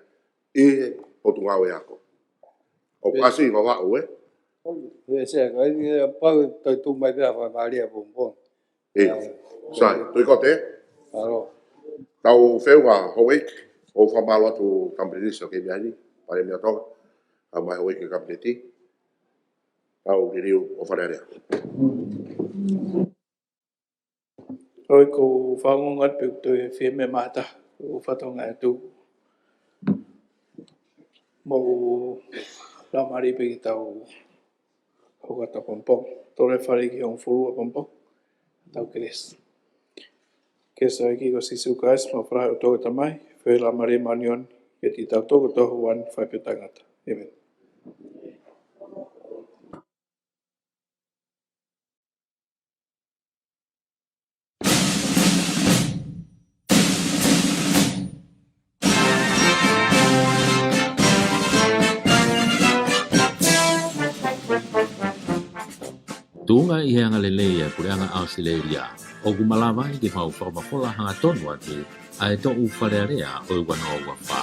E potungau e ako. O kasi i wawau e? E se, kai pau toi tu mai pia whai maria pōmpō. E, sai, tui kote? Aro. Tau whewa hoik, o whamalo atu kamprenisi o ke miani, pare mea tonga, a mai hoik e kampreniti. Tau ririu o wharearea. Oi ko whangongat pe to e whime mata, o whatonga atu. Mo la mari pe tau hokata pompong. Tore whare ki hong furua pompong. Tau keres. Ke sa ki ko sisu kais ma whrahe o toga tamai. Whai la mari manion ke ti tau toga tohu wan whai pe tangata. Amen. Tunga i heanga lelei e pureanga Australia, o kumalawa i ke whau whakamakola hanga tonu atu, a e to u wharearea o i wanoa ua wha.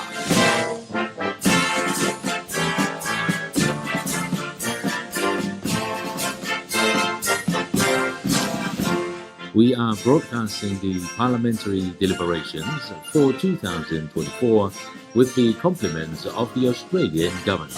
We are broadcasting the parliamentary deliberations for 2024 with the compliments of the Australian government.